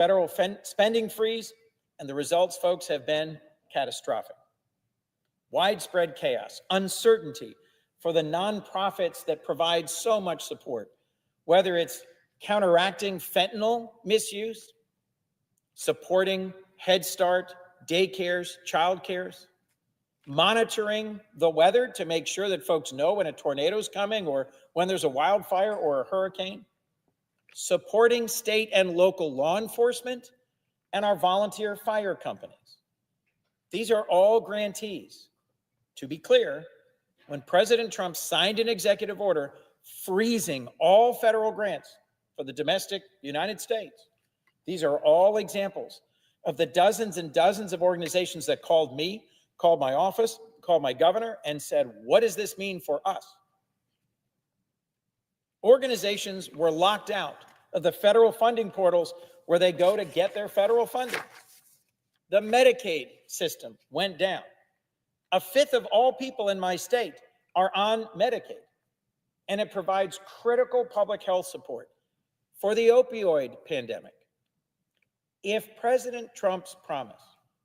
federal spending freeze, and the results, folks, have been catastrophic. Widespread chaos, uncertainty for the nonprofits that provide so much support, whether it's counteracting fentanyl misuse, supporting Head Start, daycares, childcares, monitoring the weather to make sure that folks know when a tornado is coming or when there's a wildfire or a hurricane, supporting state and local law enforcement and our volunteer fire companies. These are all grantees. To be clear, when President Trump signed an executive order freezing all federal grants for the domestic United States, these are all examples of the dozens and dozens of organizations that called me, called my office, called my governor, and said, what does this mean for us? Organizations were locked out of the federal funding portals where they go to get their federal funding. The Medicaid system went down. A fifth of all people in my state are on Medicaid, and it provides critical public health support for the opioid pandemic. If President Trump's promise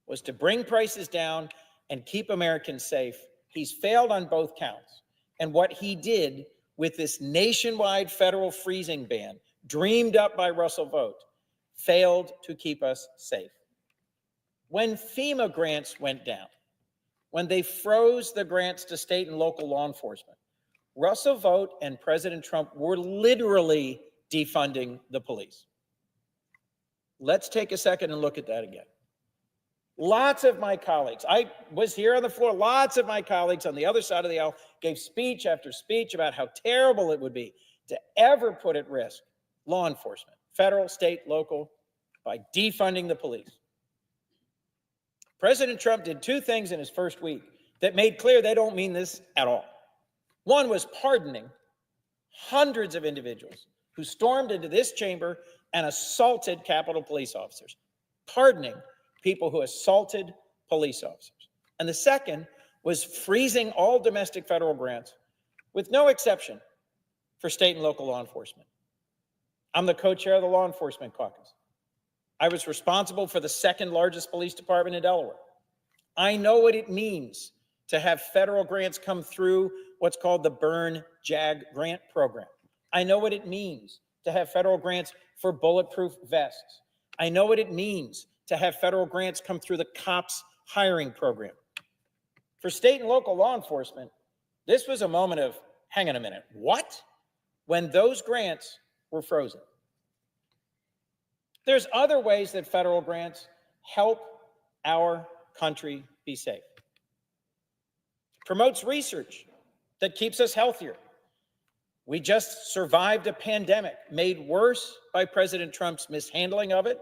was to bring prices down and keep Americans safe, he's failed on both counts. And what he did with this nationwide federal freezing ban, dreamed up by Russell Vought, failed to keep us safe. When FEMA grants went down, when they froze the grants to state and local law enforcement, Russell Vought and President Trump were literally defunding the police. Let's take a second and look at that again. Lots of my colleagues, I was here on the floor, lots of my colleagues on the other side of the aisle gave speech after speech about how terrible it would be to ever put at risk law enforcement, federal, state, local, by defunding the police. President Trump did two things in his first week that made clear they don't mean this at all. One was pardoning hundreds of individuals who stormed into this chamber and assaulted Capitol police officers, pardoning people who assaulted police officers. And the second was freezing all domestic federal grants with no exception for state and local law enforcement. I'm the co-chair of the Law Enforcement Caucus. I was responsible for the second largest police department in Delaware. I know what it means to have federal grants come through what's called the Burn JAG grant program. I know what it means to have federal grants for bulletproof vests. I know what it means to have federal grants come through the COPS hiring program. For state and local law enforcement, this was a moment of, hang on a minute, what? When those grants were frozen. There's other ways that federal grants help our country be safe. Promotes research that keeps us healthier. We just survived a pandemic made worse by President Trump's mishandling of it,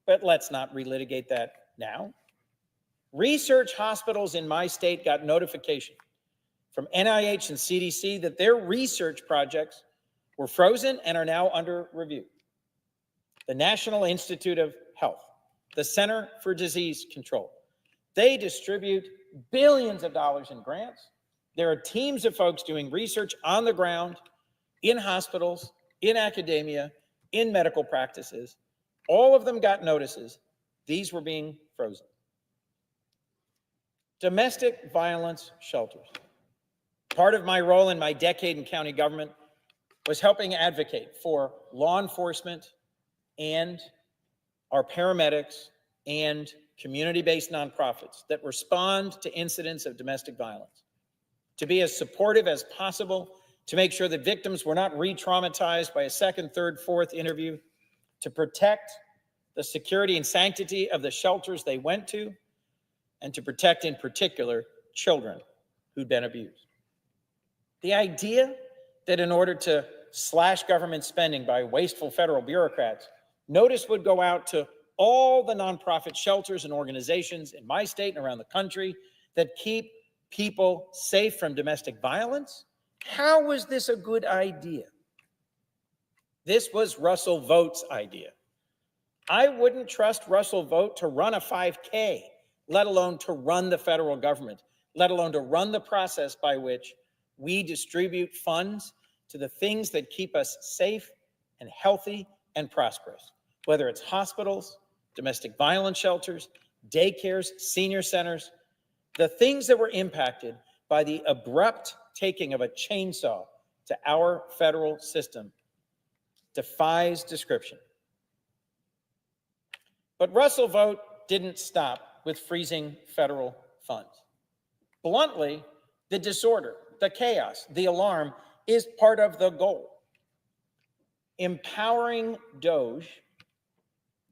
but let's not relitigate that now. Research hospitals in my state got notification from NIH and CDC that their research projects were frozen and are now under review. The National Institute of Health, the Center for Disease Control, they distribute billions of dollars in grants. There are teams of folks doing research on the ground, in hospitals, in academia, in medical practices. All of them got notices. These were being frozen. Domestic violence shelters. Part of my role in my decade in county government was helping advocate for law enforcement and our paramedics and community-based nonprofits that respond to incidents of domestic violence, to be as supportive as possible, to make sure that victims were not re-traumatized by a second, third, fourth interview, to protect the security and sanctity of the shelters they went to, and to protect, in particular, children who'd been abused. The idea that in order to slash government spending by wasteful federal bureaucrats, notice would go out to all the nonprofit shelters and organizations in my state and around the country that keep people safe from domestic violence. How was this a good idea? This was Russell Vought's idea. I wouldn't trust Russell Vought to run a 5K, let alone to run the federal government, let alone to run the process by which we distribute funds to the things that keep us safe and healthy and prosperous, whether it's hospitals, domestic violence shelters, daycares, senior centers, the things that were impacted by the abrupt taking of a chainsaw to our federal system defies description. But Russell Vought didn't stop with freezing federal funds. Bluntly, the disorder, the chaos, the alarm is part of the goal. Empowering DOGE,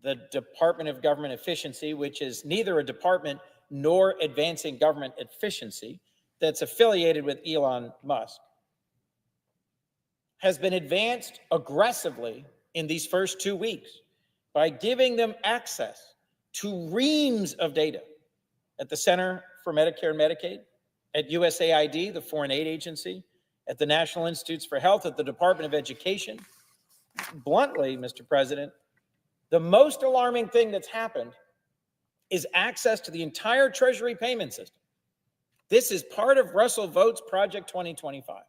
the Department of Government Efficiency, which is neither a department nor advancing government efficiency, that's affiliated with Elon Musk, has been advanced aggressively in these first 2 weeks by giving them access to reams of data at the Center for Medicare and Medicaid, at USAID, the foreign aid agency, at the National Institutes for Health, at the Department of Education. Bluntly, Mr. President, the most alarming thing that's happened is access to the entire Treasury payment system. This is part of Russell Vought's Project 2025,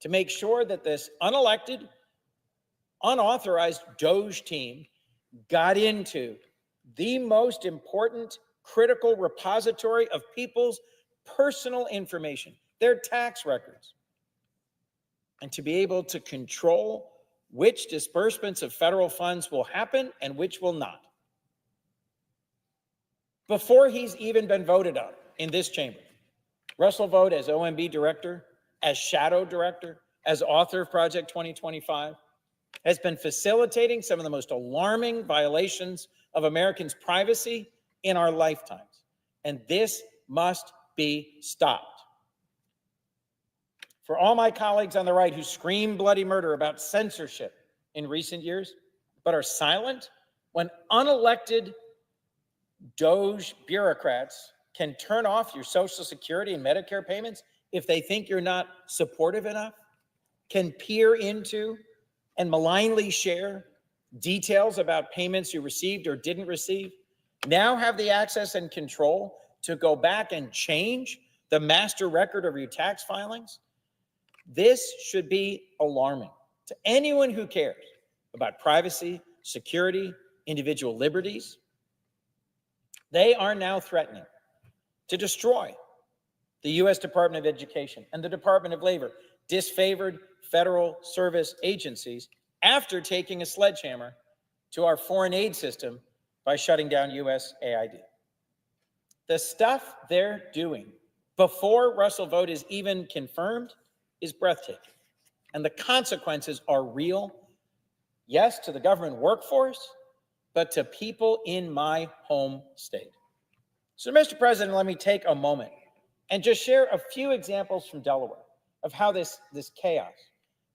to make sure that this unelected, unauthorized DOGE team got into the most important critical repository of people's personal information, their tax records, and to be able to control which disbursements of federal funds will happen and which will not. Before he's even been voted on in this chamber, Russell Vought, as OMB director, as shadow director, as author of Project 2025, has been facilitating some of the most alarming violations of Americans' privacy in our lifetimes. And this must be stopped. For all my colleagues on the right who scream bloody murder about censorship in recent years, but are silent when unelected DOGE bureaucrats can turn off your Social Security and Medicare payments if they think you're not supportive enough, can peer into and malignly share details about payments you received or didn't receive, now have the access and control to go back and change the master record of your tax filings. This should be alarming to anyone who cares about privacy, security, individual liberties. They are now threatening to destroy the U.S. Department of Education and the Department of Labor, disfavored federal service agencies, after taking a sledgehammer to our foreign aid system by shutting down USAID. The stuff they're doing before Russell Vought is even confirmed is breathtaking. And the consequences are real, yes, to the government workforce, but to people in my home state. So, Mr. President, let me take a moment and just share a few examples from Delaware of how this chaos,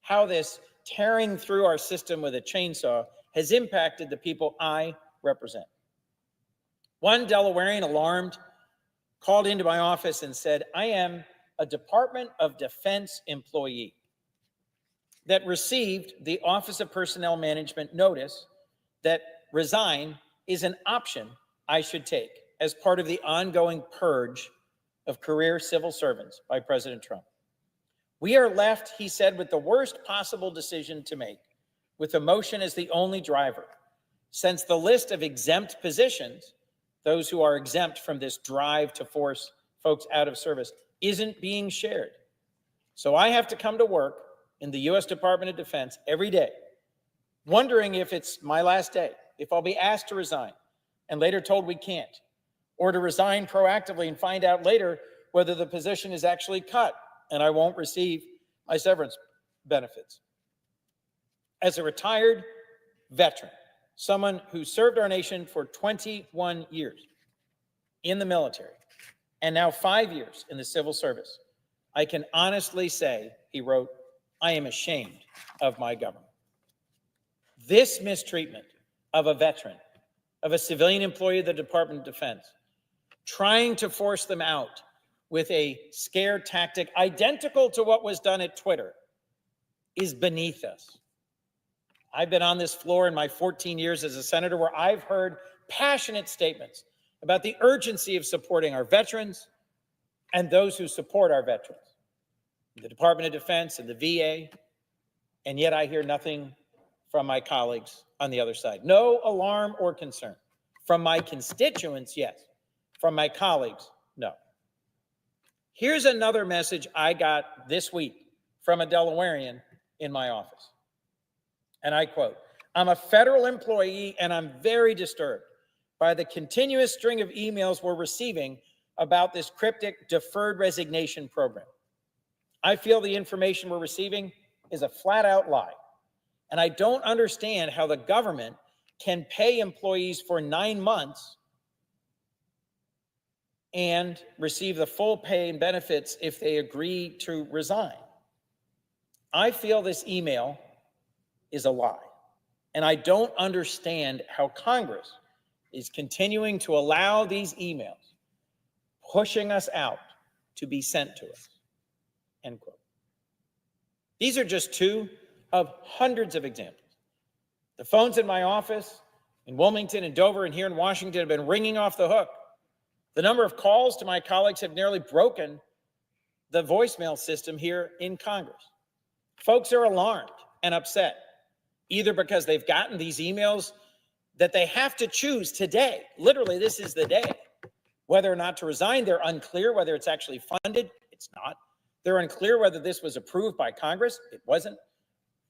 how this tearing through our system with a chainsaw has impacted the people I represent. One Delawarean, alarmed, called into my office and said, I am a Department of Defense employee that received the Office of Personnel Management notice that resign is an option I should take as part of the ongoing purge of career civil servants by President Trump. We are left, he said, with the worst possible decision to make, with emotion as the only driver, since the list of exempt positions, those who are exempt from this drive to force folks out of service, isn't being shared. So I have to come to work in the U.S. Department of Defense every day, wondering if it's my last day, if I'll be asked to resign and later told we can't, or to resign proactively and find out later whether the position is actually cut and I won't receive my severance benefits. As a retired veteran, someone who served our nation for 21 years in the military and now 5 years in the civil service, I can honestly say, he wrote, I am ashamed of my government. This mistreatment of a veteran, of a civilian employee of the Department of Defense, trying to force them out with a scare tactic identical to what was done at Twitter, is beneath us. I've been on this floor in my 14 years as a senator where I've heard passionate statements about the urgency of supporting our veterans and those who support our veterans, the Department of Defense and the VA, and yet I hear nothing from my colleagues on the other side. No alarm or concern From my constituents, yes. From my colleagues, no. Here's another message I got this week from a Delawarean in my office. And I quote, "I'm a federal employee and I'm very disturbed by the continuous string of emails we're receiving about this cryptic deferred resignation program. I feel the information we're receiving is a flat out lie. And I don't understand how the government can pay employees for 9 months and receive the full pay and benefits if they agree to resign. I feel this email is a lie. And I don't understand how Congress is continuing to allow these emails, pushing us out to be sent to us." End quote. These are just two of hundreds of examples. The phones in my office in Wilmington and Dover and here in Washington have been ringing off the hook. The number of calls to my colleagues have nearly broken the voicemail system here in Congress. Folks are alarmed and upset, either because they've gotten these emails that they have to choose today. Literally, this is the day. Whether or not to resign, they're unclear whether it's actually funded. It's not. They're unclear whether this was approved by Congress. It wasn't.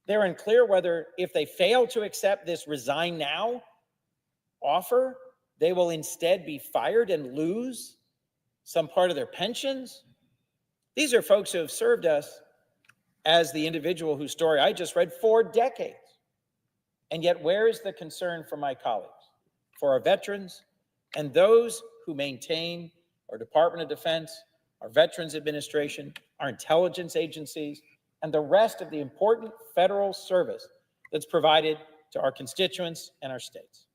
They're unclear whether if they fail to accept this resign now offer, they will instead be fired and lose some part of their pensions. These are folks who have served us, as the individual whose story I just read, for decades. And yet, where is the concern for my colleagues, for our veterans, and those who maintain our Department of Defense, our Veterans Administration, our intelligence agencies, and the rest of the important federal service that's provided to our constituents and our states?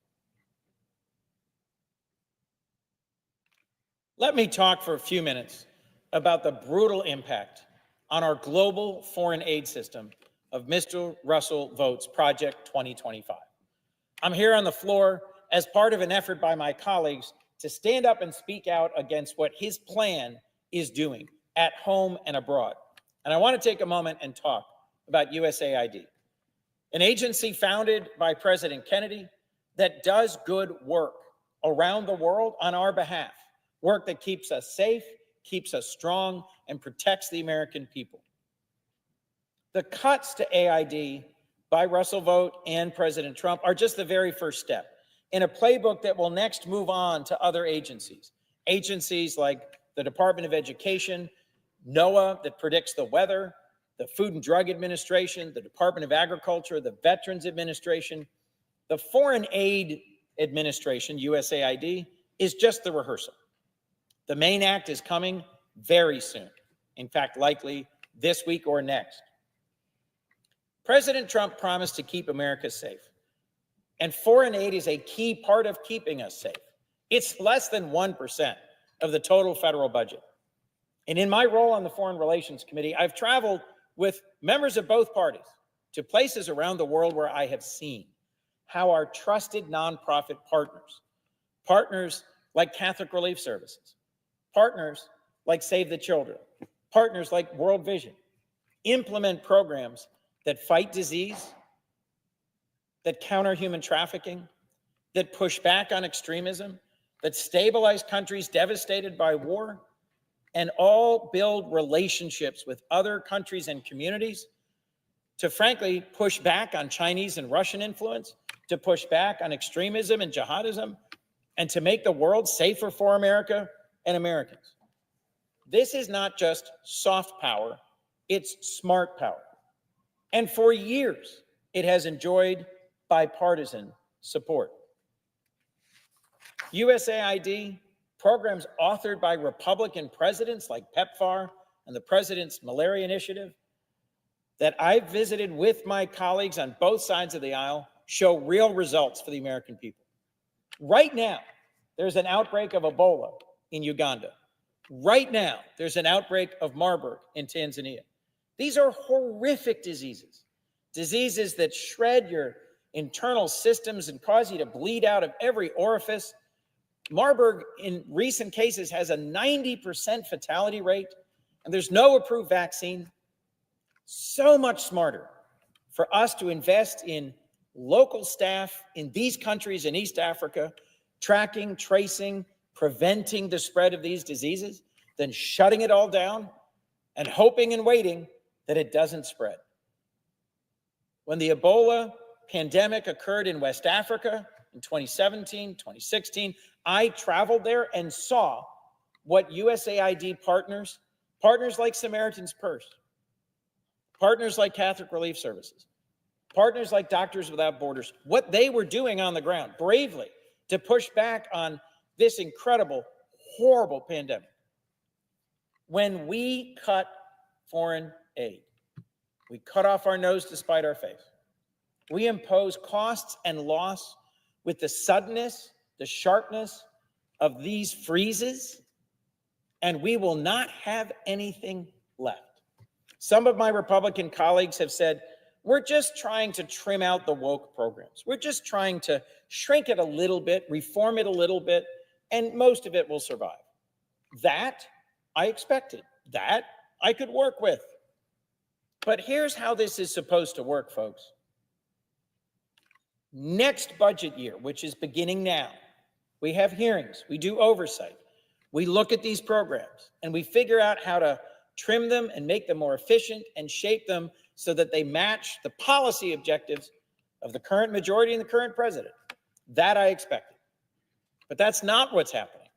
Let me talk for a few minutes about the brutal impact on our global foreign aid system of Mr. Russell Vought's Project 2025. I'm here on the floor as part of an effort by my colleagues to stand up and speak out against what his plan is doing at home and abroad. And I want to take a moment and talk about USAID, an agency founded by President Kennedy that does good work around the world on our behalf, work that keeps us safe, keeps us strong, and protects the American people. The cuts to AID by Russell Vought and President Trump are just the very first step in a playbook that will next move on to other agencies. Agencies like the Department of Education, NOAA that predicts the weather, the Food and Drug Administration, the Department of Agriculture, the Veterans Administration. The Foreign Aid Administration, USAID, is just the rehearsal. The main act is coming very soon. In fact, likely this week or next. President Trump promised to keep America safe, and foreign aid is a key part of keeping us safe. It's less than 1% of the total federal budget. And in my role on the Foreign Relations Committee, I've traveled with members of both parties to places around the world where I have seen how our trusted nonprofit partners like Catholic Relief Services, partners like Save the Children, partners like World Vision, implement programs that fight disease, that counter human trafficking, that push back on extremism, that stabilize countries devastated by war, and all build relationships with other countries and communities to frankly push back on Chinese and Russian influence, to push back on extremism and jihadism, and to make the world safer for America and Americans. This is not just soft power, it's smart power. And for years, it has enjoyed bipartisan support. USAID, programs authored by Republican presidents like PEPFAR and the President's Malaria Initiative, that I've visited with my colleagues on both sides of the aisle, show real results for the American people. Right now, there's an outbreak of Ebola in Uganda. Right now, there's an outbreak of Marburg in Tanzania. These are horrific diseases, diseases that shred your internal systems and cause you to bleed out of every orifice. Marburg, in recent cases, has a 90% fatality rate, and there's no approved vaccine. So much smarter for us to invest in local staff in these countries in East Africa tracking, tracing, preventing the spread of these diseases than shutting it all down and hoping and waiting that it doesn't spread. When the Ebola pandemic occurred in West Africa in 2017, 2016, I traveled there and saw what USAID partners like Samaritan's Purse, partners like Catholic Relief Services, partners like Doctors Without Borders, what they were doing on the ground bravely to push back on this incredible, horrible pandemic. When we cut foreign aid, we cut off our nose to spite our face. We impose costs and loss with the suddenness, the sharpness of these freezes, and we will not have anything left. Some of my Republican colleagues have said, we're just trying to trim out the woke programs. We're just trying to shrink it a little bit, reform it a little bit, and most of it will survive. That I expected. That I could work with. But here's how this is supposed to work, folks. Next budget year, which is beginning now, we have hearings, we do oversight, we look at these programs, and we figure out how to trim them and make them more efficient and shape them so that they match the policy objectives of the current majority and the current president. That I expected. But that's not what's happening.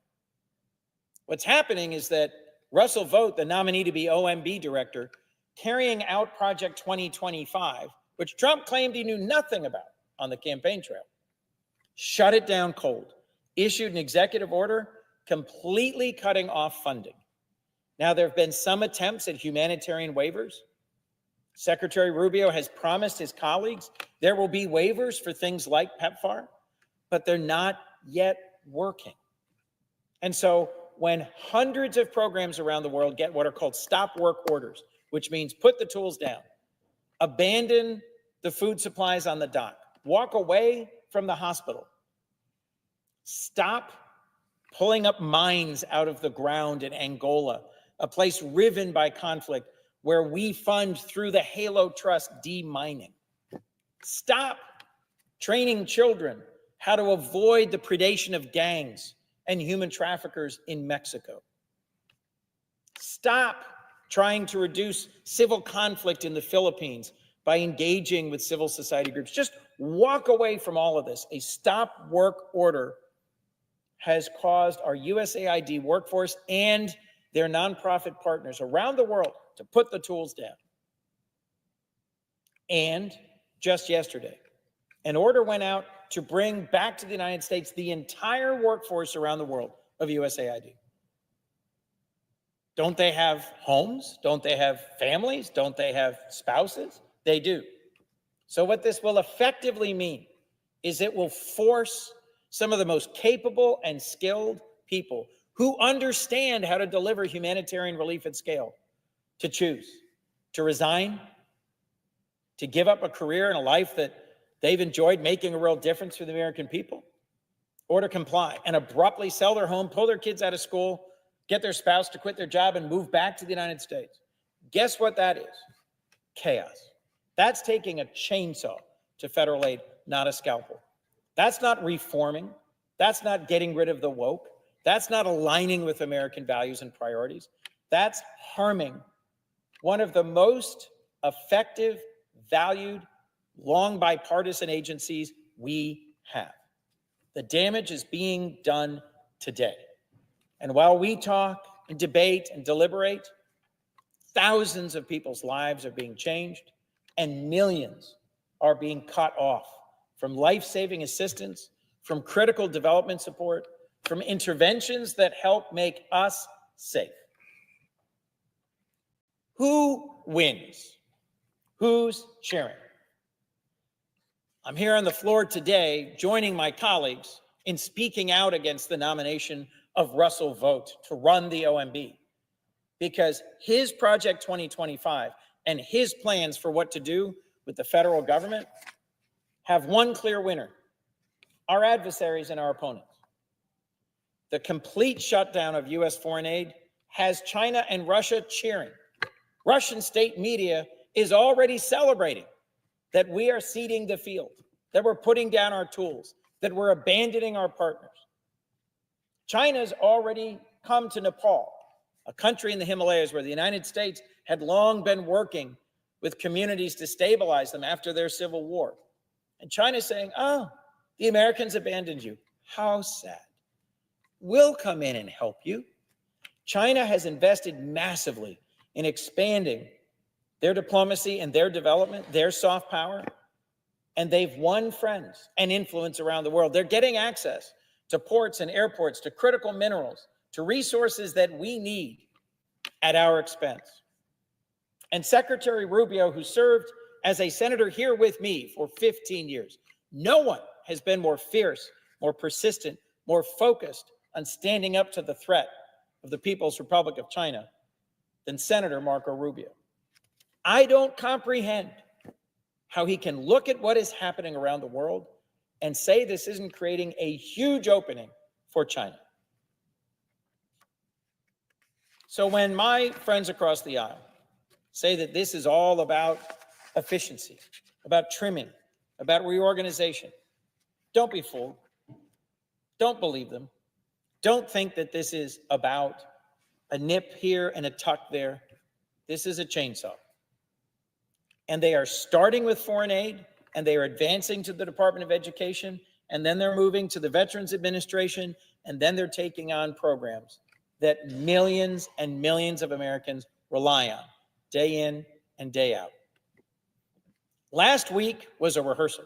What's happening is that Russell Vought, the nominee to be OMB director, carrying out Project 2025, which Trump claimed he knew nothing about on the campaign trail, shut it down cold, issued an executive order completely cutting off funding. Now, there have been some attempts at humanitarian waivers. Secretary Rubio has promised his colleagues there will be waivers for things like PEPFAR, but they're not yet working. And so when hundreds of programs around the world get what are called stop work orders, which means put the tools down, abandon the food supplies on the dock, walk away from the hospital, stop pulling up mines out of the ground in Angola, a place riven by conflict where we fund through the Halo Trust demining. Stop training children how to avoid the predation of gangs and human traffickers in Mexico. Stop trying to reduce civil conflict in the Philippines by engaging with civil society groups. Just walk away from all of this. A stop work order has caused our USAID workforce and their nonprofit partners around the world to put the tools down. And just yesterday, an order went out to bring back to the United States the entire workforce around the world of USAID. Don't they have homes? Don't they have families? Don't they have spouses? They do. So what this will effectively mean is it will force some of the most capable and skilled people who understand how to deliver humanitarian relief at scale to choose, to resign, to give up a career and a life that they've enjoyed making a real difference for the American people, or to comply and abruptly sell their home, pull their kids out of school, get their spouse to quit their job and move back to the United States. Guess what that is? Chaos. That's taking a chainsaw to federal aid, not a scalpel. That's not reforming. That's not getting rid of the woke. That's not aligning with American values and priorities. That's harming one of the most effective, valued, long bipartisan agencies we have. The damage is being done today. And while we talk and debate and deliberate, thousands of people's lives are being changed and millions are being cut off from life-saving assistance, from critical development support, from interventions that help make us safe. Who wins? Who's cheering? I'm here on the floor today joining my colleagues in speaking out against the nomination of Russell Vought to run the OMB, because his Project 2025 and his plans for what to do with the federal government have one clear winner: our adversaries and our opponents. The complete shutdown of U.S. foreign aid has China and Russia cheering. Russian state media is already celebrating that we are ceding the field, that we're putting down our tools, that we're abandoning our partners. China's already come to Nepal, a country in the Himalayas where the United States had long been working with communities to stabilize them after their civil war. And China's saying, oh, the Americans abandoned you. How sad. We'll come in and help you. China has invested massively in expanding their diplomacy and their development, their soft power, and they've won friends and influence around the world. They're getting access to ports and airports, to critical minerals, to resources that we need at our expense. And Secretary Rubio, who served as a senator here with me for 15 years, no one has been more fierce, more persistent, more focused on standing up to the threat of the People's Republic of China than Senator Marco Rubio. I don't comprehend how he can look at what is happening around the world and say this isn't creating a huge opening for China. So when my friends across the aisle say that this is all about efficiency, about trimming, about reorganization, don't be fooled. Don't believe them. Don't think that this is about a nip here and a tuck there. This is a chainsaw. And they are starting with foreign aid, and they are advancing to the Department of Education, and then they're moving to the Veterans Administration, and then they're taking on programs that millions and millions of Americans rely on day in and day out. Last week was a rehearsal.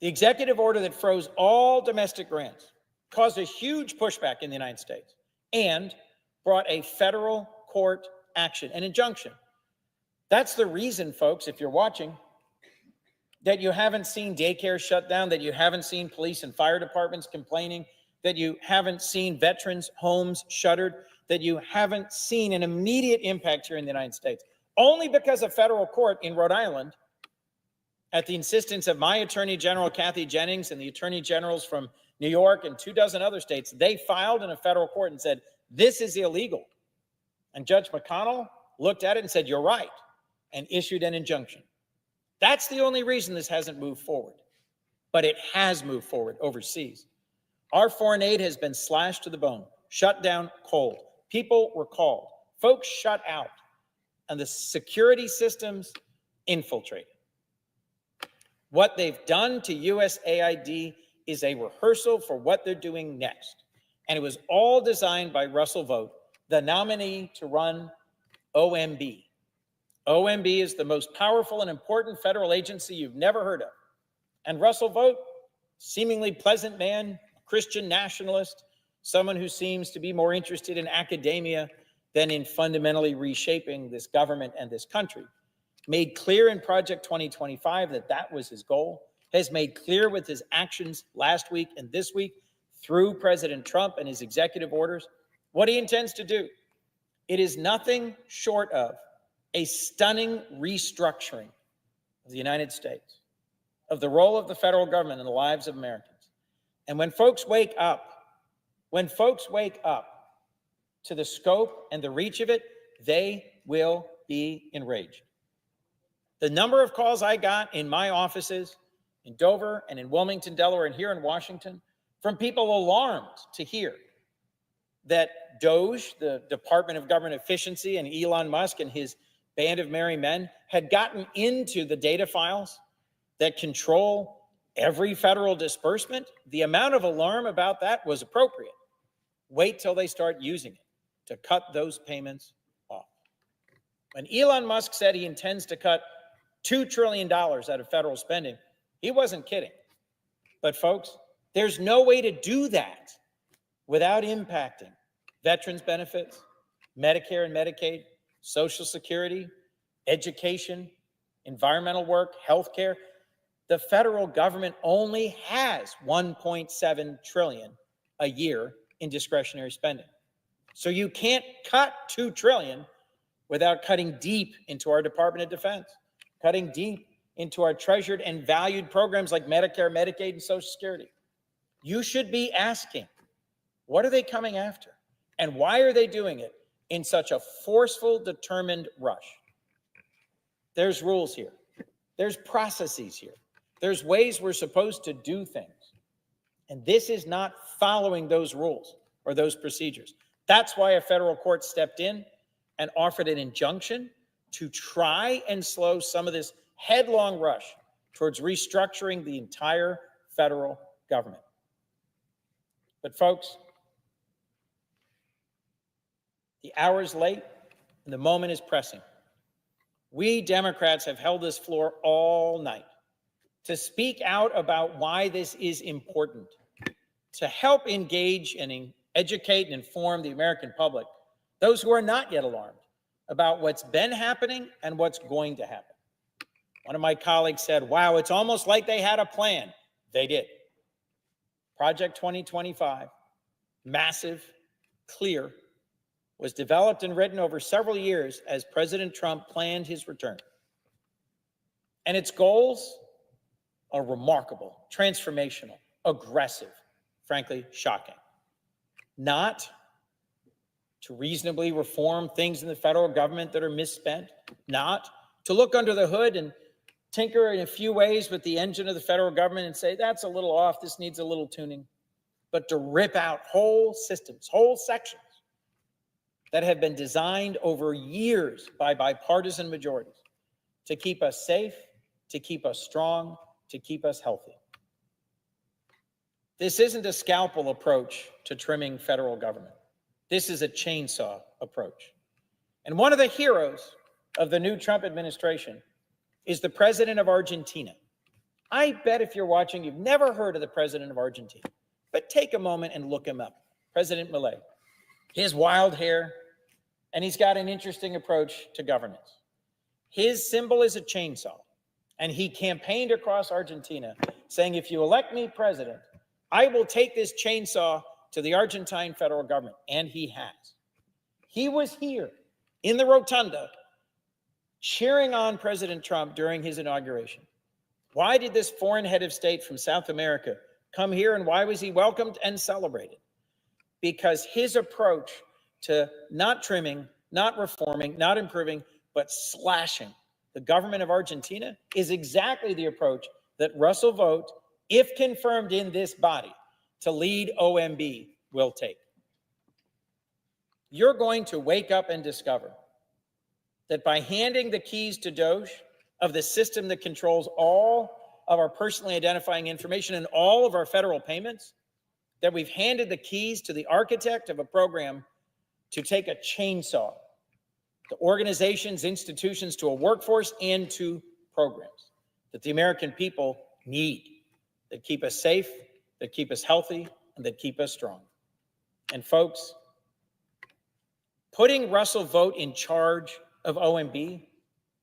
The executive order that froze all domestic grants caused a huge pushback in the United States and brought a federal court action, an injunction. That's the reason, folks, if you're watching, that you haven't seen daycare shut down, that you haven't seen police and fire departments complaining, that you haven't seen veterans' homes shuttered, that you haven't seen an immediate impact here in the United States. Only because a federal court in Rhode Island, at the insistence of my Attorney General, Kathy Jennings, and the Attorney Generals from New York and 24 other states, they filed in a federal court and said, this is illegal. And Judge McConnell looked at it and said, you're right, and issued an injunction. That's the only reason this hasn't moved forward. But it has moved forward overseas. Our foreign aid has been slashed to the bone, shut down cold. People were called, folks shut out, and the security systems infiltrated. What they've done to USAID is a rehearsal for what they're doing next. And it was all designed by Russell Vought, the nominee to run OMB. OMB is the most powerful and important federal agency you've never heard of. And Russell Vought, seemingly pleasant man, Christian nationalist, someone who seems to be more interested in academia than in fundamentally reshaping this government and this country, made clear in Project 2025 that that was his goal, has made clear with his actions last week and this week through President Trump and his executive orders what he intends to do. It is nothing short of a stunning restructuring of the United States, of the role of the federal government in the lives of Americans. And when folks wake up to the scope and the reach of it, they will be enraged. The number of calls I got in my offices in Dover and in Wilmington, Delaware, and here in Washington from people alarmed to hear that DOGE, the Department of Government Efficiency, and Elon Musk and his band of merry men had gotten into the data files that control every federal disbursement. The amount of alarm about that was appropriate. Wait till they start using it to cut those payments off. When Elon Musk said he intends to cut $2 trillion out of federal spending, he wasn't kidding. But folks, there's no way to do that without impacting veterans benefits, Medicare and Medicaid, Social Security, education, environmental work, healthcare. The federal government only has $1.7 trillion a year in discretionary spending. So you can't cut $2 trillion without cutting deep into our Department of Defense, cutting deep into our treasured and valued programs like Medicare, Medicaid, and Social Security. You should be asking, what are they coming after? And why are they doing it in such a forceful, determined rush? There's rules here. There's processes here. There's ways we're supposed to do things. And this is not following those rules or those procedures. That's why a federal court stepped in and offered an injunction to try and slow some of this headlong rush towards restructuring the entire federal government. But folks, the hour is late and the moment is pressing. We Democrats have held this floor all night to speak out about why this is important, to help engage and educate and inform the American public, those who are not yet alarmed, about what's been happening and what's going to happen. One of my colleagues said, wow, it's almost like they had a plan. They did. Project 2025, massive, clear, was developed and written over several years as President Trump planned his return. And its goals are remarkable, transformational, aggressive, frankly, shocking. Not to reasonably reform things in the federal government that are misspent, not to look under the hood and tinker in a few ways with the engine of the federal government and say, that's a little off, this needs a little tuning, but to rip out whole systems, whole sections that have been designed over years by bipartisan majorities to keep us safe, to keep us strong, to keep us healthy. This isn't a scalpel approach to trimming federal government. This is a chainsaw approach. And one of the heroes of the new Trump administration is the president of Argentina. I bet if you're watching, you've never heard of the president of Argentina, but take a moment and look him up. President Milei. His wild hair, and he's got an interesting approach to governance. His symbol is a chainsaw, and he campaigned across Argentina saying, if you elect me president, I will take this chainsaw to the Argentine federal government, and he has. He was here in the rotunda cheering on President Trump during his inauguration. Why did this foreign head of state from South America come here, and why was he welcomed and celebrated? Because his approach to not trimming, not reforming, not improving, but slashing the government of Argentina is exactly the approach that Russell Vought, if confirmed in this body to lead OMB, will take. You're going to wake up and discover that by handing the keys to DOJ of the system that controls all of our personally identifying information and all of our federal payments, that we've handed the keys to the architect of a program to take a chainsaw to organizations, institutions, to a workforce, and to programs that the American people need, that keep us safe, that keep us healthy, and that keep us strong. And folks, putting Russell Vought in charge of OMB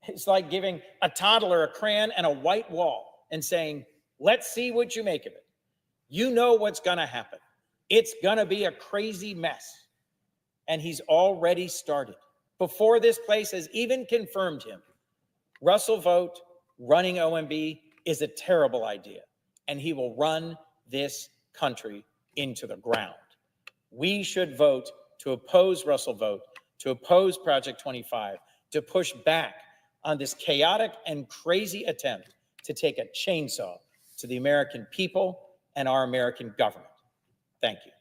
is like giving a toddler a crayon and a white wall and saying, let's see what you make of it. You know what's going to happen. It's going to be a crazy mess. And he's already started. Before this place has even confirmed him, Russell Vought running OMB is a terrible idea, and he will run this country into the ground. We should vote to oppose Russell Vought, to oppose Project 25, to push back on this chaotic and crazy attempt to take a chainsaw to the American people and our American government. Thank you.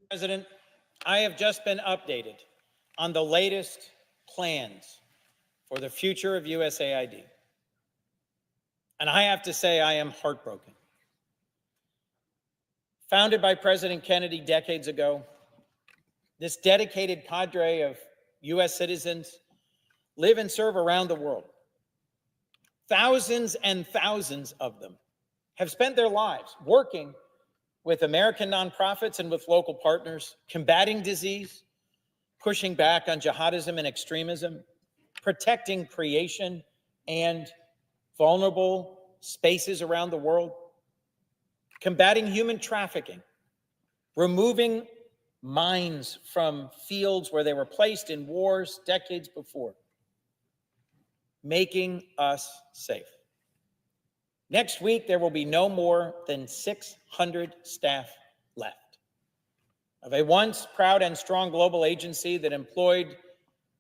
President, I have just been updated on the latest plans for the future of USAID. And I have to say, I am heartbroken. Founded by President Kennedy decades ago, this dedicated cadre of U.S. citizens live and serve around the world Thousands and thousands of them have spent their lives working with American nonprofits and with local partners, combating disease, pushing back on jihadism and extremism, protecting creation and vulnerable spaces around the world, combating human trafficking, removing mines from fields where they were placed in wars decades before, making us safe. Next week, there will be no more than 600 staff left of a once proud and strong global agency that employed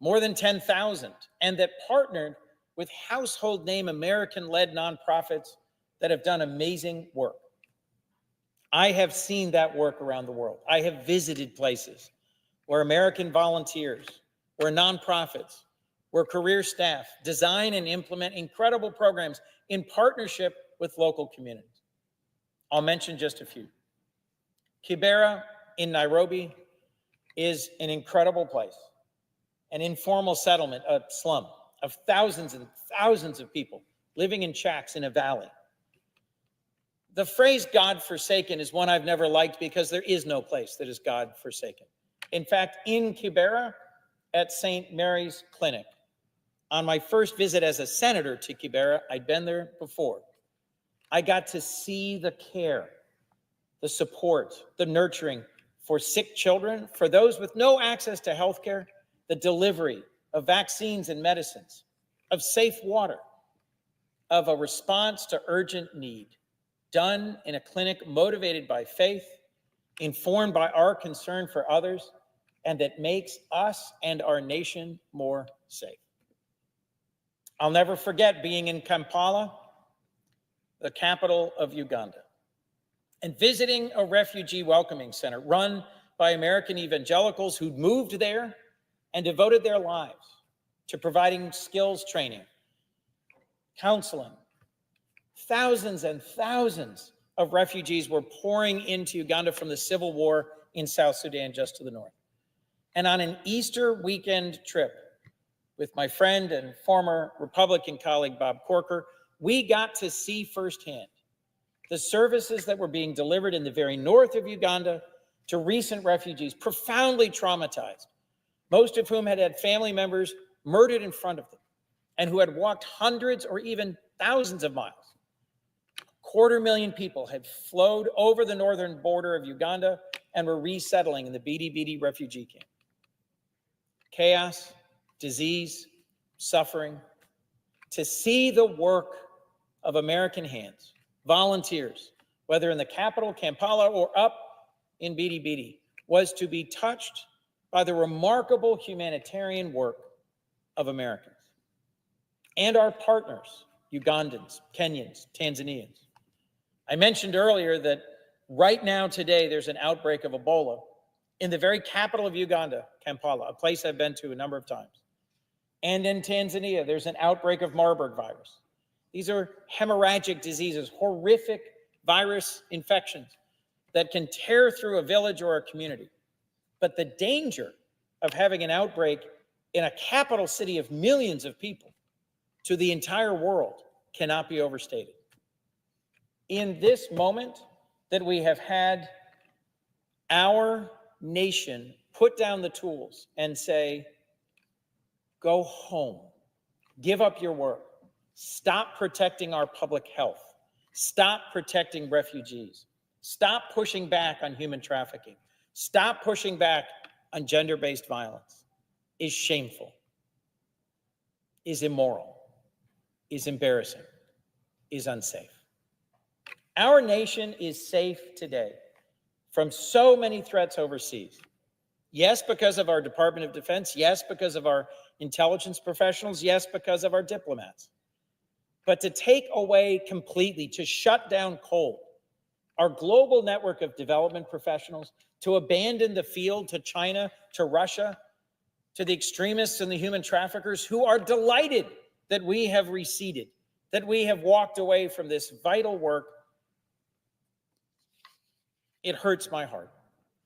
more than 10,000 and that partnered with household name American-led nonprofits that have done amazing work. I have seen that work around the world. I have visited places where American volunteers, where nonprofits, where career staff design and implement incredible programs in partnership with local communities. I'll mention just a few. Kibera in Nairobi is an incredible place, an informal settlement, a slum of thousands and thousands of people living in shacks in a valley. The phrase God-forsaken is one I've never liked because there is no place that is God-forsaken. In fact, in Kibera at St. Mary's Clinic, on my first visit as a senator to Kibera, I'd been there before, I got to see the care, the support, the nurturing for sick children, for those with no access to healthcare, the delivery of vaccines and medicines, of safe water, of a response to urgent need, done in a clinic motivated by faith, informed by our concern for others, and that makes us and our nation more safe. I'll never forget being in Kampala, the capital of Uganda, and visiting a refugee welcoming center run by American evangelicals who'd moved there and devoted their lives to providing skills training, counseling. Thousands and thousands of refugees were pouring into Uganda from the civil war in South Sudan, just to the north. And on an Easter weekend trip with my friend and former Republican colleague, Bob Corker, we got to see firsthand the services that were being delivered in the very north of Uganda to recent refugees, profoundly traumatized, most of whom had had family members murdered in front of them and who had walked hundreds or even thousands of miles. 250,000 people had flowed over the northern border of Uganda and were resettling in the Bidi refugee camp. Chaos, disease, suffering. To see the work of American hands, volunteers, whether in the capital, Kampala, or up in Bidi, was to be touched by the remarkable humanitarian work of Americans and our partners, Ugandans, Kenyans, Tanzanians. I mentioned earlier that right now today there's an outbreak of Ebola in the very capital of Uganda, Kampala, a place I've been to a number of times. And in Tanzania, there's an outbreak of Marburg virus. These are hemorrhagic diseases, horrific virus infections that can tear through a village or a community. But the danger of having an outbreak in a capital city of millions of people to the entire world cannot be overstated. In this moment that we have had our nation put down the tools and say, go home, give up your work, stop protecting our public health, stop protecting refugees, stop pushing back on human trafficking, stop pushing back on gender-based violence, is shameful, is immoral, is embarrassing, is unsafe. Our nation is safe today from so many threats overseas. Yes, because of our Department of Defense. Yes, because of our intelligence professionals. Yes, because of our diplomats. But to take away completely, to shut down cold our global network of development professionals, to abandon the field to China, to Russia, to the extremists and the human traffickers who are delighted that we have receded, that we have walked away from this vital work, it hurts my heart.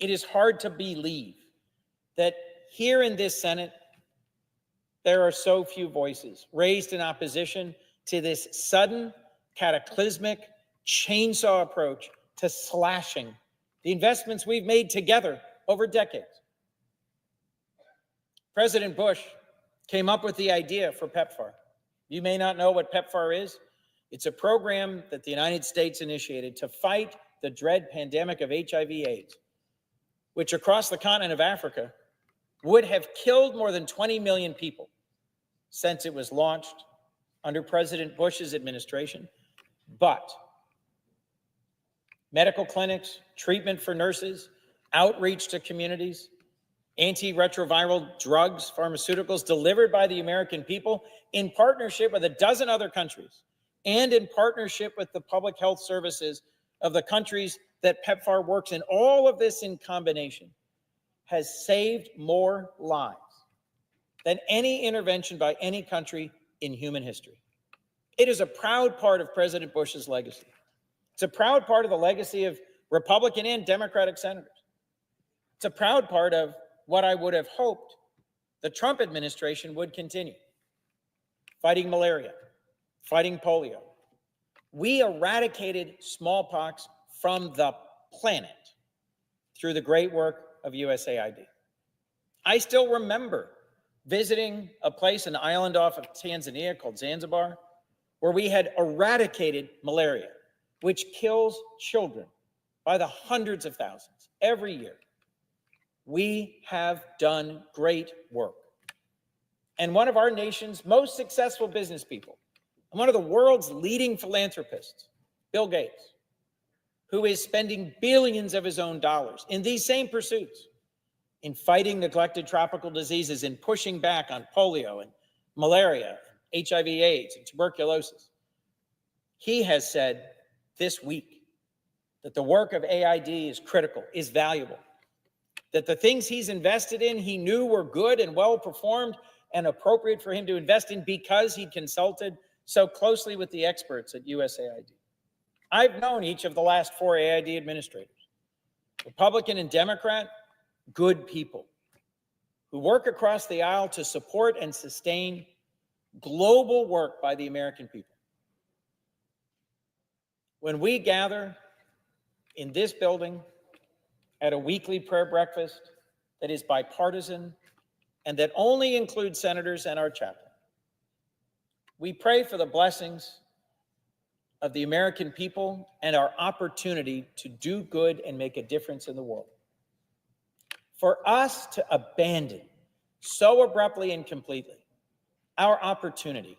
It is hard to believe that here in this Senate, there are so few voices raised in opposition to this sudden, cataclysmic chainsaw approach to slashing the investments we've made together over decades. President Bush came up with the idea for PEPFAR. You may not know what PEPFAR is. It's a program that the United States initiated to fight the dread pandemic of HIV/AIDS, which across the continent of Africa would have killed more than 20 million people since it was launched under President Bush's administration. But medical clinics, treatment for nurses, outreach to communities, antiretroviral drugs, pharmaceuticals delivered by the American people in partnership with a dozen other countries and in partnership with the public health services of the countries that PEPFAR works in. All of this in combination has saved more lives than any intervention by any country in human history. It is a proud part of President Bush's legacy. It's a proud part of the legacy of Republican and Democratic senators. It's a proud part of what I would have hoped the Trump administration would continue. Fighting malaria, fighting polio. We eradicated smallpox from the planet through the great work of USAID. I still remember visiting a place, an island off of Tanzania called Zanzibar, where we had eradicated malaria, which kills children by the hundreds of thousands every year. We have done great work. And one of our nation's most successful business people, and one of the world's leading philanthropists, Bill Gates, who is spending billions of his own dollars in these same pursuits, in fighting neglected tropical diseases and pushing back on polio and malaria, HIV/AIDS, and tuberculosis. He has said this week that the work of AID is critical, is valuable, that the things he's invested in he knew were good and well performed and appropriate for him to invest in because he consulted so closely with the experts at USAID. I've known each of the last 4 AID administrators, Republican and Democrat, good people who work across the aisle to support and sustain global work by the American people. When we gather in this building at a weekly prayer breakfast that is bipartisan and that only includes senators and our chaplain, we pray for the blessings of the American people and our opportunity to do good and make a difference in the world. For us to abandon so abruptly and completely our opportunity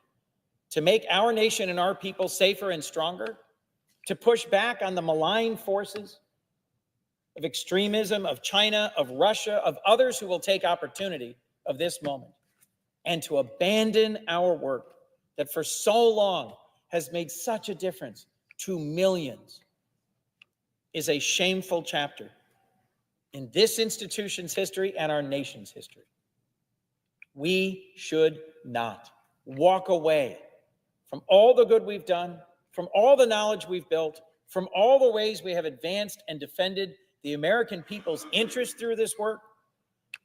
to make our nation and our people safer and stronger, to push back on the malign forces of extremism, of China, of Russia, of others who will take opportunity of this moment, and to abandon our work that for so long has made such a difference to millions, is a shameful chapter in this institution's history and our nation's history. We should not walk away from all the good we've done, from all the knowledge we've built, from all the ways we have advanced and defended the American people's interest through this work,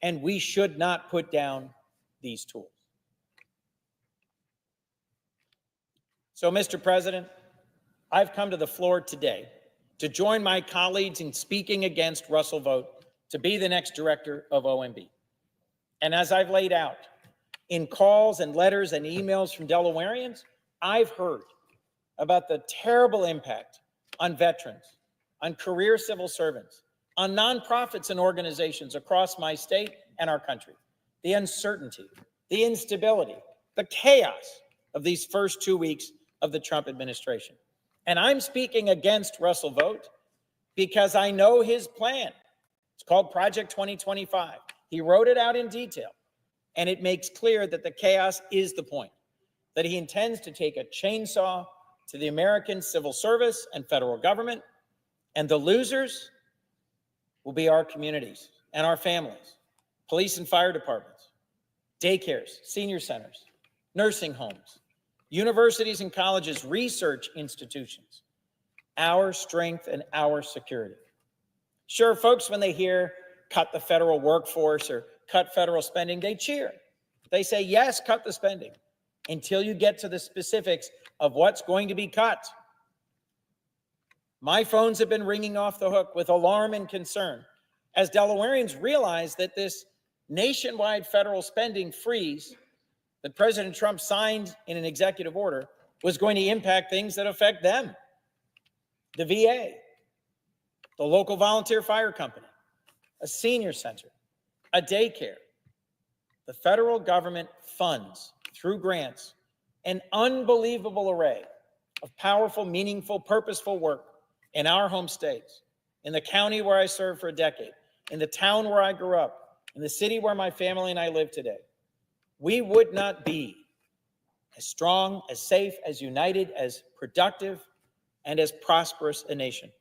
and we should not put down these tools. So, Mr. President, I've come to the floor today to join my colleagues in speaking against Russell Vought to be the next director of OMB. And as I've laid out in calls and letters and emails from Delawareans, I've heard about the terrible impact on veterans, on career civil servants, on nonprofits and organizations across my state and our country, the uncertainty, the instability, the chaos of these first 2 weeks of the Trump administration. And I'm speaking against Russell Vought because I know his plan. It's called Project 2025. He wrote it out in detail, and it makes clear that the chaos is the point, that he intends to take a chainsaw to the American civil service and federal government, and the losers will be our communities and our families, police and fire departments, daycares, senior centers, nursing homes, universities and colleges, research institutions, our strength and our security. Sure, folks, when they hear cut the federal workforce or cut federal spending, they cheer. They say, yes, cut the spending. until you get to the specifics of what's going to be cut. My phones have been ringing off the hook with alarm and concern as Delawareans realize that this nationwide federal spending freeze that President Trump signed in an executive order was going to impact things that affect them. The VA, the local volunteer fire company, a senior center, a daycare. The federal government funds, through grants, an unbelievable array of powerful, meaningful, purposeful work in our home states, in the county where I served for a decade, in the town where I grew up, in the city where my family and I live today. We would not be as strong, as safe, as united, as productive, and as prosperous a nation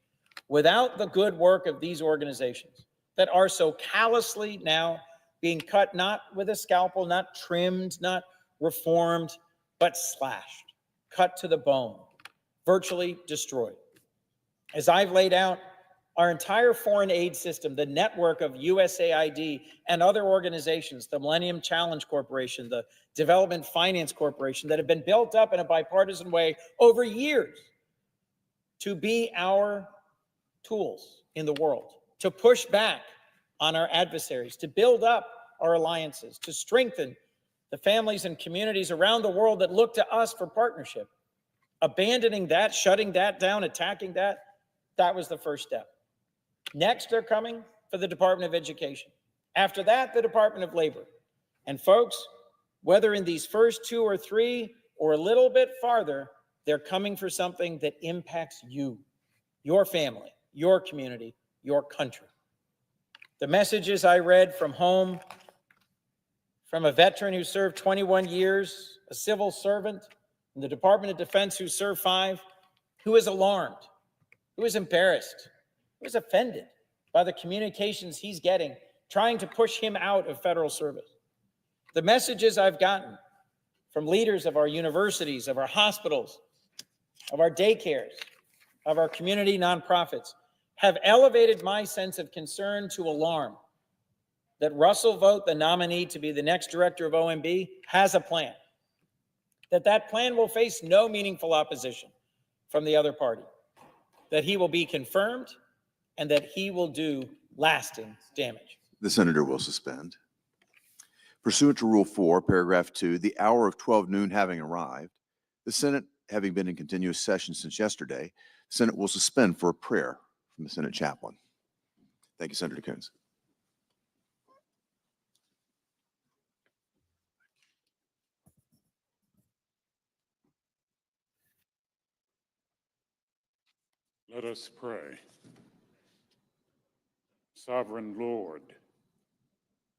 without the good work of these organizations that are so callously now being cut, not with a scalpel, not trimmed, not reformed, but slashed, cut to the bone, virtually destroyed. As I've laid out, our entire foreign aid system, the network of USAID and other organizations, the Millennium Challenge Corporation, the Development Finance Corporation, that have been built up in a bipartisan way over years to be our tools in the world, to push back on our adversaries, to build up our alliances, to strengthen the families and communities around the world that look to us for partnership. Abandoning that, shutting that down, attacking that, that was the first step. Next, they're coming for the Department of Education. After that, the Department of Labor. And folks, whether in these first 2 or 3 or a little bit farther, they're coming for something that impacts you, your family, your community, your country. The messages I read from home, from a veteran who served 21 years, a civil servant in the Department of Defense who served 5, who is alarmed, who is embarrassed, who is offended by the communications he's getting, trying to push him out of federal service. The messages I've gotten from leaders of our universities, of our hospitals, of our daycares, of our community nonprofits, have elevated my sense of concern to alarm that Russell Vought, the nominee to be the next director of OMB, has a plan, that plan will face no meaningful opposition from the other party, that he will be confirmed, and that he will do lasting damage. The senator will suspend. Pursuant to Rule 4, Paragraph 2, the hour of 12 noon having arrived, the Senate having been in continuous session since yesterday, the Senate will suspend for a prayer from the Senate chaplain. Thank you, Senator Coons. Let us pray. Sovereign Lord,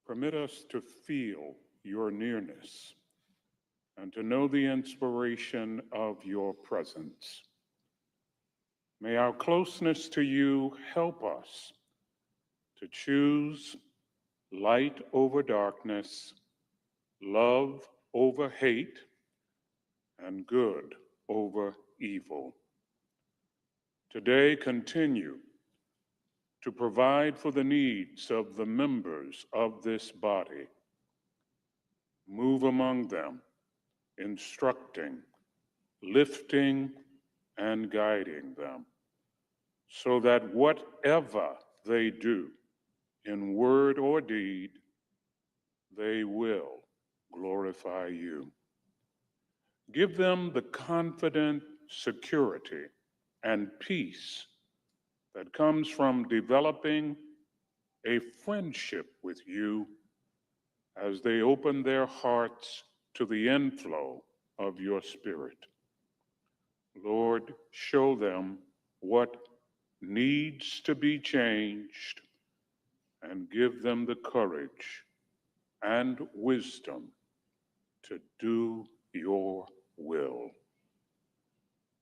permit us to feel your nearness and to know the inspiration of your presence. May our closeness to you help us to choose light over darkness, love over hate, and good over evil. Today, continue to provide for the needs of the members of this body. Move among them, instructing, lifting, and guiding them, so that whatever they do, in word or deed, they will glorify you. Give them the confident security and peace that comes from developing a friendship with you as they open their hearts to the inflow of your Spirit. Lord, show them what needs to be changed and give them the courage and wisdom to do your will.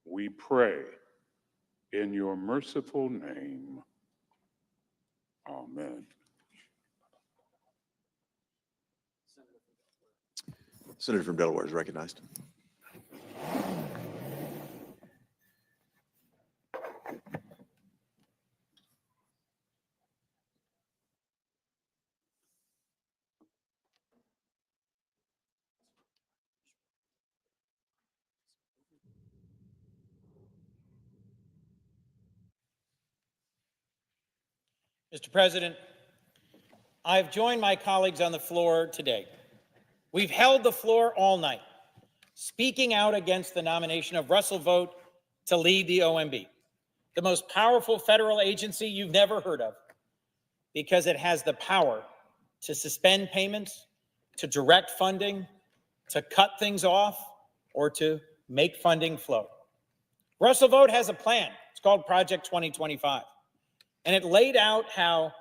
We pray in your merciful name. Amen. Senator from Delaware is recognized. Mr. President, I've joined my colleagues on the floor today. We've held the floor all night, speaking out against the nomination of Russell Vought to lead the OMB, the most powerful federal agency you've never heard of, because it has the power to suspend payments, to direct funding, to cut things off, or to make funding flow. Russell Vought has a plan. It's called Project 2025. And it laid out how,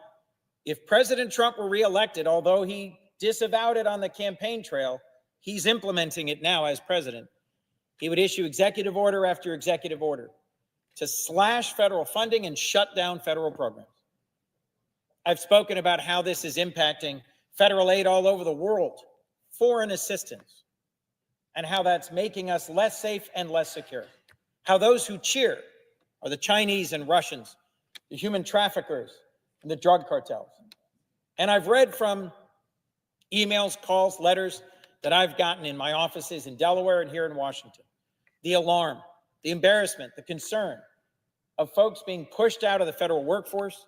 if President Trump were reelected, although he disavowed it on the campaign trail, he's implementing it now as president. He would issue executive order after executive order to slash federal funding and shut down federal programs. I've spoken about how this is impacting federal aid all over the world, foreign assistance, and how that's making us less safe and less secure. How those who cheer are the Chinese and Russians, the human traffickers, and the drug cartels. And I've read from emails, calls, letters that I've gotten in my offices in Delaware and here in Washington, the alarm, the embarrassment, the concern of folks being pushed out of the federal workforce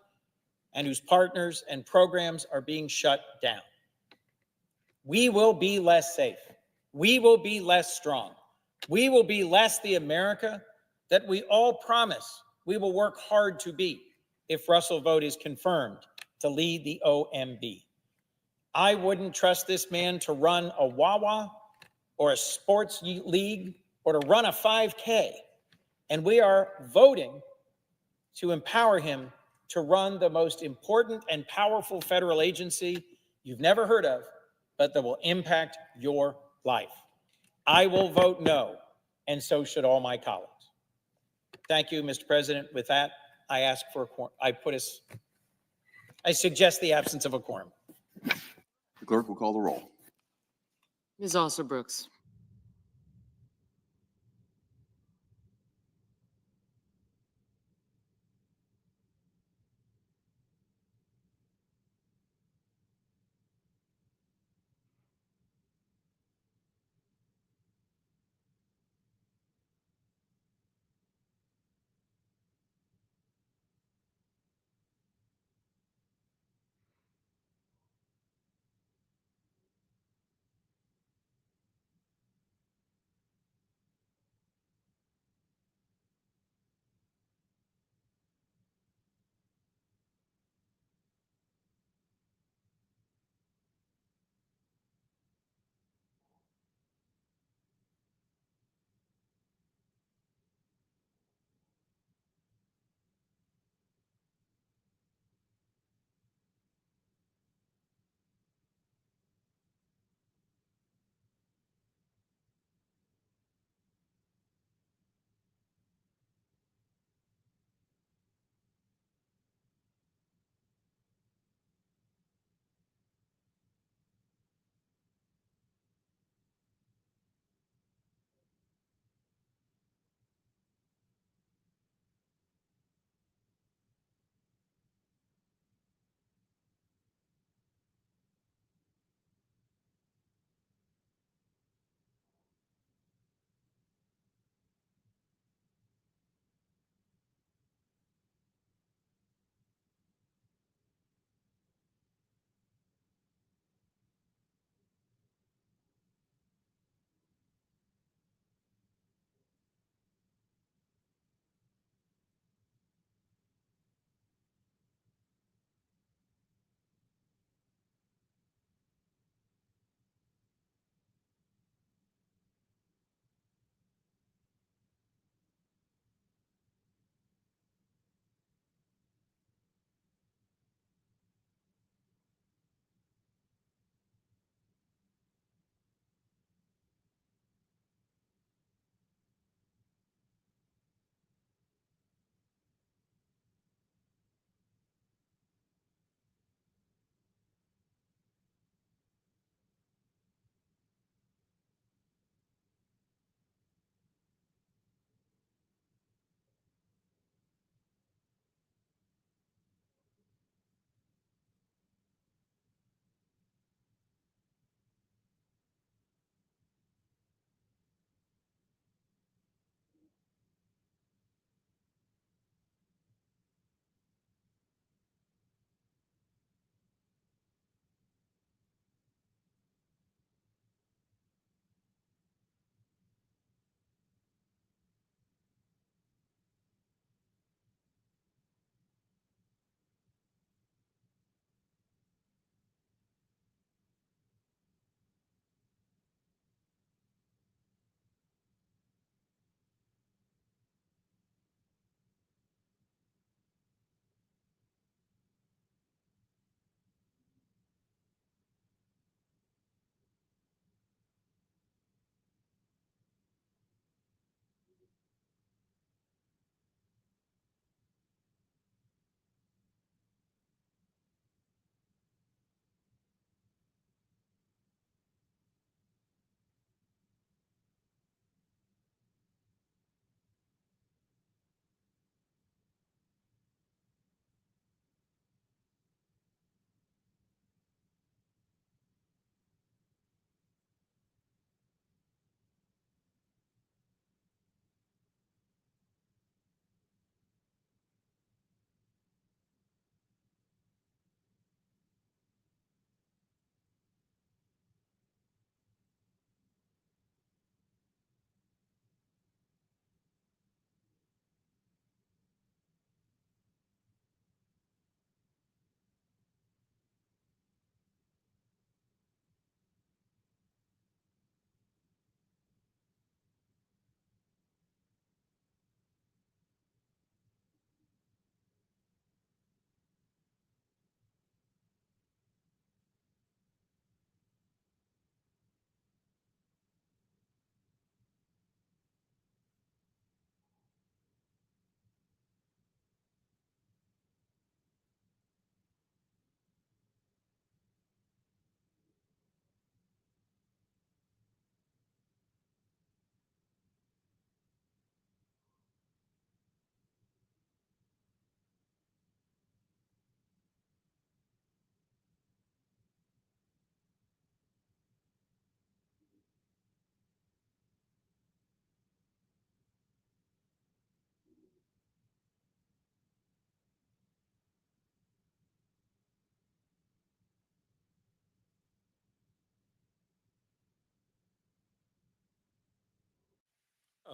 and whose partners and programs are being shut down. We will be less safe. We will be less strong. We will be less the America that we all promise we will work hard to be if Russell Vought is confirmed to lead the OMB. I wouldn't trust this man to run a Wawa or a sports league or to run a 5K. And we are voting to empower him to run the most important and powerful federal agency you've never heard of, but that will impact your life. I will vote no, and so should all my colleagues. Thank you, Mr. President. With that, I ask for a quorum. I suggest the absence of a quorum. The clerk will call the roll. Ms. Alsor-Brooks.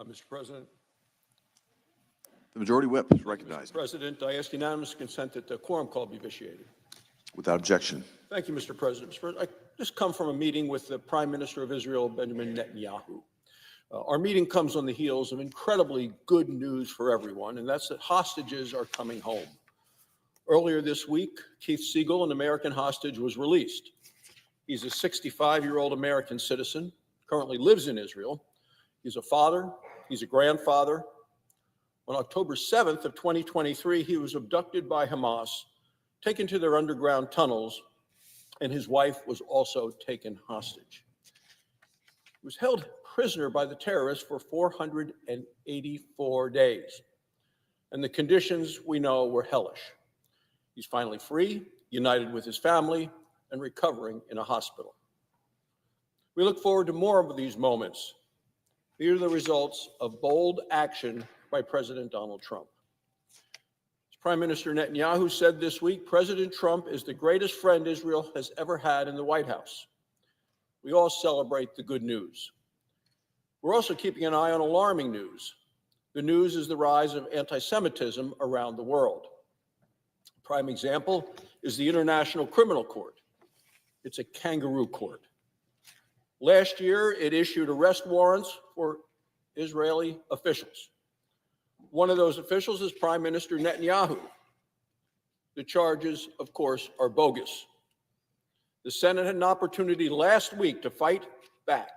Mr. President. The Majority Whip is recognized. President, I ask unanimous consent that the quorum call be vitiated. Without objection. Thank you, Mr. President. Mr. President, I just come from a meeting with the Prime Minister of Israel, Benjamin Netanyahu. Our meeting comes on the heels of incredibly good news for everyone, and that's that hostages are coming home. Earlier this week, Keith Siegel, an American hostage, was released. He's a 65-year-old American citizen, currently lives in Israel. He's a father, he's a grandfather. On October 7th of 2023, he was abducted by Hamas, taken to their underground tunnels, and his wife was also taken hostage. He was held prisoner by the terrorists for 484 days, and the conditions we know were hellish. He's finally free, united with his family, and recovering in a hospital. We look forward to more of these moments. These are the results of bold action by President Donald Trump. As Prime Minister Netanyahu said this week, President Trump is the greatest friend Israel has ever had in the White House. We all celebrate the good news. We're also keeping an eye on alarming news. The news is the rise of anti-Semitism around the world. A prime example is the International Criminal Court. It's a kangaroo court. Last year, it issued arrest warrants for Israeli officials. One of those officials is Prime Minister Netanyahu. The charges, of course, are bogus. The Senate had an opportunity last week to fight back.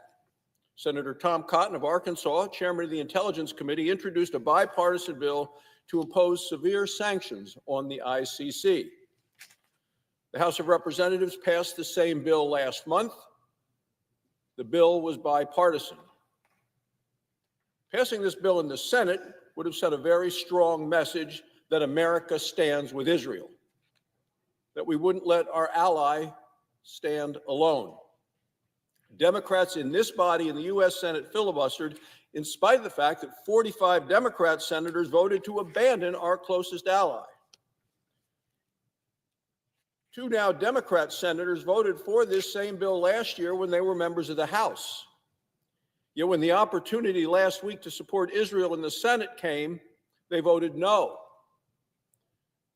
Senator Tom Cotton of Arkansas, chairman of the Intelligence Committee, introduced a bipartisan bill to impose severe sanctions on the ICC. The House of Representatives passed the same bill last month. The bill was bipartisan. Passing this bill in the Senate would have sent a very strong message that America stands with Israel, that we wouldn't let our ally stand alone. Democrats in this body in the U.S. Senate filibustered in spite of the fact that 45 Democrat senators voted to abandon our closest ally. 2 now Democrat senators voted for this same bill last year when they were members of the House. Yet when the opportunity last week to support Israel in the Senate came, they voted no.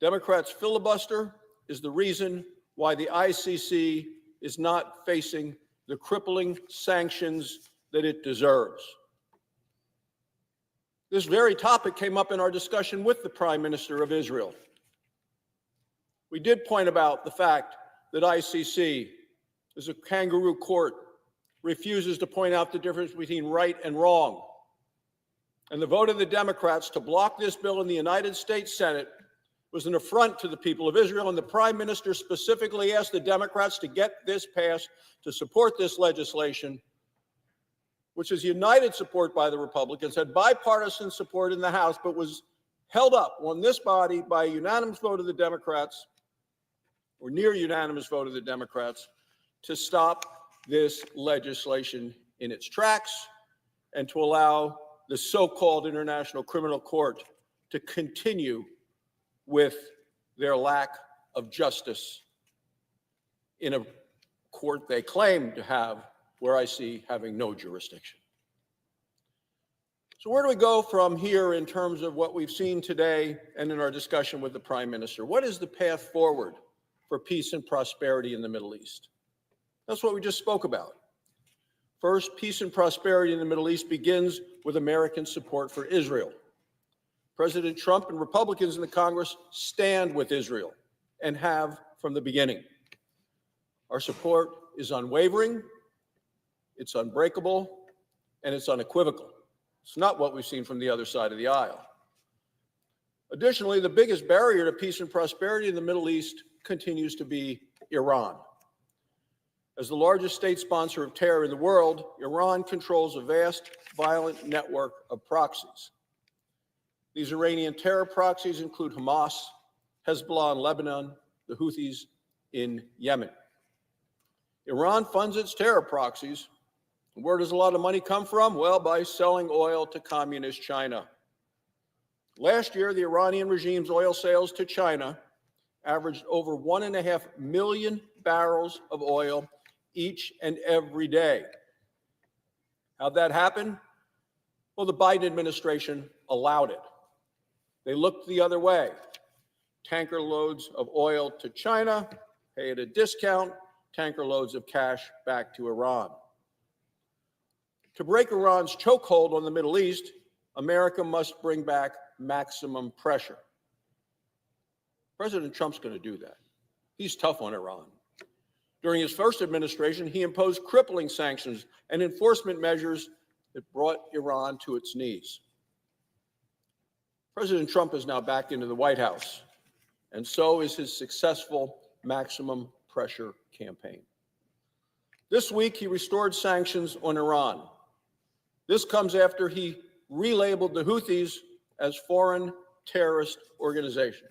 Democrats' filibuster is the reason why the ICC is not facing the crippling sanctions that it deserves. This very topic came up in our discussion with the Prime Minister of Israel. We did point about the fact that ICC is a kangaroo court, refuses to point out the difference between right and wrong. And the vote of the Democrats to block this bill in the United States Senate was an affront to the people of Israel, and the Prime Minister specifically asked the Democrats to get this passed, to support this legislation, which is united support by the Republicans, had bipartisan support in the House, but was held up on this body by a unanimous vote of the Democrats, or near unanimous vote of the Democrats, to stop this legislation in its tracks and to allow the so-called International Criminal Court to continue with their lack of justice in a court they claim to have, where I see having no jurisdiction. So where do we go from here in terms of what we've seen today and in our discussion with the Prime Minister? What is the path forward for peace and prosperity in the Middle East? That's what we just spoke about. First, peace and prosperity in the Middle East begins with American support for Israel. President Trump and Republicans in the Congress stand with Israel and have from the beginning. Our support is unwavering, it's unbreakable, and it's unequivocal. It's not what we've seen from the other side of the aisle. Additionally, the biggest barrier to peace and prosperity in the Middle East continues to be Iran. As the largest state sponsor of terror in the world, Iran controls a vast, violent network of proxies. These Iranian terror proxies include Hamas, Hezbollah in Lebanon, the Houthis in Yemen. Iran funds its terror proxies. Where does a lot of money come from? Well, by selling oil to communist China. Last year, the Iranian regime's oil sales to China averaged over 1.5 million barrels of oil each and every day. How'd that happen? Well, the Biden administration allowed it. They looked the other way. Tanker loads of oil to China, pay at a discount, tanker loads of cash back to Iran. To break Iran's chokehold on the Middle East, America must bring back maximum pressure. President Trump's going to do that. He's tough on Iran. During his first administration, he imposed crippling sanctions and enforcement measures that brought Iran to its knees. President Trump is now back into the White House, and so is his successful maximum pressure campaign. This week, he restored sanctions on Iran. This comes after he relabeled the Houthis as foreign terrorist organization.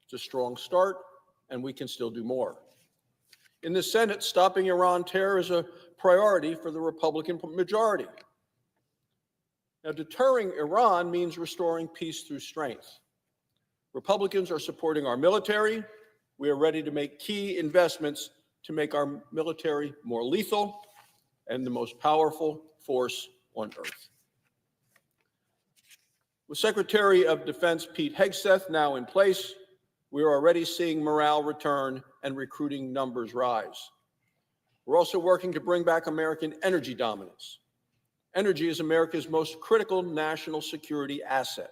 It's a strong start, and we can still do more. In the Senate, stopping Iran terror is a priority for the Republican majority. Now, deterring Iran means restoring peace through strength. Republicans are supporting our military. We are ready to make key investments to make our military more lethal and the most powerful force on earth. With Secretary of Defense Pete Hegseth now in place, we are already seeing morale return and recruiting numbers rise. We're also working to bring back American energy dominance. Energy is America's most critical national security asset.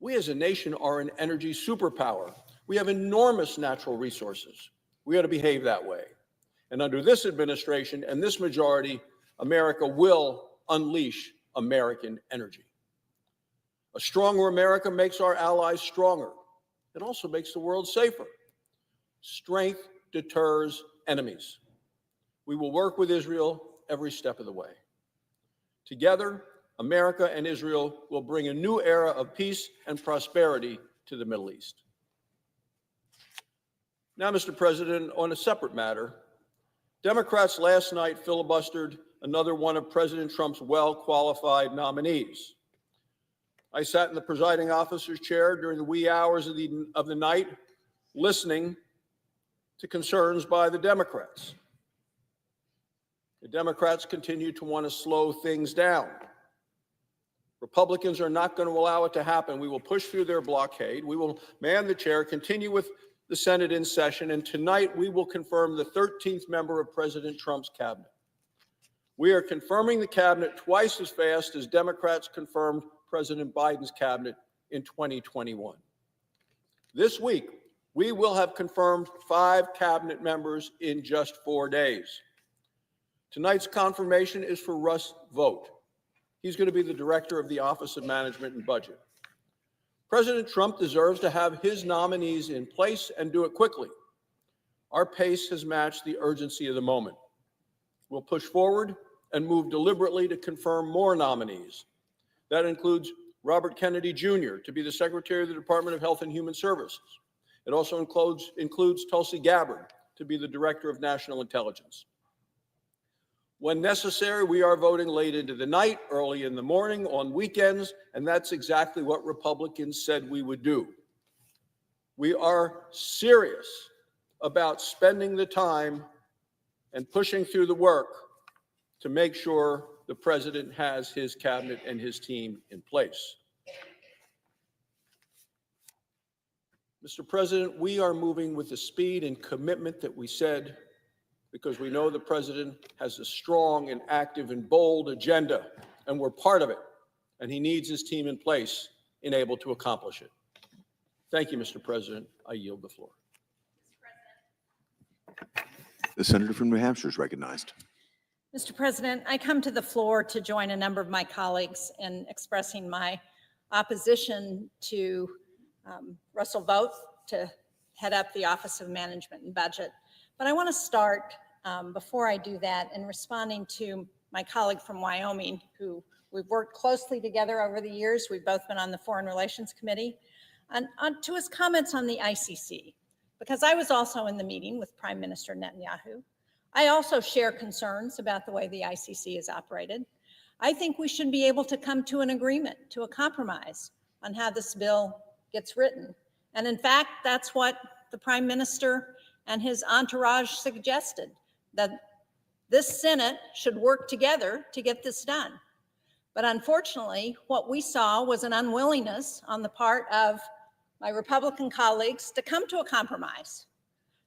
We as a nation are an energy superpower. We have enormous natural resources. We ought to behave that way. And under this administration and this majority, America will unleash American energy. A stronger America makes our allies stronger. It also makes the world safer. Strength deters enemies. We will work with Israel every step of the way. Together, America and Israel will bring a new era of peace and prosperity to the Middle East. Now, Mr. President, on a separate matter, Democrats last night filibustered another one of President Trump's well-qualified nominees. I sat in the presiding officer's chair during the wee hours of the night, listening to concerns by the Democrats. The Democrats continue to want to slow things down. Republicans are not going to allow it to happen. We will push through their blockade. We will man the chair, continue with the Senate in session, and tonight we will confirm the 13th member of President Trump's cabinet. We are confirming the cabinet twice as fast as Democrats confirmed President Biden's cabinet in 2021. This week, we will have confirmed 5 cabinet members in just 4 days. Tonight's confirmation is for Russ Vought. He's going to be the director of the Office of Management and Budget. President Trump deserves to have his nominees in place and do it quickly. Our pace has matched the urgency of the moment. We'll push forward and move deliberately to confirm more nominees. That includes Robert Kennedy Jr. to be the Secretary of the Department of Health and Human Services. It also includes Tulsi Gabbard to be the Director of National Intelligence. When necessary, we are voting late into the night, early in the morning, on weekends, and that's exactly what Republicans said we would do. We are serious about spending the time and pushing through the work to make sure the president has his cabinet and his team in place. Mr. President, we are moving with the speed and commitment that we said because we know the president has a strong and active and bold agenda, and we're part of it, and he needs his team in place and able to accomplish it. Thank you, Mr. President. I yield the floor. The senator from New Hampshire is recognized. Mr. President, I come to the floor to join a number of my colleagues in expressing my opposition to Russell Vought to head up the Office of Management and Budget. But I want to start, before I do that, in responding to my colleague from Wyoming, who we've worked closely together over the years. We've both been on the Foreign Relations Committee, and to his comments on the ICC, because I was also in the meeting with Prime Minister Netanyahu. I also share concerns about the way the ICC is operated. I think we should be able to come to an agreement, to a compromise on how this bill gets written. And in fact, that's what the Prime Minister and his entourage suggested, that this Senate should work together to get this done. But unfortunately, what we saw was an unwillingness on the part of my Republican colleagues to come to a compromise,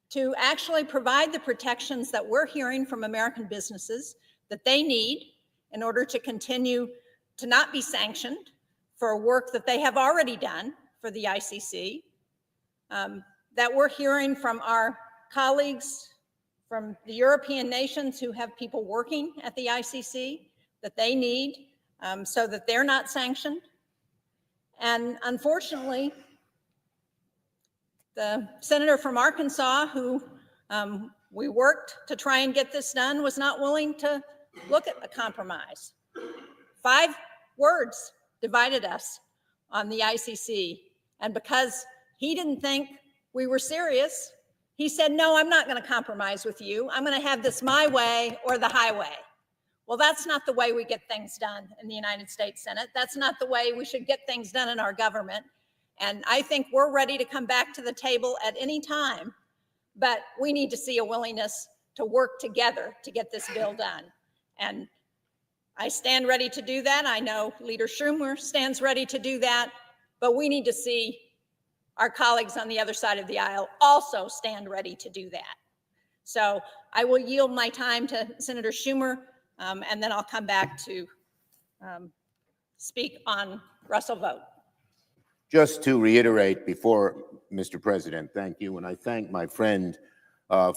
to actually provide the protections that we're hearing from American businesses that they need in order to continue to not be sanctioned for work that they have already done for the ICC, that we're hearing from our colleagues from the European nations who have people working at the ICC that they need so that they're not sanctioned. And unfortunately, the senator from Arkansas, who we worked to try and get this done, was not willing to look at a compromise. 5 words divided us on the ICC. And because he didn't think we were serious, he said, no, I'm not going to compromise with you. I'm going to have this my way or the highway. Well, that's not the way we get things done in the United States Senate. That's not the way we should get things done in our government. And I think we're ready to come back to the table at any time, but we need to see a willingness to work together to get this bill done. And I stand ready to do that. I know Leader Schumer stands ready to do that, but we need to see our colleagues on the other side of the aisle also stand ready to do that. So I will yield my time to Senator Schumer, and then I'll come back to speak on Russell Vought. Just to reiterate before, Mr. President, thank you. And I thank my friend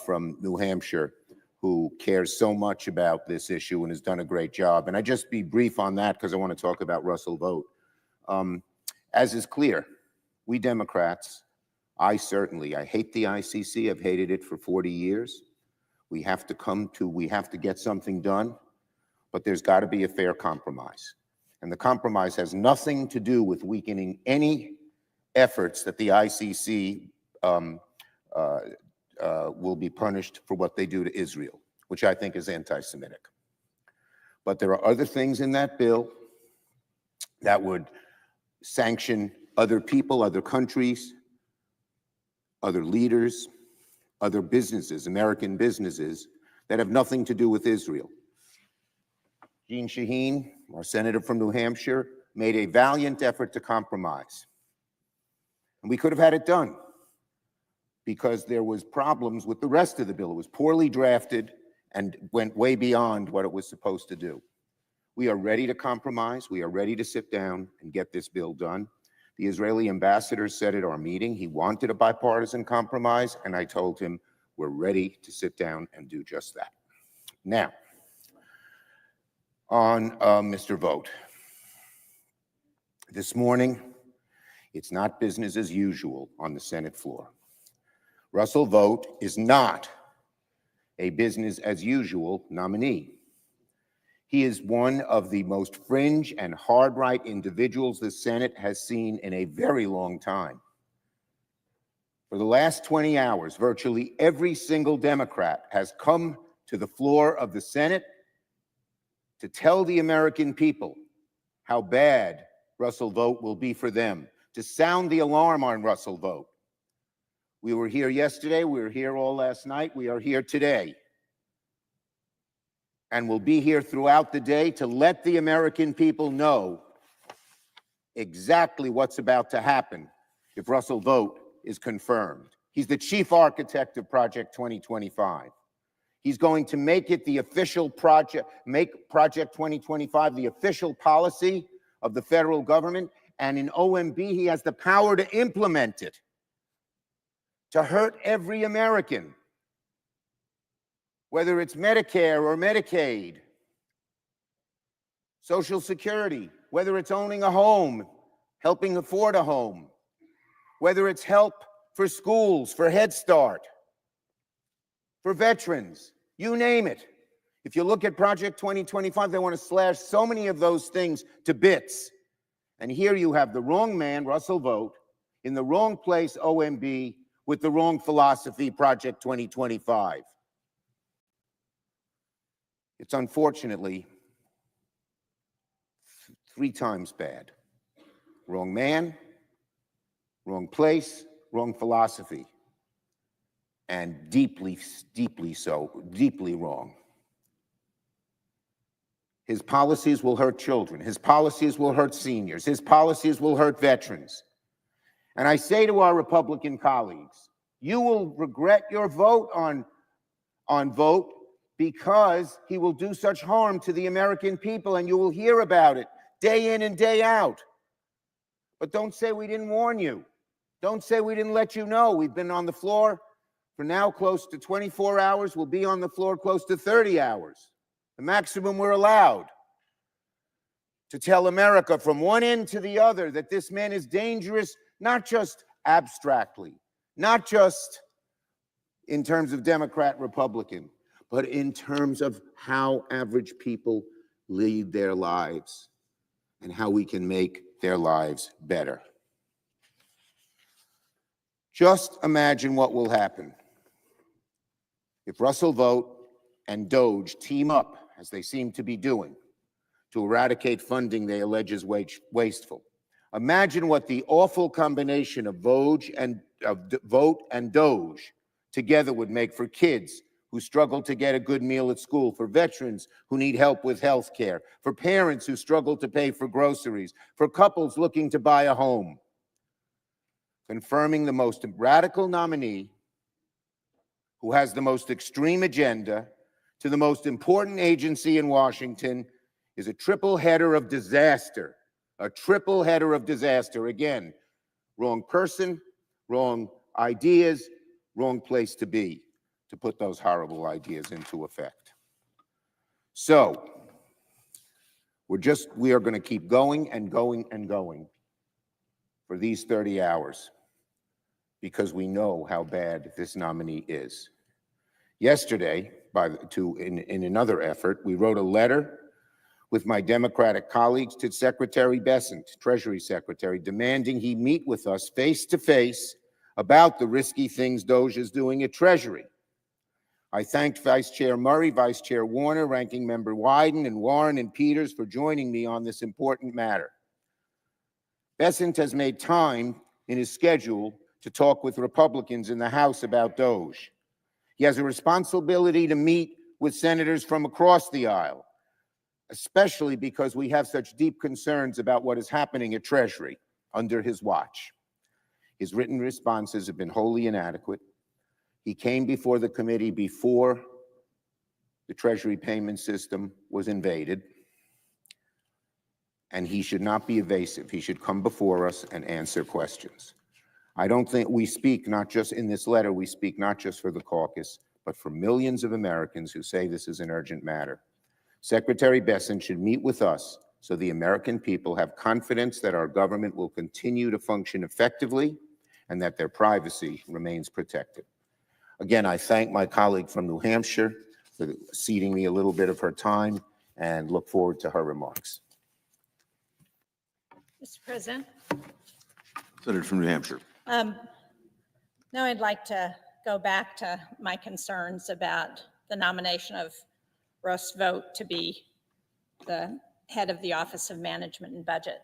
from New Hampshire who cares so much about this issue and has done a great job. And I just be brief on that because I want to talk about Russell Vought. As is clear, we Democrats, I hate the ICC. I've hated it for 40 years. We have to get something done, but there's got to be a fair compromise. And the compromise has nothing to do with weakening any efforts that the ICC will be punished for what they do to Israel, which I think is anti-Semitic. But there are other things in that bill that would sanction other people, other countries, other leaders, other businesses, American businesses that have nothing to do with Israel. Jeanne Shaheen, our senator from New Hampshire, made a valiant effort to compromise. And we could have had it done because there was problems with the rest of the bill. It was poorly drafted and went way beyond what it was supposed to do. We are ready to compromise. We are ready to sit down and get this bill done. The Israeli ambassador said at our meeting he wanted a bipartisan compromise, and I told him we're ready to sit down and do just that. Now, on Mr. Vought. This morning, it's not business as usual on the Senate floor. Russell Vought is not a business as usual nominee. He is one of the most fringe and hard-right individuals the Senate has seen in a very long time. For the last 20 hours, virtually every single Democrat has come to the floor of the Senate to tell the American people how bad Russell Vought will be for them, to sound the alarm on Russell Vought. We were here yesterday, we were here all last night, we are here today. And we'll be here throughout the day to let the American people know exactly what's about to happen if Russell Vought is confirmed. He's the chief architect of Project 2025. He's going to make it the official project, make Project 2025 the official policy of the federal government. And in OMB, he has the power to implement it, to hurt every American, whether it's Medicare or Medicaid, Social Security, whether it's owning a home, helping afford a home, whether it's help for schools, for Head Start, for veterans, you name it. If you look at Project 2025, they want to slash so many of those things to bits. And here you have the wrong man, Russell Vought, in the wrong place, OMB, with the wrong philosophy, Project 2025. It's unfortunately 3 times bad. Wrong man, wrong place, wrong philosophy. And deeply, deeply so, deeply wrong. His policies will hurt children. His policies will hurt seniors. His policies will hurt veterans. And I say to our Republican colleagues, you will regret your vote on Vote because he will do such harm to the American people, and you will hear about it day in and day out. But don't say we didn't warn you. Don't say we didn't let you know. We've been on the floor for now close to 24 hours. We'll be on the floor close to 30 hours. The maximum we're allowed to tell America from one end to the other that this man is dangerous, not just abstractly, not just in terms of Democrat, Republican, but in terms of how average people lead their lives and how we can make their lives better. Just imagine what will happen if Russell Vought and DOGE team up, as they seem to be doing, to eradicate funding they allege is wasteful. Imagine what the awful combination of Vought and DOGE together would make for kids who struggle to get a good meal at school, for veterans who need help with health care, for parents who struggle to pay for groceries, for couples looking to buy a home. Confirming the most radical nominee who has the most extreme agenda to the most important agency in Washington is a triple header of disaster. A triple header of disaster. Again, wrong person, wrong ideas, wrong place to be to put those horrible ideas into effect. So, we are going to keep going and going and going for these 30 hours because we know how bad this nominee is. Yesterday, in another effort, we wrote a letter with my Democratic colleagues to Secretary Bessent, Treasury Secretary, demanding he meet with us face to face about the risky things DOGE is doing at Treasury. I thanked Vice Chair Murray, Vice Chair Warner, Ranking Member Wyden, and Warren and Peters for joining me on this important matter. Bessent has made time in his schedule to talk with Republicans in the House about DOGE. He has a responsibility to meet with senators from across the aisle, especially because we have such deep concerns about what is happening at Treasury under his watch. His written responses have been wholly inadequate. He came before the committee before the Treasury payment system was invaded, and he should not be evasive. He should come before us and answer questions. I don't think we speak, not just in this letter, we speak not just for the caucus, but for millions of Americans who say this is an urgent matter. Secretary Bessent should meet with us so the American people have confidence that our government will continue to function effectively and that their privacy remains protected. Again, I thank my colleague from New Hampshire for ceding me a little bit of her time and look forward to her remarks. Mr. President. Senator from New Hampshire. Now I'd like to go back to my concerns about the nomination of Russ Vought to be the head of the Office of Management and Budget,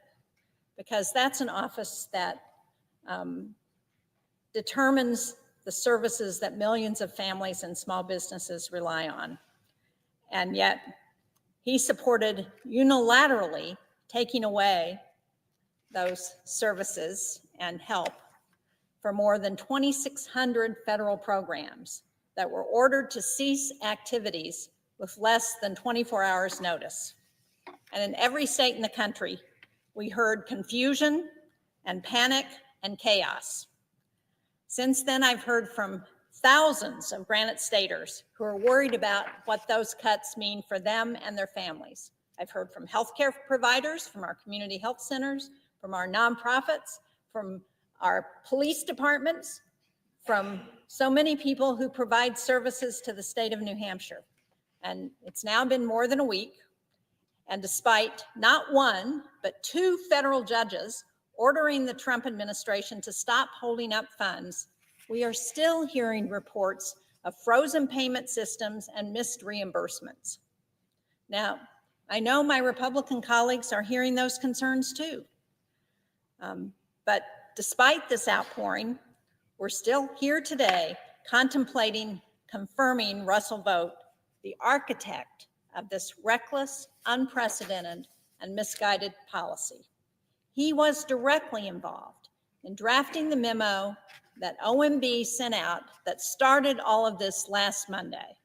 because that's an office that determines the services that millions of families and small businesses rely on. And yet he supported unilaterally taking away those services and help for more than 2,600 federal programs that were ordered to cease activities with less than 24 hours notice. And in every state in the country, we heard confusion and panic and chaos. Since then, I've heard from thousands of Granite Staters who are worried about what those cuts mean for them and their families. I've heard from healthcare providers, from our community health centers, from our nonprofits, from our police departments, from so many people who provide services to the state of New Hampshire. And it's now been more than a week. And despite not one, but two federal judges ordering the Trump administration to stop holding up funds, we are still hearing reports of frozen payment systems and missed reimbursements. Now, I know my Republican colleagues are hearing those concerns too. But despite this outpouring, we're still here today contemplating confirming Russell Vought, the architect of this reckless, unprecedented and misguided policy. He was directly involved in drafting the memo that OMB sent out that started all of this last Monday.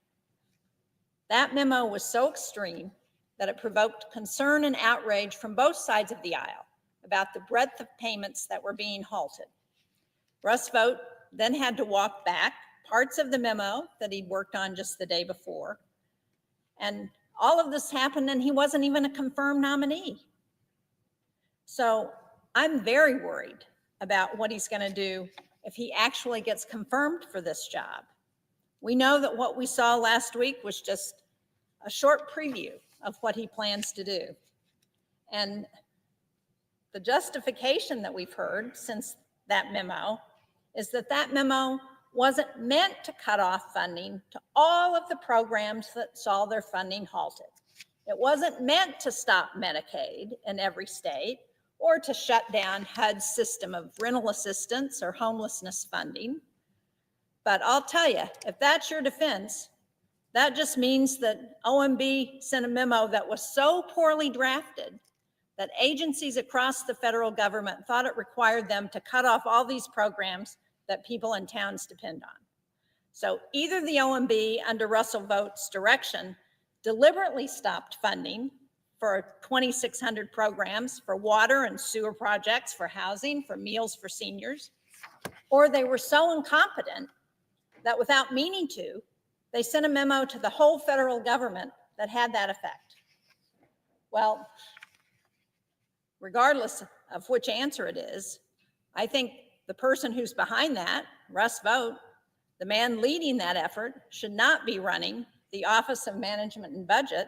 That memo was so extreme that it provoked concern and outrage from both sides of the aisle about the breadth of payments that were being halted. Russ Vought then had to walk back parts of the memo that he'd worked on just the day before. And all of this happened and he wasn't even a confirmed nominee. So I'm very worried about what he's going to do if he actually gets confirmed for this job. We know that what we saw last week was just a short preview of what he plans to do. And the justification that we've heard since that memo is that that memo wasn't meant to cut off funding to all of the programs that saw their funding halted. It wasn't meant to stop Medicaid in every state or to shut down HUD's system of rental assistance or homelessness funding. But I'll tell you, if that's your defense, that just means that OMB sent a memo that was so poorly drafted that agencies across the federal government thought it required them to cut off all these programs that people in towns depend on. So either the OMB under Russell Vought's direction deliberately stopped funding for 2,600 programs for water and sewer projects, for housing, for meals for seniors, or they were so incompetent that without meaning to, they sent a memo to the whole federal government that had that effect. Well, regardless of which answer it is, I think the person who's behind that, Russ Vought, the man leading that effort, should not be running the Office of Management and Budget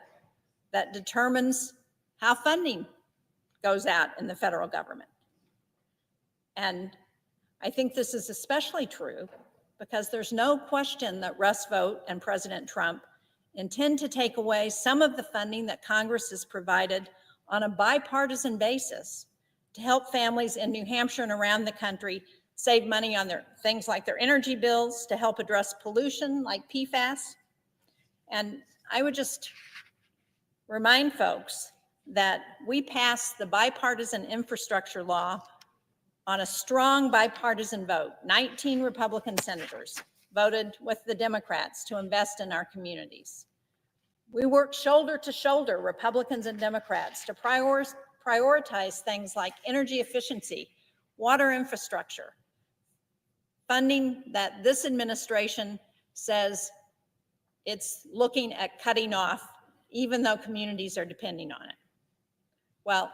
that determines how funding goes out in the federal government. And I think this is especially true because there's no question that Russ Vought and President Trump intend to take away some of the funding that Congress has provided on a bipartisan basis to help families in New Hampshire and around the country save money on their things like their energy bills, to help address pollution like PFAS. And I would just remind folks that we passed the bipartisan infrastructure law on a strong bipartisan vote. 19 Republican senators voted with the Democrats to invest in our communities. We worked shoulder to shoulder, Republicans and Democrats, to prioritize things like energy efficiency, water infrastructure, funding that this administration says it's looking at cutting off, even though communities are depending on it. Well,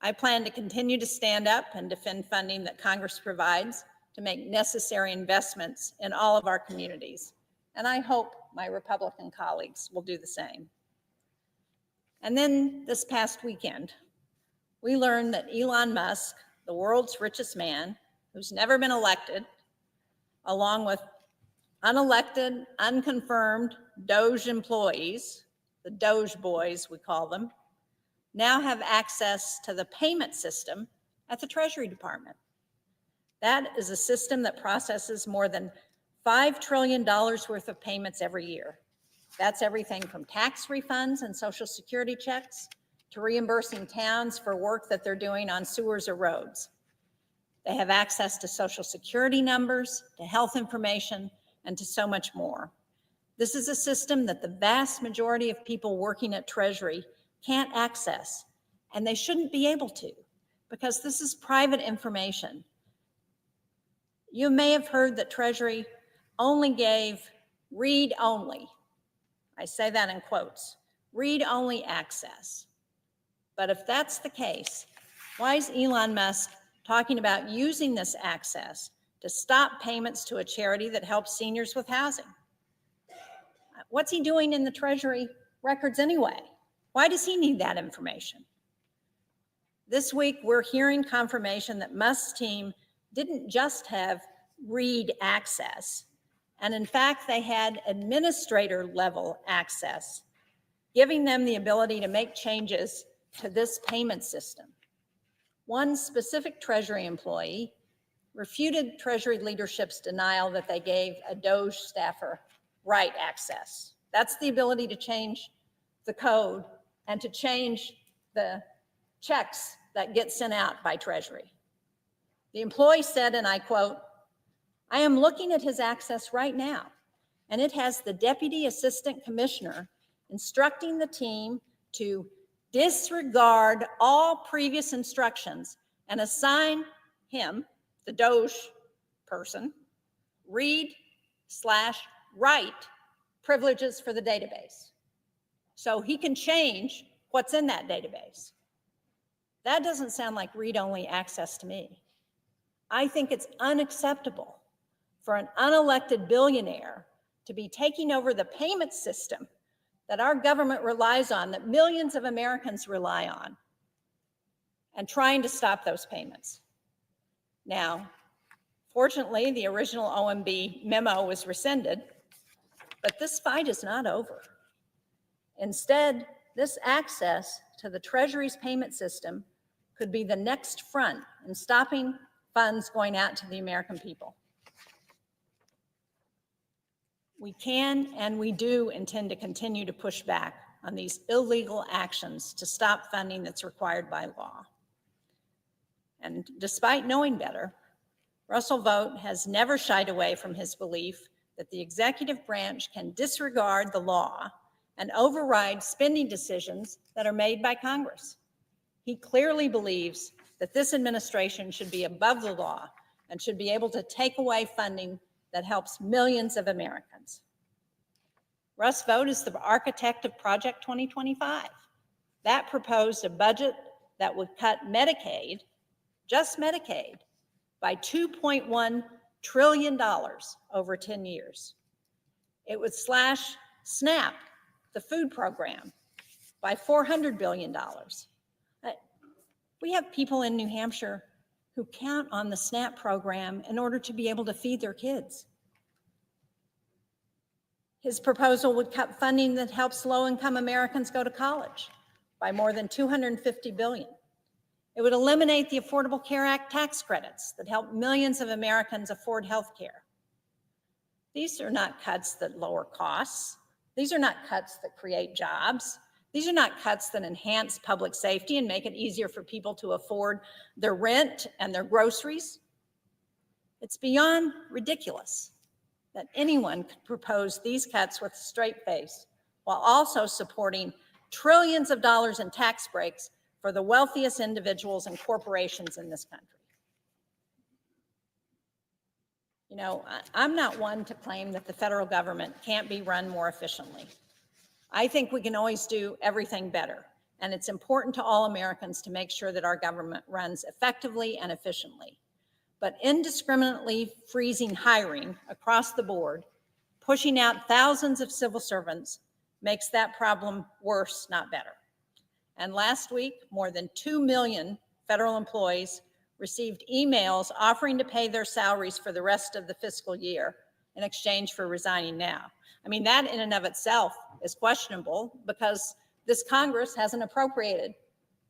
I plan to continue to stand up and defend funding that Congress provides to make necessary investments in all of our communities. And I hope my Republican colleagues will do the same. And then this past weekend, we learned that Elon Musk, the world's richest man, who's never been elected, along with unelected, unconfirmed Doge employees, the Doge boys we call them, now have access to the payment system at the Treasury Department. That is a system that processes more than $5 trillion worth of payments every year. That's everything from tax refunds and Social Security checks to reimbursing towns for work that they're doing on sewers or roads. They have access to Social Security numbers, to health information, and to so much more. This is a system that the vast majority of people working at Treasury can't access, and they shouldn't be able to, because this is private information. You may have heard that Treasury only gave read-only, I say that in quotes, read-only access. But if that's the case, why is Elon Musk talking about using this access to stop payments to a charity that helps seniors with housing? What's he doing in the Treasury records anyway? Why does he need that information? This week, we're hearing confirmation that Musk's team didn't just have read access, and in fact, they had administrator level access, giving them the ability to make changes to this payment system. One specific Treasury employee refuted Treasury leadership's denial that they gave a Doge staffer write access. That's the ability to change the code and to change the checks that get sent out by Treasury. The employee said, and I quote, "I am looking at his access right now, and it has the Deputy Assistant Commissioner instructing the team to disregard all previous instructions and assign him, the Doge person, read/write privileges for the database, so he can change what's in that database." That doesn't sound like read-only access to me. I think it's unacceptable for an unelected billionaire to be taking over the payment system that our government relies on, that millions of Americans rely on, and trying to stop those payments. Now, fortunately, the original OMB memo was rescinded, but this fight is not over. Instead, this access to the Treasury's payment system could be the next front in stopping funds going out to the American people. We can and we do intend to continue to push back on these illegal actions to stop funding that's required by law. And despite knowing better, Russell Vought has never shied away from his belief that the executive branch can disregard the law and override spending decisions that are made by Congress. He clearly believes that this administration should be above the law and should be able to take away funding that helps millions of Americans. Russ Vought is the architect of Project 2025. That proposed a budget that would cut Medicaid, just Medicaid, by $2.1 trillion over 10 years. It would slash SNAP, the food program, by $400 billion. We have people in New Hampshire who count on the SNAP program in order to be able to feed their kids. His proposal would cut funding that helps low-income Americans go to college by more than $250 billion. It would eliminate the Affordable Care Act tax credits that help millions of Americans afford health care. These are not cuts that lower costs. These are not cuts that create jobs. These are not cuts that enhance public safety and make it easier for people to afford their rent and their groceries. It's beyond ridiculous that anyone could propose these cuts with a straight face while also supporting trillions of dollars in tax breaks for the wealthiest individuals and corporations in this country. You know, I'm not one to claim that the federal government can't be run more efficiently. I think we can always do everything better, and it's important to all Americans to make sure that our government runs effectively and efficiently. But indiscriminately freezing hiring across the board, pushing out thousands of civil servants, makes that problem worse, not better. And last week, more than 2 million federal employees received emails offering to pay their salaries for the rest of the fiscal year in exchange for resigning now. I mean, that in and of itself is questionable because this Congress hasn't appropriated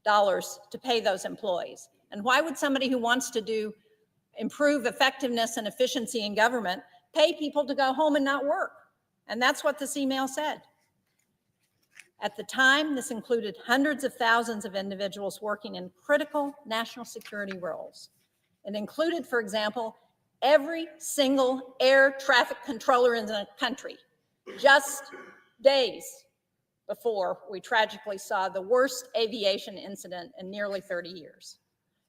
dollars to pay those employees. And why would somebody who wants to improve effectiveness and efficiency in government pay people to go home and not work? And that's what this email said. At the time, this included hundreds of thousands of individuals working in critical national security roles. It included, for example, every single air traffic controller in the country, just days before we tragically saw the worst aviation incident in nearly 30 years.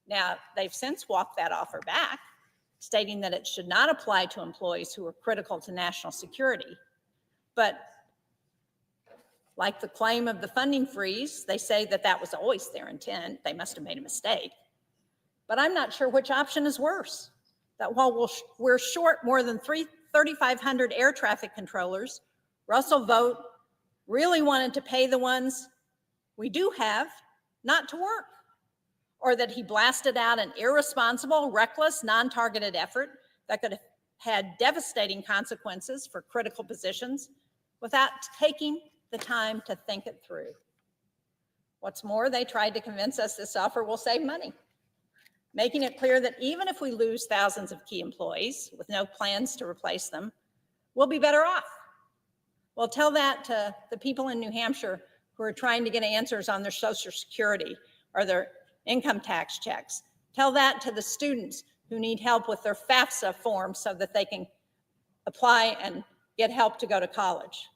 Now, they've since walked that offer back, stating that it should not apply to employees who are critical to national security. But like the claim of the funding freeze, they say that that was always their intent. They must have made a mistake. But I'm not sure which option is worse. That while we're short more than 3,500 air traffic controllers, Russell Vought really wanted to pay the ones we do have not to work, or that he blasted out an irresponsible, reckless, non-targeted effort that could have had devastating consequences for critical positions without taking the time to think it through. What's more, they tried to convince us this offer will save money, making it clear that even if we lose thousands of key employees with no plans to replace them, we'll be better off. Well, tell that to the people in New Hampshire who are trying to get answers on their Social Security or their income tax checks. Tell that to the students who need help with their FAFSA forms so that they can apply and get help to go to college.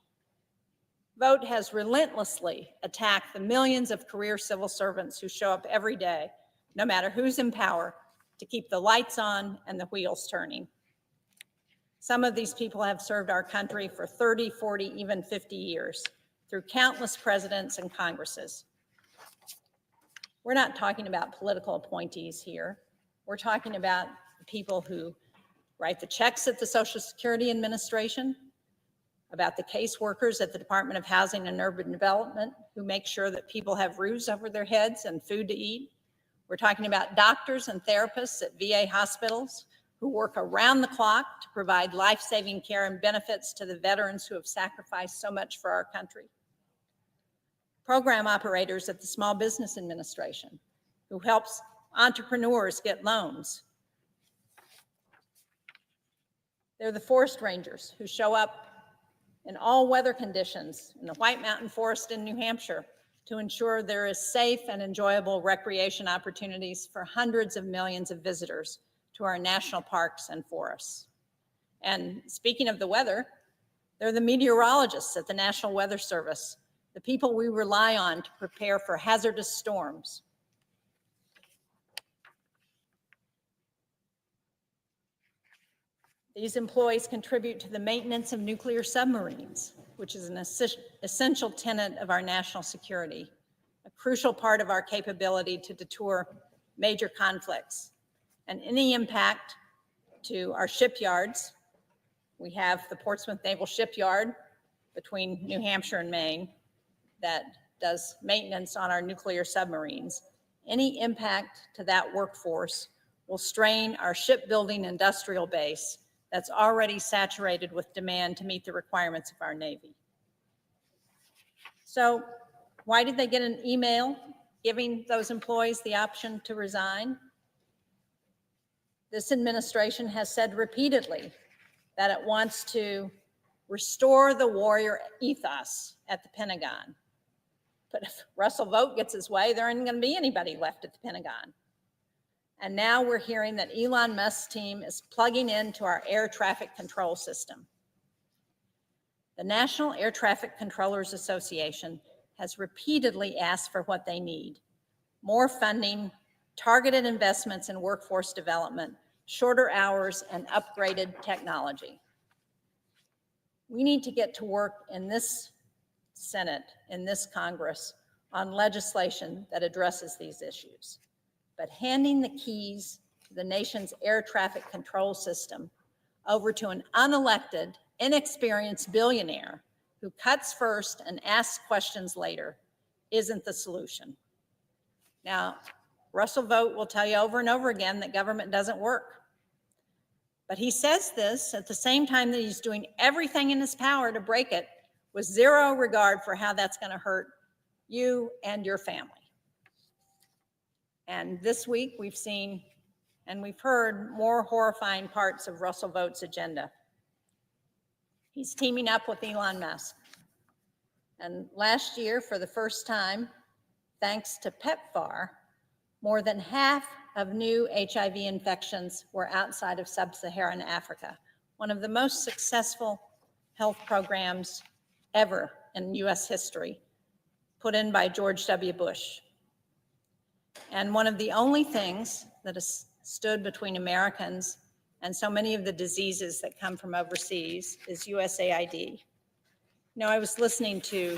Vought has relentlessly attacked the millions of career civil servants who show up every day, no matter who's in power, to keep the lights on and the wheels turning. Some of these people have served our country for 30, 40, even 50 years through countless presidents and Congresses. We're not talking about political appointees here. We're talking about the people who write the checks at the Social Security Administration, about the caseworkers at the Department of Housing and Urban Development who make sure that people have roofs over their heads and food to eat. We're talking about doctors and therapists at VA hospitals who work around the clock to provide life-saving care and benefits to the veterans who have sacrificed so much for our country. Program operators at the Small Business Administration who helps entrepreneurs get loans. They're the forest rangers who show up in all weather conditions in the White Mountain Forest in New Hampshire to ensure there is safe and enjoyable recreation opportunities for hundreds of millions of visitors to our national parks and forests. And speaking of the weather, they're the meteorologists at the National Weather Service, the people we rely on to prepare for hazardous storms. These employees contribute to the maintenance of nuclear submarines, which is an essential tenet of our national security, a crucial part of our capability to deter major conflicts. And any impact to our shipyards, we have the Portsmouth Naval Shipyard between New Hampshire and Maine that does maintenance on our nuclear submarines. Any impact to that workforce will strain our shipbuilding industrial base that's already saturated with demand to meet the requirements of our Navy. So why did they get an email giving those employees the option to resign? This administration has said repeatedly that it wants to restore the warrior ethos at the Pentagon. But if Russell Vought gets his way, there isn't going to be anybody left at the Pentagon. And now we're hearing that Elon Musk's team is plugging into our air traffic control system. The National Air Traffic Controllers Association has repeatedly asked for what they need: more funding, targeted investments in workforce development, shorter hours, and upgraded technology. We need to get to work in this Senate, in this Congress, on legislation that addresses these issues. But handing the keys to the nation's air traffic control system over to an unelected, inexperienced billionaire who cuts first and asks questions later isn't the solution. Now, Russell Vought will tell you over and over again that government doesn't work. But he says this at the same time that he's doing everything in his power to break it, with zero regard for how that's going to hurt you and your family. And this week we've seen and we've heard more horrifying parts of Russell Vought's agenda. He's teaming up with Elon Musk. And last year, for the first time, thanks to PEPFAR, more than half of new HIV infections were outside of sub-Saharan Africa, one of the most successful health programs ever in US history, put in by George W. Bush. And one of the only things that has stood between Americans and so many of the diseases that come from overseas is USAID. You know, I was listening to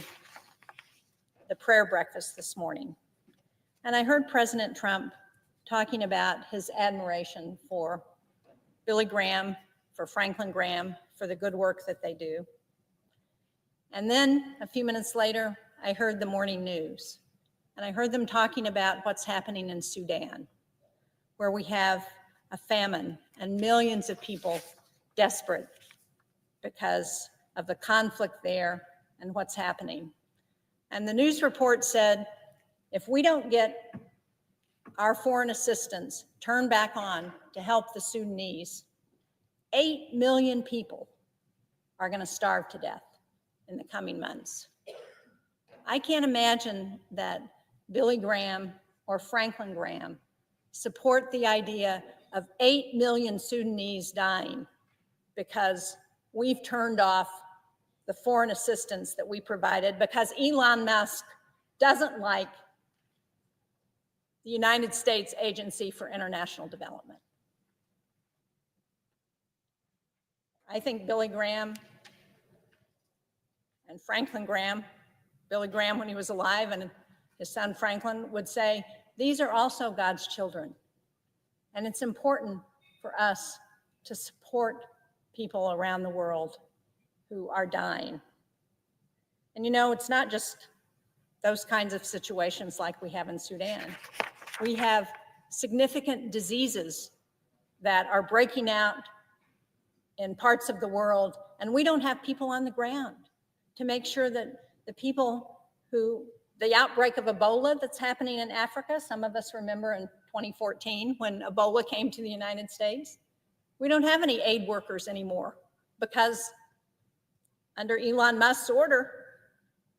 the prayer breakfast this morning, and I heard President Trump talking about his admiration for Billy Graham, for Franklin Graham, for the good work that they do. And then a few minutes later, I heard the morning news, and I heard them talking about what's happening in Sudan, where we have a famine and millions of people desperate because of the conflict there and what's happening. And the news report said, if we don't get our foreign assistance turned back on to help the Sudanese, 8 million people are going to starve to death in the coming months. I can't imagine that Billy Graham or Franklin Graham support the idea of 8 million Sudanese dying because we've turned off the foreign assistance that we provided because Elon Musk doesn't like the United States Agency for International Development. I think Billy Graham and Franklin Graham, Billy Graham when he was alive and his son Franklin would say, these are also God's children. And it's important for us to support people around the world who are dying. And you know, it's not just those kinds of situations like we have in Sudan. We have significant diseases that are breaking out in parts of the world, and we don't have people on the ground to make sure that the people who, the outbreak of Ebola that's happening in Africa, some of us remember in 2014 when Ebola came to the United States, we don't have any aid workers anymore because under Elon Musk's order,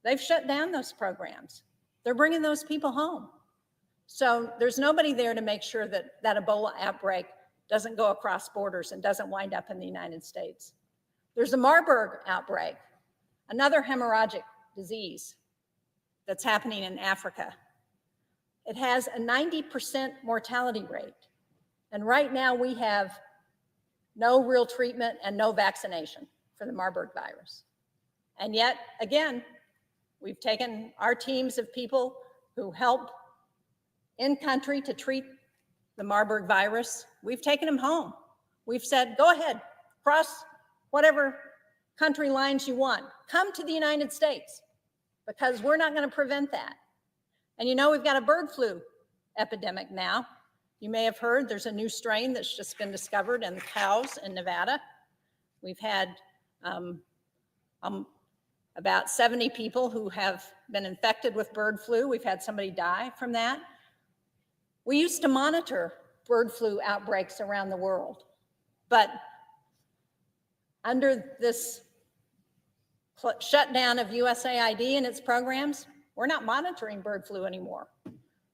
they've shut down those programs. They're bringing those people home. So there's nobody there to make sure that that Ebola outbreak doesn't go across borders and doesn't wind up in the United States. There's a Marburg outbreak, another hemorrhagic disease that's happening in Africa. It has a 90% mortality rate. And right now we have no real treatment and no vaccination for the Marburg virus. And yet, again, we've taken our teams of people who help in country to treat the Marburg virus. We've taken them home. We've said, go ahead, cross whatever country lines you want. Come to the United States because we're not going to prevent that. And you know, we've got a bird flu epidemic now. You may have heard there's a new strain that's just been discovered in the cows in Nevada. We've had about 70 people who have been infected with bird flu. We've had somebody die from that. We used to monitor bird flu outbreaks around the world, but under this shutdown of USAID and its programs, we're not monitoring bird flu anymore.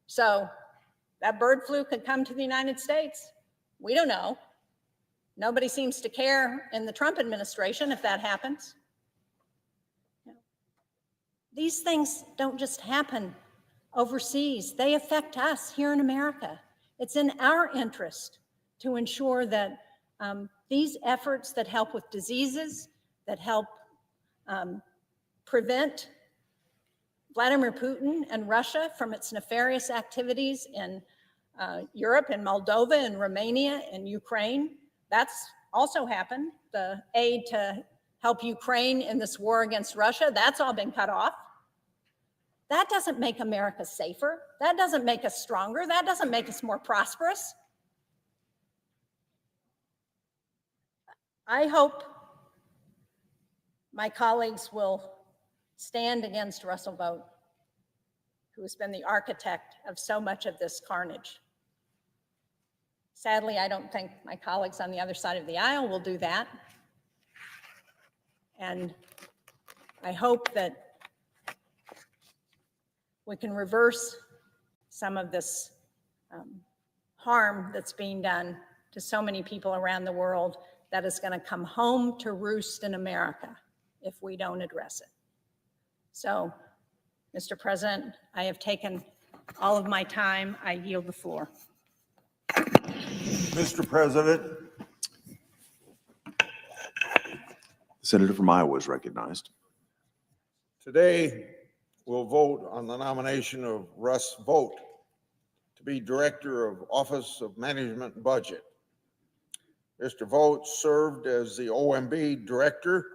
So that bird flu could come to the United States. We don't know. Nobody seems to care in the Trump administration if that happens. These things don't just happen overseas. They affect us here in America. It's in our interest to ensure that these efforts that help with diseases, that help prevent Vladimir Putin and Russia from its nefarious activities in Europe, in Moldova, in Romania, and Ukraine. That's also happened. The aid to help Ukraine in this war against Russia, that's all been cut off. That doesn't make America safer. That doesn't make us stronger. That doesn't make us more prosperous. I hope my colleagues will stand against Russell Vought, who has been the architect of so much of this carnage. Sadly, I don't think my colleagues on the other side of the aisle will do that. And I hope that we can reverse some of this harm that's being done to so many people around the world that is going to come home to roost in America if we don't address it. So, Mr. President, I have taken all of my time. I yield the floor. Mr. President. The senator from Iowa is recognized. Today, we'll vote on the nomination of Russ Vought to be Director of Office of Management and Budget. Mr. Vought served as the OMB Director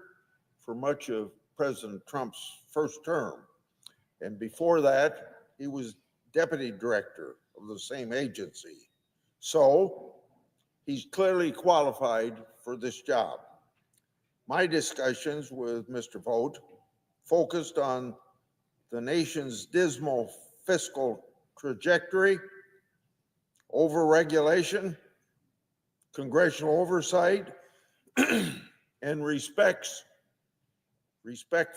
for much of President Trump's first term. And before that, he was Deputy Director of the same agency. So he's clearly qualified for this job. My discussions with Mr. Vought focused on the nation's dismal fiscal trajectory, overregulation, congressional oversight, and respect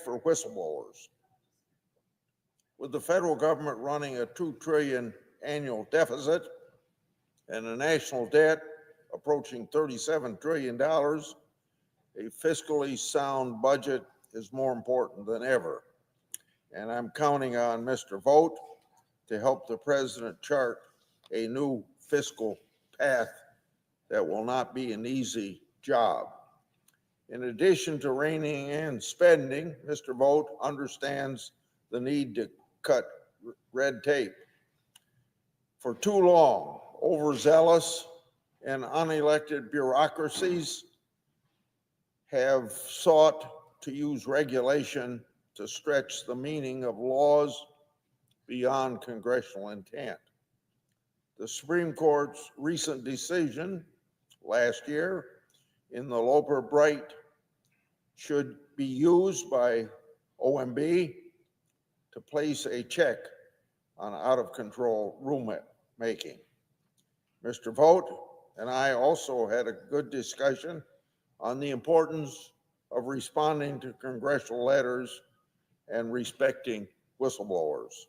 for whistleblowers. With the federal government running a $2 trillion annual deficit and a national debt approaching $37 trillion, a fiscally sound budget is more important than ever. And I'm counting on Mr. Vought to help the president chart a new fiscal path that will not be an easy job. In addition to reining in spending, Mr. Vought understands the need to cut red tape. For too long, overzealous and unelected bureaucracies have sought to use regulation to stretch the meaning of laws beyond congressional intent. The Supreme Court's recent decision last year in the Loper-Bright should be used by OMB to place a check on out-of-control rulemaking. Mr. Vought and I also had a good discussion on the importance of responding to congressional letters and respecting whistleblowers.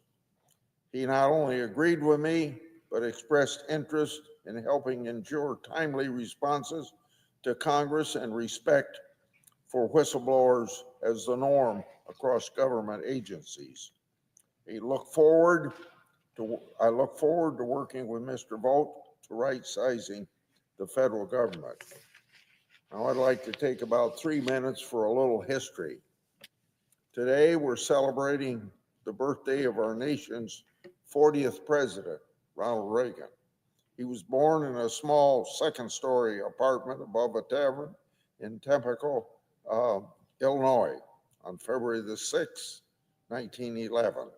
He not only agreed with me, but expressed interest in helping ensure timely responses to Congress and respect for whistleblowers as the norm across government agencies. I look forward to working with Mr. Vought to right-sizing the federal government. Now I'd like to take about 3 minutes for a little history. Today we're celebrating the birthday of our nation's 40th president, Ronald Reagan. He was born in a small second-story apartment above a tavern in Temple, Illinois, on February the 6th, 1911.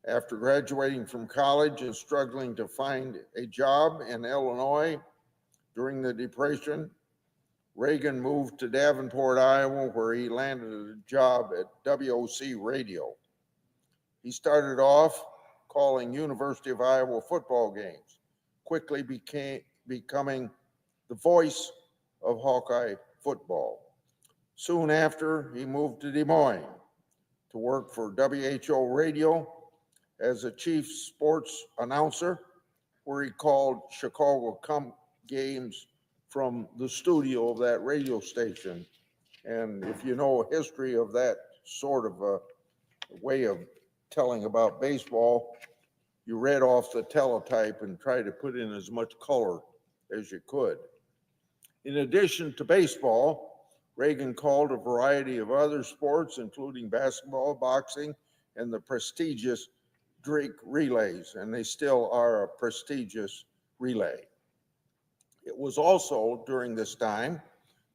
After graduating from college and struggling to find a job in Illinois during the Depression, Reagan moved to Davenport, Iowa, where he landed a job at WOC Radio. He started off calling University of Iowa football games, quickly becoming the voice of Hawkeye football. Soon after, he moved to Des Moines to work for WHO Radio as a chief sports announcer, where he called Chicago games from the studio of that radio station. And if you know a history of that sort of a way of telling about baseball, you read off the teletype and tried to put in as much color as you could. In addition to baseball, Reagan called a variety of other sports, including basketball, boxing, and the prestigious Drake relays, and they still are a prestigious relay. It was also during this time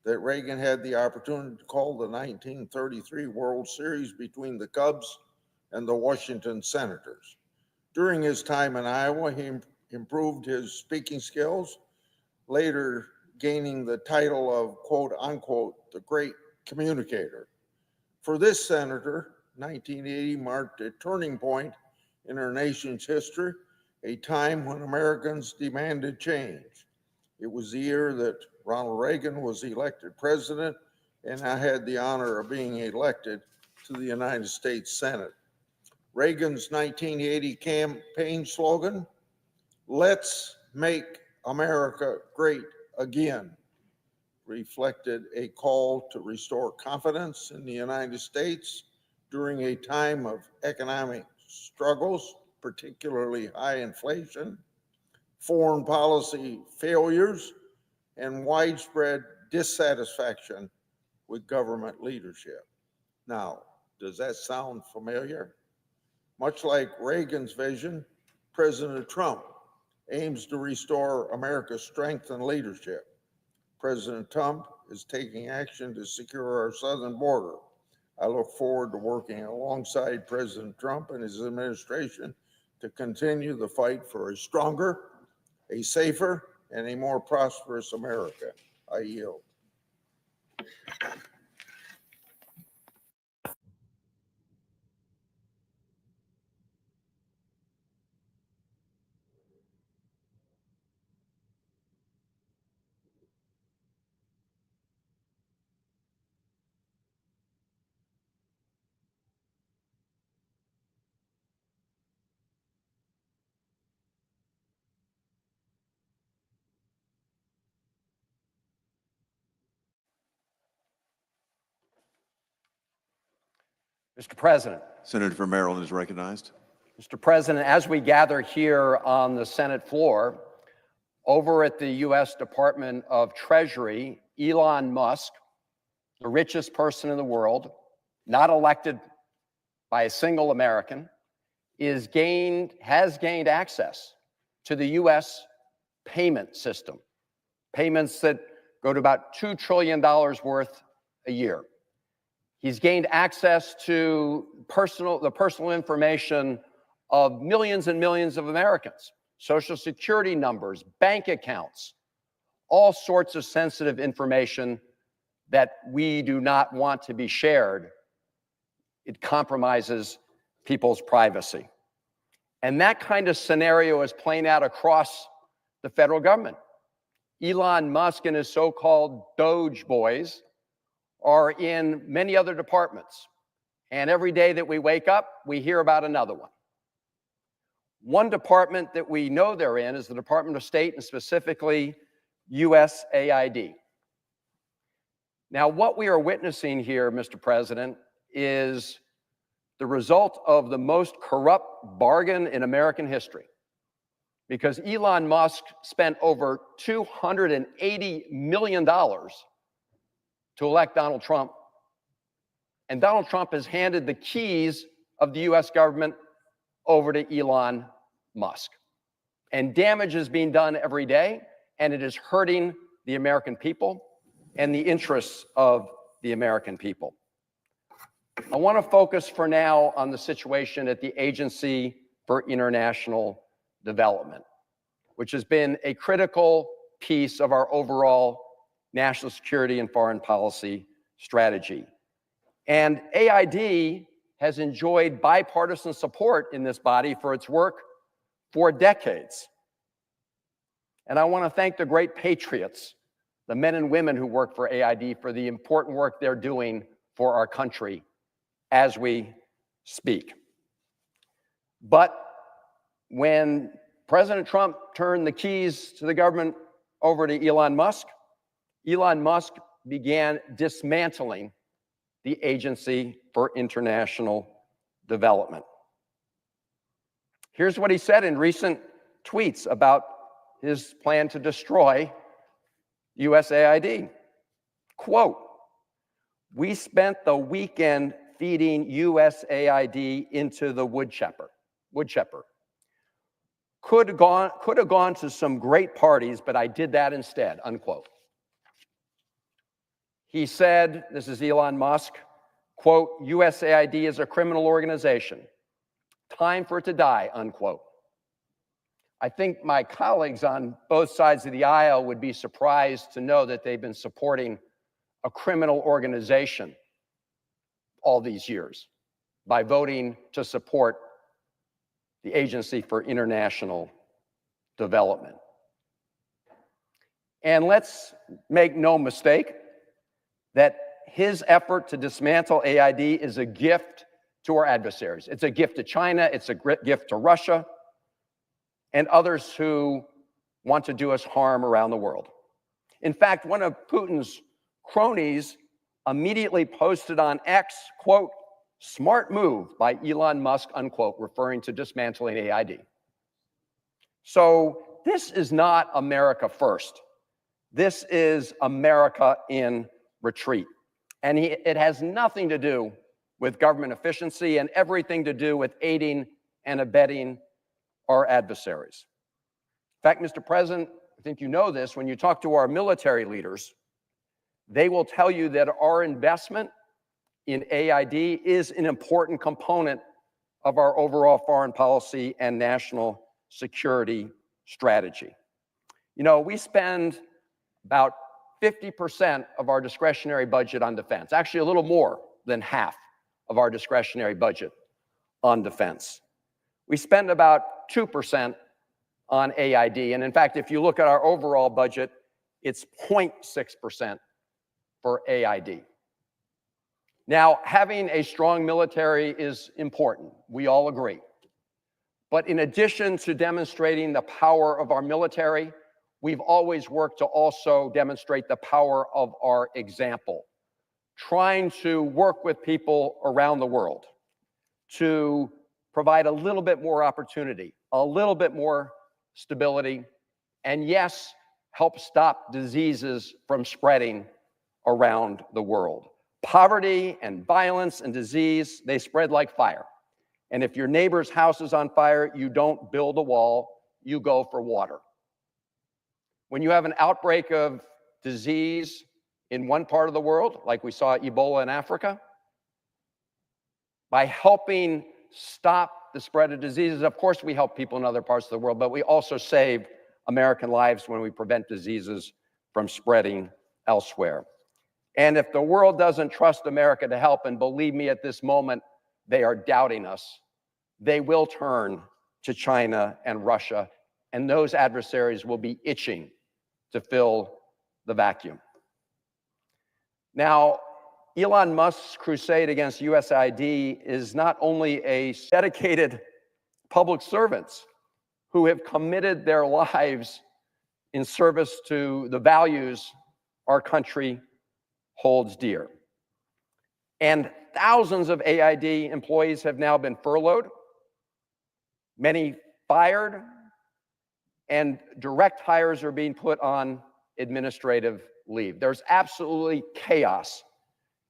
that Reagan had the opportunity to call the 1933 World Series between the Cubs and the Washington Senators. During his time in Iowa, he improved his speaking skills, later gaining the title of, quote unquote, the great communicator. For this senator, 1980 marked a turning point in our nation's history, a time when Americans demanded change. It was the year that Ronald Reagan was elected president, and I had the honor of being elected to the United States Senate. Reagan's 1980 campaign slogan, "Let's make America great again," reflected a call to restore confidence in the United States during a time of economic struggles, particularly high inflation, foreign policy failures, and widespread dissatisfaction with government leadership. Now, does that sound familiar? Much like Reagan's vision, President Trump aims to restore America's strength and leadership. President Trump is taking action to secure our southern border. I look forward to working alongside President Trump and his administration to continue the fight for a stronger, a safer, and a more prosperous America. I yield. Mr. President, Senator from Maryland is recognized. Mr. President, as we gather here on the Senate floor, over at the U.S. Department of Treasury, Elon Musk, the richest person in the world, not elected by a single American, has gained access to the U.S. payment system, payments that go to about $2 trillion worth a year. He's gained access to the personal information of millions and millions of Americans, Social Security numbers, bank accounts, all sorts of sensitive information that we do not want to be shared. It compromises people's privacy. And that kind of scenario is playing out across the federal government. Elon Musk and his so-called Doge boys are in many other departments. And every day that we wake up, we hear about another one. One department that we know they're in is the Department of State, and specifically USAID. Now, what we are witnessing here, Mr. President, is the result of the most corrupt bargain in American history. Because Elon Musk spent over $280 million to elect Donald Trump. And Donald Trump has handed the keys of the US government over to Elon Musk. And damage is being done every day, and it is hurting the American people and the interests of the American people. I want to focus for now on the situation at the Agency for International Development, which has been a critical piece of our overall national security and foreign policy strategy. And AID has enjoyed bipartisan support in this body for its work for decades. And I want to thank the great patriots, the men and women who work for AID, for the important work they're doing for our country as we speak. But when President Trump turned the keys to the government over to Elon Musk began dismantling the Agency for International Development. Here's what he said in recent tweets about his plan to destroy USAID. Quote, "We spent the weekend feeding USAID into the wood chipper. Could have gone to some great parties, but I did that instead," unquote. He said, this is Elon Musk, quote, "USAID is a criminal organization. Time for it to die," unquote. I think my colleagues on both sides of the aisle would be surprised to know that they've been supporting a criminal organization all these years by voting to support the Agency for International Development. And let's make no mistake that his effort to dismantle AID is a gift to our adversaries. It's a gift to China, it's a gift to Russia, and others who want to do us harm around the world. In fact, one of Putin's cronies immediately posted on X, quote, "Smart move by Elon Musk," unquote, referring to dismantling AID. So this is not America first. This is America in retreat. And it has nothing to do with government efficiency and everything to do with aiding and abetting our adversaries. In fact, Mr. President, I think you know this, when you talk to our military leaders, they will tell you that our investment in AID is an important component of our overall foreign policy and national security strategy. You know, we spend about 50% of our discretionary budget on defense, actually a little more than half of our discretionary budget on defense. We spend about 2% on AID. And in fact, if you look at our overall budget, it's 0.6% for AID. Now, having a strong military is important. We all agree. But in addition to demonstrating the power of our military, we've always worked to also demonstrate the power of our example, trying to work with people around the world to provide a little bit more opportunity, a little bit more stability, and yes, help stop diseases from spreading around the world. Poverty and violence and disease, they spread like fire. And if your neighbor's house is on fire, you don't build a wall, you go for water. When you have an outbreak of disease in one part of the world, like we saw Ebola in Africa, by helping stop the spread of diseases, of course we help people in other parts of the world, but we also save American lives when we prevent diseases from spreading elsewhere. And if the world doesn't trust America to help, and believe me, at this moment, they are doubting us, they will turn to China and Russia, and those adversaries will be itching to fill the vacuum. Now, Elon Musk's crusade against USAID is not only a dedicated public servants who have committed their lives in service to the values our country holds dear. And thousands of AID employees have now been furloughed, many fired, and direct hires are being put on administrative leave. There's absolutely chaos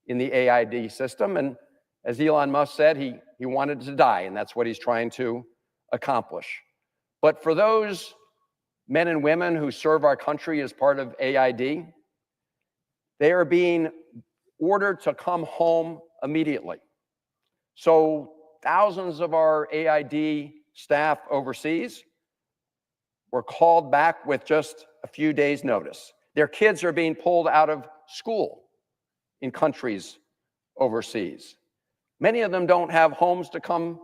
in the AID system, and as Elon Musk said, he wanted to die, and that's what he's trying to accomplish. But for those men and women who serve our country as part of AID, they are being ordered to come home immediately. So thousands of our AID staff overseas were called back with just a few days' notice. Their kids are being pulled out of school in countries overseas. Many of them don't have homes to come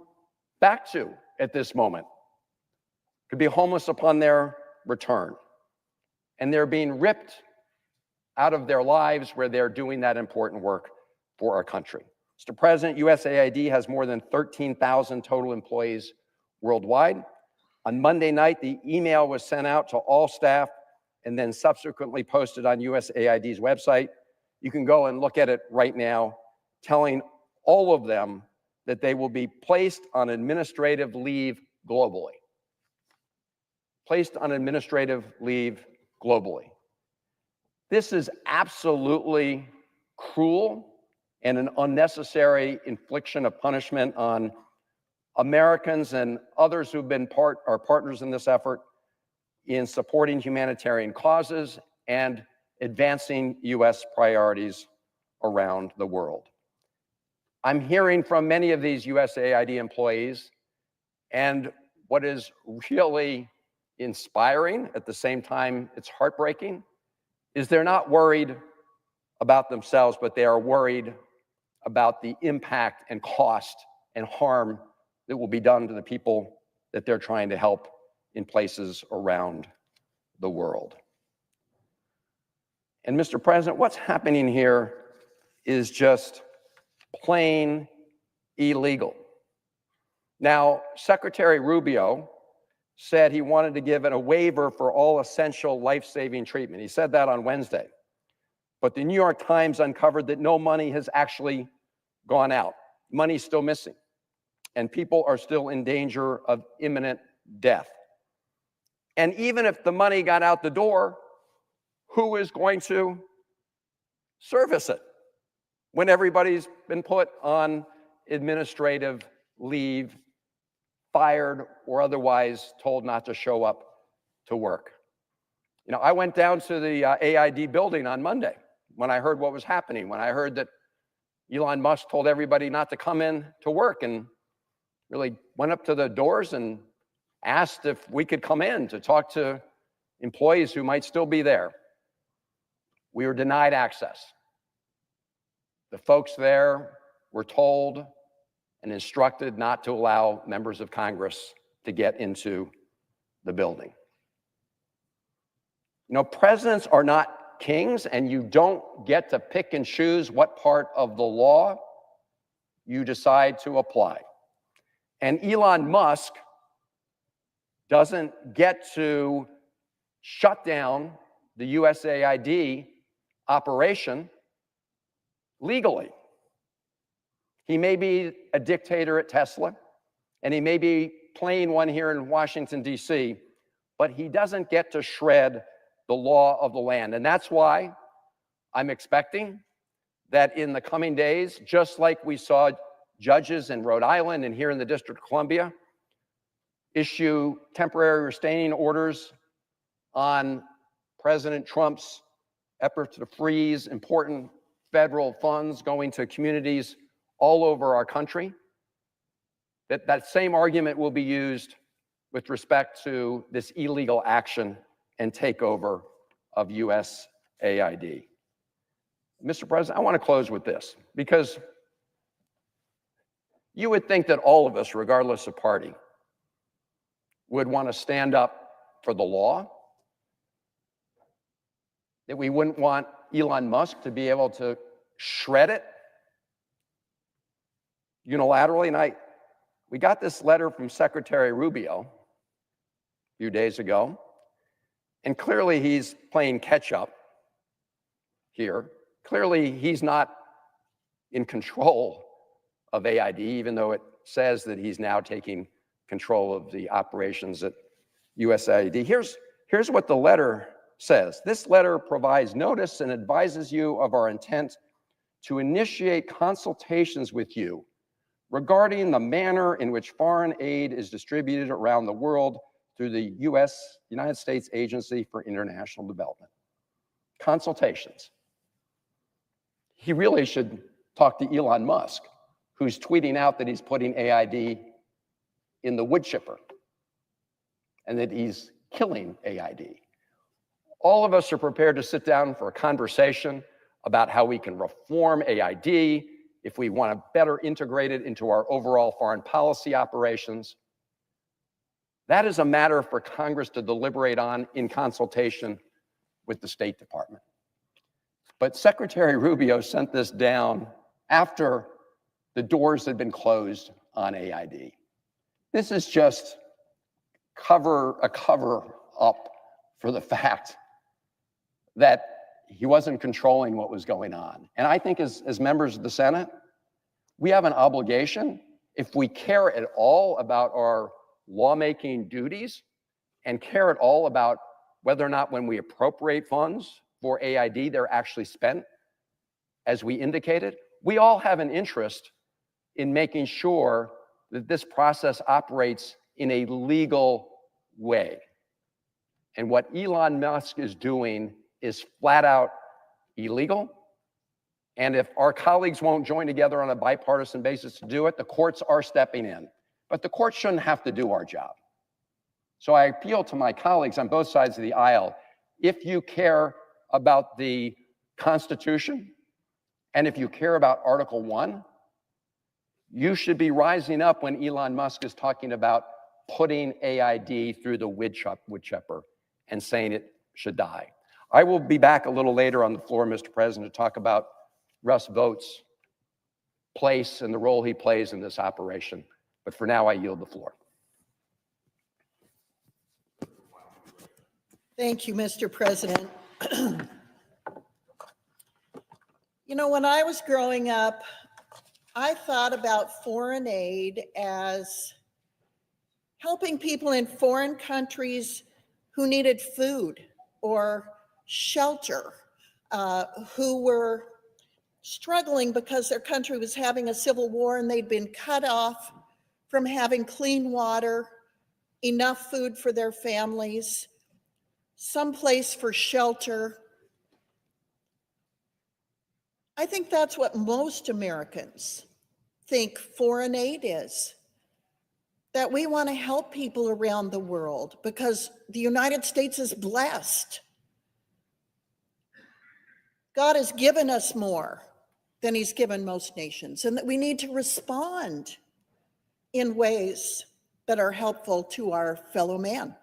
back to at this moment. Could be homeless upon their return. And they're being ripped out of their lives where they're doing that important work for our country. Mr. President, USAID has more than 13,000 total employees worldwide. On Monday night, the email was sent out to all staff and then subsequently posted on USAID's website. You can go and look at it right now, telling all of them that they will be placed on administrative leave globally. Placed on administrative leave globally. This is absolutely cruel and an unnecessary infliction of punishment on Americans and others who've been our partners in this effort in supporting humanitarian causes and advancing U.S. priorities around the world. I'm hearing from many of these USAID employees, and what is really inspiring, at the same time it's heartbreaking, is they're not worried about themselves, but they are worried about the impact and cost and harm that will be done to the people that they're trying to help in places around the world. And Mr. President, what's happening here is just plain illegal. Now, Secretary Rubio said he wanted to give a waiver for all essential life-saving treatment. He said that on Wednesday. But the New York Times uncovered that no money has actually gone out. Money's still missing. And people are still in danger of imminent death. And even if the money got out the door, who is going to service it when everybody's been put on administrative leave, fired, or otherwise told not to show up to work? You know, I went down to the AID building on Monday when I heard what was happening, when I heard that Elon Musk told everybody not to come in to work, and really went up to the doors and asked if we could come in to talk to employees who might still be there. We were denied access. The folks there were told and instructed not to allow members of Congress to get into the building. You know, presidents are not kings, and you don't get to pick and choose what part of the law you decide to apply. And Elon Musk doesn't get to shut down the USAID operation legally. He may be a dictator at Tesla, and he may be playing one here in Washington, D.C., but he doesn't get to shred the law of the land. And that's why I'm expecting that in the coming days, just like we saw judges in Rhode Island and here in the District of Columbia issue temporary restraining orders on President Trump's effort to freeze important federal funds going to communities all over our country, that same argument will be used with respect to this illegal action and takeover of USAID. Mr. President, I want to close with this, because you would think that all of us, regardless of party, would want to stand up for the law, that we wouldn't want Elon Musk to be able to shred it unilaterally. And we got this letter from Secretary Rubio a few days ago, and clearly he's playing catch up here. Clearly he's not in control of AID, even though it says that he's now taking control of the operations at USAID. Here's what the letter says. This letter provides notice and advises you of our intent to initiate consultations with you regarding the manner in which foreign aid is distributed around the world through the United States Agency for International Development. Consultations. He really should talk to Elon Musk, who's tweeting out that he's putting AID in the wood chipper and that he's killing AID. All of us are prepared to sit down for a conversation about how we can reform AID, if we want to better integrate it into our overall foreign policy operations. That is a matter for Congress to deliberate on in consultation with the State Department. But Secretary Rubio sent this down after the doors had been closed on AID. This is just a cover up for the fact that he wasn't controlling what was going on. And I think as members of the Senate, we have an obligation, if we care at all about our lawmaking duties and care at all about whether or not when we appropriate funds for AID, they're actually spent as we indicated, we all have an interest in making sure that this process operates in a legal way. And what Elon Musk is doing is flat out illegal. And if our colleagues won't join together on a bipartisan basis to do it, the courts are stepping in. But the courts shouldn't have to do our job. So I appeal to my colleagues on both sides of the aisle, if you care about the Constitution, and if you care about Article 1, you should be rising up when Elon Musk is talking about putting AID through the wood chipper and saying it should die. I will be back a little later on the floor, Mr. President, to talk about Russ Vought's place and the role he plays in this operation. But for now, I yield the floor. Thank you, Mr. President. You know, when I was growing up, I thought about foreign aid as helping people in foreign countries who needed food or shelter, who were struggling because their country was having a civil war and they'd been cut off from having clean water, enough food for their families, some place for shelter. I think that's what most Americans think foreign aid is, that we want to help people around the world because the United States is blessed. God has given us more than he's given most nations, and that we need to respond in ways that are helpful to our fellow man.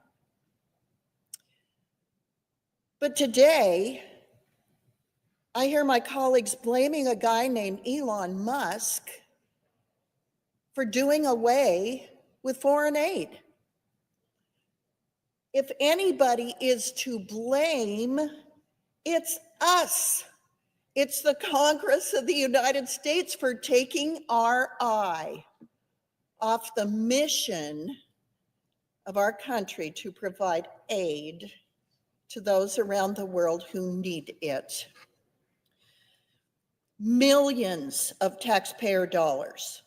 But today, I hear my colleagues blaming a guy named Elon Musk for doing away with foreign aid. If anybody is to blame, it's us. It's the Congress of the United States for taking our eye off the mission of our country to provide aid to those around the world who need it. Millions of taxpayer dollars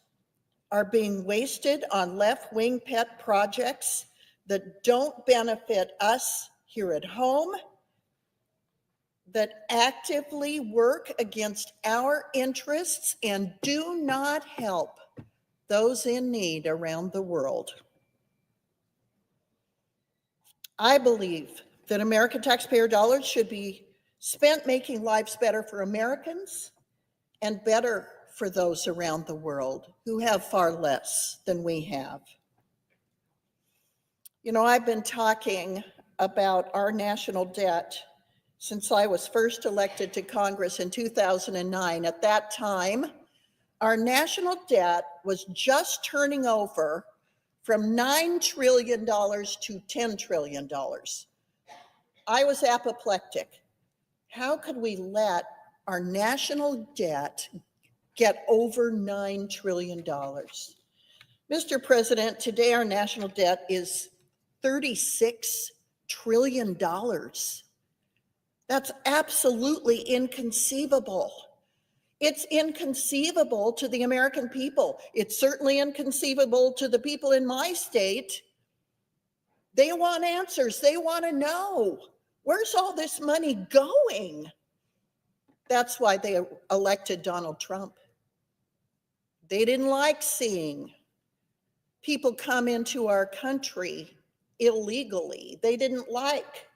are being wasted on left-wing pet projects that don't benefit us here at home, that actively work against our interests and do not help those in need around the world. I believe that American taxpayer dollars should be spent making lives better for Americans and better for those around the world who have far less than we have. You know, I've been talking about our national debt since I was first elected to Congress in 2009. At that time, our national debt was just turning over from $9 trillion to $10 trillion. I was apoplectic. How could we let our national debt get over $9 trillion? Mr. President, today our national debt is $36 trillion. That's absolutely inconceivable. It's inconceivable to the American people. It's certainly inconceivable to the people in my state. They want answers. They want to know, where's all this money going? That's why they elected Donald Trump. They didn't like seeing people come into our country illegally. They didn't like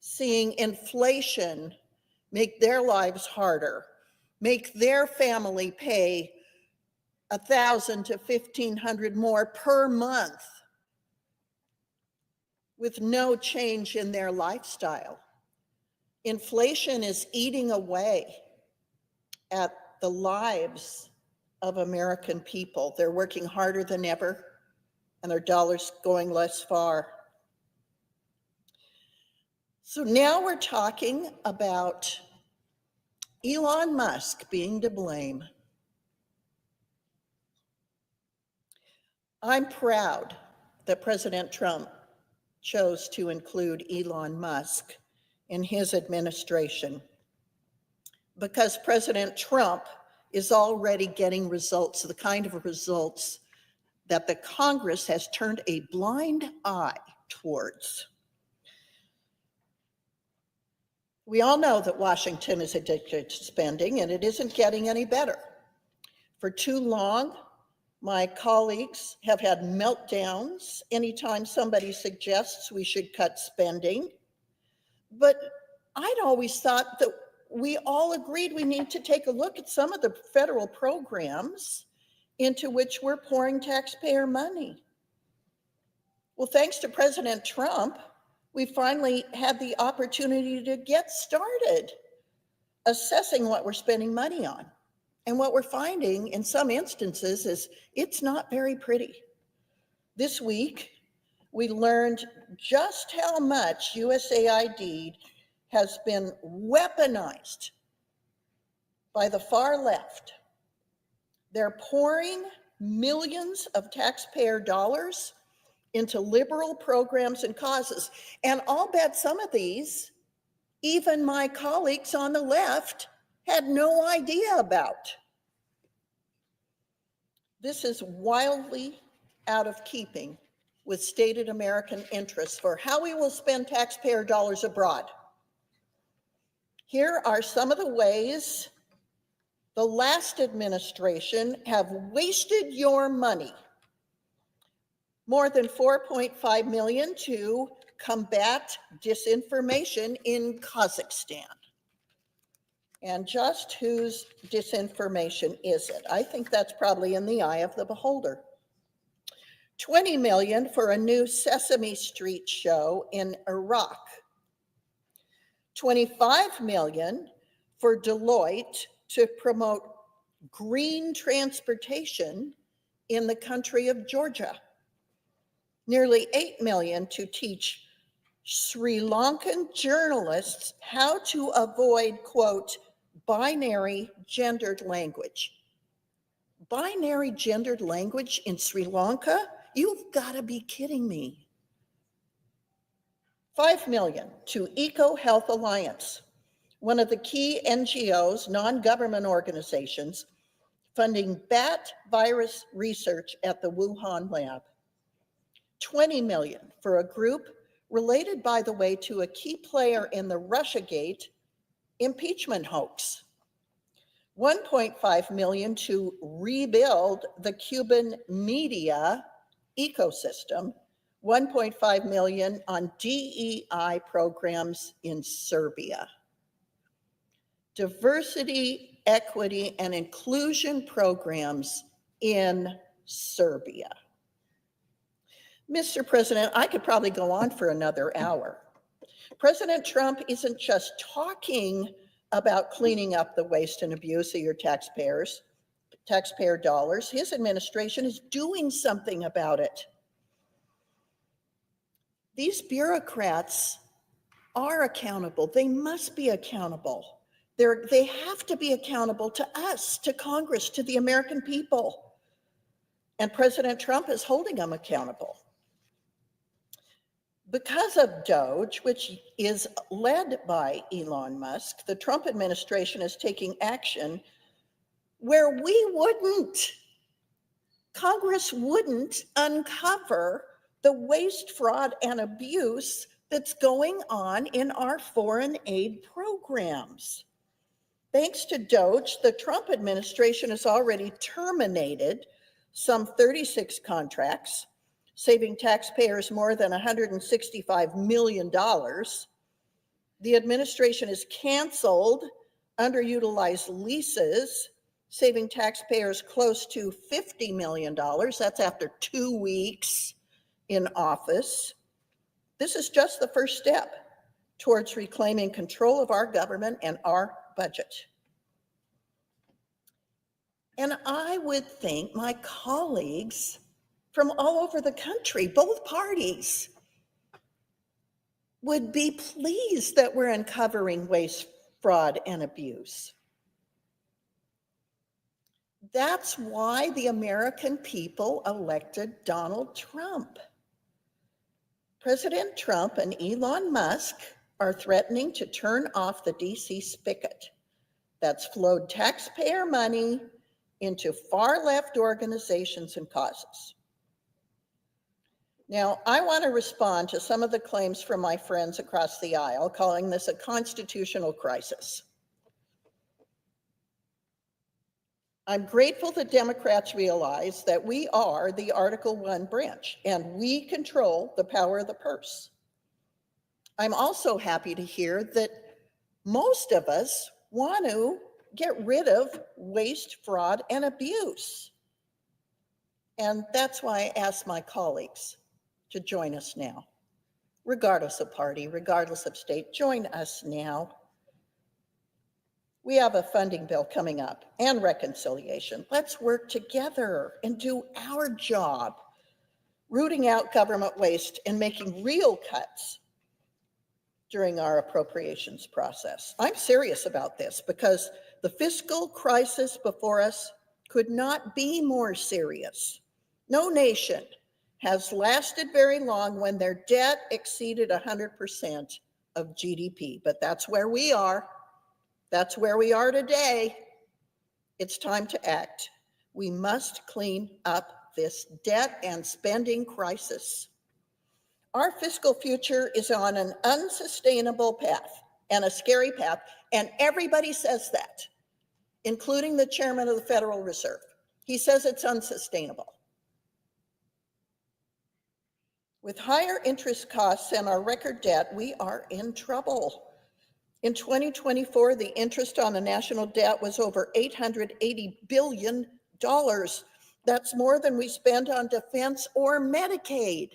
seeing inflation make their lives harder, make their family pay $1,000 to $1,500 more per month with no change in their lifestyle. Inflation is eating away at the lives of American people. They're working harder than ever, and their dollars going less far. So now we're talking about Elon Musk being to blame. I'm proud that President Trump chose to include Elon Musk in his administration, because President Trump is already getting results, the kind of results that the Congress has turned a blind eye towards. We all know that Washington is addicted to spending, and it isn't getting any better. For too long, my colleagues have had meltdowns anytime somebody suggests we should cut spending. But I'd always thought that we all agreed we need to take a look at some of the federal programs into which we're pouring taxpayer money. Well, thanks to President Trump, we finally had the opportunity to get started assessing what we're spending money on. And what we're finding in some instances is it's not very pretty. This week, we learned just how much USAID has been weaponized by the far left. They're pouring millions of taxpayer dollars into liberal programs and causes. And I'll bet some of these, even my colleagues on the left had no idea about. This is wildly out of keeping with stated American interests for how we will spend taxpayer dollars abroad. Here are some of the ways the last administration have wasted your money. More than $4.5 million to combat disinformation in Kazakhstan. And just whose disinformation is it? I think that's probably in the eye of the beholder. $20 million for a new Sesame Street show in Iraq. $25 million for Deloitte to promote green transportation in the country of Georgia. Nearly $8 million to teach Sri Lankan journalists how to avoid, quote, binary gendered language. Binary gendered language in Sri Lanka? You've got to be kidding me. 5 million to Eco Health Alliance, one of the key NGOs, non-government organizations, funding bat virus research at the Wuhan lab. 20 million for a group related, by the way, to a key player in the Russiagate impeachment hoax. 1.5 million to rebuild the Cuban media ecosystem. 1.5 million on DEI programs in Serbia. Diversity, equity, and inclusion programs in Serbia. Mr. President, I could probably go on for another hour. President Trump isn't just talking about cleaning up the waste and abuse of your taxpayer dollars. His administration is doing something about it. These bureaucrats are accountable. They must be accountable. They have to be accountable to us, to Congress, to the American people. And President Trump is holding them accountable. Because of DOGE, which is led by Elon Musk, the Trump administration is taking action where Congress wouldn't uncover the waste, fraud, and abuse that's going on in our foreign aid programs. Thanks to DOGE, the Trump administration has already terminated some 36 contracts, saving taxpayers more than $165 million. The administration has canceled underutilized leases, saving taxpayers close to $50 million. That's after 2 weeks in office. This is just the first step towards reclaiming control of our government and our budget. And I would think my colleagues from all over the country, both parties, would be pleased that we're uncovering waste, fraud, and abuse. That's why the American people elected Donald Trump. President Trump and Elon Musk are threatening to turn off the DC spigot that's flowed taxpayer money into far-left organizations and causes. Now, I want to respond to some of the claims from my friends across the aisle, calling this a constitutional crisis. I'm grateful that Democrats realize that we are the Article 1 branch and we control the power of the purse. I'm also happy to hear that most of us want to get rid of waste, fraud, and abuse. And that's why I ask my colleagues to join us now. Regardless of party, regardless of state, join us now. We have a funding bill coming up and reconciliation. Let's work together and do our job, rooting out government waste and making real cuts during our appropriations process. I'm serious about this because the fiscal crisis before us could not be more serious. No nation has lasted very long when their debt exceeded 100% of GDP, but that's where we are. That's where we are today. It's time to act. We must clean up this debt and spending crisis. Our fiscal future is on an unsustainable path and a scary path, and everybody says that, including the chairman of the Federal Reserve. He says it's unsustainable. With higher interest costs and our record debt, we are in trouble. In 2024, the interest on the national debt was over $880 billion. That's more than we spend on defense or Medicaid.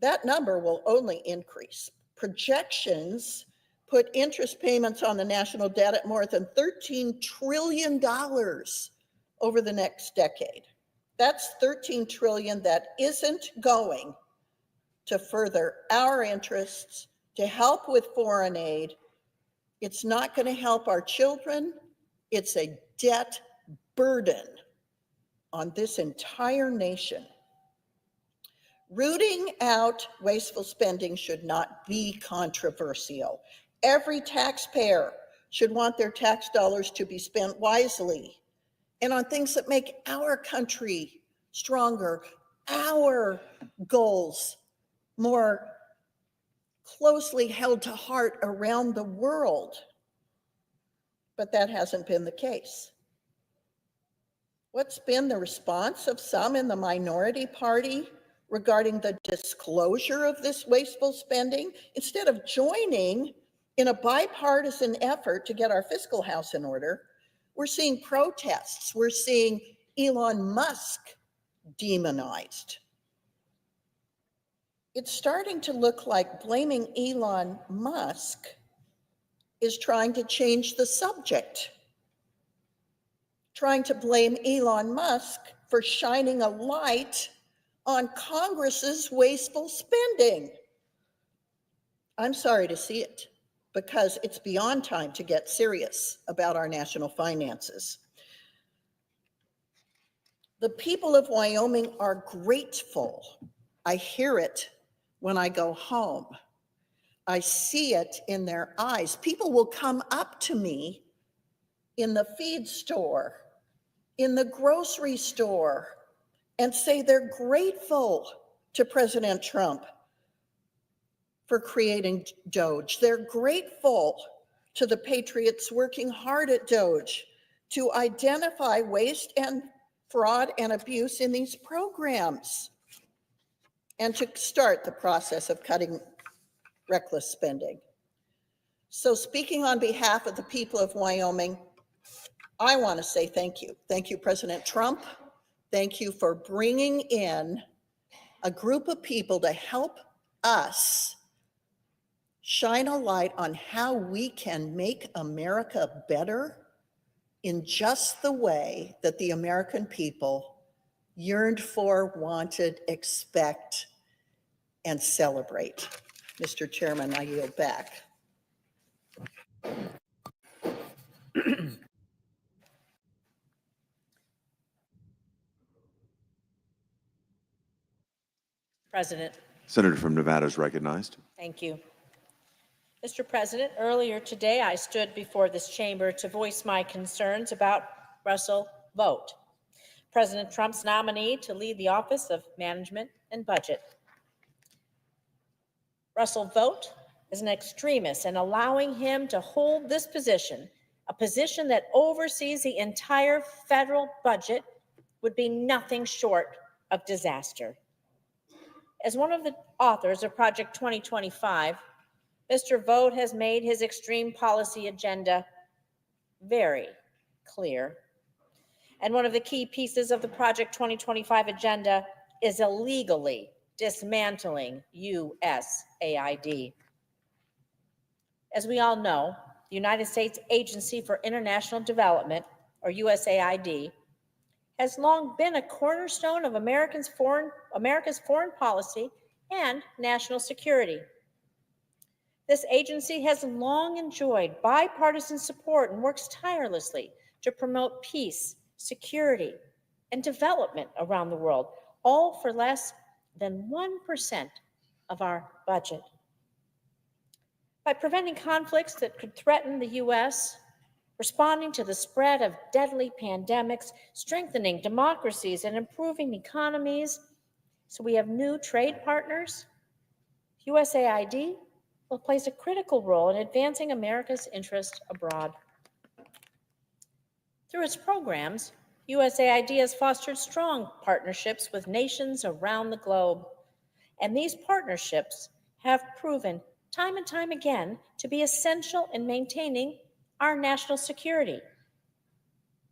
That number will only increase. Projections put interest payments on the national debt at more than $13 trillion over the next decade. That's $13 trillion that isn't going to further our interests, to help with foreign aid, It's not going to help our children. It's a debt burden on this entire nation. Rooting out wasteful spending should not be controversial. Every taxpayer should want their tax dollars to be spent wisely and on things that make our country stronger, our goals more closely held to heart around the world. But that hasn't been the case. What's been the response of some in the minority party regarding the disclosure of this wasteful spending? Instead of joining in a bipartisan effort to get our fiscal house in order, we're seeing protests. We're seeing Elon Musk demonized. It's starting to look like blaming Elon Musk is trying to change the subject, trying to blame Elon Musk for shining a light on Congress's wasteful spending. I'm sorry to see it, because it's beyond time to get serious about our national finances. The people of Wyoming are grateful. I hear it when I go home. I see it in their eyes. People will come up to me in the feed store, in the grocery store, and say they're grateful to President Trump for creating DOGE. They're grateful to the patriots working hard at DOGE to identify waste and fraud and abuse in these programs and to start the process of cutting reckless spending. So speaking on behalf of the people of Wyoming, I want to say thank you. Thank you, President Trump. Thank you for bringing in a group of people to help us shine a light on how we can make America better in just the way that the American people yearned for, wanted, expect, and celebrate. Mr. Chairman, I yield back. President, Senator from Nevada is recognized. thank you. Mr. President, earlier today, I stood before this chamber to voice my concerns about Russell Vought, President Trump's nominee to lead the Office of Management and Budget. Russell Vought is an extremist, and allowing him to hold this position, a position that oversees the entire federal budget, would be nothing short of disaster. As one of the authors of Project 2025, Mr. Vought has made his extreme policy agenda very clear. And one of the key pieces of the Project 2025 agenda is illegally dismantling USAID. As we all know, the United States Agency for International Development, or USAID, has long been a cornerstone of America's foreign policy and national security. This agency has long enjoyed bipartisan support and works tirelessly to promote peace, security, and development around the world, all for less than 1% of our budget. By preventing conflicts that could threaten the U.S., responding to the spread of deadly pandemics, strengthening democracies, and improving economies, so we have new trade partners, USAID will play a critical role in advancing America's interests abroad. Through its programs, USAID has fostered strong partnerships with nations around the globe, and these partnerships have proven time and time again to be essential in maintaining our national security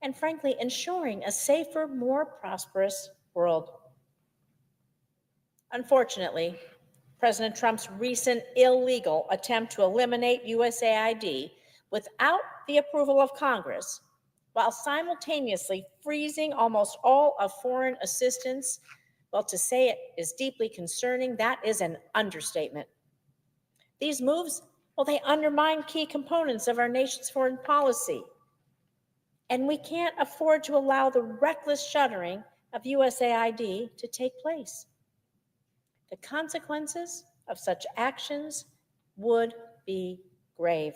and, frankly, ensuring a safer, more prosperous world. Unfortunately, President Trump's recent illegal attempt to eliminate USAID without the approval of Congress, while simultaneously freezing almost all of foreign assistance, well, to say it is deeply concerning, that is an understatement. These moves Well, they undermine key components of our nation's foreign policy. And we can't afford to allow the reckless shuttering of USAID to take place. The consequences of such actions would be grave.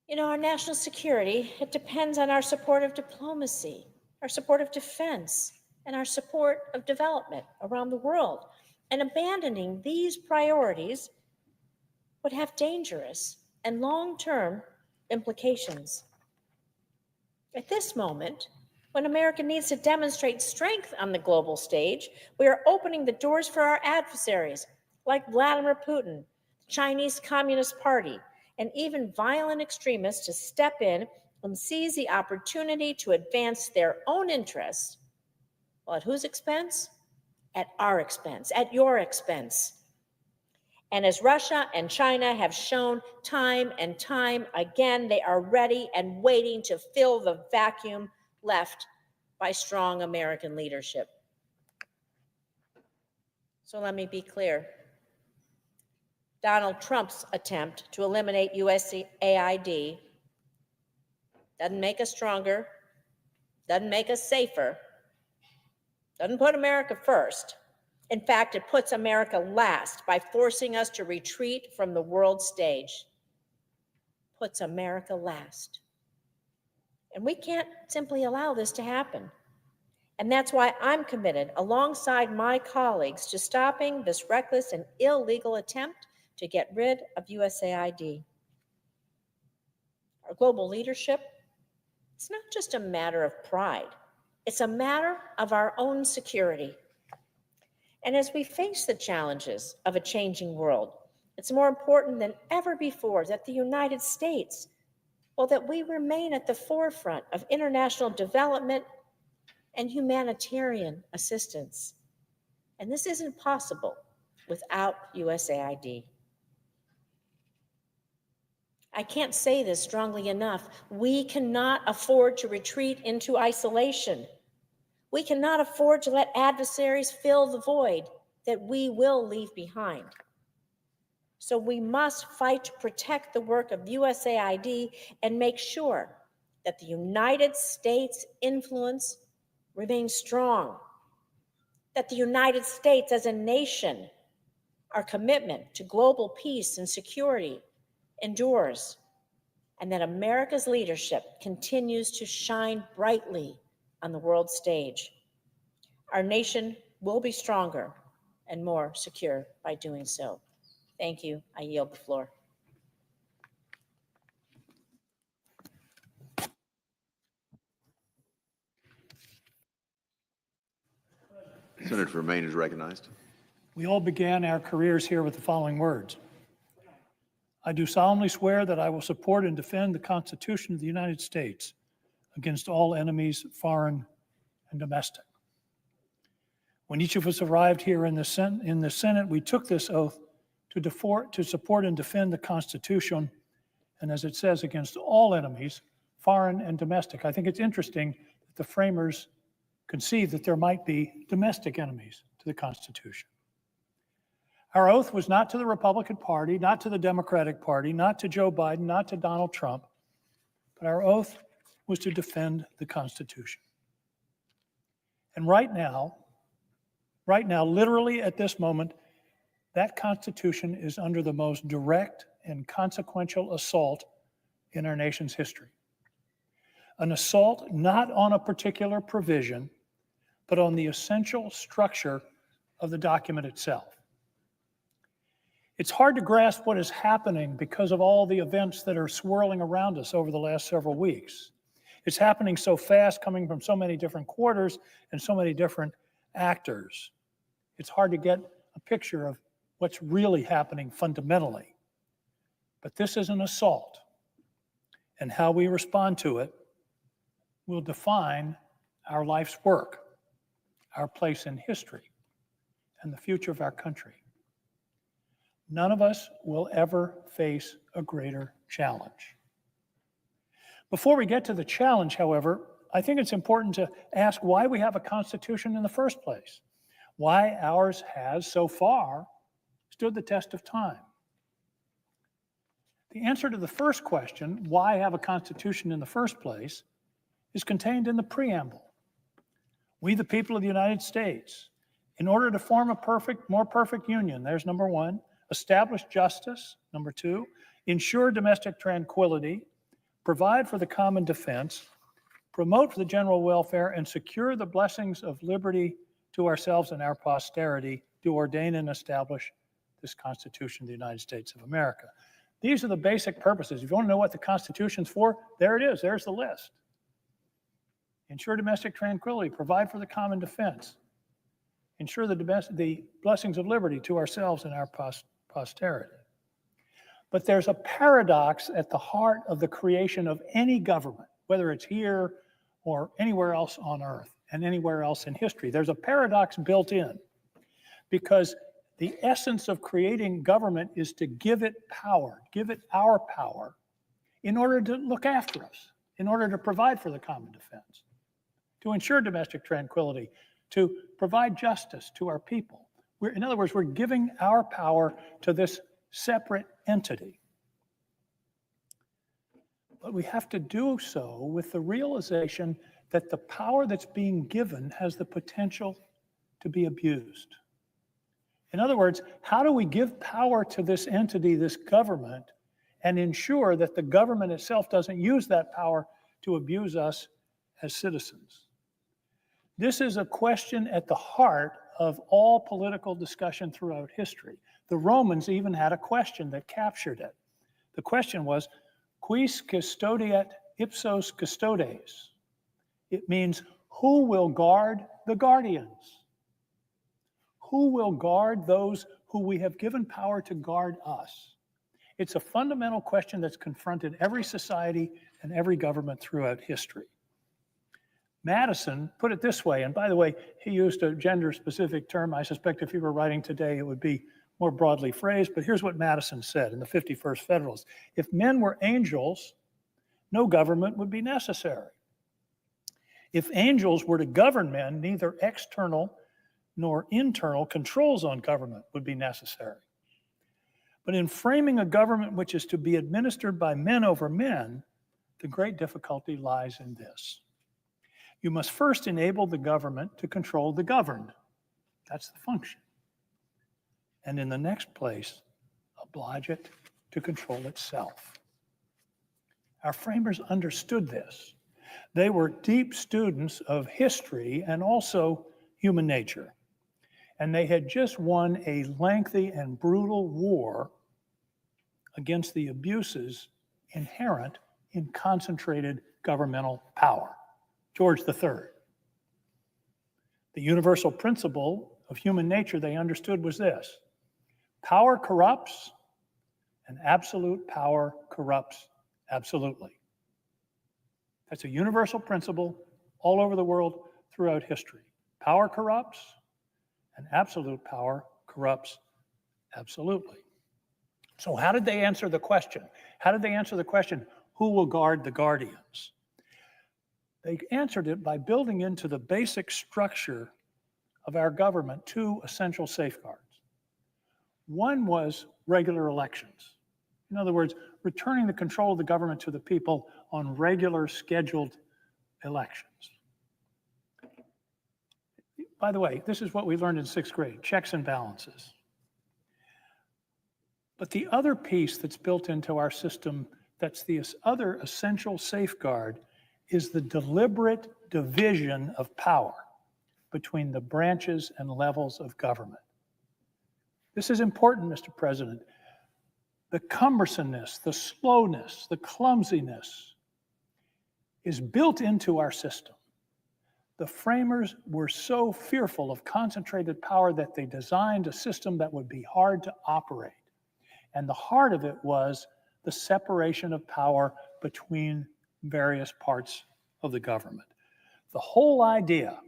You know, our national security, it depends on our support of diplomacy, our support of defense, and our support of development around the world. And abandoning these priorities would have dangerous and long-term implications. At this moment, when America needs to demonstrate strength on the global stage, we are opening the doors for our adversaries like Vladimir Putin, the Chinese Communist Party, and even violent extremists to step in and seize the opportunity to advance their own interests. Well, at whose expense? At our expense, at your expense. And as Russia and China have shown time and time again, they are ready and waiting to fill the vacuum left by strong American leadership. So let me be clear. Donald Trump's attempt to eliminate USAID doesn't make us stronger, doesn't make us safer, doesn't put America first. In fact, it puts America last by forcing us to retreat from the world stage. Puts America last. And we can't simply allow this to happen. And that's why I'm committed, alongside my colleagues, to stopping this reckless and illegal attempt to get rid of USAID. Our global leadership, it's not just a matter of pride. It's a matter of our own security. And as we face the challenges of a changing world, it's more important than ever before that the United States, well, that we remain at the forefront of international development and humanitarian assistance. And this isn't possible without USAID. I can't say this strongly enough. We cannot afford to retreat into isolation. We cannot afford to let adversaries fill the void that we will leave behind. So we must fight to protect the work of USAID and make sure that the United States' influence remains strong, that the United States as a nation, our commitment to global peace and security endures, and that America's leadership continues to shine brightly on the world stage. Our nation will be stronger and more secure by doing so. Thank you. I yield the floor. Senator from Maine is recognized. We all began our careers here with the following words. I do solemnly swear that I will support and defend the Constitution of the United States against all enemies, foreign and domestic. When each of us arrived here in the Senate, we took this oath to support and defend the Constitution, and as it says, against all enemies, foreign and domestic. I think it's interesting that the framers conceived that there might be domestic enemies to the Constitution. Our oath was not to the Republican Party, not to the Democratic Party, not to Joe Biden, not to Donald Trump, but our oath was to defend the Constitution. And right now, literally at this moment, that Constitution is under the most direct and consequential assault in our nation's history. An assault not on a particular provision, but on the essential structure of the document itself. It's hard to grasp what is happening because of all the events that are swirling around us over the last several weeks. It's happening so fast, coming from so many different quarters and so many different actors. It's hard to get a picture of what's really happening fundamentally. But this is an assault, and how we respond to it will define our life's work, our place in history, and the future of our country. None of us will ever face a greater challenge. Before we get to the challenge, however, I think it's important to ask why we have a Constitution in the first place, why ours has so far stood the test of time. The answer to the first question, why have a constitution in the first place, is contained in the preamble. We, the people of the United States, in order to form a more perfect union, there's number one, establish justice, number two, ensure domestic tranquility, provide for the common defense, promote for the general welfare, and secure the blessings of liberty to ourselves and our posterity, do ordain and establish this Constitution of the United States of America. These are the basic purposes. If you want to know what the Constitution's for, there it is. There's the list. Ensure domestic tranquility, provide for the common defense, ensure the blessings of liberty to ourselves and our posterity. But there's a paradox at the heart of the creation of any government, whether it's here or anywhere else on earth and anywhere else in history. There's a paradox built in because the essence of creating government is to give it power, give it our power in order to look after us, in order to provide for the common defense, to ensure domestic tranquility, to provide justice to our people. In other words, we're giving our power to this separate entity. But we have to do so with the realization that the power that's being given has the potential to be abused. In other words, how do we give power to this entity, this government, and ensure that the government itself doesn't use that power to abuse us as citizens? This is a question at the heart of all political discussion throughout history. The Romans even had a question that captured it. The question was, quis custodiet ipsos custodes? It means, who will guard the guardians? Who will guard those who we have given power to guard us? It's a fundamental question that's confronted every society and every government throughout history. Madison put it this way, and by the way, he used a gender-specific term. I suspect if he were writing today, it would be more broadly phrased, but here's what Madison said in the 51st Federalist. If men were angels, no government would be necessary. If angels were to govern men, neither external nor internal controls on government would be necessary. But in framing a government which is to be administered by men over men, the great difficulty lies in this. You must first enable the government to control the governed. That's the function. And in the next place, oblige it to control itself. Our framers understood this. They were deep students of history and also human nature. And they had just won a lengthy and brutal war against the abuses inherent in concentrated governmental power. George III. The universal principle of human nature they understood was this: power corrupts, and absolute power corrupts absolutely. That's a universal principle all over the world throughout history. Power corrupts, and absolute power corrupts absolutely. So how did they answer the question? How did they answer the question, who will guard the guardians? They answered it by building into the basic structure of our government two essential safeguards. One was regular elections. In other words, returning the control of the government to the people on regular scheduled elections. By the way, this is what we learned in 6th grade, checks and balances. But the other piece that's built into our system that's the other essential safeguard is the deliberate division of power between the branches and levels of government. This is important, Mr. President. The cumbersomeness, the slowness, the clumsiness is built into our system. The framers were so fearful of concentrated power that they designed a system that would be hard to operate. And the heart of it was the separation of power between various parts of the government. The whole idea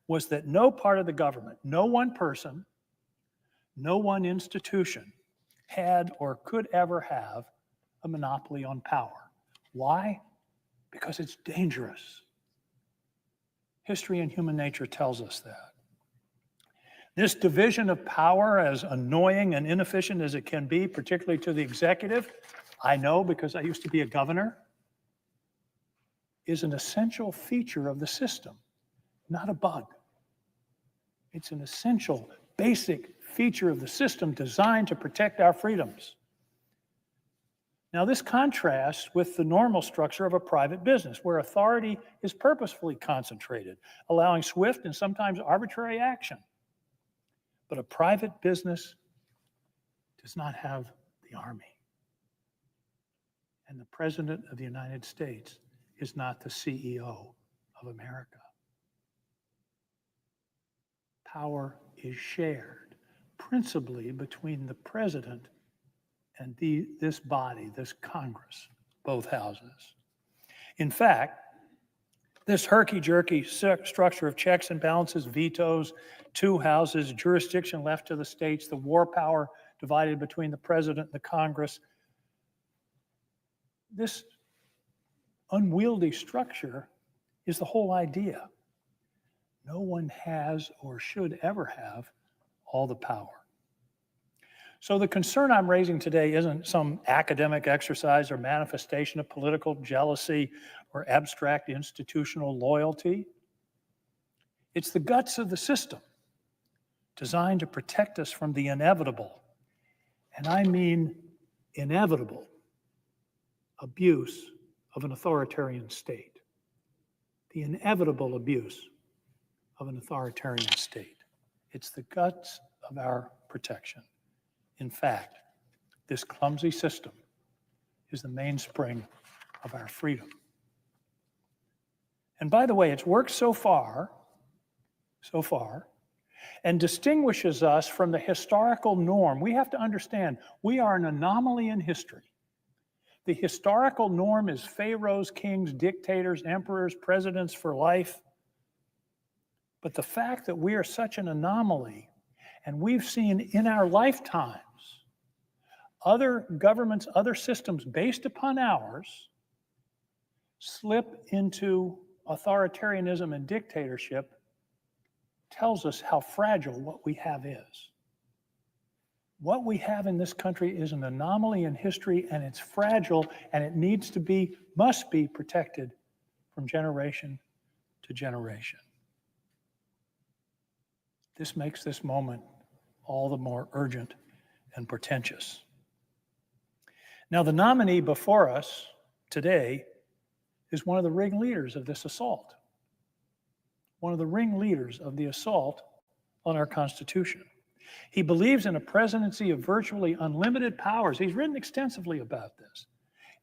was that no part of the government, no one person, no one institution had or could ever have a monopoly on power. Why? Because it's dangerous. History and human nature tells us that. This division of power, as annoying and inefficient as it can be, particularly to the executive, I know because I used to be a governor, is an essential feature of the system, not a bug. It's an essential, basic feature of the system designed to protect our freedoms. Now, this contrasts with the normal structure of a private business, where authority is purposefully concentrated, allowing swift and sometimes arbitrary action. But a private business does not have the army. And the President of the United States is not the CEO of America. Power is shared principally between the President and this body, this Congress, both houses. In fact, this herky-jerky structure of checks and balances, vetoes, two houses, jurisdiction left to the states, the war power divided between the President and the Congress, this unwieldy structure is the whole idea. No one has or should ever have all the power. So the concern I'm raising today isn't some academic exercise or manifestation of political jealousy or abstract institutional loyalty. It's the guts of the system designed to protect us from the inevitable, and I mean inevitable, abuse of an authoritarian state. The inevitable abuse of an authoritarian state. It's the guts of our protection. In fact, this clumsy system is the mainspring of our freedom. And by the way, it's worked so far, and distinguishes us from the historical norm. We have to understand, we are an anomaly in history. The historical norm is pharaohs, kings, dictators, emperors, presidents for life. But the fact that we are such an anomaly, and we've seen in our lifetimes other governments, other systems based upon ours slip into authoritarianism and dictatorship, tells us how fragile what we have is. What we have in this country is an anomaly in history, and it's fragile, and it needs to be, must be protected from generation to generation. This makes this moment all the more urgent and portentous. Now, the nominee before us today is one of the ringleaders of this assault, one of the ringleaders of the assault on our Constitution. He believes in a presidency of virtually unlimited powers. He's written extensively about this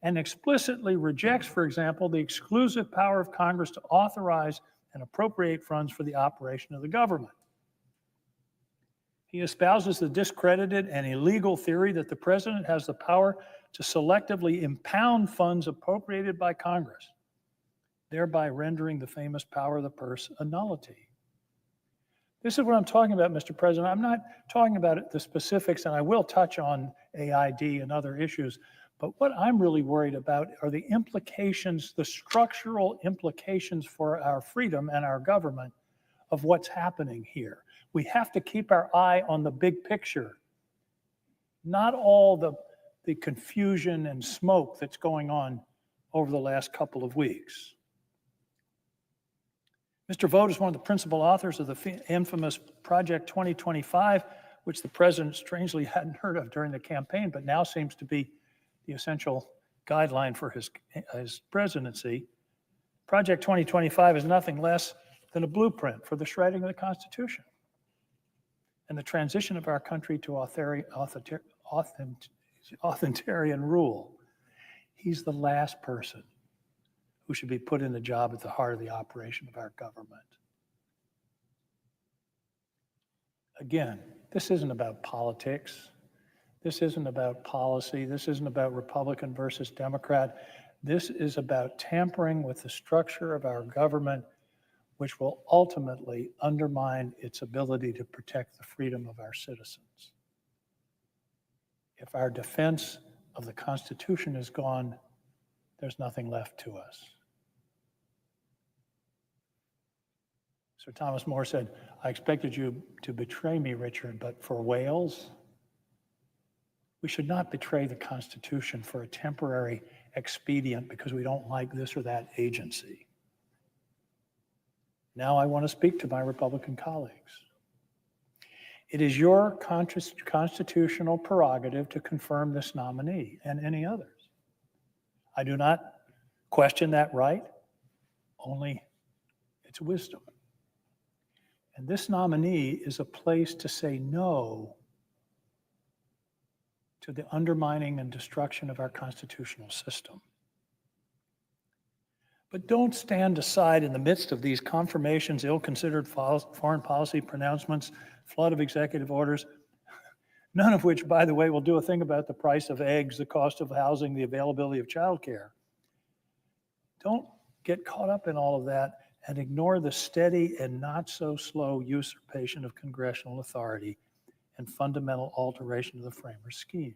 and explicitly rejects, for example, the exclusive power of Congress to authorize and appropriate funds for the operation of the government. He espouses the discredited and illegal theory that the president has the power to selectively impound funds appropriated by Congress, thereby rendering the famous power of the purse a nullity. This is what I'm talking about, Mr. President. I'm not talking about the specifics, and I will touch on AID and other issues, but what I'm really worried about are the implications, the structural implications for our freedom and our government of what's happening here. We have to keep our eye on the big picture, not all the confusion and smoke that's going on over the last couple of weeks. Mr. Vought is one of the principal authors of the infamous Project 2025, which the president strangely hadn't heard of during the campaign, but now seems to be the essential guideline for his presidency. Project 2025 is nothing less than a blueprint for the shredding of the Constitution and the transition of our country to authoritarian rule. He's the last person who should be put in the job at the heart of the operation of our government. Again, this isn't about politics. This isn't about policy. This isn't about Republican versus Democrat. This is about tampering with the structure of our government, which will ultimately undermine its ability to protect the freedom of our citizens. If our defense of the Constitution is gone, there's nothing left to us. Sir Thomas More said, I expected you to betray me, Richard, but for Wales, we should not betray the Constitution for a temporary expedient because we don't like this or that agency. Now I want to speak to my Republican colleagues. It is your constitutional prerogative to confirm this nominee and any others. I do not question that right, only it's wisdom. And this nominee is a place to say no to the undermining and destruction of our constitutional system. But don't stand aside in the midst of these confirmations, ill-considered foreign policy pronouncements, flood of executive orders, none of which, by the way, will do a thing about the price of eggs, the cost of housing, the availability of childcare. Don't get caught up in all of that and ignore the steady and not so slow usurpation of congressional authority and fundamental alteration of the framers' scheme.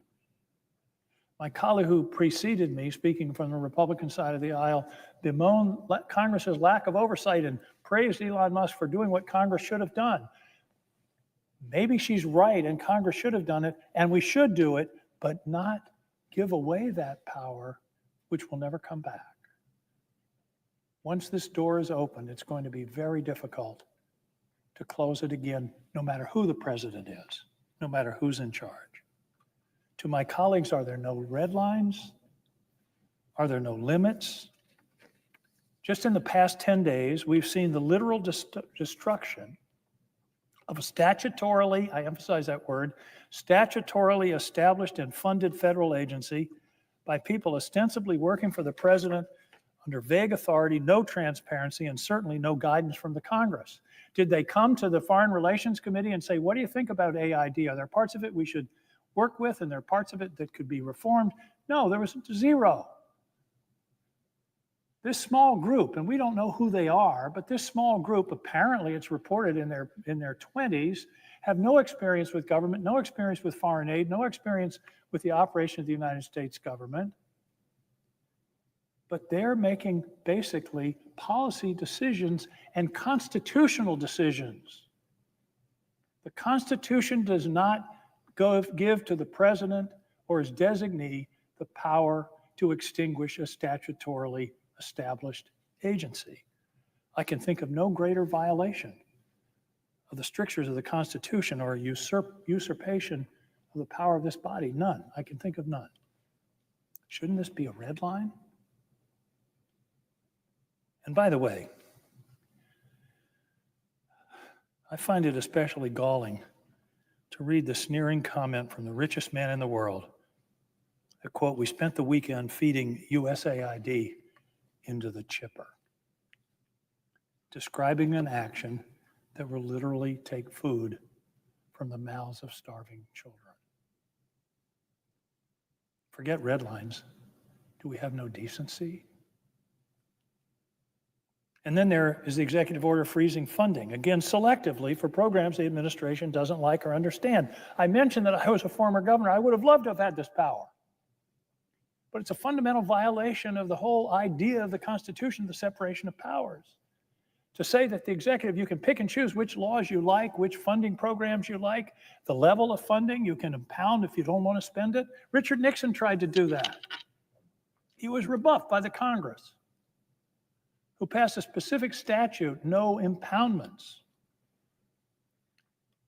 My colleague who preceded me, speaking from the Republican side of the aisle, bemoaned Congress's lack of oversight and praised Elon Musk for doing what Congress should have done. Maybe she's right and Congress should have done it, and we should do it, but not give away that power, which will never come back. Once this door is open, it's going to be very difficult to close it again, no matter who the president is, no matter who's in charge. To my colleagues, are there no red lines? Are there no limits? Just in the past 10 days, we've seen the literal destruction of a statutorily, I emphasize that word, statutorily established and funded federal agency by people ostensibly working for the president under vague authority, no transparency, and certainly no guidance from the Congress. Did they come to the Foreign Relations Committee and say, what do you think about AID? Are there parts of it we should work with and there are parts of it that could be reformed? No, there was zero. This small group, and we don't know who they are, but this small group, apparently it's reported in their 20s, have no experience with government, no experience with foreign aid, no experience with the operation of the United States government. But they're making basically policy decisions and constitutional decisions. The Constitution does not give to the president or his designee the power to extinguish a statutorily established agency. I can think of no greater violation of the strictures of the Constitution or usurpation of the power of this body. None. I can think of none. Shouldn't this be a red line? And by the way, I find it especially galling to read the sneering comment from the richest man in the world. The quote, we spent the weekend feeding USAID into the chipper, describing an action that will literally take food from the mouths of starving children. Forget red lines. Do we have no decency? And then there is the executive order freezing funding, again, selectively for programs the administration doesn't like or understand. I mentioned that I was a former governor. I would have loved to have had this power. But it's a fundamental violation of the whole idea of the Constitution, the separation of powers. To say that the executive, you can pick and choose which laws you like, which funding programs you like, the level of funding you can impound if you don't want to spend it. Richard Nixon tried to do that. He was rebuffed by the Congress, who passed a specific statute, no impoundments.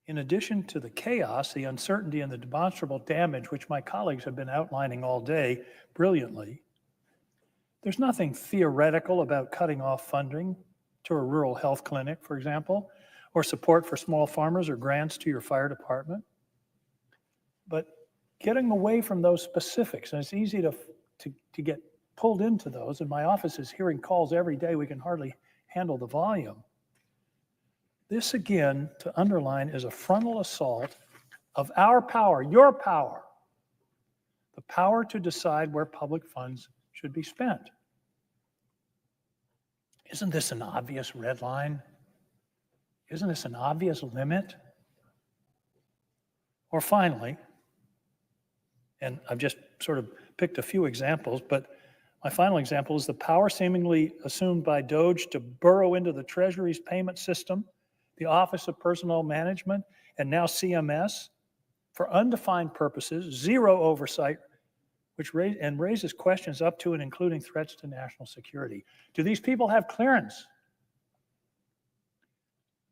In addition to the chaos, the uncertainty, and the demonstrable damage, which my colleagues have been outlining all day brilliantly, there's nothing theoretical about cutting off funding to a rural health clinic, for example, or support for small farmers or grants to your fire department. But getting away from those specifics, and it's easy to get pulled into those, and my office is hearing calls every day. We can hardly handle the volume. This, again, to underline, is a frontal assault of our power, your power, the power to decide where public funds should be spent. Isn't this an obvious red line? Isn't this an obvious limit? Or finally, and I've just sort of picked a few examples, but My final example is the power seemingly assumed by DOGE to burrow into the Treasury's payment system, the Office of Personnel Management, and now CMS for undefined purposes, zero oversight, which raises questions up to and including threats to national security. Do these people have clearance?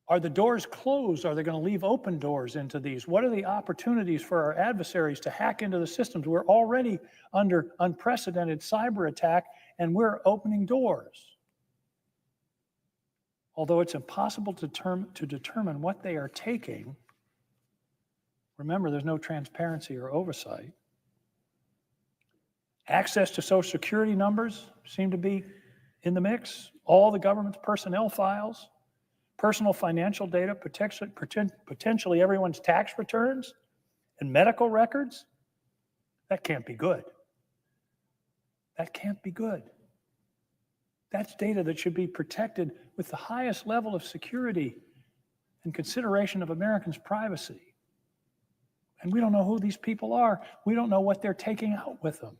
Are the doors closed? Are they going to leave open doors into these? What are the opportunities for our adversaries to hack into the systems? We're already under unprecedented cyber attack, and we're opening doors. Although it's impossible to determine what they are taking, remember, there's no transparency or oversight. Access to Social Security numbers seem to be in the mix. All the government's personnel files, personal financial data, potentially everyone's tax returns and medical records. That can't be good. That can't be good. That's data that should be protected with the highest level of security and consideration of Americans' privacy. And we don't know who these people are. We don't know what they're taking out with them.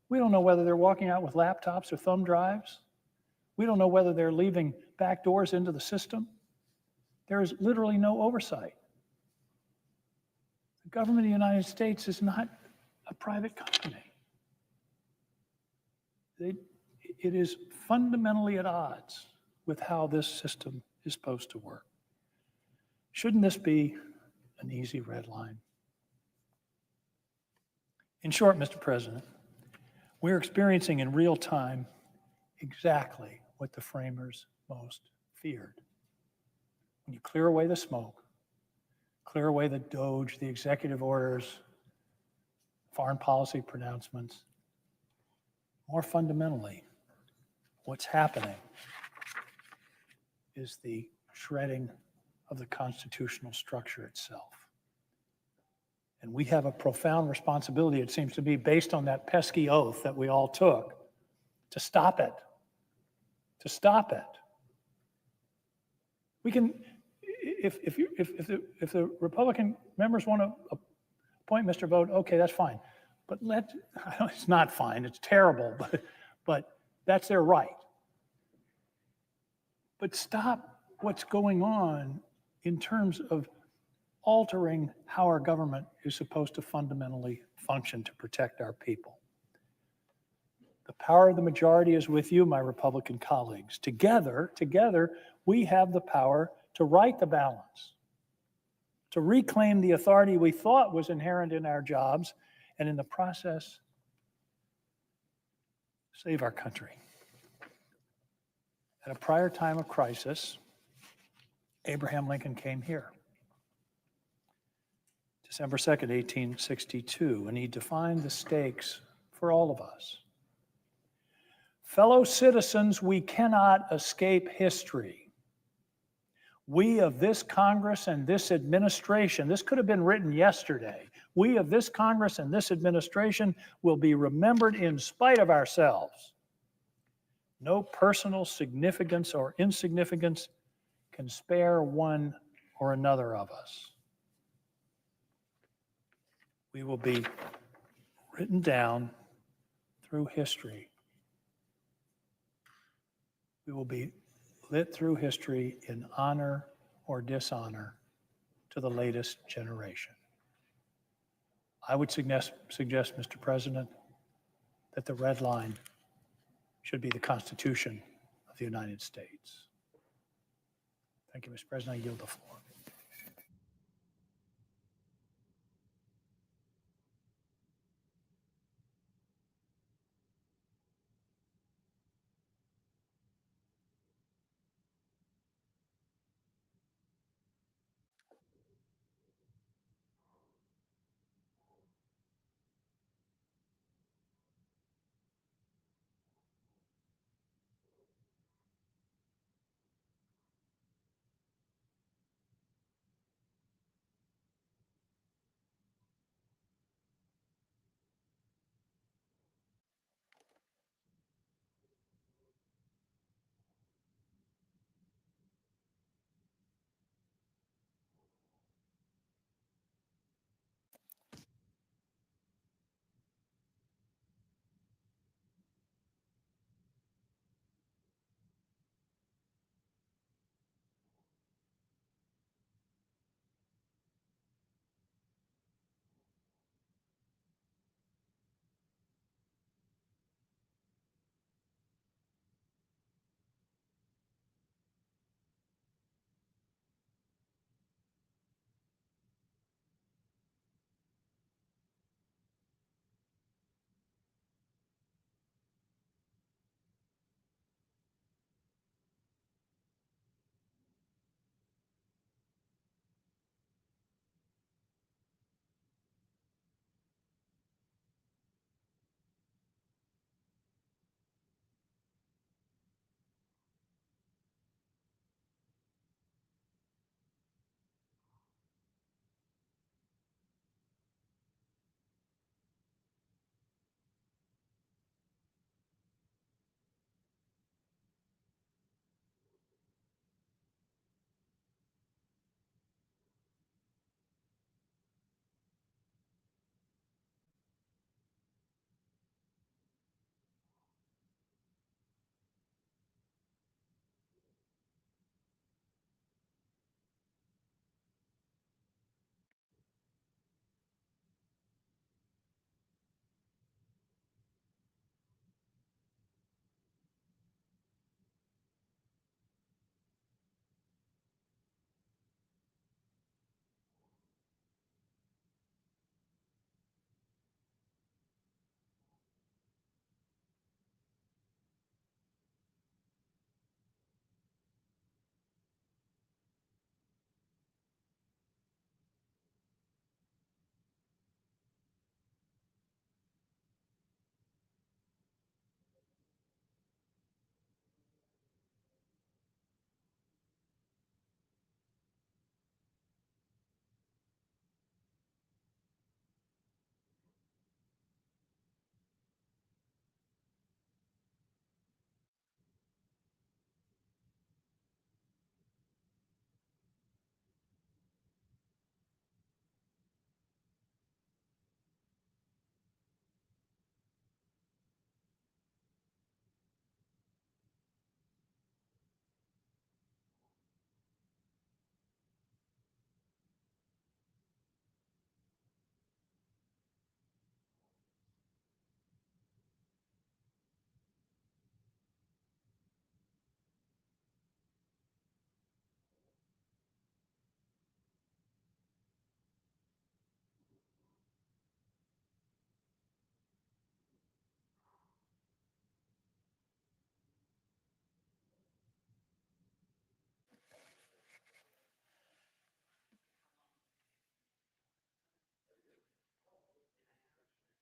We don't know whether they're walking out with laptops or thumb drives. We don't know whether they're leaving back doors into the system. There is literally no oversight. The government of the United States is not a private company. It is fundamentally at odds with how this system is supposed to work. Shouldn't this be an easy red line? In short, Mr. President, we're experiencing in real time exactly what the framers most feared. When you clear away the smoke, clear away the DOGE, the executive orders, foreign policy pronouncements, more fundamentally, what's happening is the shredding of the constitutional structure itself. And we have a profound responsibility, it seems to be, based on that pesky oath that we all took, to stop it. To stop it. We can, if the Republican members want to appoint Mr. Vought, okay, that's fine. But it's not fine, it's terrible, but that's their right. But stop what's going on in terms of altering how our government is supposed to fundamentally function to protect our people. The power of the majority is with you, my Republican colleagues. Together, we have the power to right the balance, to reclaim the authority we thought was inherent in our jobs, and in the process, save our country. At a prior time of crisis, Abraham Lincoln came here. December 2nd, 1862, and he defined the stakes for all of us. Fellow citizens, we cannot escape history. We of this Congress and this administration, this could have been written yesterday, we of this Congress and this administration will be remembered in spite of ourselves. No personal significance or insignificance can spare one or another of us. We will be written down through history. We will be lit through history in honor or dishonor to the latest generation. I would suggest, Mr. President, that the red line should be the Constitution of the United States. Thank you, Mr. President. I yield the floor.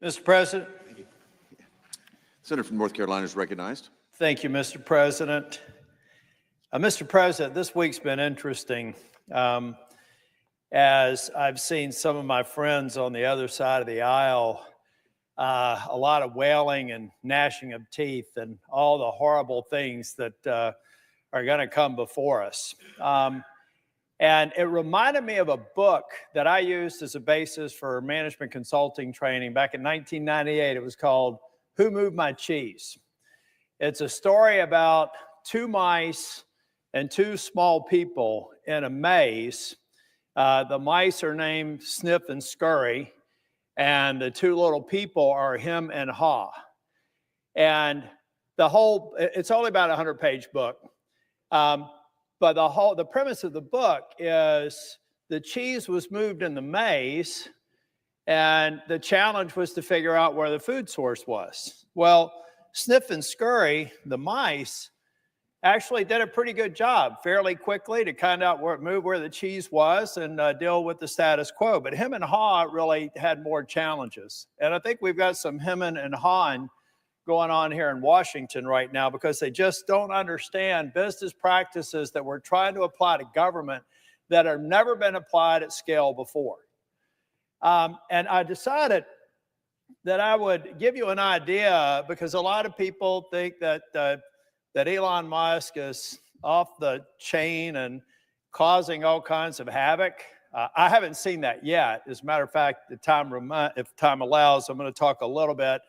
Mr. President. Senator from North Carolina is recognized. Thank you, Mr. President. Mr. President, this week's been interesting as I've seen some of my friends on the other side of the aisle, a lot of wailing and gnashing of teeth and all the horrible things that are going to come before us. And it reminded me of a book that I used as a basis for management consulting training back in 1998. It was called Who Moved My Cheese? It's a story about two mice and two small people in a maze. The mice are named Sniff and Scurry, and the two little people are Hem and Haw. And it's only about a 100-page book. But the premise of the book is the cheese was moved in the maze, and the challenge was to figure out where the food source was. Well, Sniff and Scurry, the mice, actually did a pretty good job fairly quickly to kind of move where the cheese was and deal with the status quo. But Hem and Haw really had more challenges. And I think we've got some hemming and hawing going on here in Washington right now because they just don't understand business practices that we're trying to apply to government that have never been applied at scale before. And I decided that I would give you an idea because a lot of people think that Elon Musk is off the chain and causing all kinds of havoc. I haven't seen that yet. As a matter of fact, if time allows, I'm going to talk a little bit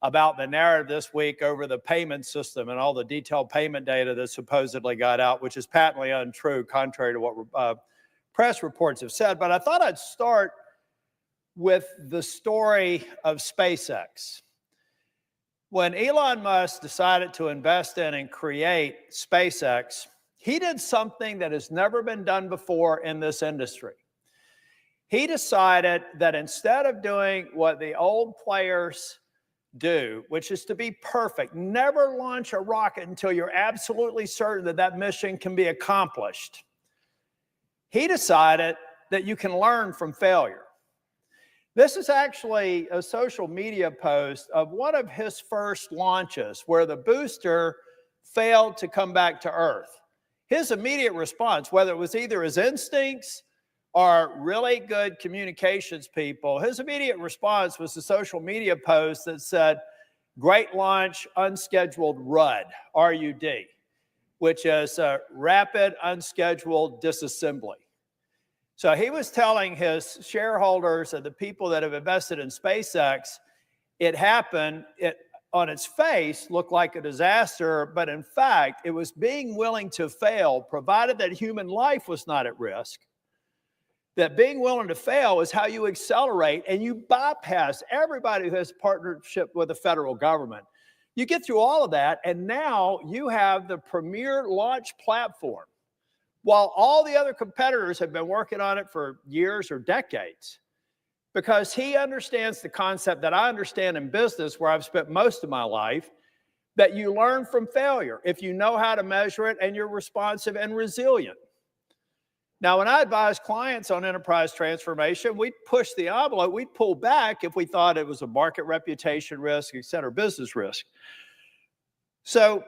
about the narrative this week over the payment system and all the detailed payment data that supposedly got out, which is patently untrue, contrary to what press reports have said. But I thought I'd start with the story of SpaceX. When Elon Musk decided to invest in and create SpaceX, he did something that has never been done before in this industry. He decided that instead of doing what the old players do, which is to be perfect, never launch a rocket until you're absolutely certain that that mission can be accomplished, he decided that you can learn from failure. This is actually a social media post of one of his first launches where the booster failed to come back to Earth. His immediate response, whether it was either his instincts or really good communications people, his immediate response was a social media post that said, "Great launch, unscheduled RUD, R-U-D, which is rapid unscheduled disassembly." So he was telling his shareholders and the people that have invested in SpaceX, it happened, it on its face looked like a disaster, but in fact, it was being willing to fail, provided that human life was not at risk. That being willing to fail is how you accelerate and you bypass everybody who has partnership with the federal government. You get through all of that, and now you have the premier launch platform. While all the other competitors have been working on it for years or decades, because he understands the concept that I understand in business, where I've spent most of my life, that you learn from failure if you know how to measure it and you're responsive and resilient. Now, when I advise clients on enterprise transformation, we'd push the envelope, we'd pull back if we thought it was a market reputation risk, et cetera, business risk. So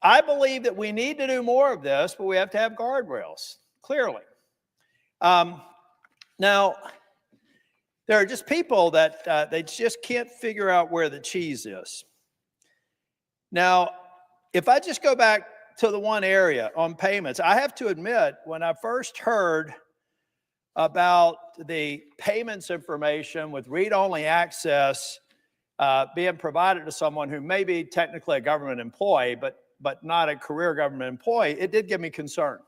I believe that we need to do more of this, but we have to have guardrails, clearly. Now, there are just people that they just can't figure out where the cheese is. Now, if I just go back to the one area on payments, I have to admit, when I first heard about the payments information with read-only access being provided to someone who may be technically a government employee, but not a career government employee, it did give me concern.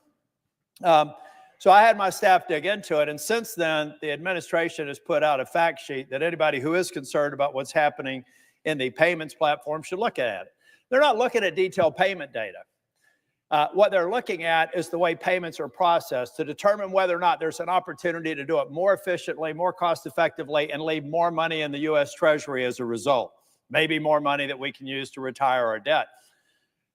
So I had my staff dig into it, and since then, the administration has put out a fact sheet that anybody who is concerned about what's happening in the payments platform should look at it. They're not looking at detailed payment data. What they're looking at is the way payments are processed to determine whether or not there's an opportunity to do it more efficiently, more cost effectively, and leave more money in the U.S. Treasury as a result. Maybe more money that we can use to retire our debt.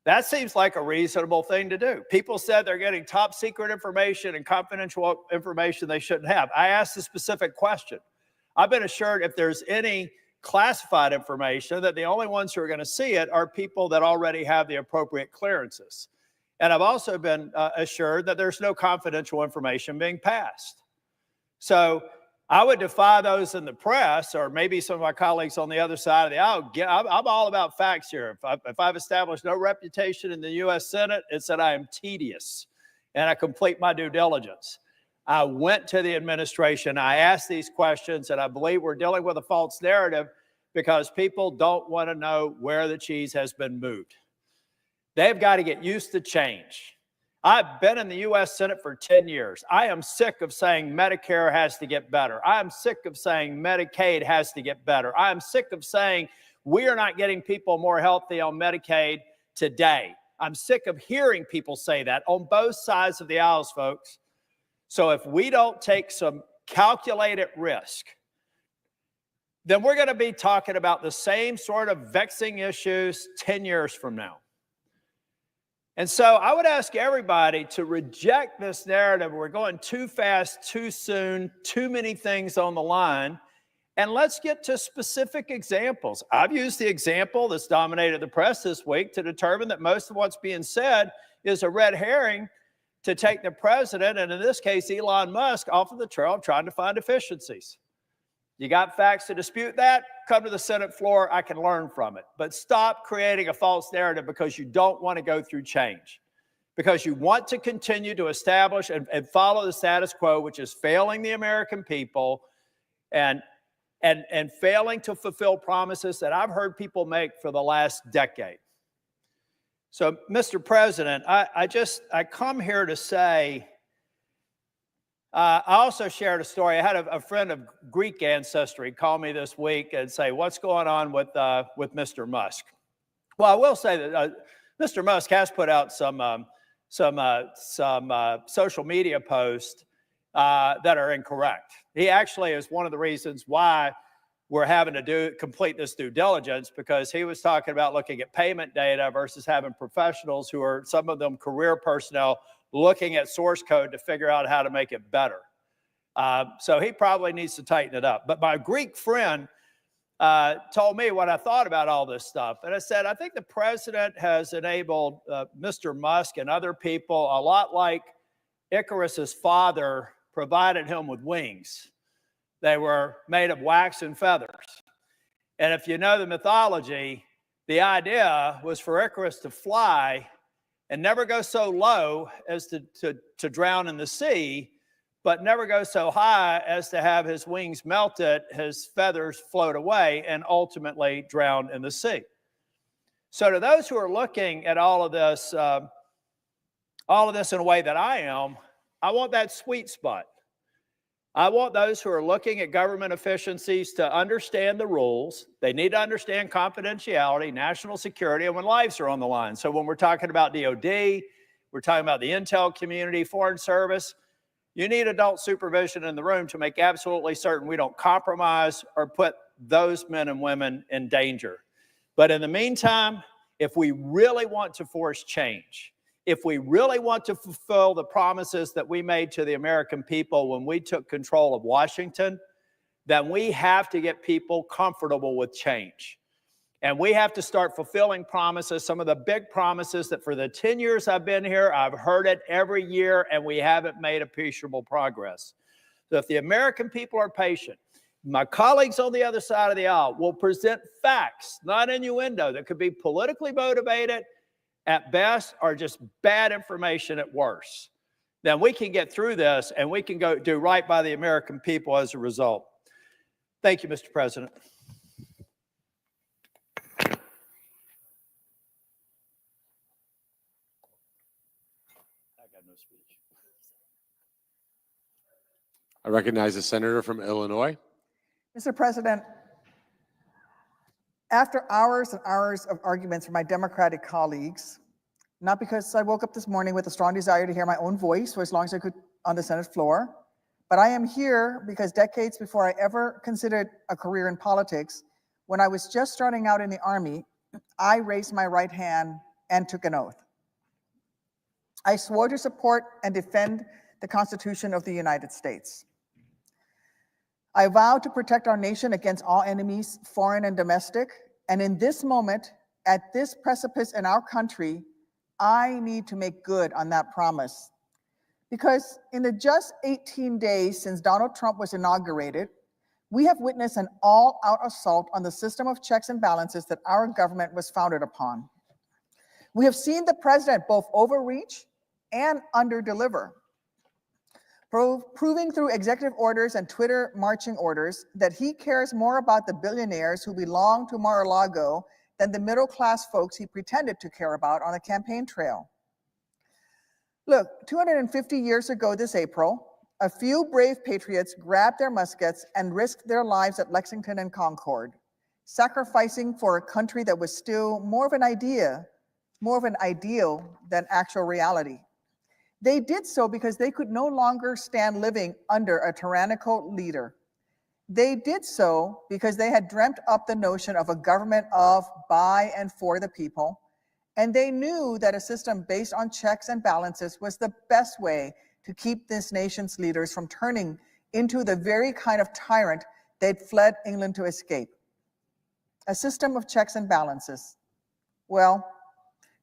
That seems like a reasonable thing to do. People said they're getting top secret information and confidential information they shouldn't have. I asked a specific question. I've been assured if there's any classified information, that the only ones who are going to see it are people that already have the appropriate clearances. And I've also been assured that there's no confidential information being passed. So I would defy those in the press, or maybe some of my colleagues on the other side of the aisle. I'm all about facts here. If I've established no reputation in the U.S. Senate, it's that I am tedious and I complete my due diligence. I went to the administration, I asked these questions, and I believe we're dealing with a false narrative because people don't want to know where the cheese has been moved. They've got to get used to change. I've been in the U.S. Senate for 10 years. I am sick of saying Medicare has to get better. I am sick of saying Medicaid has to get better. I am sick of saying we are not getting people more healthy on Medicaid today. I'm sick of hearing people say that on both sides of the aisles, folks. So if we don't take some calculated risk, then we're going to be talking about the same sort of vexing issues 10 years from now. And so I would ask everybody to reject this narrative. We're going too fast, too soon, too many things on the line. And let's get to specific examples. I've used the example that's dominated the press this week to determine that most of what's being said is a red herring to take the president, and in this case, Elon Musk, off of the trail of trying to find efficiencies. You got facts to dispute that? Come to the Senate floor. I can learn from it. But stop creating a false narrative because you don't want to go through change, because you want to continue to establish and follow the status quo, which is failing the American people and failing to fulfill promises that I've heard people make for the last decade. So, Mr. President, I come here to say, I also shared a story. I had a friend of Greek ancestry call me this week and say, what's going on with Mr. Musk? Well, I will say that Mr. Musk has put out some social media posts that are incorrect. He actually is one of the reasons why we're having to complete this due diligence, because he was talking about looking at payment data versus having professionals who are, some of them career personnel, looking at source code to figure out how to make it better. So he probably needs to tighten it up. But my Greek friend told me what I thought about all this stuff. And I said, I think the president has enabled Mr. Musk and other people a lot like Icarus's father provided him with wings. They were made of wax and feathers. And if you know the mythology, the idea was for Icarus to fly and never go so low as to drown in the sea, but never go so high as to have his wings melted, his feathers float away, and ultimately drown in the sea. So to those who are looking at all of this in a way that I am, I want that sweet spot. I want those who are looking at government efficiencies to understand the rules. They need to understand confidentiality, national security, and when lives are on the line. So when we're talking about DOD, we're talking about the intel community, foreign service, you need adult supervision in the room to make absolutely certain we don't compromise or put those men and women in danger. But in the meantime, if we really want to force change, if we really want to fulfill the promises that we made to the American people when we took control of Washington, then we have to get people comfortable with change. And we have to start fulfilling promises, some of the big promises that for the 10 years I've been here, I've heard it every year, and we haven't made appreciable progress. So if the American people are patient, my colleagues on the other side of the aisle will present facts, not innuendo, that could be politically motivated at best, or just bad information at worst, then we can get through this and we can go do right by the American people as a result. Thank you, Mr. President. I got no speech. I recognize the senator from Illinois. Mr. President, after hours and hours of arguments from my Democratic colleagues, not because I woke up this morning with a strong desire to hear my own voice for as long as I could on the Senate floor, but I am here because decades before I ever considered a career in politics, when I was just starting out in the Army, I raised my right hand and took an oath. I swore to support and defend the Constitution of the United States. I vow to protect our nation against all enemies, foreign and domestic. And in this moment, at this precipice in our country, I need to make good on that promise. Because in the just 18 days since Donald Trump was inaugurated, we have witnessed an all-out assault on the system of checks and balances that our government was founded upon. We have seen the president both overreach and underdeliver, proving through executive orders and Twitter marching orders that he cares more about the billionaires who belong to Mar-a-Lago than the middle-class folks he pretended to care about on the campaign trail. Look, 250 years ago this April, a few brave patriots grabbed their muskets and risked their lives at Lexington and Concord, sacrificing for a country that was still more of an ideal than actual reality. They did so because they could no longer stand living under a tyrannical leader. They did so because they had dreamt up the notion of a government of, by, and for the people, and they knew that a system based on checks and balances was the best way to keep this nation's leaders from turning into the very kind of tyrant they'd fled England to escape. A system of checks and balances. Well,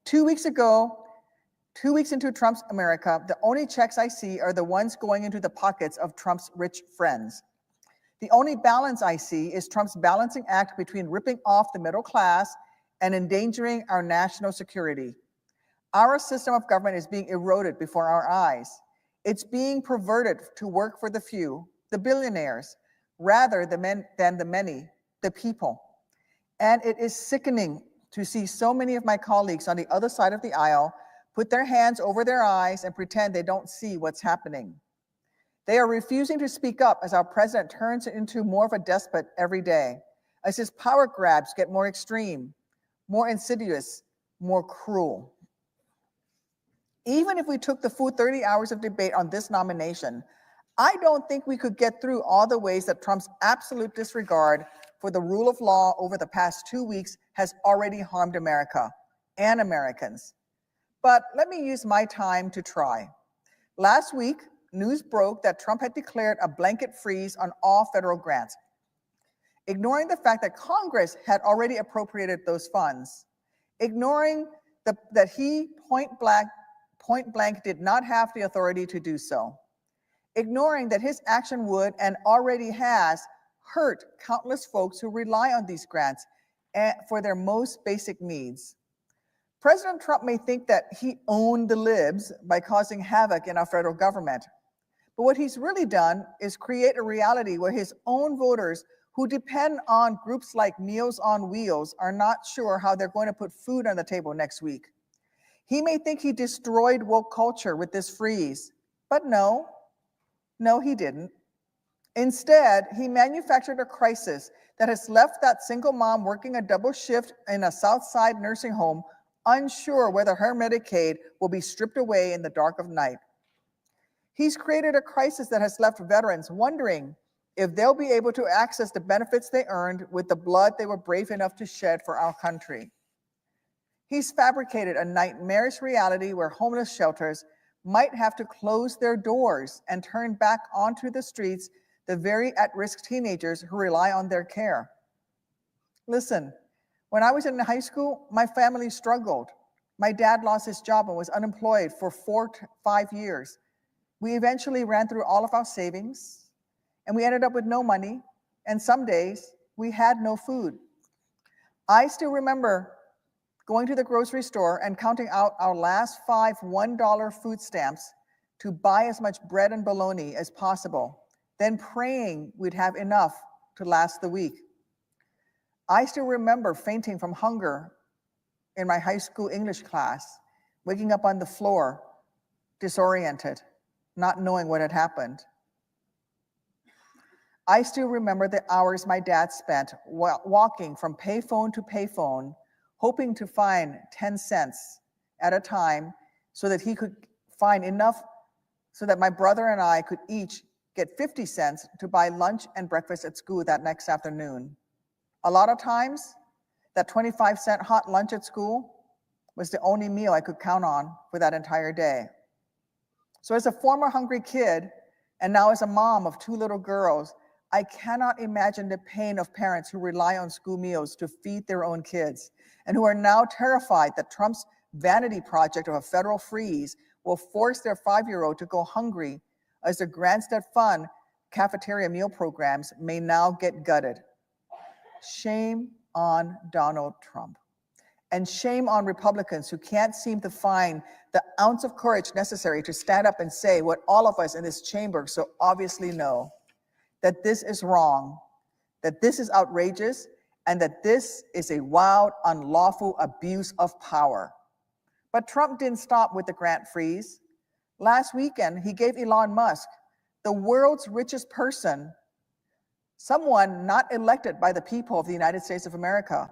2 weeks into Trump's America, the only checks I see are the ones going into the pockets of Trump's rich friends. The only balance I see is Trump's balancing act between ripping off the middle class and endangering our national security. Our system of government is being eroded before our eyes. It's being perverted to work for the few, the billionaires, rather than the many, the people. And it is sickening to see so many of my colleagues on the other side of the aisle put their hands over their eyes and pretend they don't see what's happening. They are refusing to speak up as our president turns into more of a despot every day, as his power grabs get more extreme, more insidious, more cruel. Even if we took the full 30 hours of debate on this nomination, I don't think we could get through all the ways that Trump's absolute disregard for the rule of law over the past 2 weeks has already harmed America and Americans. But let me use my time to try. Last week, news broke that Trump had declared a blanket freeze on all federal grants, ignoring the fact that Congress had already appropriated those funds, ignoring that he point blank did not have the authority to do so, ignoring that his action would and already has hurt countless folks who rely on these grants for their most basic needs. President Trump may think that he owned the libs by causing havoc in our federal government. But what he's really done is create a reality where his own voters who depend on groups like Meals on Wheels are not sure how they're going to put food on the table next week. He may think he destroyed woke culture with this freeze, but no, he didn't. Instead, he manufactured a crisis that has left that single mom working a double shift in a South Side nursing home unsure whether her Medicaid will be stripped away in the dark of night. He's created a crisis that has left veterans wondering if they'll be able to access the benefits they earned with the blood they were brave enough to shed for our country. He's fabricated a nightmarish reality where homeless shelters might have to close their doors and turn back onto the streets the very at-risk teenagers who rely on their care. Listen, when I was in high school, my family struggled. My dad lost his job and was unemployed for 4 to 5 years. We eventually ran through all of our savings, and we ended up with no money, and some days we had no food. I still remember going to the grocery store and counting out our last 5 $1 food stamps to buy as much bread and bologna as possible, then praying we'd have enough to last the week. I still remember fainting from hunger in my high school English class, waking up on the floor, disoriented, not knowing what had happened. I still remember the hours my dad spent walking from payphone to payphone, hoping to find 10 cents at a time so that he could find enough so that my brother and I could each get 50 cents to buy lunch and breakfast at school that next afternoon. A lot of times, that 25-cent hot lunch at school was the only meal I could count on for that entire day. So as a former hungry kid, and now as a mom of 2 little girls, I cannot imagine the pain of parents who rely on school meals to feed their own kids and who are now terrified that Trump's vanity project of a federal freeze will force their 5-year-old to go hungry as the Grandstead Fund cafeteria meal programs may now get gutted. Shame on Donald Trump. And shame on Republicans who can't seem to find the ounce of courage necessary to stand up and say what all of us in this chamber so obviously know, that this is wrong, that this is outrageous, and that this is a wild, unlawful abuse of power. But Trump didn't stop with the grant freeze. Last weekend, he gave Elon Musk, the world's richest person, someone not elected by the people of the United States of America,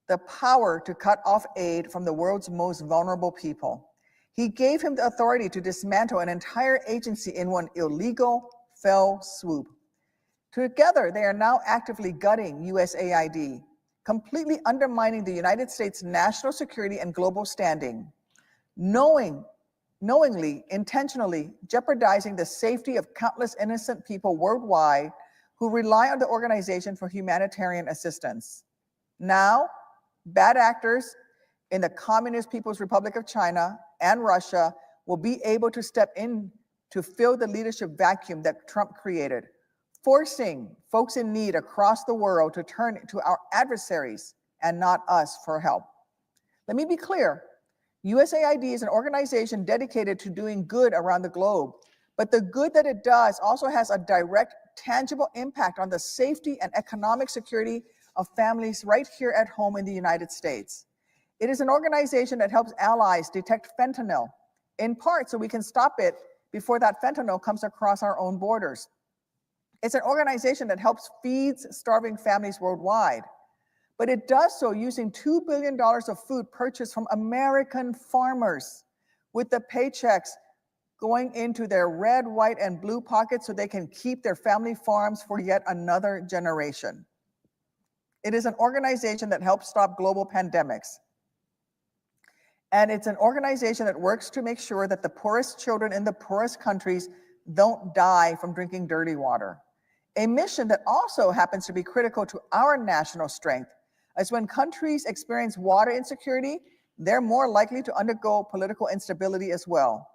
the power to cut off aid from the world's most vulnerable people. He gave him the authority to dismantle an entire agency in one illegal, fell swoop. Together, they are now actively gutting USAID, completely undermining the United States' national security and global standing, knowingly, intentionally jeopardizing the safety of countless innocent people worldwide who rely on the organization for humanitarian assistance. Now, bad actors in the Communist People's Republic of China and Russia will be able to step in to fill the leadership vacuum that Trump created, forcing folks in need across the world to turn to our adversaries and not us for help. Let me be clear. USAID is an organization dedicated to doing good around the globe, but the good that it does also has a direct, tangible impact on the safety and economic security of families right here at home in the United States. It is an organization that helps allies detect fentanyl, in part so we can stop it before that fentanyl comes across our own borders. It's an organization that helps feed starving families worldwide, but it does so using $2 billion of food purchased from American farmers, with the paychecks going into their red, white, and blue pockets so they can keep their family farms for yet another generation. It is an organization that helps stop global pandemics. And it's an organization that works to make sure that the poorest children in the poorest countries don't die from drinking dirty water. A mission that also happens to be critical to our national strength, as when countries experience water insecurity, they're more likely to undergo political instability as well.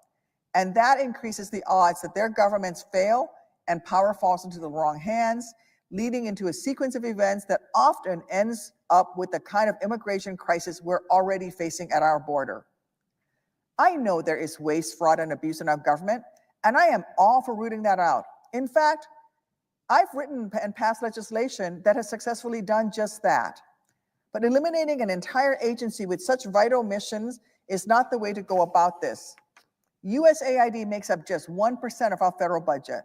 And that increases the odds that their governments fail and power falls into the wrong hands, leading into a sequence of events that often ends up with the kind of immigration crisis we're already facing at our border. I know there is waste, fraud, and abuse in our government, and I am all for rooting that out. In fact, I've written and passed legislation that has successfully done just that. But eliminating an entire agency with such vital missions is not the way to go about this. USAID makes up just 1% of our federal budget.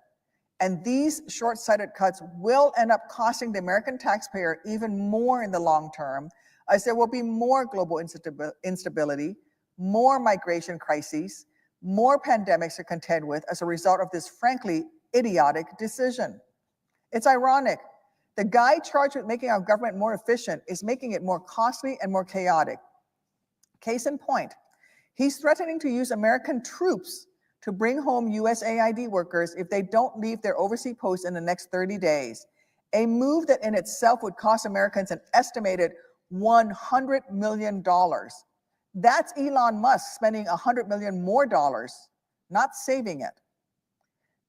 And these short-sighted cuts will end up costing the American taxpayer even more in the long term, as there will be more global instability, more migration crises, more pandemics to contend with as a result of this frankly idiotic decision. It's ironic. The guy charged with making our government more efficient is making it more costly and more chaotic. Case in point, he's threatening to use American troops to bring home USAID workers if they don't leave their overseas posts in the next 30 days, a move that in itself would cost Americans an estimated $100 million. That's Elon Musk spending $100 million more dollars, not saving it.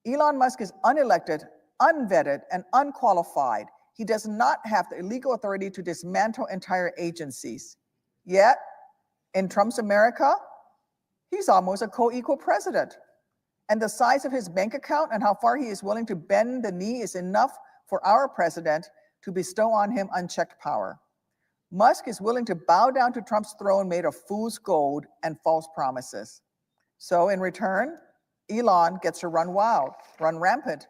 Elon Musk is unelected, unvetted, and unqualified. He does not have the legal authority to dismantle entire agencies. Yet, in Trump's America, he's almost a co-equal president. And the size of his bank account and how far he is willing to bend the knee is enough for our president to bestow on him unchecked power. Musk is willing to bow down to Trump's throne made of fool's gold and false promises. So in return, Elon gets to run wild, run rampant.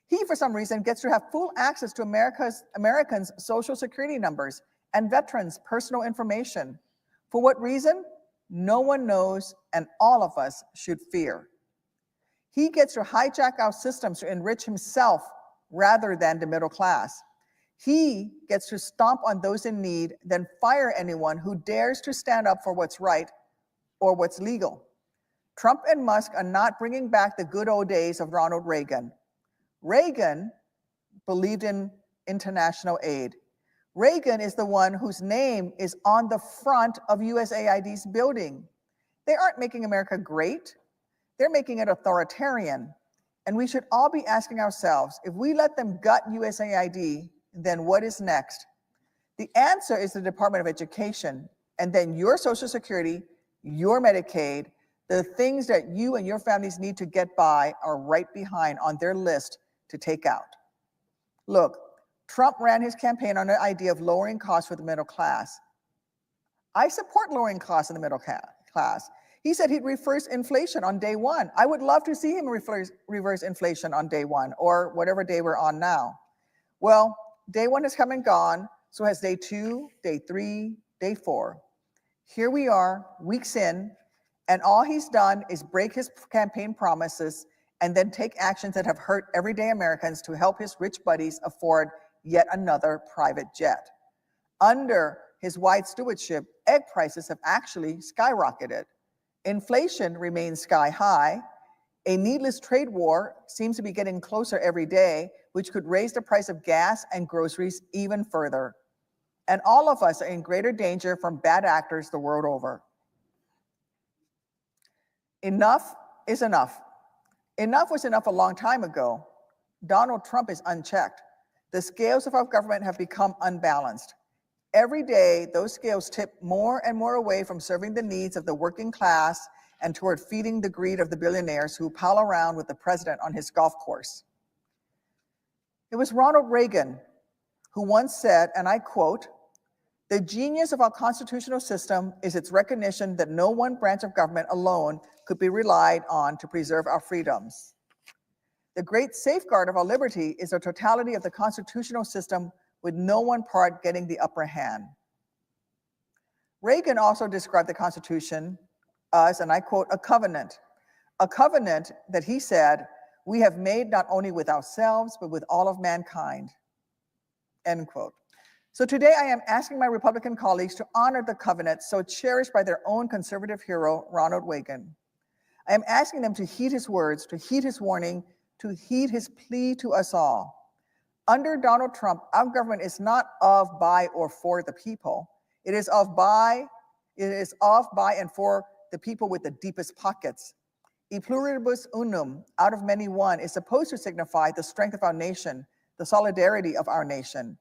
He, for some reason, gets to have full access to Americans' social security numbers and veterans' personal information. For what reason? No one knows, and all of us should fear. He gets to hijack our systems to enrich himself rather than the middle class. He gets to stomp on those in need, then fire anyone who dares to stand up for what's right or what's legal. Trump and Musk are not bringing back the good old days of Ronald Reagan. Reagan believed in international aid. Reagan is the one whose name is on the front of USAID's building. They aren't making America great. They're making it authoritarian. And we should all be asking ourselves, if we let them gut USAID, then what is next? The answer is the Department of Education, and then your Social Security, your Medicaid, the things that you and your families need to get by are right behind on their list to take out. Look, Trump ran his campaign on the idea of lowering costs for the middle class. I support lowering costs in the middle class. He said he'd reverse inflation on day one. I would love to see him reverse inflation on day one, or whatever day we're on now. Well, day one has come and gone, so has day 2, day 3, day 4. Here we are, weeks in, and all he's done is break his campaign promises and then take actions that have hurt everyday Americans to help his rich buddies afford yet another private jet. Under his wide stewardship, egg prices have actually skyrocketed. Inflation remains sky high. A needless trade war seems to be getting closer every day, which could raise the price of gas and groceries even further. And all of us are in greater danger from bad actors the world over. Enough is enough. Enough was enough a long time ago. Donald Trump is unchecked. The scales of our government have become unbalanced. Every day, those scales tip more and more away from serving the needs of the working class and toward feeding the greed of the billionaires who pal around with the president on his golf course. It was Ronald Reagan who once said, and I quote, "The genius of our constitutional system is its recognition that no one branch of government alone could be relied on to preserve our freedoms. The great safeguard of our liberty is the totality of the constitutional system with no one part getting the upper hand." Reagan also described the Constitution as, and I quote, a covenant that he said, "We have made not only with ourselves, but with all of mankind," end quote. So today I am asking my Republican colleagues to honor the covenant so cherished by their own conservative hero, Ronald Reagan. I am asking them to heed his words, to heed his warning, to heed his plea to us all. Under Donald Trump, our government is not of, by, or for the people. It is of, by, and for the people with the deepest pockets. E pluribus unum, out of many one, is supposed to signify the strength of our nation, the solidarity of our nation.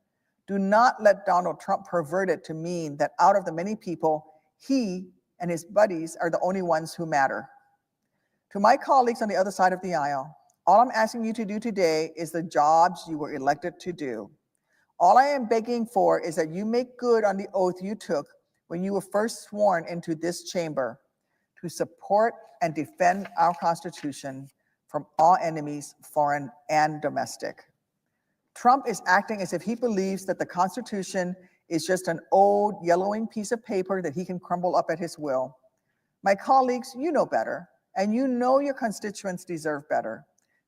Do not let Donald Trump pervert it to mean that out of the many people, he and his buddies are the only ones who matter. To my colleagues on the other side of the aisle, all I'm asking you to do today is the jobs you were elected to do. All I am begging for is that you make good on the oath you took when you were first sworn into this chamber to support and defend our Constitution from all enemies, foreign and domestic. Trump is acting as if he believes that the Constitution is just an old yellowing piece of paper that he can crumble up at his will. My colleagues, you know better, and you know your constituents deserve better.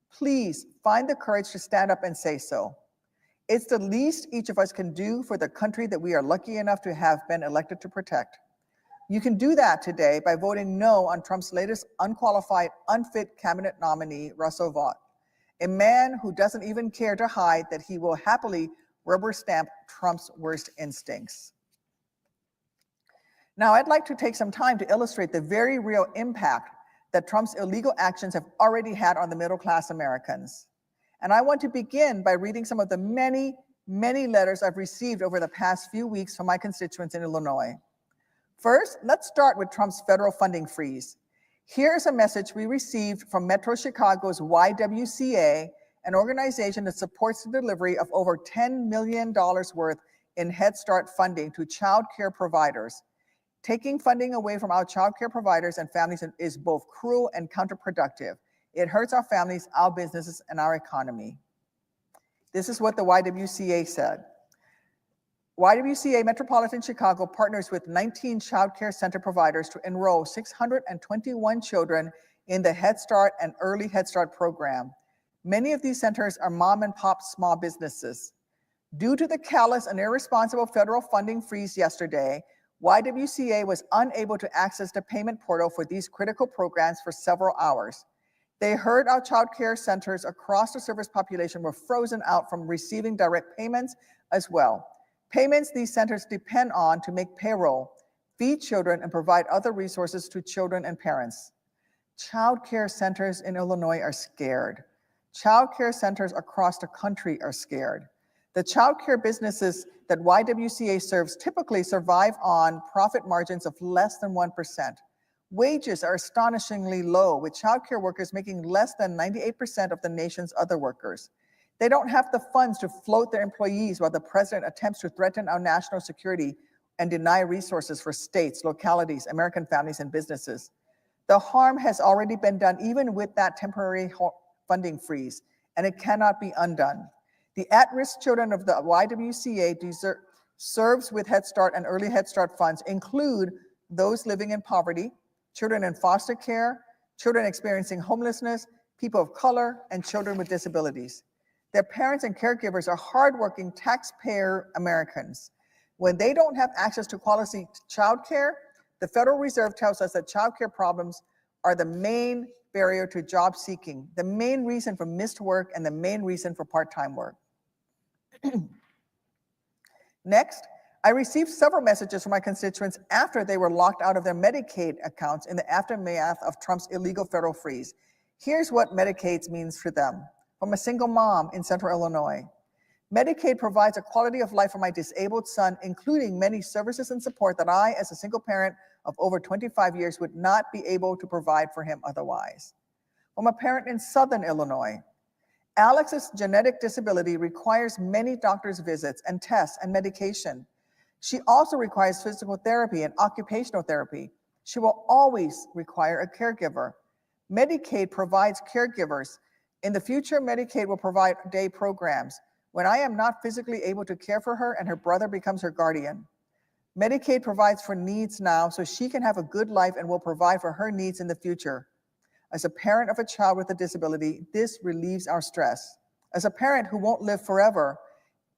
Please find the courage to stand up and say so. It's the least each of us can do for the country that we are lucky enough to have been elected to protect. You can do that today by voting no on Trump's latest unqualified, unfit cabinet nominee, Russell Vought, a man who doesn't even care to hide that he will happily rubber stamp Trump's worst instincts. Now, I'd like to take some time to illustrate the very real impact that Trump's illegal actions have already had on the middle-class Americans. And I want to begin by reading some of the many, many letters I've received over the past few weeks from my constituents in Illinois. First, let's start with Trump's federal funding freeze. Here's a message we received from Metro Chicago's YWCA, an organization that supports the delivery of over $10 million worth in Head Start funding to child care providers. Taking funding away from our child care providers and families is both cruel and counterproductive. It hurts our families, our businesses, and our economy. This is what the YWCA said. YWCA Metropolitan Chicago partners with 19 child care center providers to enroll 621 children in the Head Start and Early Head Start program. Many of these centers are mom and pop small businesses. Due to the callous and irresponsible federal funding freeze yesterday, YWCA was unable to access the payment portal for these critical programs for several hours. They heard our child care centers across the service population were frozen out from receiving direct payments as well. Payments these centers depend on to make payroll, feed children, and provide other resources to children and parents. Child care centers in Illinois are scared. Child care centers across the country are scared. The child care businesses that YWCA serves typically survive on profit margins of less than 1%. Wages are astonishingly low, with child care workers making less than 98% of the nation's other workers. They don't have the funds to float their employees while the president attempts to threaten our national security and deny resources for states, localities, American families, and businesses. The harm has already been done even with that temporary funding freeze, and it cannot be undone. The at-risk children of the YWCA serves with Head Start and Early Head Start funds include those living in poverty, children in foster care, children experiencing homelessness, people of color, and children with disabilities. Their parents and caregivers are hardworking taxpayer Americans. When they don't have access to quality child care, the Federal Reserve tells us that child care problems are the main barrier to job seeking, the main reason for missed work, and the main reason for part-time work. Next, I received several messages from my constituents after they were locked out of their Medicaid accounts in the aftermath of Trump's illegal federal freeze. Here's what Medicaid means for them. From a single mom in Central Illinois. Medicaid provides a quality of life for my disabled son, including many services and support that I, as a single parent of over 25 years, would not be able to provide for him otherwise. From a parent in Southern Illinois. Alex's genetic disability requires many doctor's visits and tests and medication. She also requires physical therapy and occupational therapy. She will always require a caregiver. Medicaid provides caregivers. In the future, Medicaid will provide day programs when I am not physically able to care for her and her brother becomes her guardian. Medicaid provides for needs now so she can have a good life and will provide for her needs in the future. As a parent of a child with a disability, this relieves our stress. As a parent who won't live forever,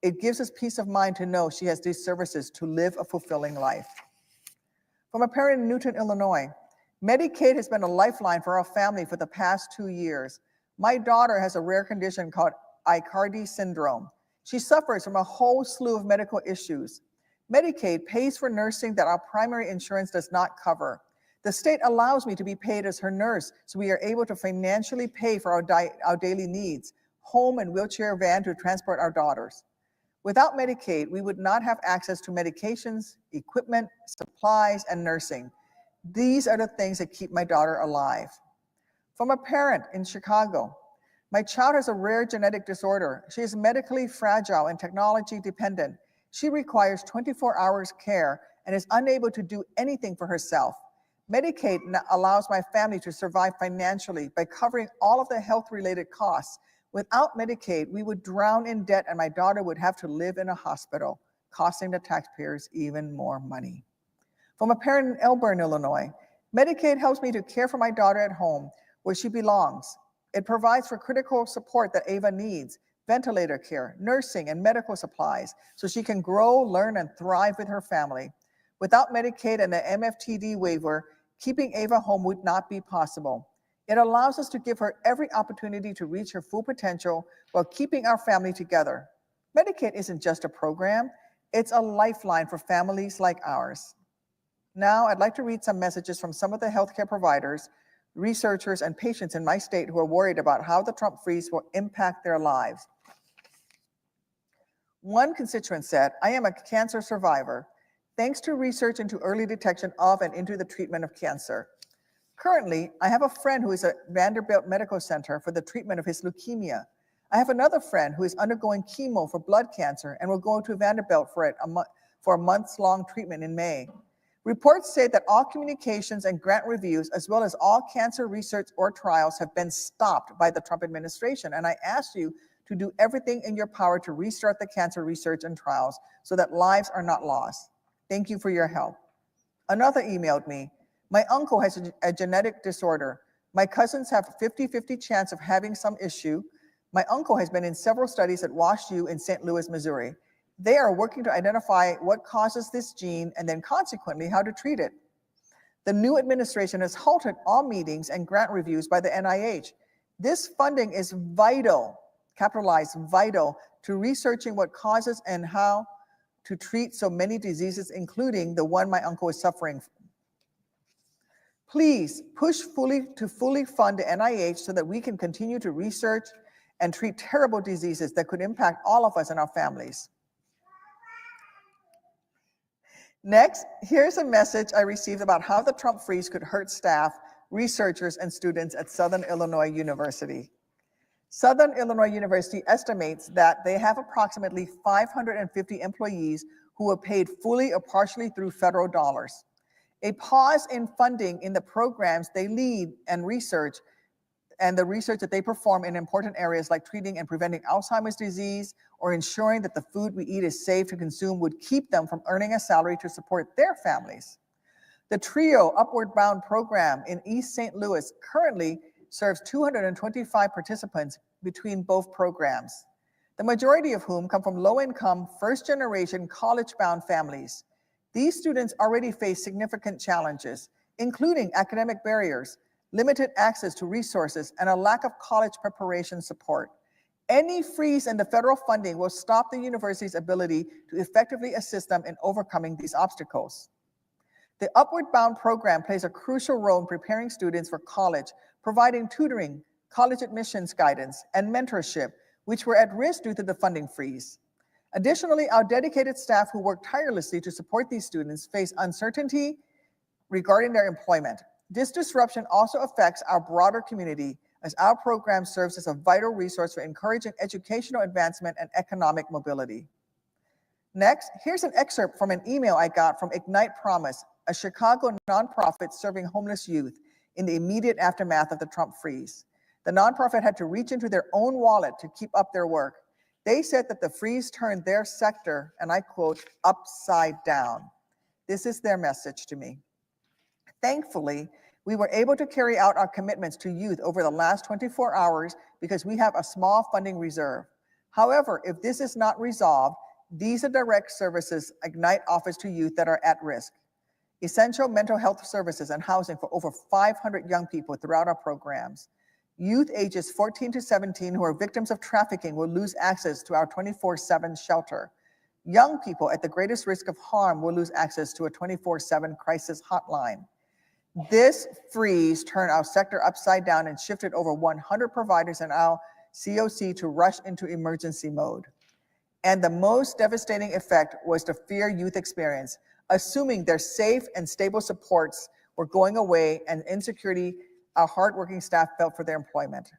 it gives us peace of mind to know she has these services to live a fulfilling life. From a parent in Newton, Illinois, Medicaid has been a lifeline for our family for the past 2 years. My daughter has a rare condition called Aicardi syndrome. She suffers from a whole slew of medical issues. Medicaid pays for nursing that our primary insurance does not cover. The state allows me to be paid as her nurse, so we are able to financially pay for our daily needs, home and wheelchair van to transport our daughters. Without Medicaid, we would not have access to medications, equipment, supplies, and nursing. These are the things that keep my daughter alive. From a parent in Chicago, my child has a rare genetic disorder. She is medically fragile and technology dependent. She requires 24 hours care and is unable to do anything for herself. Medicaid allows my family to survive financially by covering all of the health-related costs. Without Medicaid, we would drown in debt and my daughter would have to live in a hospital, costing the taxpayers even more money. From a parent in Elburn, Illinois, Medicaid helps me to care for my daughter at home where she belongs. It provides for critical support that Ava needs, ventilator care, nursing, and medical supplies, so she can grow, learn, and thrive with her family. Without Medicaid and the MFTD waiver, keeping Ava home would not be possible. It allows us to give her every opportunity to reach her full potential while keeping our family together. Medicaid isn't just a program, it's a lifeline for families like ours. Now, I'd like to read some messages from some of the healthcare providers, researchers, and patients in my state who are worried about how the Trump freeze will impact their lives. One constituent said, "I am a cancer survivor, thanks to research into early detection of and into the treatment of cancer. Currently, I have a friend who is at Vanderbilt Medical Center for the treatment of his leukemia. I have another friend who is undergoing chemo for blood cancer and will go to Vanderbilt for a months-long treatment in May. Reports say that all communications and grant reviews, as well as all cancer research or trials, have been stopped by the Trump administration. And I ask you to do everything in your power to restart the cancer research and trials so that lives are not lost. Thank you for your help." Another emailed me, "My uncle has a genetic disorder. My cousins have a 50-50 chance of having some issue. My uncle has been in several studies at WashU in St. Louis, Missouri. They are working to identify what causes this gene and then consequently how to treat it. The new administration has halted all meetings and grant reviews by the NIH. This funding is vital, capitalized vital, to researching what causes and how to treat so many diseases, including the one my uncle is suffering from. Please push to fully fund the NIH so that we can continue to research and treat terrible diseases that could impact all of us and our families. Next, here's a message I received about how the Trump freeze could hurt staff, researchers, and students at Southern Illinois University. Southern Illinois University estimates that they have approximately 550 employees who are paid fully or partially through federal dollars. A pause in funding in the programs they lead and research, and the research that they perform in important areas like treating and preventing Alzheimer's disease or ensuring that the food we eat is safe to consume, would keep them from earning a salary to support their families. The TRIO Upward Bound program in East St. Louis currently serves 225 participants between both programs, the majority of whom come from low-income, first-generation, college-bound families. These students already face significant challenges, including academic barriers, limited access to resources, and a lack of college preparation support. Any freeze in the federal funding will stop the university's ability to effectively assist them in overcoming these obstacles. The Upward Bound program plays a crucial role in preparing students for college, providing tutoring, college admissions guidance, and mentorship, which were at risk due to the funding freeze. Additionally, our dedicated staff who work tirelessly to support these students face uncertainty regarding their employment. This disruption also affects our broader community, as our program serves as a vital resource for encouraging educational advancement and economic mobility. Next, here's an excerpt from an email I got from Ignite Promise, a Chicago nonprofit serving homeless youth in the immediate aftermath of the Trump freeze. The nonprofit had to reach into their own wallet to keep up their work. They said that the freeze turned their sector, and I quote, upside down. This is their message to me. Thankfully, we were able to carry out our commitments to youth over the last 24 hours because we have a small funding reserve. However, if this is not resolved, these are direct services Ignite offers to youth that are at risk. Essential mental health services and housing for over 500 young people throughout our programs. Youth ages 14 to 17 who are victims of trafficking will lose access to our 24/7 shelter. Young people at the greatest risk of harm will lose access to a 24/7 crisis hotline. This freeze turned our sector upside down and shifted over 100 providers in our COC to rush into emergency mode. And the most devastating effect was the fear youth experience, assuming their safe and stable supports were going away, and insecurity our hardworking staff felt for their employment.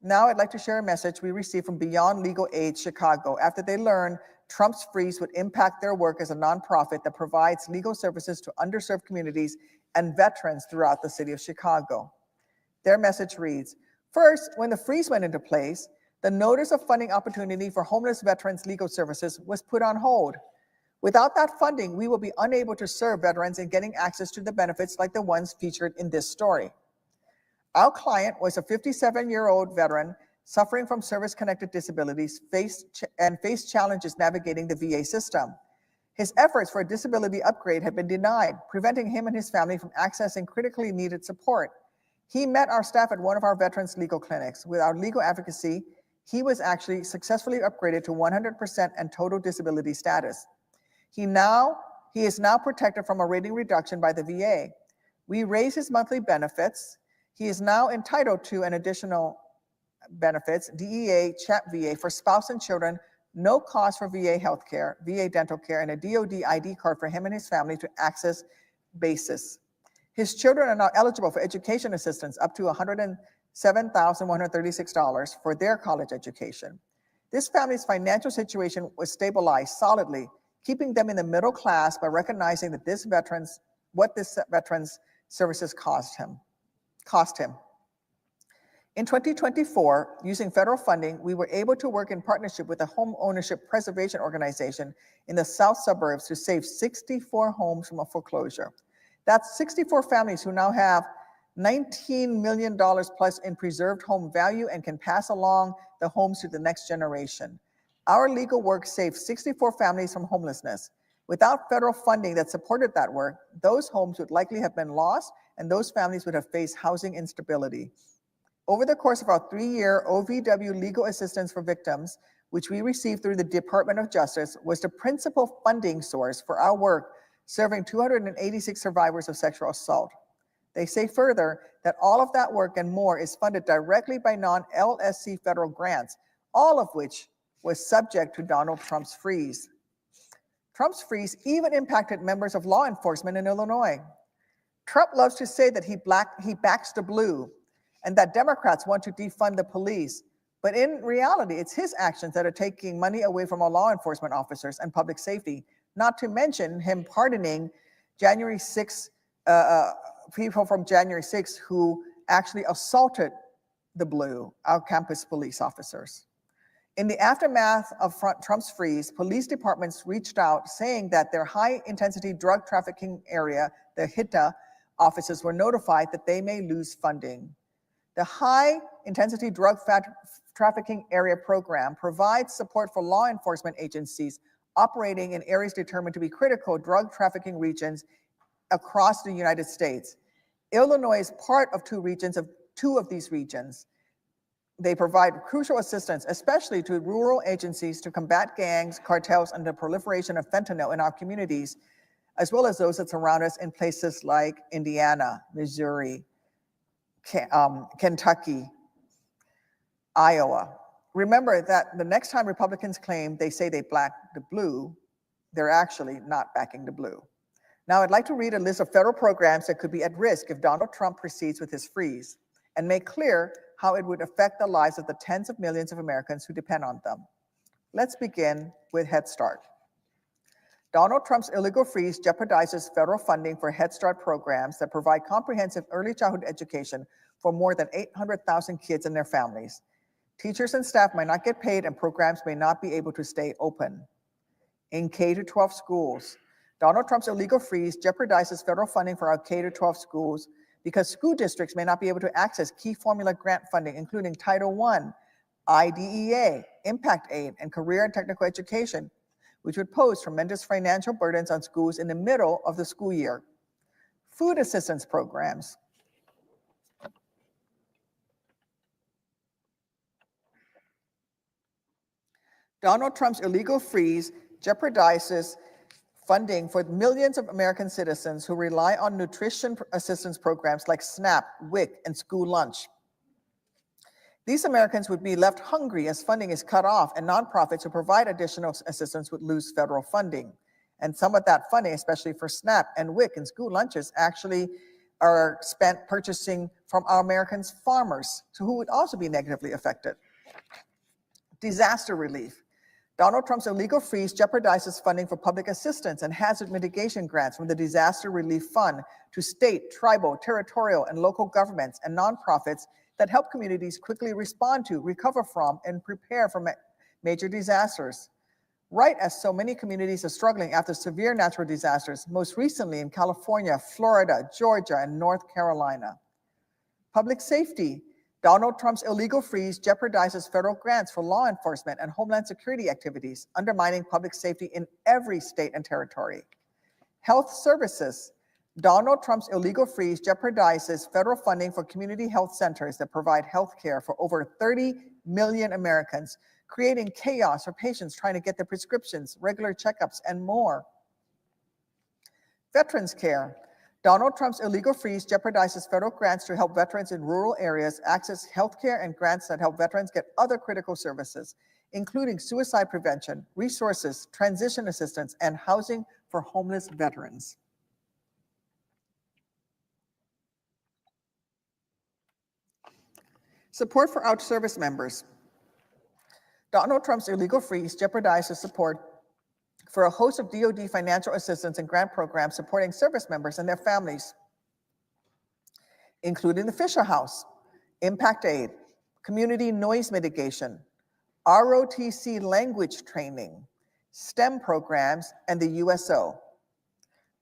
Now I'd like to share a message we received from Beyond Legal Aid Chicago after they learned Trump's freeze would impact their work as a nonprofit that provides legal services to underserved communities and veterans throughout the city of Chicago. Their message reads, first, when the freeze went into place, the notice of funding opportunity for homeless veterans legal services was put on hold. Without that funding, we will be unable to serve veterans in getting access to the benefits like the ones featured in this story. Our client was a 57-year-old veteran suffering from service-connected disabilities, faced challenges navigating the VA system. His efforts for a disability upgrade had been denied, preventing him and his family from accessing critically needed support. He met our staff at one of our veterans legal clinics. With our legal advocacy, he was actually successfully upgraded to 100% and total disability status. He is now protected from a rating reduction by the VA. We raised his monthly benefits. He is now entitled to an additional benefits, DEA, CHAP VA for spouse and children, no cost for VA healthcare, VA dental care, and a DOD ID card for him and his family to access basis. His children are now eligible for education assistance up to $107,136 for their college education. This family's financial situation was stabilized solidly, keeping them in the middle class by recognizing that what this veteran's services cost him. In 2024, using federal funding, we were able to work in partnership with a home ownership preservation organization in the south suburbs to save 64 homes from a foreclosure. That's 64 families who now have $19 million plus in preserved home value and can pass along the homes to the next generation. Our legal work saved 64 families from homelessness. Without federal funding that supported that work, those homes would likely have been lost and those families would have faced housing instability. Over the course of our 3-year OVW legal assistance for victims, which we received through the Department of Justice, was the principal funding source for our work serving 286 survivors of sexual assault. They say further that all of that work and more is funded directly by non-LSC federal grants, all of which was subject to Donald Trump's freeze. Trump's freeze even impacted members of law enforcement in Illinois. Trump loves to say that he backs the blue and that Democrats want to defund the police. But in reality, it's his actions that are taking money away from our law enforcement officers and public safety, not to mention him pardoning January 6 people from January 6 who actually assaulted the blue, our campus police officers. In the aftermath of Trump's freeze, police departments reached out saying that their high-intensity drug trafficking area, the HITA offices, were notified that they may lose funding. The High-Intensity Drug Trafficking Area Program provides support for law enforcement agencies operating in areas determined to be critical drug trafficking regions across the United States. Illinois is part of two of these regions. They provide crucial assistance, especially to rural agencies, to combat gangs, cartels, and the proliferation of fentanyl in our communities, as well as those that surround us in places like Indiana, Missouri, Kentucky, Iowa. Remember that the next time Republicans claim they say they back the blue, they're actually not backing the blue. Now, I'd like to read a list of federal programs that could be at risk if Donald Trump proceeds with his freeze, and make clear how it would affect the lives of the tens of millions of Americans who depend on them. Let's begin with Head Start. Donald Trump's illegal freeze jeopardizes federal funding for Head Start programs that provide comprehensive early childhood education for more than 800,000 kids and their families. Teachers and staff might not get paid, and programs may not be able to stay open. In K-12 schools, Donald Trump's illegal freeze jeopardizes federal funding for our K-12 schools because school districts may not be able to access key formula grant funding, including Title I, IDEA, Impact Aid, and Career and Technical Education, which would pose tremendous financial burdens on schools in the middle of the school year. Food assistance programs. Donald Trump's illegal freeze jeopardizes funding for millions of American citizens who rely on nutrition assistance programs like SNAP, WIC, and school lunch. These Americans would be left hungry as funding is cut off, and nonprofits who provide additional assistance would lose federal funding. And some of that funding, especially for SNAP and WIC and school lunches, actually are spent purchasing from our American farmers, so who would also be negatively affected. Disaster relief. Donald Trump's illegal freeze jeopardizes funding for public assistance and hazard mitigation grants from the Disaster Relief Fund to state, tribal, territorial, and local governments and nonprofits that help communities quickly respond to, recover from, and prepare for major disasters. Right as so many communities are struggling after severe natural disasters, most recently in California, Florida, Georgia, and North Carolina. Public safety. Donald Trump's illegal freeze jeopardizes federal grants for law enforcement and homeland security activities, undermining public safety in every state and territory. Health services. Donald Trump's illegal freeze jeopardizes federal funding for community health centers that provide health care for over 30 million Americans, creating chaos for patients trying to get their prescriptions, regular checkups, and more. Veterans care. Donald Trump's illegal freeze jeopardizes federal grants to help veterans in rural areas access health care and grants that help veterans get other critical services, including suicide prevention, resources, transition assistance, and housing for homeless veterans. Support for our service members. Donald Trump's illegal freeze jeopardizes support for a host of DoD financial assistance and grant programs supporting service members and their families, including the Fisher House, Impact Aid, Community Noise Mitigation, ROTC language training, STEM programs, and the USO.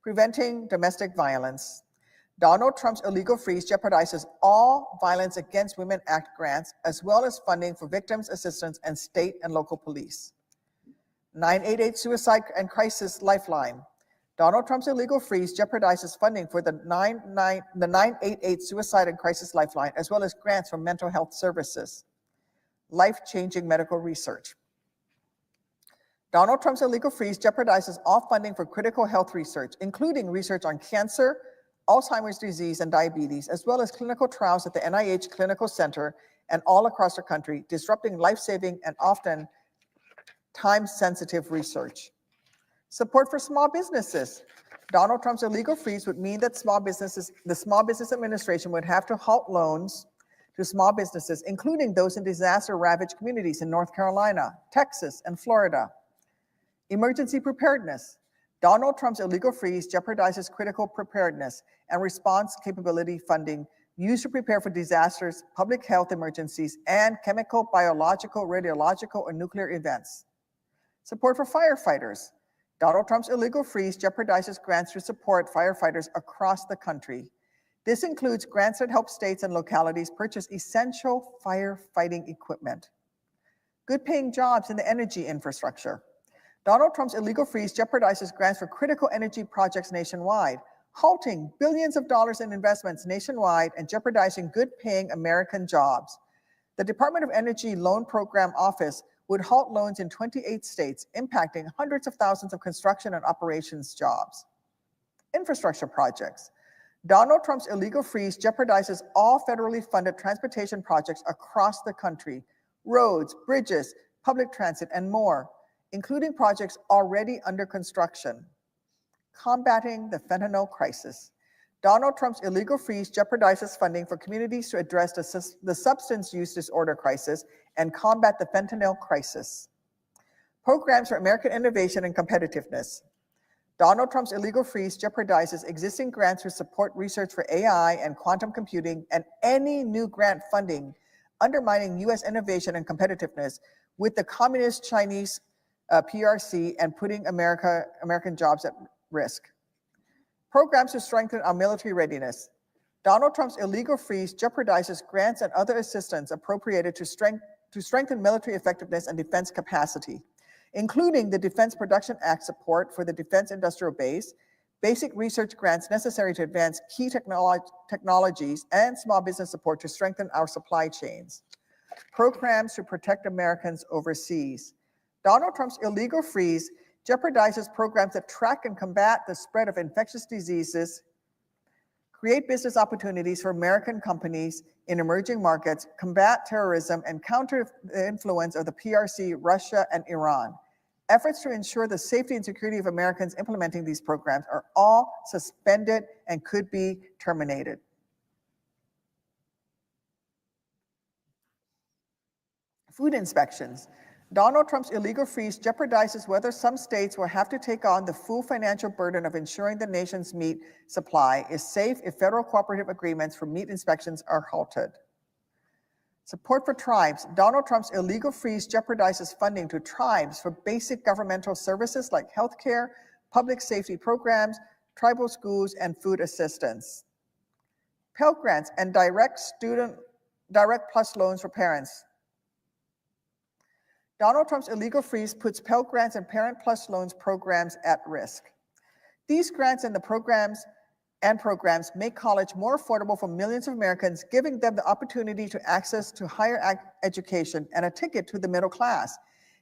Preventing domestic violence. Donald Trump's illegal freeze jeopardizes all Violence Against Women Act grants, as well as funding for victims' assistance and state and local police. 988 Suicide and Crisis Lifeline. Donald Trump's illegal freeze jeopardizes funding for the 988 Suicide and Crisis Lifeline, as well as grants from mental health services, life-changing medical research. Donald Trump's illegal freeze jeopardizes all funding for critical health research, including research on cancer, Alzheimer's disease, and diabetes, as well as clinical trials at the NIH Clinical Center and all across the country, disrupting life-saving and often time-sensitive research. Support for small businesses. Donald Trump's illegal freeze would mean that the Small Business Administration would have to halt loans to small businesses, including those in disaster-ravaged communities in North Carolina, Texas, and Florida. Emergency preparedness. Donald Trump's illegal freeze jeopardizes critical preparedness and response capability funding used to prepare for disasters, public health emergencies, and chemical, biological, radiological, or nuclear events. Support for firefighters. Donald Trump's illegal freeze jeopardizes grants to support firefighters across the country. This includes grants that help states and localities purchase essential firefighting equipment. Good-paying jobs in the energy infrastructure. Donald Trump's illegal freeze jeopardizes grants for critical energy projects nationwide, halting billions of dollars in investments nationwide and jeopardizing good-paying American jobs. The Department of Energy Loan Program Office would halt loans in 28 states, impacting hundreds of thousands of construction and operations jobs. Infrastructure projects. Donald Trump's illegal freeze jeopardizes all federally funded transportation projects across the country, roads, bridges, public transit, and more, including projects already under construction. Combating the fentanyl crisis. Donald Trump's illegal freeze jeopardizes funding for communities to address the substance use disorder crisis and combat the fentanyl crisis. Programs for American innovation and competitiveness. Donald Trump's illegal freeze jeopardizes existing grants to support research for AI and quantum computing and any new grant funding, undermining U.S. innovation and competitiveness with the communist Chinese PRC and putting American jobs at risk. Programs to strengthen our military readiness. Donald Trump's illegal freeze jeopardizes grants and other assistance appropriated to strengthen military effectiveness and defense capacity, including the Defense Production Act support for the defense industrial base, basic research grants necessary to advance key technologies, and small business support to strengthen our supply chains. Programs to protect Americans overseas. Donald Trump's illegal freeze jeopardizes programs that track and combat the spread of infectious diseases, create business opportunities for American companies in emerging markets, combat terrorism, and counter the influence of the PRC, Russia, and Iran. Efforts to ensure the safety and security of Americans implementing these programs are all suspended and could be terminated. Food inspections. Donald Trump's illegal freeze jeopardizes whether some states will have to take on the full financial burden of ensuring the nation's meat supply is safe if federal cooperative agreements for meat inspections are halted. Support for tribes. Donald Trump's illegal freeze jeopardizes funding to tribes for basic governmental services like healthcare, public safety programs, tribal schools, and food assistance. Pell Grants and direct plus loans for parents. Donald Trump's illegal freeze puts Pell Grants and Parent Plus Loans programs at risk. These grants and programs make college more affordable for millions of Americans, giving them the opportunity to access to higher education and a ticket to the middle class.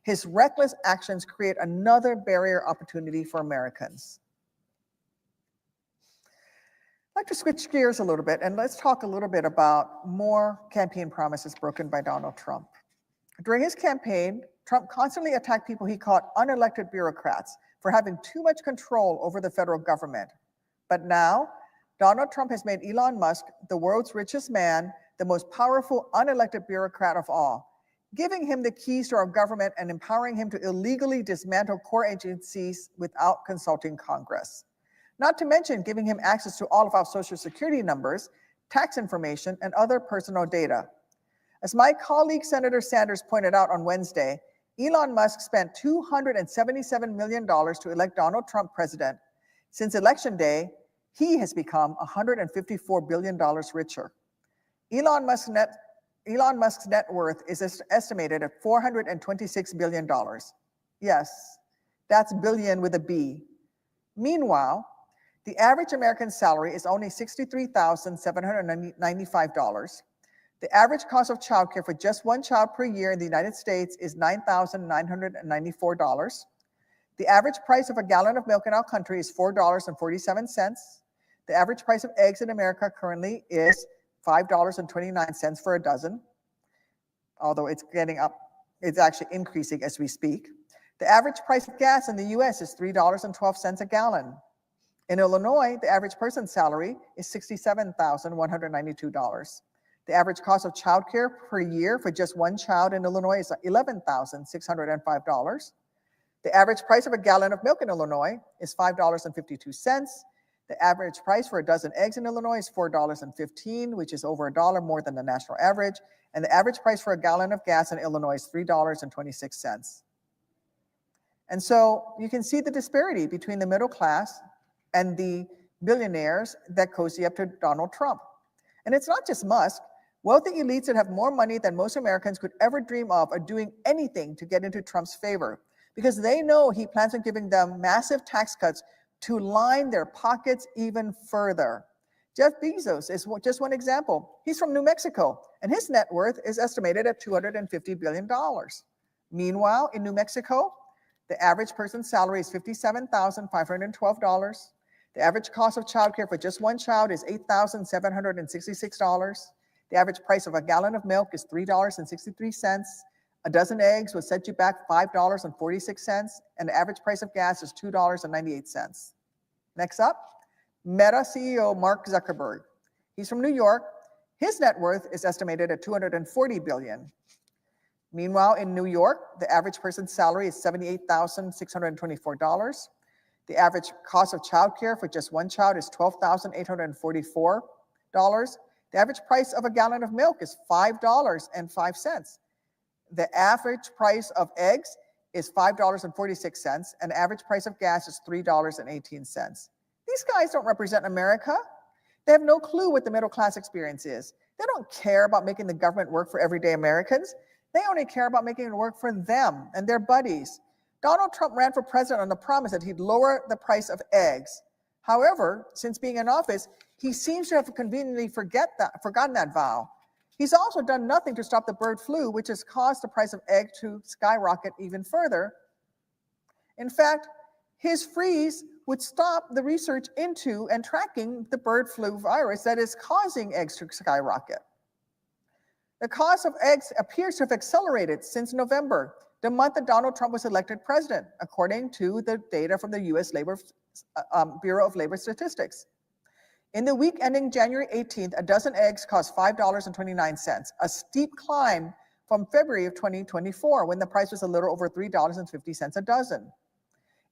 His reckless actions create another barrier opportunity for Americans. I'd like to switch gears a little bit and let's talk a little bit about more campaign promises broken by Donald Trump. During his campaign, Trump constantly attacked people he called unelected bureaucrats for having too much control over the federal government. But now, Donald Trump has made Elon Musk, the world's richest man, the most powerful unelected bureaucrat of all, giving him the keys to our government and empowering him to illegally dismantle core agencies without consulting Congress. Not to mention giving him access to all of our Social Security numbers, tax information, and other personal data. As my colleague Senator Sanders pointed out on Wednesday, Elon Musk spent $277 million to elect Donald Trump president. Since election day, he has become $154 billion richer. Elon Musk's net worth is estimated at $426 billion. Yes, that's billion with a B. Meanwhile, the average American salary is only $63,795. The average cost of childcare for just one child per year in the United States is $9,994. The average price of a gallon of milk in our country is $4.47. The average price of eggs in America currently is $5.29 for a dozen, although it's getting up, it's actually increasing as we speak. The average price of gas in the US is $3.12 a gallon. In Illinois, the average person's salary is $67,192. The average cost of childcare per year for just one child in Illinois is $11,605. The average price of a gallon of milk in Illinois is $5.52. The average price for a dozen eggs in Illinois is $4.15, which is over $1 more than the national average. And the average price for a gallon of gas in Illinois is $3.26. And so you can see the disparity between the middle class and the billionaires that cozy up to Donald Trump. And it's not just Musk. Wealthy elites that have more money than most Americans could ever dream of are doing anything to get into Trump's favor because they know he plans on giving them massive tax cuts to line their pockets even further. Jeff Bezos is just one example. He's from New Mexico, and his net worth is estimated at $250 billion. Meanwhile, in New Mexico, the average person's salary is $57,512. The average cost of childcare for just one child is $8,766. The average price of a gallon of milk is $3.63. A dozen eggs will set you back $5.46, and the average price of gas is $2.98. Next up, Meta CEO Mark Zuckerberg. He's from New York. His net worth is estimated at $240 billion. Meanwhile, in New York, the average person's salary is $78,624. The average cost of childcare for just one child is $12,844. The average price of a gallon of milk is $5.05. The average price of eggs is $5.46, and the average price of gas is $3.18. These guys don't represent America. They have no clue what the middle class experience is. They don't care about making the government work for everyday Americans. They only care about making it work for them and their buddies. Donald Trump ran for president on the promise that he'd lower the price of eggs. However, since being in office, he seems to have conveniently forgotten that vow. He's also done nothing to stop the bird flu, which has caused the price of egg to skyrocket even further. In fact, his freeze would stop the research into and tracking the bird flu virus that is causing eggs to skyrocket. The cost of eggs appears to have accelerated since November, the month that Donald Trump was elected president, according to the data from the U.S. Bureau of Labor Statistics. In the week ending January 18th, a dozen eggs cost $5.29, a steep climb from February of 2024, when the price was a little over $3.50 a dozen.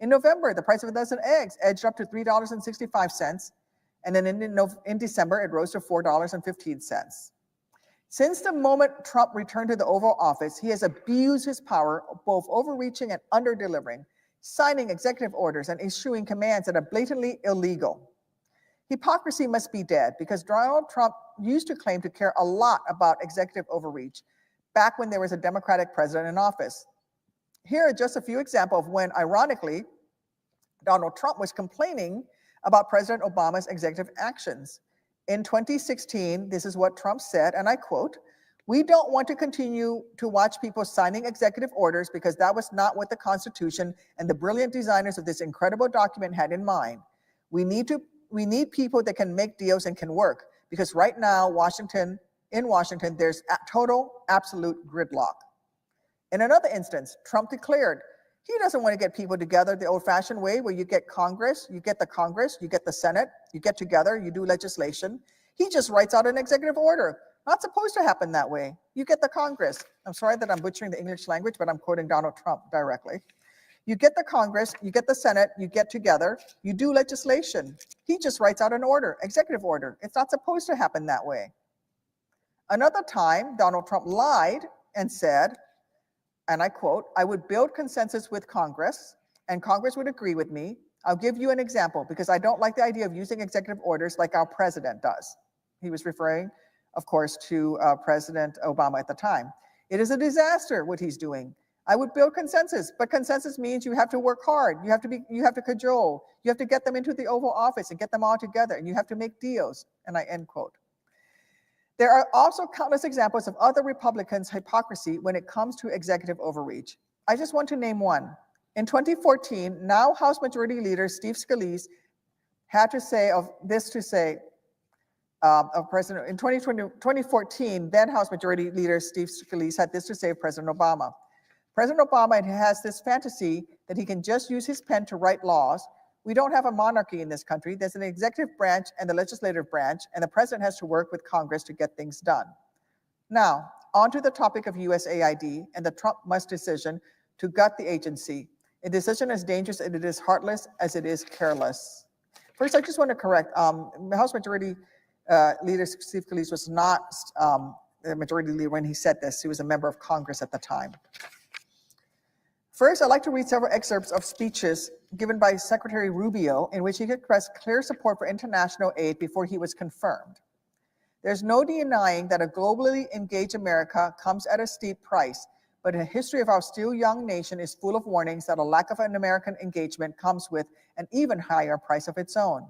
In November, the price of a dozen eggs edged up to $3.65, and then in December, it rose to $4.15. Since the moment Trump returned to the Oval Office, he has abused his power, both overreaching and under-delivering, signing executive orders and issuing commands that are blatantly illegal. Hypocrisy must be dead, because Donald Trump used to claim to care a lot about executive overreach back when there was a Democratic president in office. Here are just a few examples of when, ironically, Donald Trump was complaining about President Obama's executive actions. In 2016, this is what Trump said, and I quote, "We don't want to continue to watch people signing executive orders because that was not what the Constitution and the brilliant designers of this incredible document had in mind. We need people that can make deals and can work, because right now, in Washington, there's total, absolute gridlock." In another instance, Trump declared he doesn't want to get people together the old-fashioned way, where you get Congress, you get the Senate, you get together, you do legislation. He just writes out an executive order. Not supposed to happen that way. You get the Congress. I'm sorry that I'm butchering the English language, but I'm quoting Donald Trump directly. You get the Congress, you get the Senate, you get together, you do legislation. He just writes out an order, executive order. It's not supposed to happen that way. Another time, Donald Trump lied and said, and I quote, "I would build consensus with Congress, and Congress would agree with me. I'll give you an example, because I don't like the idea of using executive orders like our president does." He was referring, of course, to President Obama at the time. "It is a disaster what he's doing. I would build consensus, but consensus means you have to work hard. You have to cajole. You have to get them into the Oval Office and get them all together, and you have to make deals. And I end quote. There are also countless examples of other Republicans' hypocrisy when it comes to executive overreach. I just want to name one. In 2014, now House Majority Leader Steve Scalise had to say of President, in 2014, then House Majority Leader Steve Scalise had this to say of President Obama. President Obama has this fantasy that he can just use his pen to write laws. We don't have a monarchy in this country. There's an executive branch and the legislative branch, and the president has to work with Congress to get things done. Now, on to the topic of USAID and the Trump Musk decision to gut the agency. A decision as dangerous as it is heartless as it is careless. First, I just want to correct, House Majority Leader Steve Scalise was not the majority leader when he said this. He was a member of Congress at the time. First, I'd like to read several excerpts of speeches given by Secretary Rubio in which he expressed clear support for international aid before he was confirmed. There's no denying that a globally engaged America comes at a steep price, but a history of our still young nation is full of warnings that a lack of an American engagement comes with an even higher price of its own.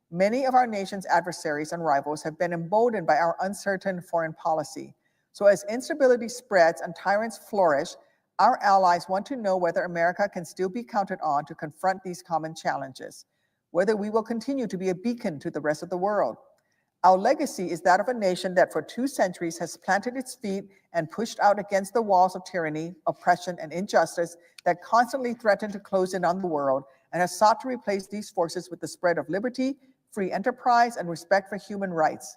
Many of our nation's adversaries and rivals have been emboldened by our uncertain foreign policy. So as instability spreads and tyrants flourish, our allies want to know whether America can still be counted on to confront these common challenges, whether we will continue to be a beacon to the rest of the world. Our legacy is that of a nation that for 2 centuries has planted its feet and pushed out against the walls of tyranny, oppression, and injustice that constantly threaten to close in on the world, and has sought to replace these forces with the spread of liberty, free enterprise, and respect for human rights.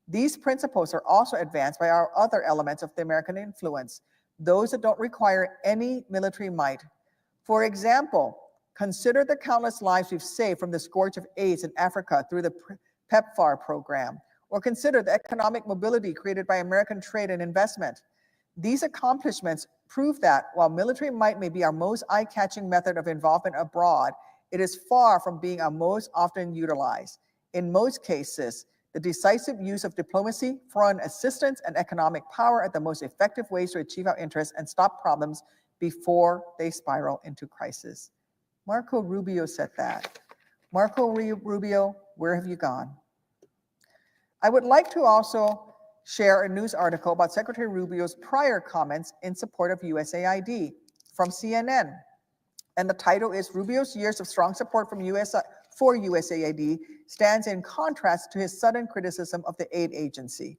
These principles are also advanced by our other elements of the American influence, those that don't require any military might. For example, consider the countless lives we've saved from the scourge of AIDS in Africa through the PEPFAR program, or consider the economic mobility created by American trade and investment. These accomplishments prove that while military might may be our most eye-catching method of involvement abroad, it is far from being our most often utilized. In most cases, the decisive use of diplomacy, foreign assistance, and economic power are the most effective ways to achieve our interests and stop problems before they spiral into crisis. Marco Rubio said that. Marco Rubio, where have you gone? I would like to also share a news article about Secretary Rubio's prior comments in support of USAID from CNN. And the title is Rubio's Years of Strong Support for USAID stands in contrast to his sudden criticism of the aid agency.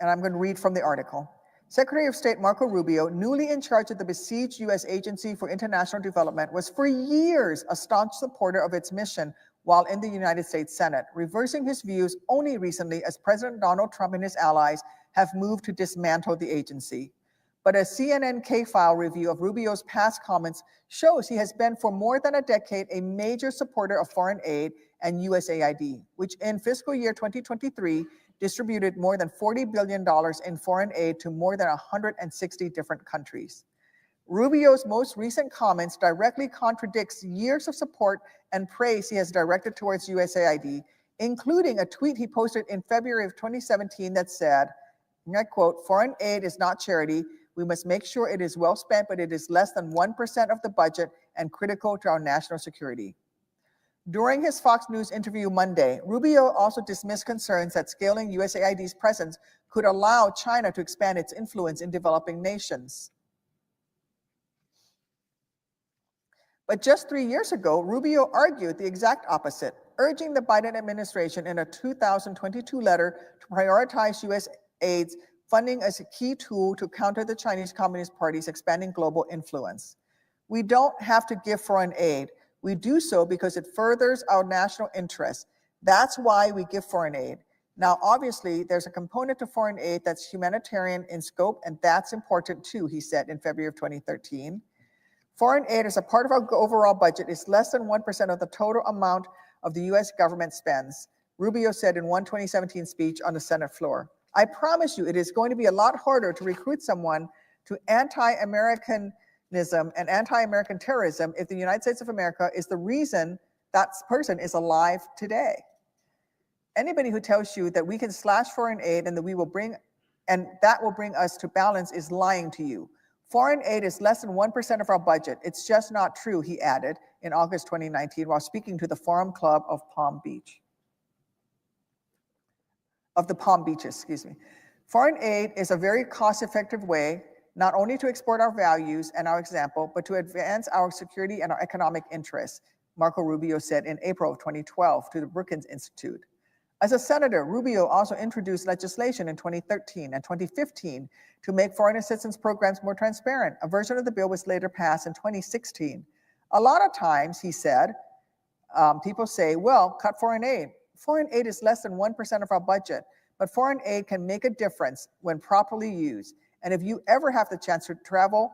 And I'm going to read from the article. Secretary of State Marco Rubio, newly in charge of the besieged U.S. Agency for International Development, was for years a staunch supporter of its mission while in the United States Senate, reversing his views only recently as President Donald Trump and his allies have moved to dismantle the agency. But a CNN K-File review of Rubio's past comments shows he has been for more than a decade a major supporter of foreign aid and USAID, which in fiscal year 2023 distributed more than $40 billion in foreign aid to more than 160 different countries. Rubio's most recent comments directly contradicts years of support and praise he has directed towards USAID, including a tweet he posted in February of 2017 that said, and I quote, "Foreign aid is not charity. We must make sure it is well spent, but it is less than 1% of the budget and critical to our national security." During his Fox News interview Monday, Rubio also dismissed concerns that scaling USAID's presence could allow China to expand its influence in developing nations. But just 3 years ago, Rubio argued the exact opposite, urging the Biden administration in a 2022 letter to prioritize U.S. aid's funding as a key tool to counter the Chinese Communist Party's expanding global influence. We don't have to give foreign aid. We do so because it furthers our national interests. That's why we give foreign aid. Now, obviously, there's a component to foreign aid that's humanitarian in scope, and that's important too, he said in February of 2013. Foreign aid as a part of our overall budget is less than 1% of the total amount of the US government spends, Rubio said in one 2017 speech on the Senate floor. I promise you, it is going to be a lot harder to recruit someone to anti-Americanism and anti-American terrorism if the United States of America is the reason that person is alive today. Anybody who tells you that we can slash foreign aid and that that will bring us to balance is lying to you. Foreign aid is less than 1% of our budget. It's just not true, he added in August 2019 while speaking to the Forum Club of Palm Beach. Of the Palm Beaches, excuse me. Foreign aid is a very cost-effective way not only to export our values and our example, but to advance our security and our economic interests, Marco Rubio said in April of 2012 to the Brookings Institute. As a senator, Rubio also introduced legislation in 2013 and 2015 to make foreign assistance programs more transparent. A version of the bill was later passed in 2016. A lot of times, he said, people say, well, cut foreign aid. Foreign aid is less than 1% of our budget, but foreign aid can make a difference when properly used. And if you ever have the chance to travel,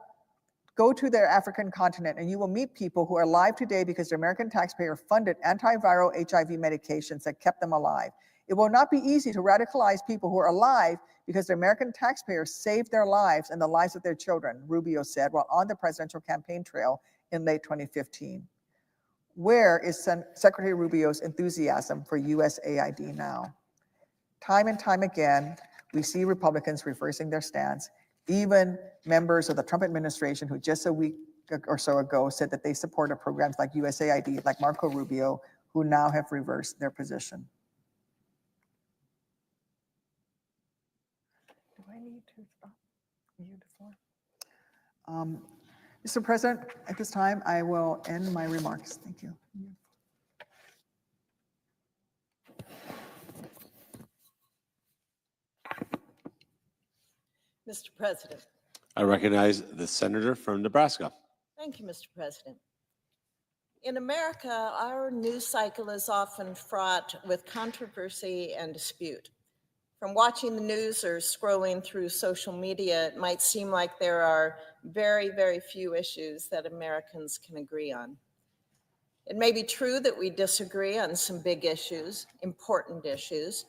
go to the African continent and you will meet people who are alive today because the American taxpayer funded antiviral HIV medications that kept them alive. It will not be easy to radicalize people who are alive because the American taxpayers saved their lives and the lives of their children, Rubio said while on the presidential campaign trail in late 2015. Where is Secretary Rubio's enthusiasm for USAID now? Time and time again, we see Republicans reversing their stance. Even members of the Trump administration who just a week or so ago said that they supported programs like USAID, like Marco Rubio, who now have reversed their position. Do I need to stop? Mr. President, at this time, I will end my remarks. Thank you. Mr. President. I recognize the senator from Nebraska. Thank you, Mr. President. In America, our news cycle is often fraught with controversy and dispute. From watching the news or scrolling through social media, it might seem like there are very, very few issues that Americans can agree on. It may be true that we disagree on some big issues, important issues,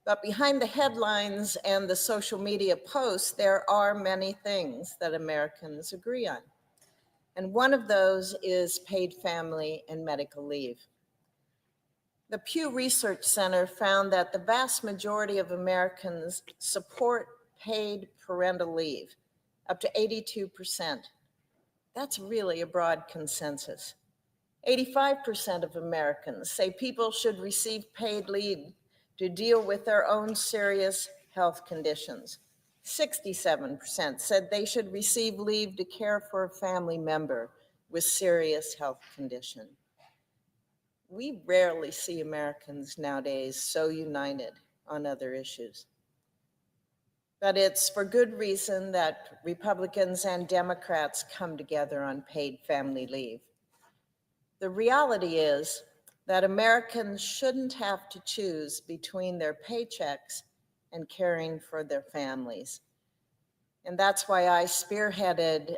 but behind the headlines and the social media posts, there are many things that Americans agree on. And one of those is paid family and medical leave. The Pew Research Center found that the vast majority of Americans support paid parental leave, up to 82%. That's really a broad consensus. 85% of Americans say people should receive paid leave to deal with their own serious health conditions. 67% said they should receive leave to care for a family member with serious health condition. We rarely see Americans nowadays so united on other issues. But it's for good reason that Republicans and Democrats come together on paid family leave. The reality is that Americans shouldn't have to choose between their paychecks and caring for their families. And that's why I spearheaded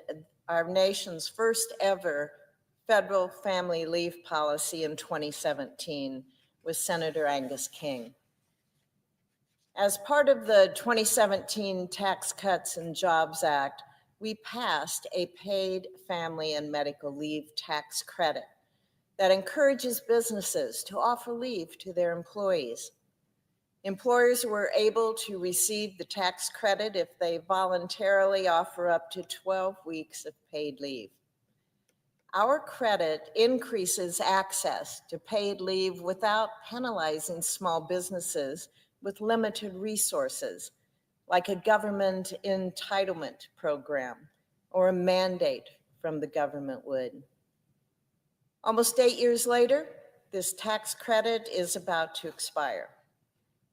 our nation's first ever federal family leave policy in 2017 with Senator Angus King. As part of the 2017 Tax Cuts and Jobs Act, we passed a paid family and medical leave tax credit that encourages businesses to offer leave to their employees. Employers were able to receive the tax credit if they voluntarily offer up to 12 weeks of paid leave. Our credit increases access to paid leave without penalizing small businesses with limited resources, like a government entitlement program or a mandate from the government would. Almost 8 years later, this tax credit is about to expire,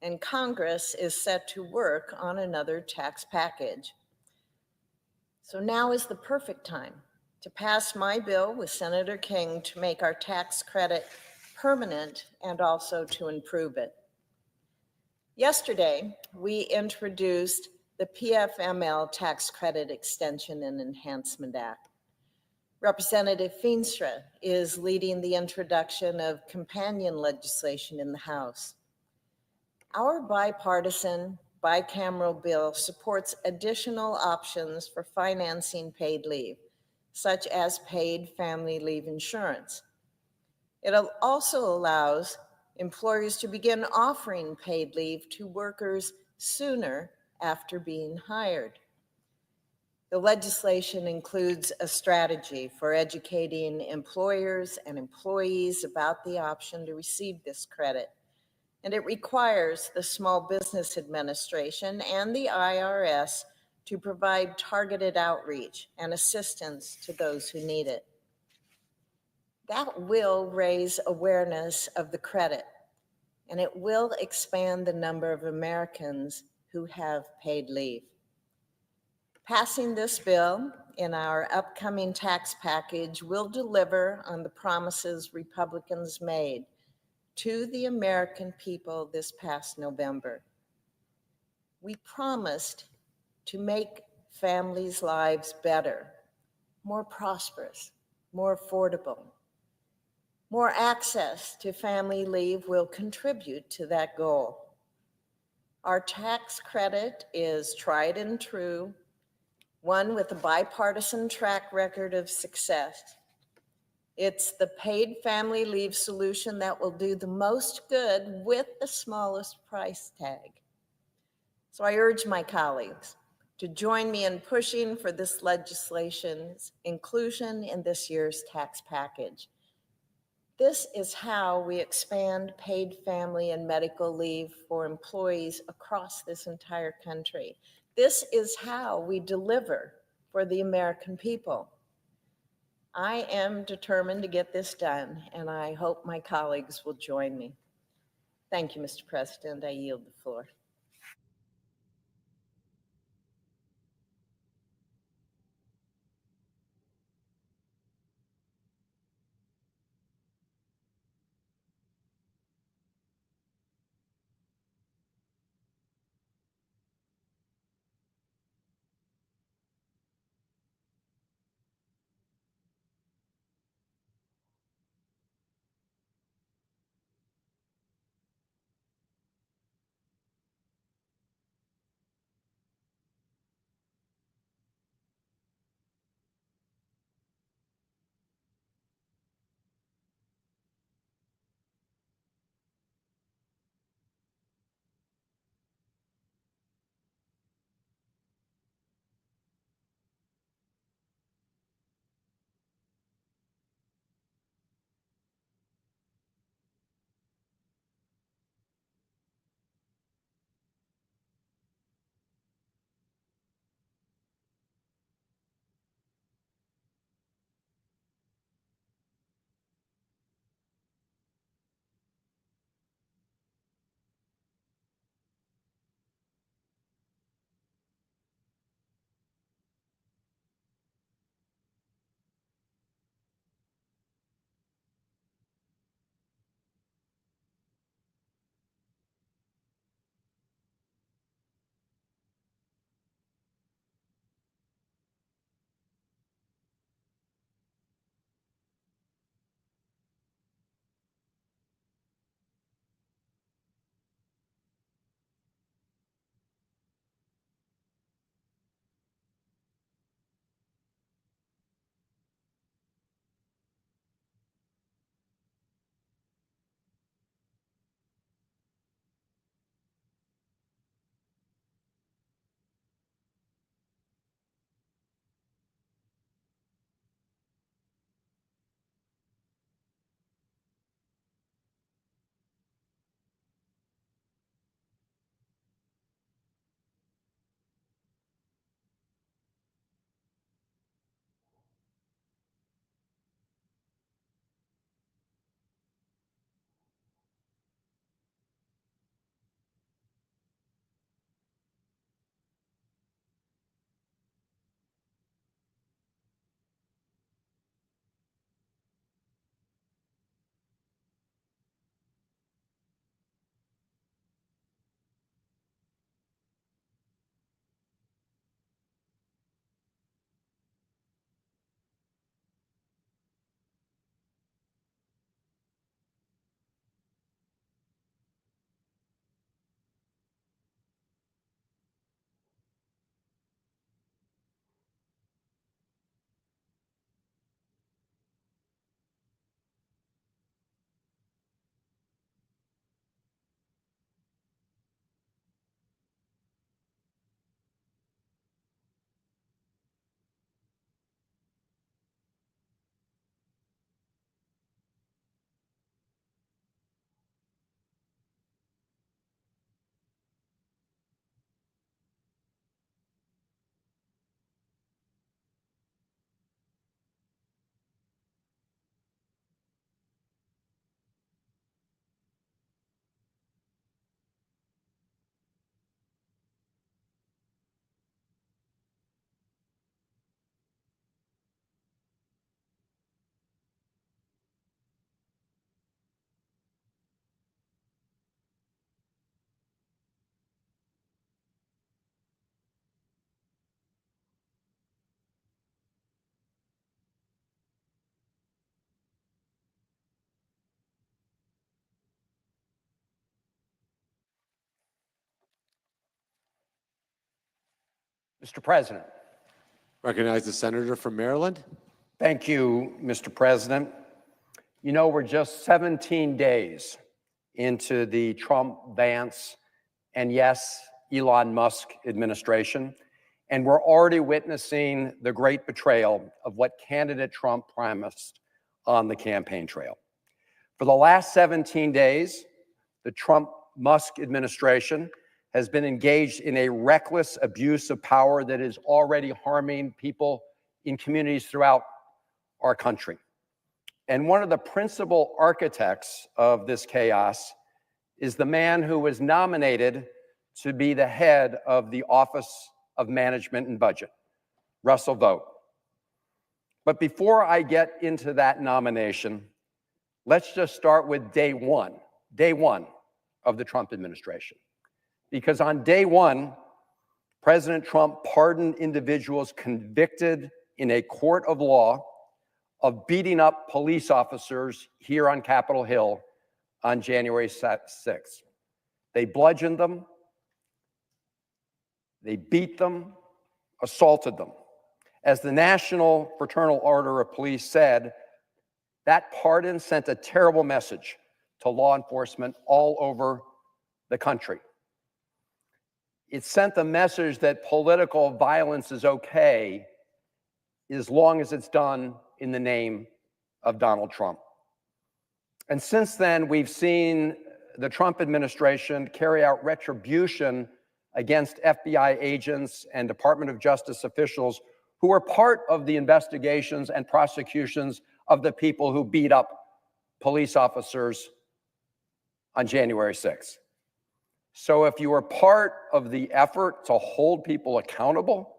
and Congress is set to work on another tax package. So now is the perfect time to pass my bill with Senator King to make our tax credit permanent and also to improve it. Yesterday, we introduced the PFML Tax Credit Extension and Enhancement Act. Representative Feenstra is leading the introduction of companion legislation in the House. Our bipartisan, bicameral bill supports additional options for financing paid leave, such as paid family leave insurance. It also allows employers to begin offering paid leave to workers sooner after being hired. The legislation includes a strategy for educating employers and employees about the option to receive this credit. And it requires the Small Business Administration and the IRS to provide targeted outreach and assistance to those who need it. That will raise awareness of the credit, and it will expand the number of Americans who have paid leave. Passing this bill in our upcoming tax package will deliver on the promises Republicans made to the American people this past November. We promised to make families' lives better, more prosperous, more affordable. More access to family leave will contribute to that goal. Our tax credit is tried and true, one with a bipartisan track record of success. It's the paid family leave solution that will do the most good with the smallest price tag. So I urge my colleagues to join me in pushing for this legislation's inclusion in this year's tax package. This is how we expand paid family and medical leave for employees across this entire country. This is how we deliver for the American people. I am determined to get this done, and I hope my colleagues will join me. Thank you, Mr. President. I yield the floor. Mr. President. Recognize the senator from Maryland. Thank you, Mr. President. You know, we're just 17 days into the Trump, Vance, and yes, Elon Musk administration, and we're already witnessing the great betrayal of what candidate Trump promised on the campaign trail. For the last 17 days, the Trump-Musk administration has been engaged in a reckless abuse of power that is already harming people in communities throughout our country. And one of the principal architects of this chaos is the man who was nominated to be the head of the Office of Management and Budget, Russell Vought. But before I get into that nomination, let's just start with day one of the Trump administration. Because on day one, President Trump pardoned individuals convicted in a court of law of beating up police officers here on Capitol Hill on January 6th. They bludgeoned them, they beat them, assaulted them. As the National Fraternal Order of Police said, that pardon sent a terrible message to law enforcement all over the country. It sent the message that political violence is okay as long as it's done in the name of Donald Trump. And since then, we've seen the Trump administration carry out retribution against FBI agents and Department of Justice officials who were part of the investigations and prosecutions of the people who beat up police officers on January 6th. So if you were part of the effort to hold people accountable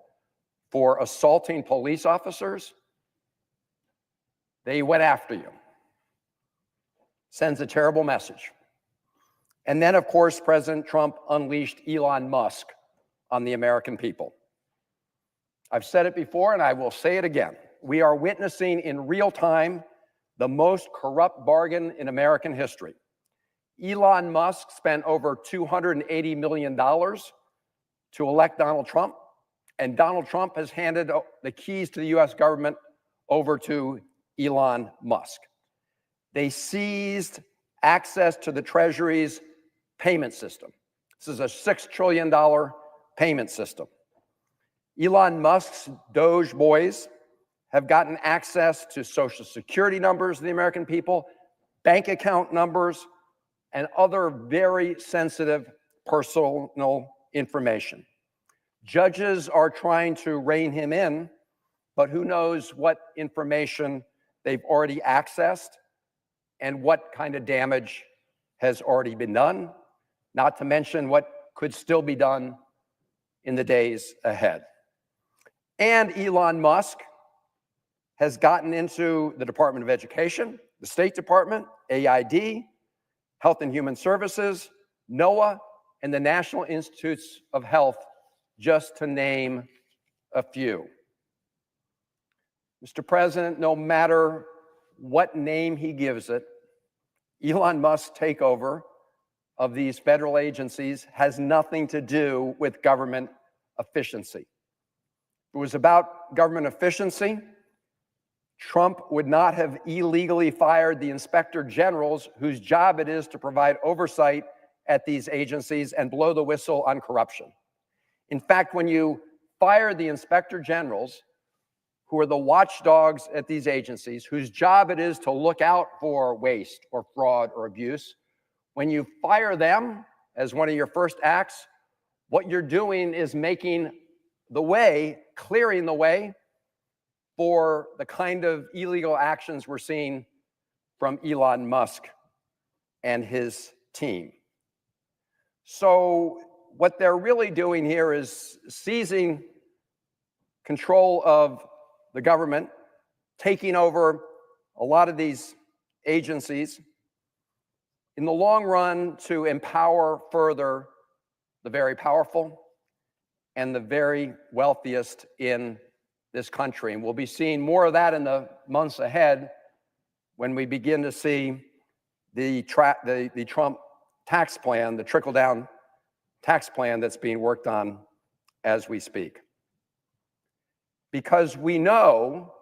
for assaulting police officers, they went after you. Sends a terrible message. And then, of course, President Trump unleashed Elon Musk on the American people. I've said it before and I will say it again. We are witnessing in real time the most corrupt bargain in American history. Elon Musk spent over $280 million to elect Donald Trump, and Donald Trump has handed the keys to the US government over to Elon Musk. They seized access to the Treasury's payment system. This is a $6 trillion payment system. Elon Musk's Doge boys have gotten access to Social Security numbers of the American people, bank account numbers, and other very sensitive personal information. Judges are trying to rein him in, but who knows what information they've already accessed and what kind of damage has already been done, not to mention what could still be done in the days ahead. And Elon Musk has gotten into the Department of Education, the State Department, AID, Health and Human Services, NOAA, and the National Institutes of Health, just to name a few. Mr. President, no matter what name he gives it, Elon Musk's takeover of these federal agencies has nothing to do with government efficiency. If it was about government efficiency, Trump would not have illegally fired the inspector generals whose job it is to provide oversight at these agencies and blow the whistle on corruption. In fact, when you fire the inspector generals, who are the watchdogs at these agencies, whose job it is to look out for waste or fraud or abuse, when you fire them as one of your first acts, what you're doing is making the way, clearing the way for the kind of illegal actions we're seeing from Elon Musk and his team. So what they're really doing here is seizing control of the government, taking over a lot of these agencies, in the long run to empower further the very powerful and the very wealthiest in this country. And we'll be seeing more of that in the months ahead when we begin to see the Trump tax plan, the trickle-down tax plan that's being worked on as we speak. because we know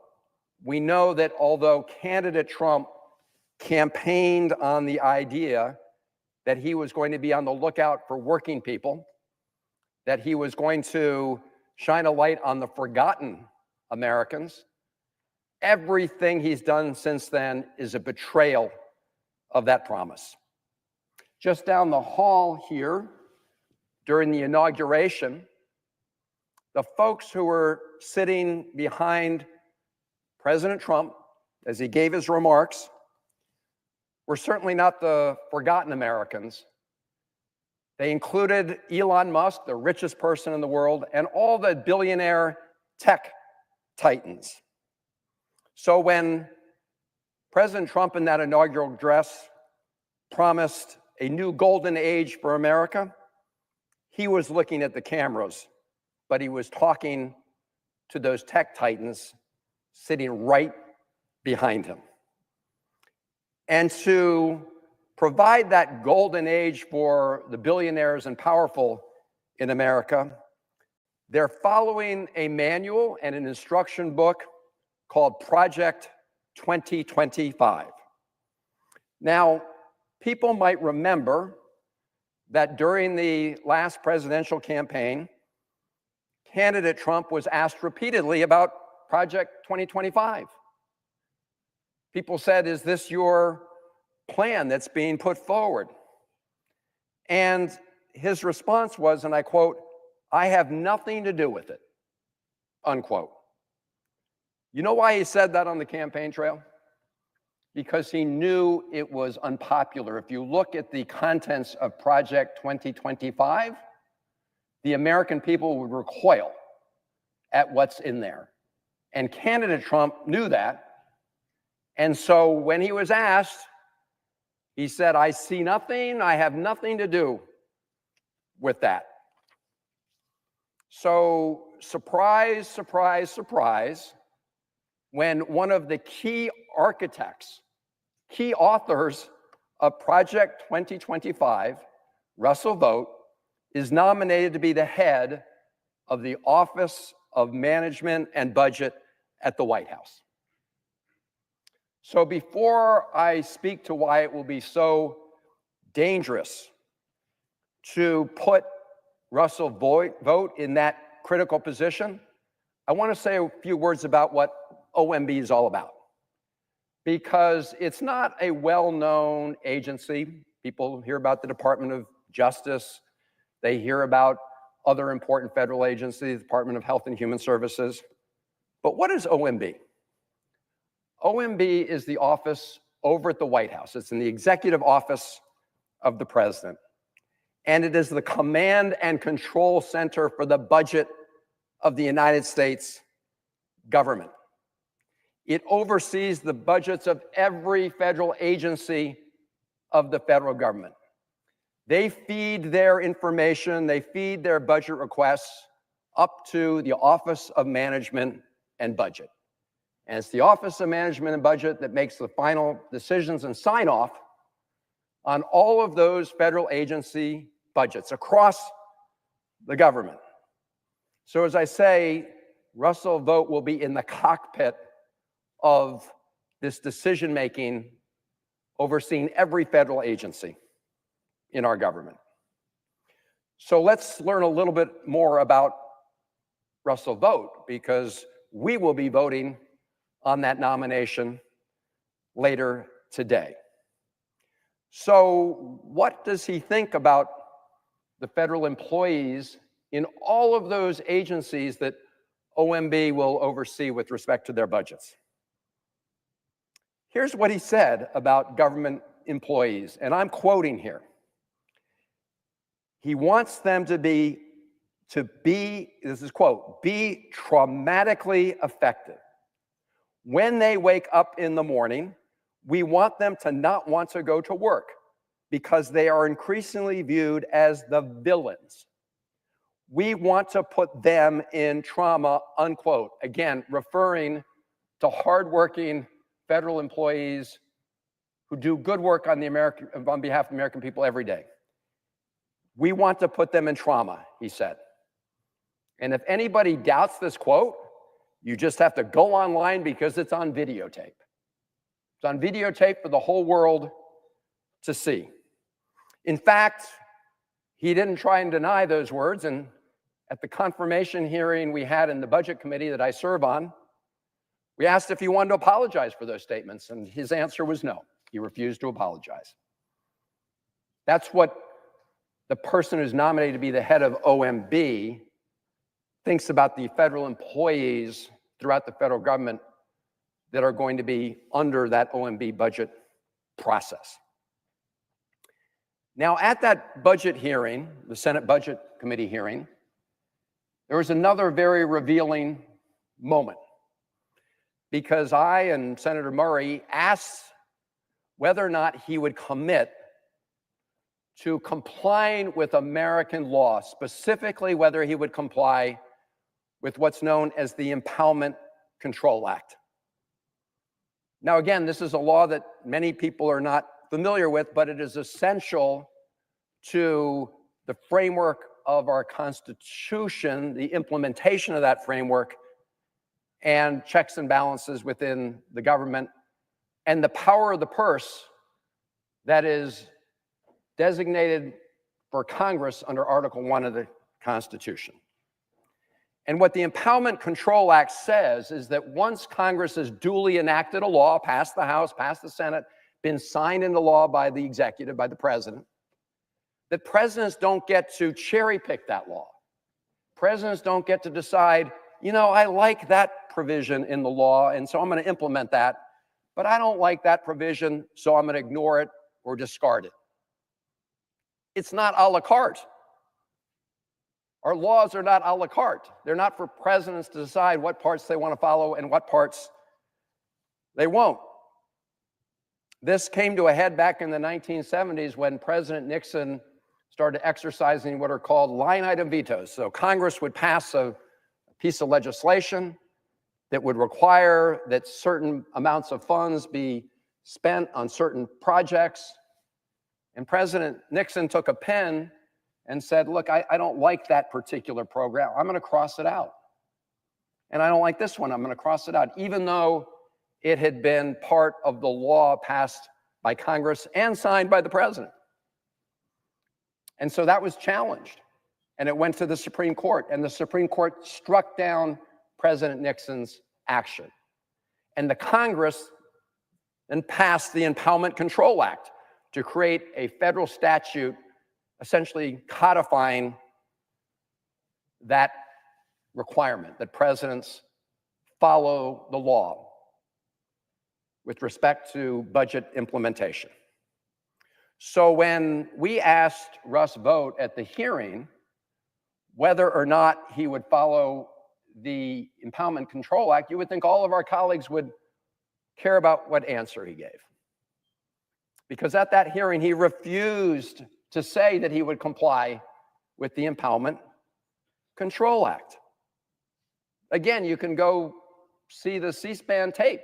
that although candidate Trump campaigned on the idea that he was going to be on the lookout for working people, that he was going to shine a light on the forgotten Americans, everything he's done since then is a betrayal of that promise. Just down the hall here, during the inauguration, the folks who were sitting behind President Trump as he gave his remarks were certainly not the forgotten Americans. They included Elon Musk, the richest person in the world, and all the billionaire tech titans. So when President Trump in that inaugural address promised a new golden age for America, he was looking at the cameras, but he was talking to those tech titans sitting right behind him. And to provide that golden age for the billionaires and powerful in America, they're following a manual and an instruction book called Project 2025. Now, people might remember that during the last presidential campaign, candidate Trump was asked repeatedly about Project 2025. People said, is this your plan that's being put forward? And his response was, and I quote, "I have nothing to do with it," unquote. You know why he said that on the campaign trail? Because he knew it was unpopular. If you look at the contents of Project 2025, the American people would recoil at what's in there. And candidate Trump knew that. And so when he was asked, he said, "I see nothing, I have nothing to do with that." So surprise, surprise, surprise, when one of the key architects, key authors of Project 2025, Russell Vought, is nominated to be the head of the Office of Management and Budget at the White House. So before I speak to why it will be so dangerous to put Russell Vought in that critical position, I want to say a few words about what OMB is all about. Because it's not a well-known agency. People hear about the Department of Justice. They hear about other important federal agencies, the Department of Health and Human Services. But what is OMB? OMB is the office over at the White House. It's in the executive office of the president. And it is the command and control center for the budget of the United States government. It oversees the budgets of every federal agency of the federal government. They feed their information, they feed their budget requests up to the Office of Management and Budget. And it's the Office of Management and Budget that makes the final decisions and sign off on all of those federal agency budgets across the government. So as I say, Russell Vought will be in the cockpit of this decision-making, overseeing every federal agency in our government. So let's learn a little bit more about Russell Vought, because we will be voting on that nomination later today. So what does he think about the federal employees in all of those agencies that OMB will oversee with respect to their budgets? Here's what he said about government employees, and I'm quoting here. He wants them to be, this is quote, be traumatically effective. When they wake up in the morning, we want them to not want to go to work because they are increasingly viewed as the villains. We want to put them in trauma, unquote. Again, referring to hardworking federal employees who do good work on behalf of the American people every day. We want to put them in trauma, he said. And if anybody doubts this quote, You just have to go online because it's on videotape. It's on videotape for the whole world to see. In fact, he didn't try and deny those words, and at the confirmation hearing we had in the Budget Committee that I serve on, we asked if he wanted to apologize for those statements, and his answer was no. He refused to apologize. That's what the person who's nominated to be the head of OMB thinks about the federal employees throughout the federal government that are going to be under that OMB budget process. Now, at that budget hearing, the Senate Budget Committee hearing, there was another very revealing moment, because I and Senator Murray asked whether or not he would commit to complying with American law, specifically whether he would comply with what's known as the Impoundment Control Act. Now, again, this is a law that many people are not familiar with, but it is essential to the framework of our Constitution, the implementation of that framework, and checks and balances within the government, and the power of the purse that is designated for Congress under Article 1 of the Constitution. And what the Impoundment Control Act says is that once Congress has duly enacted a law, passed the House, passed the Senate, been signed into law by the executive, by the president, that presidents don't get to cherry pick that law. Presidents don't get to decide, you know, I like that provision in the law, and so I'm going to implement that, but I don't like that provision, so I'm going to ignore it or discard it. It's not a la carte. Our laws are not a la carte. They're not for presidents to decide what parts they want to follow and what parts they won't. This came to a head back in the 1970s when President Nixon started exercising what are called line item vetoes. So Congress would pass a piece of legislation that would require that certain amounts of funds be spent on certain projects. And President Nixon took a pen and said, look, I don't like that particular program. I'm going to cross it out. And I don't like this one. I'm going to cross it out, even though it had been part of the law passed by Congress and signed by the president. And so that was challenged. And it went to the Supreme Court. And the Supreme Court struck down President Nixon's action. And the Congress then passed the Impoundment Control Act to create a federal statute essentially codifying that requirement, that presidents follow the law with respect to budget implementation. So when we asked Russ Vought at the hearing whether or not he would follow the Impoundment Control Act, you would think all of our colleagues would care about what answer he gave. Because at that hearing, he refused to say that he would comply with the Impoundment Control Act. Again, you can go see the C-SPAN tape.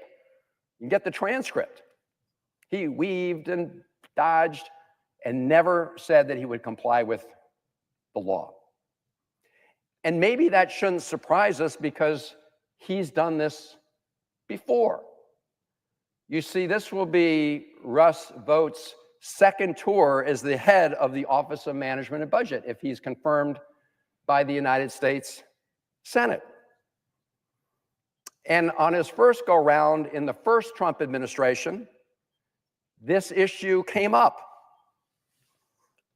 You can get the transcript. He weaved and dodged and never said that he would comply with the law. And maybe that shouldn't surprise us because he's done this before. You see, this will be Russ Vought's second tour as the head of the Office of Management and Budget if he's confirmed by the United States Senate. And on his first go round in the first Trump administration, this issue came up.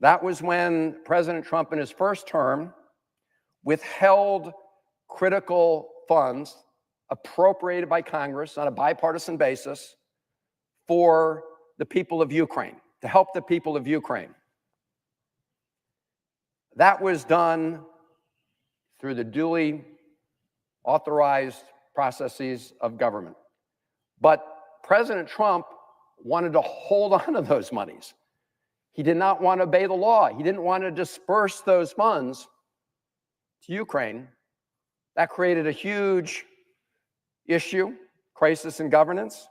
That was when President Trump in his first term withheld critical funds appropriated by Congress on a bipartisan basis for the people of Ukraine, to help the people of Ukraine. That was done through the duly authorized processes of government. But President Trump wanted to hold on to those monies. He did not want to obey the law. He didn't want to disperse those funds to Ukraine. That created a huge issue, crisis in governance.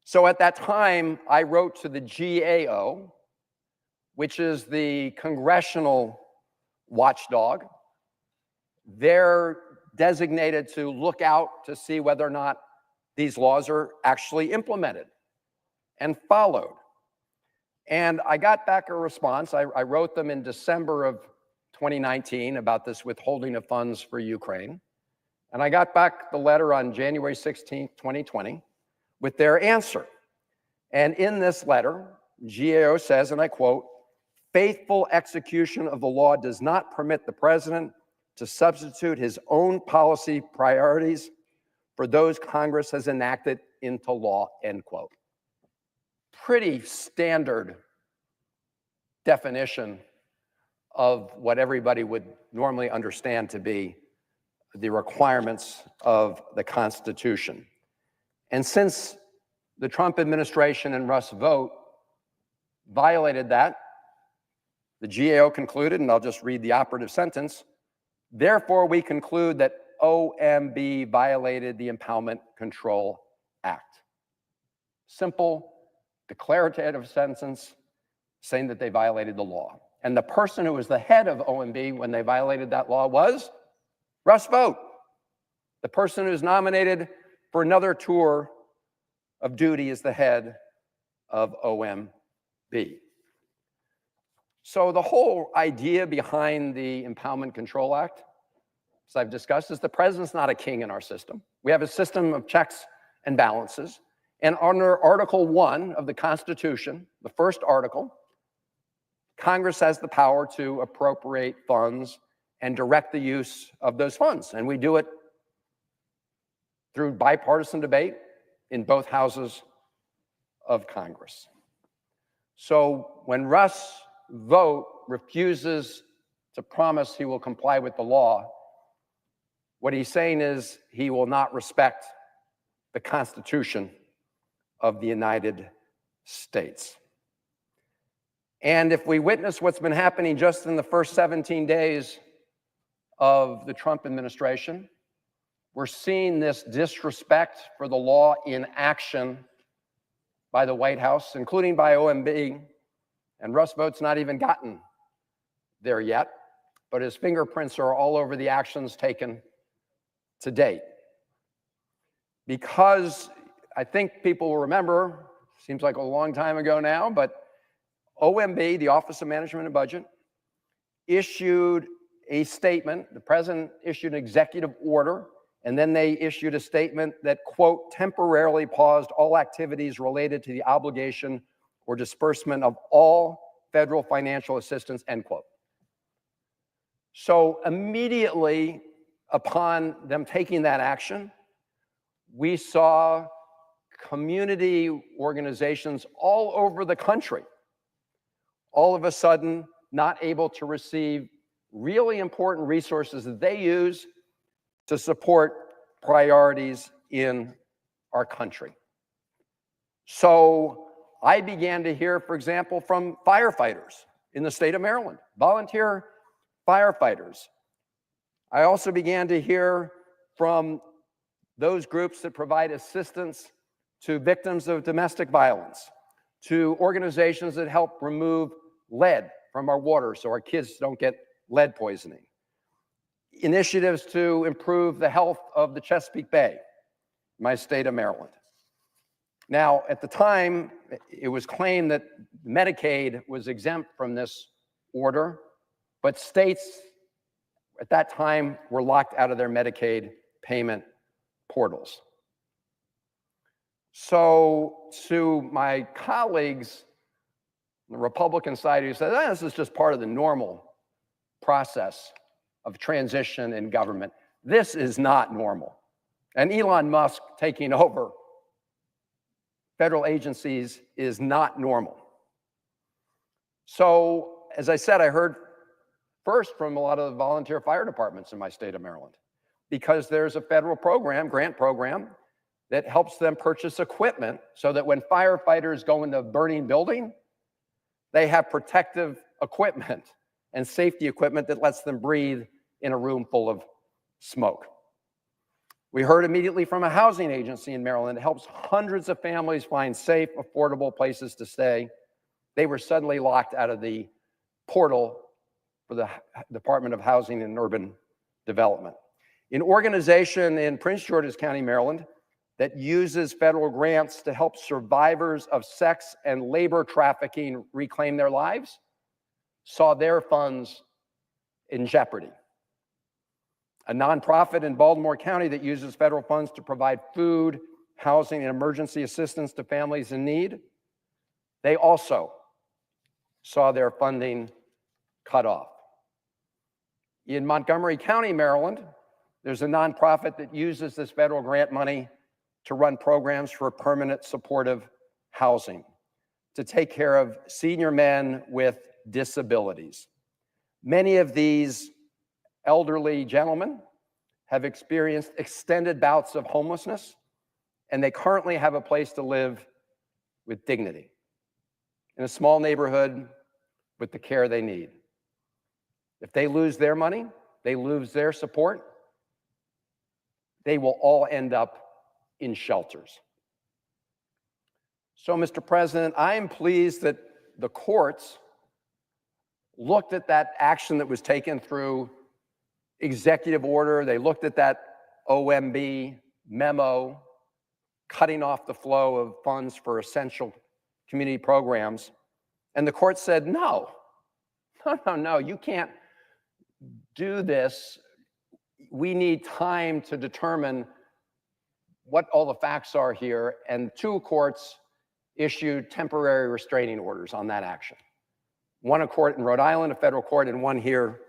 So at that time, I wrote to the GAO, which is the congressional watchdog. Their designated to look out to see whether or not these laws are actually implemented and followed. And I got back a response. I wrote them in December of 2019 about this withholding of funds for Ukraine. And I got back the letter on January 16th, 2020, with their answer. And in this letter, GAO says, and I quote, "Faithful execution of the law does not permit the president to substitute his own policy priorities for those Congress has enacted into law," end quote. Pretty standard definition of what everybody would normally understand to be the requirements of the Constitution. And since the Trump administration and Russ Vought violated that, the GAO concluded, and I'll just read the operative sentence, "Therefore, we conclude that OMB violated the Impoundment Control Act." Simple, declarative sentence saying that they violated the law. And the person who was the head of OMB when they violated that law was Russ Vought, the person who's nominated for another tour of duty as the head of OMB. So the whole idea behind the Impoundment Control Act, as I've discussed, is the president's not a king in our system. We have a system of checks and balances. And under Article 1 of the Constitution, the first article, Congress has the power to appropriate funds and direct the use of those funds. And we do it through bipartisan debate in both houses of Congress. So when Russ Vought refuses to promise he will comply with the law, what he's saying is he will not respect the Constitution of the United States. And if we witness what's been happening just in the first 17 days of the Trump administration, we're seeing this disrespect for the law in action by the White House, including by OMB. And Russ Vought's not even gotten there yet, but his fingerprints are all over the actions taken to date. Because I think people will remember, seems like a long time ago now, but OMB, the Office of Management and Budget, issued a statement. The president issued an executive order, and then they issued a statement that, quote, "temporarily paused all activities related to the obligation or disbursement of all federal financial assistance," end quote. So immediately upon them taking that action, we saw community organizations all over the country all of a sudden not able to receive really important resources that they use to support priorities in our country. So I began to hear, for example, from firefighters in the state of Maryland, volunteer firefighters. I also began to hear from those groups that provide assistance to victims of domestic violence, to organizations that help remove lead from our water so our kids don't get lead poisoning, initiatives to improve the health of the Chesapeake Bay, my state of Maryland. Now, at the time, it was claimed that Medicaid was exempt from this order, but states at that time were locked out of their Medicaid payment portals. So to my colleagues on the Republican side who said, this is just part of the normal process of transition in government, this is not normal. And Elon Musk taking over federal agencies is not normal. So, as I said, I heard first from a lot of the volunteer fire departments in my state of Maryland, because there's a federal program, grant program, that helps them purchase equipment so that when firefighters go into a burning building, they have protective equipment and safety equipment that lets them breathe in a room full of smoke. We heard immediately from a housing agency in Maryland that helps hundreds of families find safe, affordable places to stay. They were suddenly locked out of the portal for the Department of Housing and Urban Development. An organization in Prince George's County, Maryland, that uses federal grants to help survivors of sex and labor trafficking reclaim their lives, saw their funds in jeopardy. A nonprofit in Baltimore County that uses federal funds to provide food, housing, and emergency assistance to families in need, they also saw their funding cut off. In Montgomery County, Maryland, there's a nonprofit that uses this federal grant money to run programs for permanent supportive housing, to take care of senior men with disabilities. Many of these elderly gentlemen have experienced extended bouts of homelessness, and they currently have a place to live with dignity in a small neighborhood with the care they need. If they lose their money, they lose their support, they will all end up in shelters. So, Mr. President, I am pleased that the courts looked at that action that was taken through executive order. They looked at that OMB memo cutting off the flow of funds for essential community programs. And the court said, no, you can't do this. We need time to determine what all the facts are here. And two courts issued temporary restraining orders on that action. One a court in Rhode Island, a federal court, and one here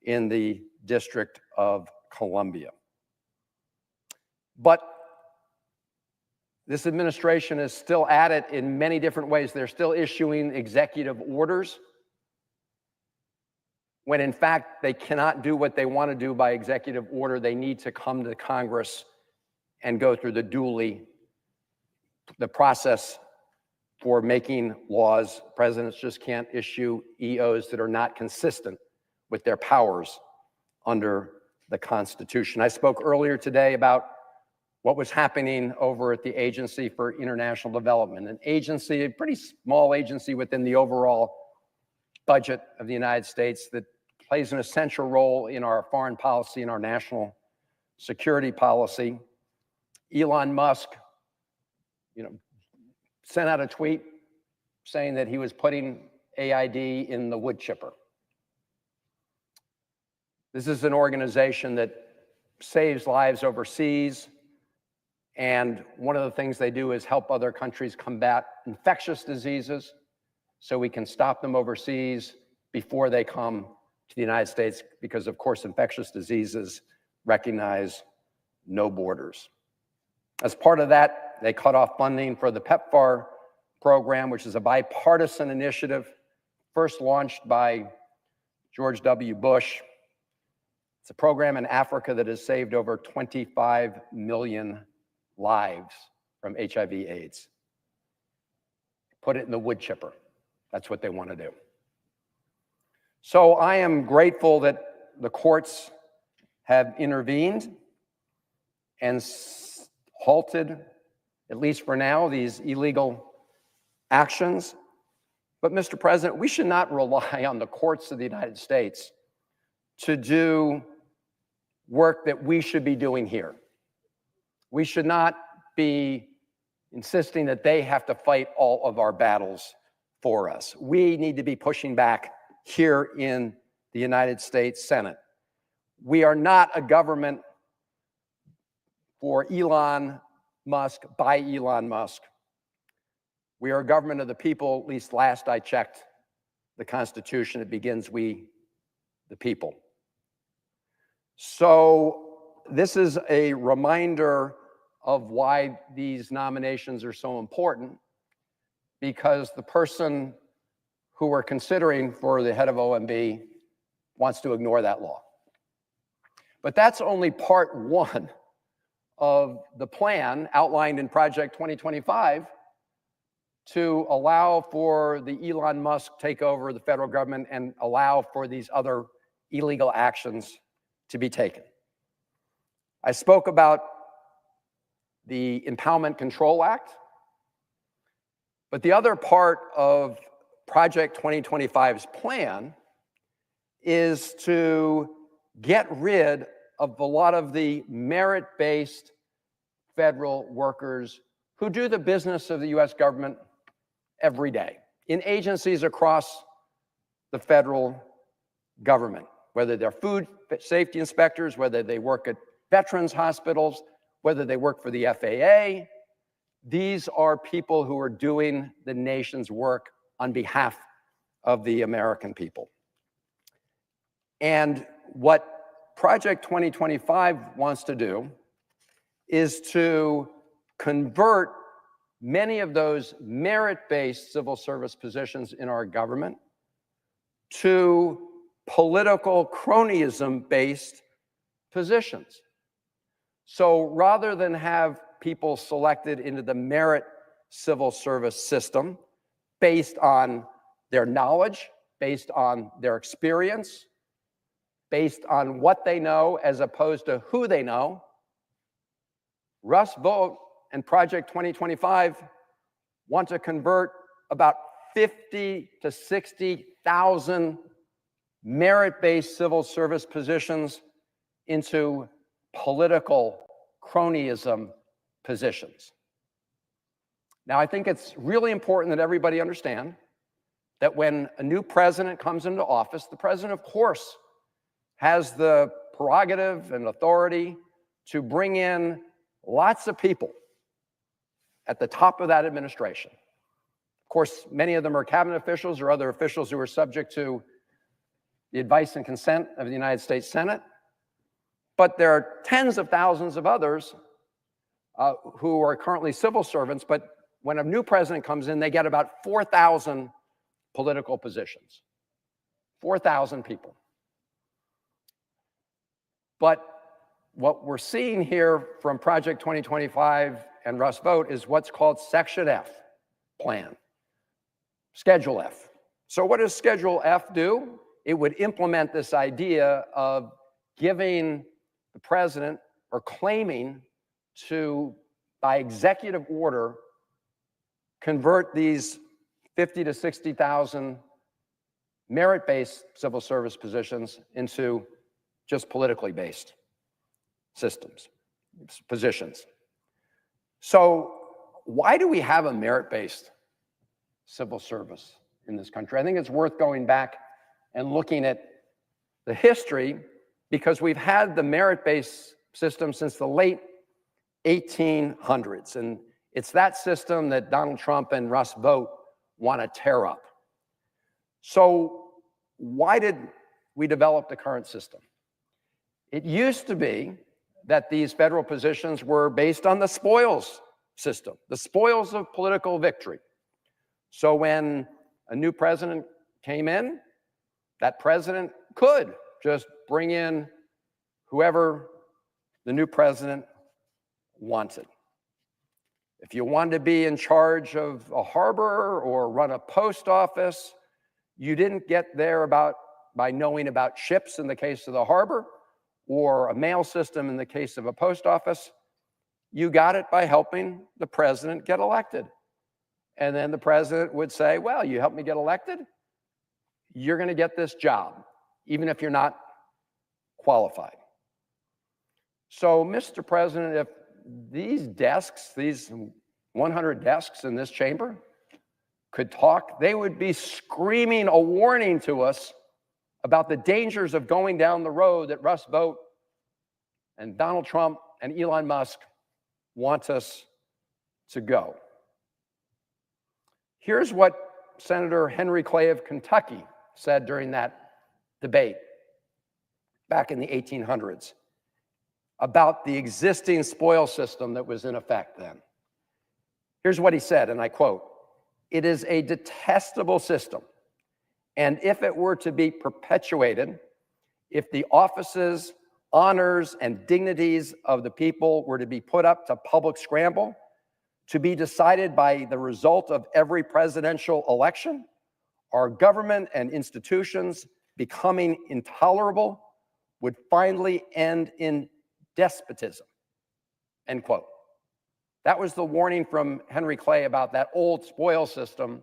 in the District of Columbia. But this administration is still at it in many different ways. They're still issuing executive orders when in fact they cannot do what they want to do by executive order. They need to come to Congress and go through the process for making laws. Presidents just can't issue EOs that are not consistent with their powers under the Constitution. I spoke earlier today about what was happening over at the Agency for International Development, an agency, a pretty small agency within the overall budget of the United States that plays an essential role in our foreign policy and our national security policy. Elon Musk, sent out a tweet saying that he was putting AID in the wood chipper. This is an organization that saves lives overseas, and one of the things they do is help other countries combat infectious diseases so we can stop them overseas before they come to the United States, because of course infectious diseases recognize no borders. As part of that, they cut off funding for the PEPFAR program, which is a bipartisan initiative first launched by George W. Bush. It's a program in Africa that has saved over 25 million lives from HIV/AIDS. Put it in the wood chipper. That's what they want to do. So I am grateful that the courts have intervened and halted, at least for now, these illegal actions. But Mr. President, we should not rely on the courts of the United States to do work that we should be doing here. We should not be insisting that they have to fight all of our battles for us. We need to be pushing back here in the United States Senate. We are not a government for Elon Musk, by Elon Musk. We are a government of the people. At least last I checked the Constitution, it begins we, the people. So this is a reminder of why these nominations are so important, because the person who we're considering for the head of OMB wants to ignore that law. But that's only part one of the plan outlined in Project 2025 to allow for the Elon Musk takeover of the federal government and allow for these other illegal actions to be taken. I spoke about the Impoundment Control Act, but the other part of Project 2025's plan is to get rid of a lot of the merit-based federal workers who do the business of the US government every day in agencies across the federal government, whether they're food safety inspectors, whether they work at veterans hospitals, whether they work for the FAA. These are people who are doing the nation's work on behalf of the American people. And what Project 2025 wants to do is to convert many of those merit-based civil service positions in our government to political cronyism-based positions. So rather than have people selected into the merit civil service system based on their knowledge, based on their experience, based on what they know as opposed to who they know, Russ Vought and Project 2025 want to convert about 50 to 60,000 merit-based civil service positions into political cronyism positions. Now, I think it's really important that everybody understand that when a new president comes into office, the president, of course, has the prerogative and authority to bring in lots of people at the top of that administration. Of course, many of them are cabinet officials or other officials who are subject to the advice and consent of the United States Senate. But there are tens of thousands of others who are currently civil servants, but when a new president comes in, they get about 4,000 political positions. 4,000 people. But what we're seeing here from Project 2025 and Russ Vought is what's called Section F plan, Schedule F. So what does Schedule F do? It would implement this idea of giving the president or claiming to, by executive order, convert these 50 to 60,000 merit-based civil service positions into just politically based positions. So why do we have a merit-based civil service in this country? I think it's worth going back and looking at the history, because we've had the merit-based system since the late 1800s. And it's that system that Donald Trump and Russ Vought want to tear up. So why did we develop the current system? It used to be that these federal positions were based on the spoils system, the spoils of political victory. So when a new president came in, that president could just bring in whoever the new president wanted. If you wanted to be in charge of a harbor or run a post office, you didn't get there by knowing about ships in the case of the harbor or a mail system in the case of a post office. You got it by helping the president get elected. And then the president would say, well, you helped me get elected, you're going to get this job, even if you're not qualified. So, Mr. President, if these desks, these 100 desks in this chamber could talk, they would be screaming a warning to us about the dangers of going down the road that Russ Vought and Donald Trump and Elon Musk want us to go. Here's what Senator Henry Clay of Kentucky said during that debate back in the 1800s about the existing spoil system that was in effect then. Here's what he said, and I quote, "It is a detestable system, and if it were to be perpetuated, if the offices, honors, and dignities of the people were to be put up to public scramble, to be decided by the result of every presidential election, our government and institutions becoming intolerable would finally end in despotism," end quote. That was the warning from Henry Clay about that old spoil system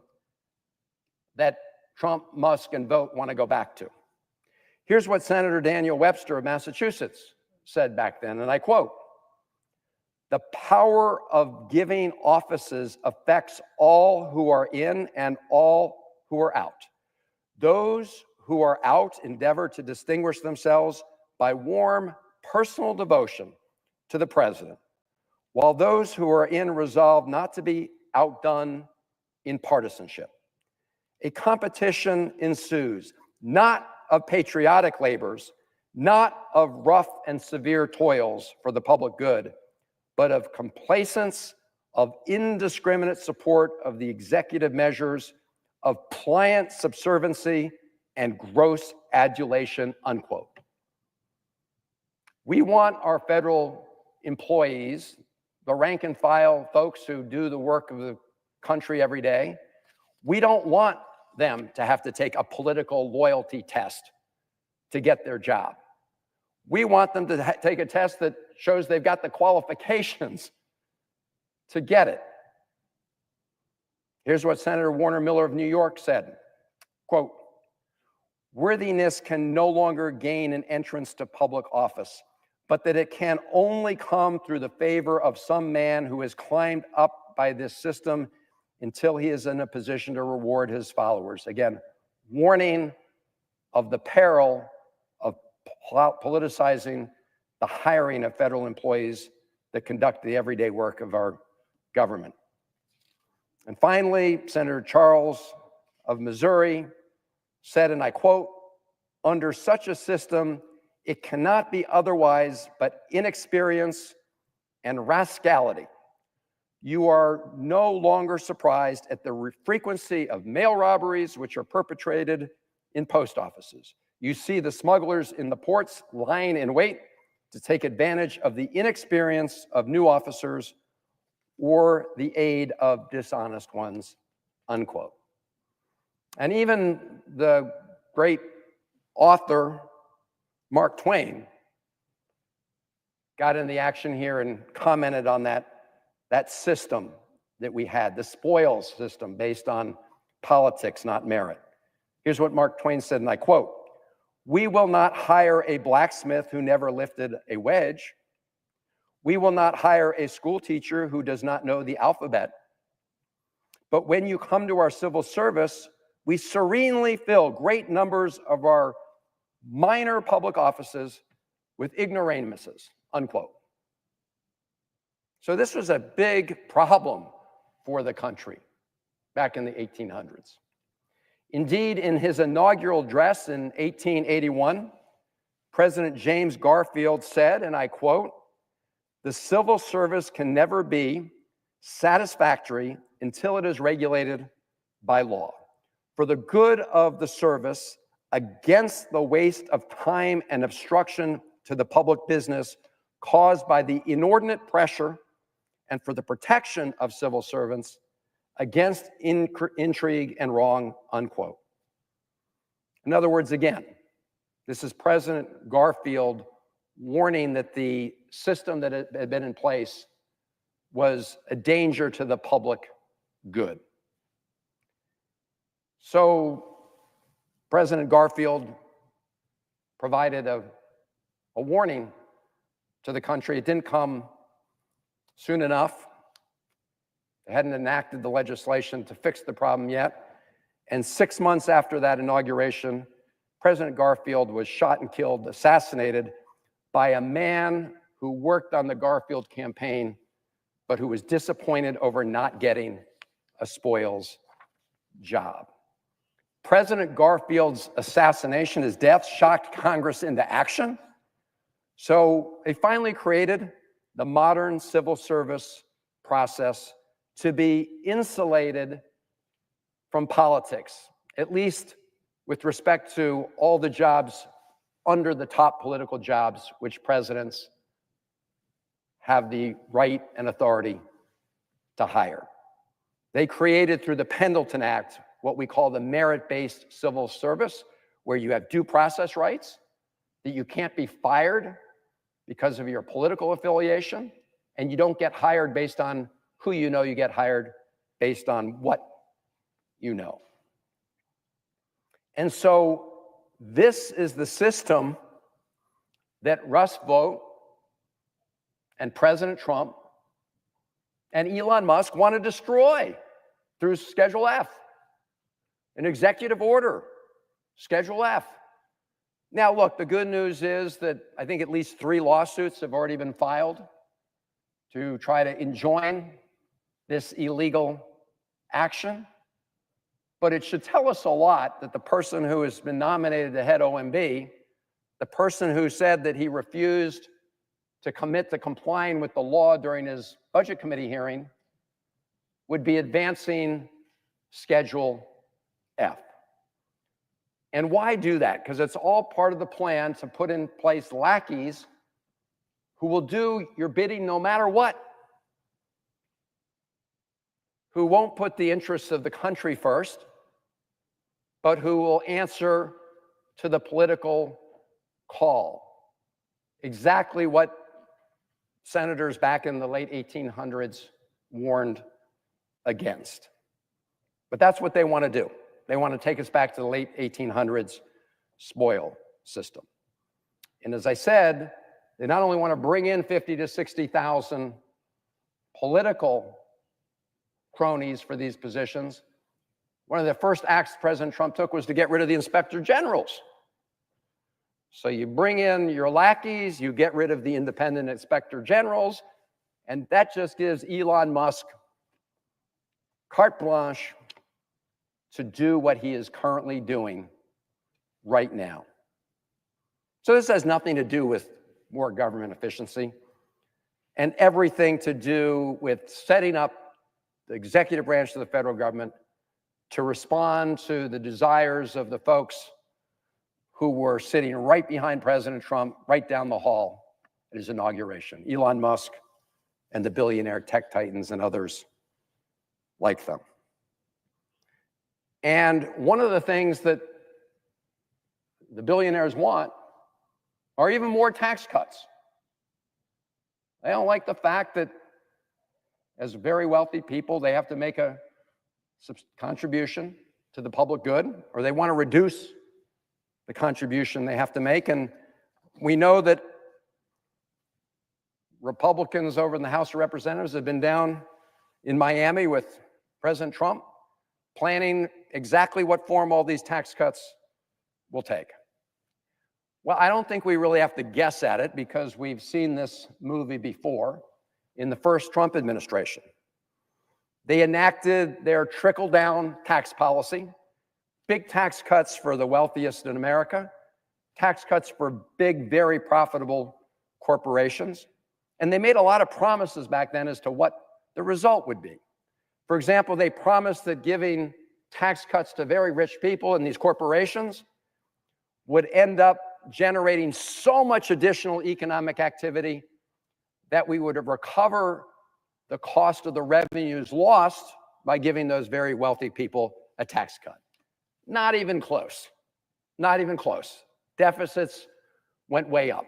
that Trump, Musk, and Vought want to go back to. Here's what Senator Daniel Webster of Massachusetts said back then, and I quote, "The power of giving offices affects all who are in and all who are out. Those who are out endeavor to distinguish themselves by warm personal devotion to the president, while those who are in resolve not to be outdone in partisanship. A competition ensues, not of patriotic labors, not of rough and severe toils for the public good, but of complacence, of indiscriminate support of the executive measures, of pliant subserviency and gross adulation," unquote. We want our federal employees, the rank and file folks who do the work of the country every day, we don't want them to have to take a political loyalty test to get their job. We want them to take a test that shows they've got the qualifications to get it. Here's what Senator Warner Miller of New York said, quote, "Worthiness can no longer gain an entrance to public office, but that it can only come through the favor of some man who has climbed up by this system until he is in a position to reward his followers." Again, warning of the peril of politicizing the hiring of federal employees that conduct the everyday work of our government. And finally, Senator Charles of Missouri said, and I quote, "Under such a system, it cannot be otherwise but inexperience and rascality. You are no longer surprised at the frequency of mail robberies which are perpetrated in post offices. You see the smugglers in the ports lying in wait to take advantage of the inexperience of new officers or the aid of dishonest ones," unquote. And even the great author, Mark Twain, got in the action here and commented on that system that we had, the spoils system based on politics, not merit. Here's what Mark Twain said, and I quote, "We will not hire a blacksmith who never lifted a wedge. We will not hire a school teacher who does not know the alphabet. But when you come to our civil service, we serenely fill great numbers of our minor public offices with ignoramuses," unquote. So this was a big problem for the country back in the 1800s. Indeed, in his inaugural address in 1881, President James Garfield said, and I quote, "The civil service can never be satisfactory until it is regulated by law. For the good of the service, against the waste of time and obstruction to the public business caused by the inordinate pressure, and for the protection of civil servants against intrigue and wrong," unquote. In other words, again, this is President Garfield warning that the system that had been in place was a danger to the public good. So President Garfield provided a warning to the country. It didn't come soon enough. They hadn't enacted the legislation to fix the problem yet. And 6 months after that inauguration, President Garfield was shot and killed, assassinated by a man who worked on the Garfield campaign, but who was disappointed over not getting a spoils job. President Garfield's assassination, his death, shocked Congress into action. So they finally created the modern civil service process to be insulated from politics, at least with respect to all the jobs under the top political jobs which presidents have the right and authority to hire. They created through the Pendleton Act what we call the merit-based civil service, where you have due process rights, that you can't be fired because of your political affiliation, and you don't get hired based on who you know, you get hired based on what you know. And so this is the system that Russ Vought and President Trump and Elon Musk want to destroy through Schedule F, an executive order, Schedule F. Now, look, the good news is that I think at least 3 lawsuits have already been filed to try to enjoin this illegal action. But it should tell us a lot that the person who has been nominated to head OMB, the person who said that he refused to commit to complying with the law during his Budget Committee hearing, would be advancing Schedule F. And why do that? Because it's all part of the plan to put in place lackeys who will do your bidding no matter what, who won't put the interests of the country first, but who will answer to the political call. Exactly what senators back in the late 1800s warned against. But that's what they want to do. They want to take us back to the late 1800s spoil system. And as I said, they not only want to bring in 50 to 60,000 political cronies for these positions, one of the first acts President Trump took was to get rid of the inspector generals. So you bring in your lackeys, you get rid of the independent inspector generals, and that just gives Elon Musk carte blanche to do what he is currently doing right now. So this has nothing to do with more government efficiency and everything to do with setting up the executive branch of the federal government to respond to the desires of the folks who were sitting right behind President Trump, right down the hall at his inauguration, Elon Musk and the billionaire tech titans and others like them. And one of the things that the billionaires want are even more tax cuts. They don't like the fact that as very wealthy people, they have to make a contribution to the public good, or they want to reduce the contribution they have to make. And we know that Republicans over in the House of Representatives have been down in Miami with President Trump, planning exactly what form all these tax cuts will take. Well, I don't think we really have to guess at it because we've seen this movie before in the first Trump administration. They enacted their trickle-down tax policy, big tax cuts for the wealthiest in America, tax cuts for big, very profitable corporations. And they made a lot of promises back then as to what the result would be. For example, they promised that giving tax cuts to very rich people in these corporations would end up generating so much additional economic activity that we would recover the cost of the revenues lost by giving those very wealthy people a tax cut. Not even close. Not even close. Deficits went way up.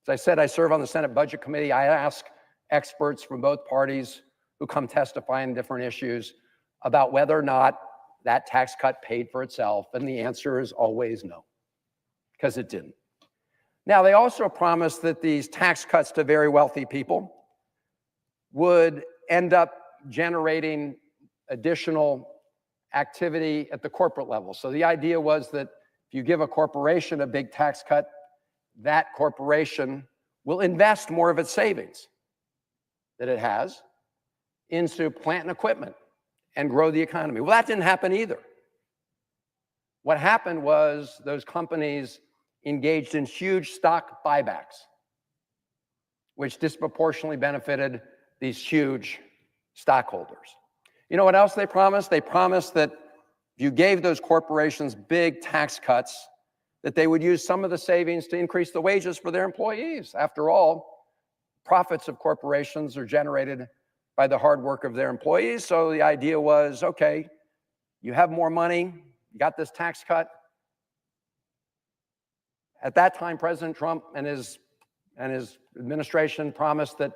As I said, I serve on the Senate Budget Committee. I ask experts from both parties who come testify on different issues about whether or not that tax cut paid for itself, and the answer is always no, because it didn't. Now, they also promised that these tax cuts to very wealthy people would end up generating additional activity at the corporate level. So the idea was that if you give a corporation a big tax cut, that corporation will invest more of its savings that it has into plant and equipment and grow the economy. Well, that didn't happen either. What happened was those companies engaged in huge stock buybacks, which disproportionately benefited these huge stockholders. You know what else they promised? They promised that if you gave those corporations big tax cuts, that they would use some of the savings to increase the wages for their employees. After all, profits of corporations are generated by the hard work of their employees. So the idea was, okay, you have more money, you got this tax cut. At that time, President Trump and his administration promised that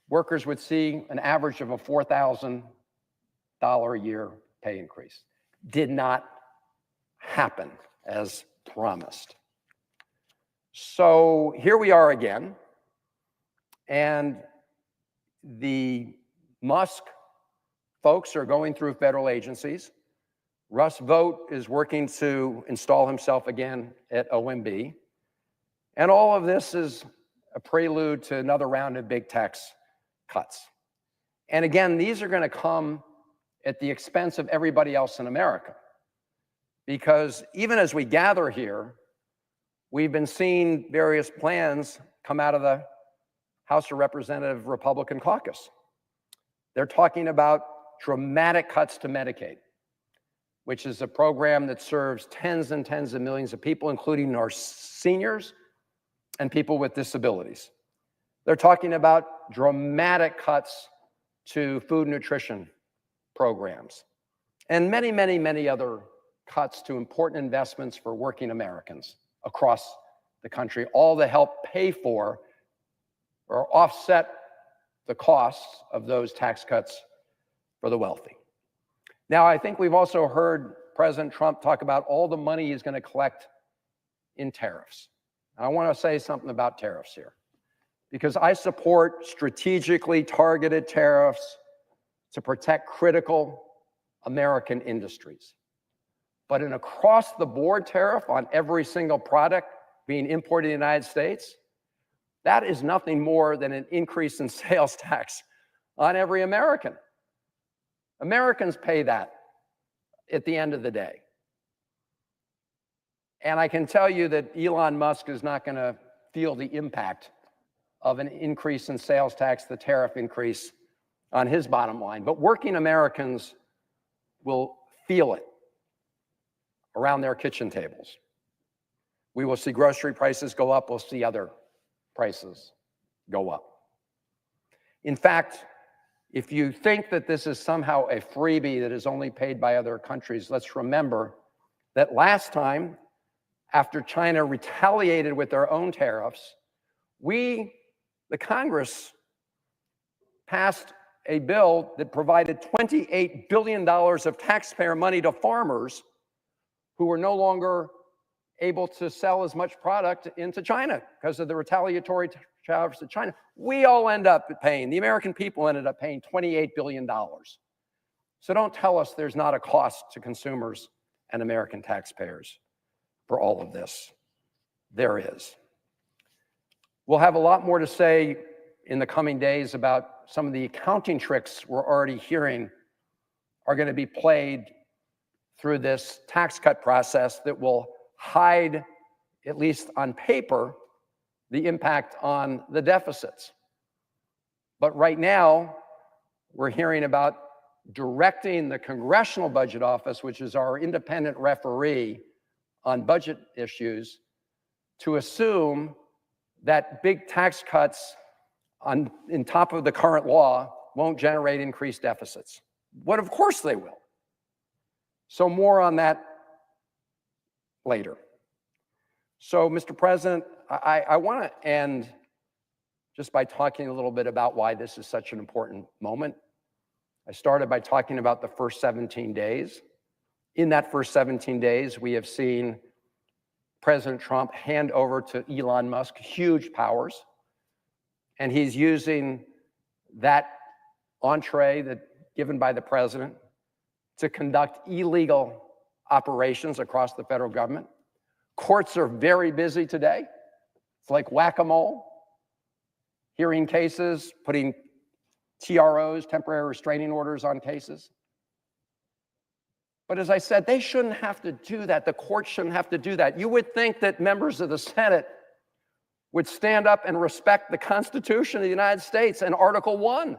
workers would see an average of a $4,000 a year pay increase. Did not happen as promised. So here we are again. And the Musk folks are going through federal agencies. Russ Vought is working to install himself again at OMB. And all of this is a prelude to another round of big tax cuts. And again, these are going to come at the expense of everybody else in America. Because even as we gather here, we've been seeing various plans come out of the House of Representatives Republican caucus. They're talking about dramatic cuts to Medicaid, which is a program that serves tens and tens of millions of people, including our seniors and people with disabilities. They're talking about dramatic cuts to food nutrition programs and many, many, many other cuts to important investments for working Americans across the country, all to help pay for or offset the costs of those tax cuts for the wealthy. Now, I think we've also heard President Trump talk about all the money he's going to collect in tariffs. I want to say something about tariffs here, because I support strategically targeted tariffs to protect critical American industries. But an across-the-board tariff on every single product being imported in the United States, that is nothing more than an increase in sales tax on every American. Americans pay that at the end of the day. And I can tell you that Elon Musk is not going to feel the impact of an increase in sales tax, the tariff increase on his bottom line. But working Americans will feel it around their kitchen tables. We will see grocery prices go up. We'll see other prices go up. In fact, if you think that this is somehow a freebie that is only paid by other countries, let's remember that last time, after China retaliated with their own tariffs, the Congress, passed a bill that provided $28 billion of taxpayer money to farmers who were no longer able to sell as much product into China because of the retaliatory tariffs to China. We all end up paying, the American people ended up paying $28 billion. So don't tell us there's not a cost to consumers and American taxpayers for all of this. There is. We'll have a lot more to say in the coming days about some of the accounting tricks we're already hearing are going to be played through this tax cut process that will hide, at least on paper, the impact on the deficits. But right now, we're hearing about directing the Congressional Budget Office, which is our independent referee on budget issues, to assume that big tax cuts on top of the current law won't generate increased deficits. But of course they will. So more on that later. So, Mr. President, I want to end just by talking a little bit about why this is such an important moment. I started by talking about the first 17 days. In that first 17 days, we have seen President Trump hand over to Elon Musk huge powers, and he's using that entree given by the president to conduct illegal operations across the federal government. Courts are very busy today. It's like whack-a-mole, hearing cases, putting TROs, temporary restraining orders, on cases. But as I said, they shouldn't have to do that. The court shouldn't have to do that. You would think that members of the Senate would stand up and respect the Constitution of the United States and Article 1.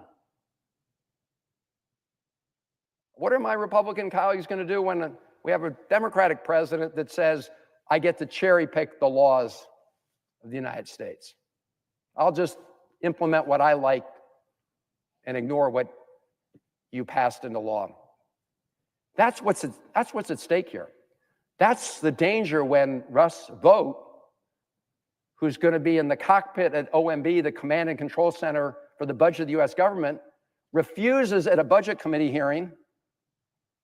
What are my Republican colleagues going to do when we have a Democratic president that says, I get to cherry pick the laws of the United States? I'll just implement what I like and ignore what you passed into law. That's what's at stake here. That's the danger when Russ Vought, who's going to be in the cockpit at OMB, the Command and Control Center for the budget of the U.S. government, refuses at a budget committee hearing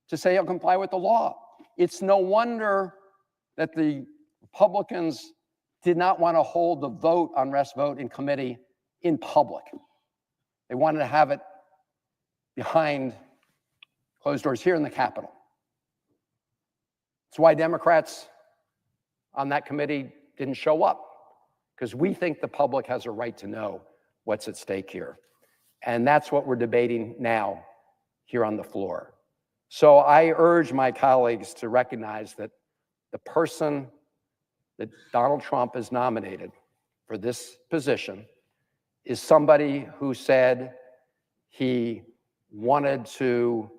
to say he'll comply with the law. It's no wonder that the Republicans did not want to hold the vote on Russ Vought in committee in public. They wanted to have it behind closed doors here in the Capitol. That's why Democrats on that committee didn't show up, because we think the public has a right to know what's at stake here. And that's what we're debating now here on the floor. So I urge my colleagues to recognize that the person that Donald Trump has nominated for this position is somebody who said he wanted to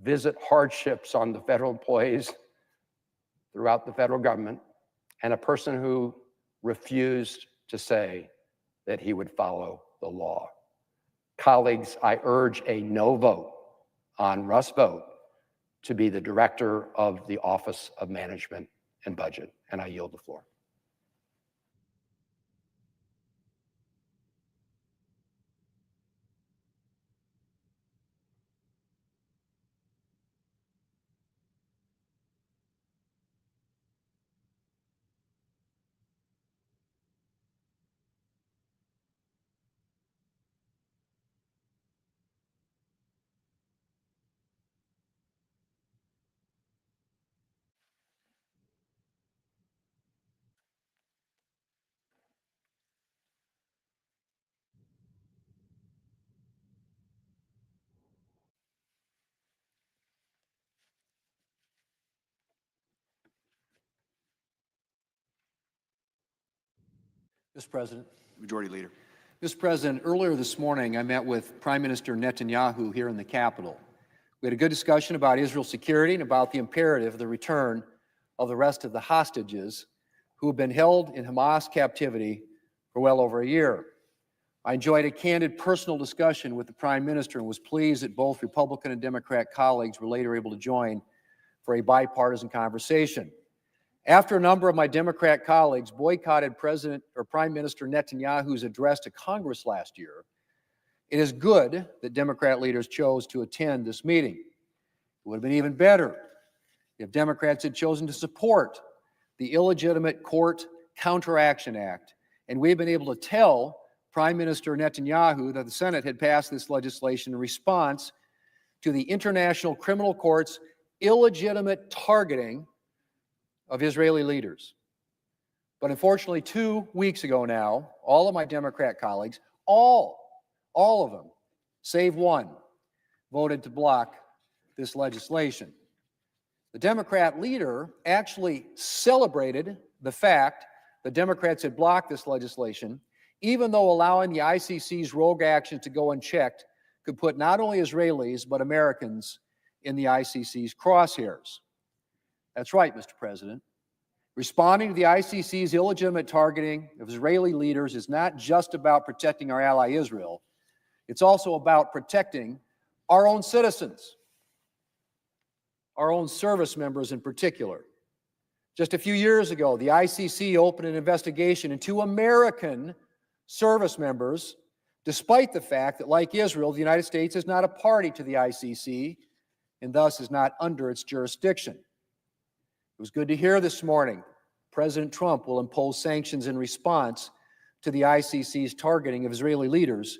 visit hardships on the federal employees throughout the federal government, and a person who refused to say that he would follow the law. Colleagues, I urge a no vote on Russ Vought to be the director of the Office of Management and Budget, and I yield the floor. Mr. President. Majority Leader. Mr. President, earlier this morning, I met with Prime Minister Netanyahu here in the Capitol. We had a good discussion about Israel's security and about the imperative of the return of the rest of the hostages who have been held in Hamas captivity for well over a year. I enjoyed a candid personal discussion with the Prime Minister and was pleased that both Republican and Democrat colleagues were later able to join for a bipartisan conversation. After a number of my Democrat colleagues boycotted Prime Minister Netanyahu's address to Congress last year, it is good that Democrat leaders chose to attend this meeting. It would have been even better if Democrats had chosen to support the illegitimate Court Counteraction Act, and we've been able to tell Prime Minister Netanyahu that the Senate had passed this legislation in response to the International Criminal Court's illegitimate targeting of Israeli leaders. But unfortunately, 2 weeks ago now, all of my Democrat colleagues, all of them, save one, voted to block this legislation. The Democrat leader actually celebrated the fact that Democrats had blocked this legislation, even though allowing the ICC's rogue actions to go unchecked could put not only Israelis, but Americans in the ICC's crosshairs. That's right, Mr. President. Responding to the ICC's illegitimate targeting of Israeli leaders is not just about protecting our ally Israel. It's also about protecting our own citizens, our own service members in particular. Just a few years ago, the ICC opened an investigation into American service members, despite the fact that, like Israel, the United States is not a party to the ICC and thus is not under its jurisdiction. It was good to hear this morning President Trump will impose sanctions in response to the ICC's targeting of Israeli leaders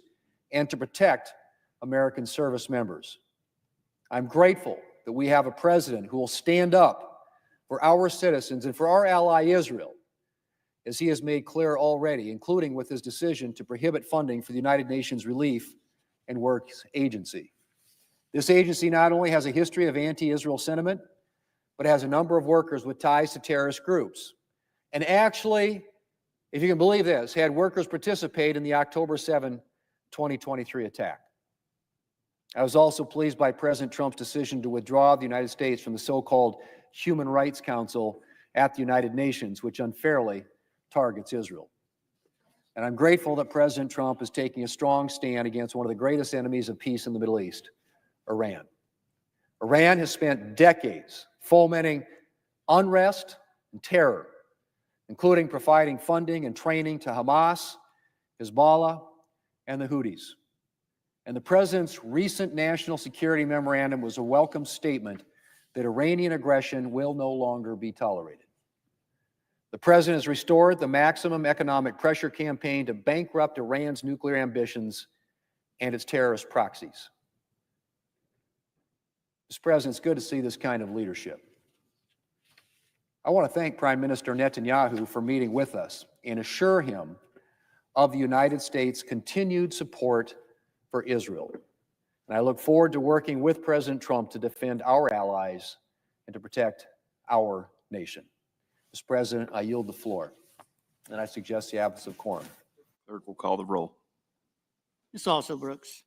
and to protect American service members. I'm grateful that we have a president who will stand up for our citizens and for our ally Israel, as he has made clear already, including with his decision to prohibit funding for the United Nations Relief and Works Agency. This agency not only has a history of anti-Israel sentiment, but has a number of workers with ties to terrorist groups. And actually, if you can believe this, had workers participate in the October 7, 2023 attack. I was also pleased by President Trump's decision to withdraw the United States from the so-called Human Rights Council at the United Nations, which unfairly targets Israel. And I'm grateful that President Trump is taking a strong stand against one of the greatest enemies of peace in the Middle East, Iran. Iran has spent decades fomenting unrest and terror, including providing funding and training to Hamas, Hezbollah, and the Houthis. And the president's recent national security memorandum was a welcome statement that Iranian aggression will no longer be tolerated. The president has restored the maximum economic pressure campaign to bankrupt Iran's nuclear ambitions and its terrorist proxies. Mr. President, it's good to see this kind of leadership. I want to thank Prime Minister Netanyahu for meeting with us and assure him of the United States' continued support for Israel. And I look forward to working with President Trump to defend our allies and to protect our nation. Mr. President, I yield the floor, and I suggest the absence of quorum. Clerk will call the roll. Ms. Also Brooks.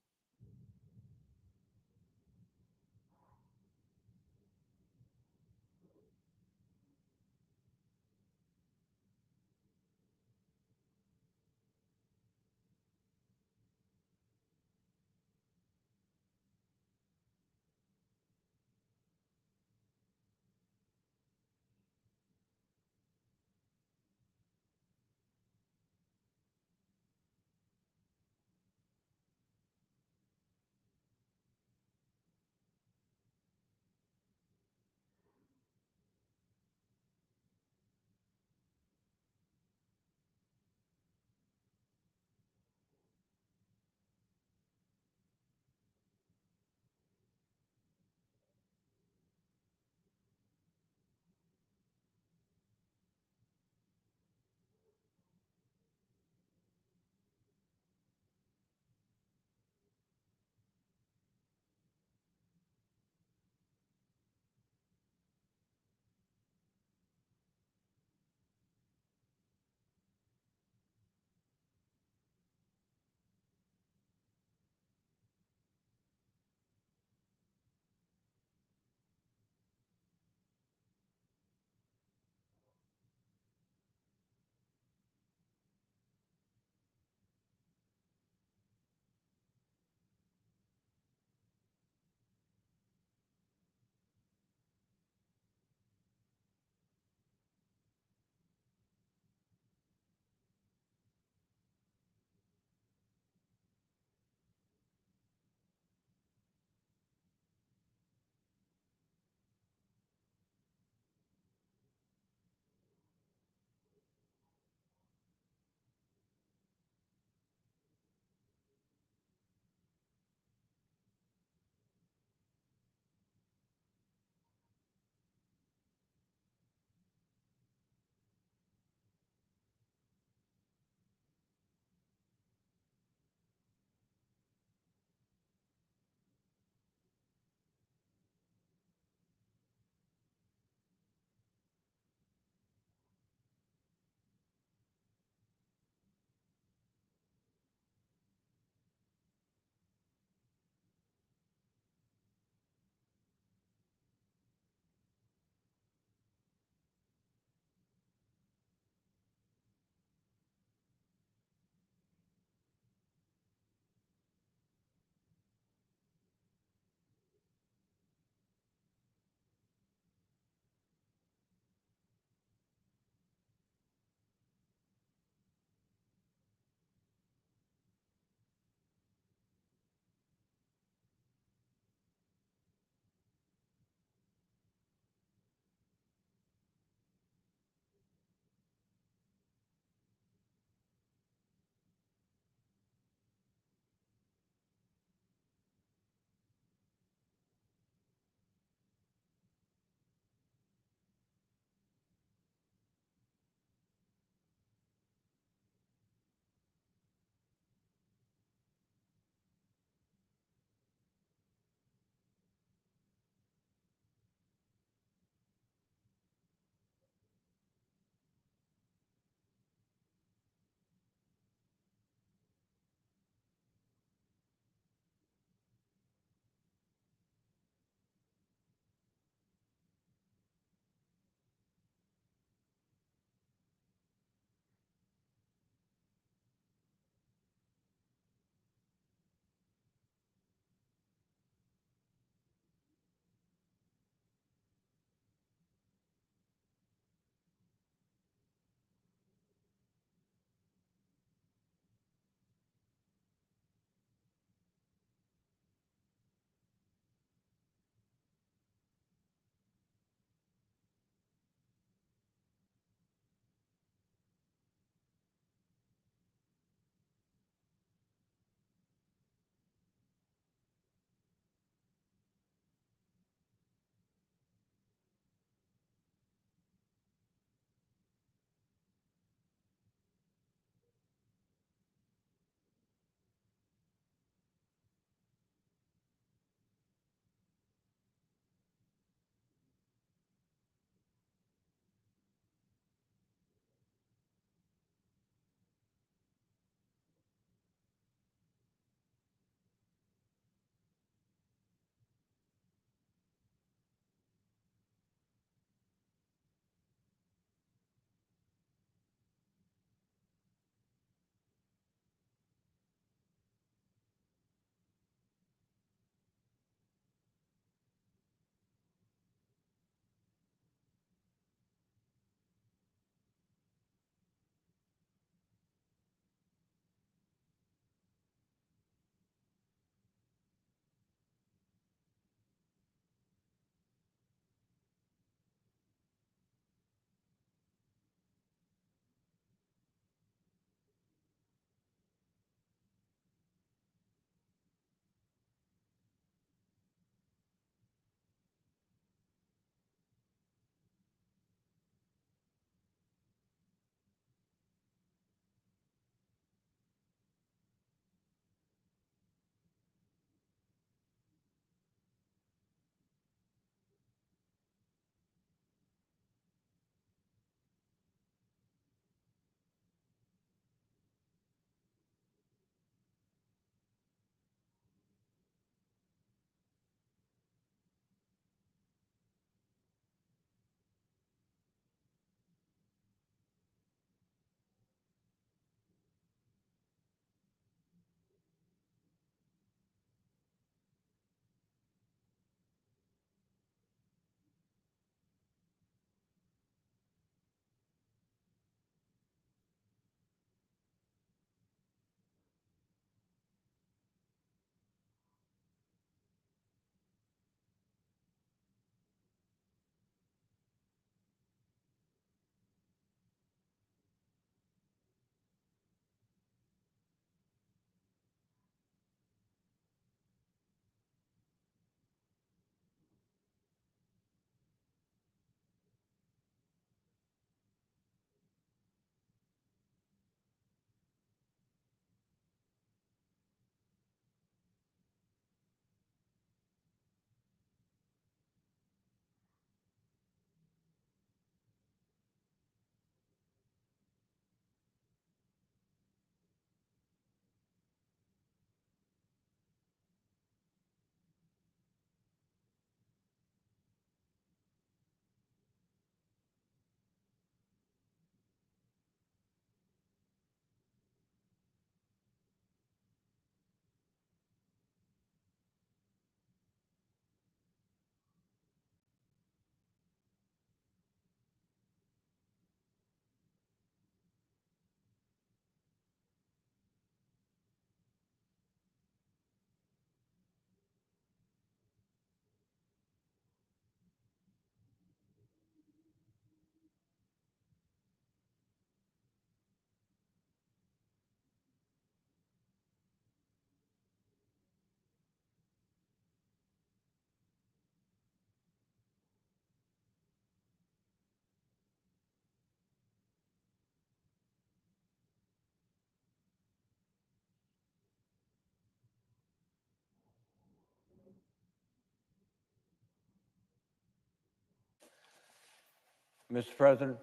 Mr. President,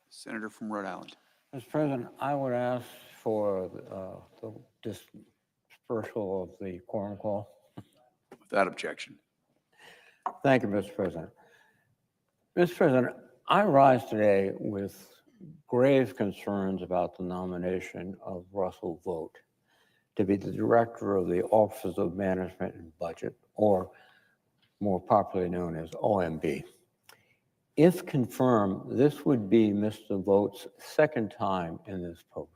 Senator from Rhode Island. Mr. President, I would ask for the dispersal of the quorum call. Without objection. Thank you, Mr. President. Mr. President, I rise today with grave concerns about the nomination of Russell Vought to be the director of the Office of Management and Budget, or more popularly known as OMB. If confirmed, this would be Mr. Vought's second time in this post.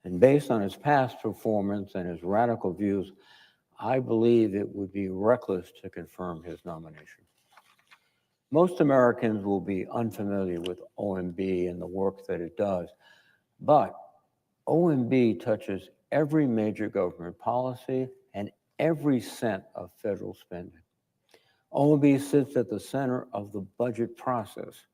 And based on his past performance and his radical views, I believe it would be reckless to confirm his nomination. Most Americans will be unfamiliar with OMB and the work that it does, but OMB touches every major government policy and every cent of federal spending. OMB sits at the center of the budget process,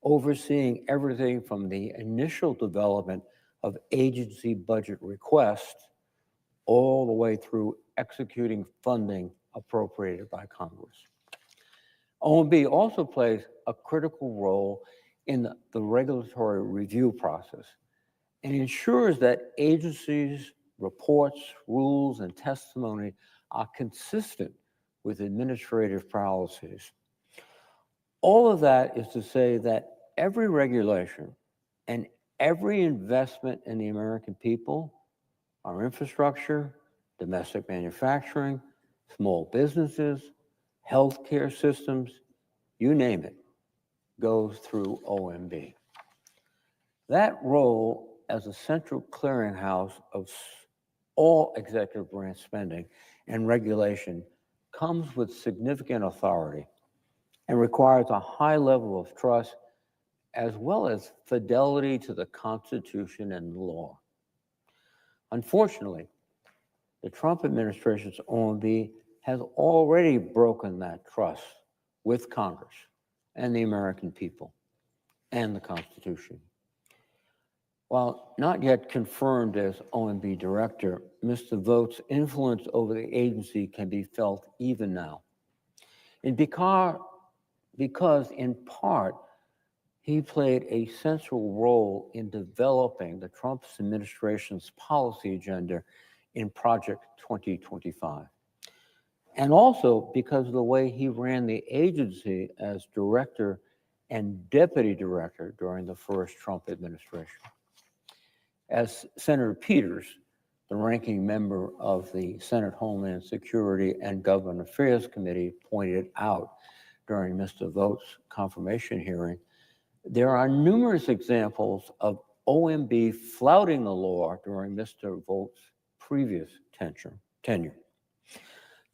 overseeing everything from the initial development of agency budget requests all the way through executing funding appropriated by Congress. OMB also plays a critical role in the regulatory review process and ensures that agencies' reports, rules, and testimony are consistent with administrative policies. All of that is to say that every regulation and every investment in the American people, our infrastructure, domestic manufacturing, small businesses, healthcare systems, you name it, goes through OMB. That role as a central clearinghouse of all executive branch spending and regulation comes with significant authority and requires a high level of trust as well as fidelity to the Constitution and law. Unfortunately, the Trump administration's OMB has already broken that trust with Congress and the American people and the Constitution. While not yet confirmed as OMB director, Mr. Vought's influence over the agency can be felt even now. And because in part, he played a central role in developing the Trump administration's policy agenda in Project 2025. And also because of the way he ran the agency as director and deputy director during the first Trump administration. As Senator Peters, the ranking member of the Senate Homeland Security and Government Affairs Committee, pointed out during Mr. Vought's confirmation hearing, there are numerous examples of OMB flouting the law during Mr. Vought's previous tenure.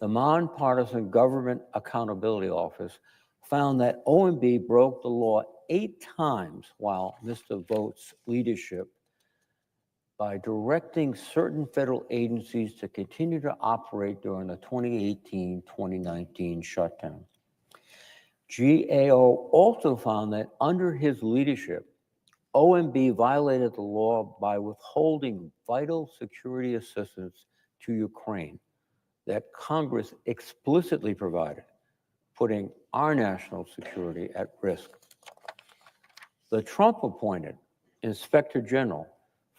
The Nonpartisan Government Accountability Office found that OMB broke the law 8 times while Mr. Vought's leadership by directing certain federal agencies to continue to operate during the 2018-2019 shutdown. GAO also found that under his leadership, OMB violated the law by withholding vital security assistance to Ukraine that Congress explicitly provided, putting our national security at risk. The Trump-appointed Inspector General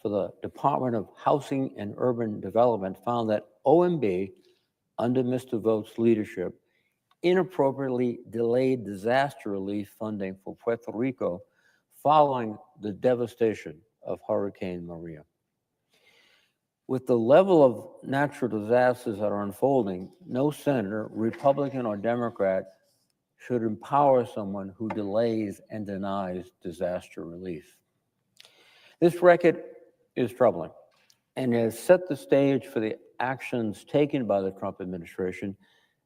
for the Department of Housing and Urban Development found that OMB, under Mr. Vought's leadership, inappropriately delayed disaster relief funding for Puerto Rico following the devastation of Hurricane Maria. With the level of natural disasters that are unfolding, no senator, Republican or Democrat, should empower someone who delays and denies disaster relief. This record is troubling and has set the stage for the actions taken by the Trump administration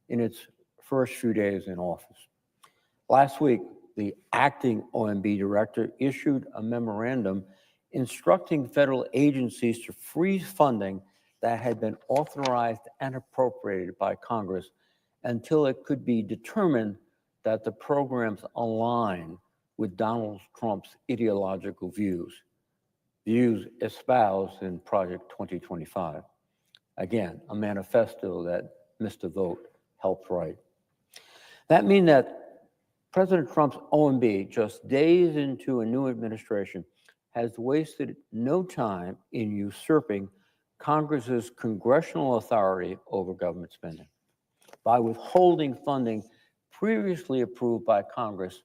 in its first few days in office. Last week, the acting OMB director issued a memorandum instructing federal agencies to freeze funding that had been authorized and appropriated by Congress until it could be determined that the programs align with Donald Trump's ideological views espoused in Project 2025. Again, a manifesto that Mr. Vought helped write. That means that President Trump's OMB, just days into a new administration, has wasted no time in usurping Congress's congressional authority over government spending by withholding funding previously approved by Congress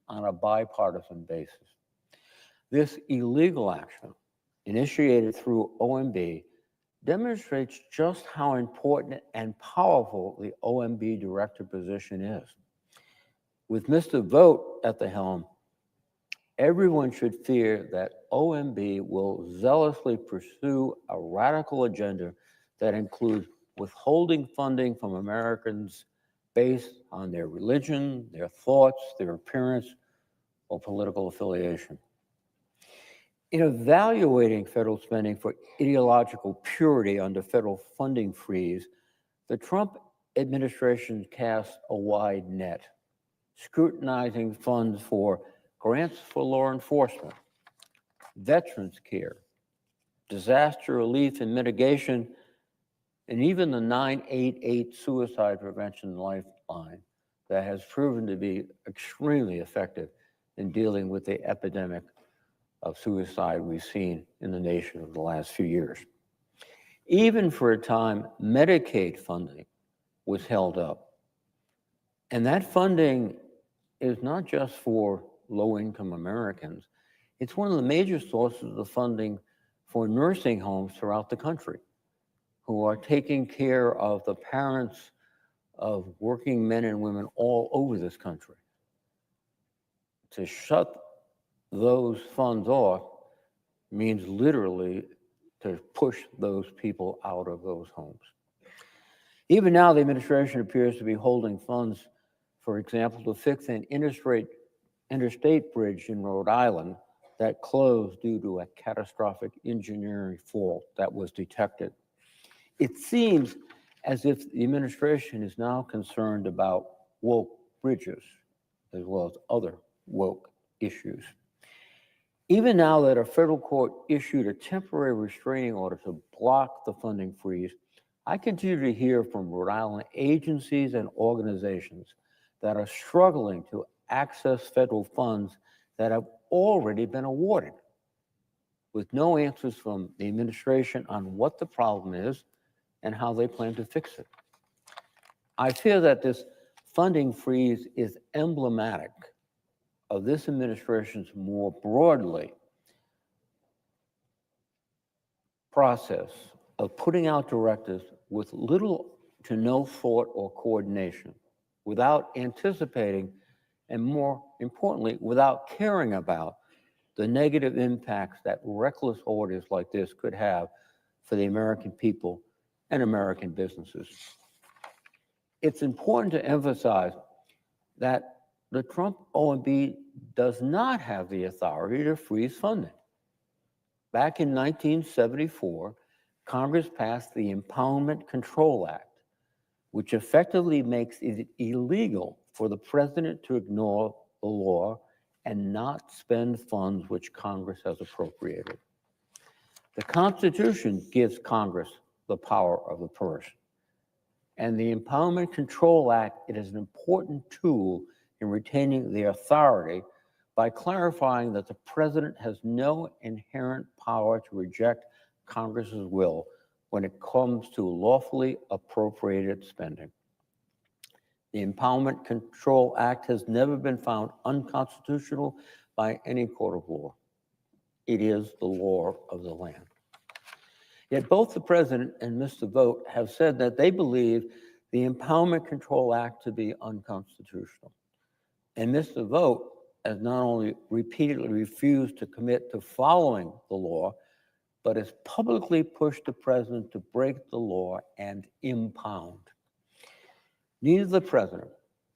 on a bipartisan basis. This illegal action, initiated through OMB, demonstrates just how important and powerful the OMB director position is. With Mr. Vought at the helm, everyone should fear that OMB will zealously pursue a radical agenda that includes withholding funding from Americans based on their religion, their thoughts, their appearance, or political affiliation. In evaluating federal spending for ideological purity under federal funding freeze, the Trump administration cast a wide net, scrutinizing funds for grants for law enforcement, veterans care, disaster relief and mitigation, and even the 988 suicide prevention lifeline that has proven to be extremely effective in dealing with the epidemic of suicide we've seen in the nation over the last few years. Even for a time, Medicaid funding was held up. And that funding is not just for low-income Americans. It's one of the major sources of funding for nursing homes throughout the country who are taking care of the parents of working men and women all over this country. To shut those funds off means literally to push those people out of those homes. Even now, the administration appears to be holding funds, for example, to fix an interstate bridge in Rhode Island that closed due to a catastrophic engineering fault that was detected. It seems as if the administration is now concerned about woke bridges as well as other woke issues. Even now that a federal court issued a temporary restraining order to block the funding freeze, I continue to hear from Rhode Island agencies and organizations that are struggling to access federal funds that have already been awarded, with no answers from the administration on what the problem is and how they plan to fix it. I fear that this funding freeze is emblematic of this administration's more broadly process of putting out directives with little to no thought or coordination, without anticipating, and more importantly, without caring about the negative impacts that reckless orders like this could have for the American people and American businesses. It's important to emphasize that the Trump OMB does not have the authority to freeze funding. Back in 1974, Congress passed the Empowerment Control Act, which effectively makes it illegal for the president to ignore the law and not spend funds which Congress has appropriated. The Constitution gives Congress the power of the purse. And the Empowerment Control Act, it is an important tool in retaining the authority by clarifying that the president has no inherent power to reject Congress's will when it comes to lawfully appropriated spending. The Empowerment Control Act has never been found unconstitutional by any court of law. It is the law of the land. Yet both the president and Mr. Vought have said that they believe the Empowerment Control Act to be unconstitutional. And Mr. Vought has not only repeatedly refused to commit to following the law, but has publicly pushed the president to break the law and impound. Neither the president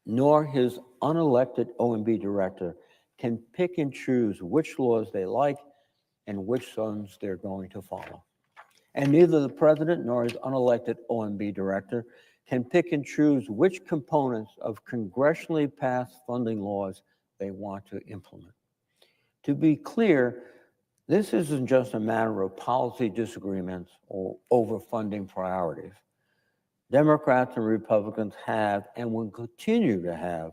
nor his unelected OMB director can pick and choose which laws they like and which ones they're going to follow. And neither the president nor his unelected OMB director can pick and choose which components of congressionally passed funding laws they want to implement. To be clear, this isn't just a matter of policy disagreements or over funding priorities. Democrats and Republicans have and will continue to have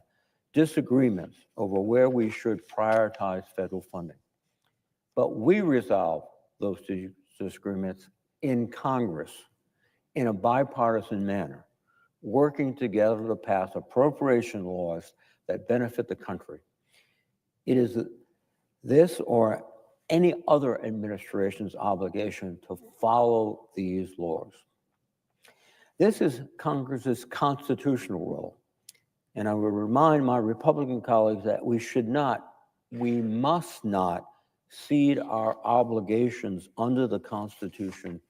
disagreements over where we should prioritize federal funding. But we resolve those disagreements in Congress in a bipartisan manner, working together to pass appropriation laws that benefit the country. It is this or any other administration's obligation to follow these laws. This is Congress's constitutional role. And I would remind my Republican colleagues that we must not cede our obligations under the Constitution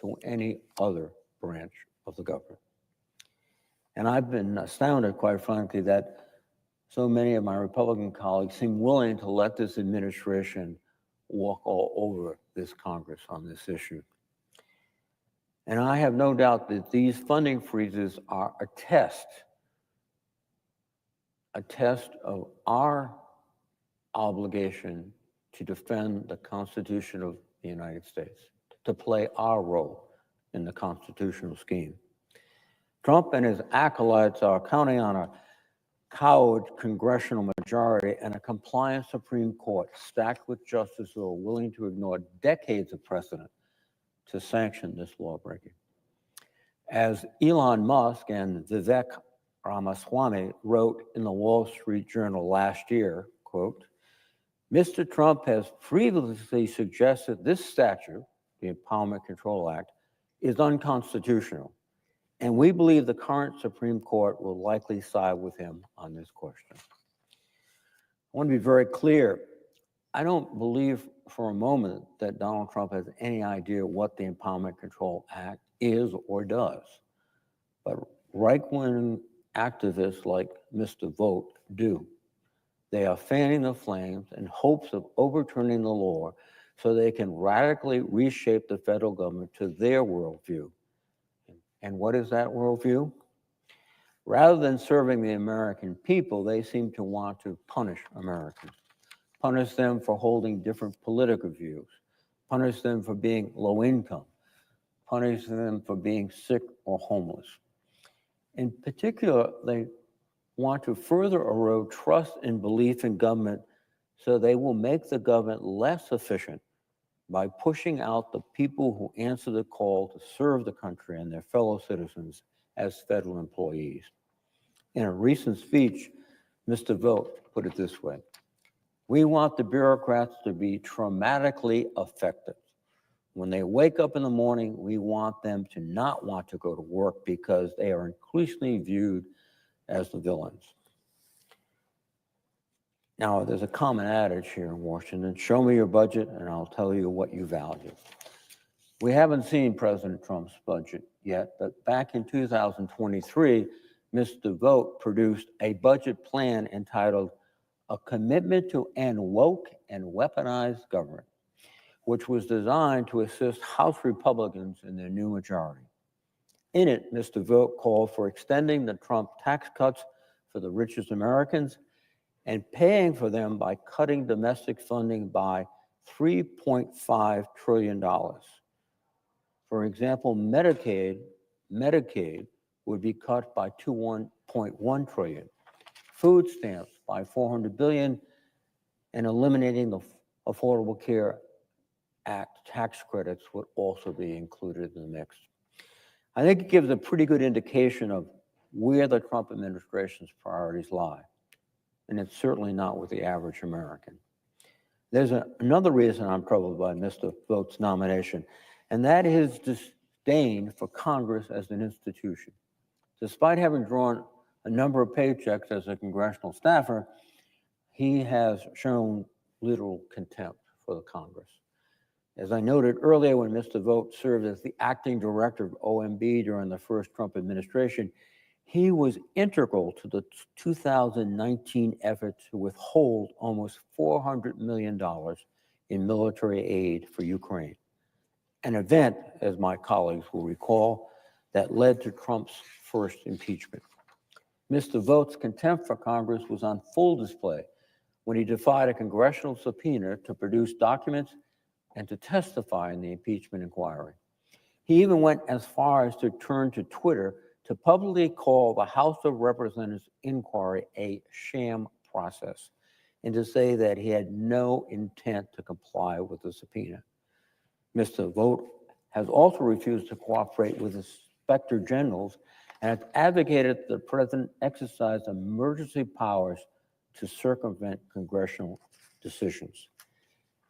to any other branch of the government. And I've been astounded, quite frankly, that so many of my Republican colleagues seem willing to let this administration walk all over this Congress on this issue. And I have no doubt that these funding freezes are a test of our obligation to defend the Constitution of the United States, to play our role in the constitutional scheme. Trump and his acolytes are counting on a cowed congressional majority and a compliant Supreme Court stacked with justices who are willing to ignore decades of precedent to sanction this lawbreaking. As Elon Musk and Vivek Ramaswamy wrote in the Wall Street Journal last year, quote, Mr. Trump has previously suggested this statute, the Empowerment Control Act, is unconstitutional. And we believe the current Supreme Court will likely side with him on this question. I want to be very clear. I don't believe for a moment that Donald Trump has any idea what the Empowerment Control Act is or does. But right-wing activists like Mr. Vought do. They are fanning the flames in hopes of overturning the law so they can radically reshape the federal government to their worldview. And what is that worldview? Rather than serving the American people, they seem to want to punish Americans, punish them for holding different political views, punish them for being low income, punish them for being sick or homeless. In particular, they want to further erode trust and belief in government so they will make the government less efficient by pushing out the people who answer the call to serve the country and their fellow citizens as federal employees. In a recent speech, Mr. Vought put it this way: we want the bureaucrats to be traumatically effective. When they wake up in the morning, we want them to not want to go to work because they are increasingly viewed as the villains. Now, there's a common adage here in Washington: show me your budget and I'll tell you what you value. We haven't seen President Trump's budget yet, but back in 2023, Mr. Vought produced a budget plan entitled A Commitment to End Woke and Weaponized Government, which was designed to assist House Republicans in their new majority. In it, Mr. Vought called for extending the Trump tax cuts for the richest Americans and paying for them by cutting domestic funding by $3.5 trillion. For example, Medicaid would be cut by $1.1 trillion, food stamps by $400 billion, and eliminating the Affordable Care Act tax credits would also be included in the mix. I think it gives a pretty good indication of where the Trump administration's priorities lie. And it's certainly not with the average American. There's another reason I'm troubled by Mr. Vought's nomination, and that is disdain for Congress as an institution. Despite having drawn a number of paychecks as a congressional staffer, he has shown little contempt for the Congress. As I noted earlier, when Mr. Vought served as the acting director of OMB during the first Trump administration, he was integral to the 2019 effort to withhold almost $400 million in military aid for Ukraine, an event, as my colleagues will recall, that led to Trump's first impeachment. Mr. Vought's contempt for Congress was on full display when he defied a congressional subpoena to produce documents and to testify in the impeachment inquiry. He even went as far as to turn to Twitter to to publicly call the House of Representatives inquiry a sham process and to say that he had no intent to comply with the subpoena. Mr. Vought has also refused to cooperate with the inspector generals and has advocated that the president exercise emergency powers to circumvent congressional decisions.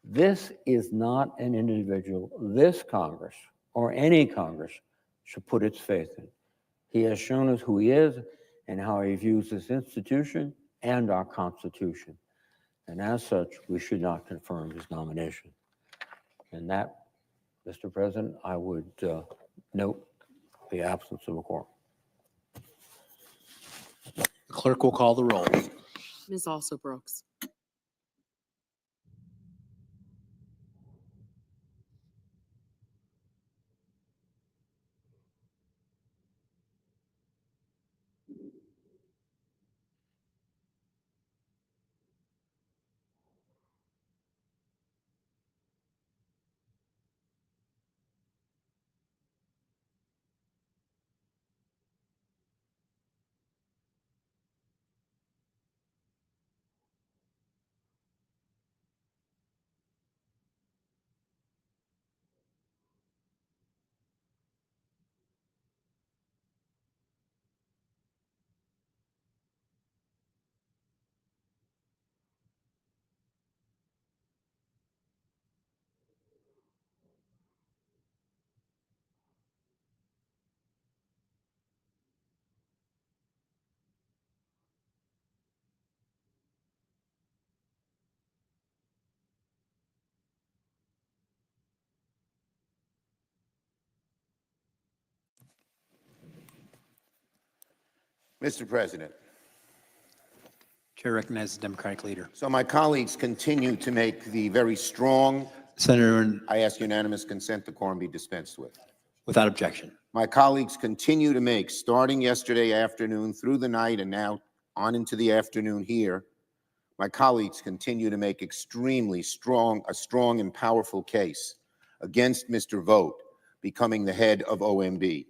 This is not an individual this Congress or any Congress should put its faith in. He has shown us who he is and how he views this institution and our Constitution. And as such, we should not confirm his nomination. And that, Mr. President, I would note the absence of a quorum. The clerk will call the roll. Ms. Also Brooks. Mr. President. Chair recognizes the Democratic leader. So my colleagues continue to make the very strong. Senator, I ask unanimous consent the quorum be dispensed with. without objection. My colleagues continue to make, starting yesterday afternoon through the night and now on into the afternoon here, my colleagues continue to make extremely strong and powerful case against Mr. Vought becoming the head of OMB.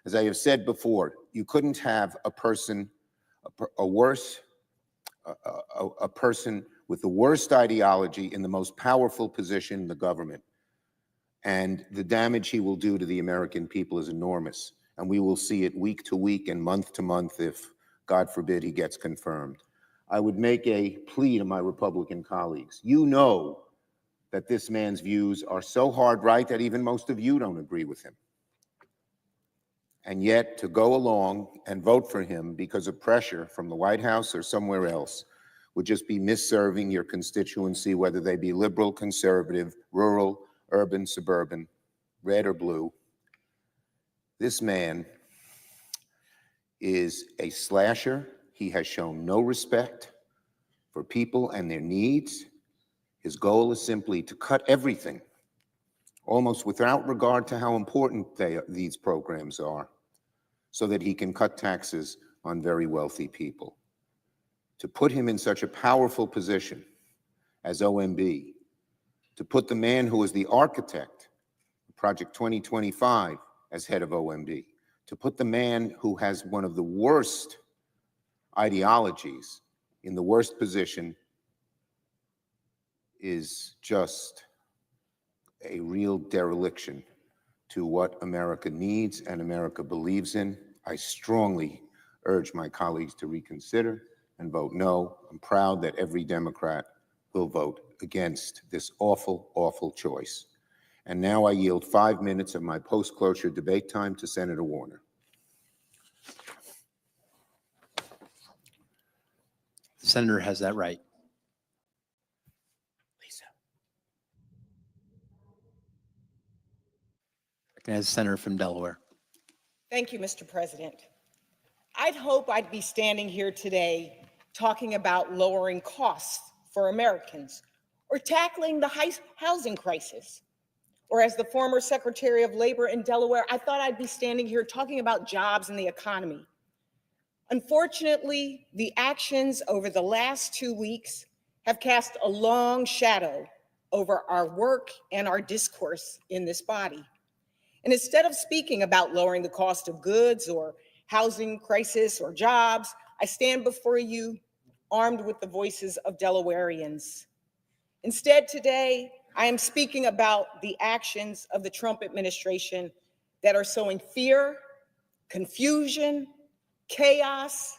As I have said before, you couldn't have a person, a person with the worst ideology in the most powerful position in the government. And the damage he will do to the American people is enormous. And we will see it week to week and month to month if, God forbid, he gets confirmed. I would make a plea to my Republican colleagues. You know that this man's views are so hard right that even most of you don't agree with him. And yet to go along and vote for him because of pressure from the White House or somewhere else would just be misserving your constituency, whether they be liberal, conservative, rural, urban, suburban, red or blue. This man is a slasher. He has shown no respect for people and their needs. His goal is simply to cut everything, almost without regard to how important these programs are, so that he can cut taxes on very wealthy people. To put him in such a powerful position as OMB, to put the man who is the architect of Project 2025 as head of OMB, to put the man who has one of the worst ideologies in the worst position is just a real dereliction to what America needs and America believes in. I strongly urge my colleagues to reconsider and vote no. I'm proud that every Democrat will vote against this awful, awful choice. And now I yield 5 minutes of my post-cloture debate time to Senator Warner. The senator has that right. Lisa. Recognize the senator from Delaware. Thank you, Mr. President. I'd hope I'd be standing here today talking about lowering costs for Americans or tackling the housing crisis. Or as the former Secretary of Labor in Delaware, I thought I'd be standing here talking about jobs and the economy. Unfortunately, the actions over the last 2 weeks have cast a long shadow over our work and our discourse in this body. And instead of speaking about lowering the cost of goods or housing crisis, or jobs. I stand before you armed with the voices of Delawareans. Instead, today, I am speaking about the actions of the Trump administration that are sowing fear, confusion, chaos,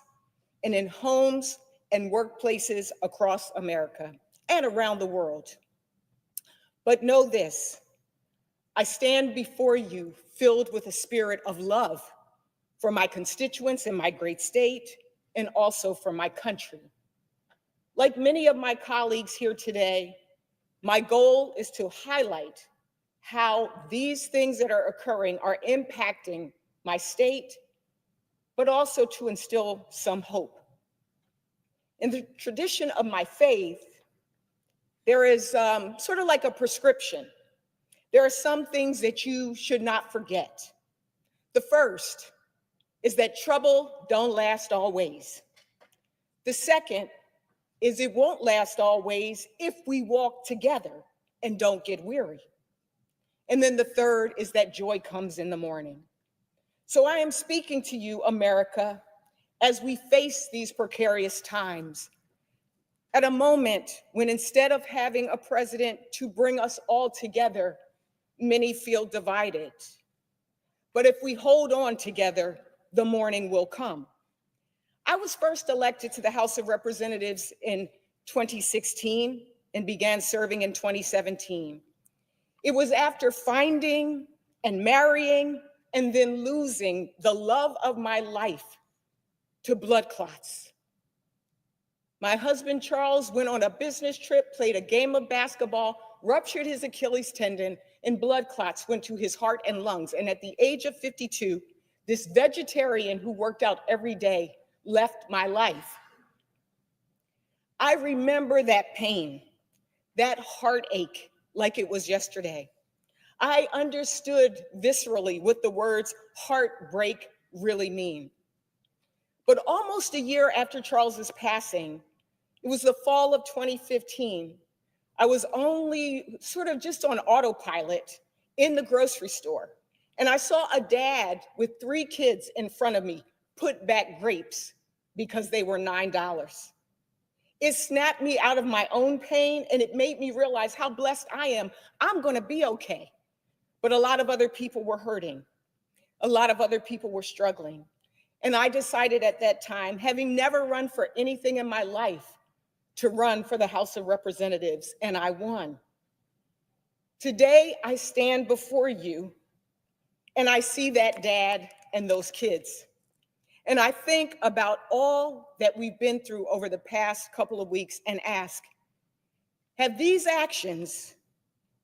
and in homes and workplaces across America and around the world. But know this, I stand before you filled with a spirit of love for my constituents in my great state and also for my country. Like many of my colleagues here today, my goal is to highlight how these things that are occurring are impacting my state, but also to instill some hope. In the tradition of my faith, there is sort of like a prescription. There are some things that you should not forget. The first is that trouble don't last always. The second is it won't last always if we walk together and don't get weary. And then the third is that joy comes in the morning. So I am speaking to you, America, as we face these precarious times, at a moment when instead of having a president to bring us all together, many feel divided. But if we hold on together, the morning will come. I was first elected to the House of Representatives in 2016 and began serving in 2017. It was after finding and marrying and then losing the love of my life to blood clots. My husband, Charles, went on a business trip, played a game of basketball, ruptured his Achilles tendon, and blood clots went to his heart and lungs. And at the age of 52, this vegetarian who worked out every day left my life. I remember that pain, that heartache, like it was yesterday. I understood viscerally what the words heartbreak really mean. But almost a year after Charles's passing, it was the fall of 2015, I was only sort of just on autopilot in the grocery store. And I saw a dad with 3 kids in front of me put back grapes because they were $9. It snapped me out of my own pain, and it made me realize how blessed I am. I'm gonna be okay. But a lot of other people were hurting. A lot of other people were struggling. And I decided at that time, having never run for anything in my life, to run for the House of Representatives, and I won. Today, I stand before you, and I see that dad and those kids. And I think about all that we've been through over the past couple of weeks and ask, have these actions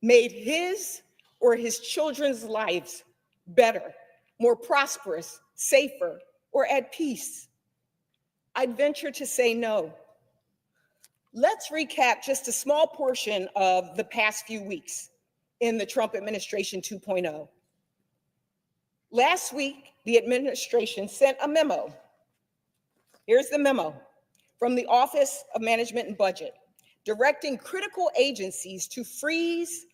made his or his children's lives better, more prosperous, safer, or at peace? I'd venture to say no. Let's recap just a small portion of the past few weeks in the Trump administration 2.0. Last week, the administration sent a memo. Here's the memo from the Office of Management and Budget, directing critical agencies to freeze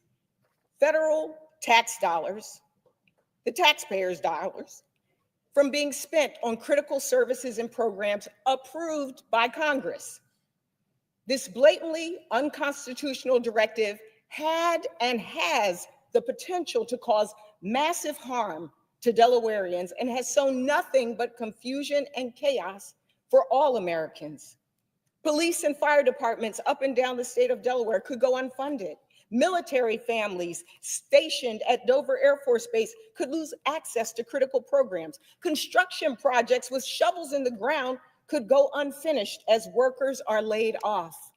federal tax dollars, the taxpayers' dollars, from being spent on critical services and programs approved by Congress. This blatantly unconstitutional directive had and has the potential to cause massive harm to Delawareans and has sown nothing but confusion and chaos for all Americans. Police and fire departments up and down the state of Delaware could go unfunded. Military families stationed at Dover Air Force Base could lose access to critical programs. Construction projects with shovels in the ground could go unfinished as workers are laid off.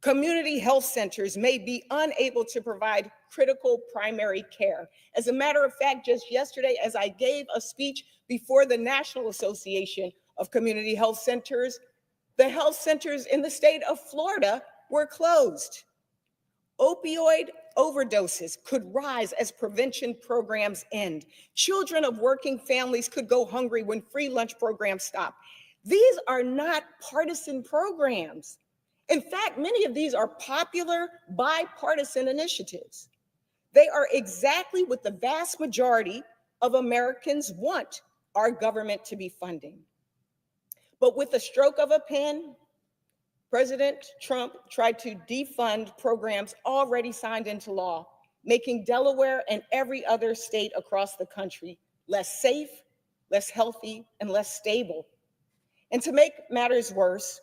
Community health centers may be unable to provide critical primary care. As a matter of fact, just yesterday, as I gave a speech before the National Association of Community Health Centers, the health centers in the state of Florida were closed. Opioid overdoses could rise as prevention programs end. Children of working families could go hungry when free lunch programs stop. These are not partisan programs. In fact, many of these are popular bipartisan initiatives. They are exactly what the vast majority of Americans want our government to be funding. But with the stroke of a pen, President Trump tried to defund programs already signed into law, making Delaware and every other state across the country less safe, less healthy, and less stable. And to make matters worse,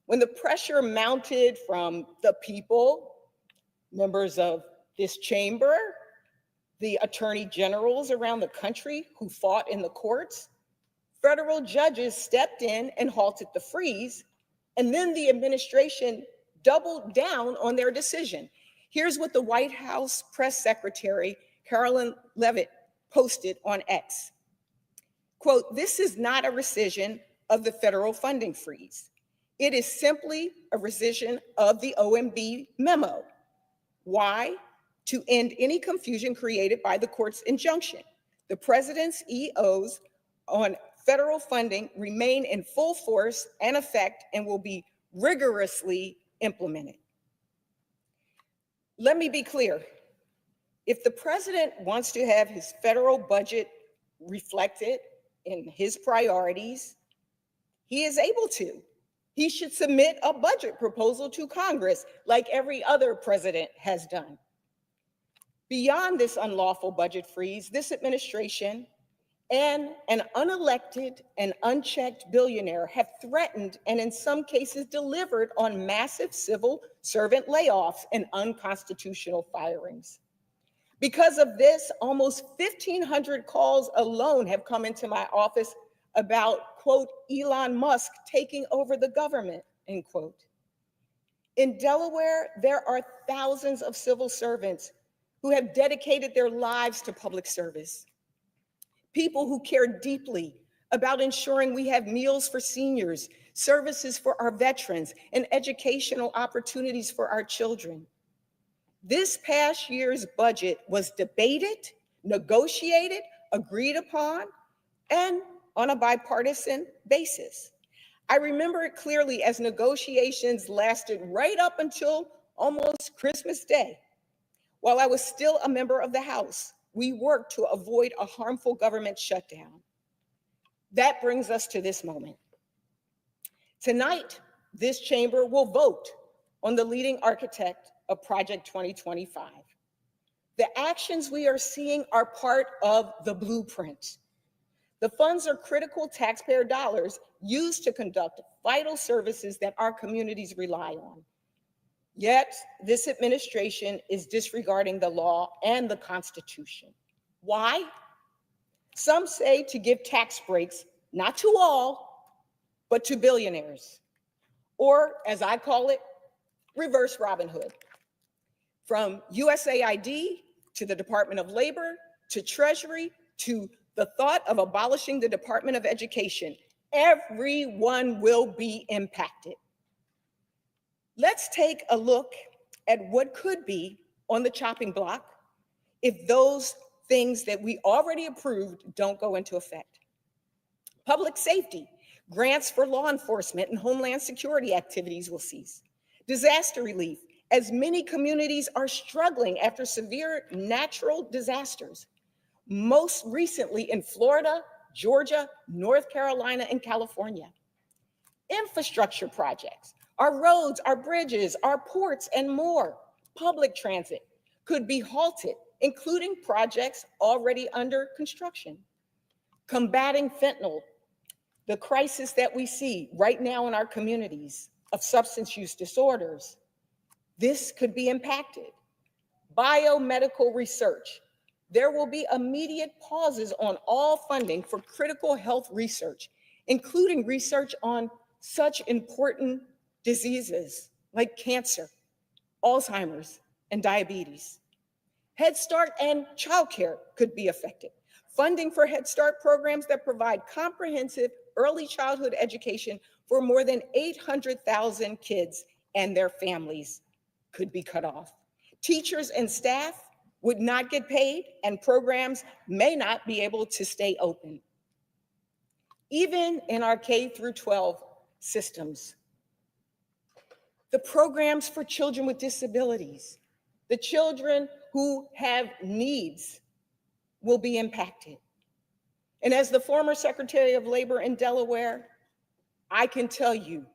when the pressure mounted from the people, members of this chamber, the attorney generals around the country who fought in the courts, federal judges stepped in and halted the freeze, and then the administration doubled down on their decision. Here's what the White House press secretary, Carolyn Leavitt, posted on X. Quote, "This is not a rescission of the federal funding freeze. It is simply a rescission of the OMB memo. Why? To end any confusion created by the court's injunction. The president's EOs on federal funding remain in full force and effect and will be rigorously implemented." Let me be clear. If the president wants to have his federal budget reflected in his priorities, he is able to. He should submit a budget proposal to Congress like every other president has done. Beyond this unlawful budget freeze, this administration and an unelected and unchecked billionaire have threatened and in some cases delivered on massive civil servant layoffs and unconstitutional firings. Because of this, almost 1,500 calls alone have come into my office about, quote, Elon Musk taking over the government, end quote. In Delaware, there are thousands of civil servants who have dedicated their lives to public service. People who care deeply about ensuring we have meals for seniors, services for our veterans, and educational opportunities for our children. This past year's budget was debated, negotiated, agreed upon, and on a bipartisan basis. I remember it clearly as negotiations lasted right up until almost Christmas Day. While I was still a member of the House, we worked to avoid a harmful government shutdown. That brings us to this moment. Tonight, this chamber will vote on the leading architect of Project 2025. The actions we are seeing are part of the blueprint. The funds are critical taxpayer dollars used to conduct vital services that our communities rely on. Yet, this administration is disregarding the law and the Constitution. Why? Some say to give tax breaks, not to all, but to billionaires. Or, as I call it, reverse Robin Hood. From USAID to the Department of Labor to Treasury to the thought of abolishing the Department of Education, everyone will be impacted. Let's take a look at what could be on the chopping block if those things that we already approved don't go into effect. Public safety, grants for law enforcement and homeland security activities will cease. Disaster relief, as many communities are struggling after severe natural disasters, most recently in Florida, Georgia, North Carolina, and California. Infrastructure projects, our roads, our bridges, our ports, and more. Public transit could be halted, including projects already under construction. Combating fentanyl, the crisis that we see right now in our communities of substance use disorders, this could be impacted. Biomedical research, there will be immediate pauses on all funding for critical health research, including research on such important diseases like cancer, Alzheimer's, and diabetes. Head Start and childcare could be affected. Funding for Head Start programs that provide comprehensive early childhood education for more than 800,000 kids and their families could be cut off. Teachers and staff would not get paid, and programs may not be able to stay open. Even in our K through 12 systems, the programs for children with disabilities, the children who have needs will be impacted. And as the former Secretary of Labor in Delaware, I can tell you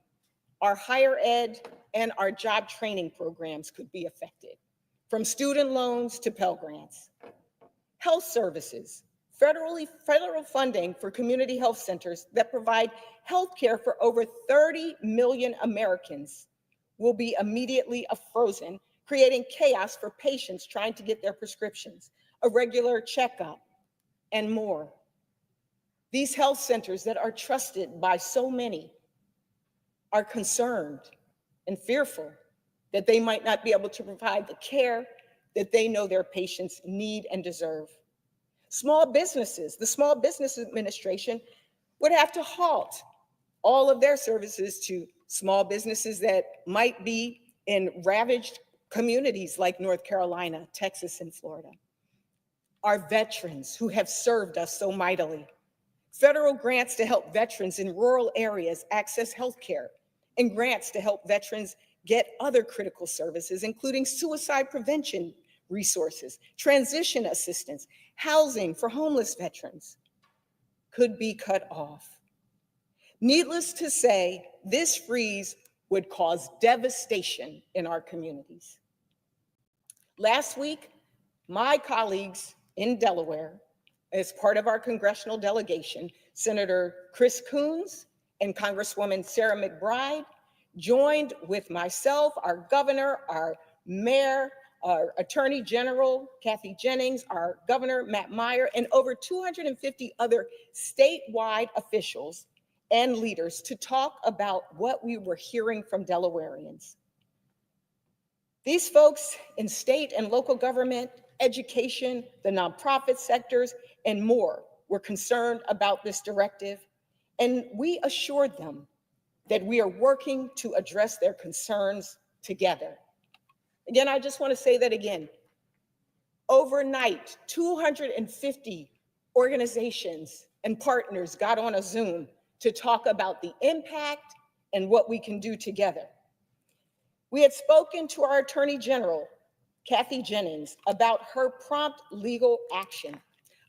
our higher ed and our job training programs could be affected, from student loans to Pell Grants. Health services, federal funding for community health centers that provide health care for over 30 million Americans will be immediately frozen, creating chaos for patients trying to get their prescriptions, a regular checkup, and more. These health centers that are trusted by so many are concerned and fearful that they might not be able to provide the care that they know their patients need and deserve. Small businesses, the Small Business Administration would have to halt all of their services to small businesses that might be in ravaged communities like North Carolina, Texas, and Florida. Our veterans who have served us so mightily. Federal grants to help veterans in rural areas access health care, and grants to help veterans get other critical services, including suicide prevention resources, transition assistance, housing for homeless veterans, could be cut off. Needless to say, this freeze would cause devastation in our communities. Last week, my colleagues in Delaware, as part of our congressional delegation, Senator Chris Coons and Congresswoman Sarah McBride, joined with myself, our governor, our mayor, our Attorney General, Kathy Jennings, our Governor, Matt Meyer, and over 250 other statewide officials and leaders to talk about what we were hearing from Delawareans. These folks in state and local government, education, the nonprofit sectors, and more were concerned about this directive, and we assured them that we are working to address their concerns together. Again, I just want to say that again. Overnight, 250 organizations and partners got on a Zoom to talk about the impact and what we can do together. We had spoken to our Attorney General, Kathy Jennings, about her prompt legal action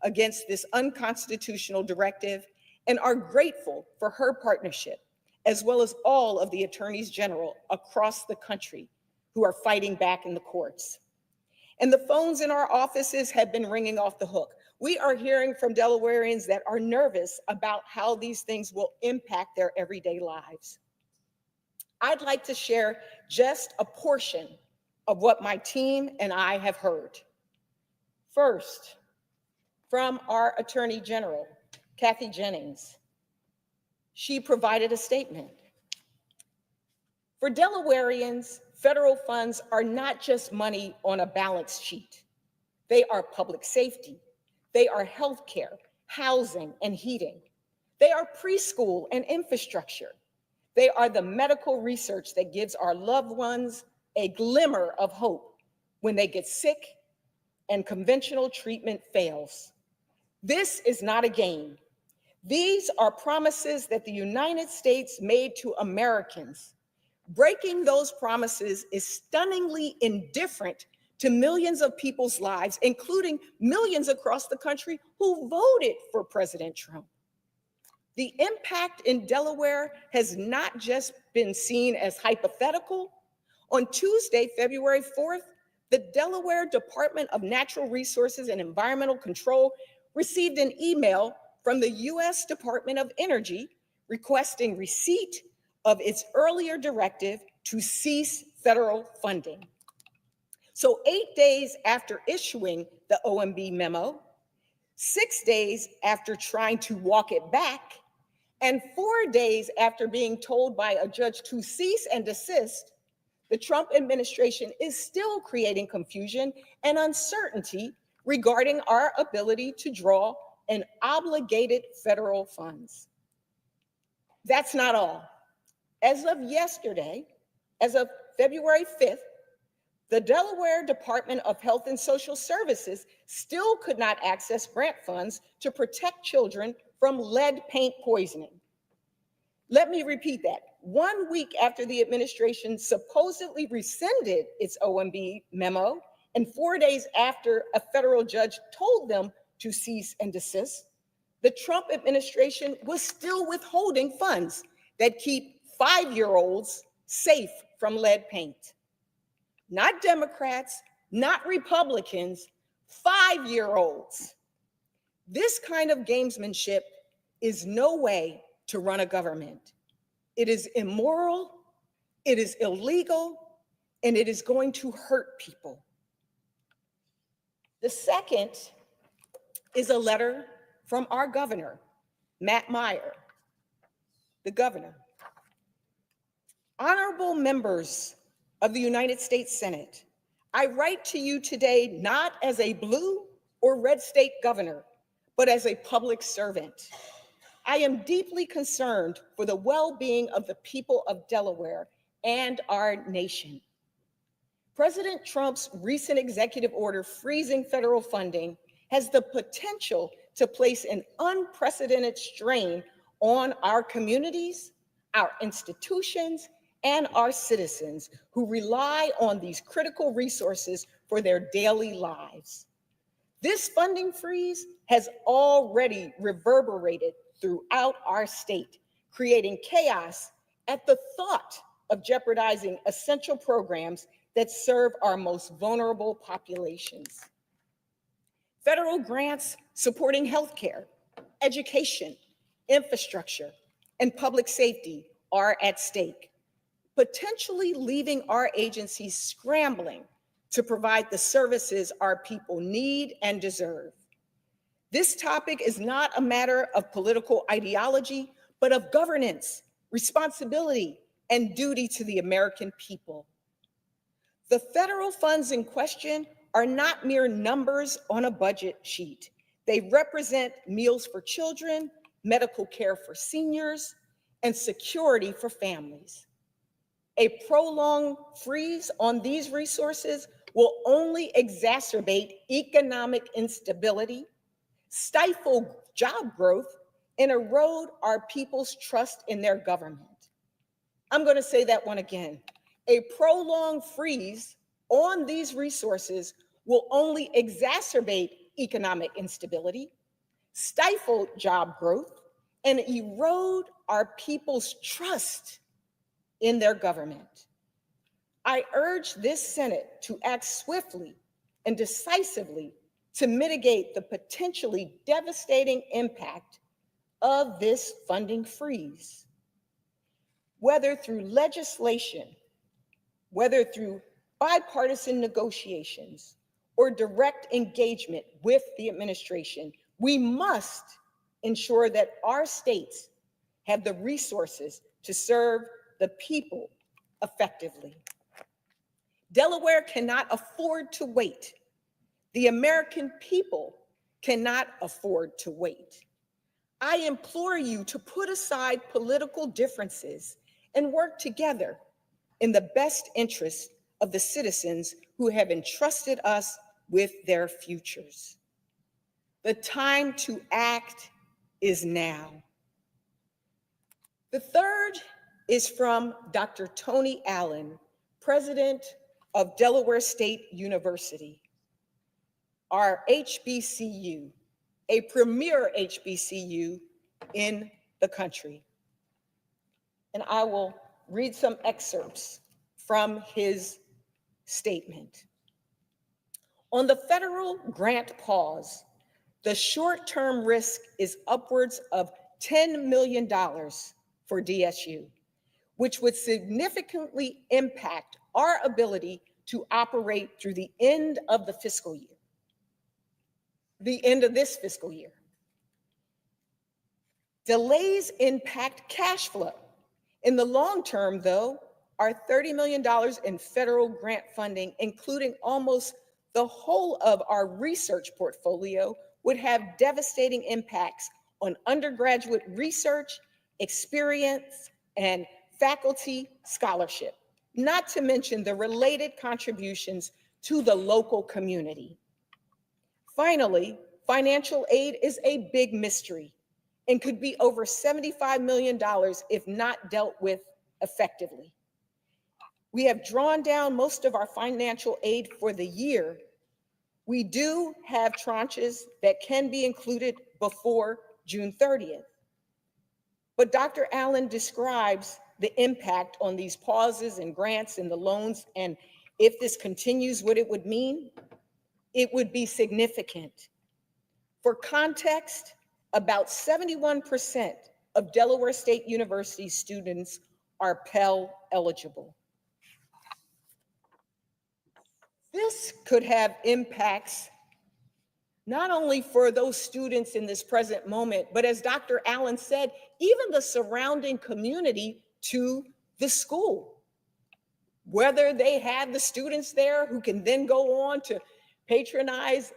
against this unconstitutional directive and are grateful for her partnership, as well as all of the attorneys general across the country who are fighting back in the courts. And the phones in our offices have been ringing off the hook. We are hearing from Delawareans that are nervous about how these things will impact their everyday lives. I'd like to share just a portion of what my team and I have heard. First, from our Attorney General, Kathy Jennings. She provided a statement. For Delawareans, federal funds are not just money on a balance sheet. They are public safety. They are healthcare, housing, and heating. They are preschool and infrastructure. They are the medical research that gives our loved ones a glimmer of hope when they get sick and conventional treatment fails. This is not a game. These are promises that the United States made to Americans. Breaking those promises is stunningly indifferent to millions of people's lives, including millions across the country who voted for President Trump. The impact in Delaware has not just been seen as hypothetical. On Tuesday, February 4th, the Delaware Department of Natural Resources and Environmental Control received an email from the U.S. Department of Energy requesting receipt of its earlier directive to cease federal funding. So 8 days after issuing the OMB memo, 6 days after trying to walk it back, and 4 days after being told by a judge to cease and desist, the Trump administration is still creating confusion and uncertainty regarding our ability to draw on obligated federal funds. That's not all. As of yesterday, as of February 5th, the Delaware Department of Health and Social Services still could not access grant funds to protect children from lead paint poisoning. Let me repeat that. 1 week after the administration supposedly rescinded its OMB memo, and 4 days after a federal judge told them to cease and desist, the Trump administration was still withholding funds that keep 5-year-olds safe from lead paint. Not Democrats, not Republicans, 5-year-olds. This kind of gamesmanship is no way to run a government. It is immoral, it is illegal, and it is going to hurt people. The second is a letter from our governor, Matt Meyer, the governor. Honorable members of the United States Senate, I write to you today not as a blue or red state governor, but as a public servant. I am deeply concerned for the well-being of the people of Delaware and our nation. President Trump's recent executive order freezing federal funding has the potential to place an unprecedented strain on our communities, our institutions, and our citizens who rely on these critical resources for their daily lives. This funding freeze has already reverberated throughout our state, creating chaos at the thought of jeopardizing essential programs that serve our most vulnerable populations. Federal grants supporting healthcare, education, infrastructure, and public safety are at stake, potentially leaving our agencies scrambling to provide the services our people need and deserve. This topic is not a matter of political ideology, but of governance, responsibility, and duty to the American people. The federal funds in question are not mere numbers on a budget sheet. They represent meals for children, medical care for seniors, and security for families. A prolonged freeze on these resources will only exacerbate economic instability, stifle job growth, and erode our people's trust in their government. I'm going to say that one again. A prolonged freeze on these resources will only exacerbate economic instability, stifle job growth, and erode our people's trust in their government. I urge this Senate to act swiftly and decisively to mitigate the potentially devastating impact of this funding freeze. Whether through legislation, whether through bipartisan negotiations, or direct engagement with the administration, we must ensure that our states have the resources to serve the people effectively. Delaware cannot afford to wait. The American people cannot afford to wait. I implore you to put aside political differences and work together in the best interest of the citizens who have entrusted us with their futures. The time to act is now. The third is from Dr. Tony Allen, president of Delaware State University, our HBCU, a premier HBCU in the country. And I will read some excerpts from his statement. On the federal grant pause, the short-term risk is upwards of $10 million for DSU, which would significantly impact our ability to operate through the end of the fiscal year, the end of this fiscal year. Delays impact cash flow. In the long term, though, our $30 million in federal grant funding, including almost the whole of our research portfolio, would have devastating impacts on undergraduate research, experience, and faculty scholarship, not to mention the related contributions to the local community. Finally, financial aid is a big mystery and could be over $75 million if not dealt with effectively. We have drawn down most of our financial aid for the year. We do have tranches that can be included before June 30th. But Dr. Allen describes the impact on these pauses and grants and the loans, and if this continues, what it would mean, it would be significant. For context, about 71% of Delaware State University students are Pell eligible. This could have impacts not only for those students in this present moment, but as Dr. Allen said, even the surrounding community to the school. Whether they have the students there who can then go on to patronize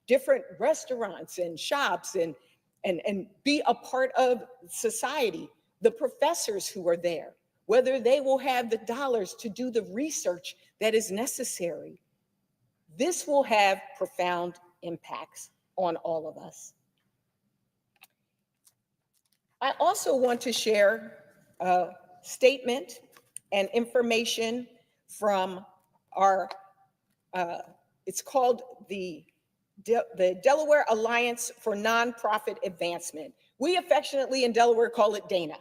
different restaurants and shops and be a part of society, the professors who are there, whether they will have the dollars to do the research that is necessary. This will have profound impacts on all of us. I also want to share a statement and information from our, it's called the Delaware Alliance for Nonprofit Advancement. We affectionately in Delaware call it DANA.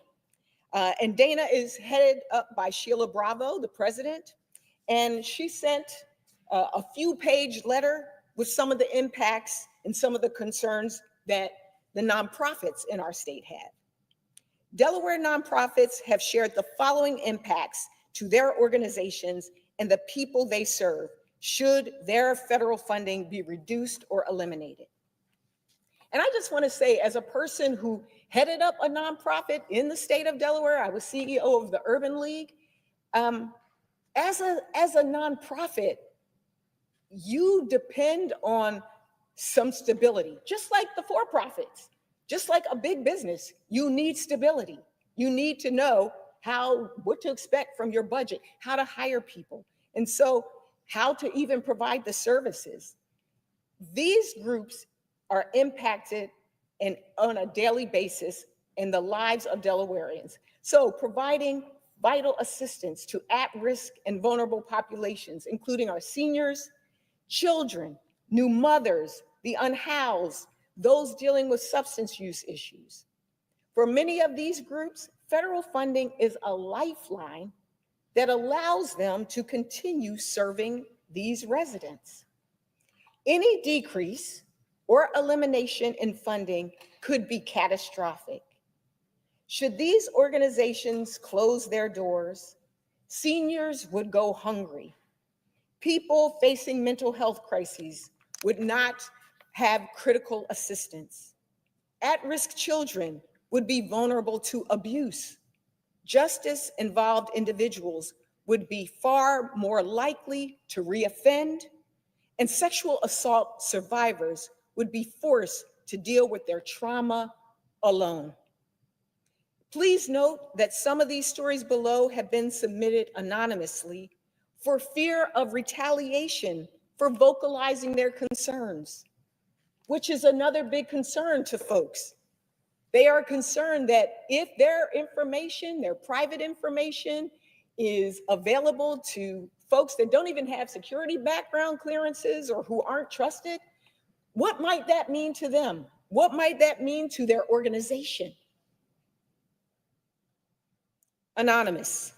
And DANA is headed up by Sheila Bravo, the president, and she sent a few-page letter with some of the impacts and some of the concerns that the nonprofits in our state have. Delaware nonprofits have shared the following impacts to their organizations and the people they serve should their federal funding be reduced or eliminated. And I just want to say, as a person who headed up a nonprofit in the state of Delaware, I was CEO of the Urban League. As a nonprofit, you depend on some stability, just like the for-profits, just like a big business. You need stability. You need to know what to expect from your budget, how to hire people, and so how to even provide the services. These groups are impacted on a daily basis in the lives of Delawareans. So providing vital assistance to at-risk and vulnerable populations, including our seniors, children, new mothers, the unhoused, those dealing with substance use issues. For many of these groups, federal funding is a lifeline that allows them to continue serving these residents. Any decrease or elimination in funding could be catastrophic. Should these organizations close their doors, seniors would go hungry. People facing mental health crises would not have critical assistance. At-risk children would be vulnerable to abuse. Justice-involved individuals would be far more likely to reoffend, and sexual assault survivors would be forced to deal with their trauma alone. Please note that some of these stories below have been submitted anonymously for fear of retaliation for vocalizing their concerns, which is another big concern to folks. They are concerned that if their information, their private information, is available to folks that don't even have security background clearances or who aren't trusted, what might that mean to them? What might that mean to their organization? Anonymous.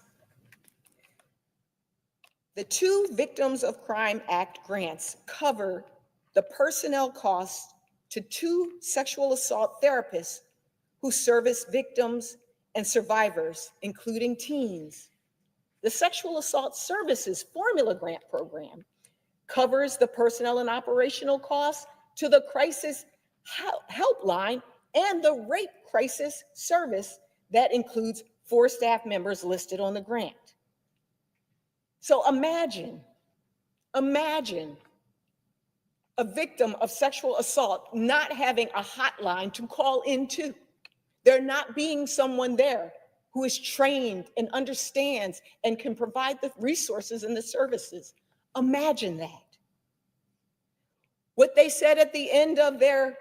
The two Victims of Crime Act grants cover the personnel costs to 2 sexual assault therapists who service victims and survivors, including teens. The Sexual Assault Services Formula Grant Program covers the personnel and operational costs to the crisis helpline and the rape crisis service that includes 4 staff members listed on the grant. So imagine a victim of sexual assault not having a hotline to call into. There not being someone there who is trained and understands and can provide the resources and the services. Imagine that. What they said at the end of their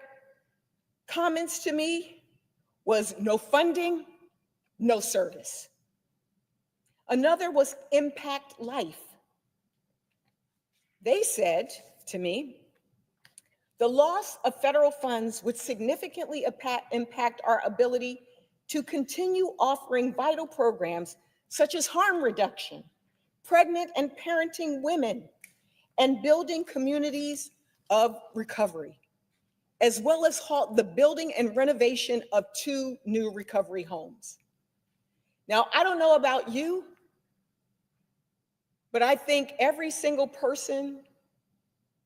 comments to me was no funding, no service. Another was impact life. They said to me, The loss of federal funds would significantly impact our ability to continue offering vital programs such as harm reduction, pregnant and parenting women, and building communities of recovery, as well as halt the building and renovation of 2 new recovery homes. Now, I don't know about you, but I think every single person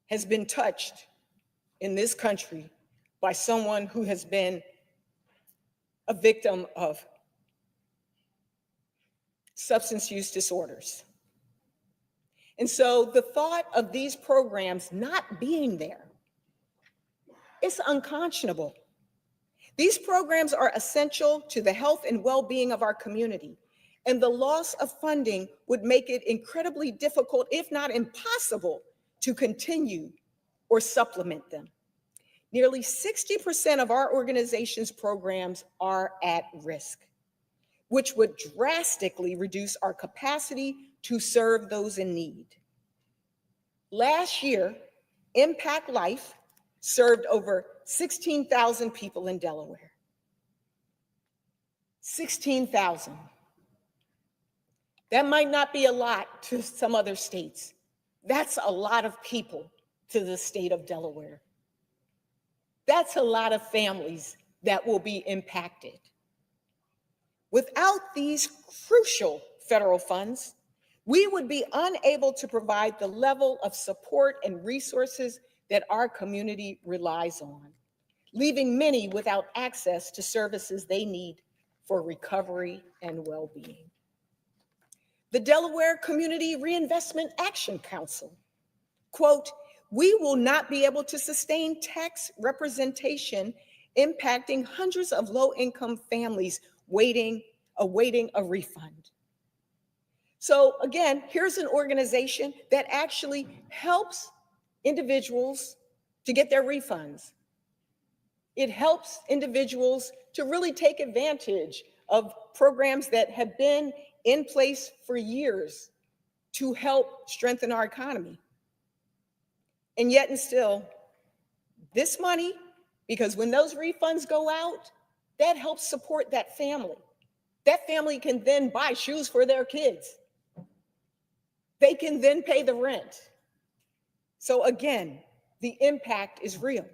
has been touched in this country by someone who has been a victim of substance use disorders. And so the thought of these programs not being there, it's unconscionable. These programs are essential to the health and well-being of our community, and the loss of funding would make it incredibly difficult, if not impossible, to continue or supplement them. Nearly 60% of our organization's programs are at risk, which would drastically reduce our capacity to serve those in need. Last year, Impact Life served over 16,000 people in Delaware. 16,000. That might not be a lot to some other states. That's a lot of people to the state of Delaware. That's a lot of families that will be impacted. Without these crucial federal funds, we would be unable to provide the level of support and resources that our community relies on, leaving many without access to services they need for recovery and well-being. The Delaware Community Reinvestment Action Council, quote, "We will not be able to sustain tax representation impacting hundreds of low-income families awaiting a refund." So again, here's an organization that actually helps individuals to get their refunds. It helps individuals to really take advantage of programs that have been in place for years to help strengthen our economy. And yet and still, this money, because when those refunds go out, that helps support that family. That family can then buy shoes for their kids. They can then pay the rent. So again, the impact is real.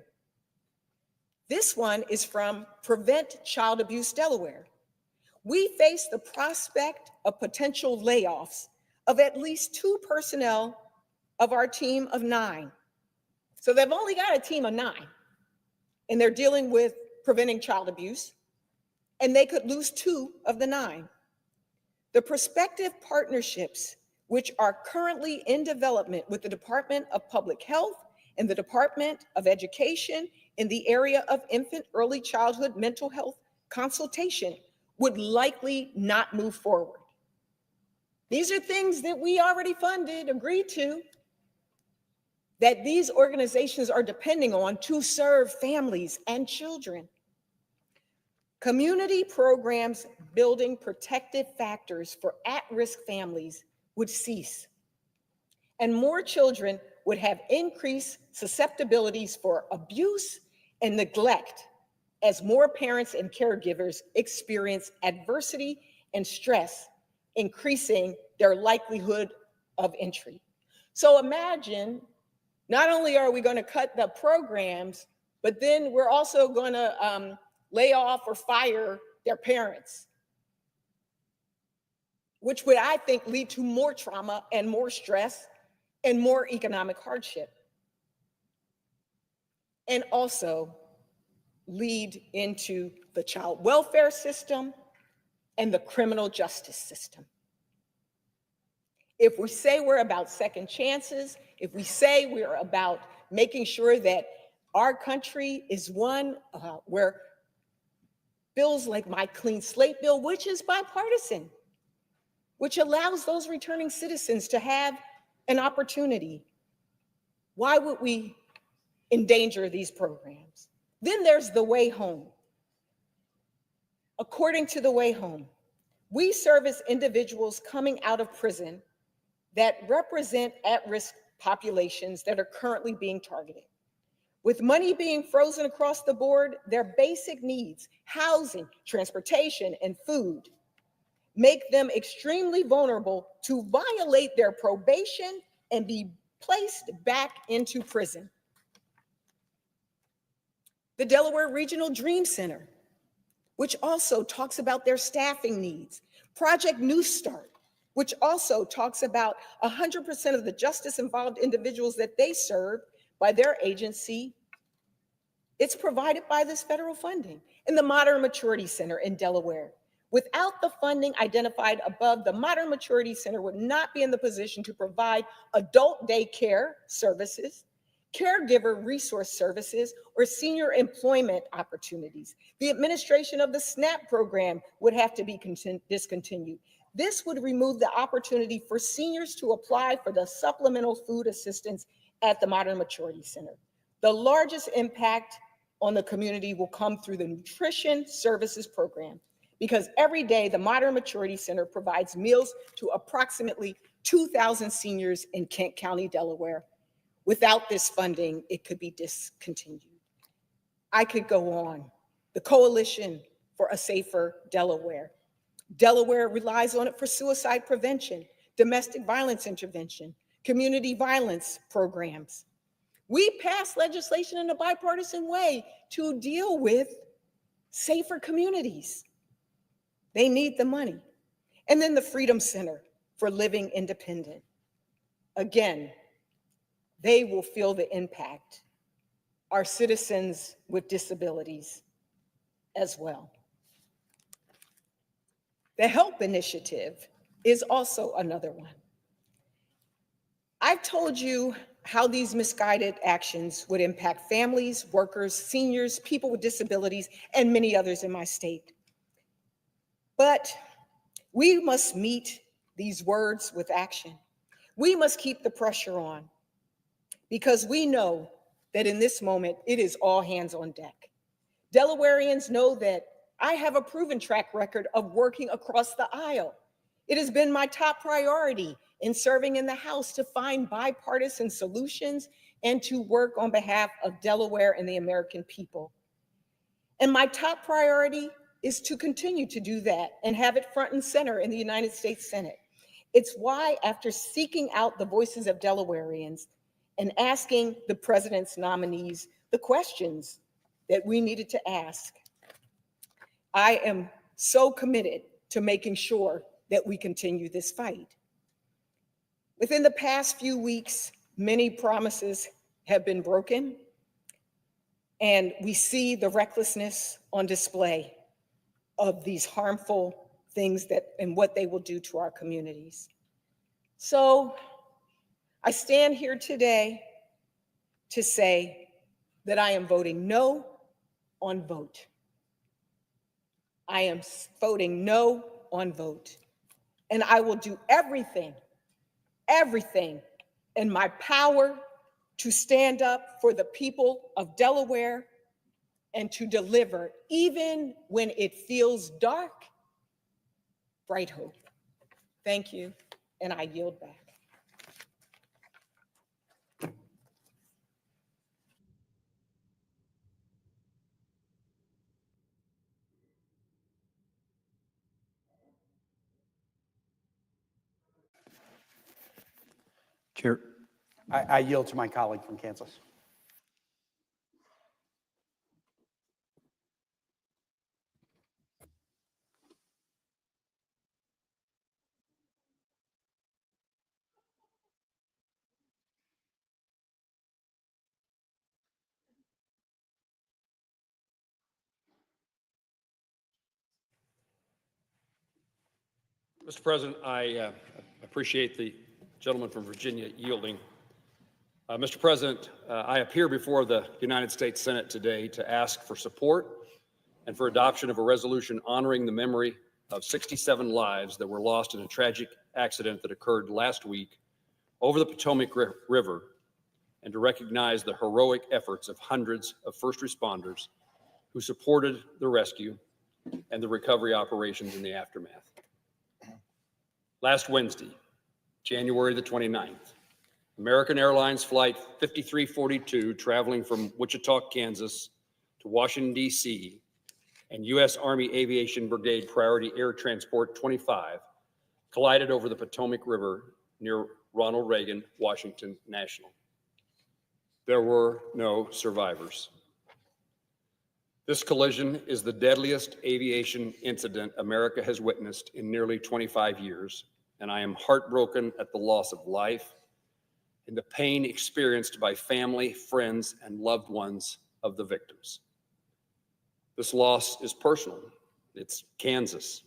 This one is from Prevent Child Abuse Delaware. We face the prospect of potential layoffs of at least 2 personnel of our team of 9. So they've only got a team of 9, and they're dealing with preventing child abuse, and they could lose 2 of the 9. The prospective partnerships, which are currently in development with the Department of Public Health and the Department of Education in the area of infant early childhood mental health consultation, would likely not move forward. These are things that we already funded, agreed to, that these organizations are depending on to serve families and children. Community programs building protective factors for at-risk families would cease, and more children would have increased susceptibilities for abuse and neglect as more parents and caregivers experience adversity and stress, increasing their likelihood of entry. So imagine, not only are we going to cut the programs, but then we're also going to lay off or fire their parents, which would, I think, lead to more trauma and more stress and more economic hardship. And also lead into the child welfare system and the criminal justice system. If we say we're about second chances, if we say we're about making sure that our country is one where bills like my Clean Slate Bill, which is bipartisan, which allows those returning citizens to have an opportunity, why would we endanger these programs? Then there's the way home. According to the way home, we service individuals coming out of prison that represent at-risk populations that are currently being targeted. With money being frozen across the board, their basic needs, housing, transportation, and food, make them extremely vulnerable to violate their probation and be placed back into prison. The Delaware Regional Dream Center, which also talks about their staffing needs. Project New Start, which also talks about 100% of the justice-involved individuals that they serve by their agency. It's provided by this federal funding. And the Modern Maturity Center in Delaware. Without the funding identified above, the Modern Maturity Center would not be in the position to provide adult daycare services, caregiver resource services, or senior employment opportunities. The administration of the SNAP program would have to be discontinued. This would remove the opportunity for seniors to apply for the supplemental food assistance at the Modern Maturity Center. The largest impact on the community will come through the Nutrition Services Program, because every day the Modern Maturity Center provides meals to approximately 2,000 seniors in Kent County, Delaware. Without this funding, it could be discontinued. I could go on. The Coalition for a Safer Delaware. Delaware relies on it for suicide prevention, domestic violence intervention, community violence programs. We passed legislation in a bipartisan way to deal with safer communities. They need the money. And then the Freedom Center for Living Independent. Again, they will feel the impact. Our citizens with disabilities as well. The HELP Initiative is also another one. I've told you how these misguided actions would impact families, workers, seniors, people with disabilities, and many others in my state. But we must meet these words with action. We must keep the pressure on, because we know that in this moment, it is all hands on deck. Delawareans know that I have a proven track record of working across the aisle. It has been my top priority in serving in the House to find bipartisan solutions and to work on behalf of Delaware and the American people. And my top priority is to continue to do that and have it front and center in the United States Senate. It's why, after seeking out the voices of Delawareans and asking the president's nominees the questions that we needed to ask, I am so committed to making sure that we continue this fight. Within the past few weeks, many promises have been broken, and we see the recklessness on display of these harmful things and what they will do to our communities. So I stand here today to say that I am voting no on vote. I am voting no on vote. And I will do everything in my power to stand up for the people of Delaware and to deliver, even when it feels dark, bright hope. Thank you, and I yield back. Chair. I yield to my colleague from Kansas. Mr. President, I appreciate the gentleman from Virginia yielding. Mr. President, I appear before the United States Senate today to ask for support and for adoption of a resolution honoring the memory of 67 lives that were lost in a tragic accident that occurred last week over the Potomac River, and to recognize the heroic efforts of hundreds of first responders who supported the rescue and the recovery operations in the aftermath. Last Wednesday, January the 29th, American Airlines Flight 5342 traveling from Wichita, Kansas to Washington, D.C., and U.S. Army Aviation Brigade Priority Air Transport 25 collided over the Potomac River near Ronald Reagan Washington National. There were no survivors. This collision is the deadliest aviation incident America has witnessed in nearly 25 years, and I am heartbroken at the loss of life and the pain experienced by family, friends, and loved ones of the victims. This loss is personal. It's Kansas.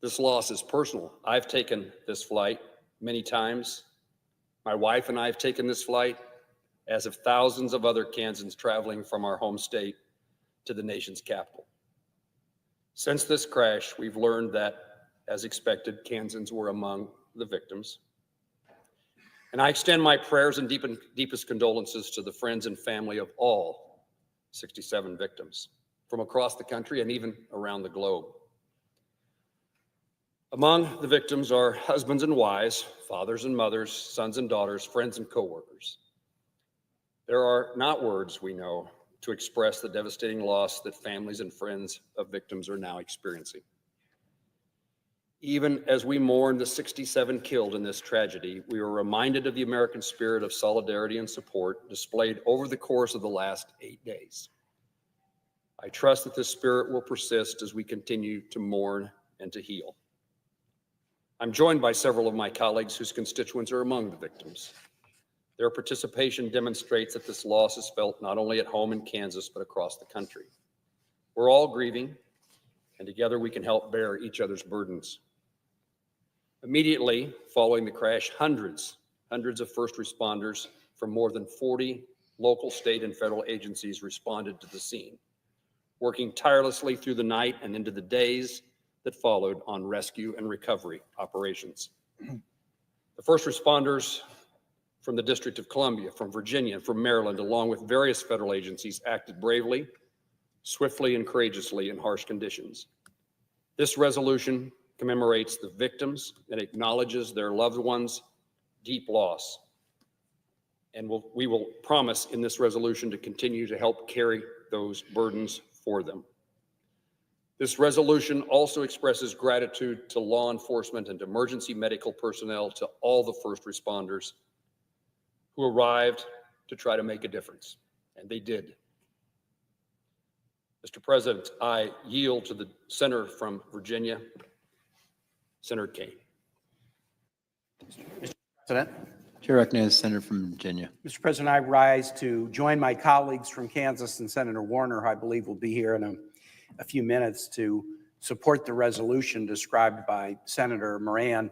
This loss is personal. I've taken this flight many times. My wife and I have taken this flight, as have thousands of other Kansans traveling from our home state to the nation's capital. Since this crash, we've learned that, as expected, Kansans were among the victims. And I extend my prayers and deepest condolences to the friends and family of all 67 victims from across the country and even around the globe. Among the victims are husbands and wives, fathers and mothers, sons and daughters, friends and coworkers. There are not words, we know, to express the devastating loss that families and friends of victims are now experiencing. Even as we mourn the 67 killed in this tragedy, we are reminded of the American spirit of solidarity and support displayed over the course of the last 8 days. I trust that this spirit will persist as we continue to mourn and to heal. I'm joined by several of my colleagues whose constituents are among the victims. Their participation demonstrates that this loss is felt not only at home in Kansas, but across the country. We're all grieving, and together we can help bear each other's burdens. Immediately following the crash, hundreds of first responders from more than 40 local, state, and federal agencies responded to the scene, working tirelessly through the night and into the days that followed on rescue and recovery operations. The first responders from the District of Columbia, from Virginia, and from Maryland, along with various federal agencies, acted bravely, swiftly, and courageously in harsh conditions. This resolution commemorates the victims and acknowledges their loved ones' deep loss. And we will promise in this resolution to continue to help carry those burdens for them. This resolution also expresses gratitude to law enforcement and emergency medical personnel, to all the first responders who arrived to try to make a difference, and they did. Mr. President, I yield to the senator from Virginia, Senator Kane. Mr. President. Chair recognizes the senator from Virginia. Mr. President, I rise to join my colleagues from Kansas and Senator Warner, who I believe will be here in a few minutes, to support the resolution described by Senator Moran.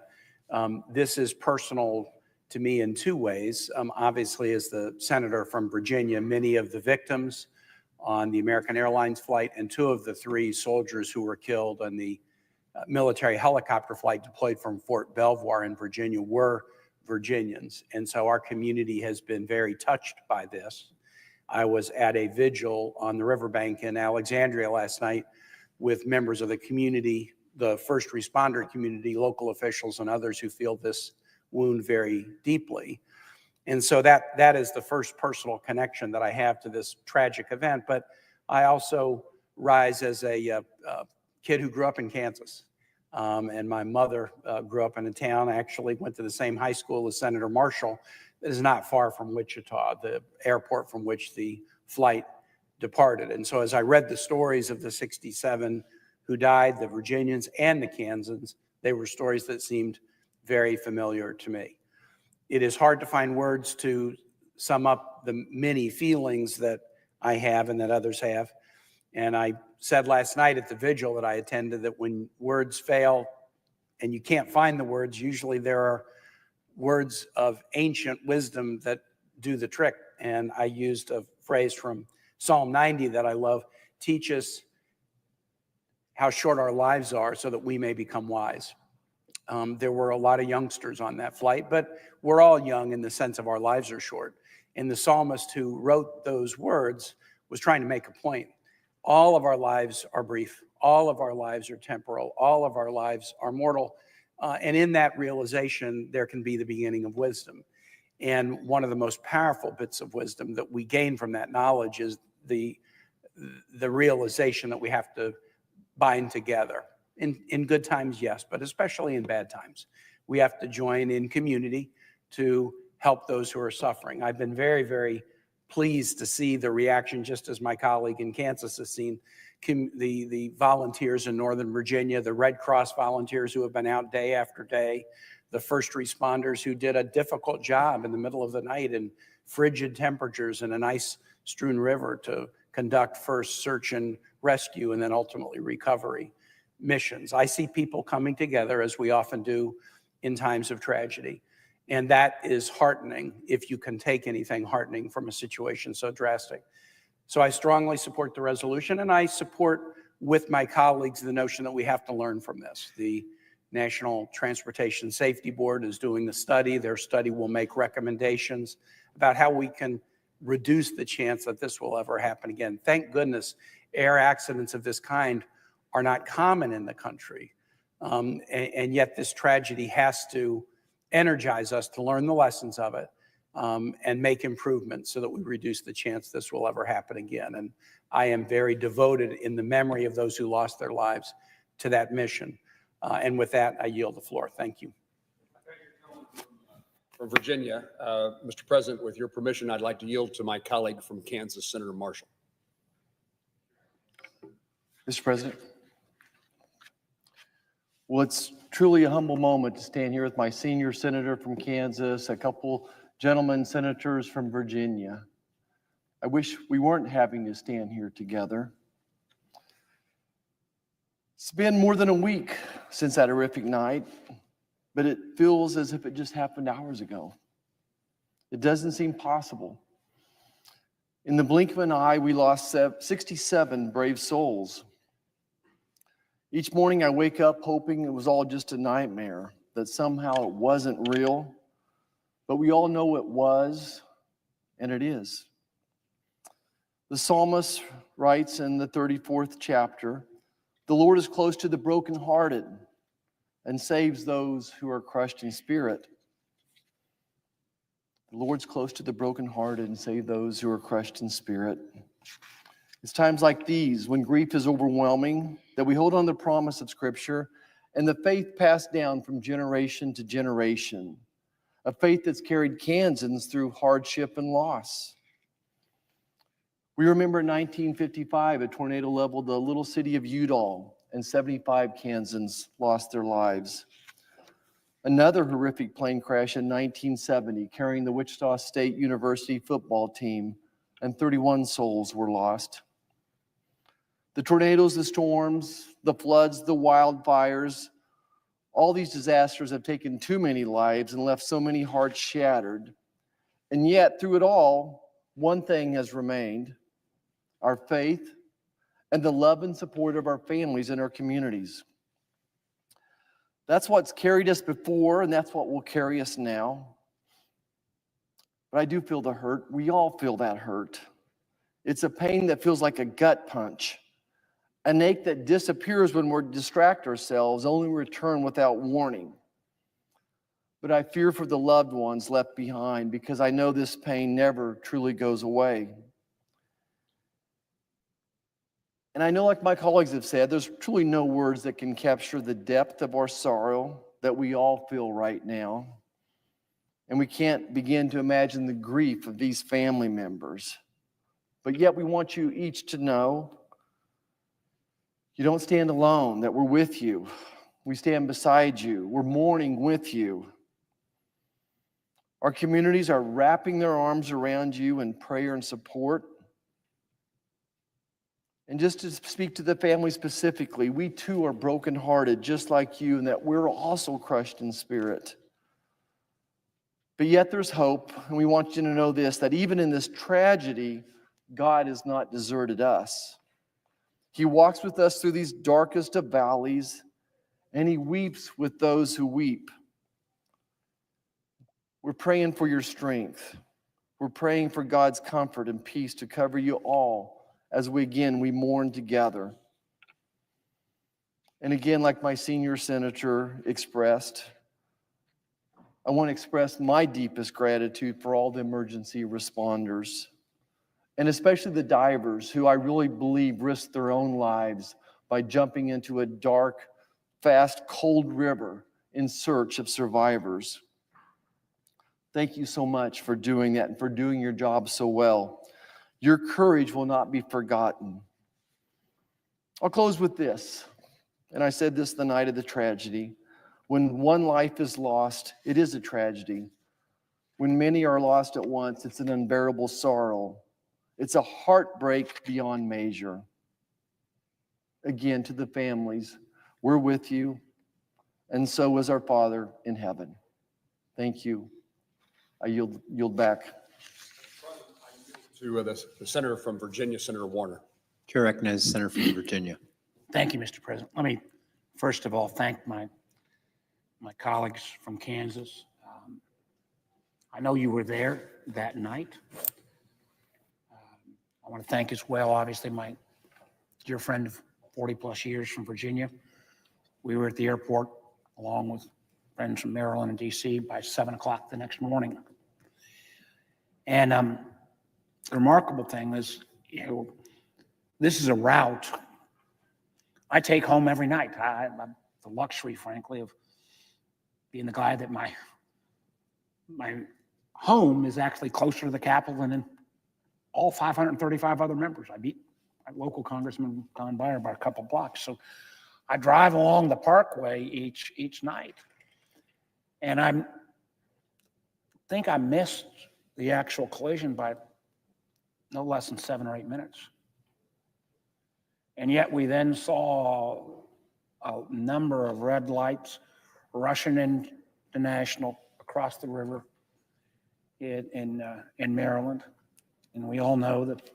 This is personal to me in two ways. Obviously, as the senator from Virginia, many of the victims on the American Airlines flight and two of the three soldiers who were killed on the military helicopter flight deployed from Fort Belvoir in Virginia were Virginians. And so our community has been very touched by this. I was at a vigil on the riverbank in Alexandria last night with members of the community, the first responder community, local officials, and others who feel this wound very deeply. And so that is the first personal connection that I have to this tragic event. But I also rise as a kid who grew up in Kansas. And my mother grew up in a town, actually went to the same high school as Senator Marshall, that is not far from Wichita, the airport from which the flight departed. And so as I read the stories of the 67 who died, the Virginians and the Kansans, they were stories that seemed very familiar to me. It is hard to find words to sum up the many feelings that I have and that others have. And I said last night at the vigil that I attended that when words fail and you can't find the words, usually there are words of ancient wisdom that do the trick. And I used a phrase from Psalm 90 that I love: teach us how short our lives are so that we may become wise. There were a lot of youngsters on that flight, but we're all young in the sense of our lives are short. And the psalmist who wrote those words was trying to make a point. All of our lives are brief. All of our lives are temporal. All of our lives are mortal. And in that realization, there can be the beginning of wisdom. And one of the most powerful bits of wisdom that we gain from that knowledge is the realization that we have to bind together. In good times, yes, but especially in bad times. We have to join in community to help those who are suffering. I've been very, very pleased to see the reaction, just as my colleague in Kansas has seen, the volunteers in Northern Virginia, the Red Cross volunteers who have been out day after day, the first responders who did a difficult job in the middle of the night in frigid temperatures in an ice-strewn river to conduct first search and rescue and then ultimately recovery missions. I see people coming together, as we often do in times of tragedy. And that is heartening, if you can take anything heartening from a situation so drastic. So I strongly support the resolution, and I support with my colleagues the notion that we have to learn from this. The National Transportation Safety Board is doing the study. Their study will make recommendations about how we can reduce the chance that this will ever happen again. Thank goodness air accidents of this kind are not common in the country. And yet this tragedy has to energize us to learn the lessons of it and make improvements so that we reduce the chance this will ever happen again. And I am very devoted in the memory of those who lost their lives to that mission. And with that, I yield the floor. Thank you. From Virginia, Mr. President, with your permission, I'd like to yield to my colleague from Kansas, Senator Marshall. Mr. President. Well, it's truly a humble moment to stand here with my senior senator from Kansas, a couple gentlemen senators from Virginia. I wish we weren't having to stand here together. It's been more than a week since that horrific night, but it feels as if it just happened hours ago. It doesn't seem possible. In the blink of an eye, we lost 67 brave souls. Each morning I wake up hoping it was all just a nightmare, that somehow it wasn't real, but we all know it was, and it is. The psalmist writes in the 34th chapter, "The Lord is close to the brokenhearted and saves those who are crushed in spirit." The Lord's close to the brokenhearted and saves those who are crushed in spirit. It's times like these, when grief is overwhelming, that we hold on to the promise of Scripture and the faith passed down from generation to generation, a faith that's carried Kansans through hardship and loss. We remember in 1955, a tornado leveled the little city of Udall, and 75 Kansans lost their lives. Another horrific plane crash in 1970, carrying the Wichita State University football team, and 31 souls were lost. The tornadoes, the storms, the floods, the wildfires, all these disasters have taken too many lives and left so many hearts shattered. And yet, through it all, one thing has remained: our faith and the love and support of our families and our communities. That's what's carried us before, and that's what will carry us now. But I do feel the hurt. We all feel that hurt. It's a pain that feels like a gut punch, an ache that disappears when we distract ourselves, only return without warning. But I fear for the loved ones left behind, because I know this pain never truly goes away. And I know, like my colleagues have said, there's truly no words that can capture the depth of our sorrow that we all feel right now. And we can't begin to imagine the grief of these family members. But yet we want you each to know you don't stand alone, that we're with you. We stand beside you. We're mourning with you. Our communities are wrapping their arms around you in prayer and support. And just to speak to the family specifically, we too are brokenhearted, just like you, and that we're also crushed in spirit. But yet there's hope, and we want you to know this, that even in this tragedy, God has not deserted us. He walks with us through these darkest of valleys, and He weeps with those who weep. We're praying for your strength. We're praying for God's comfort and peace to cover you all as we mourn together. And again, like my senior senator expressed, I want to express my deepest gratitude for all the emergency responders, and especially the divers who I really believe risked their own lives by jumping into a dark, fast, cold river in search of survivors. Thank you so much for doing that and for doing your job so well. Your courage will not be forgotten. I'll close with this, and I said this the night of the tragedy. When one life is lost, it is a tragedy. When many are lost at once, it's an unbearable sorrow. It's a heartbreak beyond measure. Again, to the families, we're with you, and so is our Father in heaven. Thank you. I yield back. To the senator from Virginia, Senator Warner. Chair recognizes the senator from Virginia. Thank you, Mr. President. Let me first of all thank my colleagues from Kansas. I know you were there that night. I want to thank as well, obviously, my dear friend of 40 plus years from Virginia. We were at the airport along with friends from Maryland and DC by 7 o'clock the next morning. And the remarkable thing is, this is a route I take home every night. I have the luxury, frankly, of being the guy that my home is actually closer to the Capitol than in all 535 other members. I beat my local Congressman Don Beyer by a couple blocks. So I drive along the Parkway each night. And I think I missed the actual collision by no less than 7 or 8 minutes. And yet we then saw a number of red lights rushing into National across the river in Maryland. And we all know that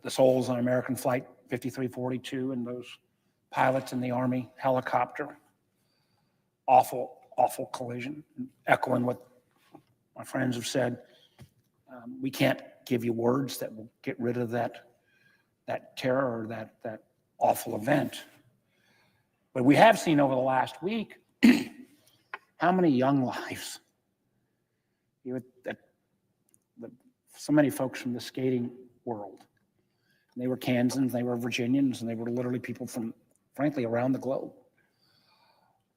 the souls on American Flight 5342 and those pilots in the Army helicopter, awful, awful collision. Echoing what my friends have said, we can't give you words that will get rid of that terror or that awful event. But we have seen over the last week how many young lives, so many folks from the skating world. They were Kansans, they were Virginians, and they were literally people from, frankly, around the globe.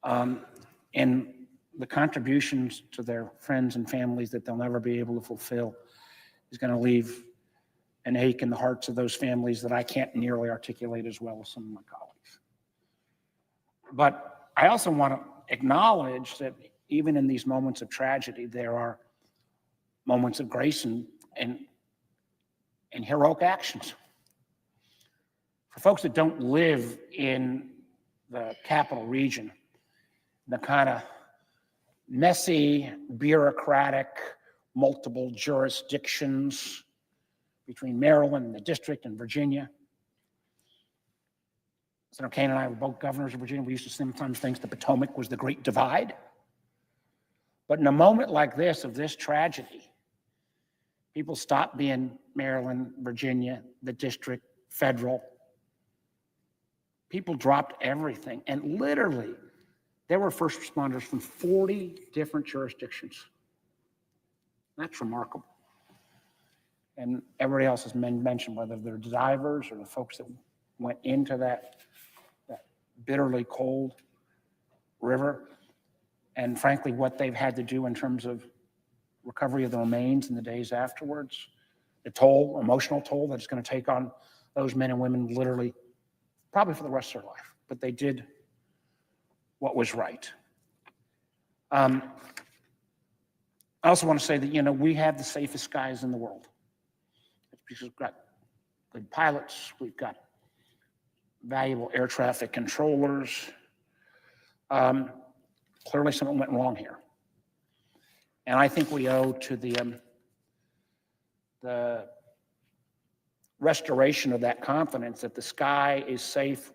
And the contributions to their friends and families that they'll never be able to fulfill is going to leave an ache in the hearts of those families that I can't nearly articulate as well as some of my colleagues. But I also want to acknowledge that even in these moments of tragedy, there are moments of grace and heroic actions. For folks that don't live in the capital region, the kind of messy, bureaucratic, multiple jurisdictions between Maryland and the district and Virginia. Senator Kane and I were both governors of Virginia. We used to sometimes think the Potomac was the great divide. But in a moment like this, of this tragedy, people stopped being Maryland, Virginia, the district, federal. People dropped everything. And literally, there were first responders from 40 different jurisdictions. That's remarkable. And everybody else has mentioned, whether they're divers or the folks that went into that bitterly cold river, and frankly, what they've had to do in terms of recovery of the remains in the days afterwards, the toll, emotional toll that it's going to take on those men and women literally, probably for the rest of their life. But they did what was right. I also want to say that, we have the safest skies in the world. It's because we've got good pilots, we've got valuable air traffic controllers. Clearly something went wrong here. And I think we owe to the restoration of that confidence that the sky is safe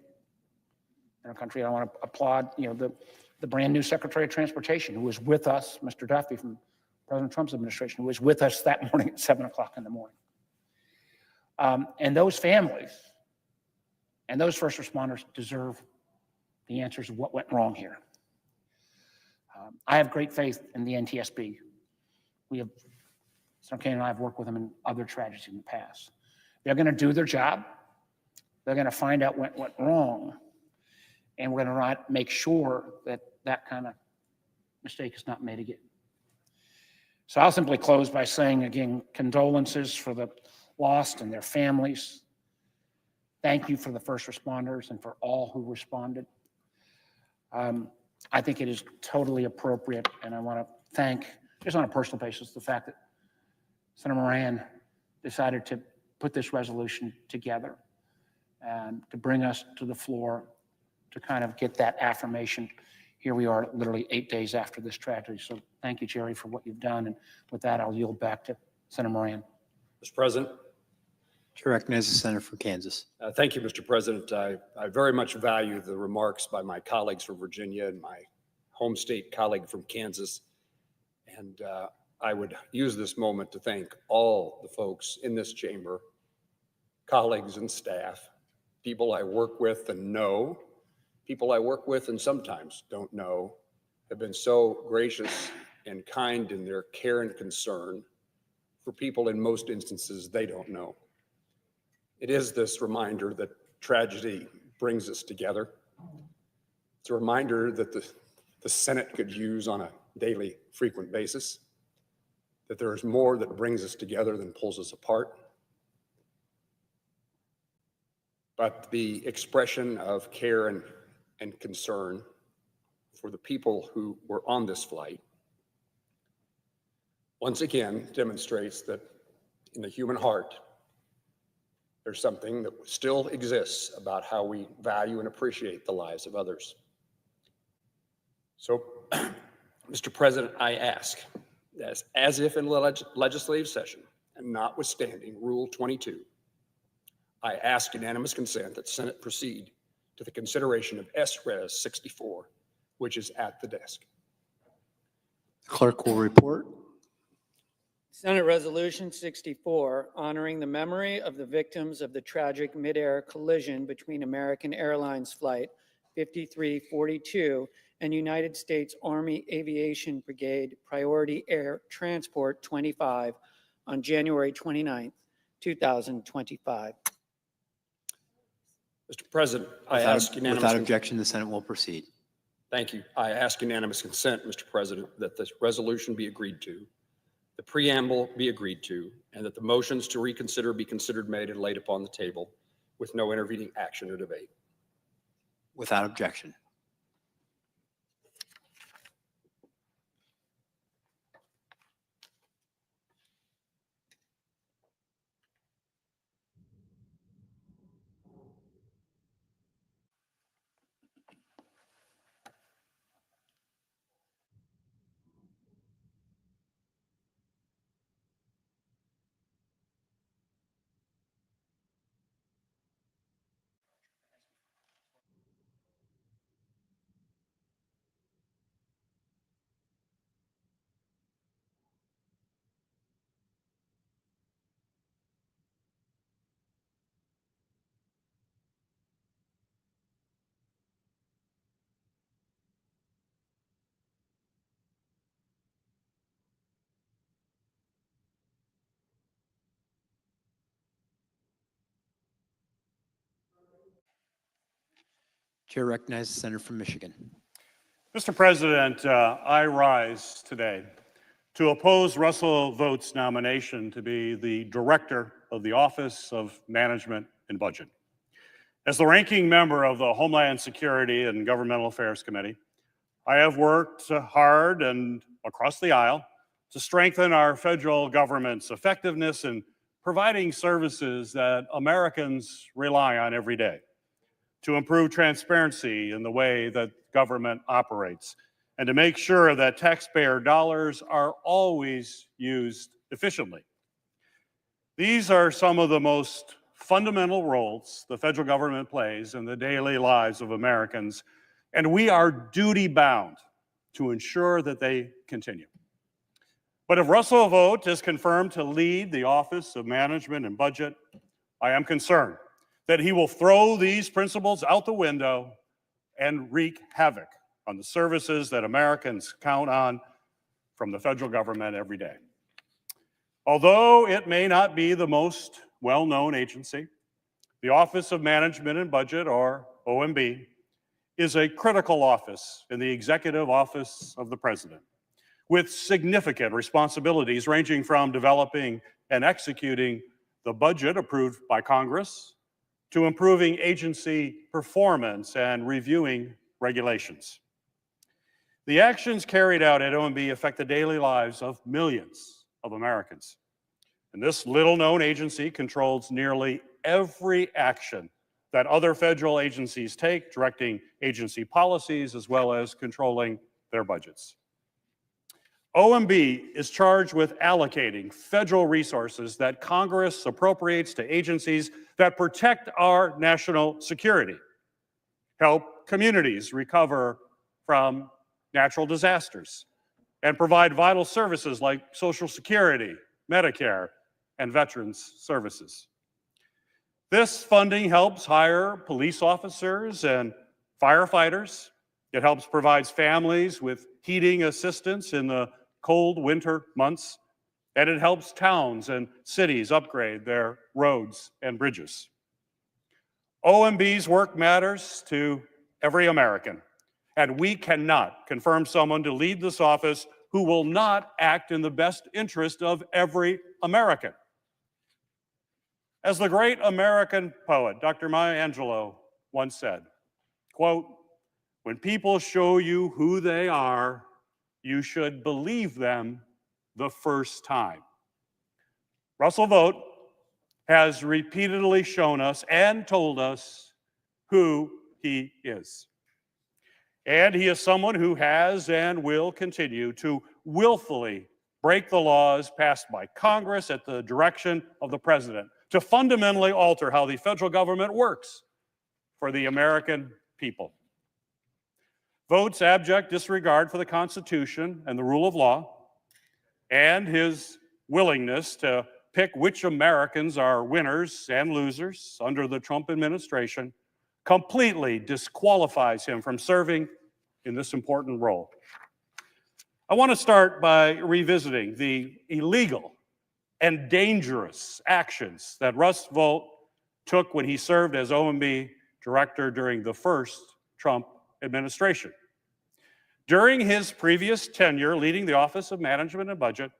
in our country. I want to applaud, the brand new Secretary of Transportation who was with us, Mr. Duffy from President Trump's administration, who was with us that morning at 7 o'clock in the morning. And those families and those first responders deserve the answers of what went wrong here. I have great faith in the NTSB. Senator Kane and I have worked with them in other tragedies in the past. They're going to do their job. They're going to find out what went wrong. And we're going to make sure that that kind of mistake is not made again. So I'll simply close by saying again, condolences for the lost and their families. Thank you for the first responders and for all who responded. I think it is totally appropriate, and I want to thank, just on a personal basis, the fact that Senator Moran decided to put this resolution together and to bring us to the floor to kind of get that affirmation. Here we are literally 8 days after this tragedy. So thank you, Jerry, for what you've done. And with that, I'll yield back to Senator Moran. Mr. President. To recognize the senator from Kansas. Thank you, Mr. President. I very much value the remarks by my colleagues from Virginia and my home state colleague from Kansas. And I would use this moment to thank all the folks in this chamber, colleagues and staff, people I work with and know, people I work with and sometimes don't know, have been so gracious and kind in their care and concern for people in most instances they don't know. It is this reminder that tragedy brings us together. It's a reminder that the Senate could use on a daily, frequent basis, that there is more that brings us together than pulls us apart. But the expression of care and concern for the people who were on this flight once again demonstrates that in the human heart, there's something that still exists about how we value and appreciate the lives of others. So, Mr. President, I ask, as if in legislative session, and notwithstanding Rule 22, I ask unanimous consent that the Senate proceed to the consideration of SRES 64, which is at the desk. The clerk will report. Senate Resolution 64, honoring the memory of the victims of the tragic mid-air collision between American Airlines Flight 5342 and United States Army Aviation Brigade Priority Air Transport 25 on January 29, 2025. Mr. President, I ask unanimous Without objection, the Senate will proceed. Thank you. I ask unanimous consent, Mr. President, that this resolution be agreed to, the preamble be agreed to, and that the motions to reconsider be considered made and laid upon the table with no intervening action or debate. Without objection. Chair recognizes the senator from Michigan. Mr. President, I rise today to oppose Russell Vought's nomination to be the Director of the Office of Management and Budget. As the ranking member of the Homeland Security and Governmental Affairs Committee, I have worked hard and across the aisle to strengthen our federal government's effectiveness in providing services that Americans rely on every day, to improve transparency in the way that government operates, and to make sure that taxpayer dollars are always used efficiently. These are some of the most fundamental roles the federal government plays in the daily lives of Americans, and we are duty-bound to ensure that they continue. But if Russell Vought is confirmed to lead the Office of Management and Budget, I am concerned that he will throw these principles out the window and wreak havoc on the services that Americans count on from the federal government every day. Although it may not be the most well-known agency, the Office of Management and Budget, or OMB, is a critical office in the executive office of the president, with significant responsibilities ranging from developing and executing the budget approved by Congress to improving agency performance and reviewing regulations. The actions carried out at OMB affect the daily lives of millions of Americans. And this little-known agency controls nearly every action that other federal agencies take, directing agency policies as well as controlling their budgets. OMB is charged with allocating federal resources that Congress appropriates to agencies that protect our national security, help communities recover from natural disasters, and provide vital services like Social Security, Medicare, and veterans services. This funding helps hire police officers and firefighters. It helps provide families with heating assistance in the cold winter months, and it helps towns and cities upgrade their roads and bridges. OMB's work matters to every American, and we cannot confirm someone to lead this office who will not act in the best interest of every American. As the great American poet, Dr. Maya Angelou, once said, quote, "When people show you who they are, you should believe them the first time." Russell Vought has repeatedly shown us and told us who he is. And he is someone who has and will continue to willfully break the laws passed by Congress at the direction of the president, to fundamentally alter how the federal government works for the American people. Vought's abject disregard for the Constitution and the rule of law, and his willingness to pick which Americans are winners and losers under the Trump administration, completely disqualifies him from serving in this important role. I want to start by revisiting the illegal and dangerous actions that Russ Vought took when he served as OMB director during the first Trump administration. During his previous tenure leading the Office of Management and Budget,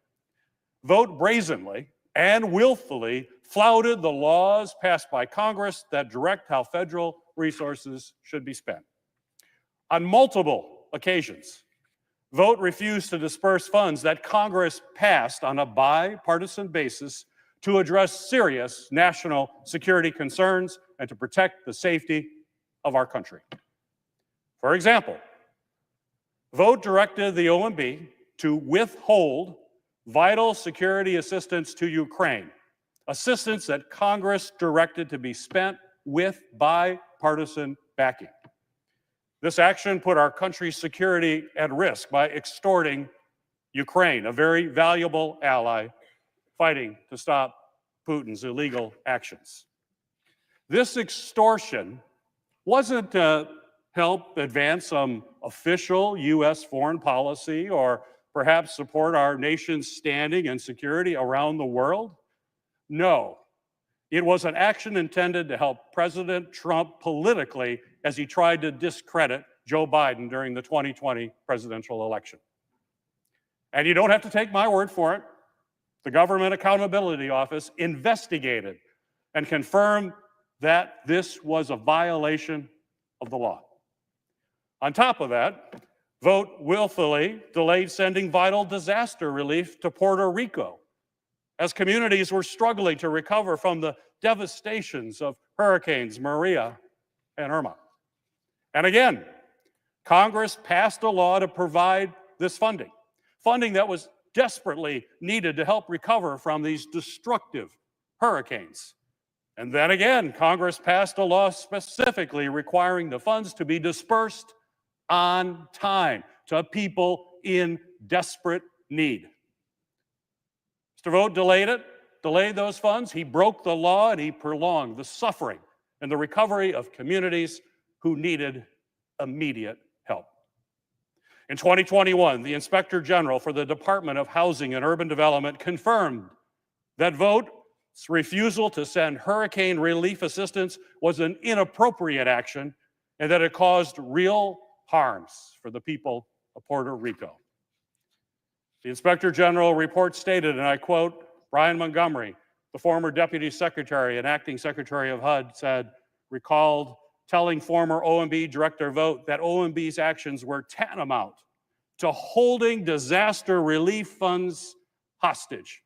Vought brazenly and willfully flouted the laws passed by Congress that direct how federal resources should be spent. On multiple occasions, Vought refused to disperse funds that Congress passed on a bipartisan basis to address serious national security concerns and to protect the safety of our country. For example, Vought directed the OMB to withhold vital security assistance to Ukraine, assistance that Congress directed to be spent with bipartisan backing. This action put our country's security at risk by extorting Ukraine, a very valuable ally, fighting to stop Putin's illegal actions. This extortion wasn't to help advance some official U.S. foreign policy or perhaps support our nation's standing and security around the world. No, it was an action intended to help President Trump politically as he tried to discredit Joe Biden during the 2020 presidential election. And you don't have to take my word for it. The Government Accountability Office investigated and confirmed that this was a violation of the law. On top of that, Vought willfully delayed sending vital disaster relief to Puerto Rico as communities were struggling to recover from the devastations of Hurricanes Maria and Irma. And again, Congress passed a law to provide this funding that was desperately needed to help recover from these destructive hurricanes. And then again, Congress passed a law specifically requiring the funds to be dispersed on time to people in desperate need. Mr. Vought delayed those funds. He broke the law and he prolonged the suffering and the recovery of communities who needed immediate help. In 2021, the Inspector General for the Department of Housing and Urban Development confirmed that Vought's refusal to send hurricane relief assistance was an inappropriate action and that it caused real harms for the people of Puerto Rico. The Inspector General report stated, and I quote, Brian Montgomery, the former Deputy Secretary and Acting Secretary of HUD, recalled telling former OMB Director Vought that OMB's actions were tantamount to holding disaster relief funds hostage.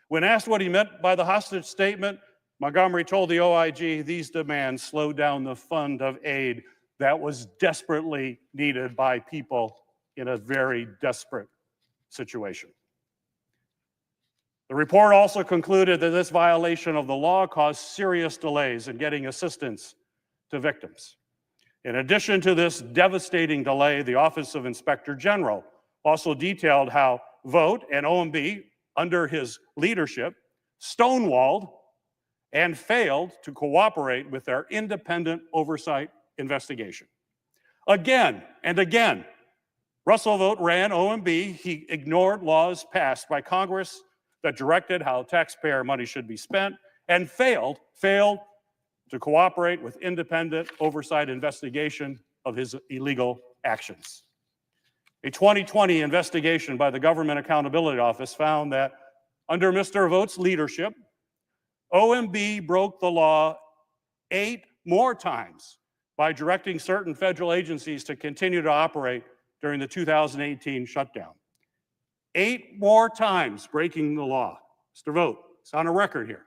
When asked what he meant by the hostage statement, Montgomery told the OIG these demands slowed down the fund of aid that was desperately needed by people in a very desperate situation. The report also concluded that this violation of the law caused serious delays in getting assistance to victims. In addition to this devastating delay, the Office of Inspector General also detailed how Vought and OMB, under his leadership, stonewalled and failed to cooperate with their independent oversight investigation. Again and again, Russell Vought ran OMB. He ignored laws passed by Congress that directed how taxpayer money should be spent and failed to cooperate with independent oversight investigation of his illegal actions. A 2020 investigation by the Government Accountability Office found that under Mr. Vought's leadership, OMB broke the law 8 more times by directing certain federal agencies to continue to operate during the 2018 shutdown. 8 more times breaking the law. Mr. Vought, it's on a record here.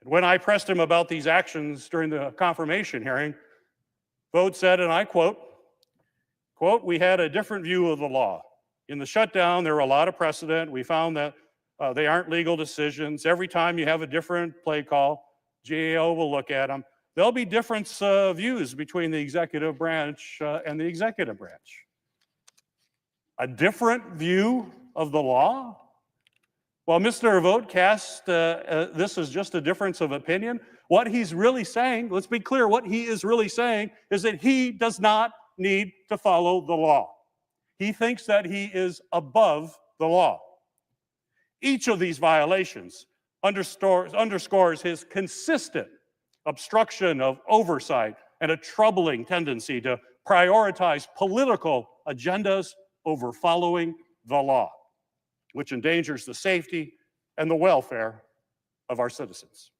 And when I pressed him about these actions during the confirmation hearing, Vought said, and I quote, we had a different view of the law. In the shutdown, there were a lot of precedent. We found that they aren't legal decisions. Every time you have a different play call, GAO will look at them. There'll be different views between the executive branch and the executive branch. A different view of the law? Well, Mr. Vought cast this as just a difference of opinion. What he's really saying, let's be clear, what he is really saying is that he does not need to follow the law. He thinks that he is above the law. Each of these violations underscores his consistent obstruction of oversight and a troubling tendency to prioritize political agendas over following the law, which endangers the safety and the welfare of our citizens.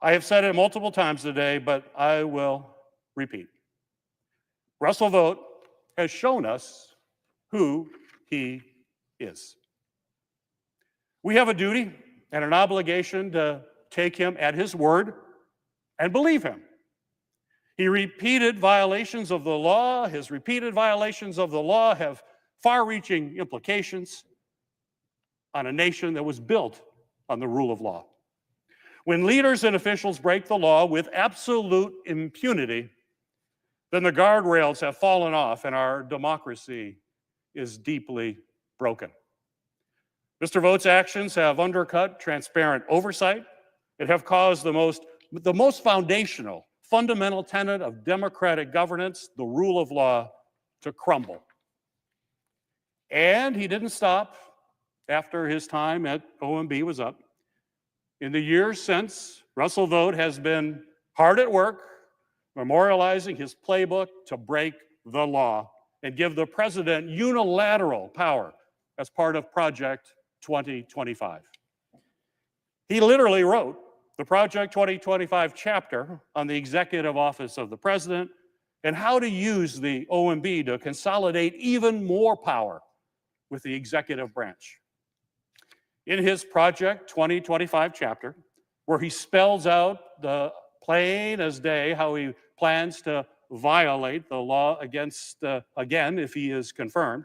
I have said it multiple times today, but I will repeat. Russell Vought has shown us who he is. We have a duty and an obligation to take him at his word and believe him. He repeated violations of the law. His repeated violations of the law have far-reaching implications on a nation that was built on the rule of law. When leaders and officials break the law with absolute impunity, then the guardrails have fallen off and our democracy is deeply broken. Mr. Vought's actions have undercut transparent oversight. It have caused the most foundational, fundamental tenet of democratic governance, the rule of law, to crumble. And he didn't stop after his time at OMB was up. In the years since, Russell Vought has been hard at work memorializing his playbook to break the law and give the president unilateral power as part of Project 2025. He literally wrote the Project 2025 chapter on the executive office of the president and how to use the OMB to consolidate even more power with the executive branch. In his Project 2025 chapter, where he spells out the plain as day how he plans to violate the law against, again, if he is confirmed,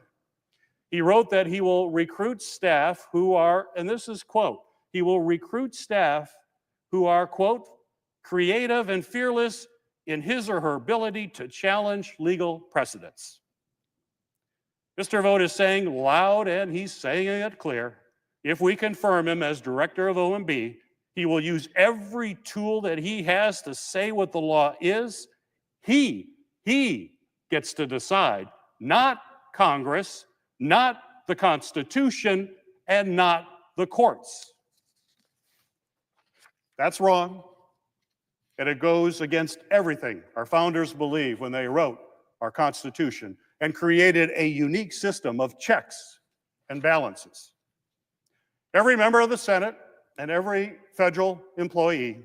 he wrote that he will recruit staff who are, and this is quote, he will recruit staff who are, quote, creative and fearless in his or her ability to challenge legal precedents. Mr. Vought is saying loud and he's saying it clear, if we confirm him as director of OMB, he will use every tool that he has to say what the law is. He gets to decide, not Congress, not the Constitution, and not the courts. That's wrong, and it goes against everything our founders believed when they wrote our Constitution and created a unique system of checks and balances. Every member of the Senate and every federal employee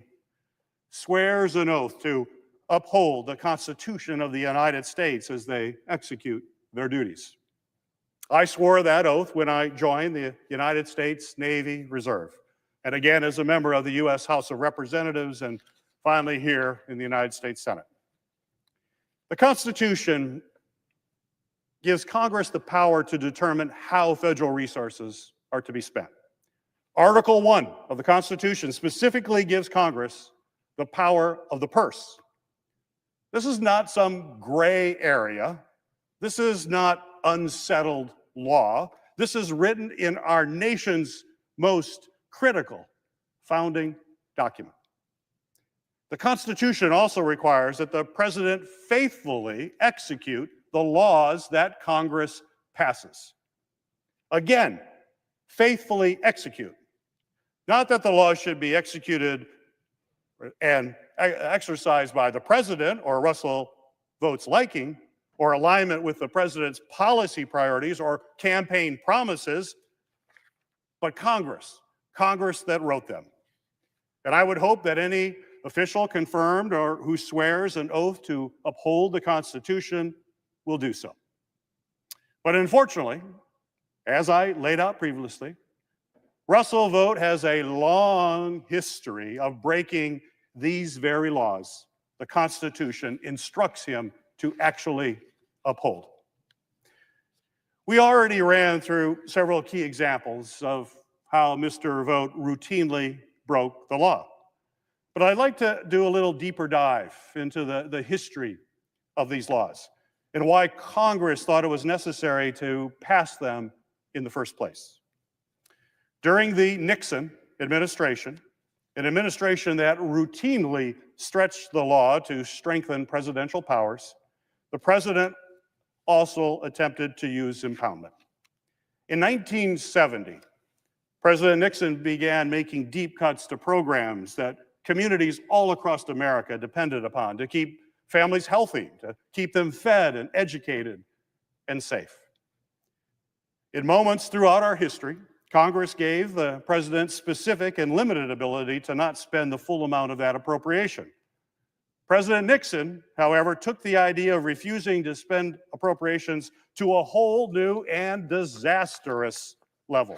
swears an oath to uphold the Constitution of the United States as they execute their duties. I swore that oath when I joined the United States Navy Reserve, and again as a member of the U.S. House of Representatives, and finally here in the United States Senate. The Constitution gives Congress the power to determine how federal resources are to be spent. Article 1 of the Constitution specifically gives Congress the power of the purse. This is not some gray area. This is not unsettled law. This is written in our nation's most critical founding document. The Constitution also requires that the president faithfully execute the laws that Congress passes. Again, faithfully execute. Not that the laws should be executed and exercised by the president or Russell Vought's liking, or alignment with the president's policy priorities or campaign promises, but Congress that wrote them. And I would hope that any official confirmed or who swears an oath to uphold the Constitution will do so. But unfortunately, as I laid out previously, Russell Vought has a long history of breaking these very laws the Constitution instructs him to actually uphold. We already ran through several key examples of how Mr. Vought routinely broke the law. But I'd like to do a little deeper dive into the history of these laws and why Congress thought it was necessary to pass them in the first place. During the Nixon administration, an administration that routinely stretched the law to strengthen presidential powers, the president also attempted to use impoundment. In 1970, President Nixon began making deep cuts to programs that communities all across America depended upon to keep families healthy, to keep them fed and educated and safe. In moments throughout our history, Congress gave the president specific and limited ability to not spend the full amount of that appropriation. President Nixon, however, took the idea of refusing to spend appropriations to a whole new and disastrous level.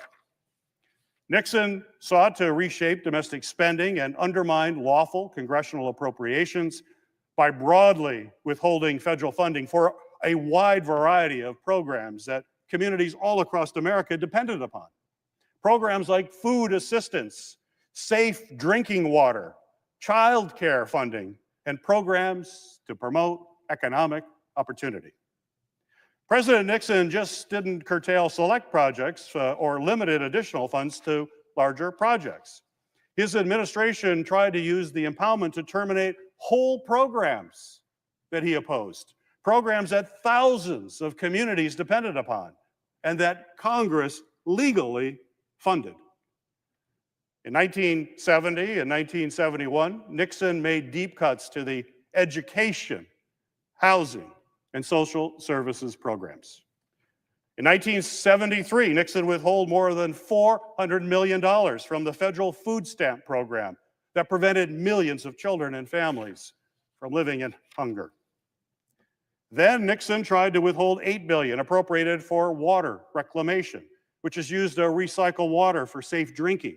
Nixon sought to reshape domestic spending and undermine lawful congressional appropriations by broadly withholding federal funding for a wide variety of programs that communities all across America depended upon. Programs like food assistance, safe drinking water, child care funding, and programs to promote economic opportunity. President Nixon just didn't curtail select projects or limited additional funds to larger projects. His administration tried to use the impoundment to terminate whole programs that he opposed, programs that thousands of communities depended upon and that Congress legally funded. In 1970 and 1971, Nixon made deep cuts to the education, housing, and social services programs. In 1973, Nixon withheld more than $400 million from the federal food stamp program that prevented millions of children and families from living in hunger. Then Nixon tried to withhold $8 billion appropriated for water reclamation, which is used to recycle water for safe drinking,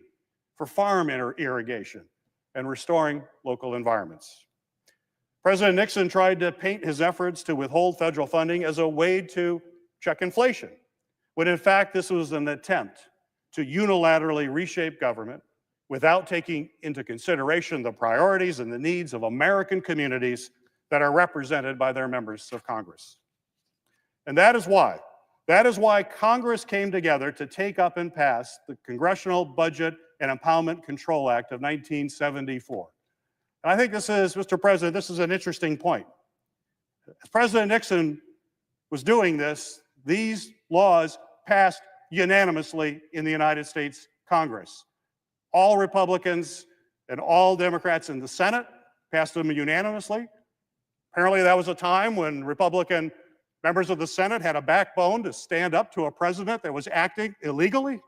for farm irrigation, and restoring local environments. President Nixon tried to paint his efforts to withhold federal funding as a way to check inflation, when in fact this was an attempt to unilaterally reshape government without taking into consideration the priorities and the needs of American communities that are represented by their members of Congress. And that is why Congress came together to take up and pass the Congressional Budget and Impoundment Control Act of 1974. And I think this is, Mr. President, this is an interesting point. As President Nixon was doing this, these laws passed unanimously in the United States Congress. All Republicans and all Democrats in the Senate passed them unanimously. Apparently, that was a time when Republican members of the Senate had a backbone to stand up to a president that was acting illegally.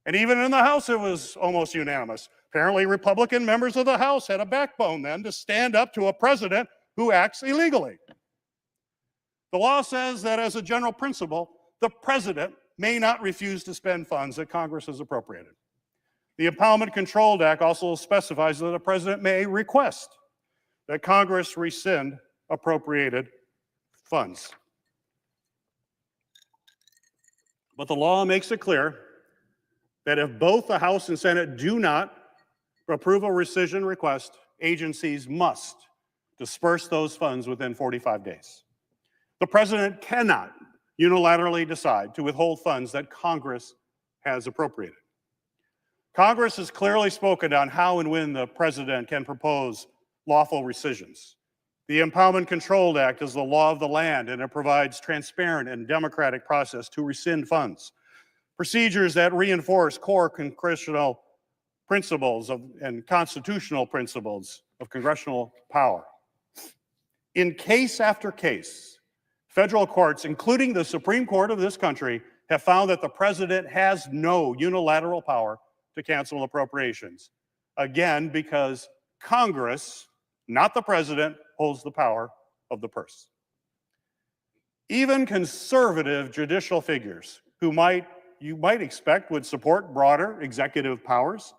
And even in the House, it was almost unanimous. Apparently, Republican members of the House had a backbone then to stand up to a president who acts illegally. The law says that as a general principle, the president may not refuse to spend funds that Congress has appropriated. The Impoundment Control Act also specifies that the president may request that Congress rescind appropriated funds. But the law makes it clear that if both the House and Senate do not approve a rescission request, agencies must disperse those funds within 45 days. The president cannot unilaterally decide to withhold funds that Congress has appropriated. Congress has clearly spoken on how and when the president can propose lawful rescissions. The Impoundment Control Act is the law of the land, and it provides transparent and democratic process to rescind funds. Procedures that reinforce core congressional principles and constitutional principles of congressional power. In case after case, federal courts, including the Supreme Court of this country, have found that the president has no unilateral power to cancel appropriations. Again, because Congress, not the president, holds the power of the purse. Even conservative judicial figures who you might expect would support broader executive powers,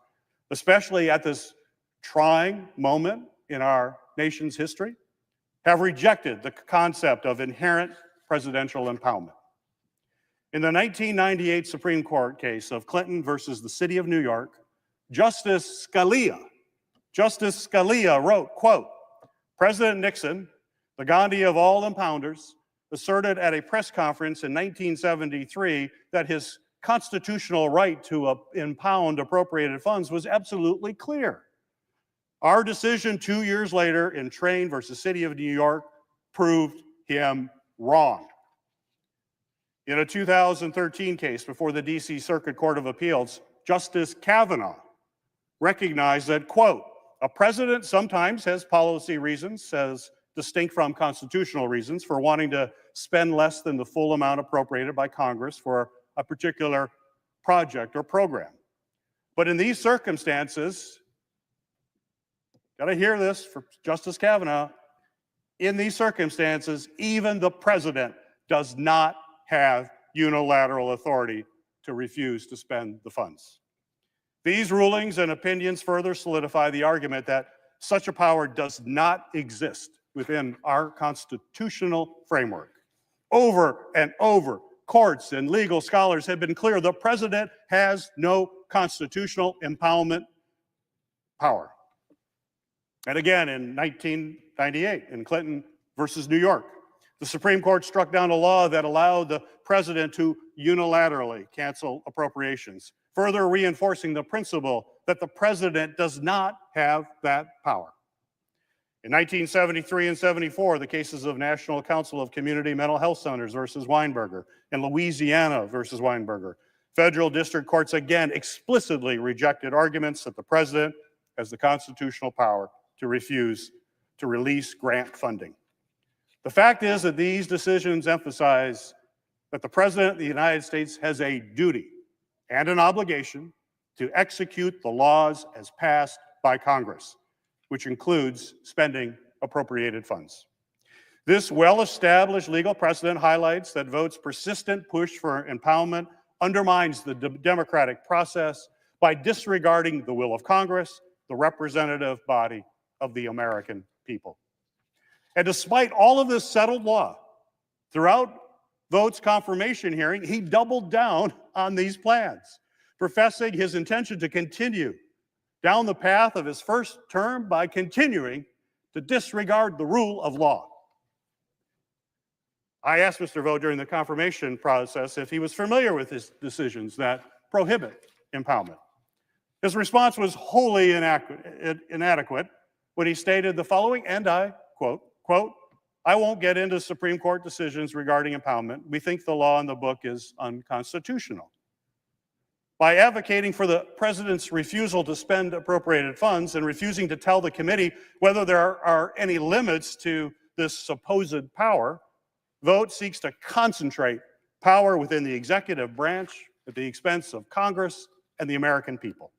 especially at this trying moment in our nation's history, have rejected the concept of inherent presidential impoundment. In the 1998 Supreme Court case of Clinton versus the City of New York, Justice Scalia wrote, quote, President Nixon, the Gandhi of all impounders, asserted at a press conference in 1973 that his constitutional right to impound appropriated funds was absolutely clear. Our decision 2 years later in Train versus City of New York proved him wrong. In a 2013 case before the DC Circuit Court of Appeals, Justice Kavanaugh recognized that, quote, a president sometimes has policy reasons, as distinct from constitutional reasons, for wanting to spend less than the full amount appropriated by Congress for a particular project or program. But in these circumstances, gotta hear this from Justice Kavanaugh, in these circumstances, even the president does not have unilateral authority to refuse to spend the funds. These rulings and opinions further solidify the argument that such a power does not exist within our constitutional framework. Over and over, courts and legal scholars have been clear the president has no constitutional impoundment power. And again, in 1998, in Clinton versus New York, the Supreme Court struck down a law that allowed the president to unilaterally cancel appropriations, further reinforcing the principle that the president does not have that power. In 1973 and 74, the cases of National Council of Community Mental Health Centers versus Weinberger and Louisiana versus Weinberger, federal district courts again explicitly rejected arguments that the president has the constitutional power to refuse to release grant funding. The fact is that these decisions emphasize that the President of the United States has a duty and an obligation to execute the laws as passed by Congress, which includes spending appropriated funds. This well-established legal precedent highlights that Vought's persistent push for impoundment undermines the democratic process by disregarding the will of Congress, the representative body of the American people. And despite all of this settled law, throughout Vought's confirmation hearing, he doubled down on these plans, professing his intention to continue down the path of his first term by continuing to disregard the rule of law. I asked Mr. Vought during the confirmation process if he was familiar with his decisions that prohibit impoundment. His response was wholly inadequate when he stated the following, and I quote, I won't get into Supreme Court decisions regarding impoundment. We think the law in the book is unconstitutional. By advocating for the president's refusal to spend appropriated funds and refusing to tell the committee whether there are any limits to this supposed power, Vought seeks to concentrate power within the executive branch at the expense of Congress and the American people.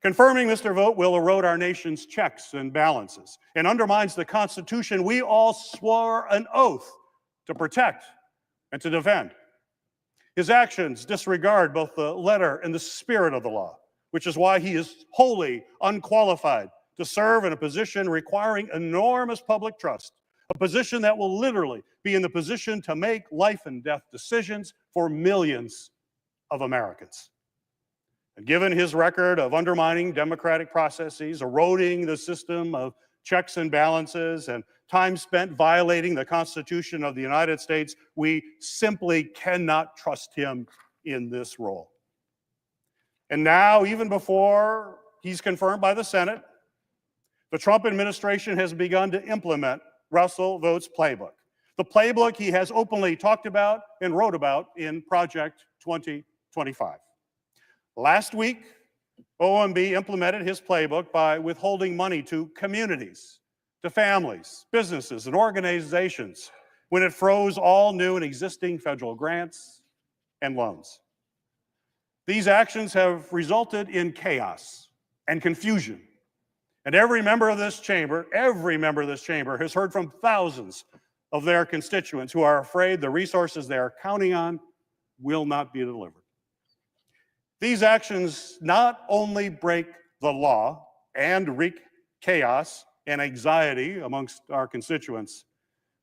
Confirming Mr. Vought will erode our nation's checks and balances and undermines the Constitution we all swore an oath to protect and to defend. His actions disregard both the letter and the spirit of the law, which is why he is wholly unqualified to serve in a position requiring enormous public trust, a position that will literally be in the position to make life and death decisions for millions of Americans. And given his record of undermining democratic processes, eroding the system of checks and balances, and time spent violating the Constitution of the United States, we simply cannot trust him in this role. And now, even before he's confirmed by the Senate, the Trump administration has begun to implement Russell Vought's playbook. The playbook he has openly talked about and wrote about in Project 2025. Last week, OMB implemented his playbook by withholding money to communities, to families, businesses, and organizations when it froze all new and existing federal grants and loans. These actions have resulted in chaos and confusion. And every member of this chamber has heard from thousands of their constituents who are afraid the resources they are counting on will not be delivered. These actions not only break the law and wreak chaos and anxiety amongst our constituents,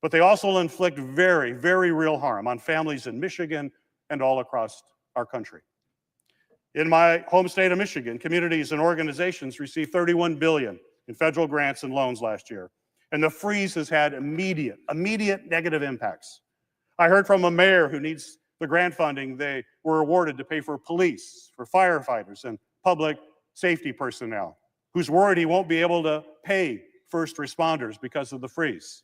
but they also inflict very, very real harm on families in Michigan and all across our country. In my home state of Michigan, communities and organizations received $31 billion in federal grants and loans last year, and the freeze has had immediate negative impacts. I heard from a mayor who needs the grant funding they were awarded to pay for police, for firefighters, and public safety personnel, who's worried he won't be able to pay first responders because of the freeze.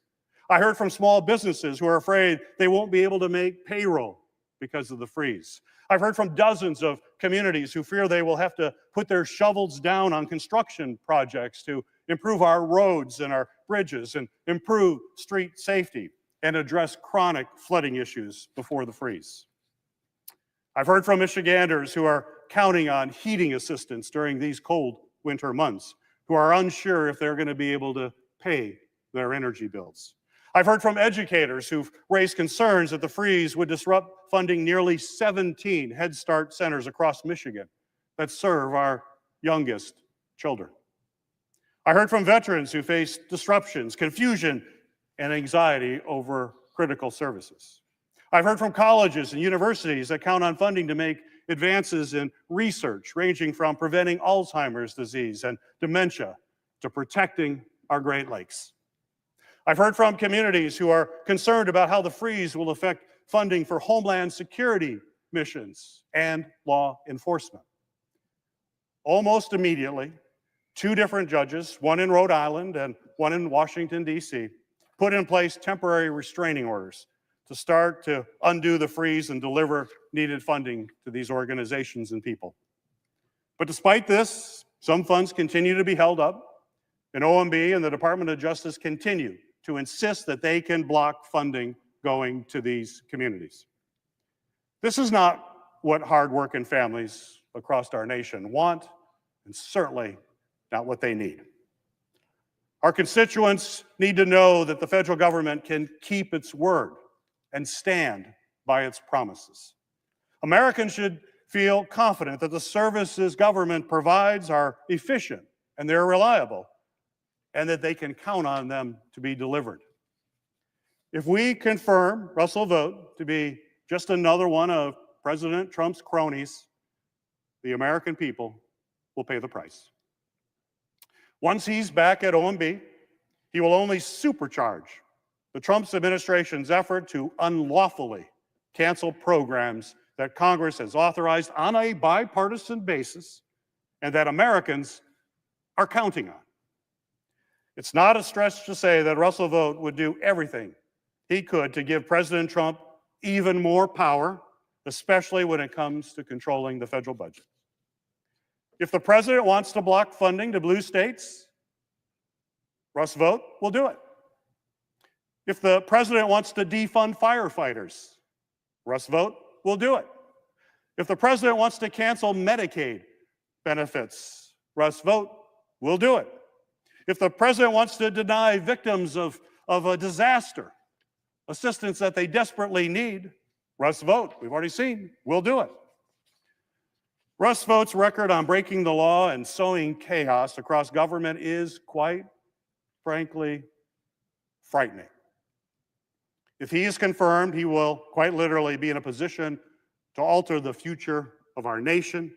I heard from small businesses who are afraid they won't be able to make payroll because of the freeze. I've heard from dozens of communities who fear they will have to put their shovels down on construction projects to improve our roads and our bridges and improve street safety and address chronic flooding issues before the freeze. I've heard from Michiganders who are counting on heating assistance during these cold winter months, who are unsure if they're going to be able to pay their energy bills. I've heard from educators who've raised concerns that the freeze would disrupt funding nearly 17 Head Start centers across Michigan that serve our youngest children. I heard from veterans who face disruptions, confusion, and anxiety over critical services. I've heard from colleges and universities that count on funding to make advances in research, ranging from preventing Alzheimer's disease and dementia to protecting our Great Lakes. I've heard from communities who are concerned about how the freeze will affect funding for Homeland Security missions and law enforcement. Almost immediately, two different judges, one in Rhode Island and one in Washington, D.C., put in place temporary restraining orders to start to undo the freeze and deliver needed funding to these organizations and people. But despite this, some funds continue to be held up, and OMB and the Department of Justice continue to insist that they can block funding going to these communities. This is not what hardworking families across our nation want, and certainly not what they need. Our constituents need to know that the federal government can keep its word and stand by its promises. Americans should feel confident that the services government provides are efficient and they're reliable, and that they can count on them to be delivered. If we confirm Russell Vought to be just another one of President Trump's cronies, the American people will pay the price. Once he's back at OMB, he will only supercharge the Trump administration's effort to unlawfully cancel programs that Congress has authorized on a bipartisan basis and that Americans are counting on. It's not a stretch to say that Russell Vought would do everything he could to give President Trump even more power, especially when it comes to controlling the federal budget. If the president wants to block funding to blue states, Russ Vought will do it. If the president wants to defund firefighters, Russ Vought will do it. If the president wants to cancel Medicaid benefits, Russ Vought will do it. If the president wants to deny victims of a disaster assistance that they desperately need, Russ Vought, we've already seen, will do it. Russ Vought's record on breaking the law and sowing chaos across government is, quite frankly, frightening. If he is confirmed, he will quite literally be in a position to alter the future of our nation,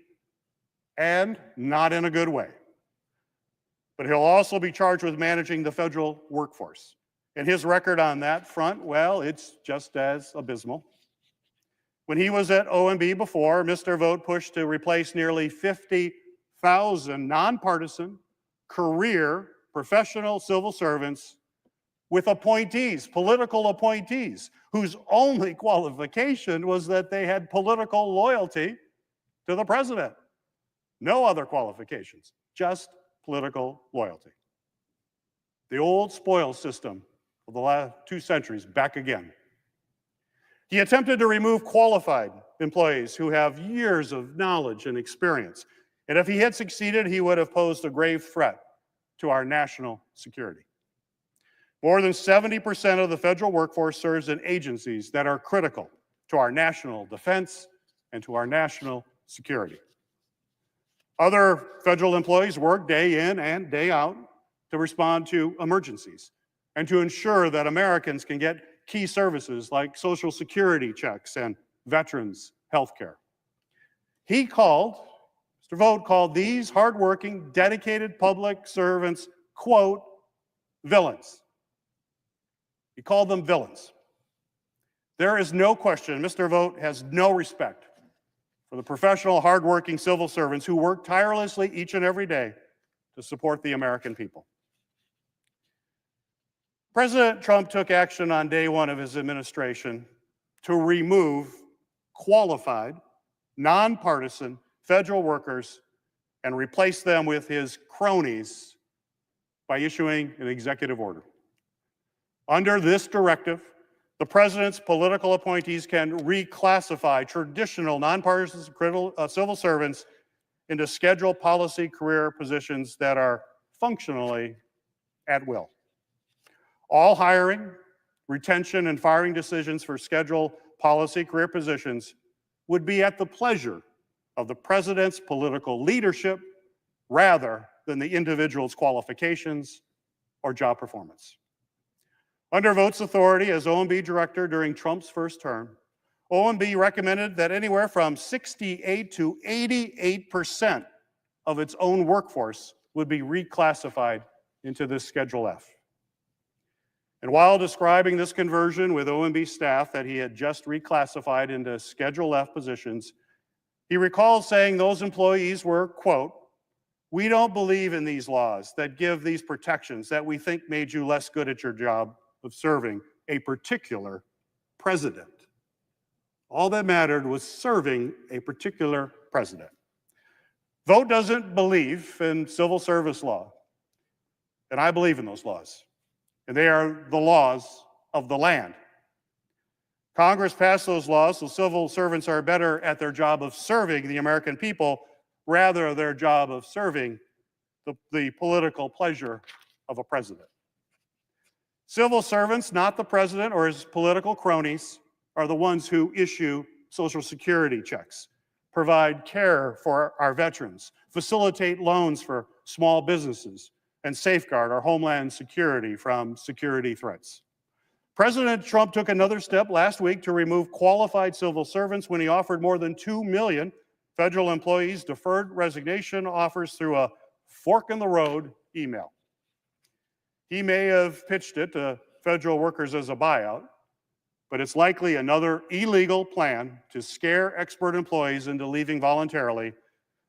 and not in a good way. But he'll also be charged with managing the federal workforce. And his record on that front, well, it's just as abysmal. When he was at OMB before, Mr. Vought pushed to replace nearly 50,000 nonpartisan, career, professional civil servants with appointees, political appointees, whose only qualification was that they had political loyalty to the president. No other qualifications, just political loyalty. The old spoil system of the last 2 centuries back again. He attempted to remove qualified employees who have years of knowledge and experience. And if he had succeeded, he would have posed a grave threat to our national security. More than 70% of the federal workforce serves in agencies that are critical to our national defense and to our national security. Other federal employees work day in and day out to respond to emergencies and to ensure that Americans can get key services like Social Security checks and veterans health care. Mr. Vought called these hardworking, dedicated public servants, quote, villains. He called them villains. There is no question Mr. Vought has no respect for the professional, hardworking civil servants who work tirelessly each and every day to support the American people. President Trump took action on day one of his administration to remove qualified, nonpartisan federal workers and replace them with his cronies by issuing an executive order. Under this directive, the president's political appointees can reclassify traditional nonpartisan civil servants into scheduled policy career positions that are functionally at will. All hiring, retention, and firing decisions for scheduled policy career positions would be at the pleasure of the president's political leadership rather than the individual's qualifications or job performance. Under Vought's authority as OMB director during Trump's first term, OMB recommended that anywhere from 68 to 88% of its own workforce would be reclassified into this Schedule F. And while describing this conversion with OMB staff that he had just reclassified into Schedule F positions, he recalled saying those employees were, quote, "We don't believe in these laws that give these protections that we think made you less good at your job of serving a particular president." All that mattered was serving a particular president. Vought doesn't believe in civil service law, and I believe in those laws, and they are the laws of the land. Congress passed those laws so civil servants are better at their job of serving the American people rather than their job of serving the political pleasure of a president. Civil servants, not the president or his political cronies, are the ones who issue Social Security checks, provide care for our veterans, facilitate loans for small businesses, and safeguard our homeland security from security threats. President Trump took another step last week to remove qualified civil servants when he offered more than 2 million federal employees deferred resignation offers through a fork-in-the-road email. He may have pitched it to federal workers as a buyout, but it's likely another illegal plan to scare expert employees into leaving voluntarily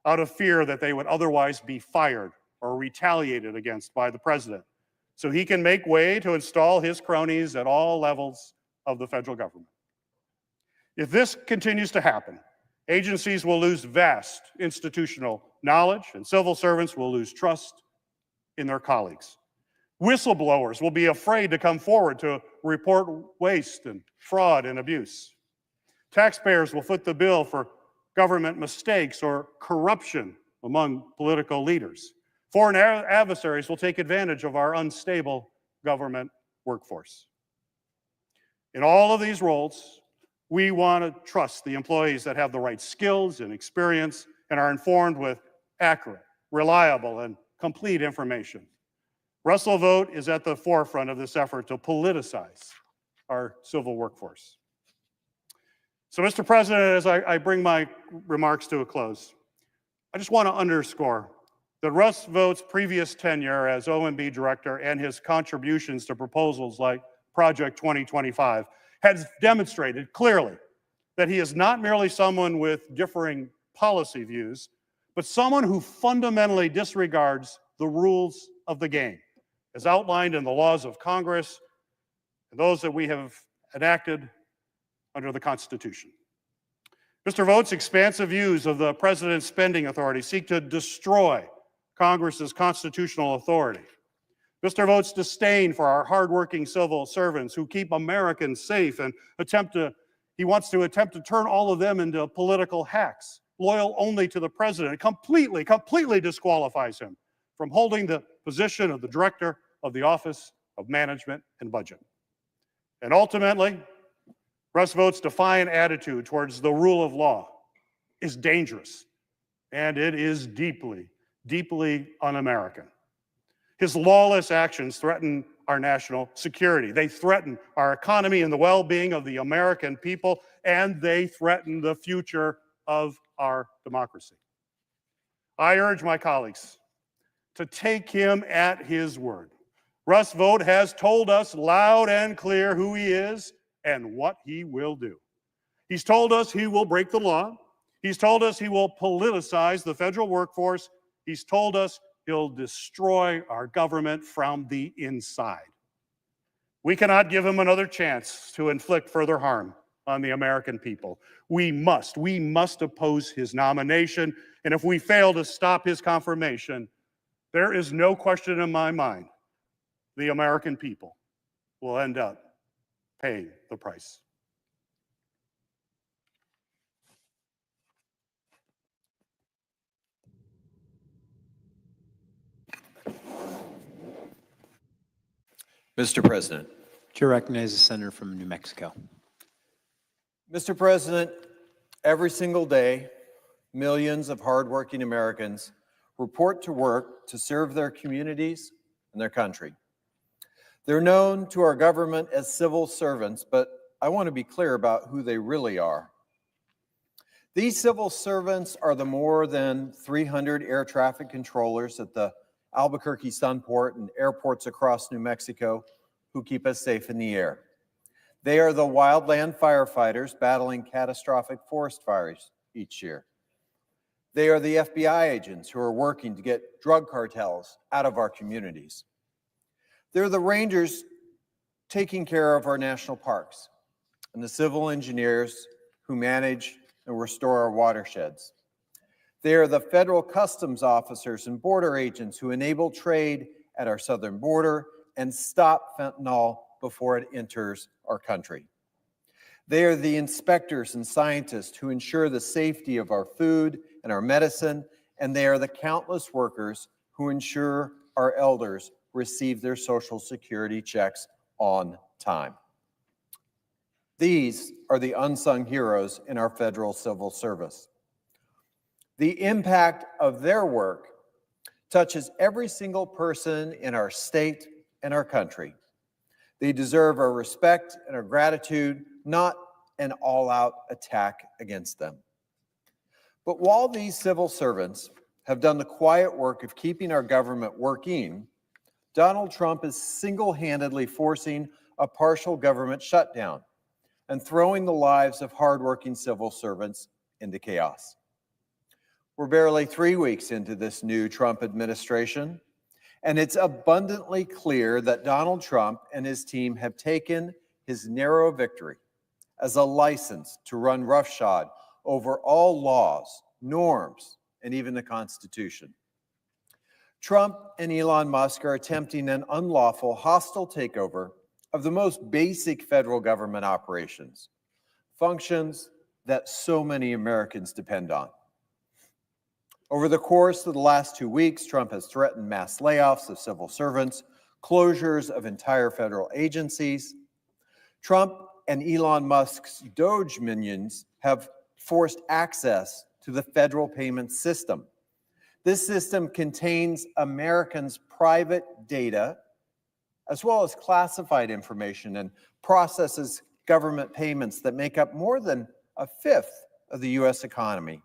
out of fear that they would otherwise be fired or retaliated against by the president, so he can make way to install his cronies at all levels of the federal government. If this continues to happen, agencies will lose vast institutional knowledge, and civil servants will lose trust in their colleagues. Whistleblowers will be afraid to come forward to report waste and fraud and abuse. Taxpayers will foot the bill for government mistakes or corruption among political leaders. Foreign adversaries will take advantage of our unstable government workforce. In all of these roles, we want to trust the employees that have the right skills and experience and are informed with accurate, reliable, and complete information. Russell Vought is at the forefront of this effort to politicize our civil workforce. So, Mr. President, as I bring my remarks to a close, I just want to underscore that Russ Vought's previous tenure as OMB director and his contributions to proposals like Project 2025 has demonstrated clearly that he is not merely someone with differing policy views, but someone who fundamentally disregards the rules of the game, as outlined in the laws of Congress and those that we have enacted under the Constitution. Mr. Vought's expansive views of the president's spending authority seek to destroy Congress's constitutional authority. Mr. Vought's disdain for our hardworking civil servants who keep Americans safe and he wants to attempt to turn all of them into political hacks, loyal only to the president, completely disqualifies him from holding the position of the director of the Office of Management and Budget. And ultimately, Russ Vought's defiant attitude towards the rule of law is dangerous, and it is deeply, deeply un-American. His lawless actions threaten our national security. They threaten our economy and the well-being of the American people, and they threaten the future of our democracy. I urge my colleagues to take him at his word. Russ Vought has told us loud and clear who he is and what he will do. He's told us he will break the law. He's told us he will politicize the federal workforce. He's told us he'll destroy our government from the inside. We cannot give him another chance to inflict further harm on the American people. We must oppose his nomination, and if we fail to stop his confirmation, there is no question in my mind the American people will end up paying the price. Mr. President. Chair recognizes the senator from New Mexico. Mr. President, every single day, millions of hardworking Americans report to work to serve their communities and their country. They're known to our government as civil servants, but I want to be clear about who they really are. These civil servants are the more than 300 air traffic controllers at the Albuquerque Sunport and airports across New Mexico who keep us safe in the air. They are the wildland firefighters battling catastrophic forest fires each year. They are the FBI agents who are working to get drug cartels out of our communities. They're the rangers taking care of our national parks and the civil engineers who manage and restore our watersheds. They are the federal customs officers and border agents who enable trade at our southern border and stop fentanyl before it enters our country. They are the inspectors and scientists who ensure the safety of our food and our medicine, and they are the countless workers who ensure our elders receive their Social Security checks on time. These are the unsung heroes in our federal civil service. The impact of their work touches every single person in our state and our country. They deserve our respect and our gratitude, not an all-out attack against them. But while these civil servants have done the quiet work of keeping our government working, Donald Trump is single-handedly forcing a partial government shutdown and throwing the lives of hardworking civil servants into chaos. We're barely 3 weeks into this new Trump administration, And it's abundantly clear that Donald Trump and his team have taken his narrow victory as a license to run roughshod over all laws, norms, and even the Constitution. Trump and Elon Musk are attempting an unlawful, hostile takeover of the most basic federal government operations, functions that so many Americans depend on. Over the course of the last 2 weeks, Trump has threatened mass layoffs of civil servants, closures of entire federal agencies. Trump and Elon Musk's Doge minions have forced access to the federal payment system. This system contains Americans' private data, as well as classified information, and processes government payments that make up more than a fifth of the U.S. economy.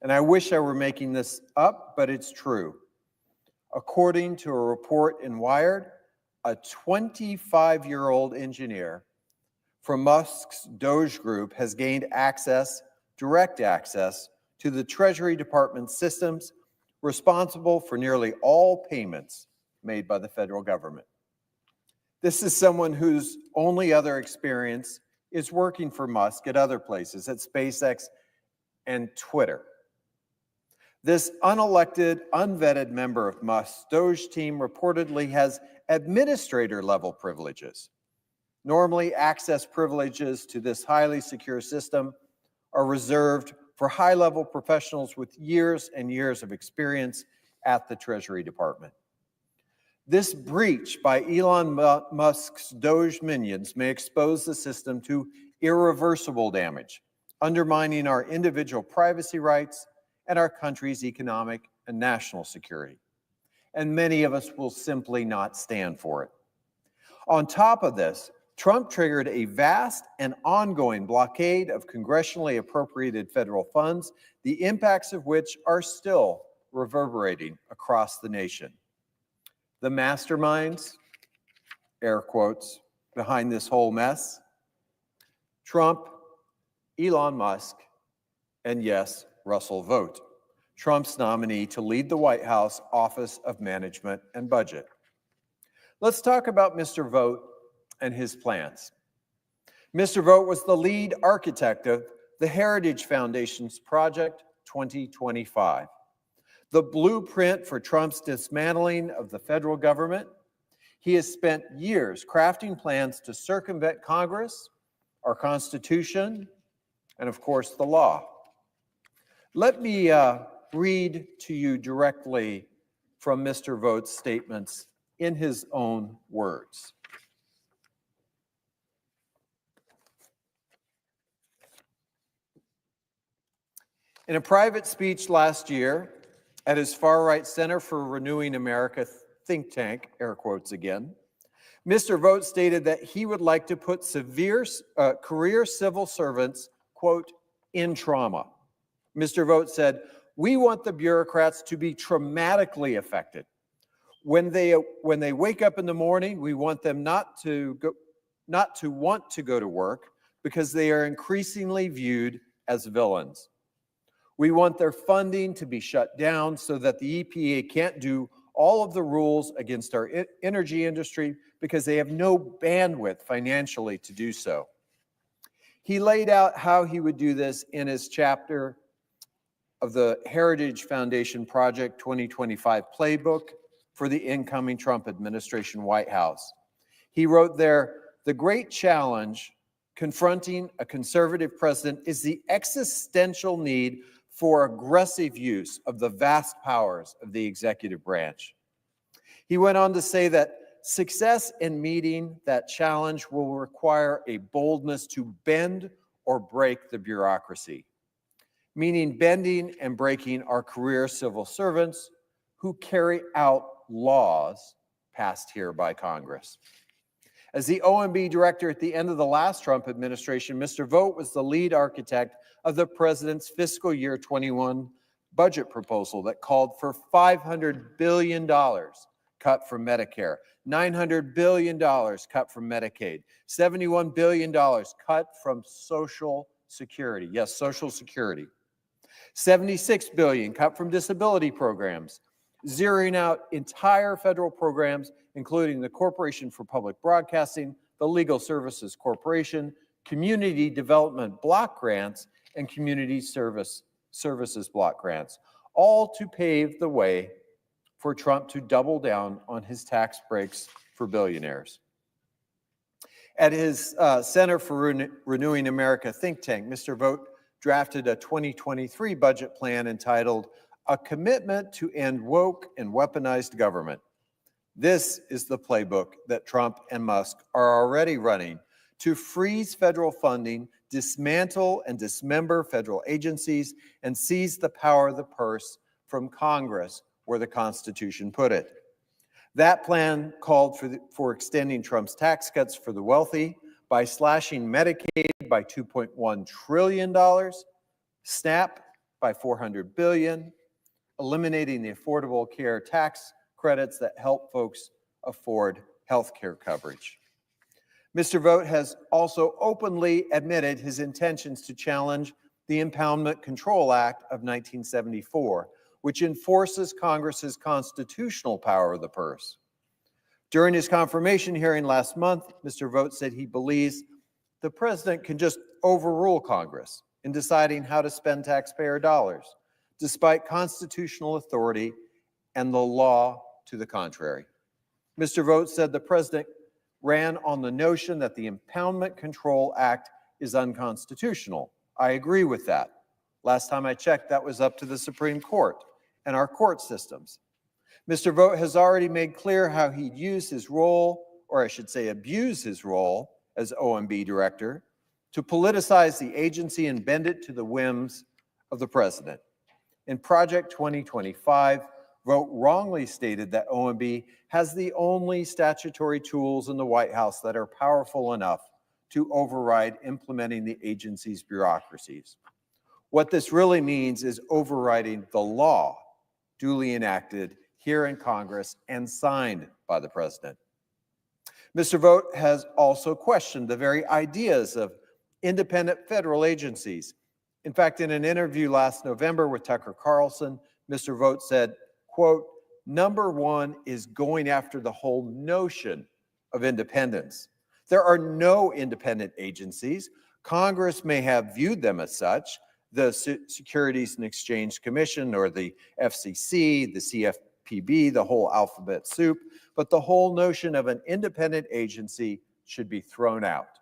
And I wish I were making this up, but it's true. According to a report in Wired, a 25-year-old engineer from Musk's Doge group has gained access, direct access, to the Treasury Department systems responsible for nearly all payments made by the federal government. This is someone whose only other experience is working for Musk at other places, at SpaceX and Twitter. This unelected, unvetted member of Musk's Doge team reportedly has administrator-level privileges. Normally, access privileges to this highly secure system are reserved for high-level professionals with years and years of experience at the Treasury Department. This breach by Elon Musk's Doge minions may expose the system to irreversible damage, undermining our individual privacy rights and our country's economic and national security. And many of us will simply not stand for it. On top of this, Trump triggered a vast and ongoing blockade of congressionally appropriated federal funds, the impacts of which are still reverberating across the nation. The masterminds, air quotes, behind this whole mess, Trump, Elon Musk, and yes, Russell Vought, Trump's nominee to lead the White House Office of Management and Budget. Let's talk about Mr. Vought and his plans. Mr. Vought was the lead architect of the Heritage Foundation's Project 2025, the blueprint for Trump's dismantling of the federal government. He has spent years crafting plans to circumvent Congress, our Constitution, and of course, the law. Let me read to you directly from Mr. Vaught's statements in his own words. In a private speech last year at his far-right Center for Renewing America think tank, air quotes again, Mr. Vought stated that he would like to put career civil servants, quote, in trauma. Mr. Vought said, "We want the bureaucrats to be traumatically affected. When they wake up in the morning, we want them not to want to go to work because they are increasingly viewed as villains. We want their funding to be shut down so that the EPA can't do all of the rules against our energy industry because they have no bandwidth financially to do so." He laid out how he would do this in his chapter of the Heritage Foundation Project 2025 playbook for the incoming Trump administration White House. He wrote there, "The great challenge confronting a conservative president is the existential need for aggressive use of the vast powers of the executive branch." He went on to say that success in meeting that challenge will require a boldness to bend or break the bureaucracy, meaning bending and breaking our career civil servants who carry out laws passed here by Congress. As the OMB director at the end of the last Trump administration, Mr. Vought was the lead architect of the president's fiscal year 21 budget proposal that called for $500 billion cut from Medicare, $900 billion cut from Medicaid, $71 billion cut from Social Security. Yes, Social Security. $76 billion cut from disability programs, zeroing out entire federal programs, including the Corporation for Public Broadcasting, the Legal Services Corporation, Community Development Block Grants, and Community Services Block Grants, all to pave the way for Trump to double down on his tax breaks for billionaires. At his Center for Renewing America think tank, Mr. Vought drafted a 2023 budget plan entitled A Commitment to End Woke and Weaponized Government. This is the playbook that Trump and Musk are already running to freeze federal funding, dismantle and dismember federal agencies, and seize the power of the purse from Congress, where the Constitution put it. That plan called for extending Trump's tax cuts for the wealthy by slashing Medicaid by $2.1 trillion, SNAP by $400 billion, eliminating the Affordable Care tax credits that help folks afford health care coverage. Mr. Vought has also openly admitted his intentions to challenge the Impoundment Control Act of 1974, which enforces Congress's constitutional power of the purse. During his confirmation hearing last month, Mr. Vought said he believes the president can just overrule Congress in deciding how to spend taxpayer dollars, despite constitutional authority and the law to the contrary. Mr. Vought said the president ran on the notion that the Impoundment Control Act is unconstitutional. I agree with that. Last time I checked, that was up to the Supreme Court and our court systems. Mr. Vought has already made clear how he'd use his role, or I should say abuse his role as OMB director, to politicize the agency and bend it to the whims of the president. In Project 2025, Vought wrongly stated that OMB has the only statutory tools in the White House that are powerful enough to override implementing the agency's bureaucracies. What this really means is overriding the law duly enacted here in Congress and signed by the president. Mr. Vought has also questioned the very ideas of independent federal agencies. In fact, in an interview last November with Tucker Carlson, Mr. Vought said, quote, "Number one is going after the whole notion of independence. There are no independent agencies. Congress may have viewed them as such, the Securities and Exchange Commission or the FCC, the CFPB, the whole alphabet soup, but the whole notion of an independent agency should be thrown out.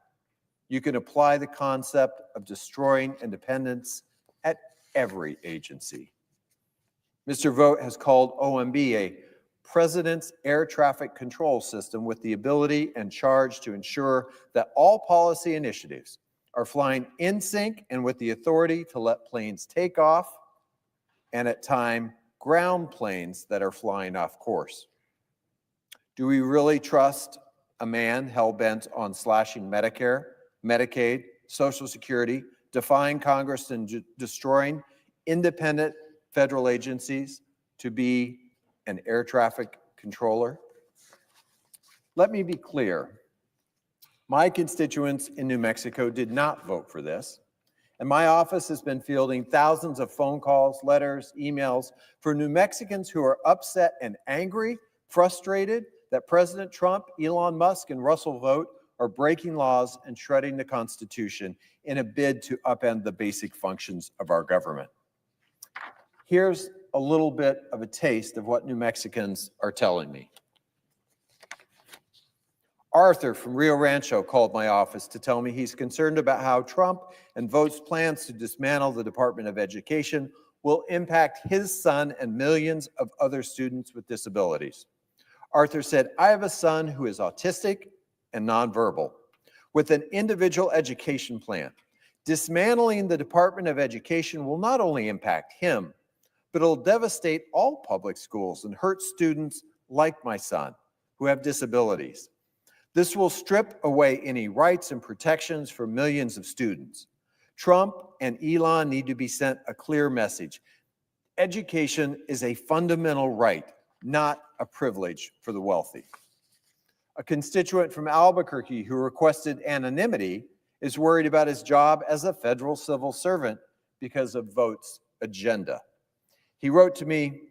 You can apply the concept of destroying independence at every agency." Mr. Vought has called OMB a president's air traffic control system with the ability and charge to ensure that all policy initiatives are flying in sync and with the authority to let planes take off and at time ground planes that are flying off course. Do we really trust a man hell-bent on slashing Medicare, Medicaid, Social Security, defying Congress and destroying independent federal agencies to be an air traffic controller? Let me be clear. My constituents in New Mexico did not vote for this, and my office has been fielding thousands of phone calls, letters, emails for New Mexicans who are upset and angry, frustrated that President Trump, Elon Musk, and Russell Vought are breaking laws and shredding the Constitution in a bid to upend the basic functions of our government. Here's a little bit of a taste of what New Mexicans are telling me. Arthur from Rio Rancho called my office to tell me he's concerned about how Trump and Vought's plans to dismantle the Department of Education will impact his son and millions of other students with disabilities. Arthur said, "I have a son who is autistic and nonverbal. With an individual education plan, dismantling the Department of Education will not only impact him, but it'll devastate all public schools and hurt students like my son who have disabilities. This will strip away any rights and protections for millions of students. Trump and Elon need to be sent a clear message. Education is a fundamental right, not a privilege for the wealthy." A constituent from Albuquerque who requested anonymity is worried about his job as a federal civil servant because of Vought's agenda. He wrote to me,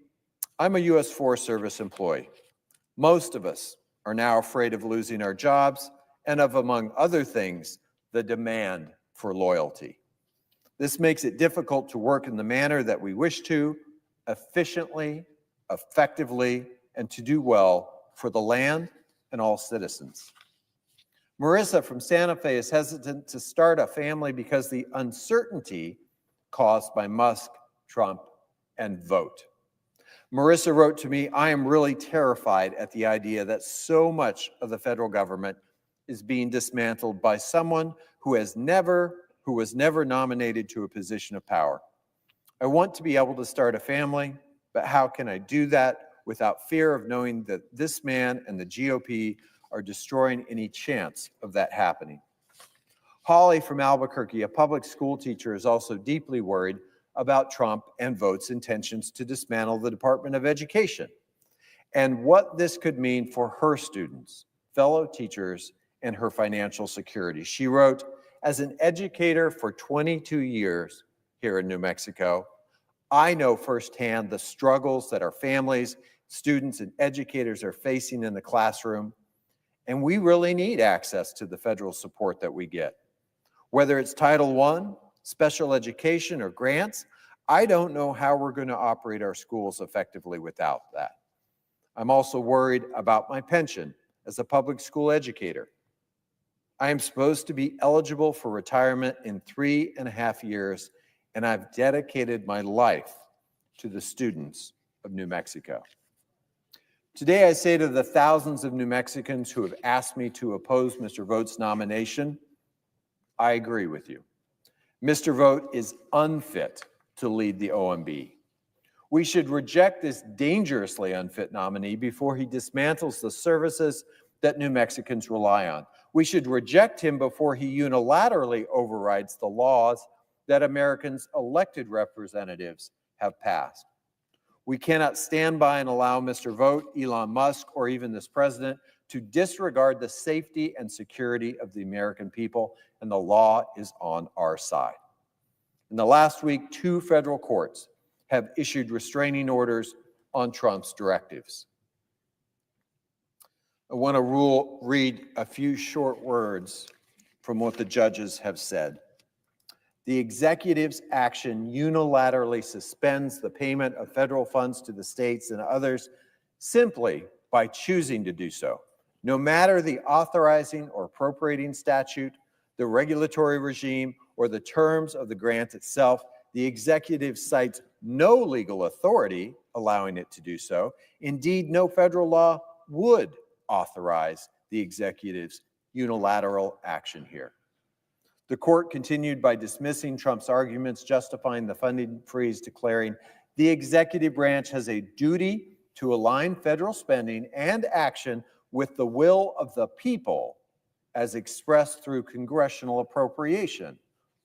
I'm a U.S. Forest Service employee. Most of us are now afraid of losing our jobs and of, among other things, the demand for loyalty. This makes it difficult to work in the manner that we wish to, efficiently, effectively, and to do well for the land and all citizens. Marissa from Santa Fe is hesitant to start a family because the uncertainty caused by Musk, Trump, and Vought. Marissa wrote to me, "I am really terrified at the idea that so much of the federal government is being dismantled by someone who was never nominated to a position of power. I want to be able to start a family, but how can I do that without fear of knowing that this man and the GOP are destroying any chance of that happening?" Holly from Albuquerque, a public school teacher, is also deeply worried about Trump and Vought's intentions to dismantle the Department of Education and what this could mean for her students, fellow teachers, and her financial security. She wrote, "As an educator for 22 years here in New Mexico, I know firsthand the struggles that our families, students, and educators are facing in the classroom, and we really need access to the federal support that we get. Whether it's Title I, special education, or grants, I don't know how we're going to operate our schools effectively without that. I'm also worried about my pension as a public school educator. I am supposed to be eligible for retirement in 3.5 years, and I've dedicated my life to the students of New Mexico." Today, I say to the thousands of New Mexicans who have asked me to oppose Mr. Vought's nomination, I agree with you. Mr. Vought is unfit to lead the OMB. We should reject this dangerously unfit nominee before he dismantles the services that New Mexicans rely on. We should reject him before he unilaterally overrides the laws that Americans' elected representatives have passed. We cannot stand by and allow Mr. Vought, Elon Musk, or even this president to disregard the safety and security of the American people, and the law is on our side. In the last week, 2 federal courts have issued restraining orders on Trump's directives. I want to read a few short words from what the judges have said. The executive's action unilaterally suspends the payment of federal funds to the states and others simply by choosing to do so. No matter the authorizing or appropriating statute, the regulatory regime, or the terms of the grant itself, the executive cites no legal authority allowing it to do so. Indeed, no federal law would authorize the executive's unilateral action here. The court continued by dismissing Trump's arguments justifying the funding freeze, declaring the executive branch has a duty to align federal spending and action with the will of the people as expressed through congressional appropriation,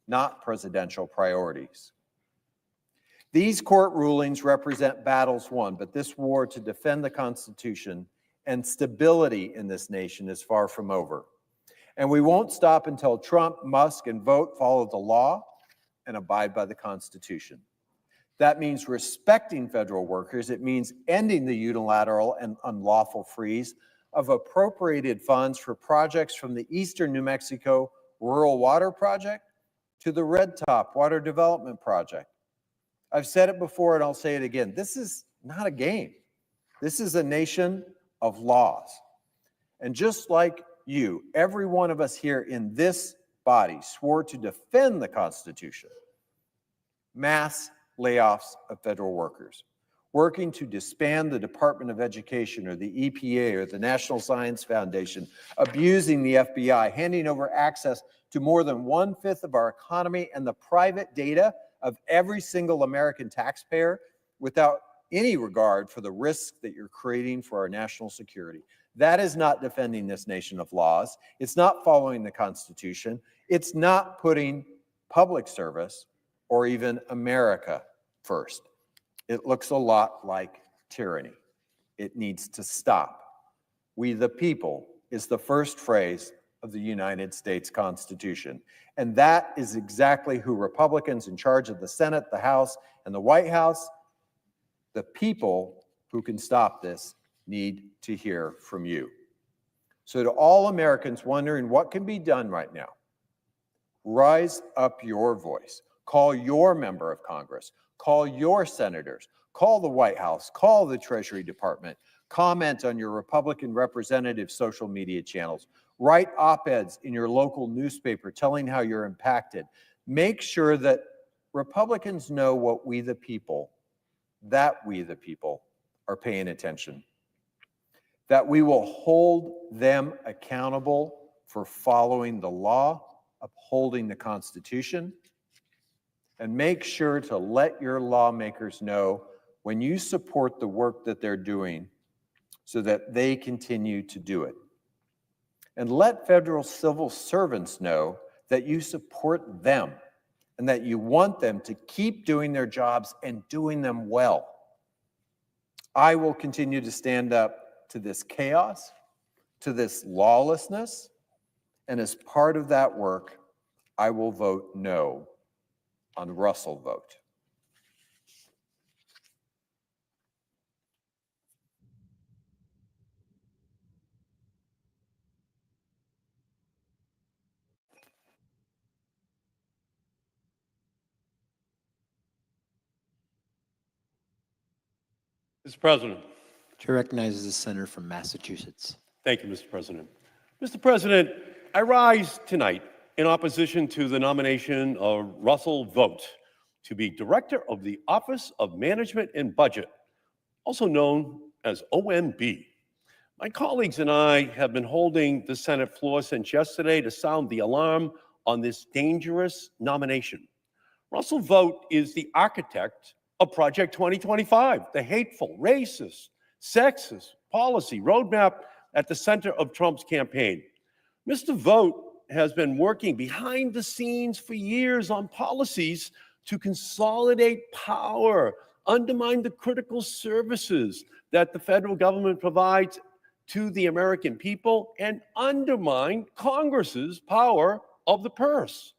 not presidential priorities. These court rulings represent battles won, but this war to defend the Constitution and stability in this nation is far from over. And we won't stop until Trump, Musk, and Vought follow the law and abide by the Constitution. That means respecting federal workers. It means ending the unilateral and unlawful freeze of appropriated funds for projects from the Eastern New Mexico Rural Water Project to the Red Top Water Development Project. I've said it before and I'll say it again. This is not a game. This is a nation of laws. And just like you, every one of us here in this body swore to defend the Constitution. Mass layoffs of federal workers, working to disband the Department of Education or the EPA or the National Science Foundation, abusing the FBI, handing over access to more than 1/5 of our economy and the private data of every single American taxpayer without any regard for the risks that you're creating for our national security. That is not defending this nation of laws. It's not following the Constitution. It's not putting public service or even America first. It looks a lot like tyranny. It needs to stop. We the people is the first phrase of the United States Constitution. And that is exactly who Republicans in charge of the Senate, the House, and the White House, the people who can stop this need to hear from you. So to all Americans wondering what can be done right now, rise up your voice. Call your member of Congress. Call your senators. Call the White House. Call the Treasury Department. Comment on your Republican representative social media channels. Write op-eds in your local newspaper telling how you're impacted. Make sure that Republicans know what we the people, are paying attention. That we will hold them accountable for following the law, upholding the Constitution, and make sure to let your lawmakers know when you support the work that they're doing so that they continue to do it. And let federal civil servants know that you support them and that you want them to keep doing their jobs and doing them well. I will continue to stand up to this chaos, to this lawlessness, and as part of that work, I will vote no on Russell Vought. Mr. President. Chair recognizes the senator from Massachusetts. Thank you, Mr. President. Mr. President, I rise tonight in opposition to the nomination of Russell Vought to be Director of the Office of Management and Budget, also known as OMB. My colleagues and I have been holding the Senate floor since yesterday to sound the alarm on this dangerous nomination. Russell Vought is the architect of Project 2025, the hateful, racist, sexist policy roadmap at the center of Trump's campaign. Mr. Vought has been working behind the scenes for years on policies to consolidate power, undermine the critical services that the federal government provides to the American people, and undermine Congress's power of the purse.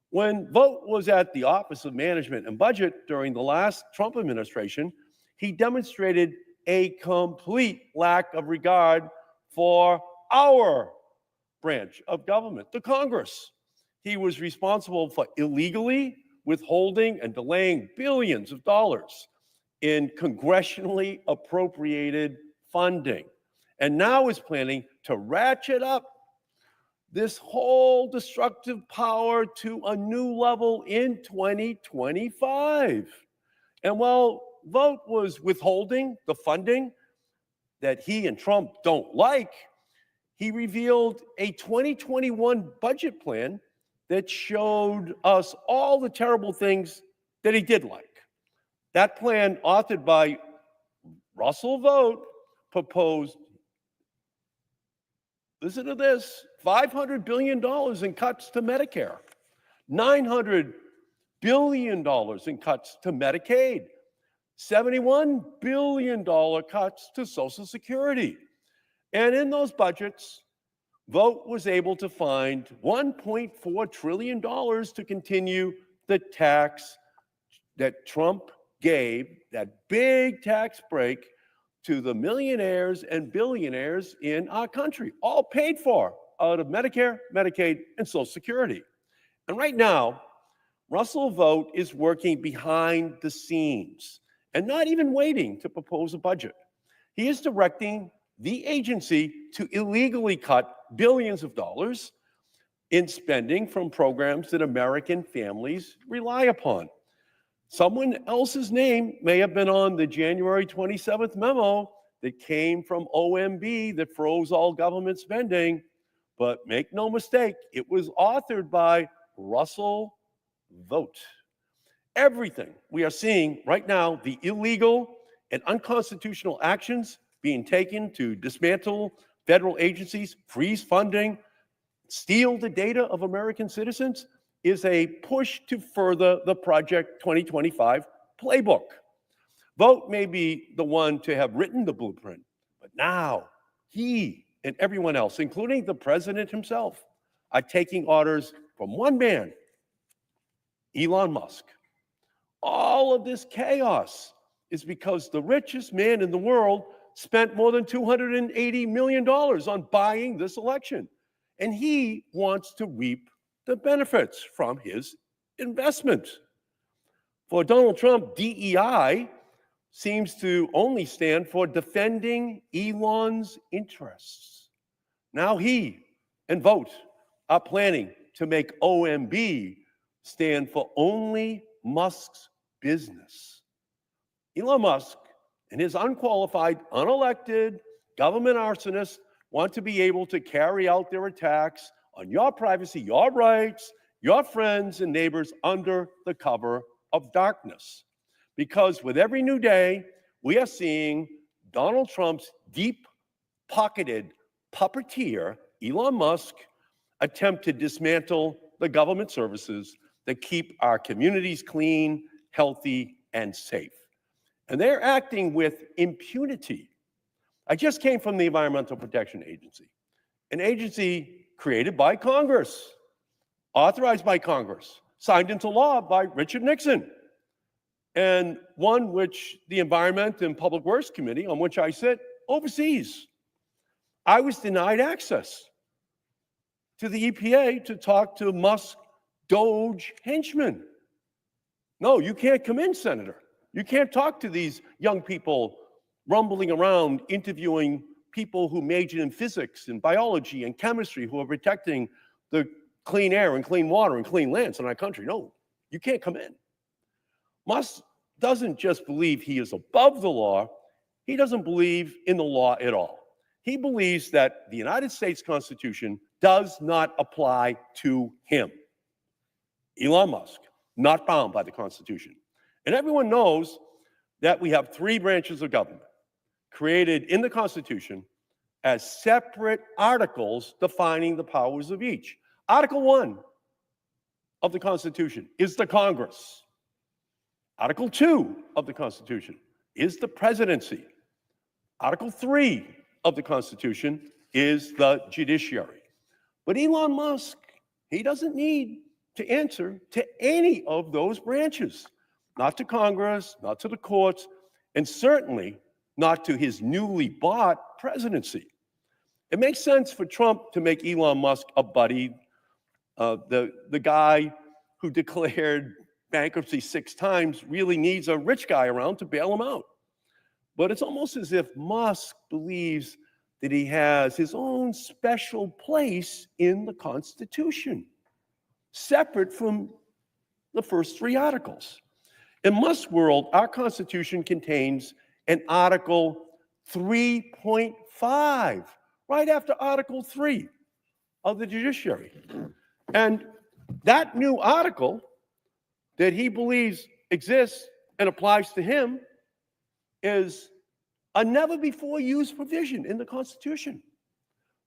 When Vought was at the Office of Management and Budget during the last Trump administration, he demonstrated a complete lack of regard for our branch of government, the Congress. He was responsible for illegally withholding and delaying billions of dollars in congressionally appropriated funding, and now is planning to ratchet up this whole destructive power to a new level in 2025. And while Vought was withholding the funding that he and Trump don't like, he revealed a 2021 budget plan that showed us all the terrible things that he did like. That plan, authored by Russell Vought, proposed, listen to this, $500 billion in cuts to Medicare, $900 billion in cuts to Medicaid, $71 billion cuts to Social Security. And in those budgets, Vought was able to find $1.4 trillion to continue the tax that Trump gave, that big tax break to the millionaires and billionaires in our country, all paid for out of Medicare, Medicaid, and Social Security. And right now, Russell Vought is working behind the scenes and not even waiting to propose a budget. He is directing the agency to illegally cut billions of dollars in spending from programs that American families rely upon. Someone else's name may have been on the January 27th memo that came from OMB that froze all government spending, but make no mistake, it was authored by Russell Vought. Everything we are seeing right now, the illegal and unconstitutional actions being taken to dismantle federal agencies, freeze funding, steal the data of American citizens, is a push to further the Project 2025 playbook. Vought may be the one to have written the blueprint, but now he and everyone else, including the president himself, are taking orders from one man, Elon Musk. All of this chaos is because the richest man in the world spent more than $280 million on buying this election. And he wants to reap the benefits from his investment. For Donald Trump, DEI seems to only stand for defending Elon's interests. Now he and Vought are planning to make OMB stand for only Musk's business. Elon Musk and his unqualified, unelected government arsonists want to be able to carry out their attacks on your privacy, your rights, your friends and neighbors under the cover of darkness. Because with every new day, we are seeing Donald Trump's deep-pocketed puppeteer, Elon Musk, attempt to dismantle the government services that keep our communities clean, healthy, and safe. And they're acting with impunity. I just came from the Environmental Protection Agency, an agency created by Congress, authorized by Congress, signed into law by Richard Nixon, and one which the Environment and Public Works Committee, on which I sit, oversees. I was denied access to the EPA to talk to Musk Doge henchmen. No, you can't come in, Senator. You can't talk to these young people rumbling around, interviewing people who majored in physics and biology and chemistry who are protecting the clean air and clean water and clean lands in our country. No, you can't come in. Musk doesn't just believe he is above the law, he doesn't believe in the law at all. He believes that the United States Constitution does not apply to him. Elon Musk, not bound by the Constitution. And everyone knows that we have three branches of government created in the Constitution as separate articles defining the powers of each. Article 1 of the Constitution is the Congress. Article 2 of the Constitution is the presidency. Article 3 of the Constitution is the judiciary. But Elon Musk, he doesn't need to answer to any of those branches. Not to Congress, not to the courts, and certainly not to his newly bought presidency. It makes sense for Trump to make Elon Musk a buddy, the guy who declared bankruptcy 6 times really needs a rich guy around to bail him out. But it's almost as if Musk believes that he has his own special place in the Constitution, separate from the first 3 articles. In Musk's world, our Constitution contains an Article 3.5, right after Article 3 of the judiciary. And that new article that he believes exists and applies to him is a never-before-used provision in the Constitution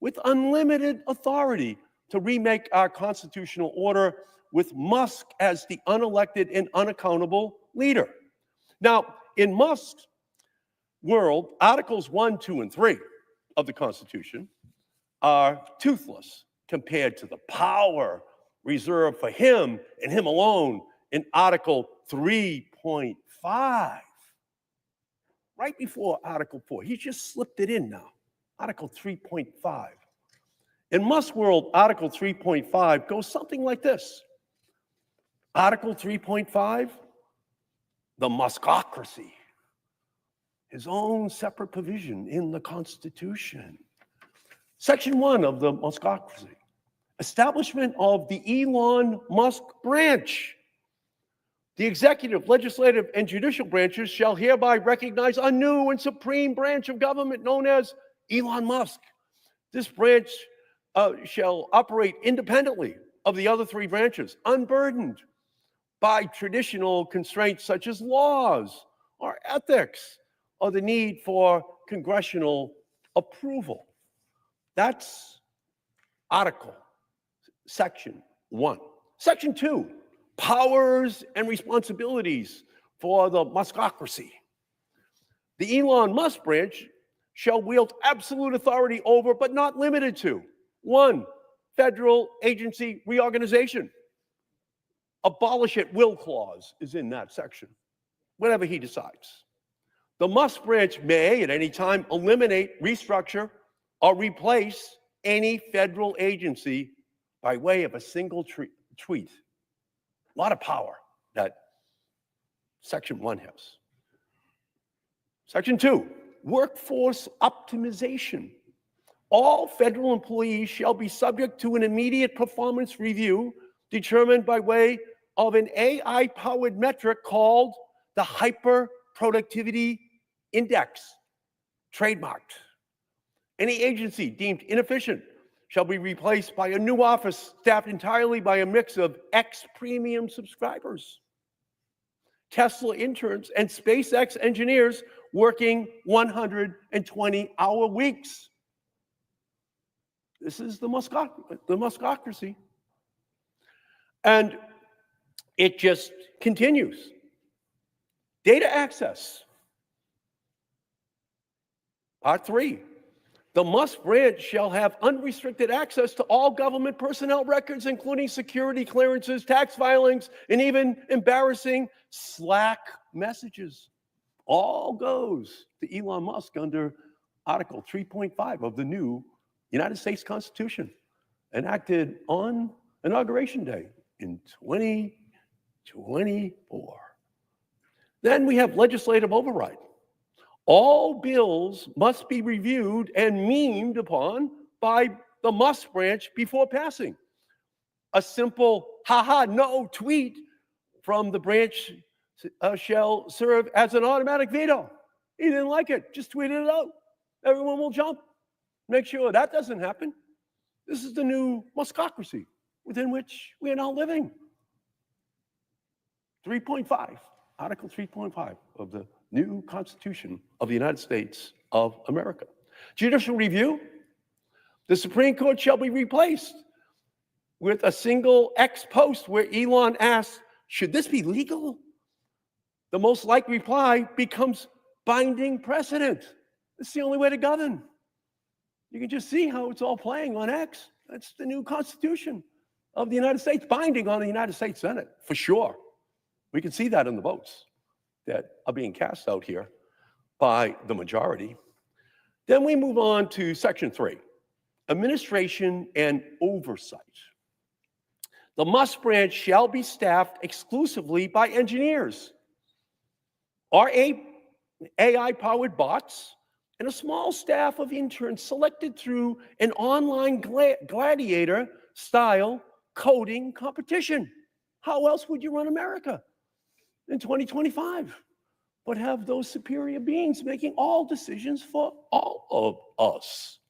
with unlimited authority to remake our constitutional order with Musk as the unelected and unaccountable leader. Now, in Musk's world, Articles 1, 2, and 3 of the Constitution are toothless compared to the power reserved for him and him alone in Article 3.5. Right before Article 4. He just slipped it in now. Article 3.5. In Musk's world, Article 3.5 goes something like this. Article 3.5, the Muskocracy, his own separate provision in the Constitution. Section 1 of the Muskocracy, establishment of the Elon Musk branch. The executive, legislative, and judicial branches shall hereby recognize a new and supreme branch of government known as Elon Musk. This branch shall operate independently of the other 3 branches, unburdened by traditional constraints such as laws or ethics or the need for congressional approval. That's Article, Section 1. Section 2, powers and responsibilities for the Muskocracy. The Elon Musk branch shall wield absolute authority over, but not limited to, 1, federal agency reorganization. Abolish at will clause is in that section, whatever he decides. The Musk branch may at any time eliminate, restructure, or replace any federal agency by way of a single tweet. A lot of power that Section 1 has. Section 2, workforce optimization. All federal employees shall be subject to an immediate performance review determined by way of an AI-powered metric called the Hyper Productivity Index, trademarked. Any agency deemed inefficient shall be replaced by a new office staffed entirely by a mix of ex-premium subscribers, Tesla interns, and SpaceX engineers working 120-hour weeks. This is the Muskocracy. And it just continues. Data access. Part 3. The Musk branch shall have unrestricted access to all government personnel records, including security clearances, tax filings, and even embarrassing Slack messages. All goes to Elon Musk under Article 3.5 of the new United States Constitution, enacted on Inauguration Day in 2024. Then we have legislative override. All bills must be reviewed and memed upon by the Musk branch before passing. A simple haha no tweet from the branch shall serve as an automatic veto. He didn't like it, just tweeted it out. Everyone will jump. Make sure that doesn't happen. This is the new Muskocracy within which we are now living. 3.5, Article 3.5 of the new Constitution of the United States of America. Judicial review. The Supreme Court shall be replaced with a single ex post where Elon asks, should this be legal? The most likely reply becomes binding precedent. It's the only way to govern. You can just see how it's all playing on X. That's the new Constitution of the United States, binding on the United States Senate, for sure. We can see that in the votes that are being cast out here by the majority. Then we move on to Section 3, administration and oversight. The Musk branch shall be staffed exclusively by engineers or AI-powered bots and a small staff of interns selected through an online gladiator-style coding competition. How else would you run America in 2025? But have those superior beings making all decisions for all of us.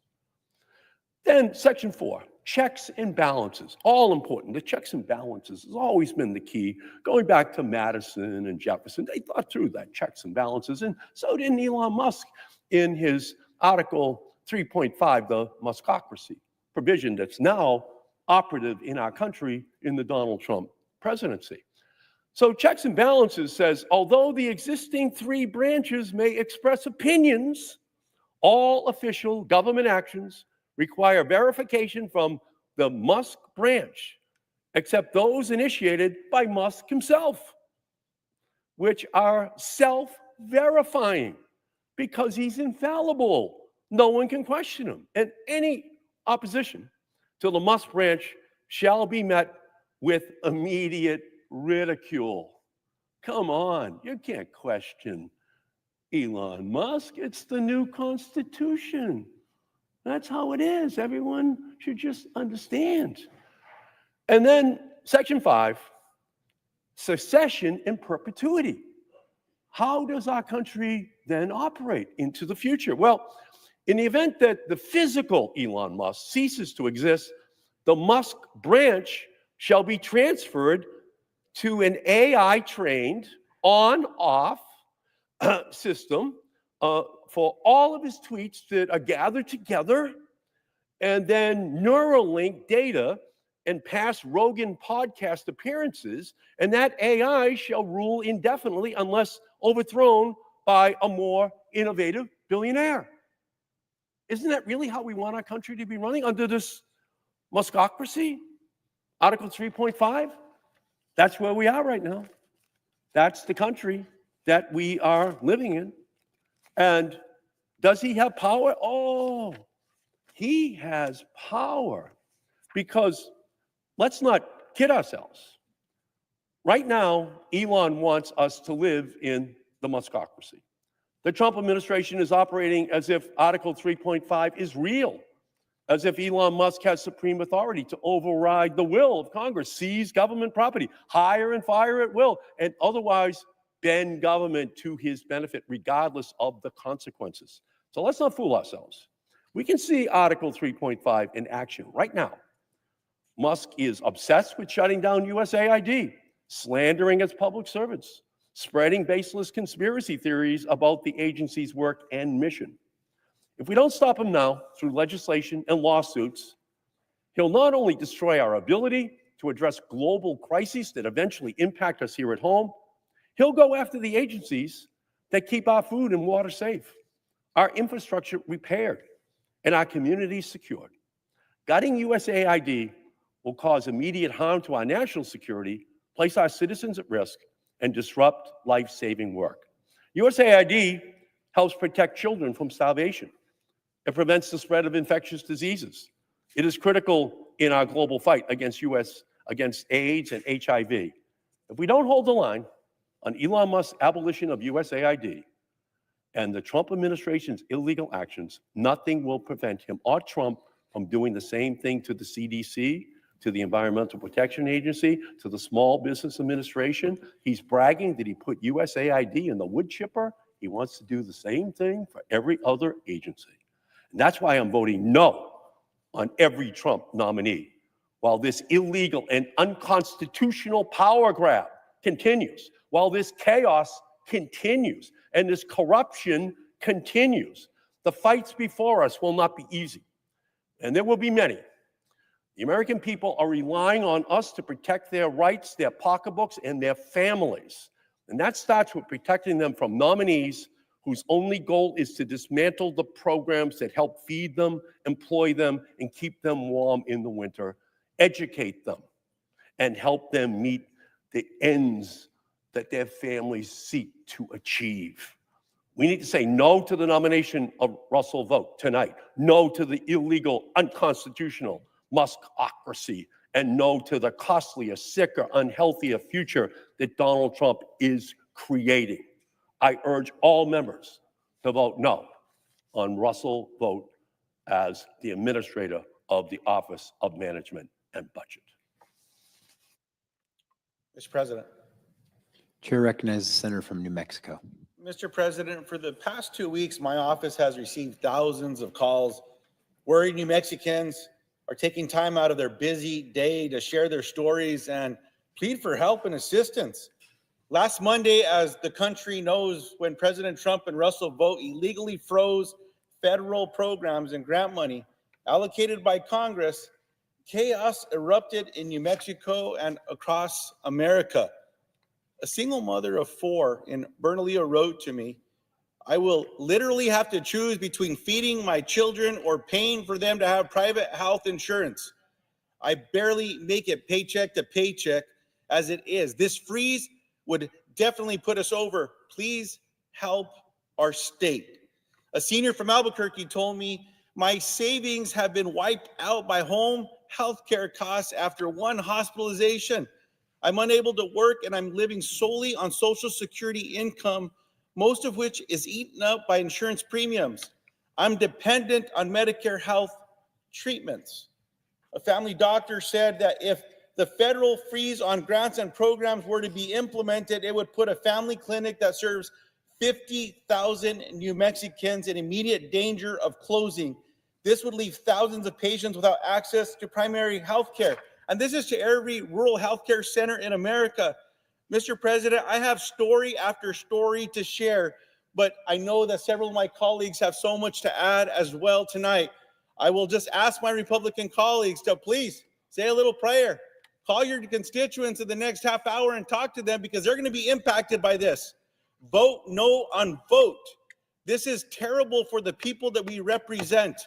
Then Section 4, checks and balances, all important. The checks and balances has always been the key. Going back to Madison and Jefferson, they thought through that checks and balances, and so did Elon Musk in his Article 3.5, the Muskocracy provision that's now operative in our country in the Donald Trump presidency. So checks and balances says, although the existing 3 branches may express opinions, all official government actions require verification from the Musk branch, except those initiated by Musk himself, which are self-verifying because he's infallible. No one can question him. And any opposition to the Musk branch shall be met with immediate ridicule. Come on, you can't question Elon Musk. It's the new Constitution. That's how it is. Everyone should just understand. And then Section 5, succession in perpetuity. How does our country then operate into the future? Well, in the event that the physical Elon Musk ceases to exist, the Musk branch shall be transferred to an AI-trained on-off system for all of his tweets that are gathered together, and then Neuralink data and past Rogan podcast appearances, and that AI shall rule indefinitely unless overthrown by a more innovative billionaire. Isn't that really how we want our country to be running under this Muskocracy? Article 3.5? That's where we are right now. That's the country that we are living in. And does he have power? Oh, he has power. Because let's not kid ourselves. Right now, Elon wants us to live in the Muskocracy. The Trump administration is operating as if Article 3.5 is real, as if Elon Musk has supreme authority to override the will of Congress, seize government property, hire and fire at will, and otherwise bend government to his benefit, regardless of the consequences. So let's not fool ourselves. We can see Article 3.5 in action right now. Musk is obsessed with shutting down USAID, slandering its public servants, spreading baseless conspiracy theories about the agency's work and mission. If we don't stop him now through legislation and lawsuits, he'll not only destroy our ability to address global crises that eventually impact us here at home, he'll go after the agencies that keep our food and water safe, our infrastructure repaired, and our communities secured. Gutting USAID will cause immediate harm to our national security, place our citizens at risk, and disrupt life-saving work. USAID helps protect children from starvation. It prevents the spread of infectious diseases. It is critical in our global fight against AIDS and HIV. If we don't hold the line on Elon Musk's abolition of USAID and the Trump administration's illegal actions, nothing will prevent him or Trump from doing the same thing to the CDC, to the Environmental Protection Agency, to the Small Business Administration. He's bragging that he put USAID in the wood chipper. He wants to do the same thing for every other agency. And that's why I'm voting no on every Trump nominee. While this illegal and unconstitutional power grab continues, while this chaos continues, and this corruption continues, the fights before us will not be easy. And there will be many. The American people are relying on us to protect their rights, their pocketbooks, and their families. And that starts with protecting them from nominees whose only goal is to dismantle the programs that help feed them, employ them, and keep them warm in the winter, educate them, and help them meet the ends that their families seek to achieve. We need to say no to the nomination of Russell Vought tonight, no to the illegal, unconstitutional Muskocracy, and no to the costlier, sicker, unhealthier future that Donald Trump is creating. I urge all members to vote no on Russell Vought as the administrator of the Office of Management and Budget. Mr. President. Chair recognizes the senator from New Mexico. Mr. President, for the past 2 weeks, my office has received thousands of calls worried New Mexicans are taking time out of their busy day to share their stories and plead for help and assistance. Last Monday, as the country knows, when President Trump and Russell Vought illegally froze federal programs and grant money allocated by Congress, chaos erupted in New Mexico and across America. A single mother of 4 in Bernalillo wrote to me, "I will literally have to choose between feeding my children or paying for them to have private health insurance. I barely make it paycheck to paycheck as it is. This freeze would definitely put us over. Please help our state." A senior from Albuquerque told me, "My savings have been wiped out by home health care costs after one hospitalization. I'm unable to work and I'm living solely on Social Security income, most of which is eaten up by insurance premiums. I'm dependent on Medicare health treatments." A family doctor said that if the federal freeze on grants and programs were to be implemented, it would put a family clinic that serves 50,000 New Mexicans in immediate danger of closing. This would leave thousands of patients without access to primary health care. And this is to every rural healthcare center in America. Mr. President, I have story after story to share, but I know that several of my colleagues have so much to add as well tonight. I will just ask my Republican colleagues to please say a little prayer. Call your constituents in the next half hour and talk to them because they're going to be impacted by this. Vote no on Vought. This is terrible for the people that we represent.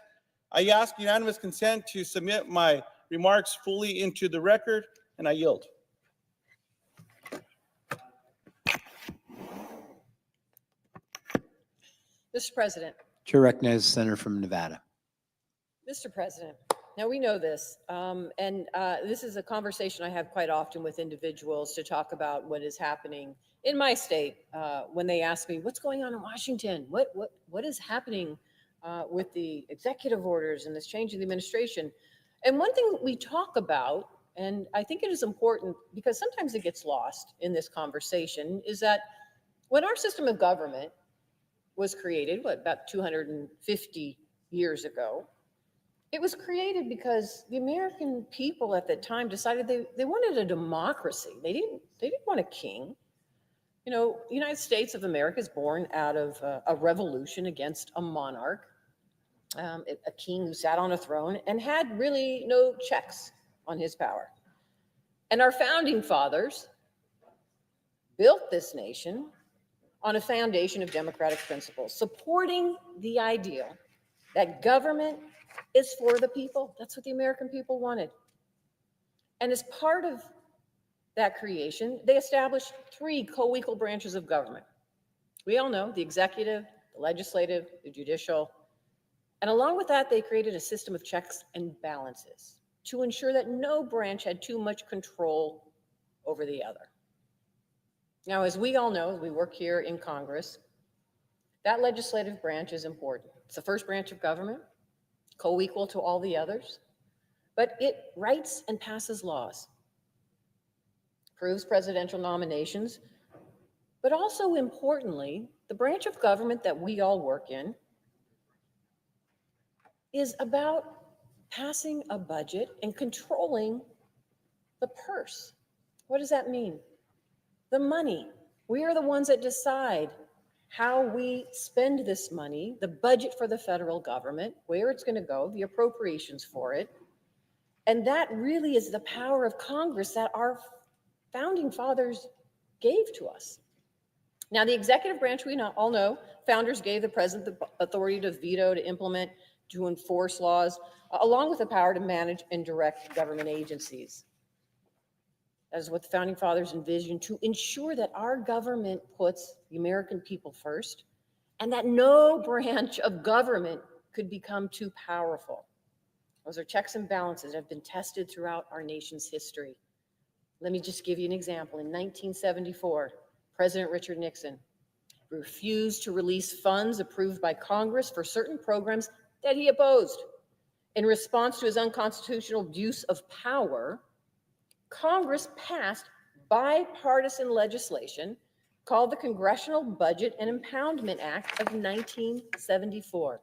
I ask unanimous consent to submit my remarks fully into the record, and I yield. Mr. President. Chair recognizes the senator from Nevada. Mr. President, now we know this, and this is a conversation I have quite often with individuals to talk about what is happening in my state when they ask me, what's going on in Washington? What is happening with the executive orders and this change in the administration? And one thing we talk about, and I think it is important because sometimes it gets lost in this conversation, is that when our system of government was created, about 250 years ago, it was created because the American people at the time decided they wanted a democracy. They didn't want a king. You know, the United States of America is born out of a revolution against a monarch, a king who sat on a throne and had really no checks on his power. And our founding fathers built this nation on a foundation of democratic principles, supporting the ideal that government is for the people. That's what the American people wanted. And as part of that creation, they established 3 co-equal branches of government. We all know the executive, the legislative, the judicial. And along with that, they created a system of checks and balances to ensure that no branch had too much control over the other. Now, as we all know, we work here in Congress, that legislative branch is important. It's the first branch of government, co-equal to all the others, but it writes and passes laws, approves presidential nominations, but also importantly, the branch of government that we all work in is about passing a budget and controlling the purse. What does that mean? The money. We are the ones that decide how we spend this money, the budget for the federal government, where it's going to go, the appropriations for it. And that really is the power of Congress that our founding fathers gave to us. Now, the executive branch, we all know, founders gave the president the authority to veto, to implement, to enforce laws, along with the power to manage and direct government agencies. That is what the founding fathers envisioned, to ensure that our government puts the American people first and that no branch of government could become too powerful. Those are checks and balances that have been tested throughout our nation's history. Let me just give you an example. In 1974, President Richard Nixon refused to release funds approved by Congress for certain programs that he opposed. In response to his unconstitutional use of power, Congress passed bipartisan legislation called the Congressional Budget and Impoundment Act of 1974.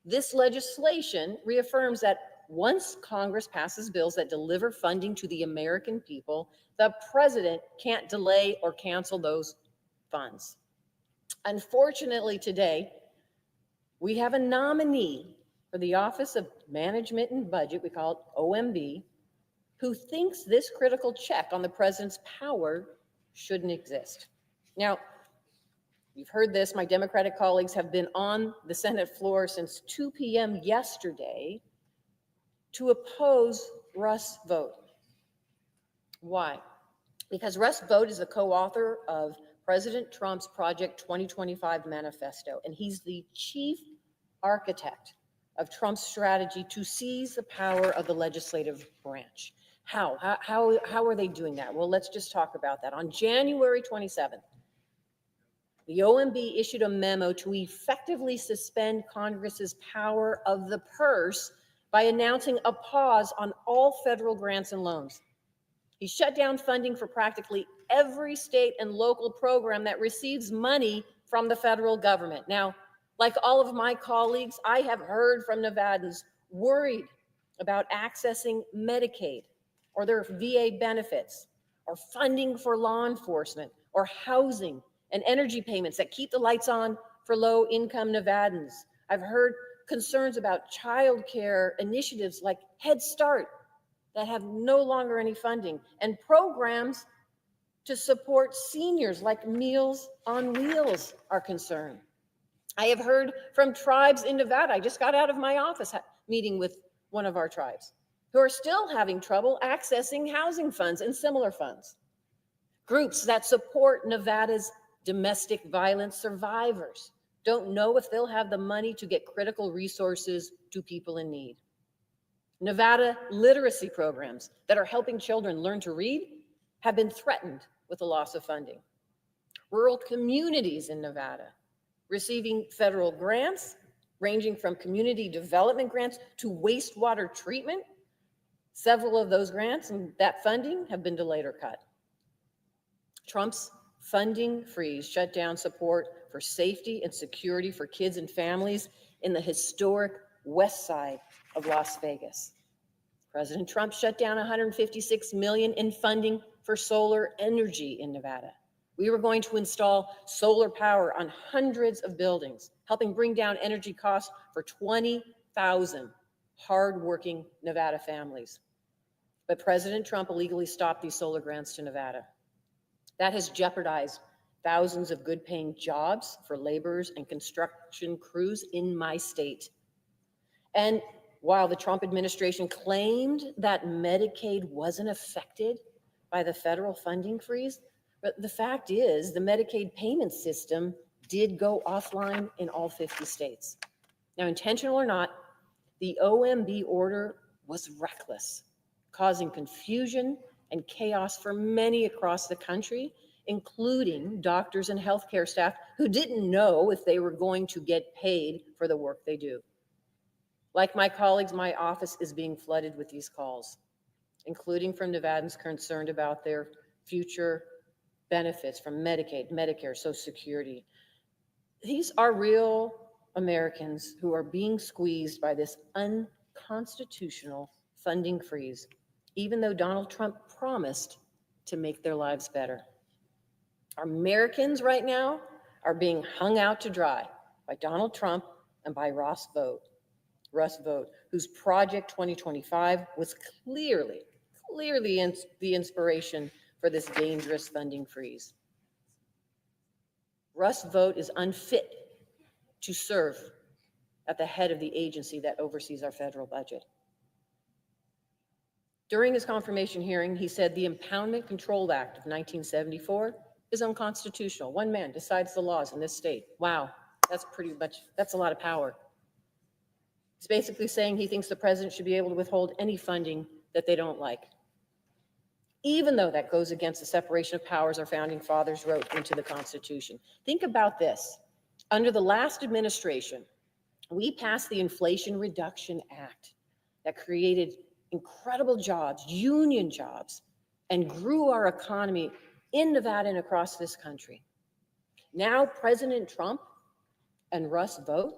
This legislation reaffirms that once Congress passes bills that deliver funding to the American people, the president can't delay or cancel those funds. Unfortunately, today, we have a nominee for the Office of Management and Budget, we call it OMB, who thinks this critical check on the president's power shouldn't exist. Now, you've heard this, my Democratic colleagues have been on the Senate floor since 2 p.m. yesterday to oppose Russ Vought. Why? Because Russ Vought is the co-author of President Trump's Project 2025 manifesto, and he's the chief architect of Trump's strategy to seize the power of the legislative branch. How are they doing that? Well, let's just talk about that. On January 27th, the OMB issued a memo to effectively suspend Congress's power of the purse by announcing a pause on all federal grants and loans. He shut down funding for practically every state and local program that receives money from the federal government. Now, like all of my colleagues, I have heard from Nevadans worried about accessing Medicaid or their VA benefits or funding for law enforcement or housing and energy payments that keep the lights on for low-income Nevadans. I've heard concerns about child care initiatives like Head Start that have no longer any funding, and programs to support seniors like Meals on Wheels are concerned. I have heard from tribes in Nevada. I just got out of my office meeting with one of our tribes who are still having trouble accessing housing funds and similar funds. Groups that support Nevada's domestic violence survivors don't know if they'll have the money to get critical resources to people in need. Nevada literacy programs that are helping children learn to read have been threatened with the loss of funding. Rural communities in Nevada receiving federal grants ranging from community development grants to wastewater treatment. Several of those grants and that funding have been delayed or cut. Trump's funding freeze shut down support for safety and security for kids and families in the historic west side of Las Vegas. President Trump shut down $156 million in funding for solar energy in Nevada. We were going to install solar power on hundreds of buildings, helping bring down energy costs for 20,000 hardworking Nevada families. But President Trump illegally stopped these solar grants to Nevada. That has jeopardized thousands of good-paying jobs for laborers and construction crews in my state. And while the Trump administration claimed that Medicaid wasn't affected by the federal funding freeze, but the fact is the Medicaid payment system did go offline in all 50 states. Now, intentional or not, the OMB order was reckless, causing confusion and chaos for many across the country, including doctors and healthcare staff who didn't know if they were going to get paid for the work they do. Like my colleagues, my office is being flooded with these calls, including from Nevadans concerned about their future benefits from Medicaid, Medicare, Social Security. These are real Americans who are being squeezed by this unconstitutional funding freeze, even though Donald Trump promised to make their lives better. Americans right now are being hung out to dry by Donald Trump and by Russ Vought, whose Project 2025 was clearly the inspiration for this dangerous funding freeze. Russ Vought is unfit to serve at the head of the agency that oversees our federal budget. During his confirmation hearing, he said the Impoundment Control Act of 1974 is unconstitutional. One man decides the laws in this state. Wow, that's a lot of power. He's basically saying he thinks the president should be able to withhold any funding that they don't like, even though that goes against the separation of powers our founding fathers wrote into the Constitution. Think about this. Under the last administration, we passed the Inflation Reduction Act that created incredible jobs, union jobs, and grew our economy in Nevada and across this country. Now, President Trump and Russ Vought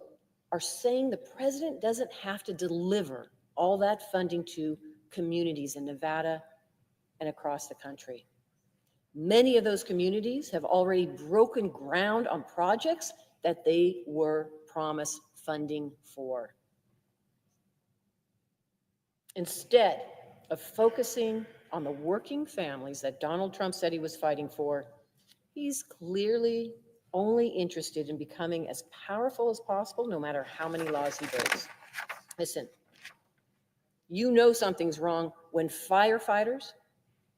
are saying the president doesn't have to deliver all that funding to communities in Nevada and across the country. Many of those communities have already broken ground on projects that they were promised funding for. Instead of focusing on the working families that Donald Trump said he was fighting for, he's clearly only interested in becoming as powerful as possible, no matter how many laws he breaks. Listen, you know something's wrong when firefighters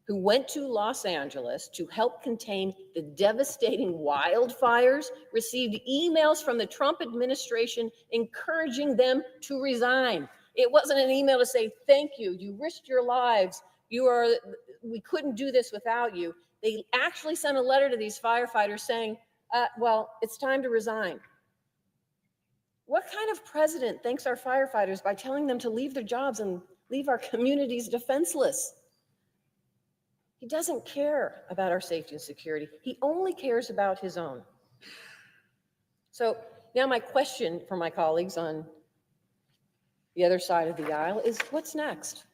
who went to Los Angeles to help contain the devastating wildfires received emails from the Trump administration encouraging them to resign. It wasn't an email to say, thank you, you risked your lives, we couldn't do this without you. They actually sent a letter to these firefighters saying, well, it's time to resign. What kind of president thanks our firefighters by telling them to leave their jobs and leave our communities defenseless? He doesn't care about our safety and security. He only cares about his own. So now my question for my colleagues on the other side of the aisle is, what's next?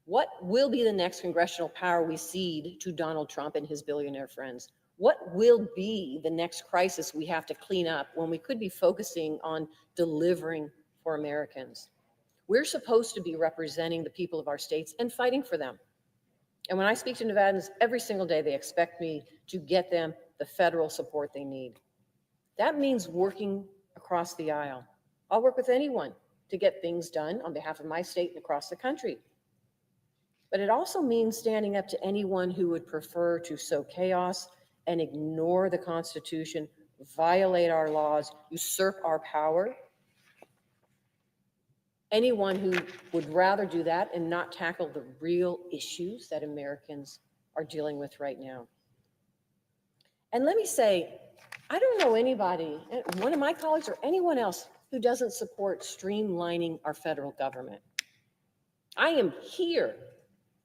What will be the next congressional power we cede to Donald Trump and his billionaire friends? What will be the next crisis we have to clean up when we could be focusing on delivering for Americans? We're supposed to be representing the people of our states and fighting for them. And when I speak to Nevadans every single day, they expect me to get them the federal support they need. That means working across the aisle. I'll work with anyone to get things done on behalf of my state and across the country. But it also means standing up to anyone who would prefer to sow chaos and ignore the Constitution violate our laws, usurp our power. Anyone who would rather do that and not tackle the real issues that Americans are dealing with right now. And let me say, I don't know anybody, one of my colleagues or anyone else, who doesn't support streamlining our federal government. I am here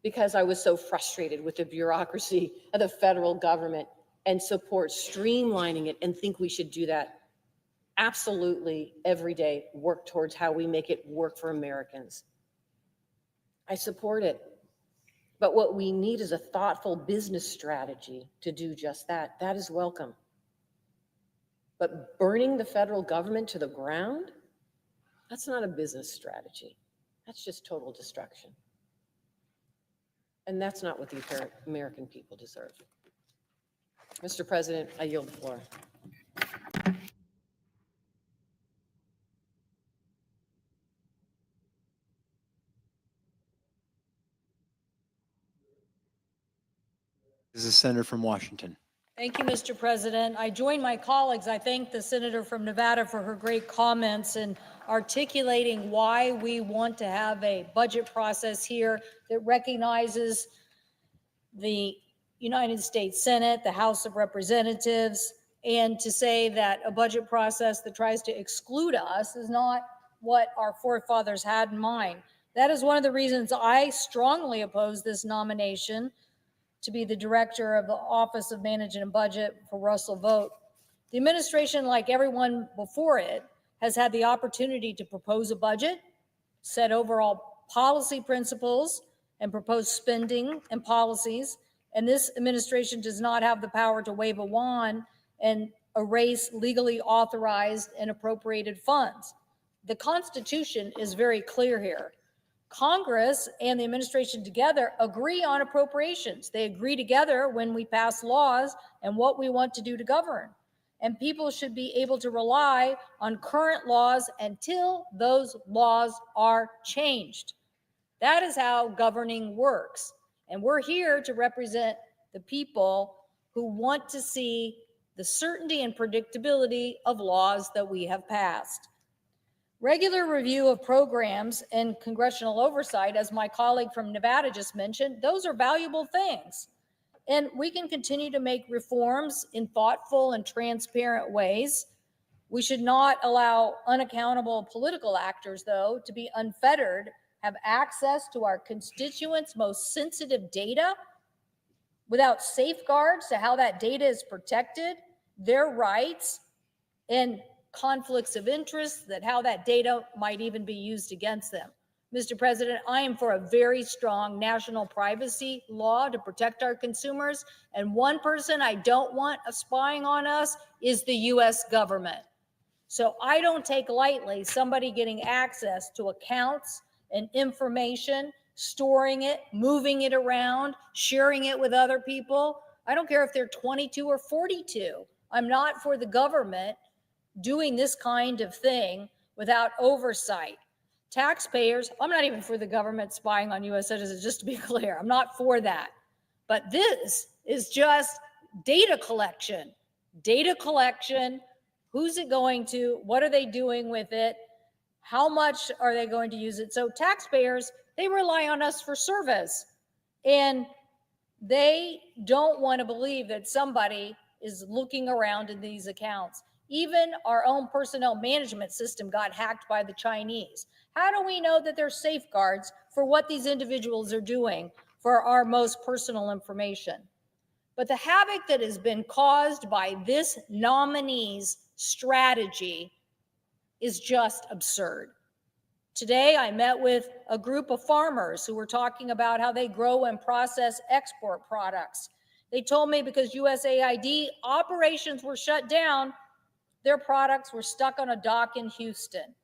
because I was so frustrated with the bureaucracy of the federal government and support streamlining it and think we should do that absolutely every day, work towards how we make it work for Americans. I support it. But what we need is a thoughtful business strategy to do just that. That is welcome. But burning the federal government to the ground, that's not a business strategy. That's just total destruction. And that's not what the American people deserve. Mr. President, I yield the floor. This is the senator from Washington. Thank you, Mr. President. I join my colleagues. I thank the senator from Nevada for her great comments and articulating why we want to have a budget process here that recognizes the United States Senate, the House of Representatives, and to say that a budget process that tries to exclude us is not what our forefathers had in mind. That is one of the reasons I strongly oppose this nomination to be the director of the Office of Management and Budget for Russell Vought. The administration, like everyone before it, has had the opportunity to propose a budget, set overall policy principles, and propose spending and policies. And this administration does not have the power to wave a wand and erase legally authorized and appropriated funds. The Constitution is very clear here. Congress and the administration together agree on appropriations. They agree together when we pass laws and what we want to do to govern. And people should be able to rely on current laws until those laws are changed. That is how governing works. And we're here to represent the people who want to see the certainty and predictability of laws that we have passed. Regular review of programs and congressional oversight, as my colleague from Nevada just mentioned, those are valuable things. And we can continue to make reforms in thoughtful and transparent ways. We should not allow unaccountable political actors, though, to be unfettered, have access to our constituents' most sensitive data without safeguards to how that data is protected, their rights, and conflicts of interest, that how that data might even be used against them. Mr. President, I am for a very strong national privacy law to protect our consumers. And one person I don't want spying on us is the US government. So I don't take lightly somebody getting access to accounts and information, storing it, moving it around, sharing it with other people. I don't care if they're 22 or 42. I'm not for the government doing this kind of thing without oversight. Taxpayers, I'm not even for the government spying on US citizens, just to be clear. I'm not for that. But this is just data collection. Data collection, who's it going to? What are they doing with it? How much are they going to use it? So taxpayers, they rely on us for service. And they don't want to believe that somebody is looking around in these accounts. Even our own personnel management system got hacked by the Chinese. How do we know that there's safeguards for what these individuals are doing for our most personal information? But the havoc that has been caused by this nominee's strategy is just absurd. Today, I met with a group of farmers who were talking about how they grow and process export products. They told me because USAID operations were shut down, their products were stuck on a dock in Houston.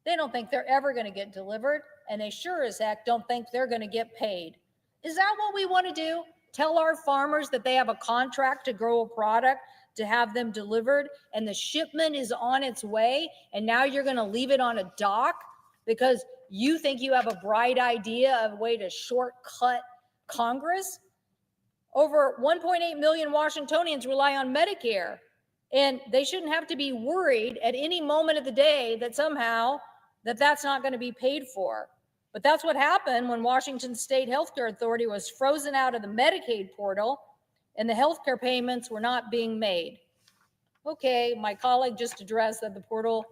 They don't think they're ever going to get delivered, and they sure as heck don't think they're going to get paid. Is that what we want to do? Tell our farmers that they have a contract to grow a product, to have them delivered, and the shipment is on its way, and now you're going to leave it on a dock because you think you have a bright idea of a way to shortcut Congress? Over 1.8 million Washingtonians rely on Medicare. And they shouldn't have to be worried at any moment of the day that somehow that's not going to be paid for. But that's what happened when Washington State Healthcare Authority was frozen out of the Medicaid portal and the healthcare payments were not being made. Okay, my colleague just addressed that the portal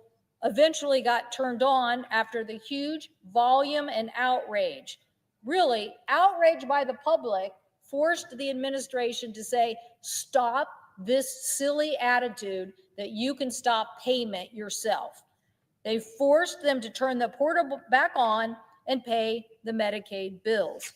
eventually got turned on after the huge volume and outrage. Really, outrage by the public forced the administration to say, stop this silly attitude that you can stop payment yourself. They forced them to turn the portal back on and pay the Medicaid bills.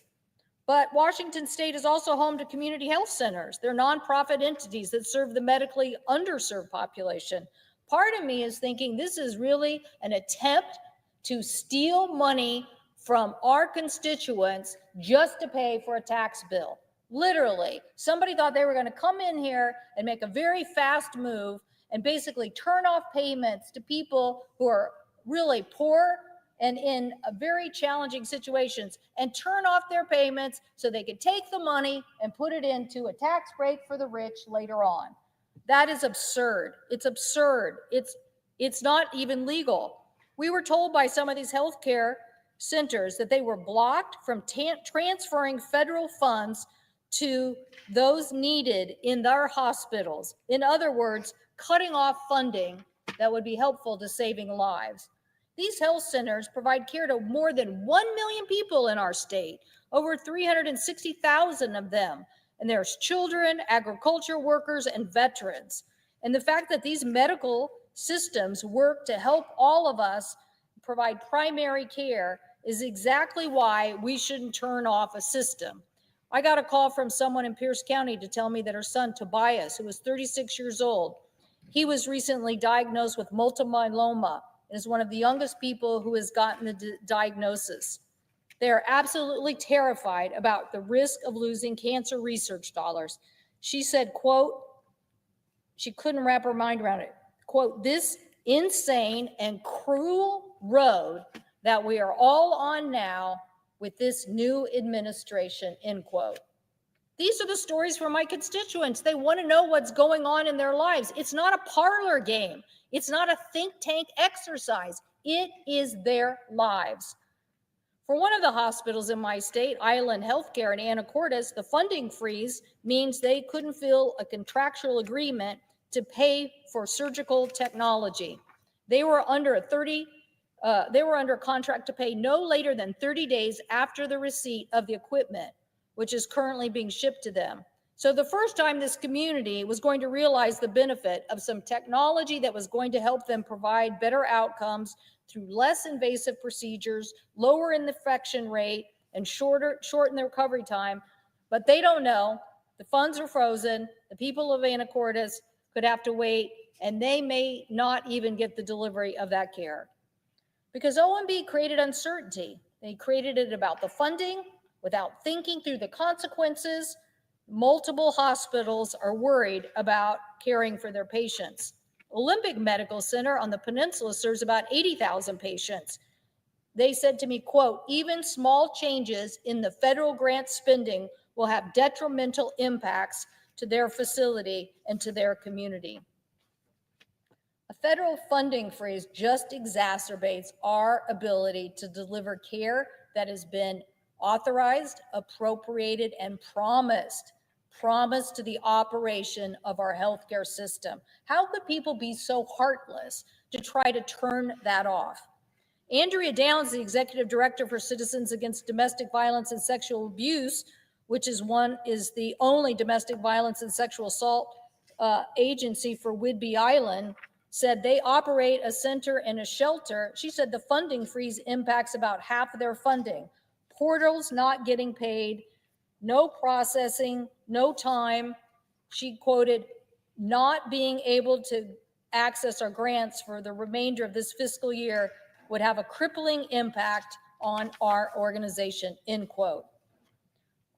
But Washington State is also home to community health centers. They're nonprofit entities that serve the medically underserved population. Part of me is thinking this is really an attempt to steal money from our constituents just to pay for a tax bill. Literally, somebody thought they were going to come in here and make a very fast move and basically turn off payments to people who are really poor and in very challenging situations, and turn off their payments so they could take the money and put it into a tax break for the rich later on. That is absurd. It's absurd. It's not even legal. We were told by some of these healthcare centers that they were blocked from transferring federal funds to those needed in their hospitals. In other words, cutting off funding that would be helpful to saving lives. These health centers provide care to more than 1 million people in our state, over 360,000 of them. And there's children, agriculture workers, and veterans. And the fact that these medical systems work to help all of us provide primary care is exactly why we shouldn't turn off a system. I got a call from someone in Pierce County to tell me that her son, Tobias, who was 36 years old, he was recently diagnosed with multiple myeloma, and is one of the youngest people who has gotten the diagnosis. They are absolutely terrified about the risk of losing cancer research dollars. She said, quote, she couldn't wrap her mind around it, quote, this insane and cruel road that we are all on now with this new administration, end quote. These are the stories from my constituents. They want to know what's going on in their lives. It's not a parlor game. It's not a think tank exercise. It is their lives. For one of the hospitals in my state, Island Healthcare in Anacortes, the funding freeze means they couldn't fill a contractual agreement to pay for surgical technology. They were under a contract to pay no later than 30 days after the receipt of the equipment, which is currently being shipped to them. So the first time this community was going to realize the benefit of some technology that was going to help them provide better outcomes through less invasive procedures, lower infection rate, and shorten their recovery time. But they don't know. The funds are frozen. The people of Anacortes could have to wait, and they may not even get the delivery of that care. Because OMB created uncertainty. They created it about the funding without thinking through the consequences. Multiple hospitals are worried about caring for their patients. Olympic Medical Center on the peninsula serves about 80,000 patients. They said to me, quote, even small changes in the federal grant spending will have detrimental impacts to their facility and to their community. A federal funding freeze just exacerbates our ability to deliver care that has been authorized, appropriated, and promised to the operation of our healthcare system. How could people be so heartless to try to turn that off? Andrea Downs, the Executive Director for Citizens Against Domestic Violence and Sexual Abuse, which is the only domestic violence and sexual assault agency for Whidbey Island, said they operate a center and a shelter. She said the funding freeze impacts about half of their funding. Portals not getting paid, no processing, no time. She quoted, not being able to access our grants for the remainder of this fiscal year would have a crippling impact on our organization, end quote.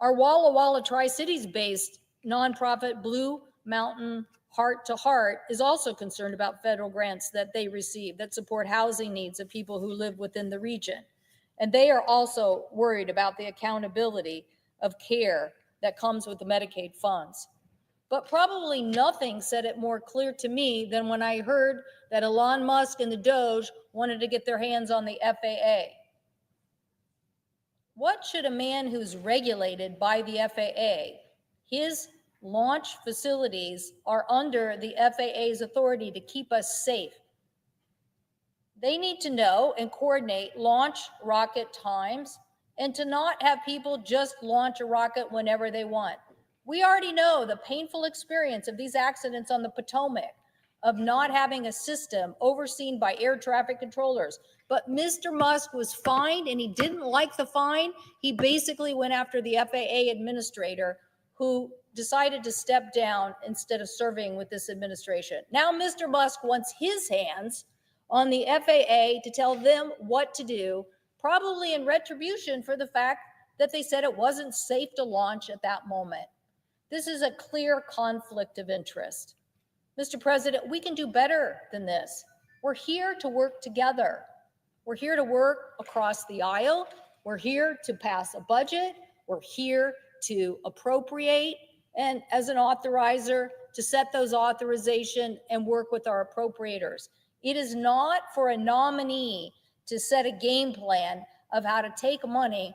Our Walla Walla Tri-Cities based nonprofit Blue Mountain Heart to Heart is also concerned about federal grants that they receive that support housing needs of people who live within the region. And they are also worried about the accountability of care that comes with the Medicaid funds. But probably nothing said it more clear to me than when I heard that Elon Musk and the Doge wanted to get their hands on the FAA. What should a man who's regulated by the FAA, his launch facilities are under the FAA's authority to keep us safe. They need to know and coordinate launch rocket times and to not have people just launch a rocket whenever they want. We already know the painful experience of these accidents on the Potomac, of not having a system overseen by air traffic controllers. But Mr. Musk was fined, and he didn't like the fine. He basically went after the FAA administrator, who decided to step down instead of serving with this administration. Now Mr. Musk wants his hands on the FAA to tell them what to do, probably in retribution for the fact that they said it wasn't safe to launch at that moment. This is a clear conflict of interest. Mr. President, we can do better than this. We're here to work together. We're here to work across the aisle. We're here to pass a budget. We're here to appropriate, and as an authorizer, to set those authorization and work with our appropriators. It is not for a nominee to set a game plan of how to take money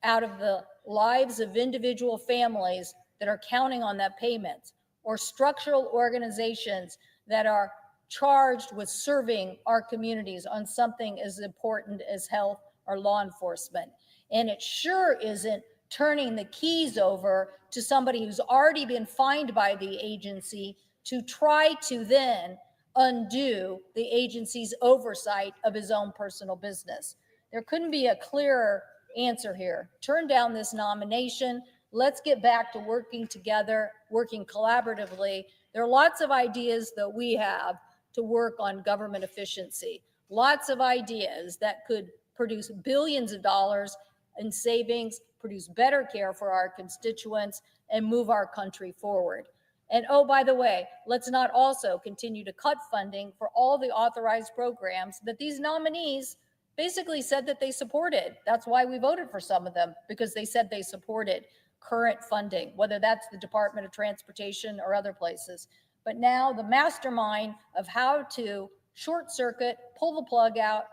out of the lives of individual families that are counting on that payment, or structural organizations that are charged with serving our communities on something as important as health or law enforcement. And it sure isn't turning the keys over to somebody who's already been fined by the agency to try to then undo the agency's oversight of his own personal business. There couldn't be a clearer answer here. Turn down this nomination. Let's get back to working together, working collaboratively. There are lots of ideas that we have to work on government efficiency, lots of ideas that could produce billions of dollars in savings, produce better care for our constituents, and move our country forward. And oh, by the way, let's not also continue to cut funding for all the authorized programs that these nominees basically said that they supported. That's why we voted for some of them, because they said they supported current funding, whether that's the Department of Transportation or other places. But now the mastermind of how to short circuit, pull the plug out,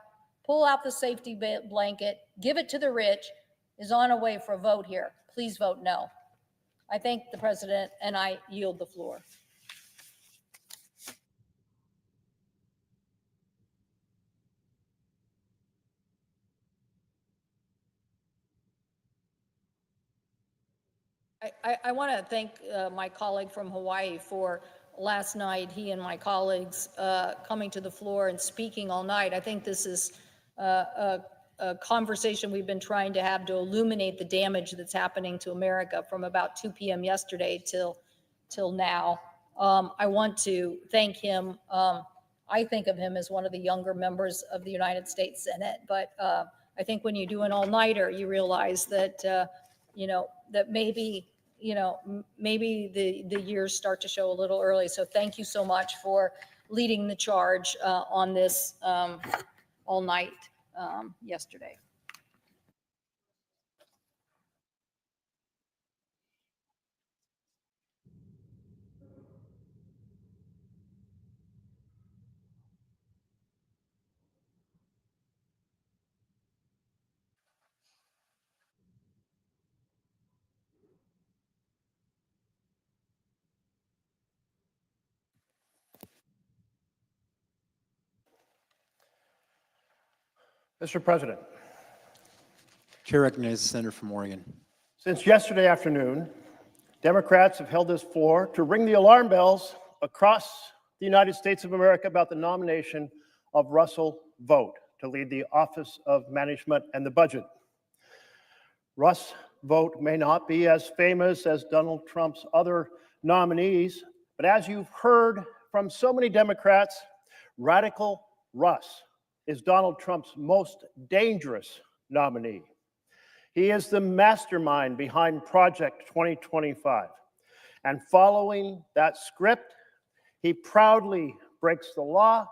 pull out the safety blanket, give it to the rich, is on a way for a vote here. Please vote no. I thank the president, and I yield the floor. I want to thank my colleague from Hawaii for last night, he and my colleagues coming to the floor and speaking all night. I think this is a conversation we've been trying to have to illuminate the damage that's happening to America from about 2 p.m. yesterday till now. I want to thank him. I think of him as one of the younger members of the United States Senate, but I think when you do an all-nighter, you realize that, that maybe, maybe the years start to show a little early. So thank you so much for leading the charge on this all night yesterday. Mr. President, Chair recognizes the senator from Oregon. since yesterday afternoon, Democrats have held this floor to ring the alarm bells across the United States of America about the nomination of Russell Vought to lead the Office of Management and the Budget. Russ Vought may not be as famous as Donald Trump's other nominees, but as you've heard from so many Democrats, Radical Russ is Donald Trump's most dangerous nominee. He is the mastermind behind Project 2025. And following that script, he proudly breaks the law,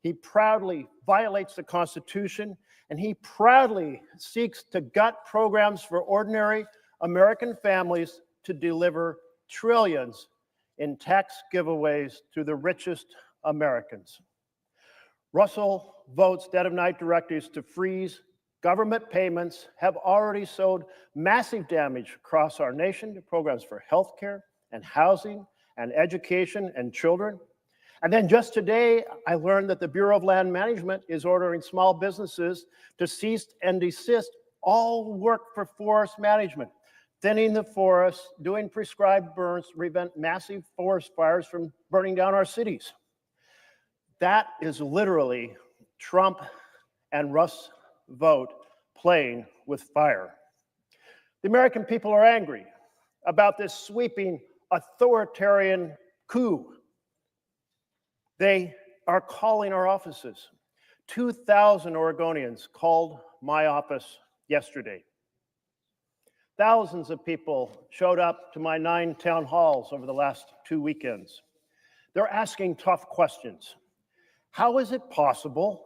he proudly violates the Constitution, and he proudly seeks to gut programs for ordinary American families to deliver trillions in tax giveaways to the richest Americans. Russell Vought's dead of night directives to freeze government payments have already sowed massive damage across our nation to programs for healthcare and housing and education and children. And then just today, I learned that the Bureau of Land Management is ordering small businesses to cease and desist all work for forest management, thinning the forests, doing prescribed burns to prevent massive forest fires from burning down our cities. That is literally Trump and Russ Vought playing with fire. The American people are angry about this sweeping authoritarian coup. They are calling our offices. 2,000 Oregonians called my office yesterday. Thousands of people showed up to my 9 town halls over the last 2 weekends. They're asking tough questions. How is it possible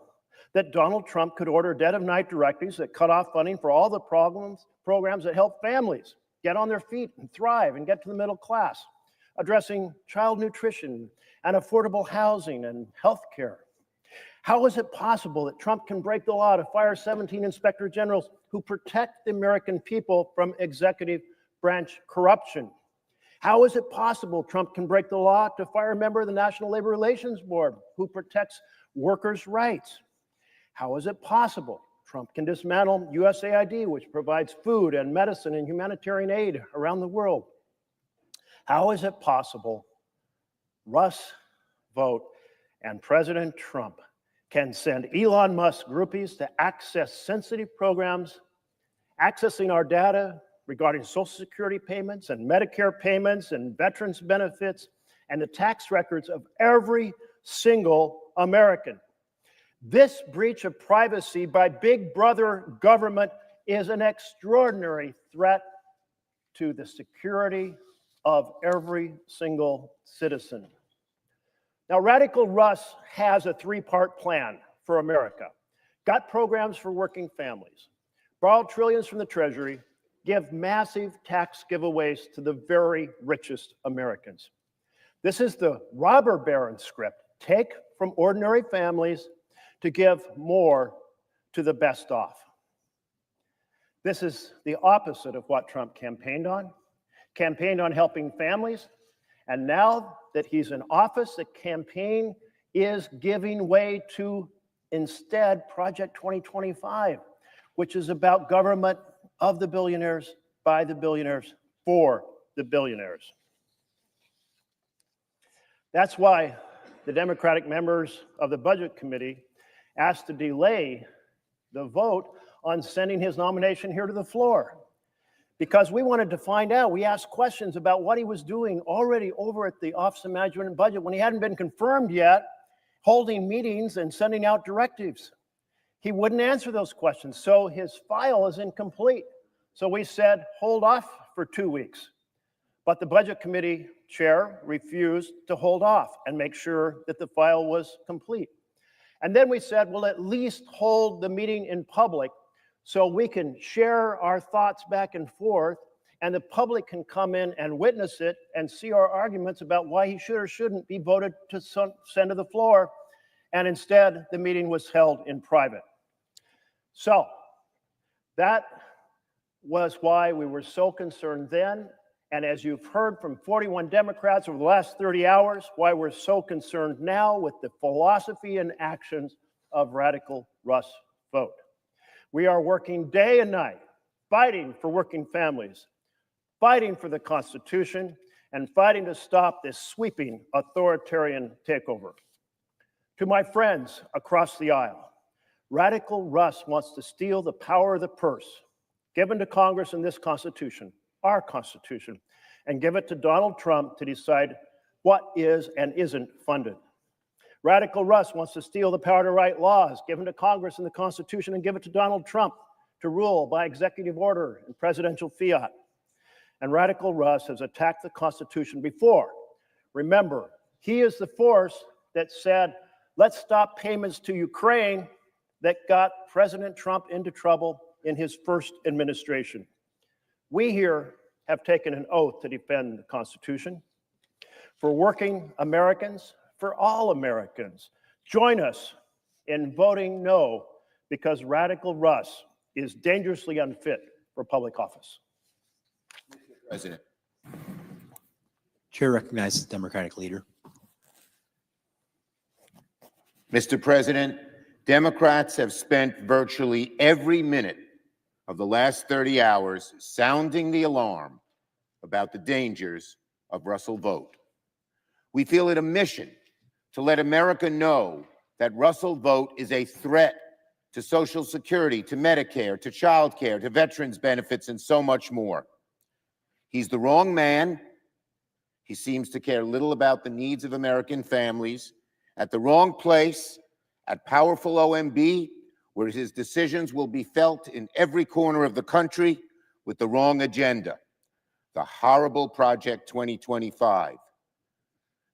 that Donald Trump could order dead of night directives that cut off funding for all the programs that help families get on their feet and thrive and get to the middle class, addressing child nutrition and affordable housing and health care? How is it possible that Trump can break the law to fire 17 inspector generals who protect the American people from executive branch corruption? How is it possible Trump can break the law to fire a member of the National Labor Relations Board who protects workers' rights? How is it possible Trump can dismantle USAID, which provides food and medicine and humanitarian aid around the world? How is it possible Russ Vought and President Trump can send Elon Musk groupies to access sensitive programs, accessing our data regarding Social Security payments and Medicare payments and veterans benefits and the tax records of every single American? This breach of privacy by Big Brother government is an extraordinary threat to the security of every single citizen. Now, Radical Russ has a 3-part plan for America. Got programs for working families, borrow trillions from the Treasury, give massive tax giveaways to the very richest Americans. This is the robber baron script. Take from ordinary families to give more to the best off. This is the opposite of what Trump campaigned on helping families. And now that he's in office, the campaign is giving way to, instead, Project 2025, which is about government of the billionaires, by the billionaires, for the billionaires. That's why the Democratic members of the Budget Committee asked to delay the vote on sending his nomination here to the floor, because we wanted to find out. We asked questions about what he was doing already over at the Office of Management and Budget when he hadn't been confirmed yet, holding meetings and sending out directives. He wouldn't answer those questions, so his file is incomplete. So we said, hold off for 2 weeks. But the Budget Committee chair refused to hold off and make sure that the file was complete. And then we said, we'll at least hold the meeting in public so we can share our thoughts back and forth, and the public can come in and witness it and see our arguments about why he should or shouldn't be voted to send to the floor. And instead, the meeting was held in private. So that was why we were so concerned then. And as you've heard from 41 Democrats over the last 30 hours, why we're so concerned now with the philosophy and actions of Radical Russ Vought. We are working day and night, fighting for working families, fighting for the Constitution, and fighting to stop this sweeping authoritarian takeover. To my friends across the aisle, Radical Russ wants to steal the power of the purse given to Congress in this Constitution, our Constitution, and give it to Donald Trump to decide what is and isn't funded. Radical Russ wants to steal the power to write laws given to Congress in the Constitution and give it to Donald Trump to rule by executive order and presidential fiat. And Radical Russ has attacked the Constitution before. Remember, he is the force that said, let's stop payments to Ukraine, that got President Trump into trouble in his first administration. We here have taken an oath to defend the Constitution. for working Americans, for all Americans. Join us in voting no, because Radical Russ is dangerously unfit for public office. President. Chair recognizes the Democratic leader. Mr. President, Democrats have spent virtually every minute of the last 30 hours sounding the alarm about the dangers of Russell Vought. We feel it a mission to let America know that Russell Vought is a threat to Social Security, to Medicare, to child care, to veterans benefits, and so much more. He's the wrong man. He seems to care little about the needs of American families. At the wrong place, at powerful OMB, where his decisions will be felt in every corner of the country, with the wrong agenda, the horrible Project 2025.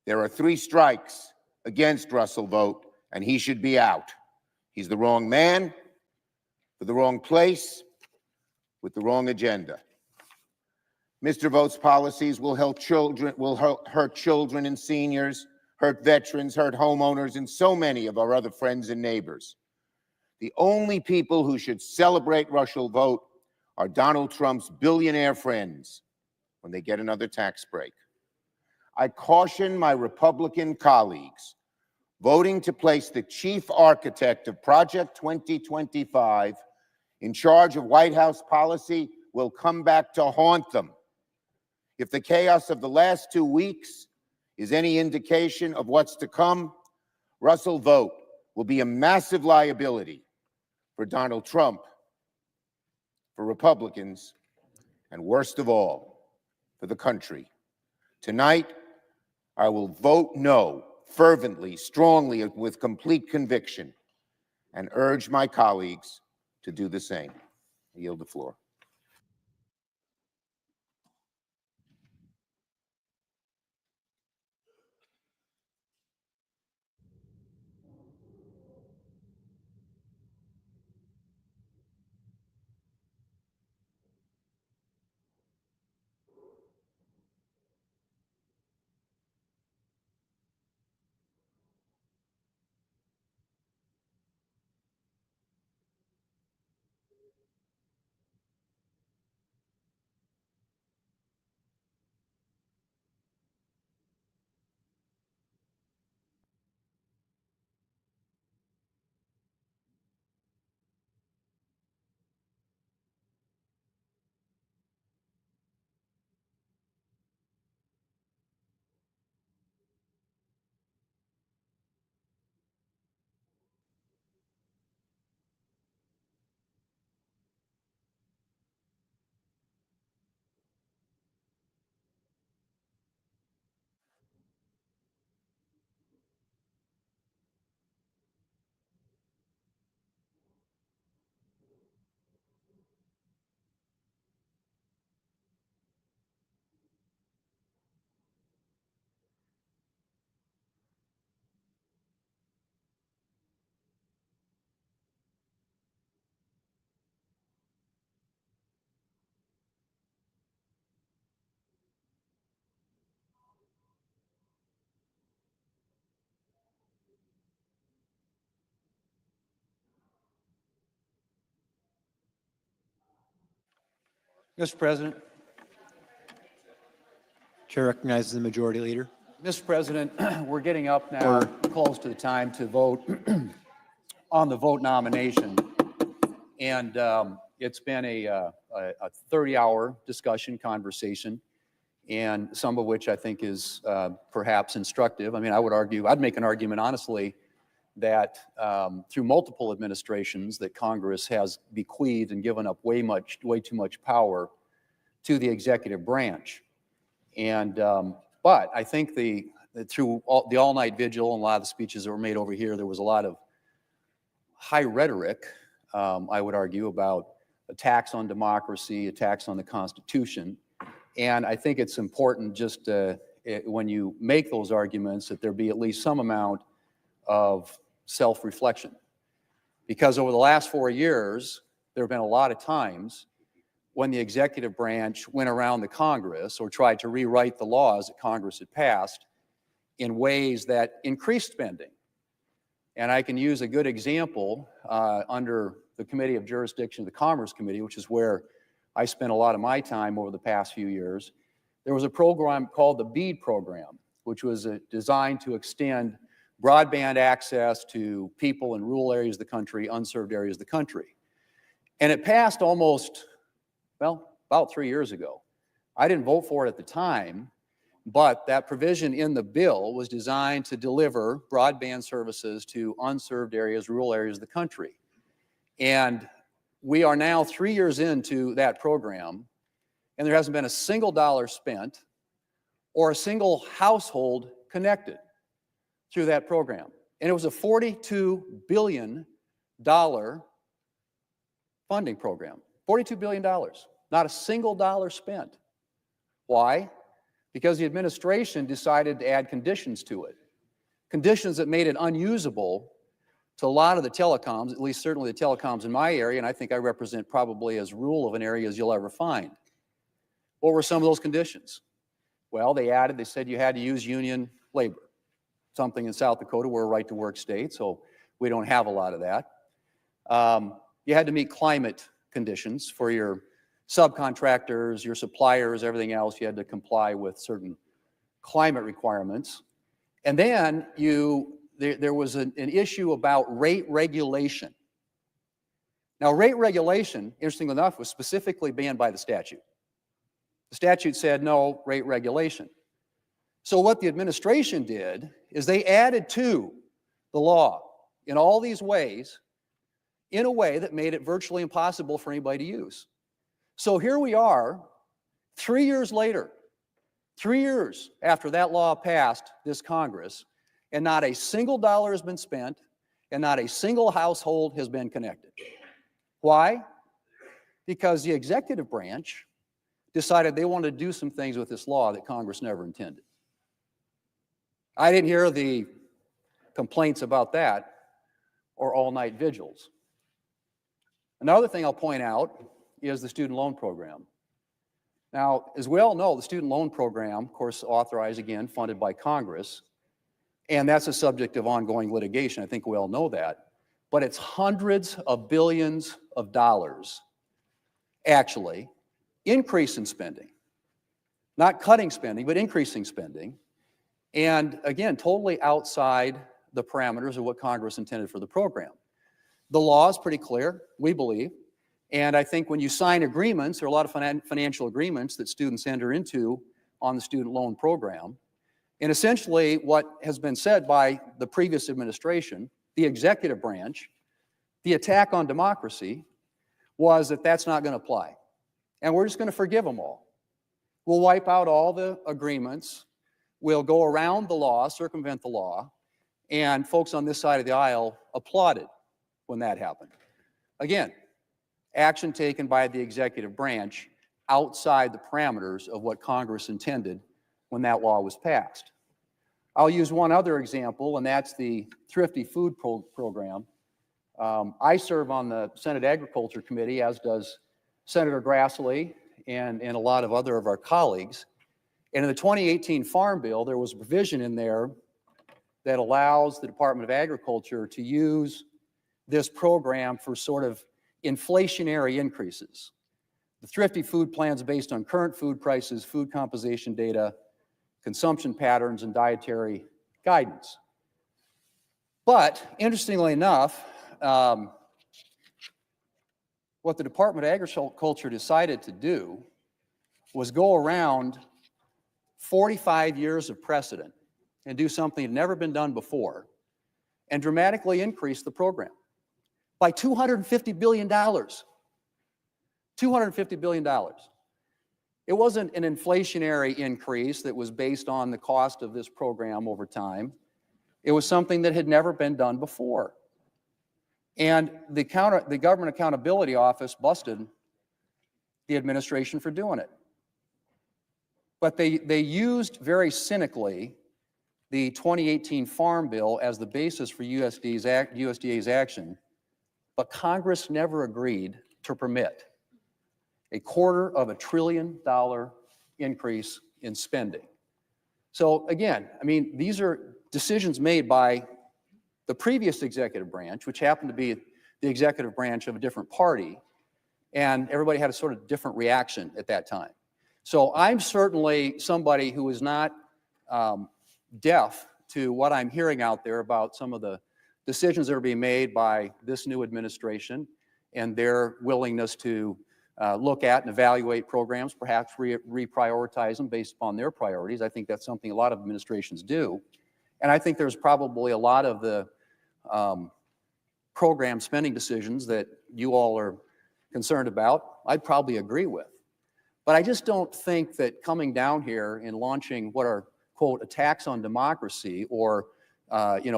There are 3 strikes against Russell Vought, and he should be out. He's the wrong man, for the wrong place, with the wrong agenda. Mr. Vought's policies will hurt children and seniors, hurt veterans, hurt homeowners, and so many of our other friends and neighbors. The only people who should celebrate Russell Vought are Donald Trump's billionaire friends when they get another tax break. I caution my Republican colleagues, voting to place the chief architect of Project 2025 in charge of White House policy will come back to haunt them. If the chaos of the last 2 weeks is any indication of what's to come, Russell Vought will be a massive liability for Donald Trump, for Republicans, and worst of all, for the country. Tonight, I will vote no, fervently, strongly, with complete conviction, and urge my colleagues to do the same. I yield the floor. Mr. President. Chair recognizes the majority leader. Mr. President, we're getting up now close to the time to vote on the Vought nomination. And it's been a 30-hour discussion, conversation, and some of which I think is perhaps instructive. I mean, I would argue, I'd make an argument, honestly, that through multiple administrations that Congress has bequeathed and given up way too much power to the executive branch. And but I think through the all-night vigil and a lot of the speeches that were made over here, there was a lot of high rhetoric, I would argue, about attacks on democracy, attacks on the Constitution. And I think it's important just when you make those arguments that there be at least some amount of self-reflection. Because over the last 4 years, there have been a lot of times when the executive branch went around the Congress or tried to rewrite the laws that Congress had passed in ways that increase spending. And I can use a good example under the Committee of Jurisdiction, the Commerce Committee, which is where I spent a lot of my time over the past few years. There was a program called the BEAD program, which was designed to extend broadband access to people in rural areas of the country, unserved areas of the country. And it passed almost, well, about 3 years ago. I didn't vote for it at the time, but that provision in the bill was designed to deliver broadband services to unserved areas, rural areas of the country. And we are now 3 years into that program, and there hasn't been a single dollar spent or a single household connected through that program. And it was a $42 billion funding program. $42 billion, not a single dollar spent. Why? Because the administration decided to add conditions to it. Conditions that made it unusable to a lot of the telecoms, at least certainly the telecoms in my area, and I think I represent probably as rural of an area as you'll ever find. What were some of those conditions? Well, they said you had to use union labor, something in South Dakota we're a right-to-work state, so we don't have a lot of that. You had to meet climate conditions for your subcontractors, your suppliers, everything else. You had to comply with certain climate requirements. And then there was an issue about rate regulation. Now, rate regulation, interestingly enough, was specifically banned by the statute. The statute said no rate regulation. So what the administration did is they added to the law in all these ways in a way that made it virtually impossible for anybody to use. So here we are, 3 years later, 3 years after that law passed this Congress, and not a single dollar has been spent, and not a single household has been connected. Why? Because the executive branch decided they wanted to do some things with this law that Congress never intended. I didn't hear the complaints about that or all-night vigils. Another thing I'll point out is the student loan program. Now, as we all know, the student loan program, of course, authorized, again, funded by Congress, and that's a subject of ongoing litigation. I think we all know that. But it's hundreds of billions of dollars, actually, increase in spending. Not cutting spending, but increasing spending. And again, totally outside the parameters of what Congress intended for the program. The law is pretty clear, we believe. And I think when you sign agreements, there are a lot of financial agreements that students enter into on the student loan program. And essentially what has been said by the previous administration, the executive branch, the attack on democracy, was that that's not going to apply. And we're just going to forgive them all. We'll wipe out all the agreements. We'll go around the law, circumvent the law. And folks on this side of the aisle applauded when that happened. Again, action taken by the executive branch outside the parameters of what Congress intended when that law was passed. I'll use one other example, and that's the Thrifty Food Program. I serve on the Senate Agriculture Committee, as does Senator Grassley and a lot of other of our colleagues. And in the 2018 Farm Bill, there was a provision in there that allows the Department of Agriculture to use this program for sort of inflationary increases. The Thrifty Food Plan is based on current food prices, food composition data, consumption patterns, and dietary guidance. But interestingly enough, what the Department of Agriculture decided to do was go around 45 years of precedent and do something that had never been done before and dramatically increase the program by $250 billion. $250 billion. It wasn't an inflationary increase that was based on the cost of this program over time. It was something that had never been done before. And the Government Accountability Office busted the administration for doing it. But they used very cynically the 2018 Farm Bill as the basis for USDA's action, but Congress never agreed to permit a $250 billion increase in spending. So again, I mean, these are decisions made by the previous executive branch, which happened to be the executive branch of a different party, and everybody had a sort of different reaction at that time. So I'm certainly somebody who is not deaf to what I'm hearing out there about some of the decisions that are being made by this new administration and their willingness to look at and evaluate programs, perhaps reprioritize them based upon their priorities. I think that's something a lot of administrations do. And I think there's probably a lot of the program spending decisions that you all are concerned about, I'd probably agree with. But I just don't think that coming down here and launching what are, quote, attacks on democracy or,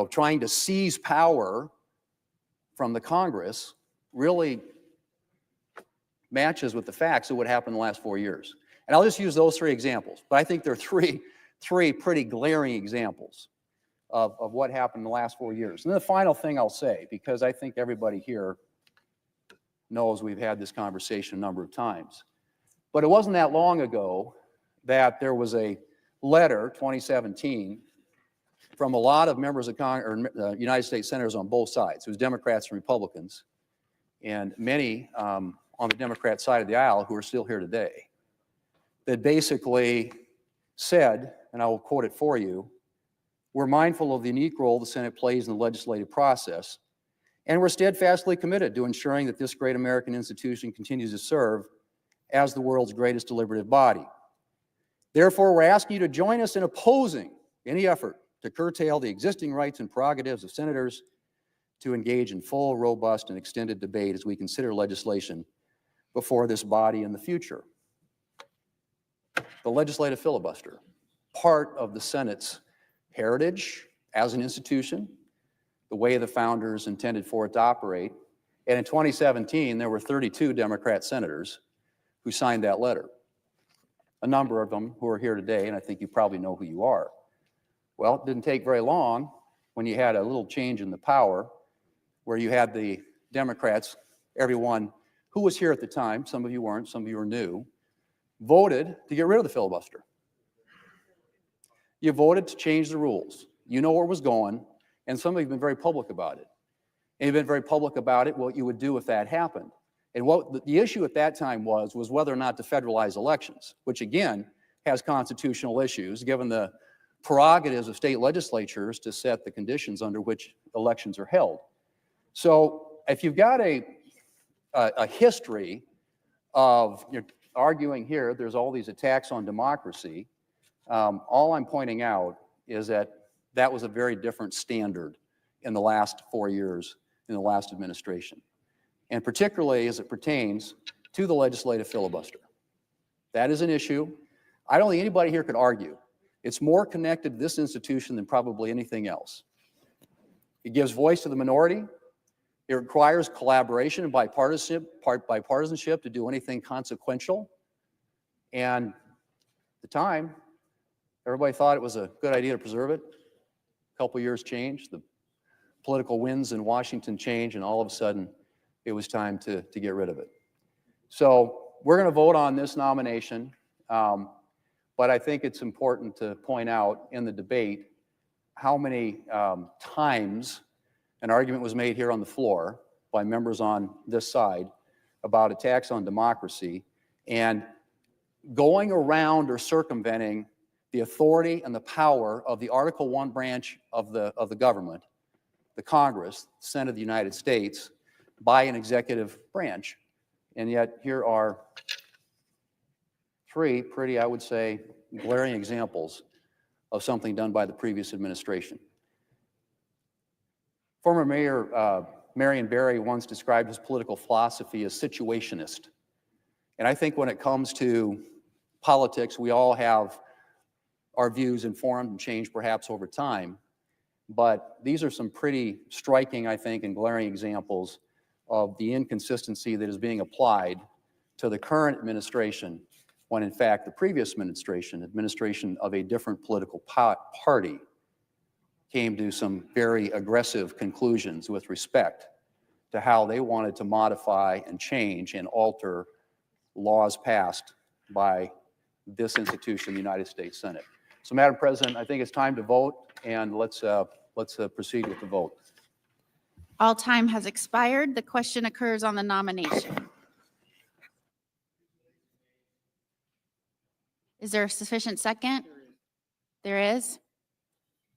trying to seize power from the Congress really matches with the facts of what happened in the last 4 years. And I'll just use those three examples, but I think there are three pretty glaring examples of what happened in the last 4 years. And then the final thing I'll say, because I think everybody here knows we've had this conversation a number of times, but it wasn't that long ago that there was a letter, 2017, from a lot of members of United States senators on both sides. It was Democrats and Republicans, and many on the Democrat side of the aisle who are still here today, that basically said, and I will quote it for you, "We're mindful of the unique role the Senate plays in the legislative process, and we're steadfastly committed to ensuring that this great American institution continues to serve as the world's greatest deliberative body. Therefore, we're asking you to join us in opposing any effort to curtail the existing rights and prerogatives of senators to engage in full, robust, and extended debate as we consider legislation before this body in the future." The legislative filibuster, part of the Senate's heritage as an institution, the way the founders intended for it to operate. And in 2017, there were 32 Democrat senators who signed that letter. A number of them who are here today, and I think you probably know who you are. Well, it didn't take very long when you had a little change in the power where you had the Democrats, everyone who was here at the time, some of you weren't, some of you were new, voted to get rid of the filibuster. You voted to change the rules. You know where it was going, and some of you have been very public about it. And you've been very public about it, what you would do if that happened. And what the issue at that time was whether or not to federalize elections, which again has constitutional issues given the prerogatives of state legislatures to set the conditions under which elections are held. So if you've got a history of, you're arguing here, there's all these attacks on democracy, all I'm pointing out is that that was a very different standard in the last 4 years in the last administration, and particularly as it pertains to the legislative filibuster. That is an issue. I don't think anybody here could argue. It's more connected to this institution than probably anything else. It gives voice to the minority. It requires collaboration and bipartisanship to do anything consequential. And at the time, everybody thought it was a good idea to preserve it. A couple years changed, the political winds in Washington changed, and all of a sudden, it was time to get rid of it. So we're going to vote on this nomination, but I think it's important to point out in the debate how many times an argument was made here on the floor by members on this side about attacks on democracy and going around or circumventing the authority and the power of the Article I branch of the government, the Congress, the Senate of the United States, by an executive branch. And yet here are three pretty, I would say, glaring examples of something done by the previous administration. Former Mayor Marion Barry once described his political philosophy as situationist. And I think when it comes to politics, we all have our views informed and changed perhaps over time. But these are some pretty striking, I think, and glaring examples of the inconsistency that is being applied to the current administration when in fact the previous administration of a different political party came to some very aggressive conclusions with respect to how they wanted to modify and change and alter laws passed by this institution, the United States Senate. So, Madam President, I think it's time to vote, and let's proceed with the vote. All time has expired. The question occurs on the nomination. Is there a sufficient second? There is.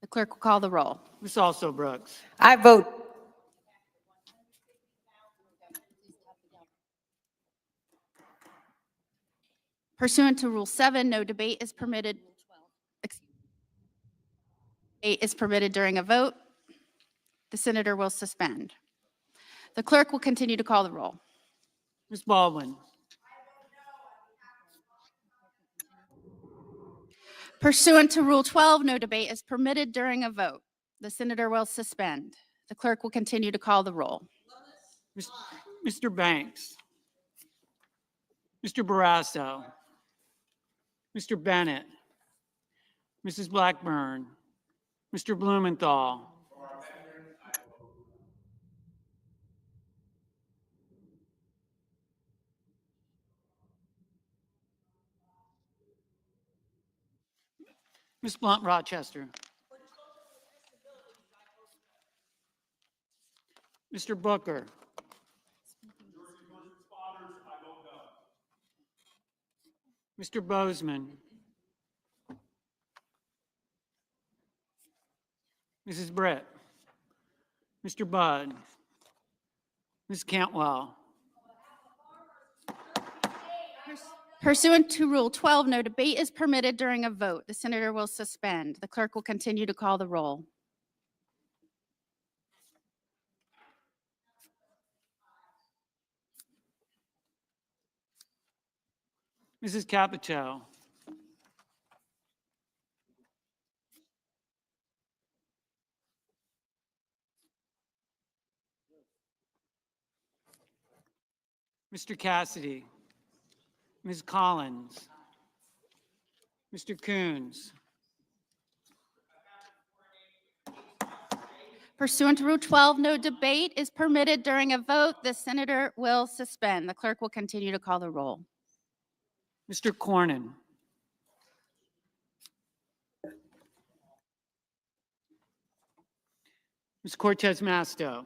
The clerk will call the roll. Ms. Also Brooks. I vote Pursuant to Rule 7, no debate is permitted. Debate is permitted during a vote. The senator will suspend. The clerk will continue to call the roll. Ms. Baldwin. Pursuant to Rule 12, no debate is permitted during a vote. The senator will suspend. The clerk will continue to call the roll. Mr. Banks. Mr. Barrasso. Mr. Bennett. Mrs. Blackburn. Mr. Blumenthal. Ms. Blunt Rochester. Mr. Booker. Mr. Bozeman. Mrs. Brett. Mr. Budd. Ms. Cantwell. Pursuant to Rule 12, no debate is permitted during a vote. The senator will suspend. The clerk will continue to call the roll. Mrs. Capito. Mr. Cassidy. Ms. Collins. Mr. Coons. Pursuant to Rule 12, no debate is permitted during a vote. The senator will suspend. The clerk will continue to call the roll. Mr. Cornyn. Ms. Cortez Masto.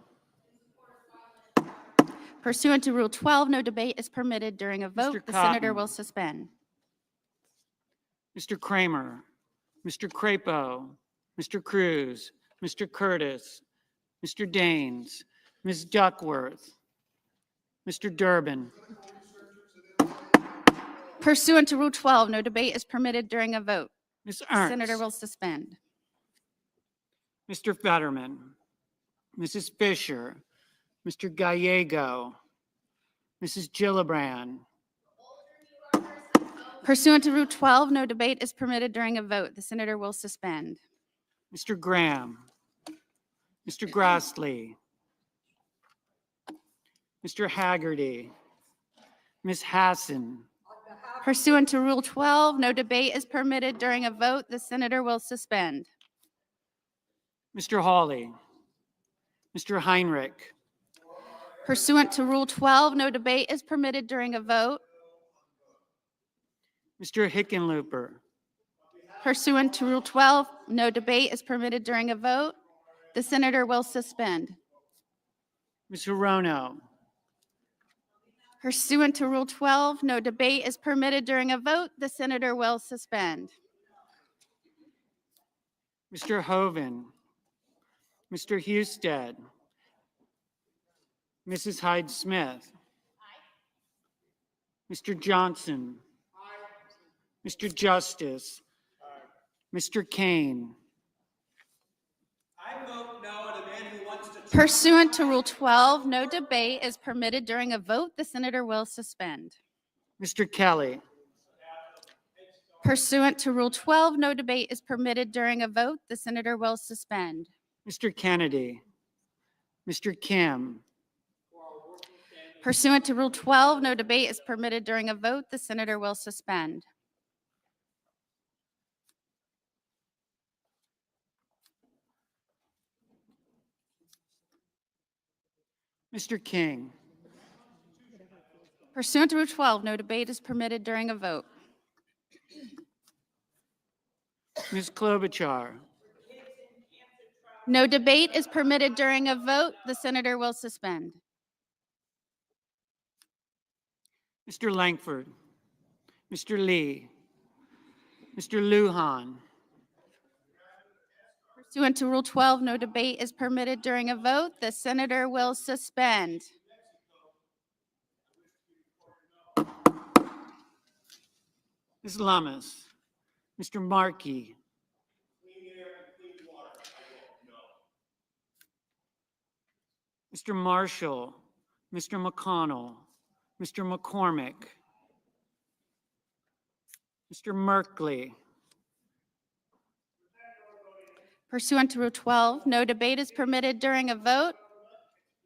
Pursuant to Rule 12, no debate is permitted during a vote. The senator Cotton. will suspend. Mr. Kramer. Mr. Crapo. Mr. Cruz. Mr. Curtis. Mr. Daines. Ms. Duckworth. Mr. Durbin. Pursuant to Rule 12, no debate is permitted during a vote. Ms. The Ernst. senator will suspend. Mr. Fetterman. Mrs. Fisher. Mr. Gallego. Mrs. Gillibrand. Pursuant to Rule 12, no debate is permitted during a vote. The senator will suspend. Mr. Graham. Mr. Grassley. Mr. Haggerty. Ms. Hassan. Pursuant to Rule 12, no debate is permitted during a vote. The senator will suspend. Mr. Hawley. Mr. Heinrich. Pursuant to Rule 12, no debate is permitted during a vote. Mr. Hickenlooper. Pursuant to Rule 12, no debate is permitted during a vote. The senator will suspend. Ms. Hirono. Pursuant to Rule 12, no debate is permitted during a vote. The senator will suspend. Mr. Hoven. Mr. Husted. Mrs. Hyde-Smith. Mr. Johnson. Mr. Justice. Mr. Kane. Pursuant to Rule 12, no debate is permitted during a vote. The senator will suspend. Mr. Kelly. Pursuant to Rule 12, no debate is permitted during a vote. The senator will suspend. Mr. Kennedy. Mr. Kim. Pursuant to Rule 12, no debate is permitted during a vote. The senator will suspend. Mr. King. Pursuant to Rule 12, no debate is permitted during a vote. Ms. Klobuchar. No debate is permitted during a vote. The senator will suspend. Mr. Langford. Mr. Lee. Mr. Lujan. Pursuant to Rule 12, no debate is permitted during a vote. The senator will suspend. Ms. Lummis. Mr. Markey. Mr. Marshall. Mr. McConnell. Mr. McCormick. Mr. Merkley. Pursuant to Rule 12, no debate is permitted during a vote.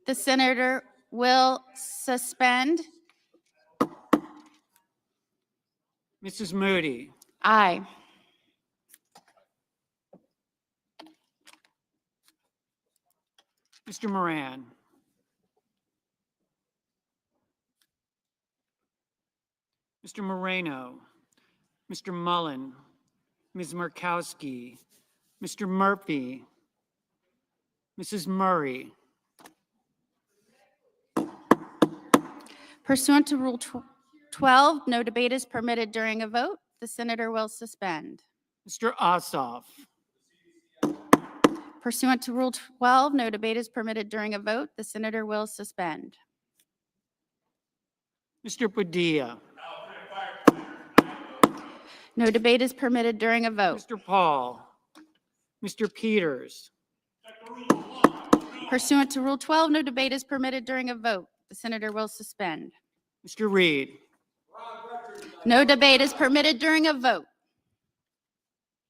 The senator will suspend. Mrs. Moody. Aye. Mr. Moran. Mr. Moreno. Mr. Mullen. Ms. Murkowski. Mr. Murphy. Mrs. Murray. Pursuant to Rule 12, no debate is permitted during a vote. The senator will suspend. Mr. Ossoff. Pursuant to Rule 12, no debate is permitted during a vote. The senator will suspend. Mr. Padilla. No debate is permitted during a vote. Mr. Paul. Mr. Peters. Pursuant to Rule 12, no debate is permitted during a vote. The senator will suspend. Mr. Reed. No debate is permitted during a vote.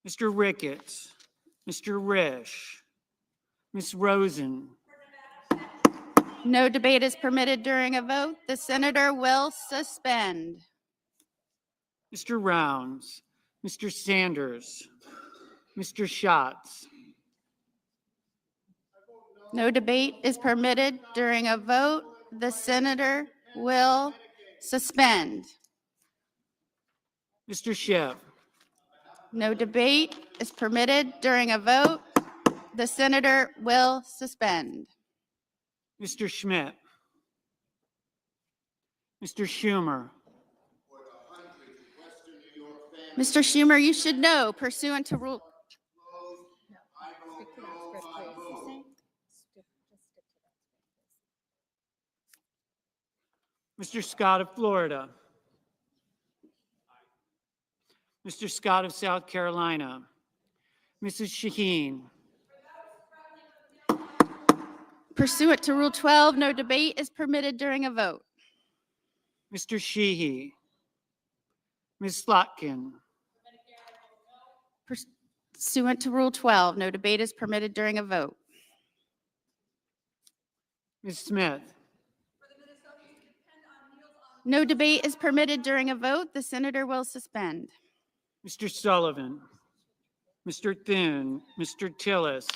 Mr. Ricketts. Mr. Risch. Ms. Rosen. No debate is permitted during a vote. The senator will suspend. Mr. Rounds. Mr. Sanders. Mr. Schatz. No debate is permitted during a vote. The senator will suspend. Mr. Schiff. No debate is permitted during a vote. The senator will suspend. Mr. Schmidt. Mr. Schumer. Mr. Schumer, you should know, pursuant to Rule. Mr. Scott of Florida. Mr. Scott of South Carolina. Mrs. Shaheen. Pursuant to Rule 12, no debate is permitted during a vote. Mr. Sheehy. Ms. Slotkin. Pursuant to Rule 12, no debate is permitted during a vote. Ms. Smith. No debate is permitted during a vote. The senator will suspend. Mr. Sullivan. Mr. Thune. Mr. Tillis.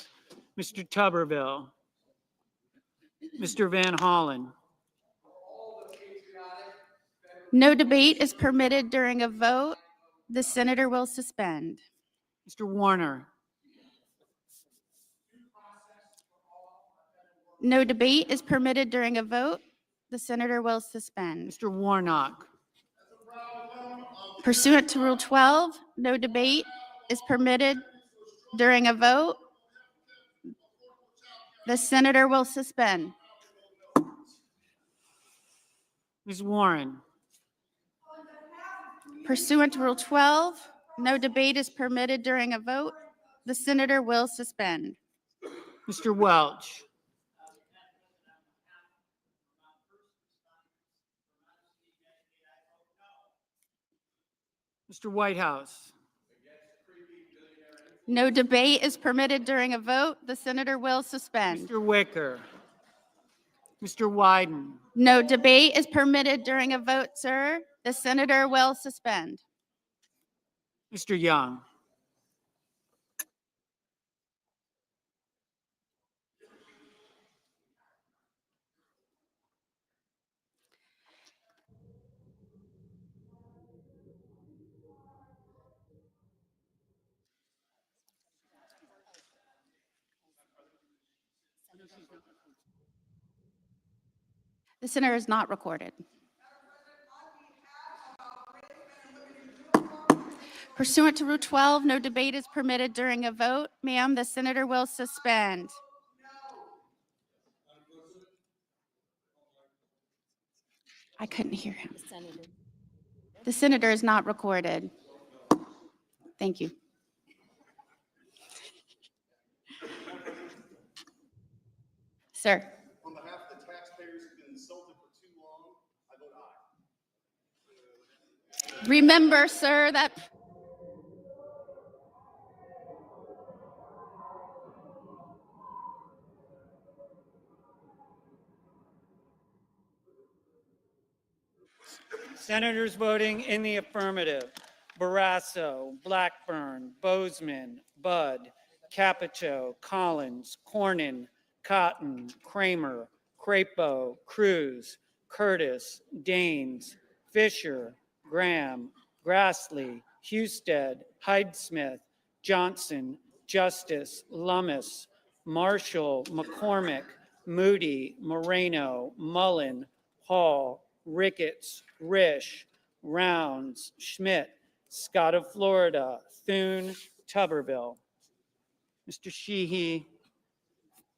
Mr. Tuberville. Mr. Van Hollen. No debate is permitted during a vote. The senator will suspend. Mr. Warner. No debate is permitted during a vote. The senator will suspend. Mr. Warnock. Pursuant to Rule 12, no debate is permitted during a vote. The senator will suspend. Ms. Warren. Pursuant to Rule 12, no debate is permitted during a vote. The senator will suspend. Mr. Welch. Mr. Whitehouse. No debate is permitted during a vote. The senator will suspend. Mr. Wicker. Mr. Wyden. No debate is permitted during a vote, sir. The senator will suspend. Mr. Young. The senator is not recorded. Pursuant to Rule 12, no debate is permitted during a vote. Ma'am, the senator will suspend. I couldn't hear him. The senator is not recorded. Thank you. Sir. On behalf of the taxpayers who've been insulted for too long, I vote aye. Remember, sir, that Senators voting in the affirmative: Barrasso, Blackburn, Bozeman, Budd, Capito, Collins, Cornyn, Cotton, Kramer, Crapo, Cruz, Curtis, Daines, Fisher, Graham, Grassley, Husted, Hyde-Smith, Johnson, Justice, Lummis, Marshall, McCormick, Moody, Moreno, Mullen, Hall, Ricketts, Risch, Rounds, Schmidt, Scott of Florida, Thune, Tuberville. Mr. Sheehy,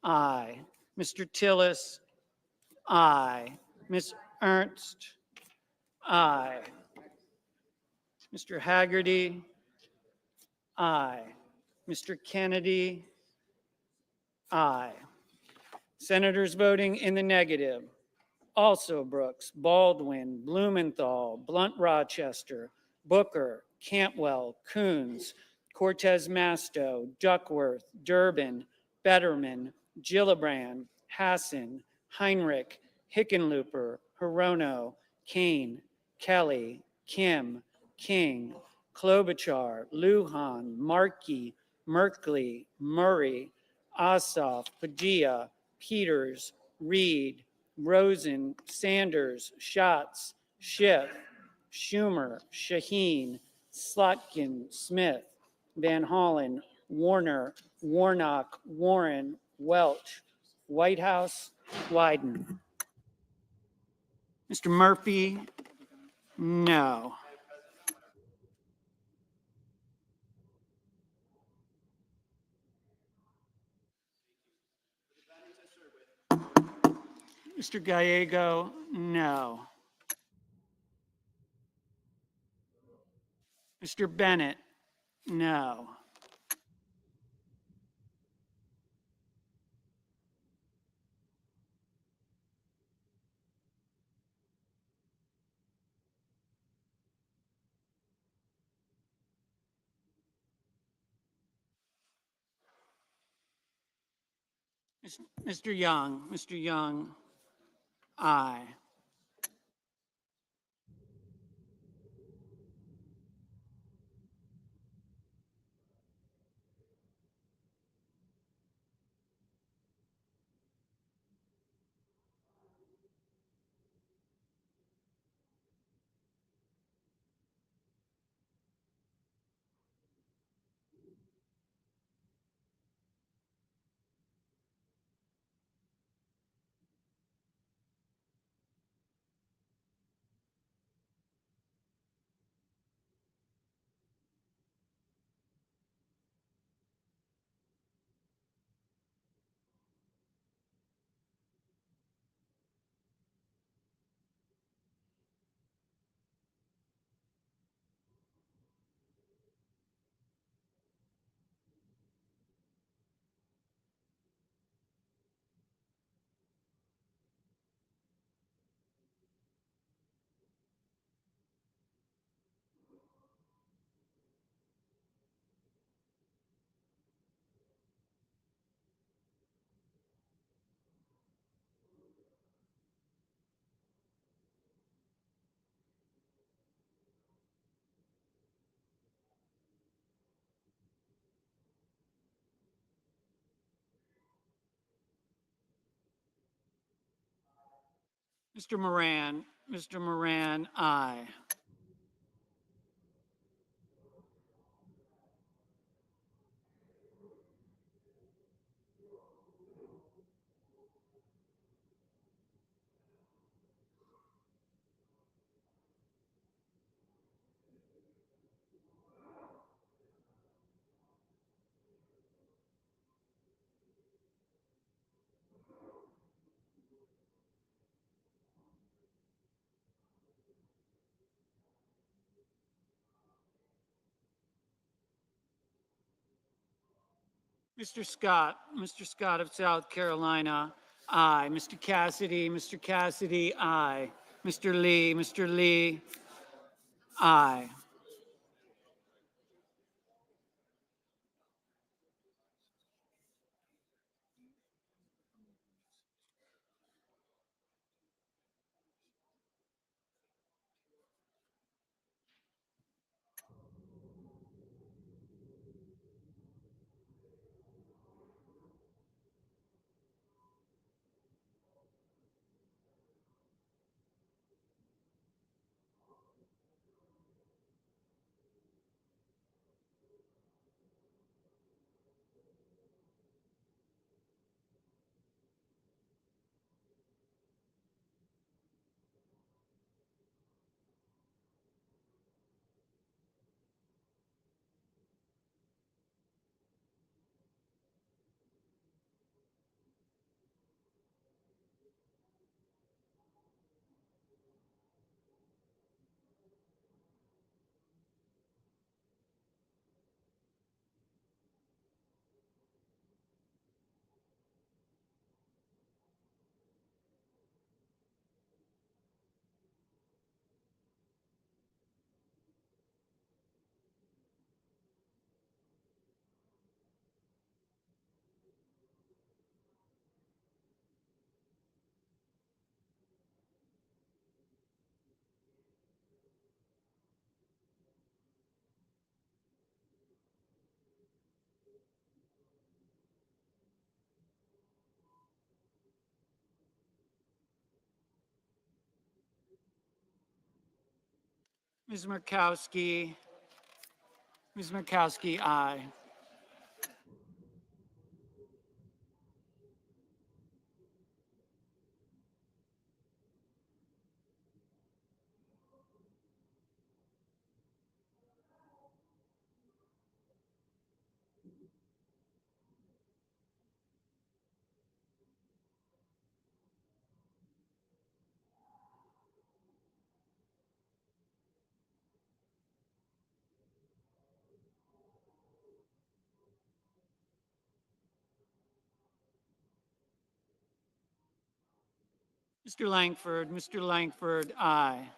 aye. Mr. Tillis, aye. Ms. Ernst, aye. Mr. Haggerty, aye. Mr. Kennedy, aye. Senators voting in the negative: also Brooks, Baldwin, Blumenthal, Blunt Rochester, Booker, Cantwell, Coons, Cortez Masto, Duckworth, Durbin, Betterman, Gillibrand, Hassan, Heinrich, Hickenlooper, Hirono, Kane, Kelly, Kim, King, Klobuchar, Lujan, Markey, Merkley, Murray, Ossoff, Padilla, Peters, Reed, Rosen, Sanders, Schatz, Schiff, Schumer, Shaheen, Slotkin, Smith, Van Hollen, Warner, Warnock, Warren, Welch, Whitehouse, Wyden. Mr. Murphy, no. Mr. Gallego, no. Mr. Bennett, no. Mr. Young, aye. Mr. Moran, aye. Mr. Scott of South Carolina, aye. Mr. Cassidy, aye. Mr. Lee, aye. Ms. Murkowski, aye. Mr. Langford, aye.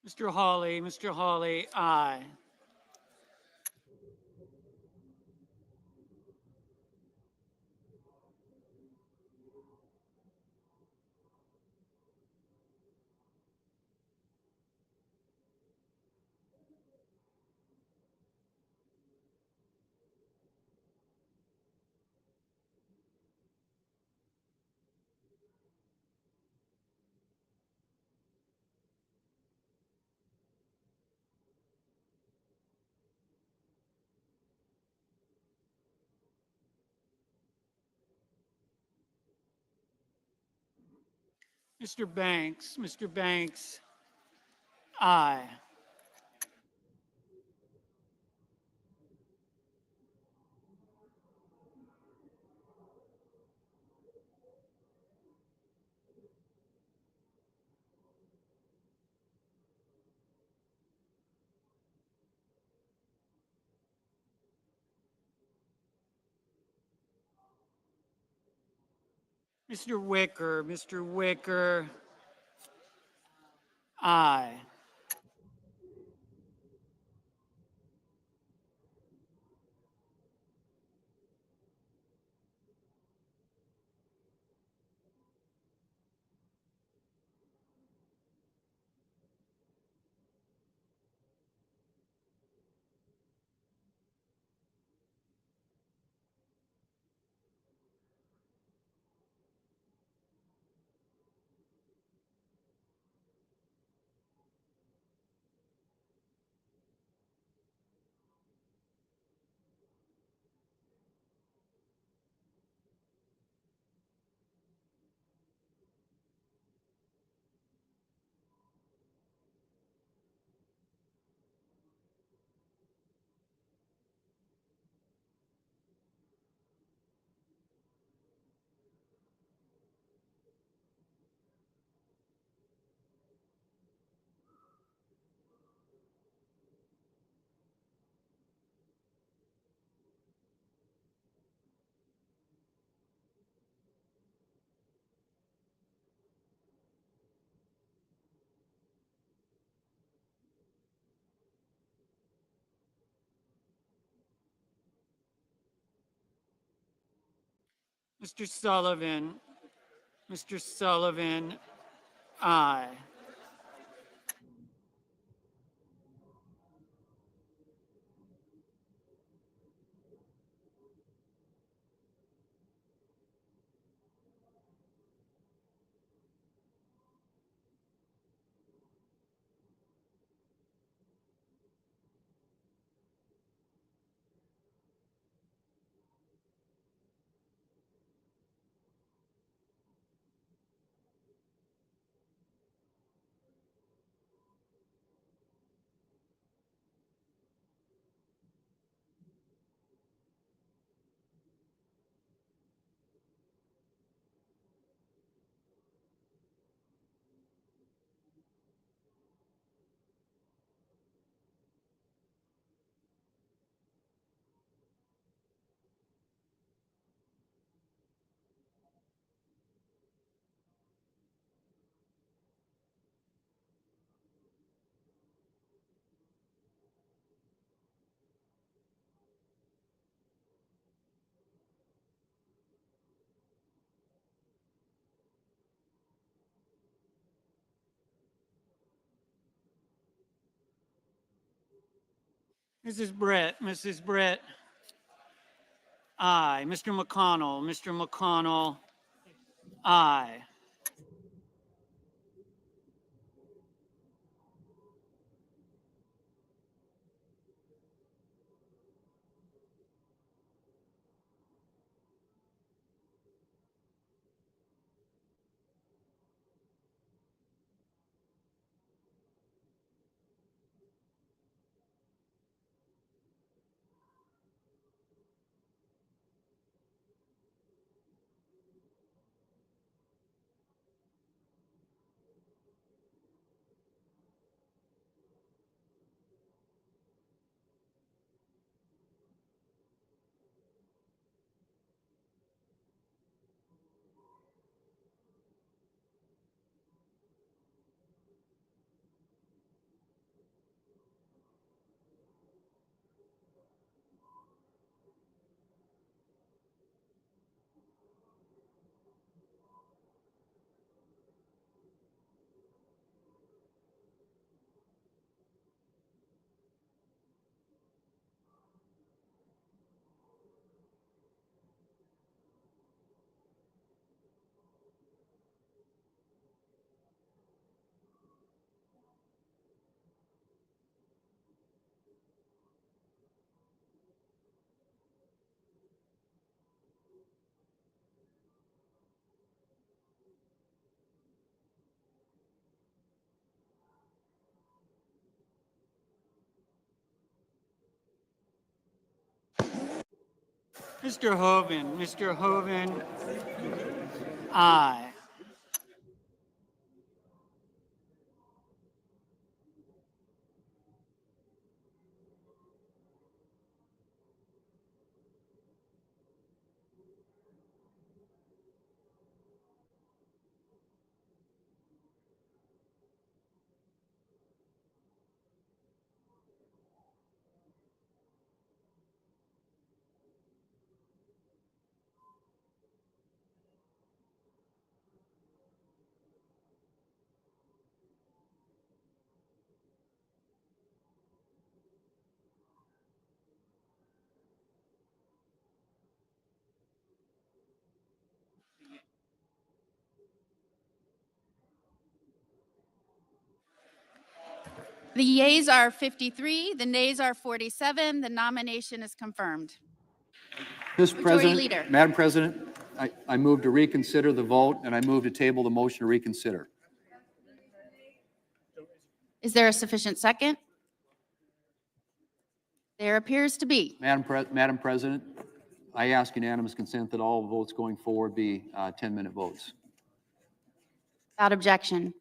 Mr. Hawley, aye. Mr. Banks, aye. Mr. Wicker, aye. Mr. Sullivan, aye. Mrs. Brett, aye. Mr. McConnell, aye. Mr. Hoven, aye. The yeas are 53, the nays are 47. The nomination is confirmed. Mr. Majority Leader. President, Madam President, I move to reconsider the vote, and I move to table the motion to reconsider. Is there a sufficient second? There appears to be. Madam President, I ask unanimous consent that all votes going forward be 10-minute votes. Without objection.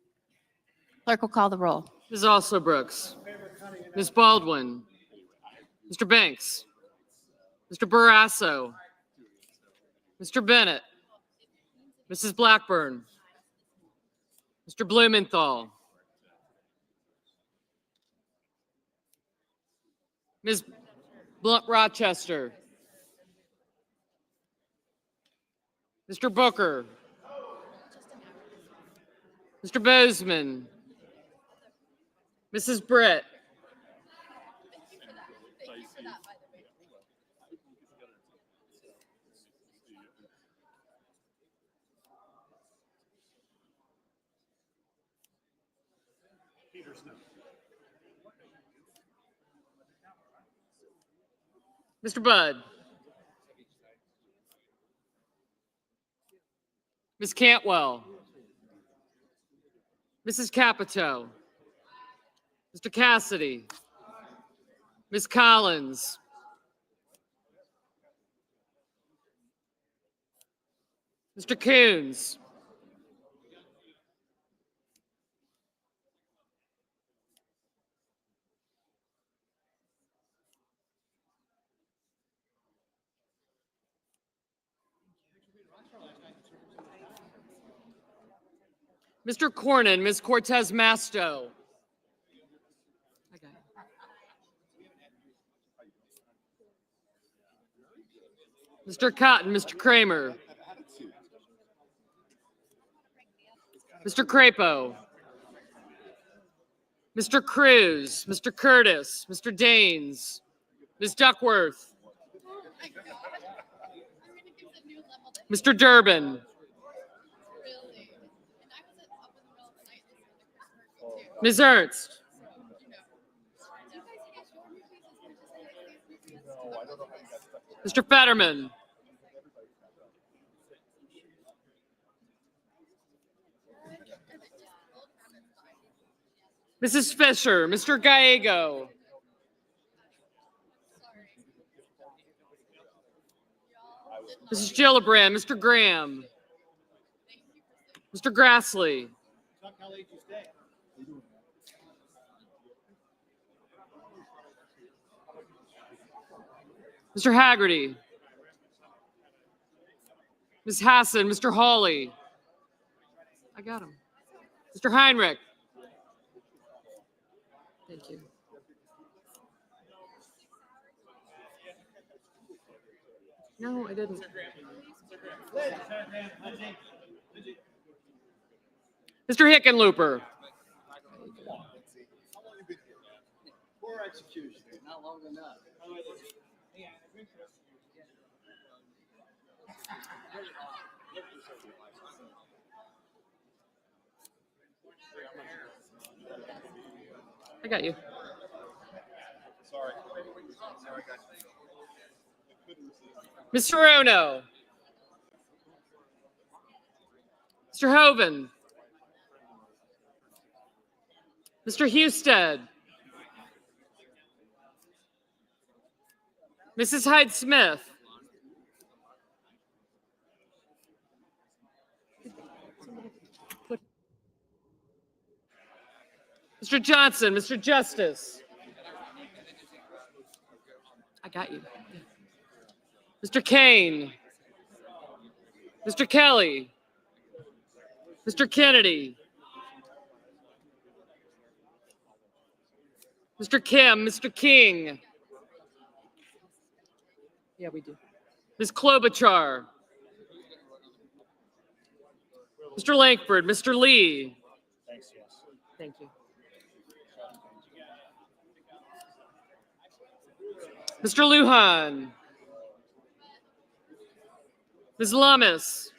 Clerk will call the roll. Ms. Brooks. Ms. Baldwin. Mr. Banks. Mr. Barrasso. Mr. Bennett. Mrs. Blackburn. Mr. Blumenthal. Ms. Blunt-Rochester. Mr. Booker. Mr. Bozeman. Mrs. Britt. Mr. Budd. Ms. Cantwell. Mrs. Capito. Mr. Cassidy. Ms. Collins. Mr. Coons. Mr. Cornyn, Ms. Cortez Masto. Mr. Cotton, Mr. Kramer. Mr. Crapo. Mr. Cruz, Mr. Curtis, Mr. Daines, Ms. Duckworth. Mr. Durbin. Ms. Ernst. Mr. Fetterman. Mrs. Fisher, Mr. Gallego. Mrs. Gillibrand, Mr. Graham. Mr. Grassley. Mr. Haggerty. Ms. Hassan, Mr. Hawley. I got him. Mr. Heinrich. Thank you. No, I didn't. Mr. Hickenlooper. Poor execution, not long enough. I got you. Sorry. Mr. Rono. Mr. Hoven. Mr. Husted. Mrs. Hyde-Smith. Mr. Johnson, Mr. Justice. I got you. Mr. Kane. Mr. Kelly. Mr. Kennedy. Mr. Kim, Mr. King. Yeah, we do. Ms. Klobuchar. Mr. Lankford, Mr. Lee. Thank you. Mr. Lujan. Ms. Lummis.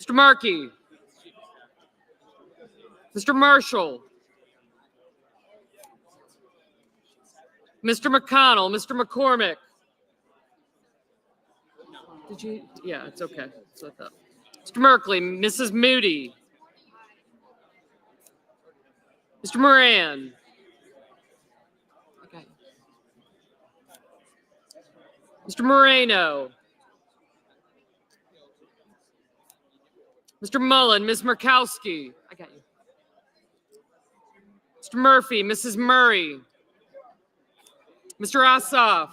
Mr. Markey. Mr. Marshall, Mr. McConnell, Mr. McCormick. Did you? Yeah, it's okay. That's what I thought. Mr. Merkley, Mrs. Moody, Mr. Moran. Okay. Mr. Moreno, Mr. Mullen, Ms. Murkowski. I got you. Mr. Murphy, Mrs. Murray, Mr. Ossoff,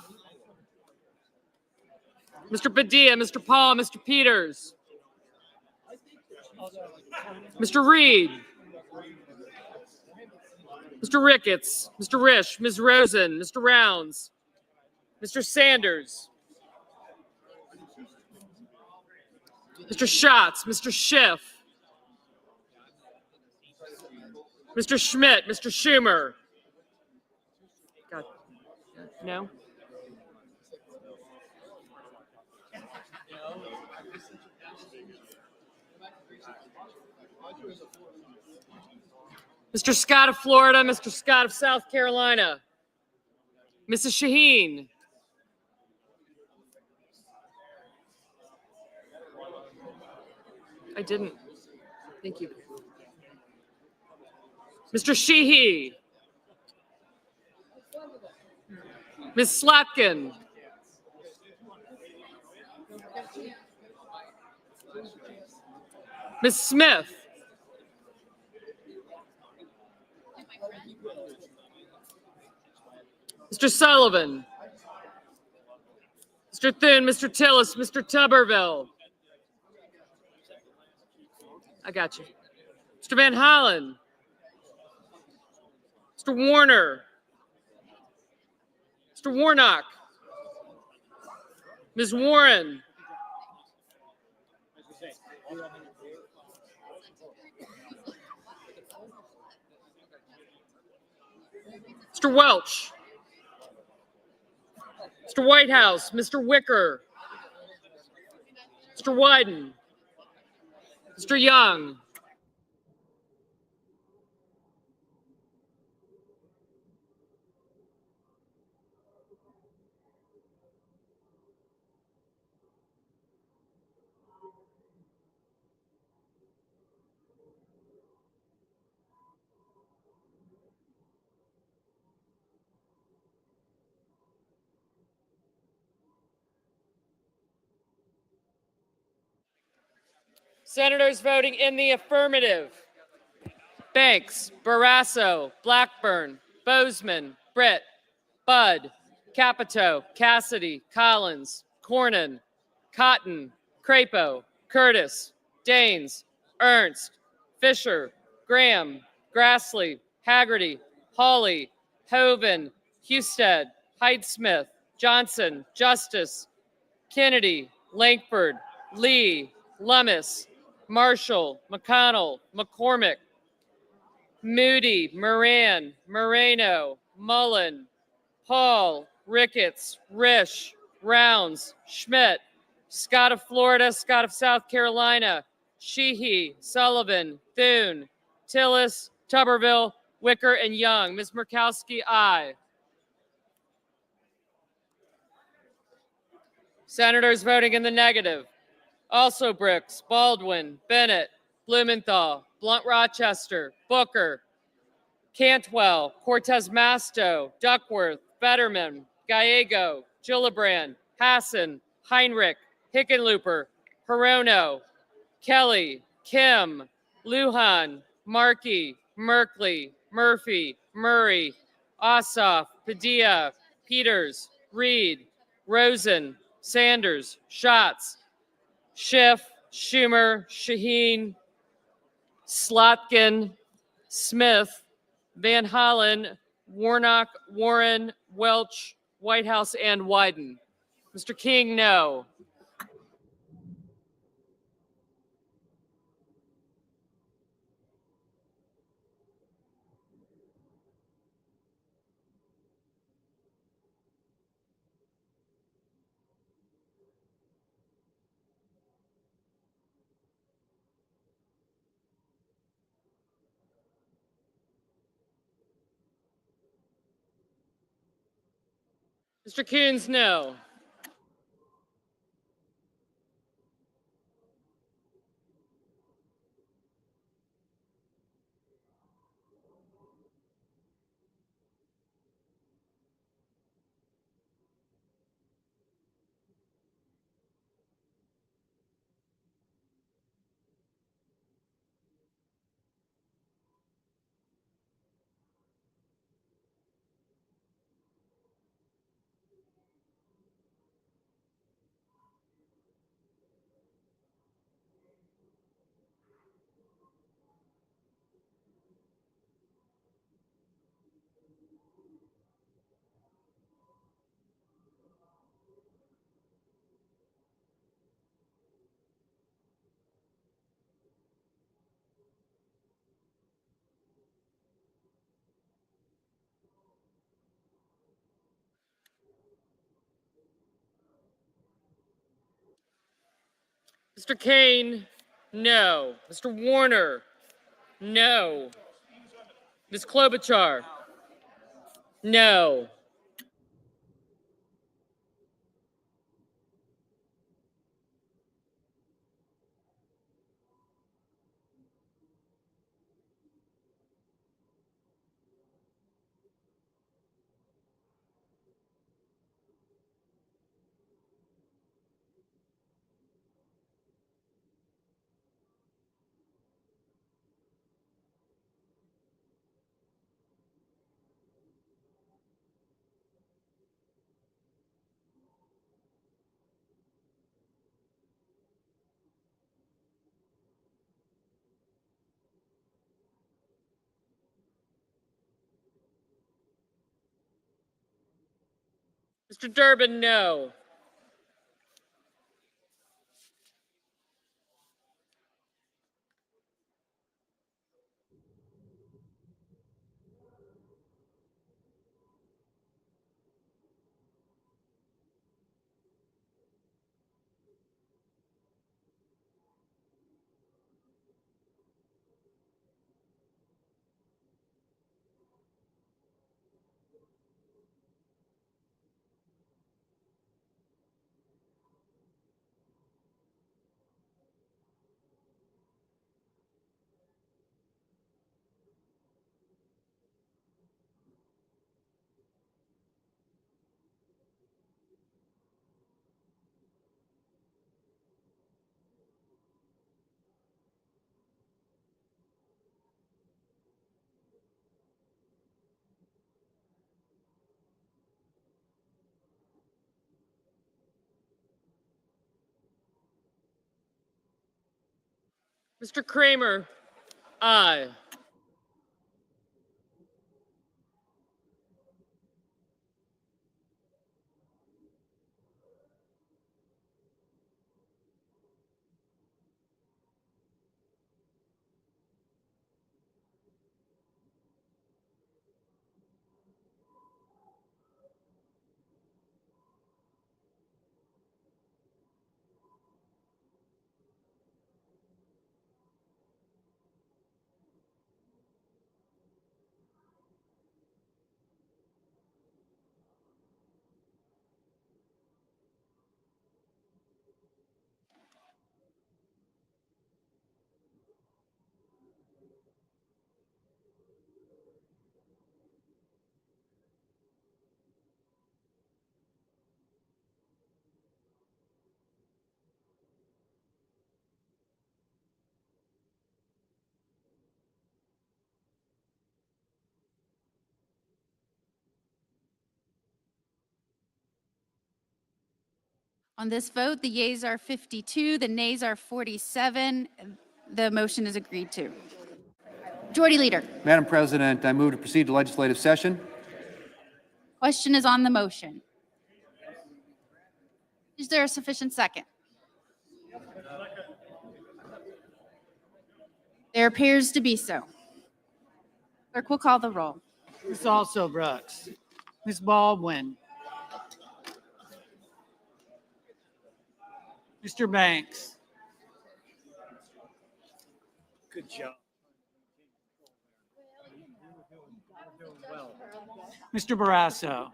Mr. Padilla, Mr. Paul, Mr. Peters, Mr. Reed, Mr. Ricketts, Mr. Risch, Ms. Rosen, Mr. Rounds, Mr. Sanders, Mr. Schatz, Mr. Schiff, Mr. Schmidt, Mr. Schumer. God. No? Mr. Scott of Florida, Mr. Scott of South Carolina, Mrs. Shaheen, I didn't. Thank you. Mr. Sheehy, Ms. Slotkin, Ms. Smith, Mr. Sullivan, Mr. Thune, Mr. Tillis, Mr. Tuberville. I got you. Mr. Van Hollen, Mr. Warner, Mr. Warnock, Ms. Warren, Mr. Welch, Mr. Whitehouse, Mr. Wicker, Mr. Wyden, Mr. Young, senators voting in the affirmative: Banks, Barrasso, Blackburn, Bozeman, Britt, Budd, Capito, Cassidy, Collins, Cornyn, Cotton, Crapo, Curtis, Daines, Ernst, Fisher, Graham, Grassley, Haggerty, Hawley, Hoven, Husted, Heidsmith, Johnson, Justice, Kennedy, Lankford, Lee, Lummis, Marshall, McConnell, McCormick, Moody, Moran, Moreno, Mullen, Paul, Ricketts, Risch, Rounds, Schmidt, Scott of Florida, Scott of South Carolina, Sheehy, Sullivan, Thune, Tillis, Tuberville, Wicker, and Young. Ms. Murkowski, aye. Senators voting in the negative: also Brooks, Baldwin, Bennett, Blumenthal, Blunt Rochester, Booker, Cantwell, Cortez Masto, Duckworth, Fetterman, Gallego, Gillibrand, Hassan, Heinrich, Hickenlooper, Hirono, Kelly, Kim, Lujan, Markey, Merkley, Murphy, Murray, Ossoff, Padilla, Peters, Reed, Rosen, Sanders, Schatz, Schiff, Schumer, Shaheen, Slotkin, Smith, Van Hollen, Warnock, Warren, Welch, Whitehouse, and Wyden. Mr. King, no. Mr. Coons, no. Mr. Kane, no. Mr. Warner, no. Ms. Klobuchar, no. Mr. Durbin, no. Mr. Kramer, aye. On this vote, the yeas are 52, the nays are 47. The motion is agreed to. Majority Leader, Madam President, I move to proceed to legislative session. question is on the motion. Is there a sufficient second? There appears to be so. Clerk will call the roll. Ms. Also Brooks. Ms. Baldwin. Mr. Banks. Good job. Mr. Barrasso.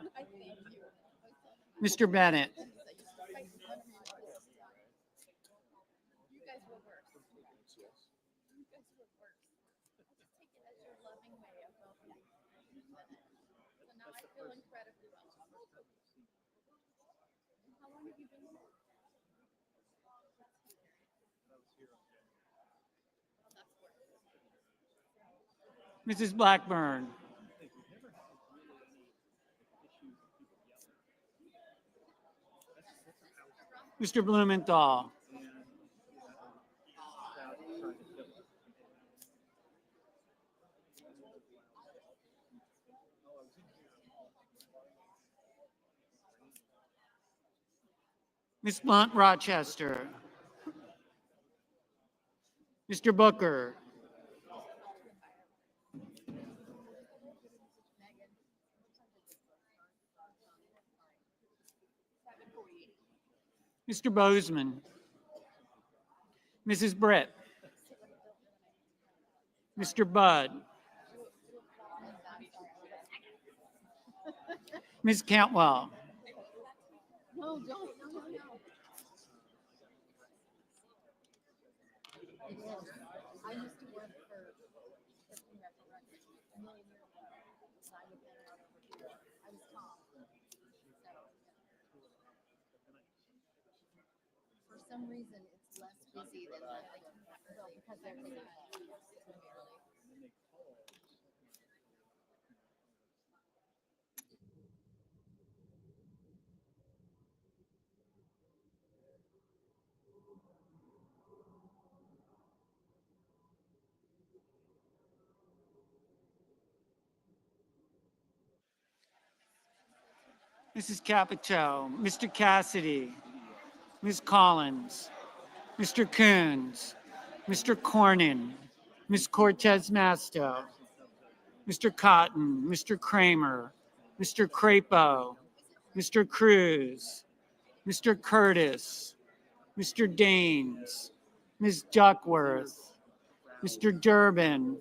Mr. Bennett. Mrs. Blackburn. Mr. Blumenthal. Ms. Blunt Rochester. Mr. Booker. Mr. Bozeman. Mrs. Britt. Mr. Budd. Ms. Cantwell. No, don't. No, no, no. It is. I used to work for a million years ago. I would get it out over here. I was Tom. For some reason, it's less busy than like, well, because they're taking it severely. Mrs. Capito. Mr. Cassidy. Ms. Collins. Mr. Coons. Mr. Cornyn. Ms. Cortez Masto. Mr. Cotton. Mr. Kramer. Mr. Crapo. Mr. Cruz. Mr. Curtis. Mr. Daines. Ms. Duckworth. Mr. Durbin.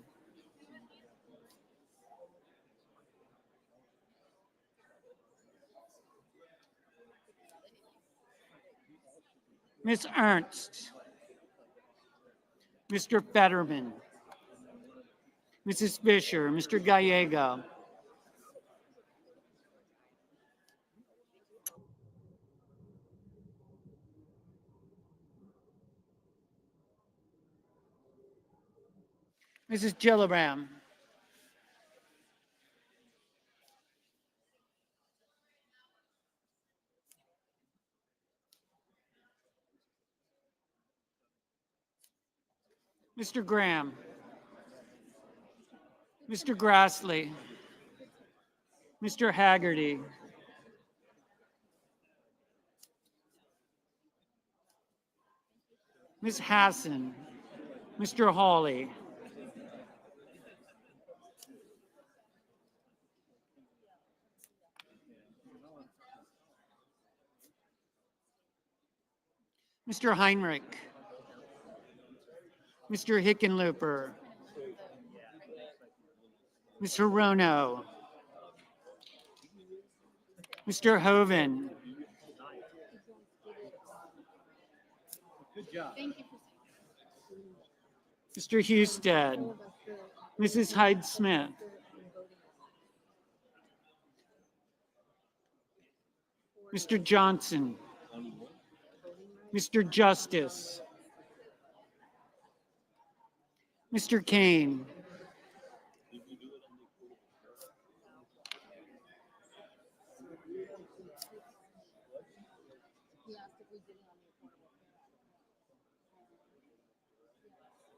Ms. Ernst. Mr. Fetterman. Mrs. Fisher. Mr. Gallego. Mrs. Gillibrand. Mr. Graham. Mr. Grassley. Mr. Haggerty. Ms. Hassan. Mr. Hawley. Mr. Heinrich. Mr. Hickenlooper. Ms. Hirono. Mr. Hoven. Good job. Thank you. Mr. Husted. Mrs. Hyde-Smith. Mr. Johnson. Mr. Justice. Mr. Kane.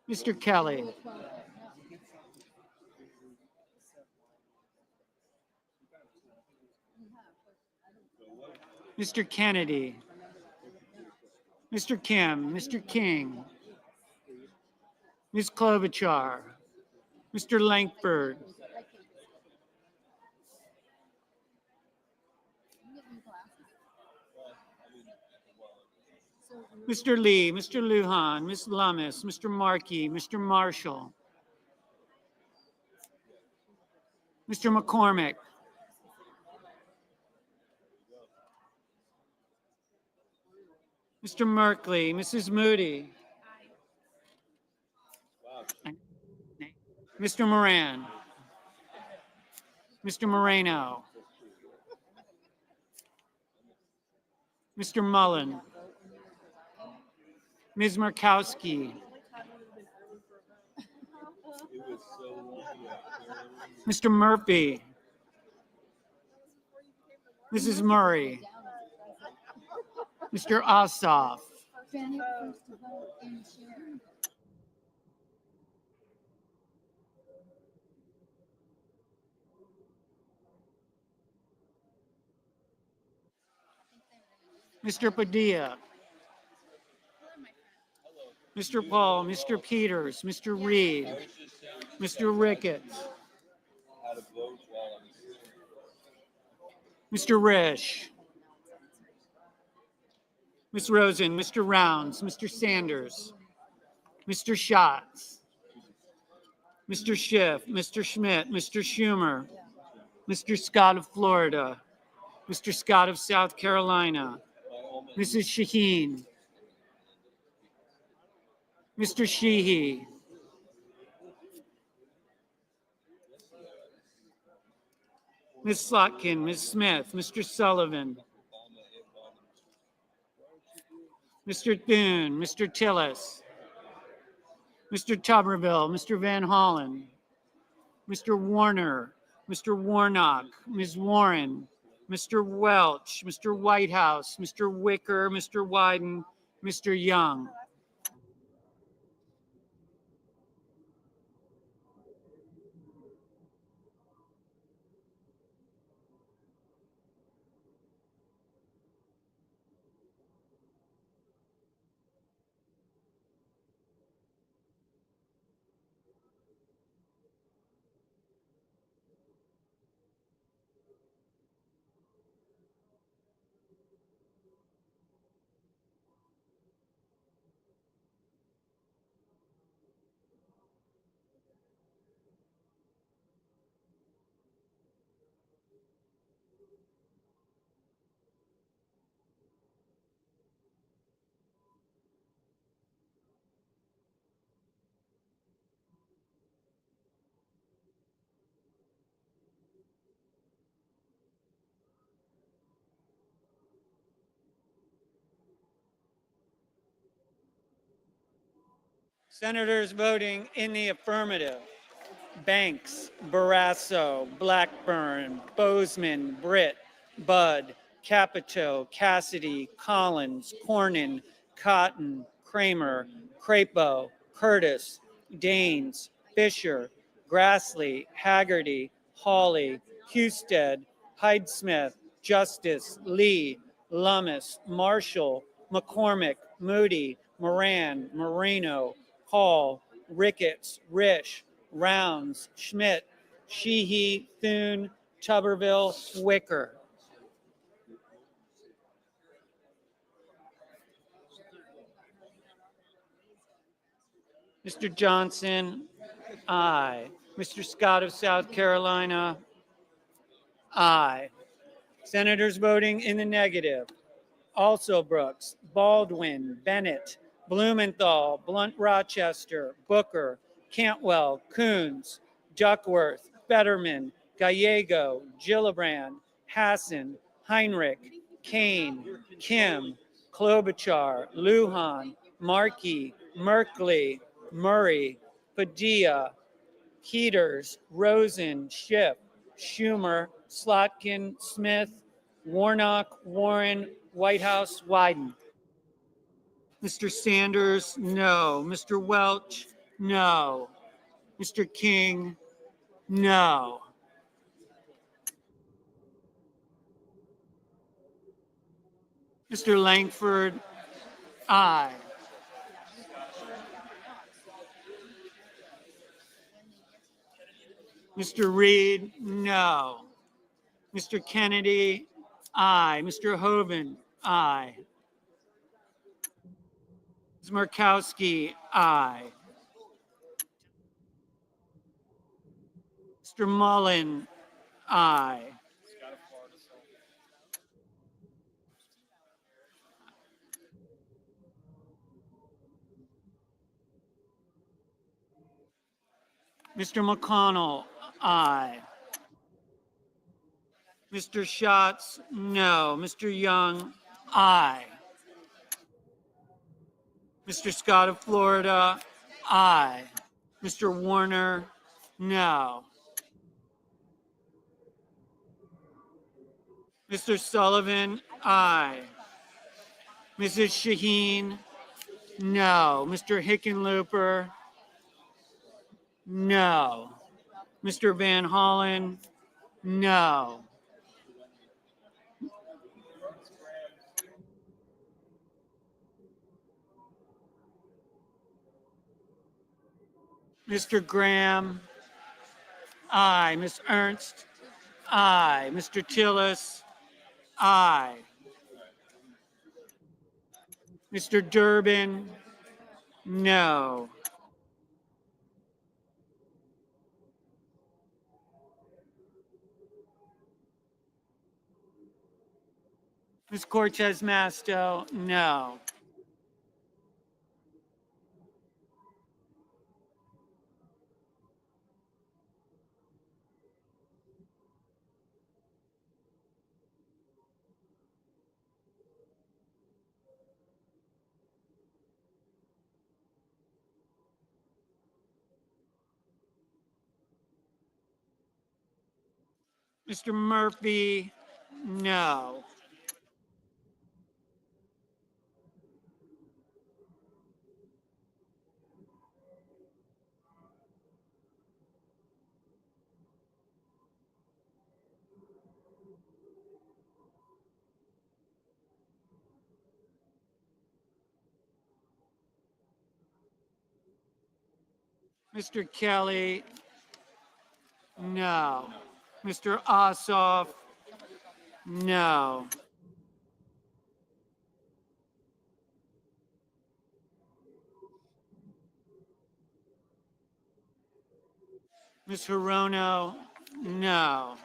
Mr. Kelly. Mr. Kennedy. Mr. Kim. Mr. King. Ms. Klobuchar. Mr. Lankford. Mr. Lee, Mr. Lujan, Ms. Lummis, Mr. Markey, Mr. Marshall, Mr. McCormick, Mr. Merkley, Mrs. Moody, Mr. Moran, Mr. Moreno, Mr. Mullen, Ms. Markowski, Mr. Murphy, Mrs. Murray, Mr. Ossoff, Mr. Padilla, Mr. Paul, Mr. Peters, Mr. Reed, Mr. Ricketts, Mr. Risch, Ms. Rosen, Mr. Rounds, Mr. Sanders, Mr. Schatz, Mr. Schiff, Mr. Schmidt, Mr. Schumer, Mr. Scott of Florida, Mr. Scott of South Carolina, Mrs. Shaheen, Mr. Sheehy, Ms. Slotkin, Ms. Smith, Mr. Sullivan, Mr. Thune, Mr. Tillis, Mr. Tuberville, Mr. Van Hollen, Mr. Warner, Mr. Warnock, Ms. Warren, Mr. Welch, Mr. Whitehouse, Mr. Wicker, Mr. Wyden, Mr. Young. Senators voting in the affirmative: Banks, Barrasso, Blackburn, Bozeman, Britt, Budd, Capito, Cassidy, Collins, Cornyn, Cotton, Kramer, Crapo, Curtis, Daines, Fisher, Grassley, Haggerty, Hawley, Husted, Hyde-Smith, Justice, Lee, Lummis, Marshall, McCormick, Moody, Moran, Moreno, Hall, Ricketts, Risch, Rounds, Schmidt, Sheehy, Thune, Tuberville, Wicker. Mr. Johnson, aye. Mr. Scott of South Carolina, aye. Senators voting in the negative: Also Brooks, Baldwin, Bennett, Blumenthal, Blunt Rochester, Booker, Cantwell, Coons, Duckworth, Fetterman, Gallego, Gillibrand, Hassan, Heinrich, Kane, Kim, Klobuchar, Lujan, Markey, Merkley, Murray, Padilla, Peters, Rosen, Schiff, Schumer, Slotkin, Smith, Warnock, Warren, Whitehouse, Wyden. Mr. Sanders, no. Mr. Welch, no. Mr. King, no. Mr. Langford, aye. Mr. Reed, no. Mr. Kennedy, aye. Mr. Hoeven, aye. Ms. Markowski, aye. Mr. Mullen, aye. Mr. McConnell, aye. Mr. Schatz, no. Mr. Young, aye. Mr. Scott of Florida, aye. Mr. Warner, no. Mr. Sullivan, aye. Mrs. Shaheen, no. Mr. Hickenlooper, no. Mr. Van Hollen, no. Mr. Graham, aye. Ms. Ernst, aye. Mr. Tillis, aye. Mr. Durbin, no. Ms. Cortez Masto, no. Mr. Murphy, no. Mr. Kelly, no. Mr. Ossoff, no. Ms. Hirono, no.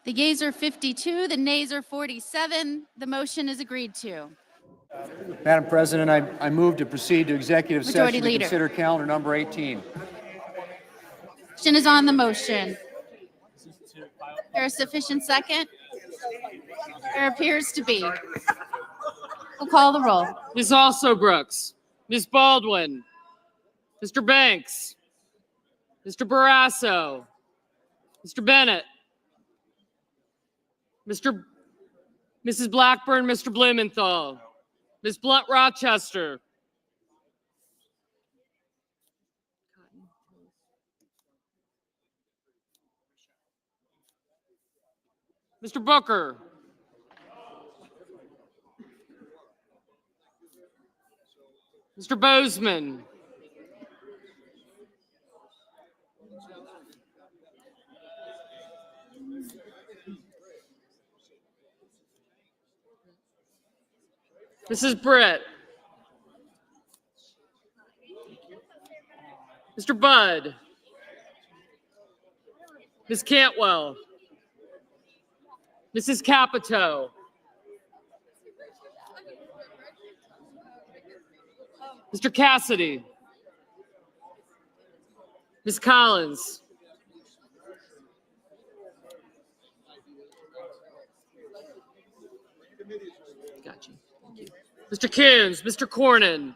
The yeas are 52, the nays are 47. The motion is agreed to. Madam President, I move to proceed to executive Majority session to Leader. consider calendar number 18. Question is on the motion. There a sufficient second? There appears to be. We'll call the roll. Ms. Also Brooks, Ms. Baldwin, Mr. Banks, Mr. Barrasso, Mr. Bennett, Mrs. Blackburn, Mr. Blumenthal, Ms. Blunt Rochester, Mr. Booker, Mr. Bozeman, Mrs. Britt, Mr. Budd, Ms. Cantwell, Mrs. Capito, Mr. Cassidy, Ms. Collins, gotcha. Thank you. Mr. Coons, Mr. Cornyn,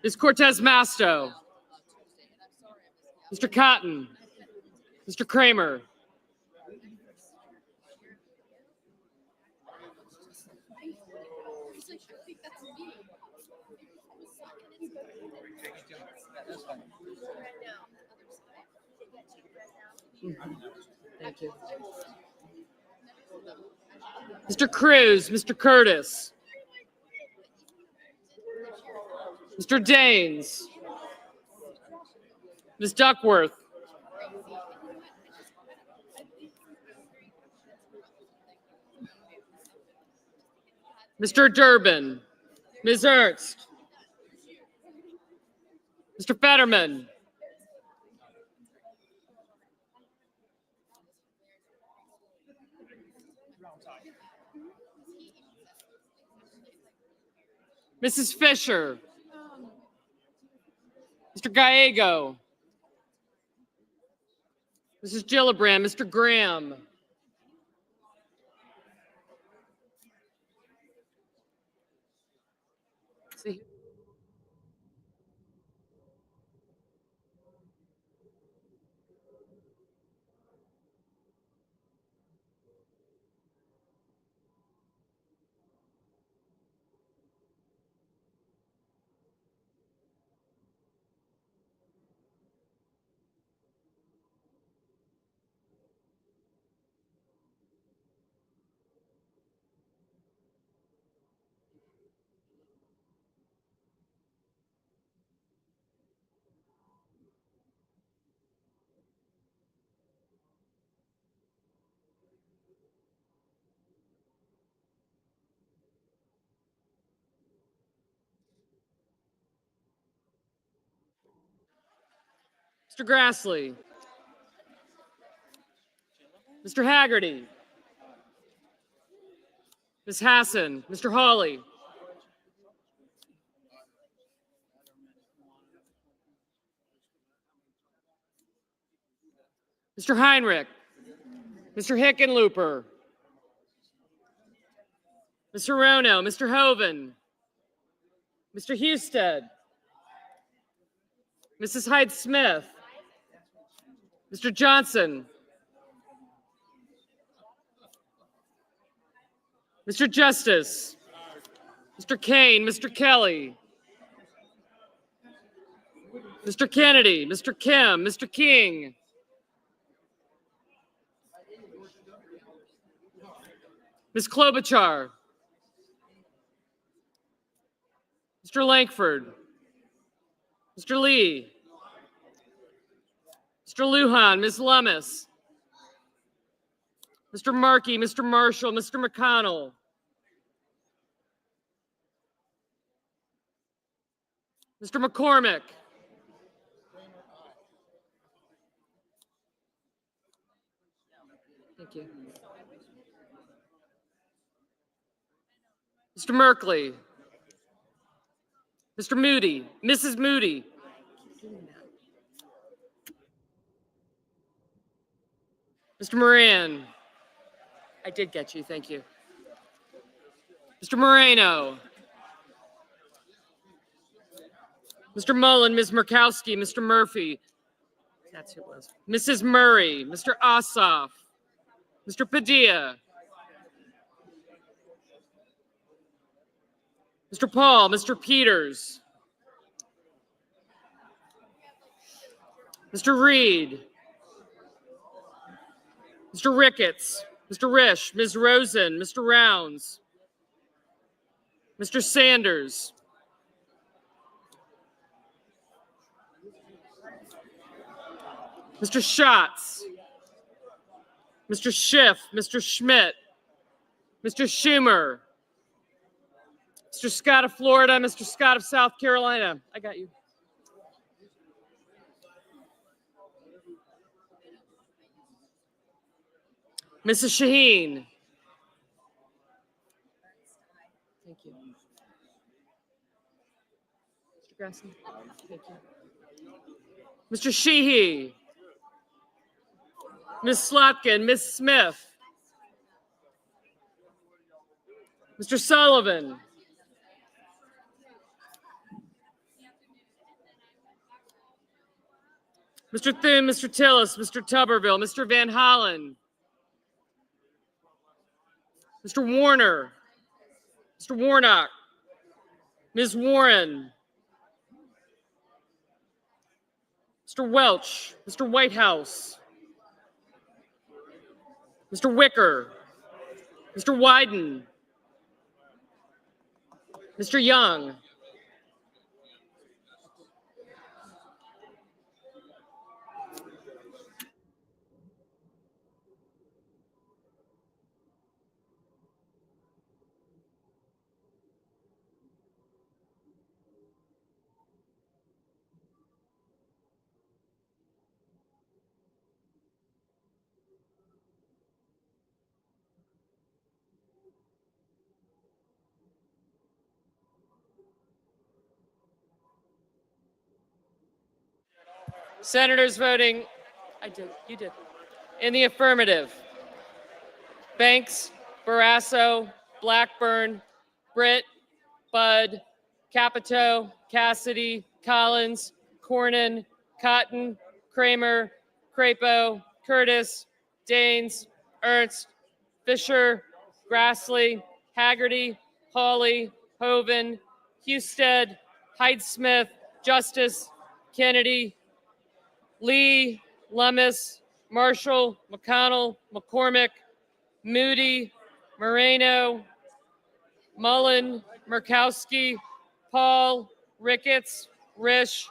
Ms. Cortez Masto, Mr. Cotton, Mr. Kramer, Thank you. Mr. Cruz, Mr. Curtis, Mr. Daines, Ms. Duckworth, Mr. Durbin, Ms. Ernst, Mr. Fetterman, Mrs. Fisher, Mr. Gallego, Mrs. Gillibrand, Mr. Graham, see. Mr. Grassley, Mr. Haggerty, Ms. Hassan, Mr. Hawley, Mr. Heinrich, Mr. Hickenlooper, Mr. Rono, Mr. Hoven, Mr. Husted, Mrs. Hyde-Smith, Mr. Johnson, Mr. Justice, Mr. Kane, Mr. Kelly, Mr. Kennedy, Mr. Kim, Mr. King, Ms. Klobuchar, Mr. Lankford, Mr. Lee, Mr. Lujan, Ms. Lummis, Mr. Markey, Mr. Marshall, Mr. McConnell, Mr. McCormick, thank you, Mr. Merkley, Mr. Moody, Mrs. Moody, Mr. Moran, I did get you, thank you, Mr. Moreno, Mr. Mullen, Ms. Murkowski, Mr. Murphy, that's who it was, Mrs. Murray, Mr. Ossoff, Mr. Padilla, Mr. Paul, Mr. Peters, Mr. Reed, Mr. Ricketts, Mr. Risch, Ms. Rosen, Mr. Rounds, Mr. Sanders, Mr. Schatz, Mr. Schiff, Mr. Schmidt, Mr. Schumer, Mr. Scott of Florida, Mr. Scott of South Carolina. I got you. Mrs. Shaheen. Thank you. Mr. Grassley. Thank you. Mr. Sheehy. Ms. Slotkin, Ms. Smith. Mr. Sullivan. Mr. Thune, Mr. Tillis, Mr. Tuberville, Mr. Van Hollen, Mr. Warner, Mr. Warnock, Ms. Warren, Mr. Welch, Mr. Whitehouse, Mr. Wicker, Mr. Wyden, Mr. Young, senators voting, you did, in the affirmative. Banks, Barrasso, Blackburn, Britt, Budd, Capito, Cassidy, Collins, Cornyn, Cotton, Kramer, Crapo, Curtis, Daines, Ernst, Fisher, Grassley, Haggerty, Hawley, Hoven, Husted, Hyde-Smith, Justice, Kennedy, Lee, Lummis, Marshall, McConnell, McCormick, Moody, Moreno, Mullen, Murkowski, Paul, Ricketts, Risch,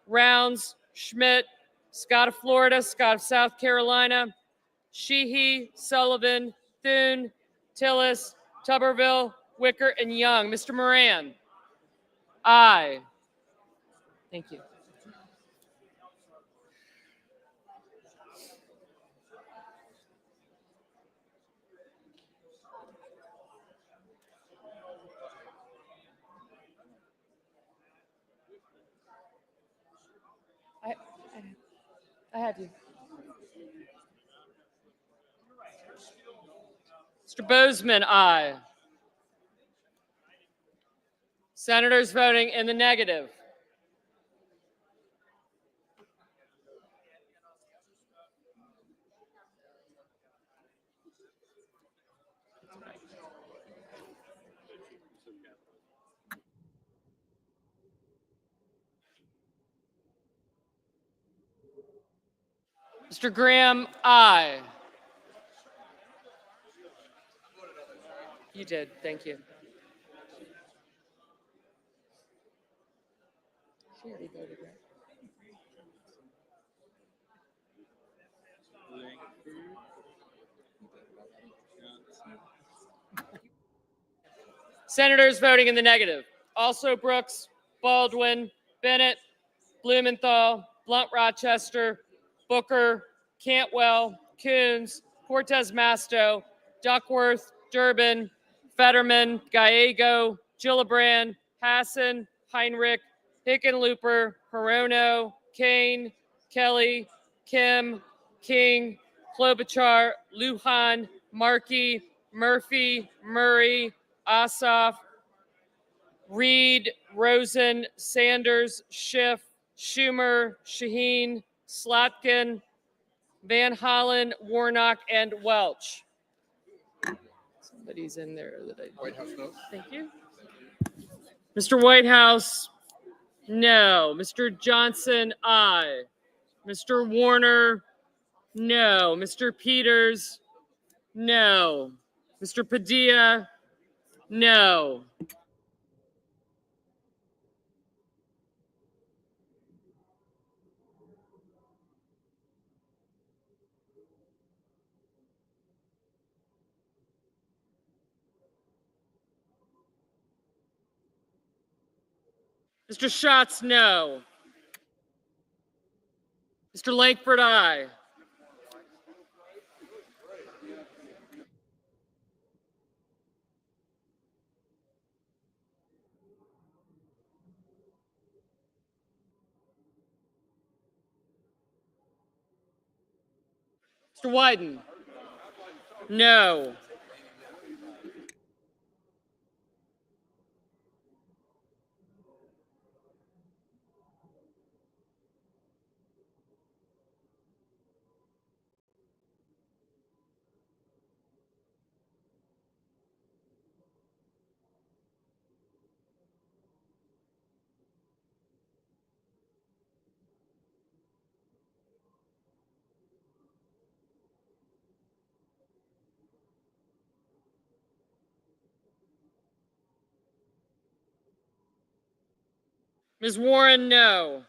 Rounds, Schmidt, Scott of Florida, Scott of South Carolina, Sheehy, Sullivan, Thune, Tillis, Tuberville, Wicker, and Young. Mr. Moran? Aye. Thank you. I have you. Mr. Bozeman, aye. Senators voting in the negative. Mr. Graham, aye. You did, thank you. She already voted, right? Senators voting in the negative. Also Brooks, Baldwin, Bennett, Blumenthal, Blunt Rochester, Booker, Cantwell, Coons, Cortez Masto, Duckworth, Durbin, Fetterman, Gallego, Gillibrand, Hassan, Heinrich, Hickenlooper, Hirono, Kane, Kelly, Kim, King, Klobuchar, Lujan, Markey, Murphy, Murray, Ossoff, Reed, Rosen, Sanders, Schiff, Schumer, Shaheen, Slotkin, Van Hollen, Warnock, and Welch. Somebody's in there that I. White House vote. Thank you. Mr. Whitehouse, no. Mr. Johnson, aye. Mr. Warner, no. Mr. Peters, no. Mr. Padilla, no. Mr. Schatz, no. Mr. Langford, aye. Mr. Wyden, no. Ms. Warren, no.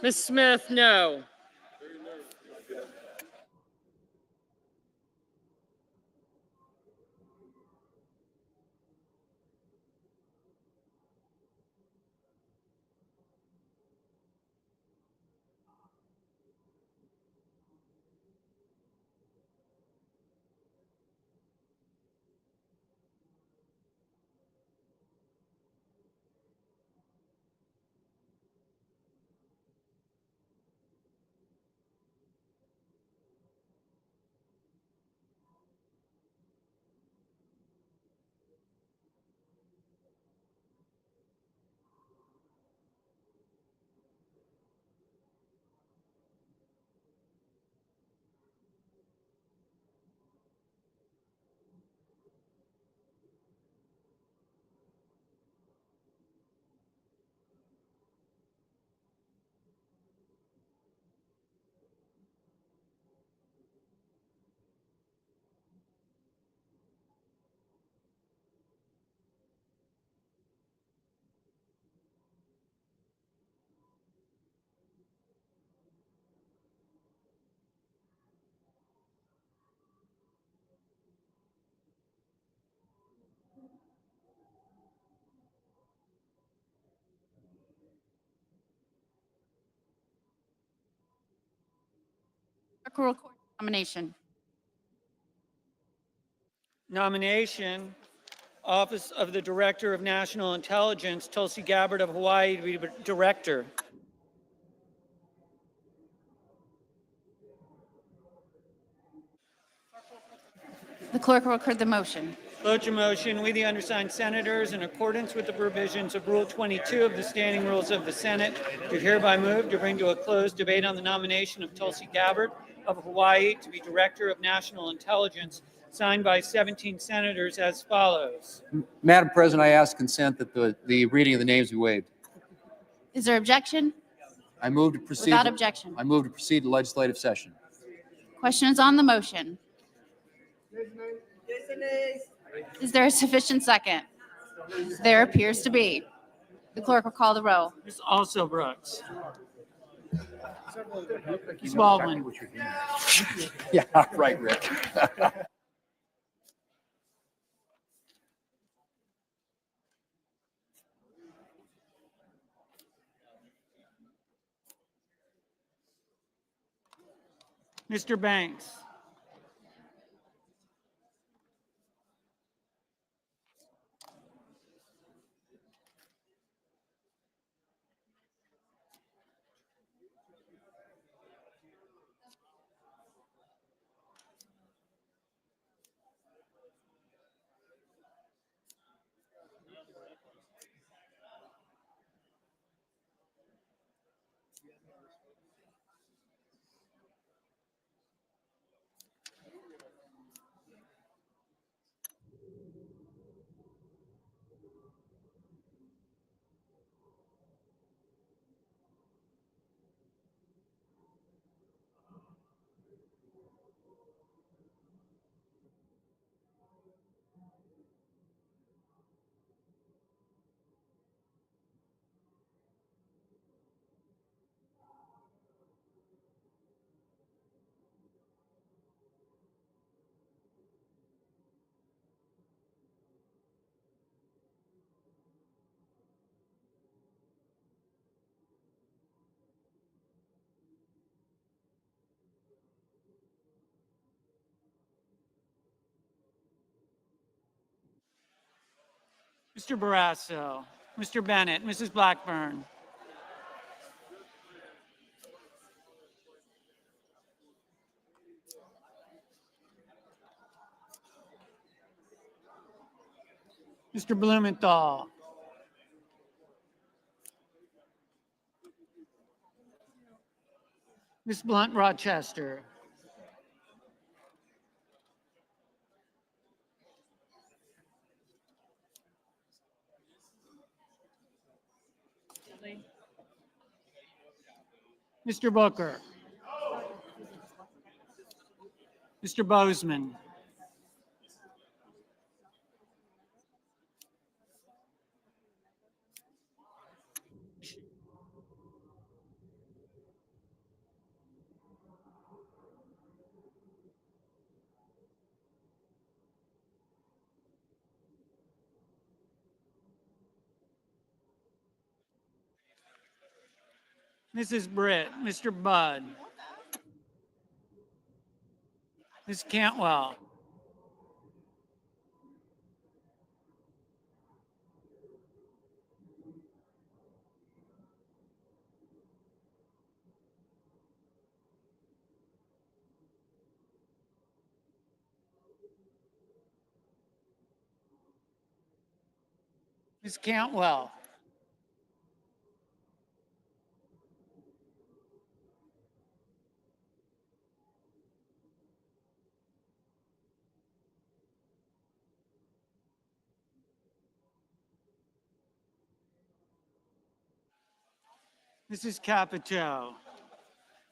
Ms. Smith, no. Clerk will record the nomination. Nomination, Office of the Director of National Intelligence, Tulsi Gabbard of Hawaii to be Director. The clerk will record the motion. Vote your motion. We, the undersigned senators, in accordance with the provisions of Rule 22 of the Standing Rules of the Senate, do hereby move to bring to a close debate on the nomination of Tulsi Gabbard of Hawaii to be Director of National Intelligence, signed by 17 senators as follows. Madam President, I ask consent that the reading of the names be waived. Is there objection? I move to proceed. Without objection. I move to proceed to legislative session. Question is on the motion. Is there a sufficient second? There appears to be. The clerk will call the roll. Ms. Also Brooks. Ms. Baldwin. Yeah, right, Rick. Mr. Banks. Mr. Barrasso, Mr. Bennett, Mrs. Blackburn. Mr. Blumenthal. Ms. Blunt Rochester. Mr. Booker. Mr. Bozeman. Mrs. Britt, Mr. Budd. Ms. Cantwell. Ms. Cantwell. Mrs. Capito.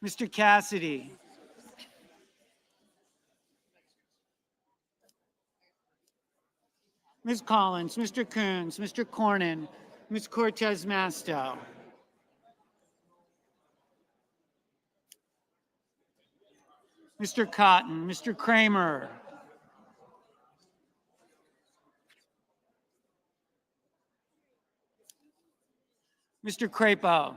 Mr. Cassidy. Ms. Collins, Mr. Coons, Mr. Cornyn, Ms. Cortez Masto. Mr. Cotton, Mr. Kramer. Mr. Crapo.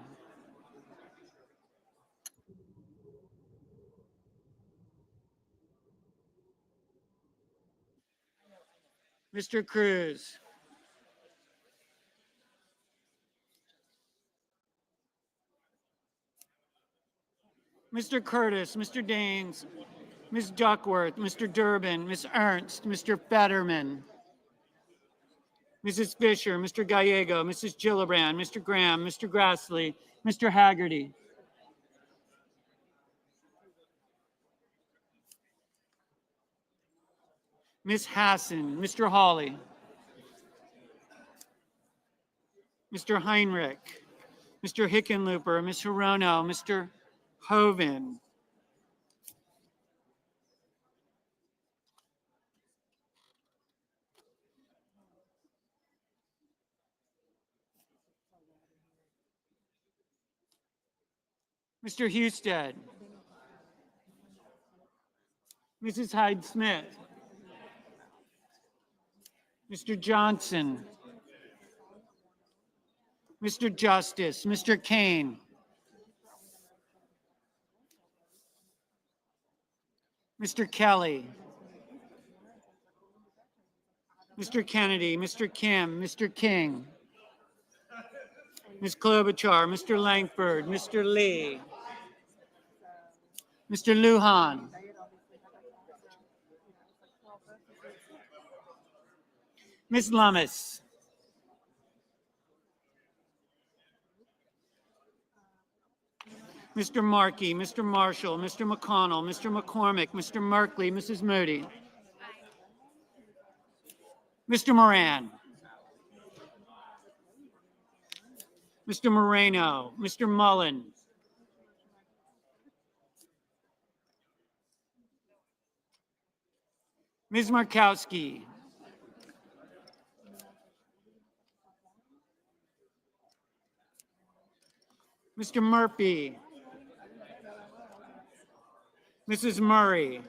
Mr. Cruz. Mr. Curtis, Mr. Daines, Ms. Duckworth, Mr. Durbin, Ms. Ernst, Mr. Fetterman, Mrs. Fisher, Mr. Gallego, Mrs. Gillibrand, Mr. Graham, Mr. Grassley, Mr. Haggerty. Ms. Hassan, Mr. Hawley, Mr. Heinrich, Mr. Hickenlooper, Ms. Hirono, Mr. Hoven, Mr. Husted, Mrs. Hyde-Smith, Mr. Johnson, Mr. Justice, Mr. Kane, Mr. Kelly, Mr. Kennedy, Mr. Kim, Mr. King, Ms. Klobuchar, Mr. Langford, Mr. Lee, Mr. Lujan, Ms. Lummis, Mr. Markey, Mr. Marshall, Mr. McConnell, Mr. McCormick, Mr. Merkley, Mrs. Moody, Mr. Moran, Mr. Moreno, Mr. Mullen, Ms. Markowski, Mr. Murphy, Mrs. Murray,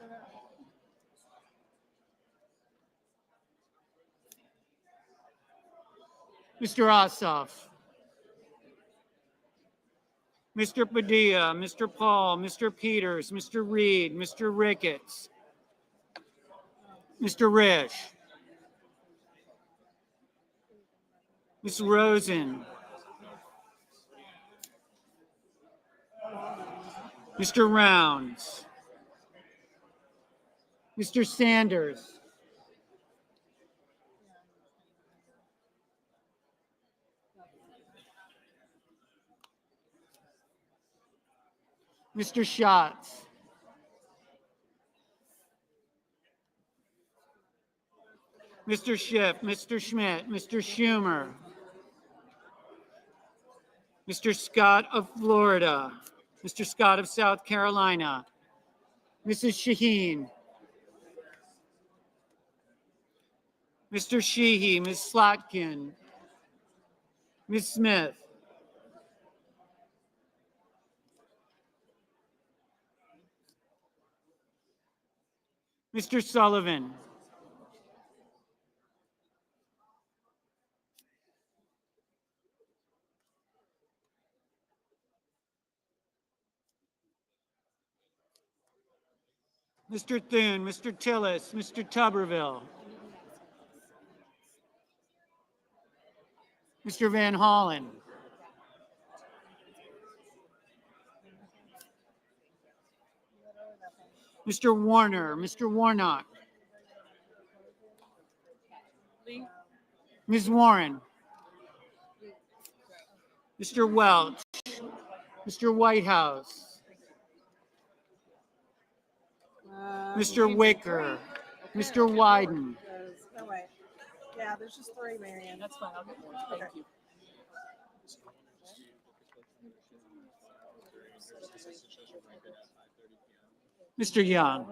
Mr. Ossoff, Mr. Padilla, Mr. Paul, Mr. Peters, Mr. Reed, Mr. Ricketts, Mr. Risch, Ms. Rosen, Mr. Rounds, Mr. Sanders, Mr. Schatz, Mr. Schiff, Mr. Schmidt, Mr. Schumer, Mr. Scott of Florida, Mr. Scott of South Carolina, Mrs. Shaheen, Mr. Sheehy, Ms. Slotkin, Ms. Smith, Mr. Sullivan, Mr. Thune, Mr. Tillis, Mr. Tuberville, Mr. Van Hollen, Mr. Warner, Mr. Warnock, Ms. Warren, Mr. Welch, Mr. Whitehouse, Mr. Wicker, Mr. Wyden, No way. Yeah, there's just three, Marion. That's fine. I'll get more. Thank you. Mr. Young.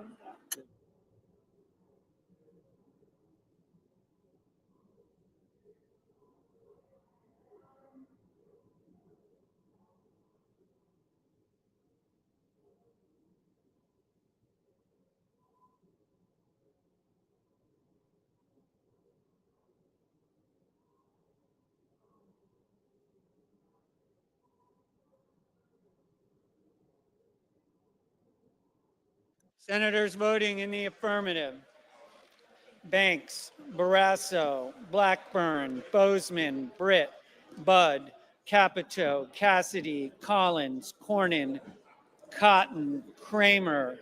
Senators voting in the affirmative: Banks, Barrasso, Blackburn, Bozeman, Britt, Budd, Capito, Cassidy, Collins, Cornyn, Cotton, Kramer,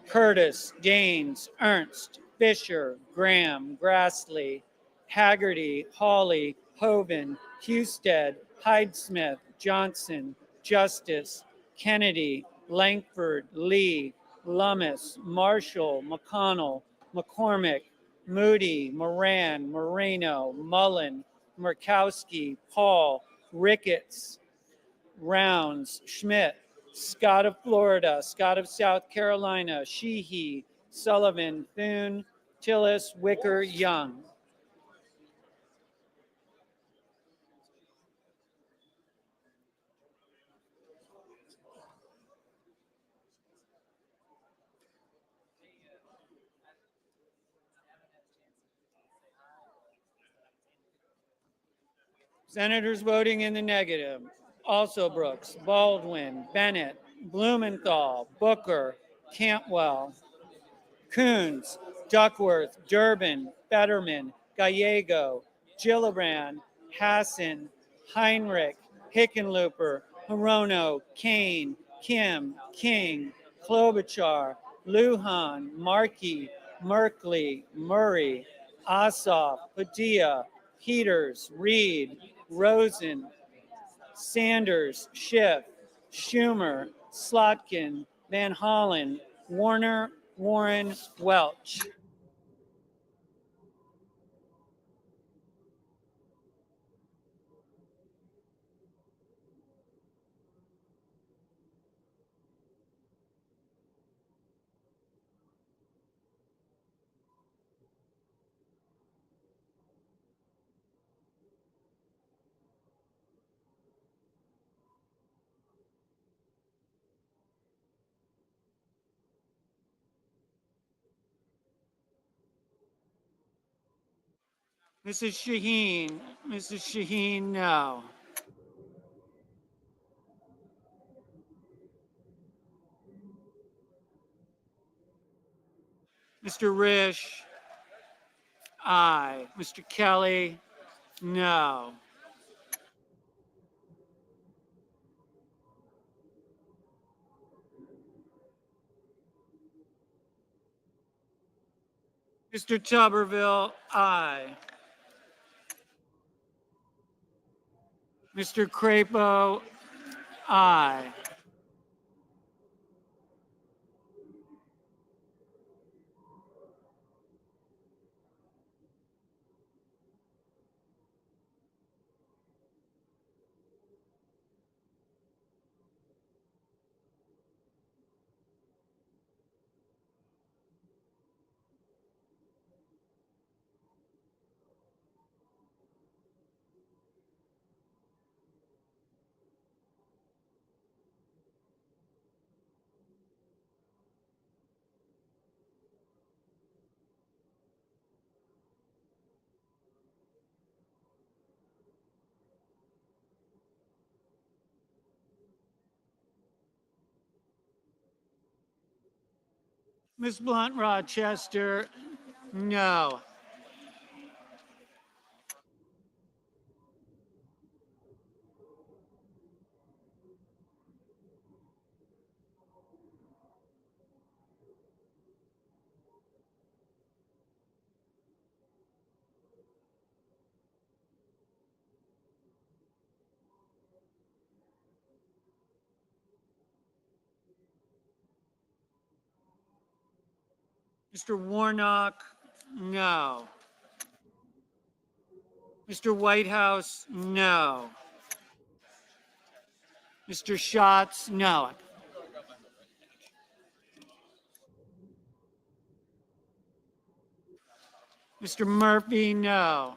Curtis, Gaines, Ernst, Fisher, Graham, Grassley, Haggerty, Hawley, Hoven, Husted, Hyde-Smith, Johnson, Justice, Kennedy, Langford, Lee, Lummis, Marshall, McConnell, McCormick, Moody, Moran, Moreno, Mullen, Murkowski, Paul, Ricketts, Rounds, Schmidt, Scott of Florida, Scott of South Carolina, Sheehy, Sullivan, Thune, Tillis, Wicker, Young. Senators voting in the negative: also Brooks, Baldwin, Bennett, Blumenthal, Booker, Cantwell, Coons, Duckworth, Durbin, Fetterman, Gallego, Gillibrand, Hassan, Heinrich, Hickenlooper, Hirono, Kane, Kim, King, Klobuchar, Lujan, Markey, Merkley, Murray, Ossoff, Padilla, Peters, Reed, Rosen, Sanders, Schiff, Schumer, Slotkin, Van Hollen, Warner, Warren, Welch. Mrs. Shaheen, Mrs. Shaheen, no. Mr. Risch, aye. Mr. Kelly, no. Mr. Tuberville, aye. Mr. Crapo, aye. Ms. Blunt Rochester, no. Mr. Warnock, no. Mr. Whitehouse, no. Mr. Schatz, no. Mr. Murphy, no.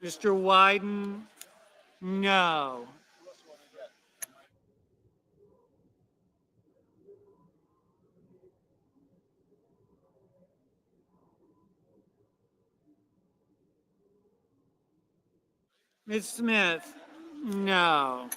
Mr. Wyden, no. Ms. Smith, no.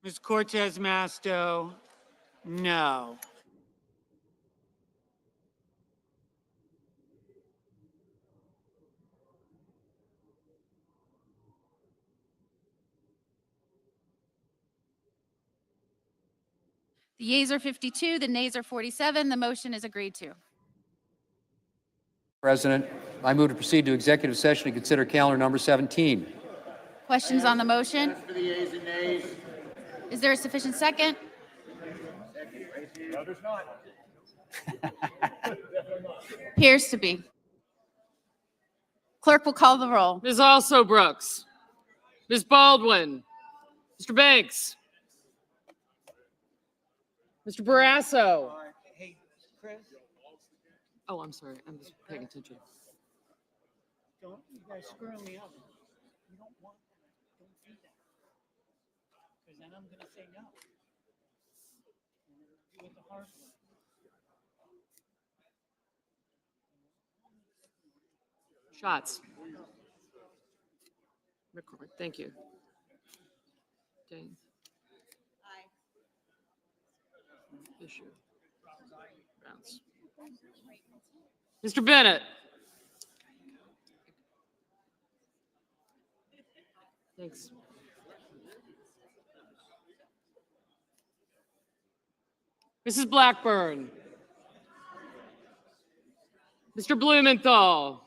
Ms. Cortez Masto, no. The yeas are 52, the nays are 47. The motion is agreed to. President, I move to proceed to executive session to consider calendar number 17. Questions on the motion? For the yeas and nays. Is there a sufficient second? No, there's not. Appears to be. Clerk will call the roll. Ms. Also Brooks, Ms. Baldwin, Mr. Banks, Mr. Barrasso. Hey, Chris, Oh, I'm sorry. I'm just paying attention. don't you guys screw me up. You don't want that. Don't do that. Because then I'm going to say no. Do it the hard way. Shots. Record. Thank you. James. Aye. Issue. Rounds. Mr. Bennett. Thanks. Mrs. Blackburn. Mr. Blumenthal.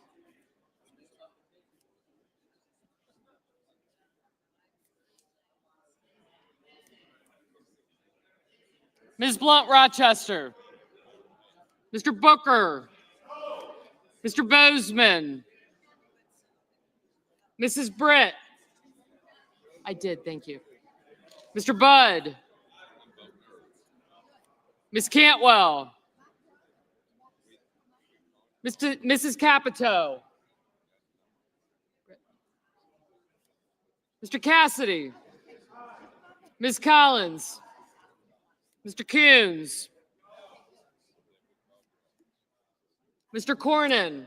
Ms. Blunt Rochester, Mr. Booker, Mr. Bozeman, Mrs. Britt. I did, thank you. Mr. Budd, Ms. Cantwell, Mrs. Capito, Mr. Cassidy, Ms. Collins, Mr. Coons, Mr. Cornyn,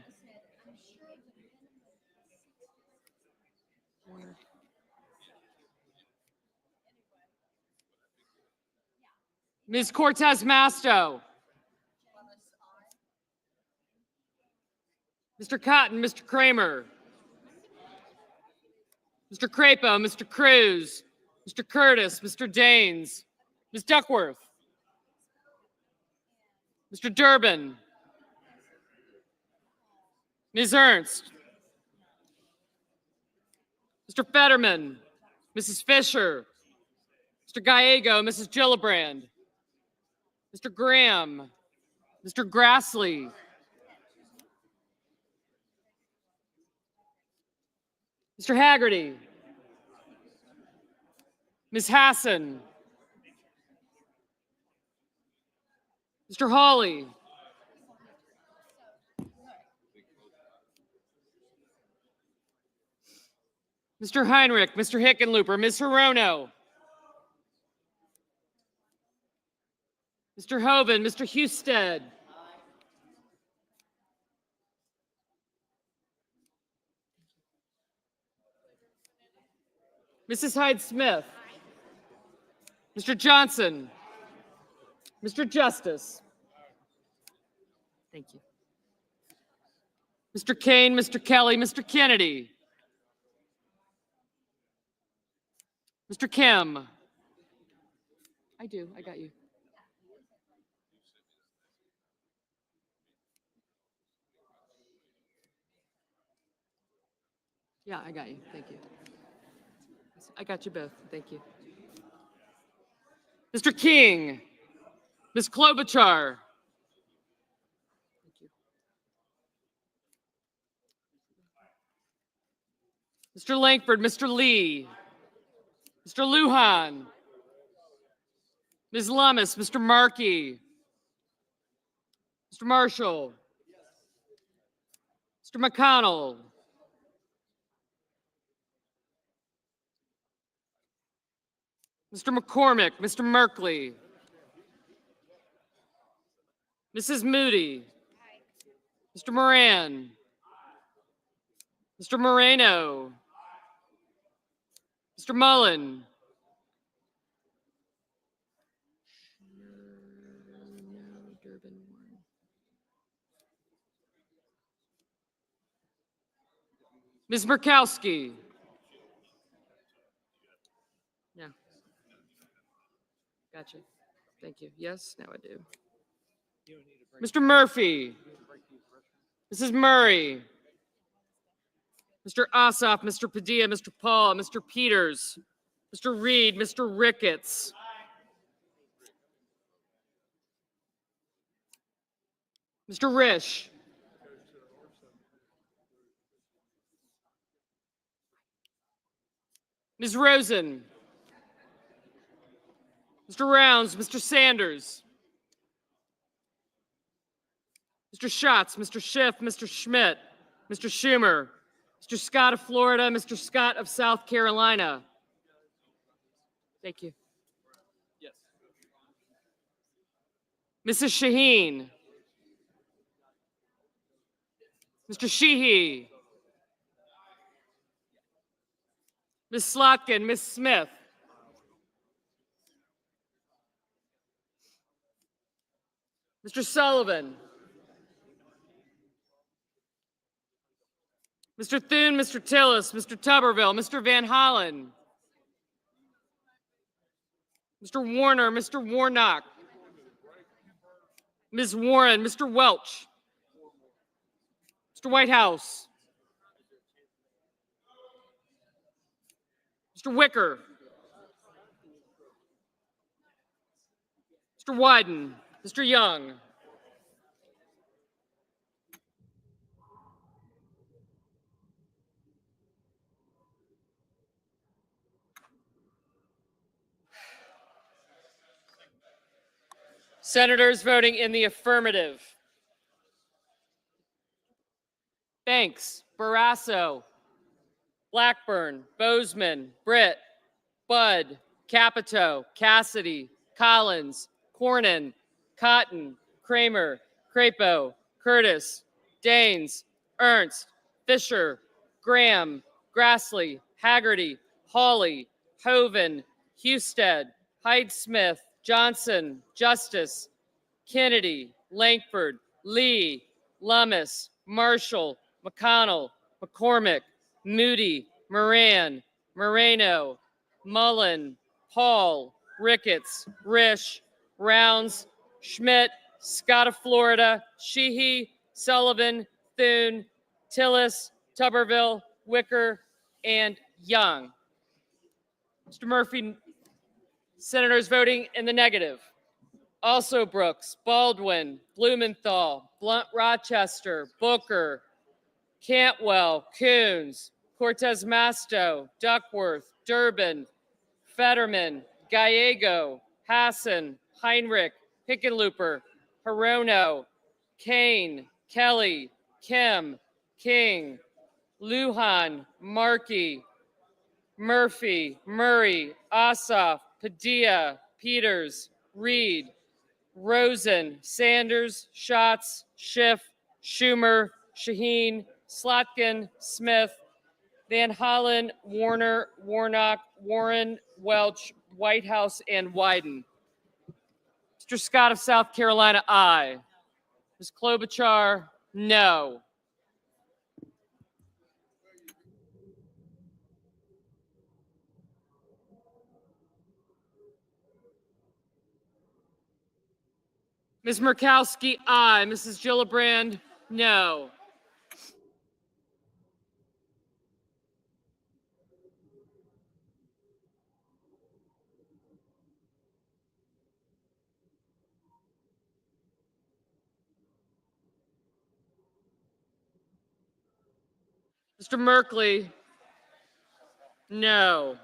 Ms. Cortez Masto, Mr. Cotton, Mr. Kramer, Mr. Crapo, Mr. Cruz, Mr. Curtis, Mr. Daines, Ms. Duckworth, Mr. Durbin, Ms. Ernst, Mr. Fetterman, Mrs. Fisher, Mr. Gallego, Mrs. Gillibrand, Mr. Graham, Mr. Grassley, Mr. Haggerty, Ms. Hassan, Mr. Hawley, Mr. Heinrich, Mr. Hickenlooper, Ms. Hirono, Mr. Hoven, Mr. Husted, Mrs. Hyde-Smith, Mr. Johnson, Mr. Justice. Thank you. Mr. Kane, Mr. Kelly, Mr. Kennedy, Mr. Kim. I do, I got you. Yeah, I got you, thank you. I got you both, thank you. Mr. King, Ms. Klobuchar. Thank you. Mr. Langford, Mr. Lee, Mr. Lujan, Ms. Lummis, Mr. Markey, Mr. Marshall, Mr. McConnell, Mr. McCormick, Mr. Merkley, Mrs. Moody, Mr. Moran, Mr. Moreno, Mr. Mullen, Ms. Murkowski. Yeah. Gotcha. Thank you. Yes, now I do. Mr. Murphy, Mrs. Murray, Mr. Ossoff, Mr. Padilla, Mr. Paul, Mr. Peters, Mr. Reed, Mr. Ricketts, Mr. Risch, Ms. Rosen, Mr. Rounds, Mr. Sanders, Mr. Schatz, Mr. Schiff, Mr. Schmidt, Mr. Schumer, Mr. Scott of Florida, Mr. Scott of South Carolina. Thank you. Yes. Mrs. Shaheen, Mr. Sheehy, Ms. Slotkin, Ms. Smith, Mr. Sullivan, Mr. Thune, Mr. Tillis, Mr. Tuberville, Mr. Van Hollen, Mr. Warner, Mr. Warnock, Ms. Warren, Mr. Welch, Mr. Whitehouse, Mr. Wicker, Mr. Wyden, Mr. Young. Senators voting in the affirmative. Banks, Barrasso, Blackburn, Bozeman, Britt, Budd, Capito, Cassidy, Collins, Cornyn, Cotton, Kramer, Crapo, Curtis, Daines, Ernst, Fisher, Graham, Grassley, Haggerty, Hawley, Hoven, Husted, Hyde-Smith, Johnson, Justice, Kennedy, Langford, Lee, Lummis, Marshall, McConnell, McCormick, Moody, Moran, Moreno, Mullen, Hall, Ricketts, Risch, Rounds, Schmidt, Scott of Florida, Sheehy, Sullivan, Thune, Tillis, Tuberville, Wicker, and Young. Mr. Murphy, senators voting in the negative. Also Brooks, Baldwin, Blumenthal, Blunt Rochester, Booker, Cantwell, Coons, Cortez Masto, Duckworth, Durbin, Fetterman, Gallego, Hassan, Heinrich, Hickenlooper, Hirono, Kane, Kelly, Kim, King, Lujan, Markey, Murphy, Murray, Ossoff, Padilla, Peters, Reed, Rosen, Sanders, Schatz, Schiff, Schumer, Shaheen, Slotkin, Smith, Van Hollen, Warner, Warnock, Warren, Welch, Whitehouse, and Wyden. Mr. Scott of South Carolina, aye. Ms. Klobuchar, no. Ms. Murkowski, aye. Mrs. Gillibrand, no. Mr. Merkley, no.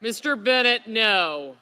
Mr. Bennett, no.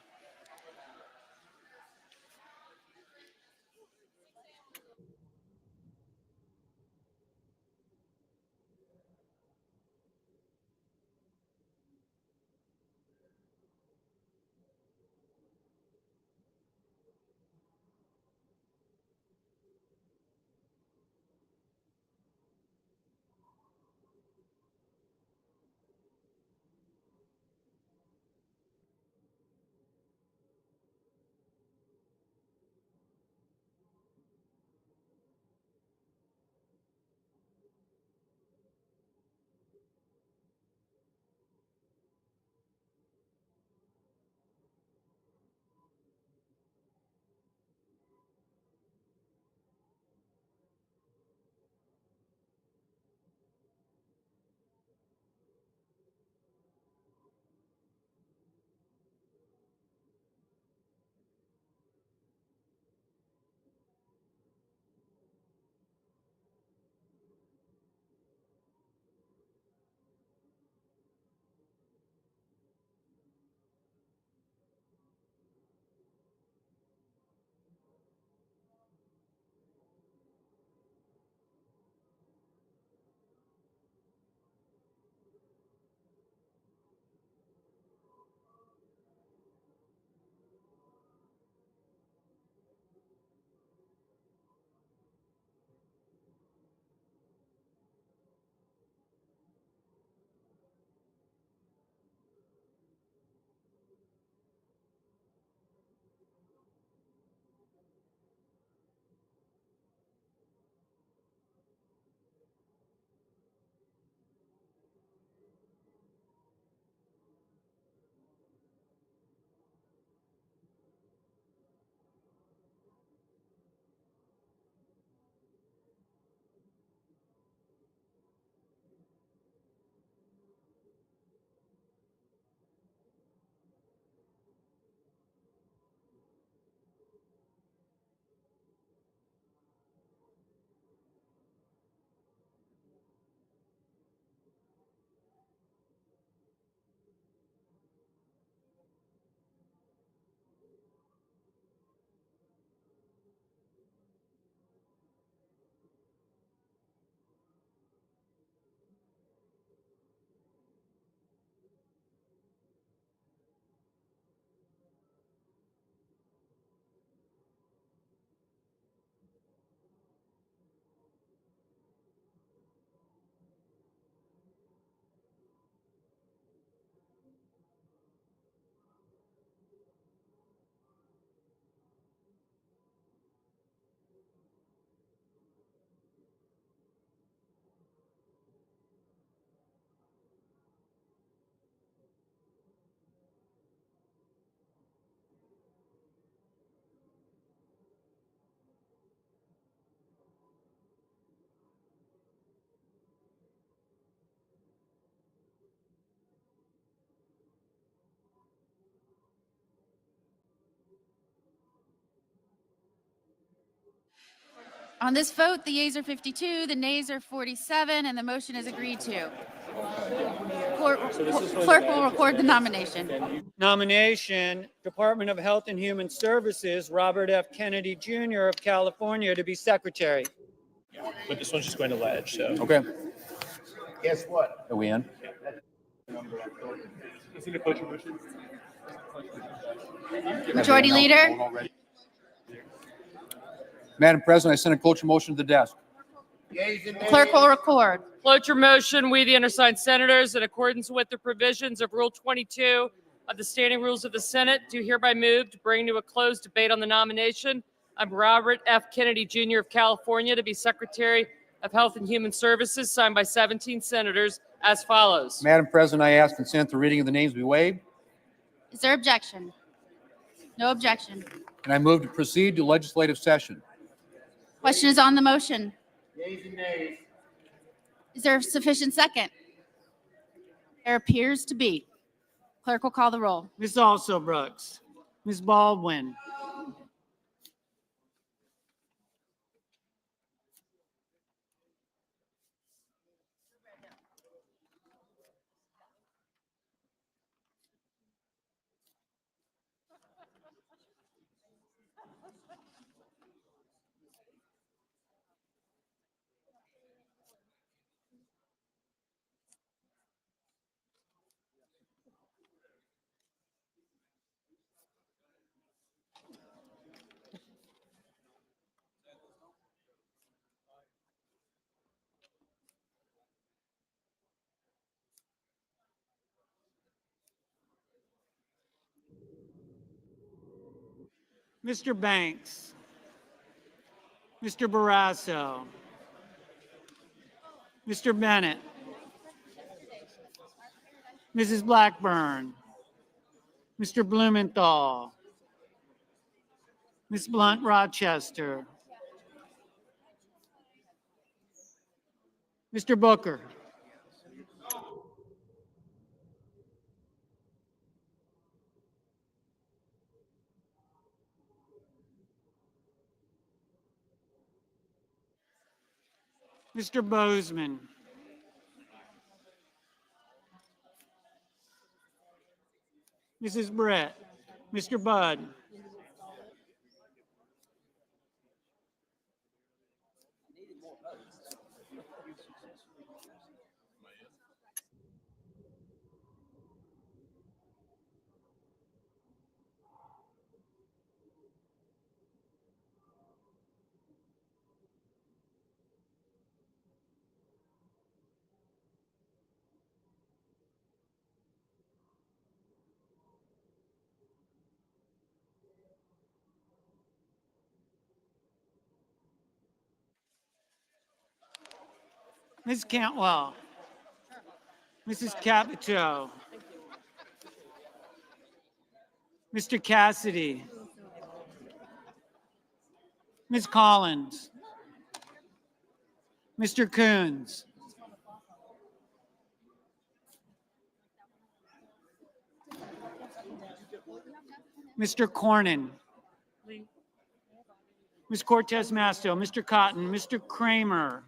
On this vote, the yeas are 52, the nays are 47, and the motion is agreed to. Clerk will record the nomination. Nomination, Department of Health and Human Services, Robert F. Kennedy Jr. of California to be secretary. But this one's just going to ledge, so. Okay. Guess what? Are we in? Majority Leader, Madam President, I send a cloture motion to the desk. the clerk will record. Cloture motion, we the undersigned senators, in accordance with the provisions of Rule 22 of the Standing Rules of the Senate, do hereby move to bring to a close debate on the nomination of Robert F. Kennedy Jr. of California to be Secretary of Health and Human Services, signed by 17 senators as follows. Madam President, I ask consent the reading of the names be waived, Is there objection? No objection. and I move to proceed to legislative session. Question is on the motion. Is there sufficient second? There appears to be. Clerk will call the roll. Ms. Also Brooks, Ms. Baldwin, Mr. Banks, Mr. Barrasso, Mr. Bennett, Mrs. Blackburn, Mr. Blumenthal, Ms. Blunt Rochester, Mr. Booker, Mr. Bozeman, Mrs. Brett, Mr. Budd, Ms. Cantwell, Mrs. Capito, Mr. Cassidy, Ms. Collins, Mr. Coons, Mr. Cornyn, Ms. Cortez Masto, Mr. Cotton, Mr. Kramer,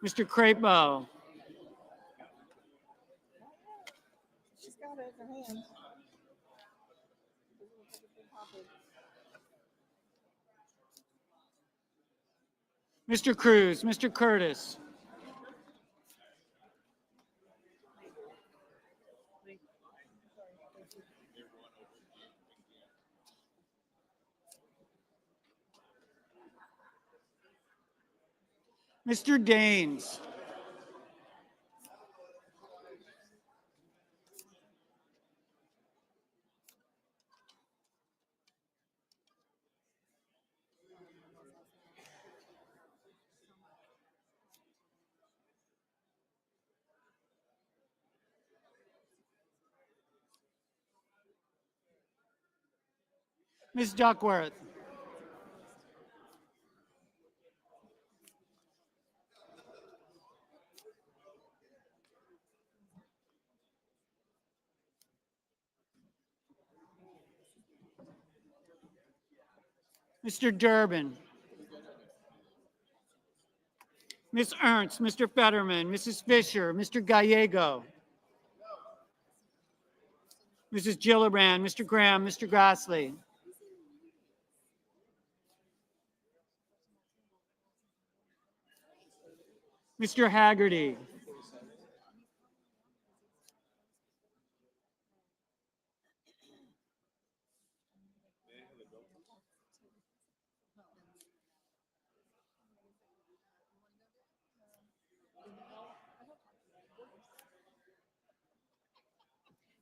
Mr. Crapo, She's got it in her hand. Mr. Cruz, Mr. Curtis, Mr. Daines, Ms. Duckworth, Mr. Durbin, Ms. Ernst, Mr. Fetterman, Mrs. Fisher, Mr. Gallego, Mrs. Gillibrand, Mr. Graham, Mr. Grassley, Mr. Haggerty,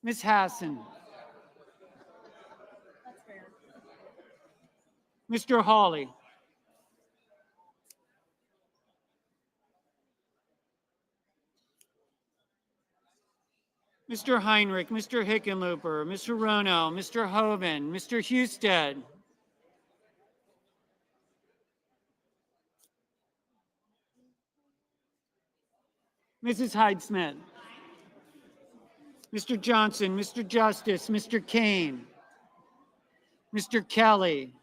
Ms. Hassan, Mr. Hawley, Mr. Heinrich, Mr. Hickenlooper, Mr. Rono, Mr. Hoven, Mr. Husted, Mrs. Hyde-Smith, Mr. Johnson, Mr. Justice, Mr. Kane, Mr. Kelly,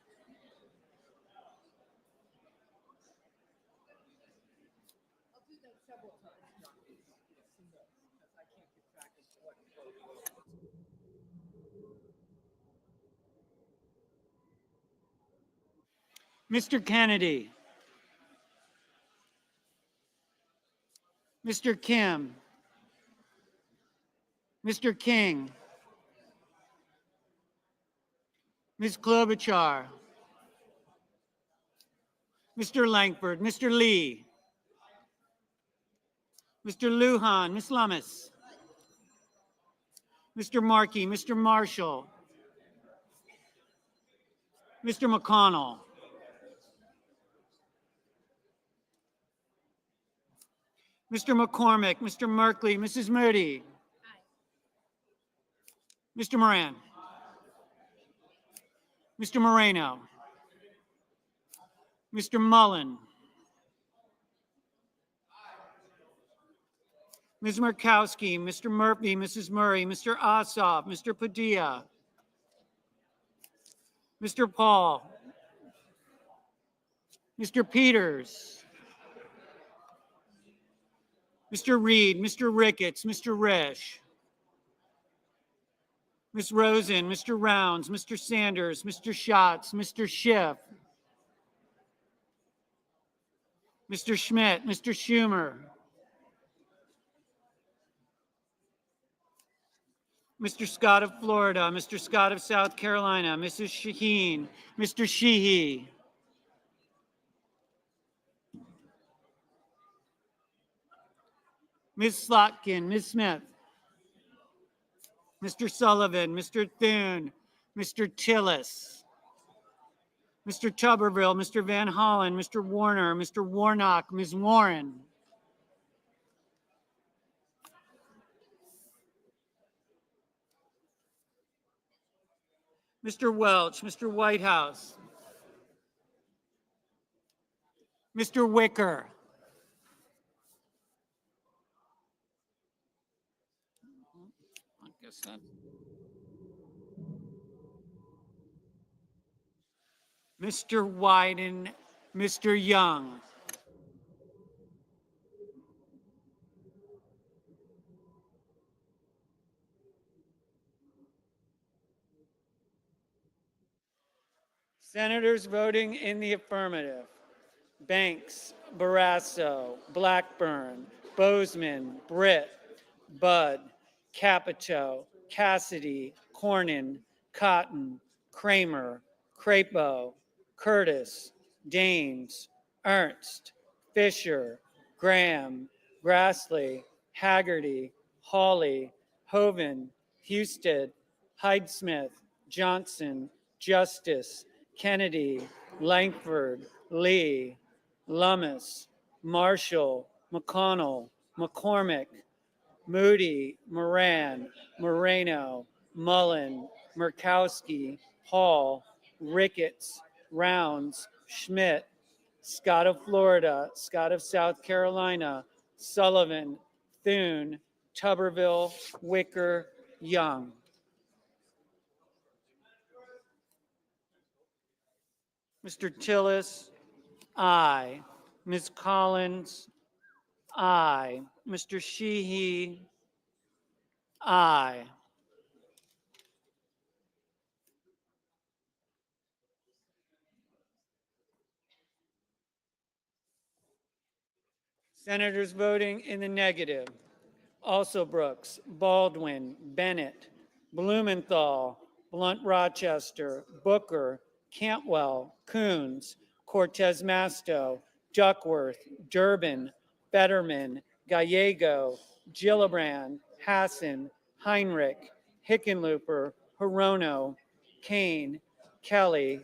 Mr. Kennedy, Mr. Kim, Mr. King, Ms. Klobuchar, Mr. Langford, Mr. Lee, Mr. Lujan, Ms. Lummis, Mr. Markey, Mr. Marshall, Mr. McConnell, Mr. McCormick, Mr. Merkley, Mrs. Moody, Mr. Moran, Mr. Moreno, Mr. Mullen, Ms. Murkowski, Mr. Murphy, Mrs. Murray, Mr. Ossoff, Mr. Padilla, Mr. Paul, Mr. Peters, Mr. Reed, Mr. Ricketts, Mr. Risch, Ms. Rosen, Mr. Rounds, Mr. Sanders, Mr. Schatz, Mr. Schiff, Mr. Schmidt, Mr. Schumer, Mr. Scott of Florida, Mr. Scott of South Carolina, Mrs. Shaheen, Mr. Sheehy, Ms. Slotkin, Ms. Smith, Mr. Sullivan, Mr. Thune, Mr. Tillis, Mr. Tuberville, Mr. Van Hollen, Mr. Warner, Mr. Warnock, Ms. Warren, Mr. Welch, Mr. Whitehouse, Mr. Wicker, I guess that. Mr. Wyden, Mr. Young, Senators voting in the affirmative: Banks, Barrasso, Blackburn, Bozeman, Britt, Budd, Capito, Cassidy, Cornyn, Cotton, Kramer, Crapo, Curtis, Daines, Ernst, Fisher, Graham, Grassley, Haggerty, Hawley, Hoven, Husted, Hyde-Smith, Johnson, Justice, Kennedy, Langford, Lee, Lummis, Marshall, McConnell, McCormick, Moody, Moran, Moreno, Mullen, Murkowski, Hall, Ricketts, Rounds, Schmidt, Scott of Florida, Scott of South Carolina, Sullivan, Thune, Tuberville, Wicker, Young. Mr. Tillis, aye. Ms. Collins, aye. Mr. Sheehy, aye. Senators voting in the negative: Also Brooks, Baldwin, Bennett, Blumenthal, Blunt Rochester, Booker, Cantwell, Coons, Cortez Masto, Duckworth, Durbin, Fetterman, Gallego, Gillibrand, Hassan, Heinrich, Hickenlooper, Hirono, Kane, Kelly,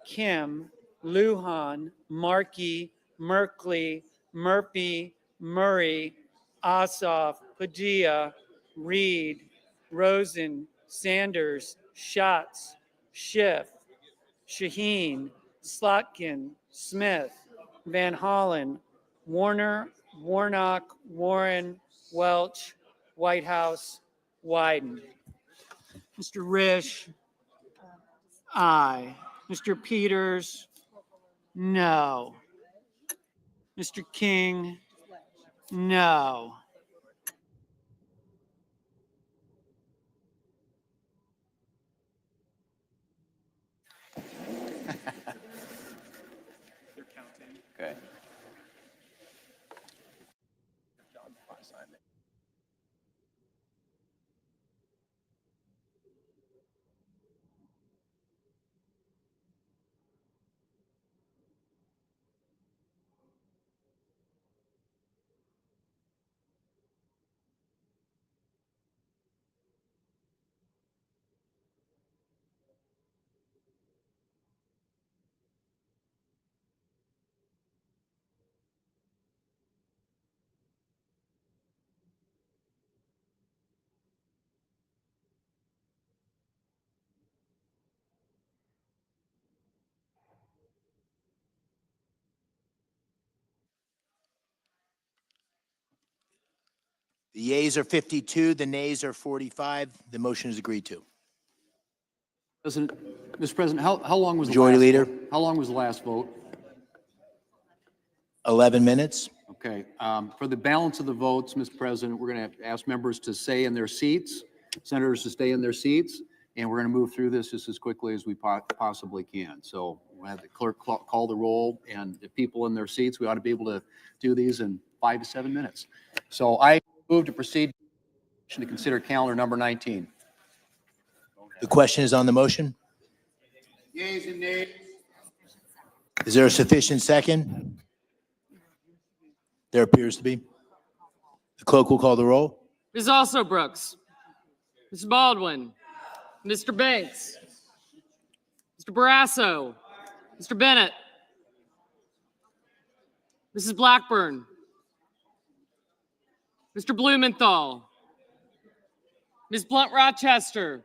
Kim, Lujan, Markey, Merkley, Murphy, Murray, Ossoff, Padilla, Reed, Rosen, Sanders, Schatz, Schiff, Shaheen, Slotkin, Smith, Van Hollen, Warner, Warnock, Warren, Welch, Whitehouse, Wyden. Mr. Risch, aye. Mr. Peters, no. Mr. King, no. Okay. The yeas are 52, the nays are 45. The motion is agreed to. Mr. President, how long was the Majority last Leader. vote? How long was the last vote? 11 minutes. Okay. For the balance of the votes, Mr. President, we're going to ask members to stay in their seats, senators to stay in their seats, and we're going to move through this just as quickly as we possibly can. So we'll have the clerk call the roll, and the people in their seats, we ought to be able to do these in 5 to 7 minutes. So I move to proceed to consider calendar number 19. The question is on the motion. Yeas and nays. Is there a sufficient second? There appears to be. The clerk will call the roll. Ms. Also Brooks, Mr. Baldwin, Mr. Banks, Mr. Barrasso, Mr. Bennett, Mrs. Blackburn, Mr. Blumenthal, Ms. Blunt Rochester,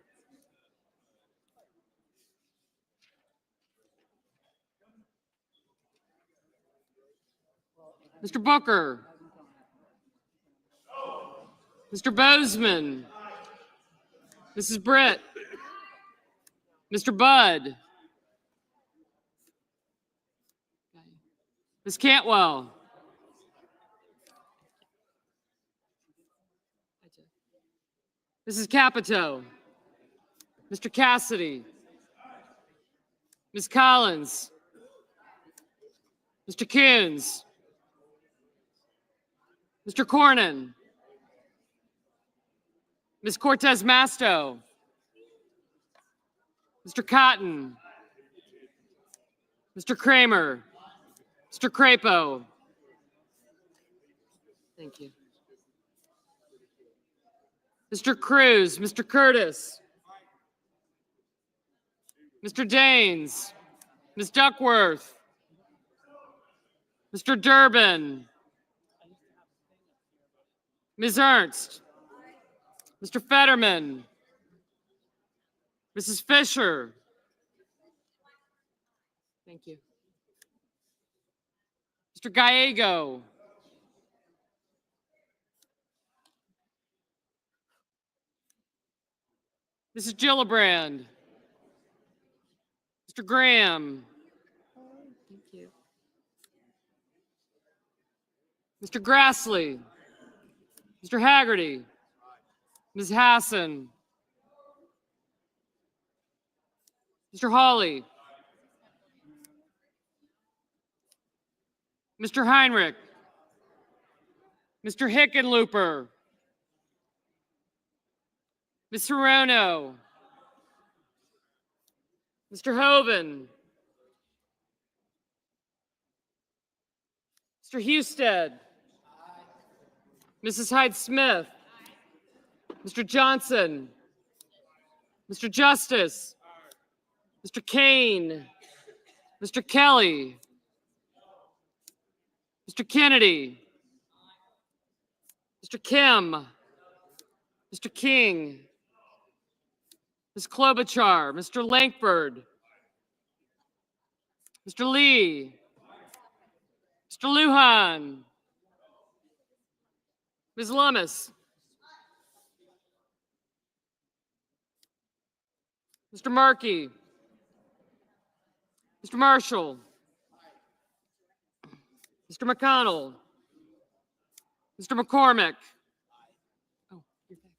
Mr. Booker, Mr. Bozeman, Mrs. Britt, Mr. Budd, Ms. Cantwell, Mrs. Capito, Mr. Cassidy, Ms. Collins, Mr. Coons, Mr. Cornyn, Ms. Cortez Masto, Mr. Cotton, Mr. Kramer, Mr. Crapo. Thank you. Mr. Cruz, Mr. Curtis, Mr. Daines, Ms. Duckworth, Mr. Durbin, Ms. Ernst, Mr. Fetterman, Mrs. Fisher. Thank you. Mr. Gallego, Mrs. Gillibrand, Mr. Graham, you. Mr. Grassley, Mr. Haggerty, Ms. Hassan, Mr. Hawley, Mr. Heinrich, Mr. Hickenlooper, Ms. Hirono, Mr. Hoven, Mr. Husted, Mrs. Hyde-Smith, Mr. Johnson, Mr. Justice, Mr. Kane, Mr. Kelly, Mr. Kennedy, Mr. Kim, Mr. King, Ms. Klobuchar, Mr. Lankford, Mr. Lee, Mr. Lujan, Ms. Lummis, Mr. Markey, Mr. Marshall, Mr. McConnell, Mr. McCormick. Oh, you're back.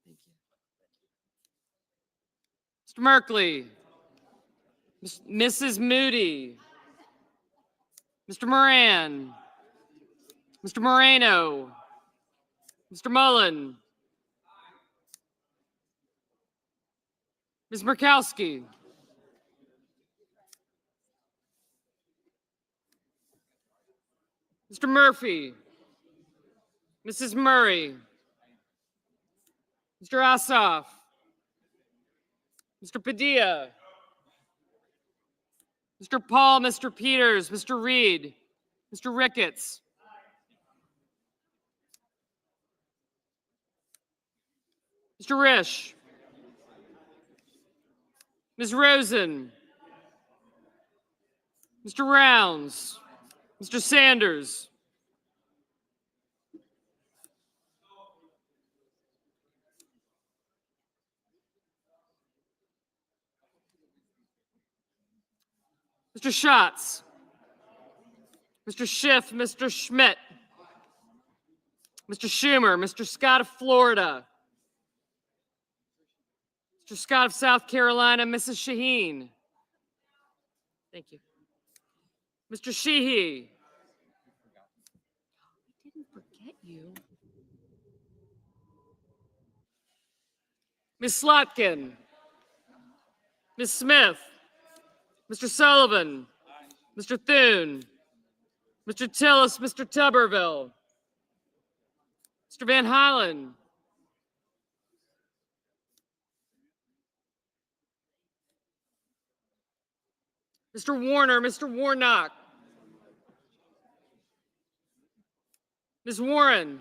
Thank you. Mr. Merkley, Mrs. Moody, Mr. Moran, Mr. Moreno, Mr. Mullen, Ms. Murkowski, Mr. Murphy, Mrs. Murray, Mr. Ossoff, Mr. Padilla, Mr. Paul, Mr. Peters, Mr. Reed, Mr. Ricketts, Mr. Risch, Ms. Rosen, Mr. Rounds, Mr. Sanders, Mr. Schatz, Mr. Schiff, Mr. Schmidt, Mr. Schumer, Mr. Scott of Florida, Mr. Scott of South Carolina, Mrs. Shaheen. Thank you. Mr. Sheehy. I didn't forget you. Ms. Slotkin, Ms. Smith, Mr. Sullivan, Mr. Thune, Mr. Tillis, Mr. Tuberville, Mr. Van Hollen, Mr. Warner, Mr. Warnock, Ms. Warren,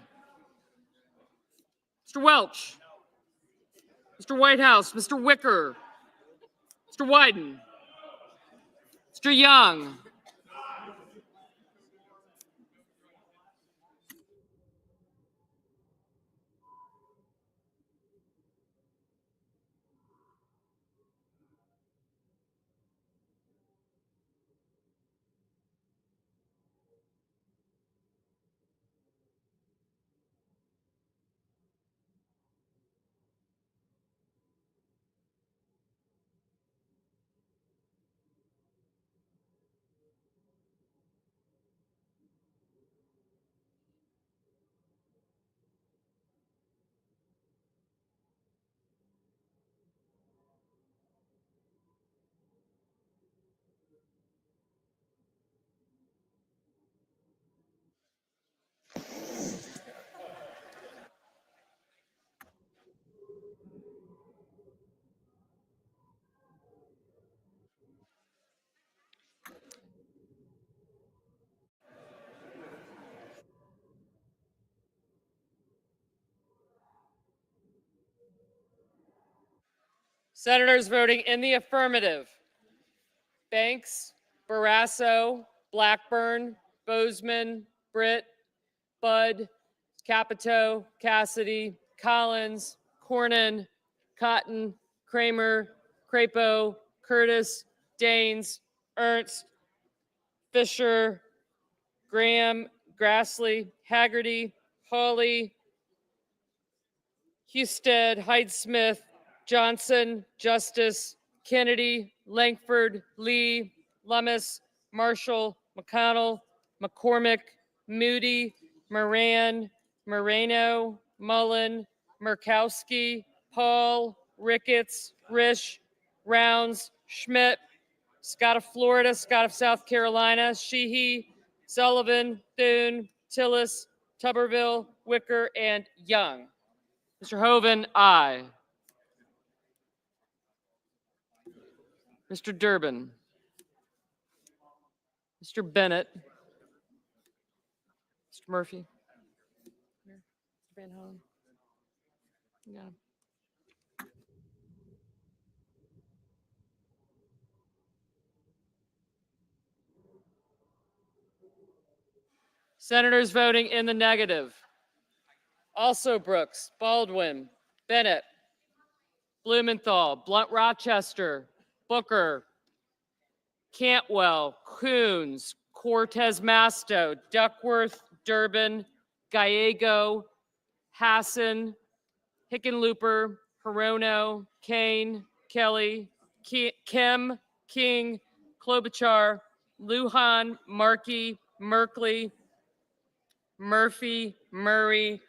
Mr. Welch, Mr. Whitehouse, Mr. Wicker, Mr. Wyden, Mr. Young, senators voting in the affirmative: Banks, Barrasso, Blackburn, Bozeman, Britt, Budd, Capito, Cassidy, Collins, Cornyn, Cotton, Kramer, Crapo, Curtis, Daines, Ernst, Fisher, Graham, Grassley, Haggerty, Hawley, Husted, Hyde-Smith, Johnson, Justice, Kennedy, Langford, Lee, Lummis, Marshall, McConnell, McCormick, Moody, Moran, Moreno, Mullen, Murkowski, Paul, Ricketts, Risch, Rounds, Schmidt, Scott of Florida, Scott of South Carolina, Sheehy, Sullivan, Thune, Tillis, Tuberville, Wicker, and Young. Mr. Hoven, aye. Mr. Durbin. Mr. Bennett. Mr. Murphy. Mr. Van Hoen. Yeah. Senators voting in the negative. Also Brooks, Baldwin, Bennett, Blumenthal, Blunt Rochester, Booker, Cantwell, Coons, Cortez Masto, Duckworth, Durbin, Gallego, Hassan, Hickenlooper, Hirono, Kane, Kelly, Kim, King, Klobuchar, Lujan, Markey, Merkley, Murphy, Murray,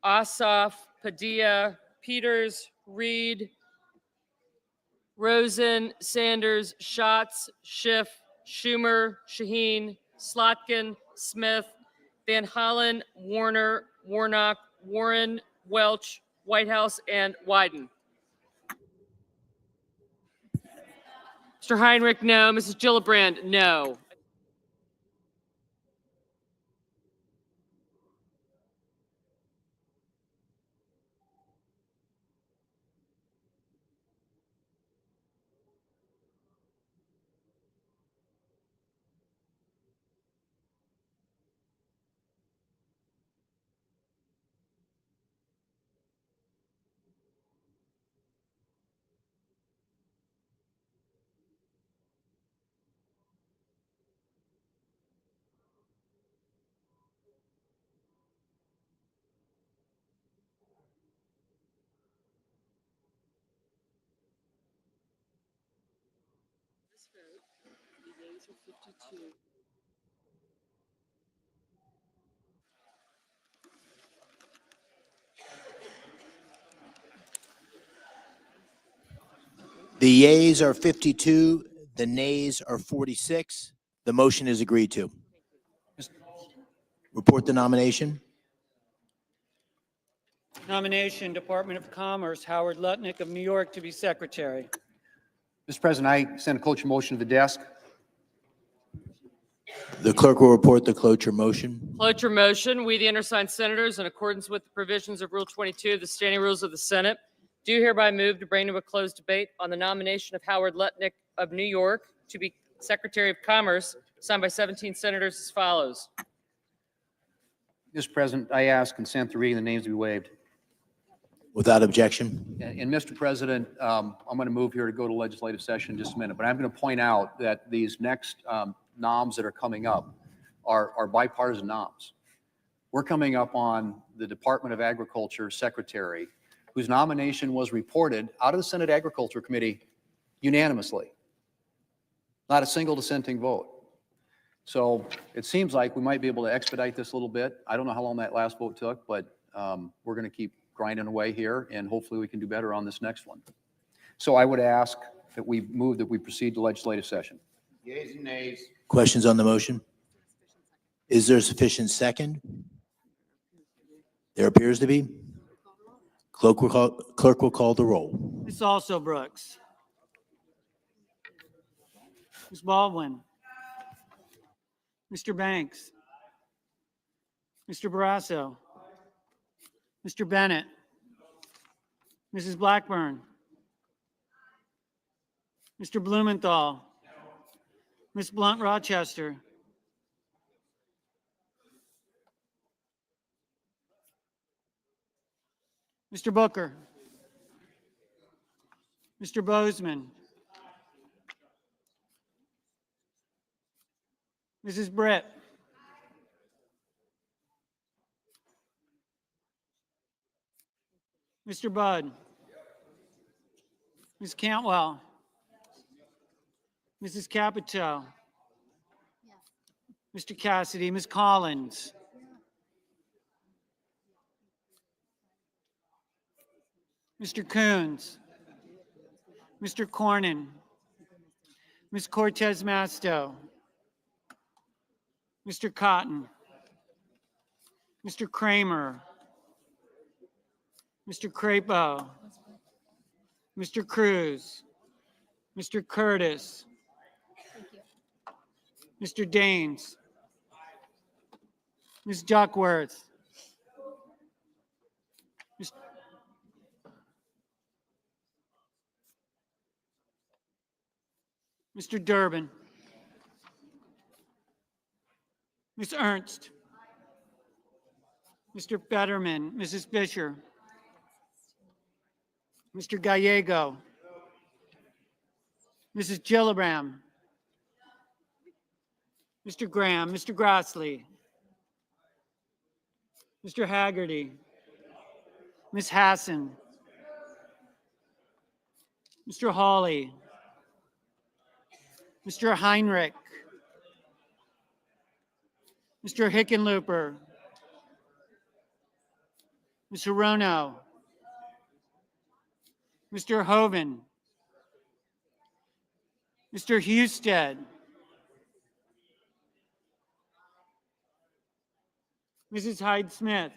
Ossoff, Padilla, Peters, Reed, Rosen, Sanders, Schatz, Schiff, Schumer, Shaheen, Slotkin, Smith, Van Hollen, Warner, Warnock, Warren, Welch, Whitehouse, and Wyden. Mr. Heinrich, no. Mrs. Gillibrand, no. The yeas are 52, the nays are 46. The motion is agreed to. Report the nomination. Nomination, Department of Commerce, Howard Lutnick of New York to be secretary. Mr. President, I send a cloture motion to the desk. The clerk will report the cloture motion. Cloture motion. We, the undersigned senators, in accordance with the provisions of Rule 22 of the Standing Rules of the Senate, do hereby move to bring to a closed debate on the nomination of Howard Lutnick of New York to be Secretary of Commerce, signed by 17 senators as follows. Mr. President, I ask consent to reading the names to be waived. Without objection. And Mr. President, I'm going to move here to go to legislative session in just a minute, but I'm going to point out that these next noms that are coming up are bipartisan noms. We're coming up on the Department of Agriculture Secretary, whose nomination was reported out of the Senate Agriculture Committee unanimously. Not a single dissenting vote. So it seems like we might be able to expedite this a little bit. I don't know how long that last vote took, but we're going to keep grinding away here, and hopefully we can do better on this next one. So I would ask that we move that we proceed to legislative session. Yeas and nays. Questions on the motion? Is there sufficient second? There appears to be. Clerk will call the roll. Ms. Also Brooks. Ms. Baldwin. Mr. Banks. Mr. Barrasso. Mr. Bennett. Mrs. Blackburn. Mr. Blumenthal. Ms. Blunt Rochester. Mr. Booker. Mr. Bozeman. Mrs. Britt. Mr. Budd. Ms. Cantwell. Mrs. Capito. Mr. Cassidy. Ms. Collins. Mr. Coons. Mr. Cornyn. Ms. Cortez Masto. Mr. Cotton. Mr. Kramer. Mr. Crapo. Mr. Cruz. Mr. Curtis. Mr. Daines. Ms. Duckworth. Mr. Durbin. Ms. Ernst. Mr. Fetterman. Mrs. Fisher. Mr. Gallego. Mrs. Gillibrand. Mr. Graham. Mr. Grassley. Mr. Haggerty. Ms. Hassan. Mr. Hawley. Mr. Heinrich. Mr. Hickenlooper. Ms. Hirono. Mr. Hoven. Mr. Husted. Mrs. Hyde-Smith.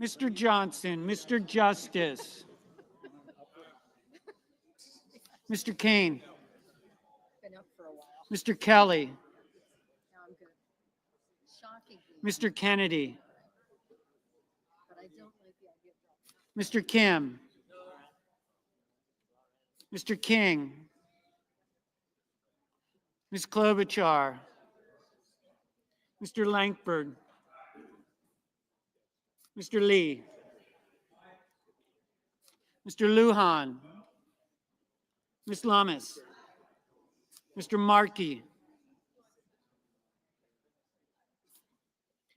Mr. Johnson, Mr. Justice. Mr. Kane. Mr. Kelly. Mr. Kennedy. Mr. Kim. Mr. King. Ms. Klobuchar. Mr. Langford. Mr. Lee. Mr. Lujan. Ms. Lamas. Mr. Markey.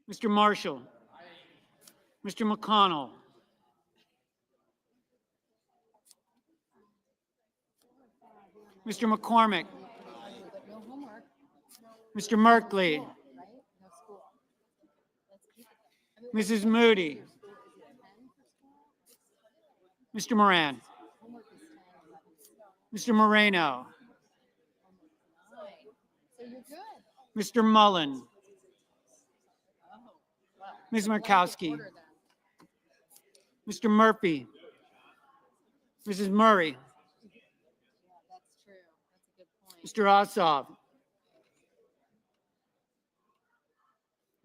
Mr. Marshall. Mr. McConnell. Mr. McCormick. Mr. Merkley. Mrs. Moody. Mr. Moran. Mr. Moreno. Mr. Mullen. Ms. Murkowski. Mr. Murphy. Mrs. Murray. Mr. Ossoff.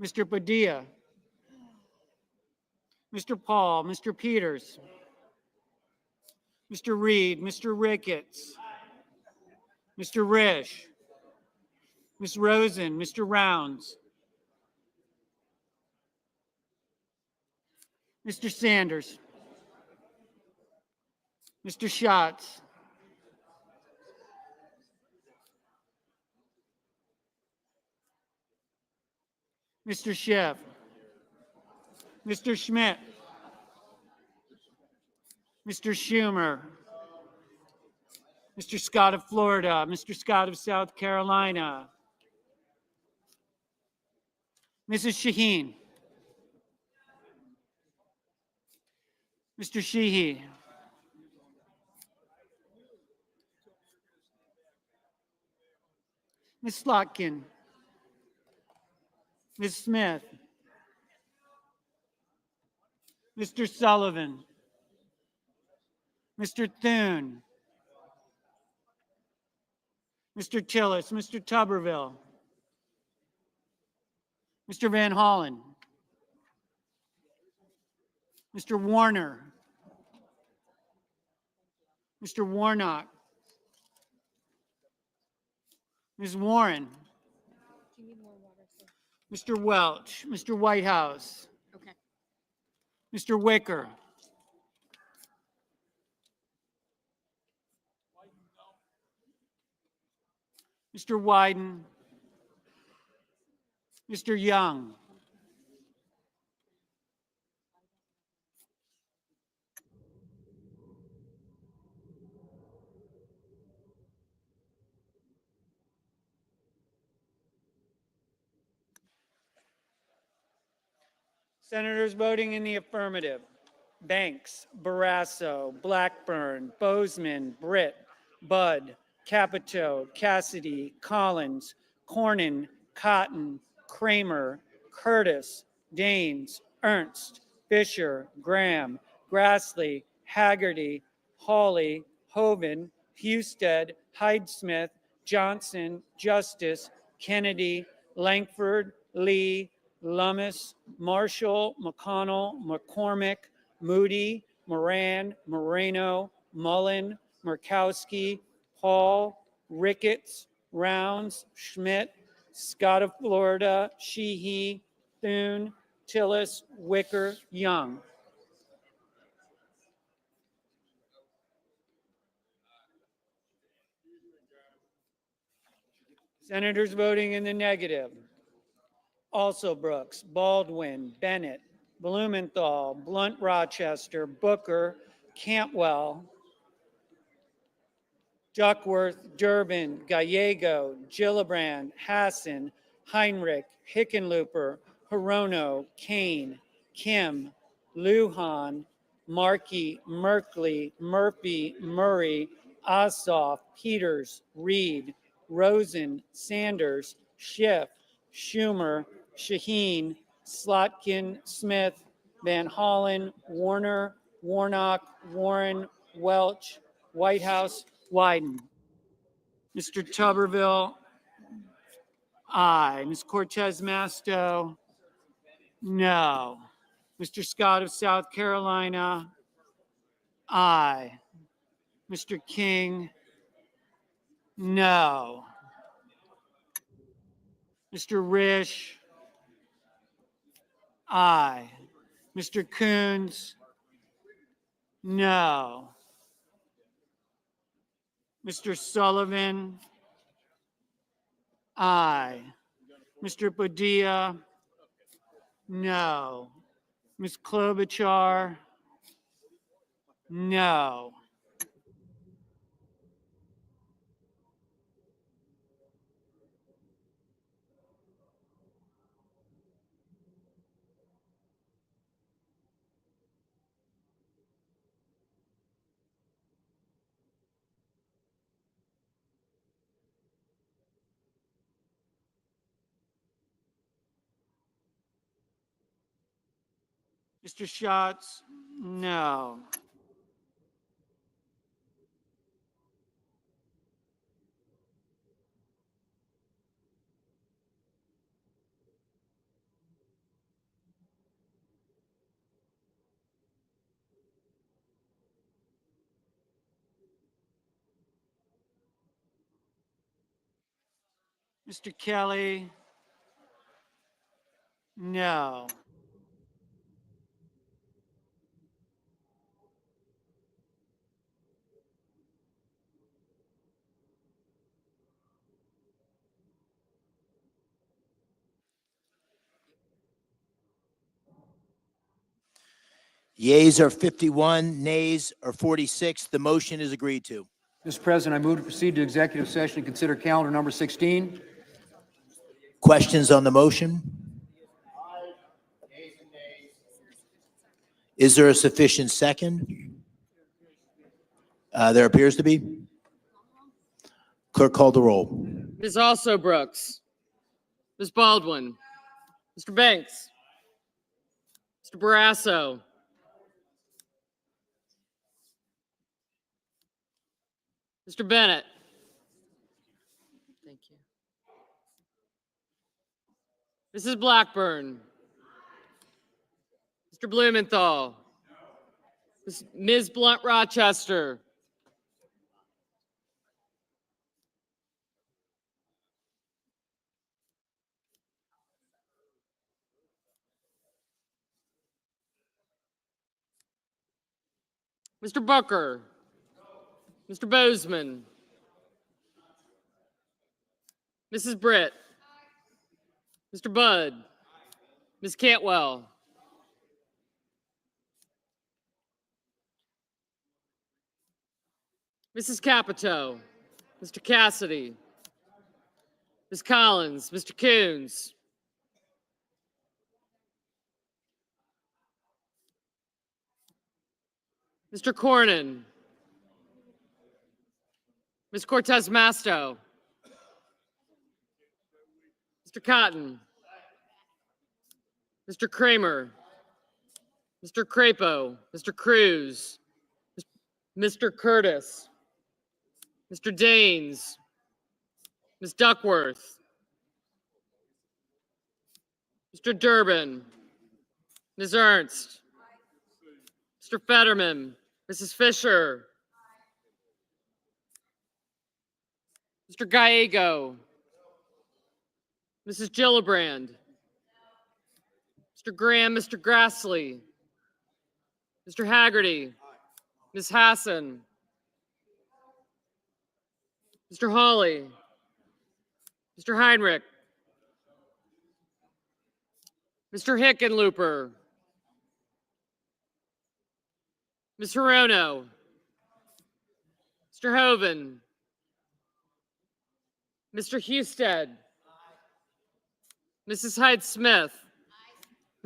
Mr. Padilla. Mr. Paul, Mr. Peters. Mr. Reed, Mr. Ricketts. Mr. Risch. Ms. Rosen, Mr. Rounds. Mr. Sanders. Mr. Schatz. Mr. Schiff. Mr. Schmidt. Mr. Schumer. Mr. Scott of Florida. Mr. Scott of South Carolina. Mrs. Shaheen. Mr. Sheehy. Ms. Slotkin. Ms. Smith. Mr. Sullivan. Mr. Thune. Mr. Tillis. Mr. Tuberville. Mr. Van Hollen. Mr. Warner. Mr. Warnock. Ms. Warren. Mr. Welch, Mr. Whitehouse, Okay. Mr. Wicker, Mr. Wyden, Mr. Young, Senators voting in the affirmative: Banks, Barrasso, Blackburn, Bozeman, Britt, Budd, Capito, Cassidy, Collins, Cornyn, Cotton, Kramer, Curtis, Daines, Ernst, Fisher, Graham, Grassley, Haggerty, Hawley, Hoven, Husted, Hyde-Smith, Johnson, Justice, Kennedy, Langford, Lee, Lummis, Marshall, McConnell, McCormick, Moody, Moran, Moreno, Mullen, Murkowski, Paul, Ricketts, Rounds, Schmidt, Scott of Florida, Sheehy, Thune, Tillis, Wicker, Young. Senators voting in the negative: Also Brooks, Baldwin, Bennett, Blumenthal, Blunt Rochester, Booker, Cantwell, Duckworth, Durbin, Gallego, Gillibrand, Hassan, Heinrich, Hickenlooper, Hirono, Kane, Kim, Lujan, Markey, Merkley, Murphy, Murray, Ossoff, Peters, Reed, Rosen, Sanders, Schiff, Schumer, Shaheen, Slotkin, Smith, Van Hollen, Warner, Warnock, Warren, Welch, Whitehouse, Wyden. Mr. Tuberville, aye. Ms. Cortez Masto, no. Mr. Scott of South Carolina, aye. Mr. King, no. Mr. Risch, aye. Mr. Coons, no. Mr. Sullivan, aye. Mr. Padilla, no. Ms. Klobuchar, no. Mr. Schatz, no. Mr. Kelly, no. Yeas are 51, nays are 46. The motion is agreed to. Mr. President, I move to proceed to executive session and consider calendar number 16. Questions on the motion? Is there a sufficient second? There appears to be. Clerk, call the roll. Ms. Also Brooks, Ms. Baldwin, Mr. Banks, Mr. Barrasso, Mr. Bennett. Thank you. Mrs. Blackburn, Mr. Blumenthal, Ms. Blunt Rochester, Mr. Booker, Mr. Bozeman, Mrs. Britt, Mr. Budd, Ms. Cantwell, Mrs. Capito, Mr. Cassidy, Ms. Collins, Mr. Coons, Mr. Cornyn, Ms. Cortez Masto, Mr. Cotton, Mr. Kramer, Mr. Crapo, Mr. Cruz, Mr. Curtis, Mr. Daines, Ms. Duckworth, Mr. Durbin, Ms. Ernst, Mr. Fetterman, Mrs. Fisher, Mr. Gallego, Mrs. Gillibrand, Mr. Graham, Mr. Grassley, Mr. Haggerty, Ms. Hassan, Mr. Hawley, Mr. Heinrich, Mr. Hickenlooper, Ms. Hirono, Mr. Hoven, Mr. Husted, Mrs. Hyde-Smith,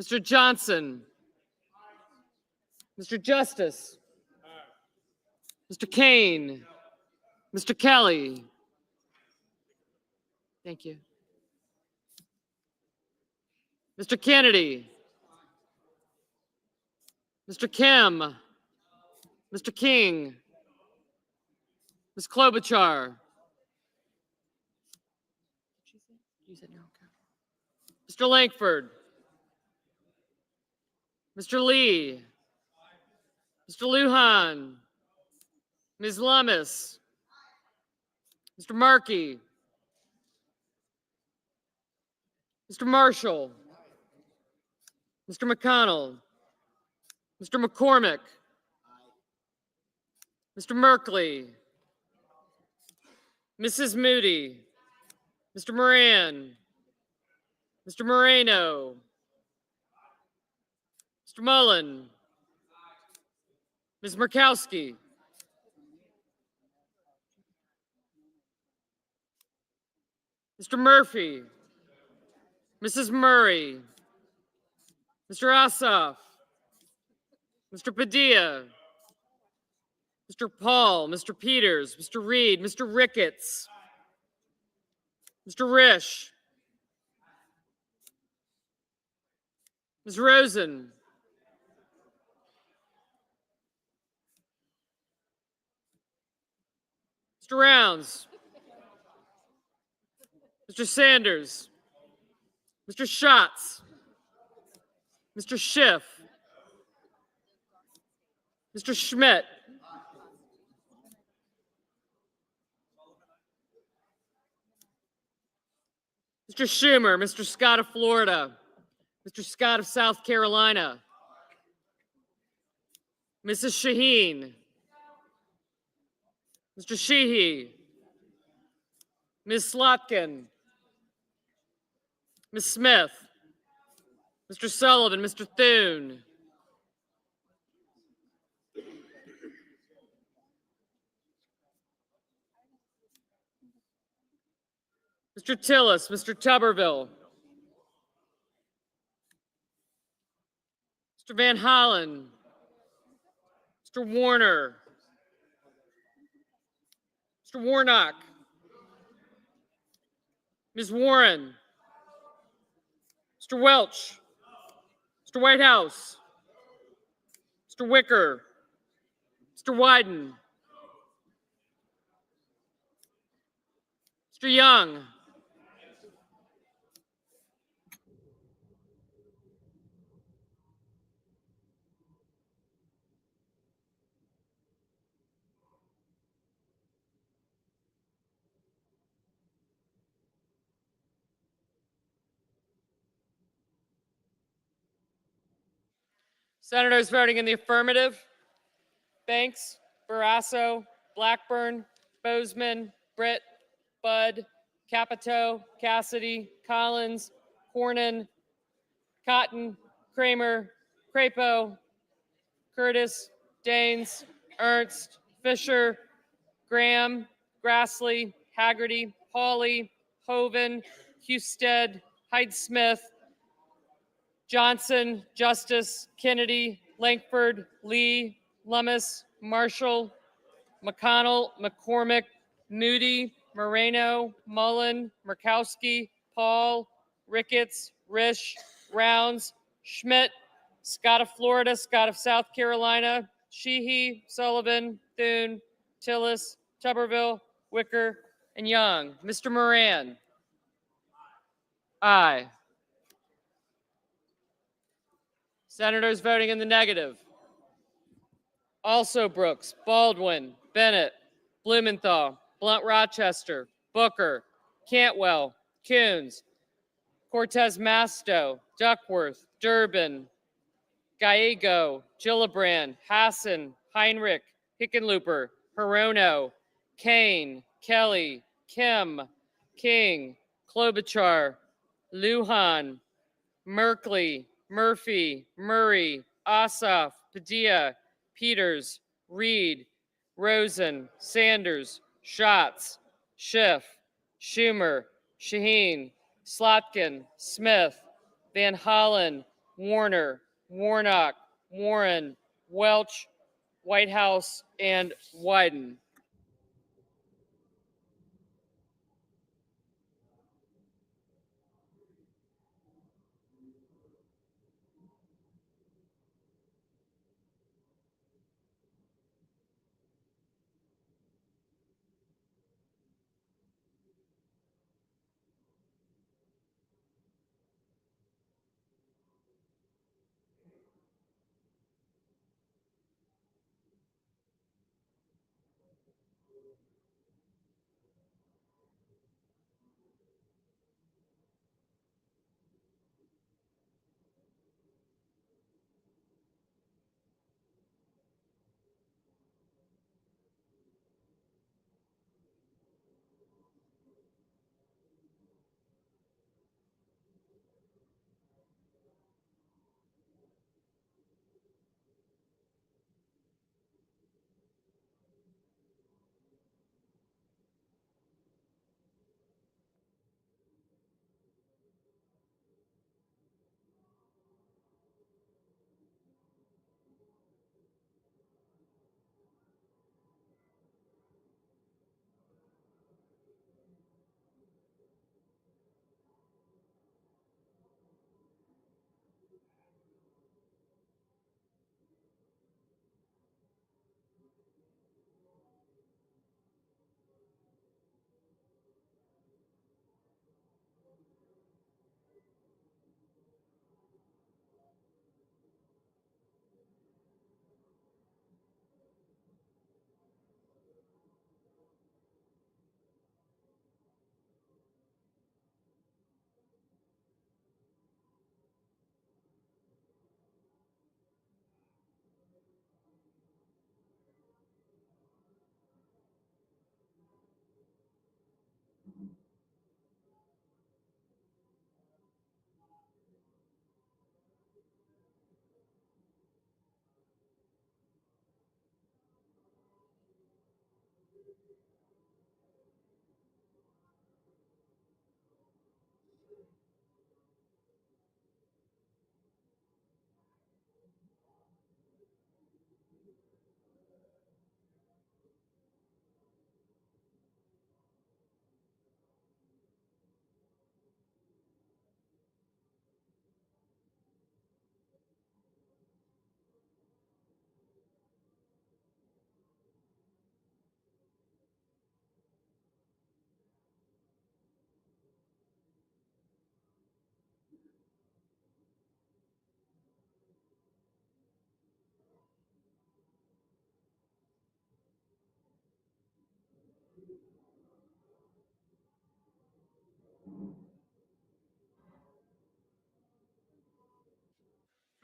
Mr. Johnson, Mr. Justice, Mr. Kane, Mr. Kelly. Thank you. Mr. Kennedy, Mr. Kim, Mr. King, Ms. Klobuchar. You said no, okay. Mr. Langford, Mr. Lee, Mr. Lujan, Ms. Lummis, Mr. Markey, Mr. Marshall, Mr. McConnell, Mr. McCormick, Mr. Merkley, Mrs. Moody, Mr. Moran, Mr. Moreno, Mr. Mullen, Ms. Murkowski, Mr. Murphy, Mrs. Murray, Mr. Ossoff, Mr. Padilla, Mr. Paul, Mr. Peters, Mr. Reed, Mr. Ricketts, Mr. Risch, Ms. Rosen, Mr. Rounds, Mr. Sanders, Mr. Schatz, Mr. Schiff, Mr. Schmidt, Mr. Schumer, Mr. Scott of Florida, Mr. Scott of South Carolina, Mrs. Shaheen, Mr. Sheehy, Ms. Slotkin, Ms. Smith, Mr. Sullivan, Mr. Thune, Mr. Tillis, Mr. Tuberville, Mr. Van Hollen, Mr. Warner, Mr. Warnock, Ms. Warren, Mr. Welch, Mr. Whitehouse, Mr. Wicker, Mr. Wyden, Mr. Young, Senators voting in the affirmative, Banks, Barrasso, Blackburn, Bozeman, Britt, Budd, Capito, Cassidy, Collins, Cornyn, Cotton, Kramer, Crapo, Curtis, Daines, Ernst, Fisher, Graham, Grassley, Haggerty, Hawley, Hoven, Husted, Hyde-Smith, Johnson, Justice, Kennedy, Langford, Lee, Lummis, Marshall, McConnell, McCormick, Moody, Moreno, Mullen, Murkowski, Paul, Ricketts, Risch, Rounds, Schmidt, Scott of Florida, Scott of South Carolina, Sheehy, Sullivan, Thune, Tillis, Tuberville, Wicker, and Young. Mr. Moran. Aye. Senators voting in the negative. Also Brooks, Baldwin, Bennett, Blumenthal, Blunt Rochester, Booker, Cantwell, Coons, Cortez Masto, Duckworth, Durbin, Gallego, Gillibrand, Hassan, Heinrich, Hickenlooper, Hirono, Kane, Kelly, Kim, King, Klobuchar, Lujan, Merkley, Murphy, Murray, Ossoff, Padilla, Peters, Reed, Rosen, Sanders, Schatz, Schiff, Schumer, Shaheen, Slotkin, Smith, Van Hollen, Warner, Warnock, Warren, Welch, Whitehouse, and Wyden.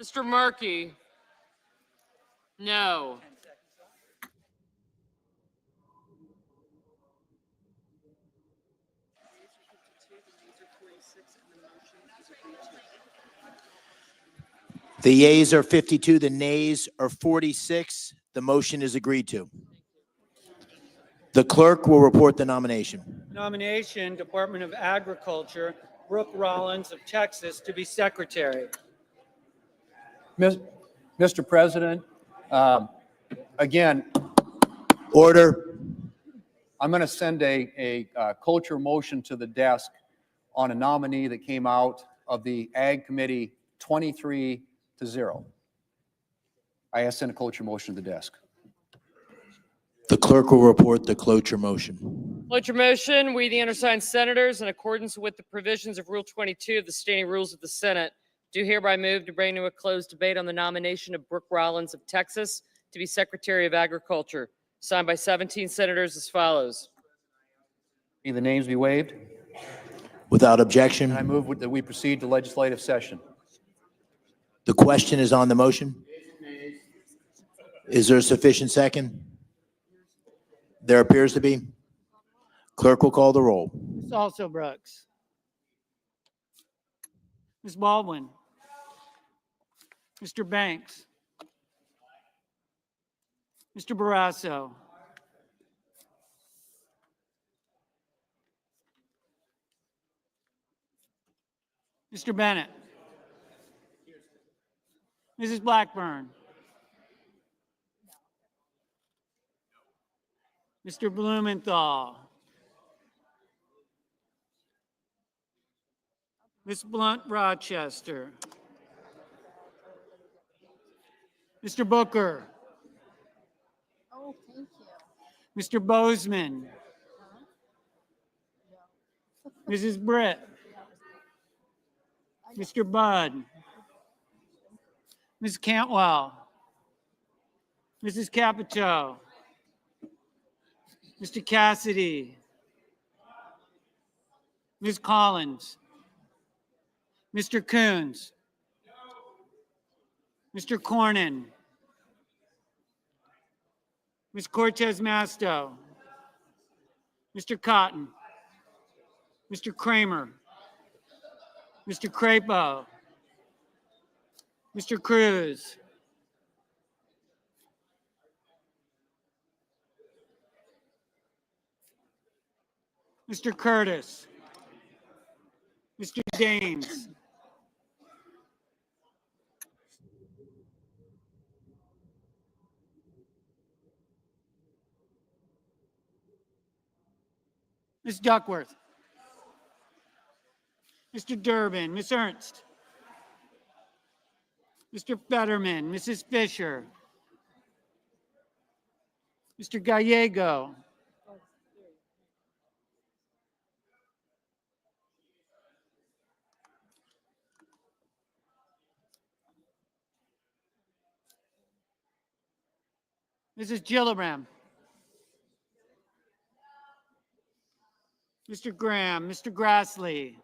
Mr. Markey. No. The yeas are 52, the nays are 46. The motion is agreed to. The clerk will report the nomination. Nomination, Department of Agriculture, Brooke Rollins of Texas to be secretary. Mr. President, again, Order. I'm going to send a cloture motion to the desk on a nominee that came out of the Ag Committee 23-0. I send a cloture motion to the desk. The clerk will report the cloture motion. Cloture motion, we, the undersigned senators, in accordance with the provisions of Rule 22 of the standing rules of the Senate, do hereby move to bring to a closed debate on the nomination of Brooke Rollins of Texas to be Secretary of Agriculture, signed by 17 senators as follows. May the names be waived. Without objection. And I move that we proceed to legislative session. The question is on the motion. Is there a sufficient second? There appears to be. Clerk will call the roll. Ms. Also Brooks. Ms. Baldwin. Mr. Banks. Mr. Barrasso. Mr. Bennett. Mrs. Blackburn. Mr. Blumenthal. Ms. Blunt Rochester. Mr. Booker. Oh, thank you. Mr. Bozeman. Mrs. Britt. Mr. Budd. Ms. Cantwell. Mrs. Capito. Mr. Cassidy. Ms. Collins. Mr. Coons. Mr. Cornyn. Ms. Cortez Masto. Mr. Cotton. Mr. Kramer. Mr. Crapo. Mr. Cruz. Mr. Curtis. Mr. Daines. Ms. Duckworth. Mr. Durbin, Ms. Ernst. Mr. Fetterman, Mrs. Fisher. Mr. Gallego. Mrs. Gillibrand. Mr. Graham, Mr. Grassley.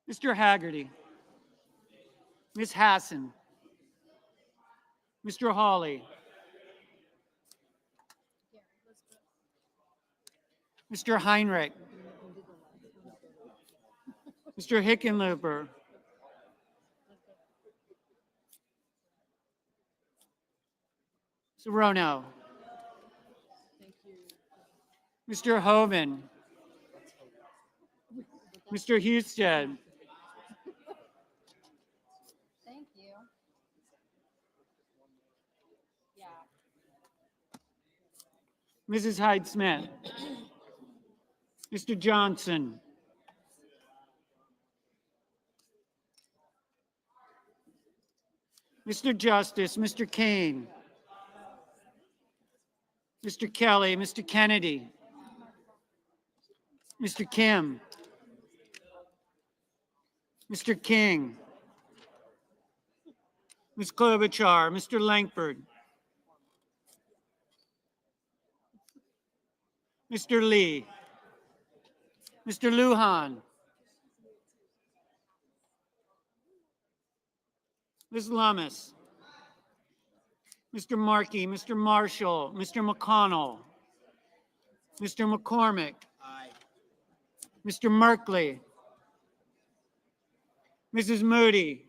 Mr. Haggerty. Ms. Hassan. Mr. Hawley. Mr. Heinrich. Mr. Hickenlooper. Sorono. Mr. Hoven. Mr. Husted. Thank you. Yeah. Mrs. Hyde-Smith. Mr. Johnson. Mr. Justice, Mr. Kane. Mr. Kelly, Mr. Kennedy. Mr. Kim. Mr. King. Ms. Klobuchar, Mr. Langford. Mr. Lee. Mr. Lujan. Ms. Lummis. Mr. Markey, Mr. Marshall, Mr. McConnell, Mr. McCormick, Mr. Merkley, Mrs. Moody,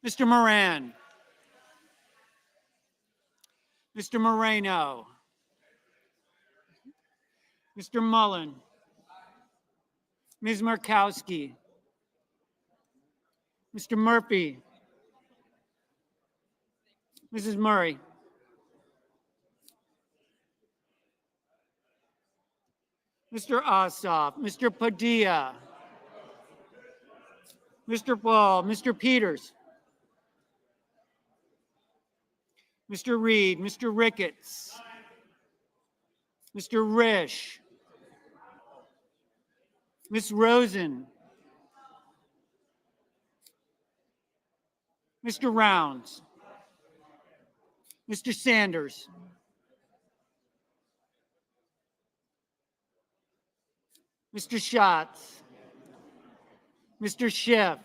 Mr. Moran, Mr. Moreno, Mr. Mullen, Ms. Murkowski, Mr. Murphy, Mrs. Murray, Mr. Ossoff, Mr. Padilla, Mr. Paul, Mr. Peters, Mr. Reed, Mr. Ricketts, Mr. Risch, Ms. Rosen, Mr. Rounds, Mr. Sanders, Mr. Schatz, Mr. Schiff,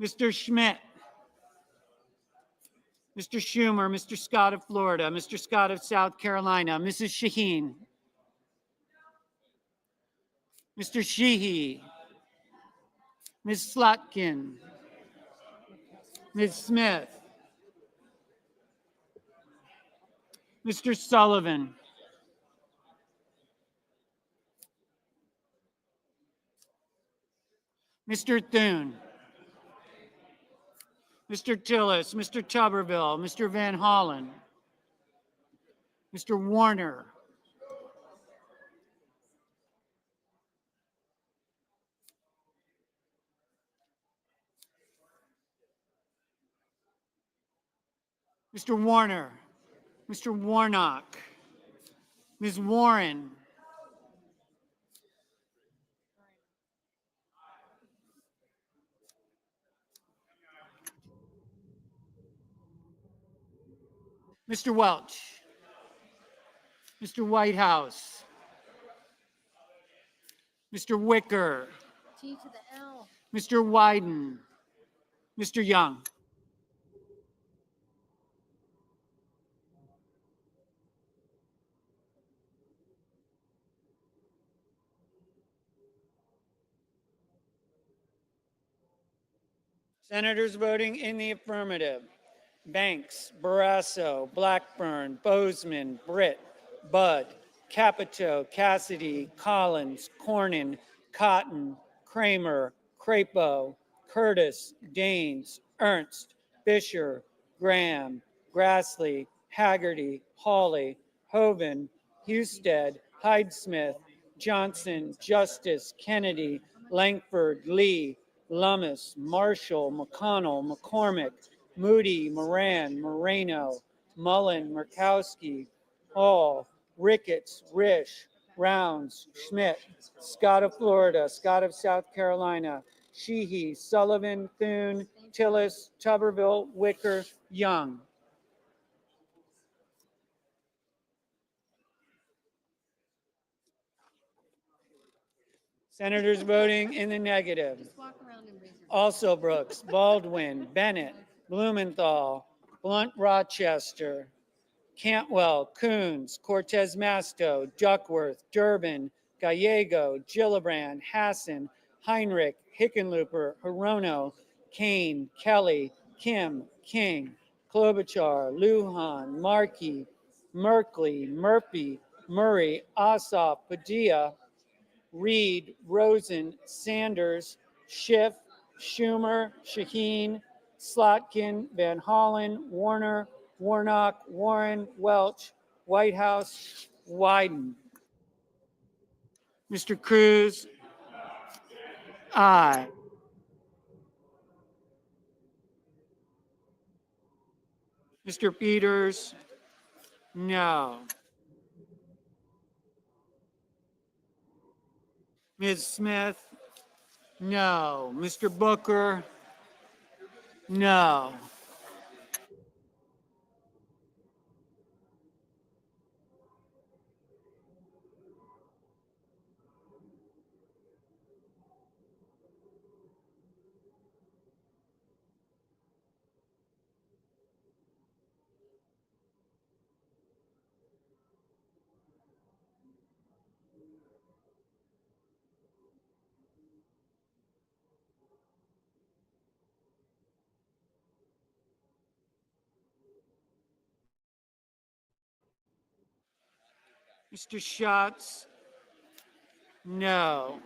Mr. Schmidt, Mr. Schumer, Mr. Scott of Florida, Mr. Scott of South Carolina, Mrs. Shaheen, Mr. Sheehy, Ms. Slotkin, Ms. Smith, Mr. Sullivan, Mr. Thune, Mr. Tillis, Mr. Tuberville, Mr. Van Hollen, Mr. Warner, Mr. Warner, Mr. Warnock, Ms. Warren, Mr. Welch, Mr. Whitehouse, Mr. Wicker, T to the L. Mr. Wyden, Mr. Young. Senators voting in the affirmative: Banks, Barrasso, Blackburn, Bozeman, Britt, Budd, Capito, Cassidy, Collins, Cornyn, Cotton, Kramer, Crapo, Curtis, Daines, Ernst, Fisher, Graham, Grassley, Haggerty, Hawley, Hoeven, Husted, Hyde-Smith, Johnson, Justice, Kennedy, Langford, Lee, Lummis, Marshall, McConnell, McCormick, Moody, Moran, Moreno, Mullen, Murkowski, Hall, Ricketts, Risch, Rounds, Schmidt, Scott of Florida, Scott of South Carolina, Sheehy, Sullivan, Thune, Tillis, Tuberville, Wicker, Young. Senators voting in the negative: Also Brooks, Baldwin, Bennett, Blumenthal, Blunt Rochester, Cantwell, Coons, Cortez Masto, Duckworth, Durbin, Gallego, Gillibrand, Hassan, Heinrich, Hickenlooper, Hirono, Kane, Kelly, Kim, King, Klobuchar, Lujan, Markey, Merkley, Murphy, Murray, Ossoff, Padilla, Reed, Rosen, Sanders, Schiff, Schumer, Shaheen, Slotkin, Van Hollen, Warner, Warnock, Warren, Welch, Whitehouse, Wyden. Mr. Cruz, aye. Mr. Peters, no. Ms. Smith, no. Mr. Booker, no. Mr. Schatz? No.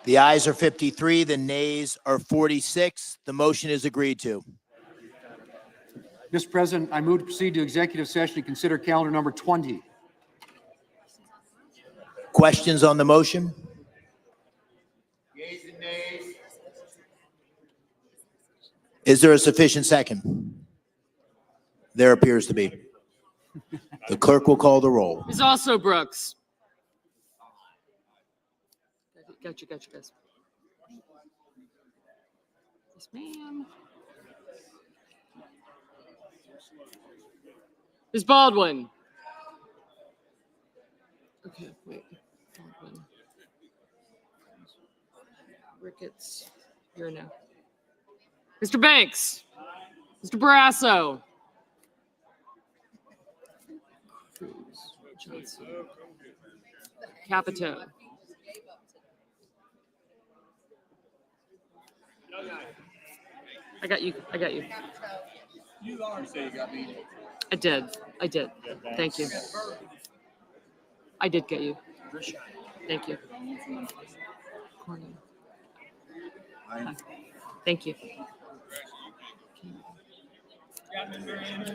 The ayes are 53, the nays are 46. The motion is agreed to. Mr. President, I move to proceed to executive session to consider calendar number 20. Questions on the motion? Is there a sufficient second? There appears to be. The clerk will call the roll. Ms. Also Brooks. Gotcha, guys. Yes, ma'am. Ms. Baldwin. Okay, wait. Baldwin. Ricketts. Here now. Mr. Banks. Mr. Barrasso. Cruz. Johnson. Capito. I got you. You say you got me. I did. Thank you. I did get you. Thank you. Corning. Thank you.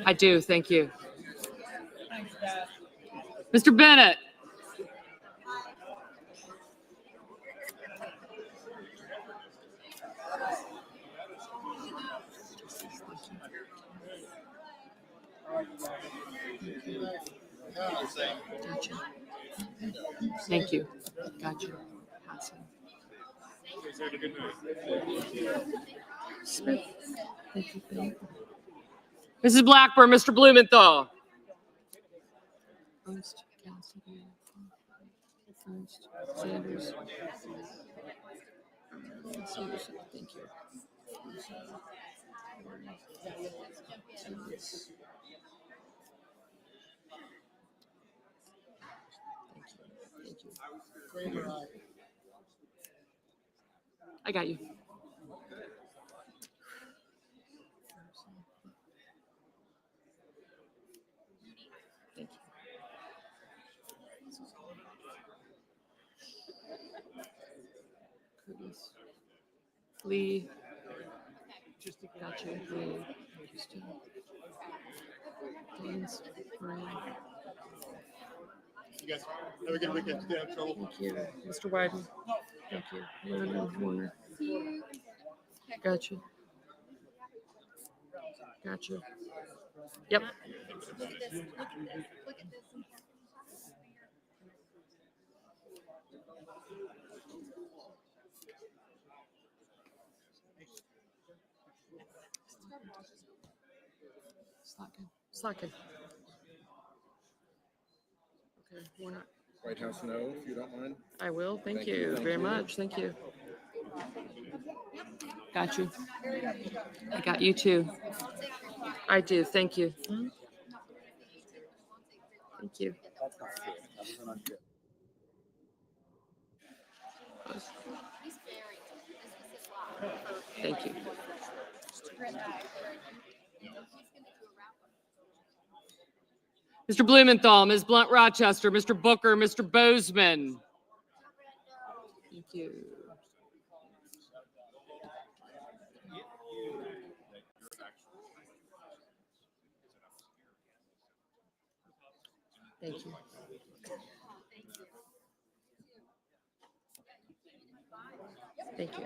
I do. Thank you. Mr. Bennett. Gotcha. Thank you. Gotcha. Awesome. Smith. Thank you, Bill. Mrs. Blackburn, Mr. Blumenthal. Ernst, Cassidy, Ernst, Sanders. Sanders, thank you. Sanders. Thank you. I got you. Thank you. Curtis. Lee. Gotcha. Lee. Houston. Gaines. Moran. You guys have a good weekend. Stay out of trouble. Thank you. Mr. Wyden. Thank you. Warner. Gotcha. Yep. Slotkin. Okay, Warner. White House, no, if you don't mind. I will. Thank you very much. Thank you. Got you. I got you too. I do. Thank you. Thank you. Thank you. Mr. Blumenthal, Ms. Blunt Rochester, Mr. Booker, Mr. Bozeman. Thank you. Thank you. Thank you.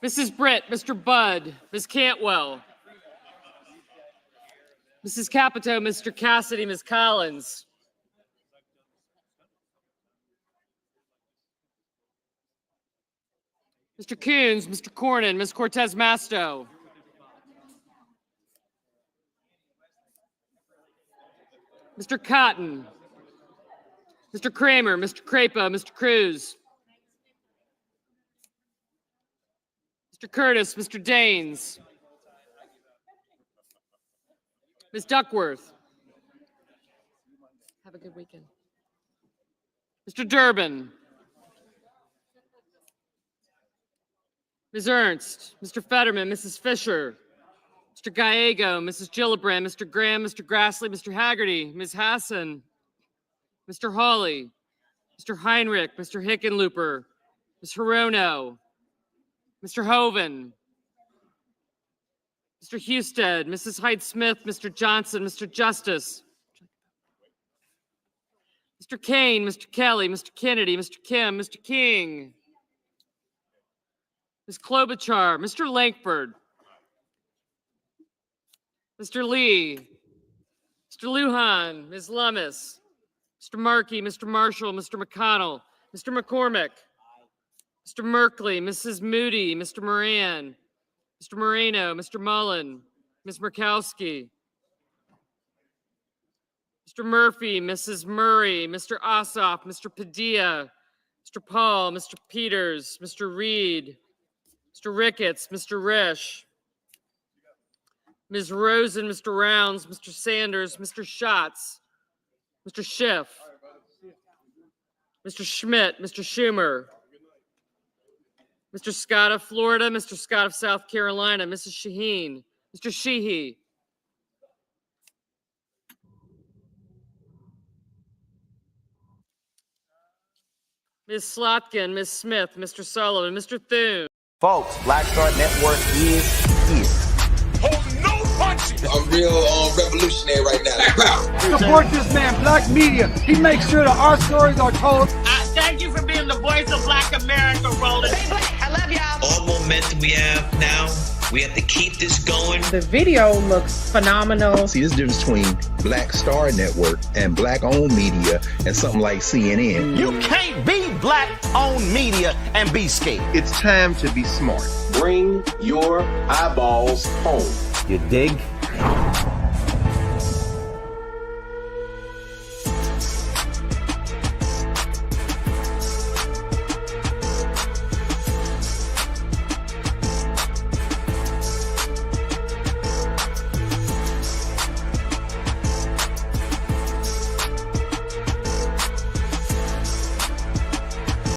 Mrs. Britt, Mr. Budd, Ms. Cantwell, Mrs. Capito, Mr. Cassidy, Ms. Collins. Mr. Coons, Mr. Cornyn, Ms. Cortez Masto. Mr. Cotton, Mr. Kramer, Mr. Crapo, Mr. Cruz, Mr. Curtis, Mr. Daines, Ms. Duckworth. Have a good weekend. Mr. Durbin, Ms. Ernst, Mr. Fetterman, Mrs. Fisher, Mr. Gallego, Mrs. Gillibrand, Mr. Graham, Mr. Grassley, Mr. Haggerty, Ms. Hassan, Mr. Hawley, Mr. Heinrich, Mr. Hickenlooper, Ms. Hirono, Mr. Hoven, Mr. Husted, Mrs. Hyde-Smith, Mr. Johnson, Mr. Justice, Mr. Kane, Mr. Kelly, Mr. Kennedy, Mr. Kim, Mr. King, Ms. Klobuchar, Mr. Lankford, Mr. Lee, Mr. Lujan, Ms. Lummis, Mr. Markey, Mr. Marshall, Mr. McConnell, Mr. McCormick, Mr. Merkley, Mrs. Moody, Mr. Moran, Mr. Moreno, Mr. Mullen, Ms. Murkowski, Mr. Murphy, Mrs. Murray, Mr. Ossoff, Mr. Padilla, Mr. Paul, Mr. Peters, Mr. Reed, Mr. Ricketts, Mr. Risch, Ms. Rosen, Mr. Rounds, Mr. Sanders, Mr. Schatz, Mr. Schiff, Mr. Schmidt, Mr. Schumer, Mr. Scott of Florida, Mr. Scott of South Carolina, Mrs. Shaheen, Mr. Sheehy, Ms. Slotkin, Ms. Smith, Mr. Sullivan, Mr. Thune. Folks, Black Star Network is here. Hold no punches. I'm real revolutionary right now. Support this man, Black Media. He makes sure that our stories are told. Thank you for being the voice of Black America, Roland. Hey, Black, I love y'all. All momentum we have now, we have to keep this going. The video looks phenomenal. See, this difference between Black Star Network and Black-owned media and something like CNN. You can't be Black-owned media and be scared. It's time to be smart. Bring your eyeballs home. You dig?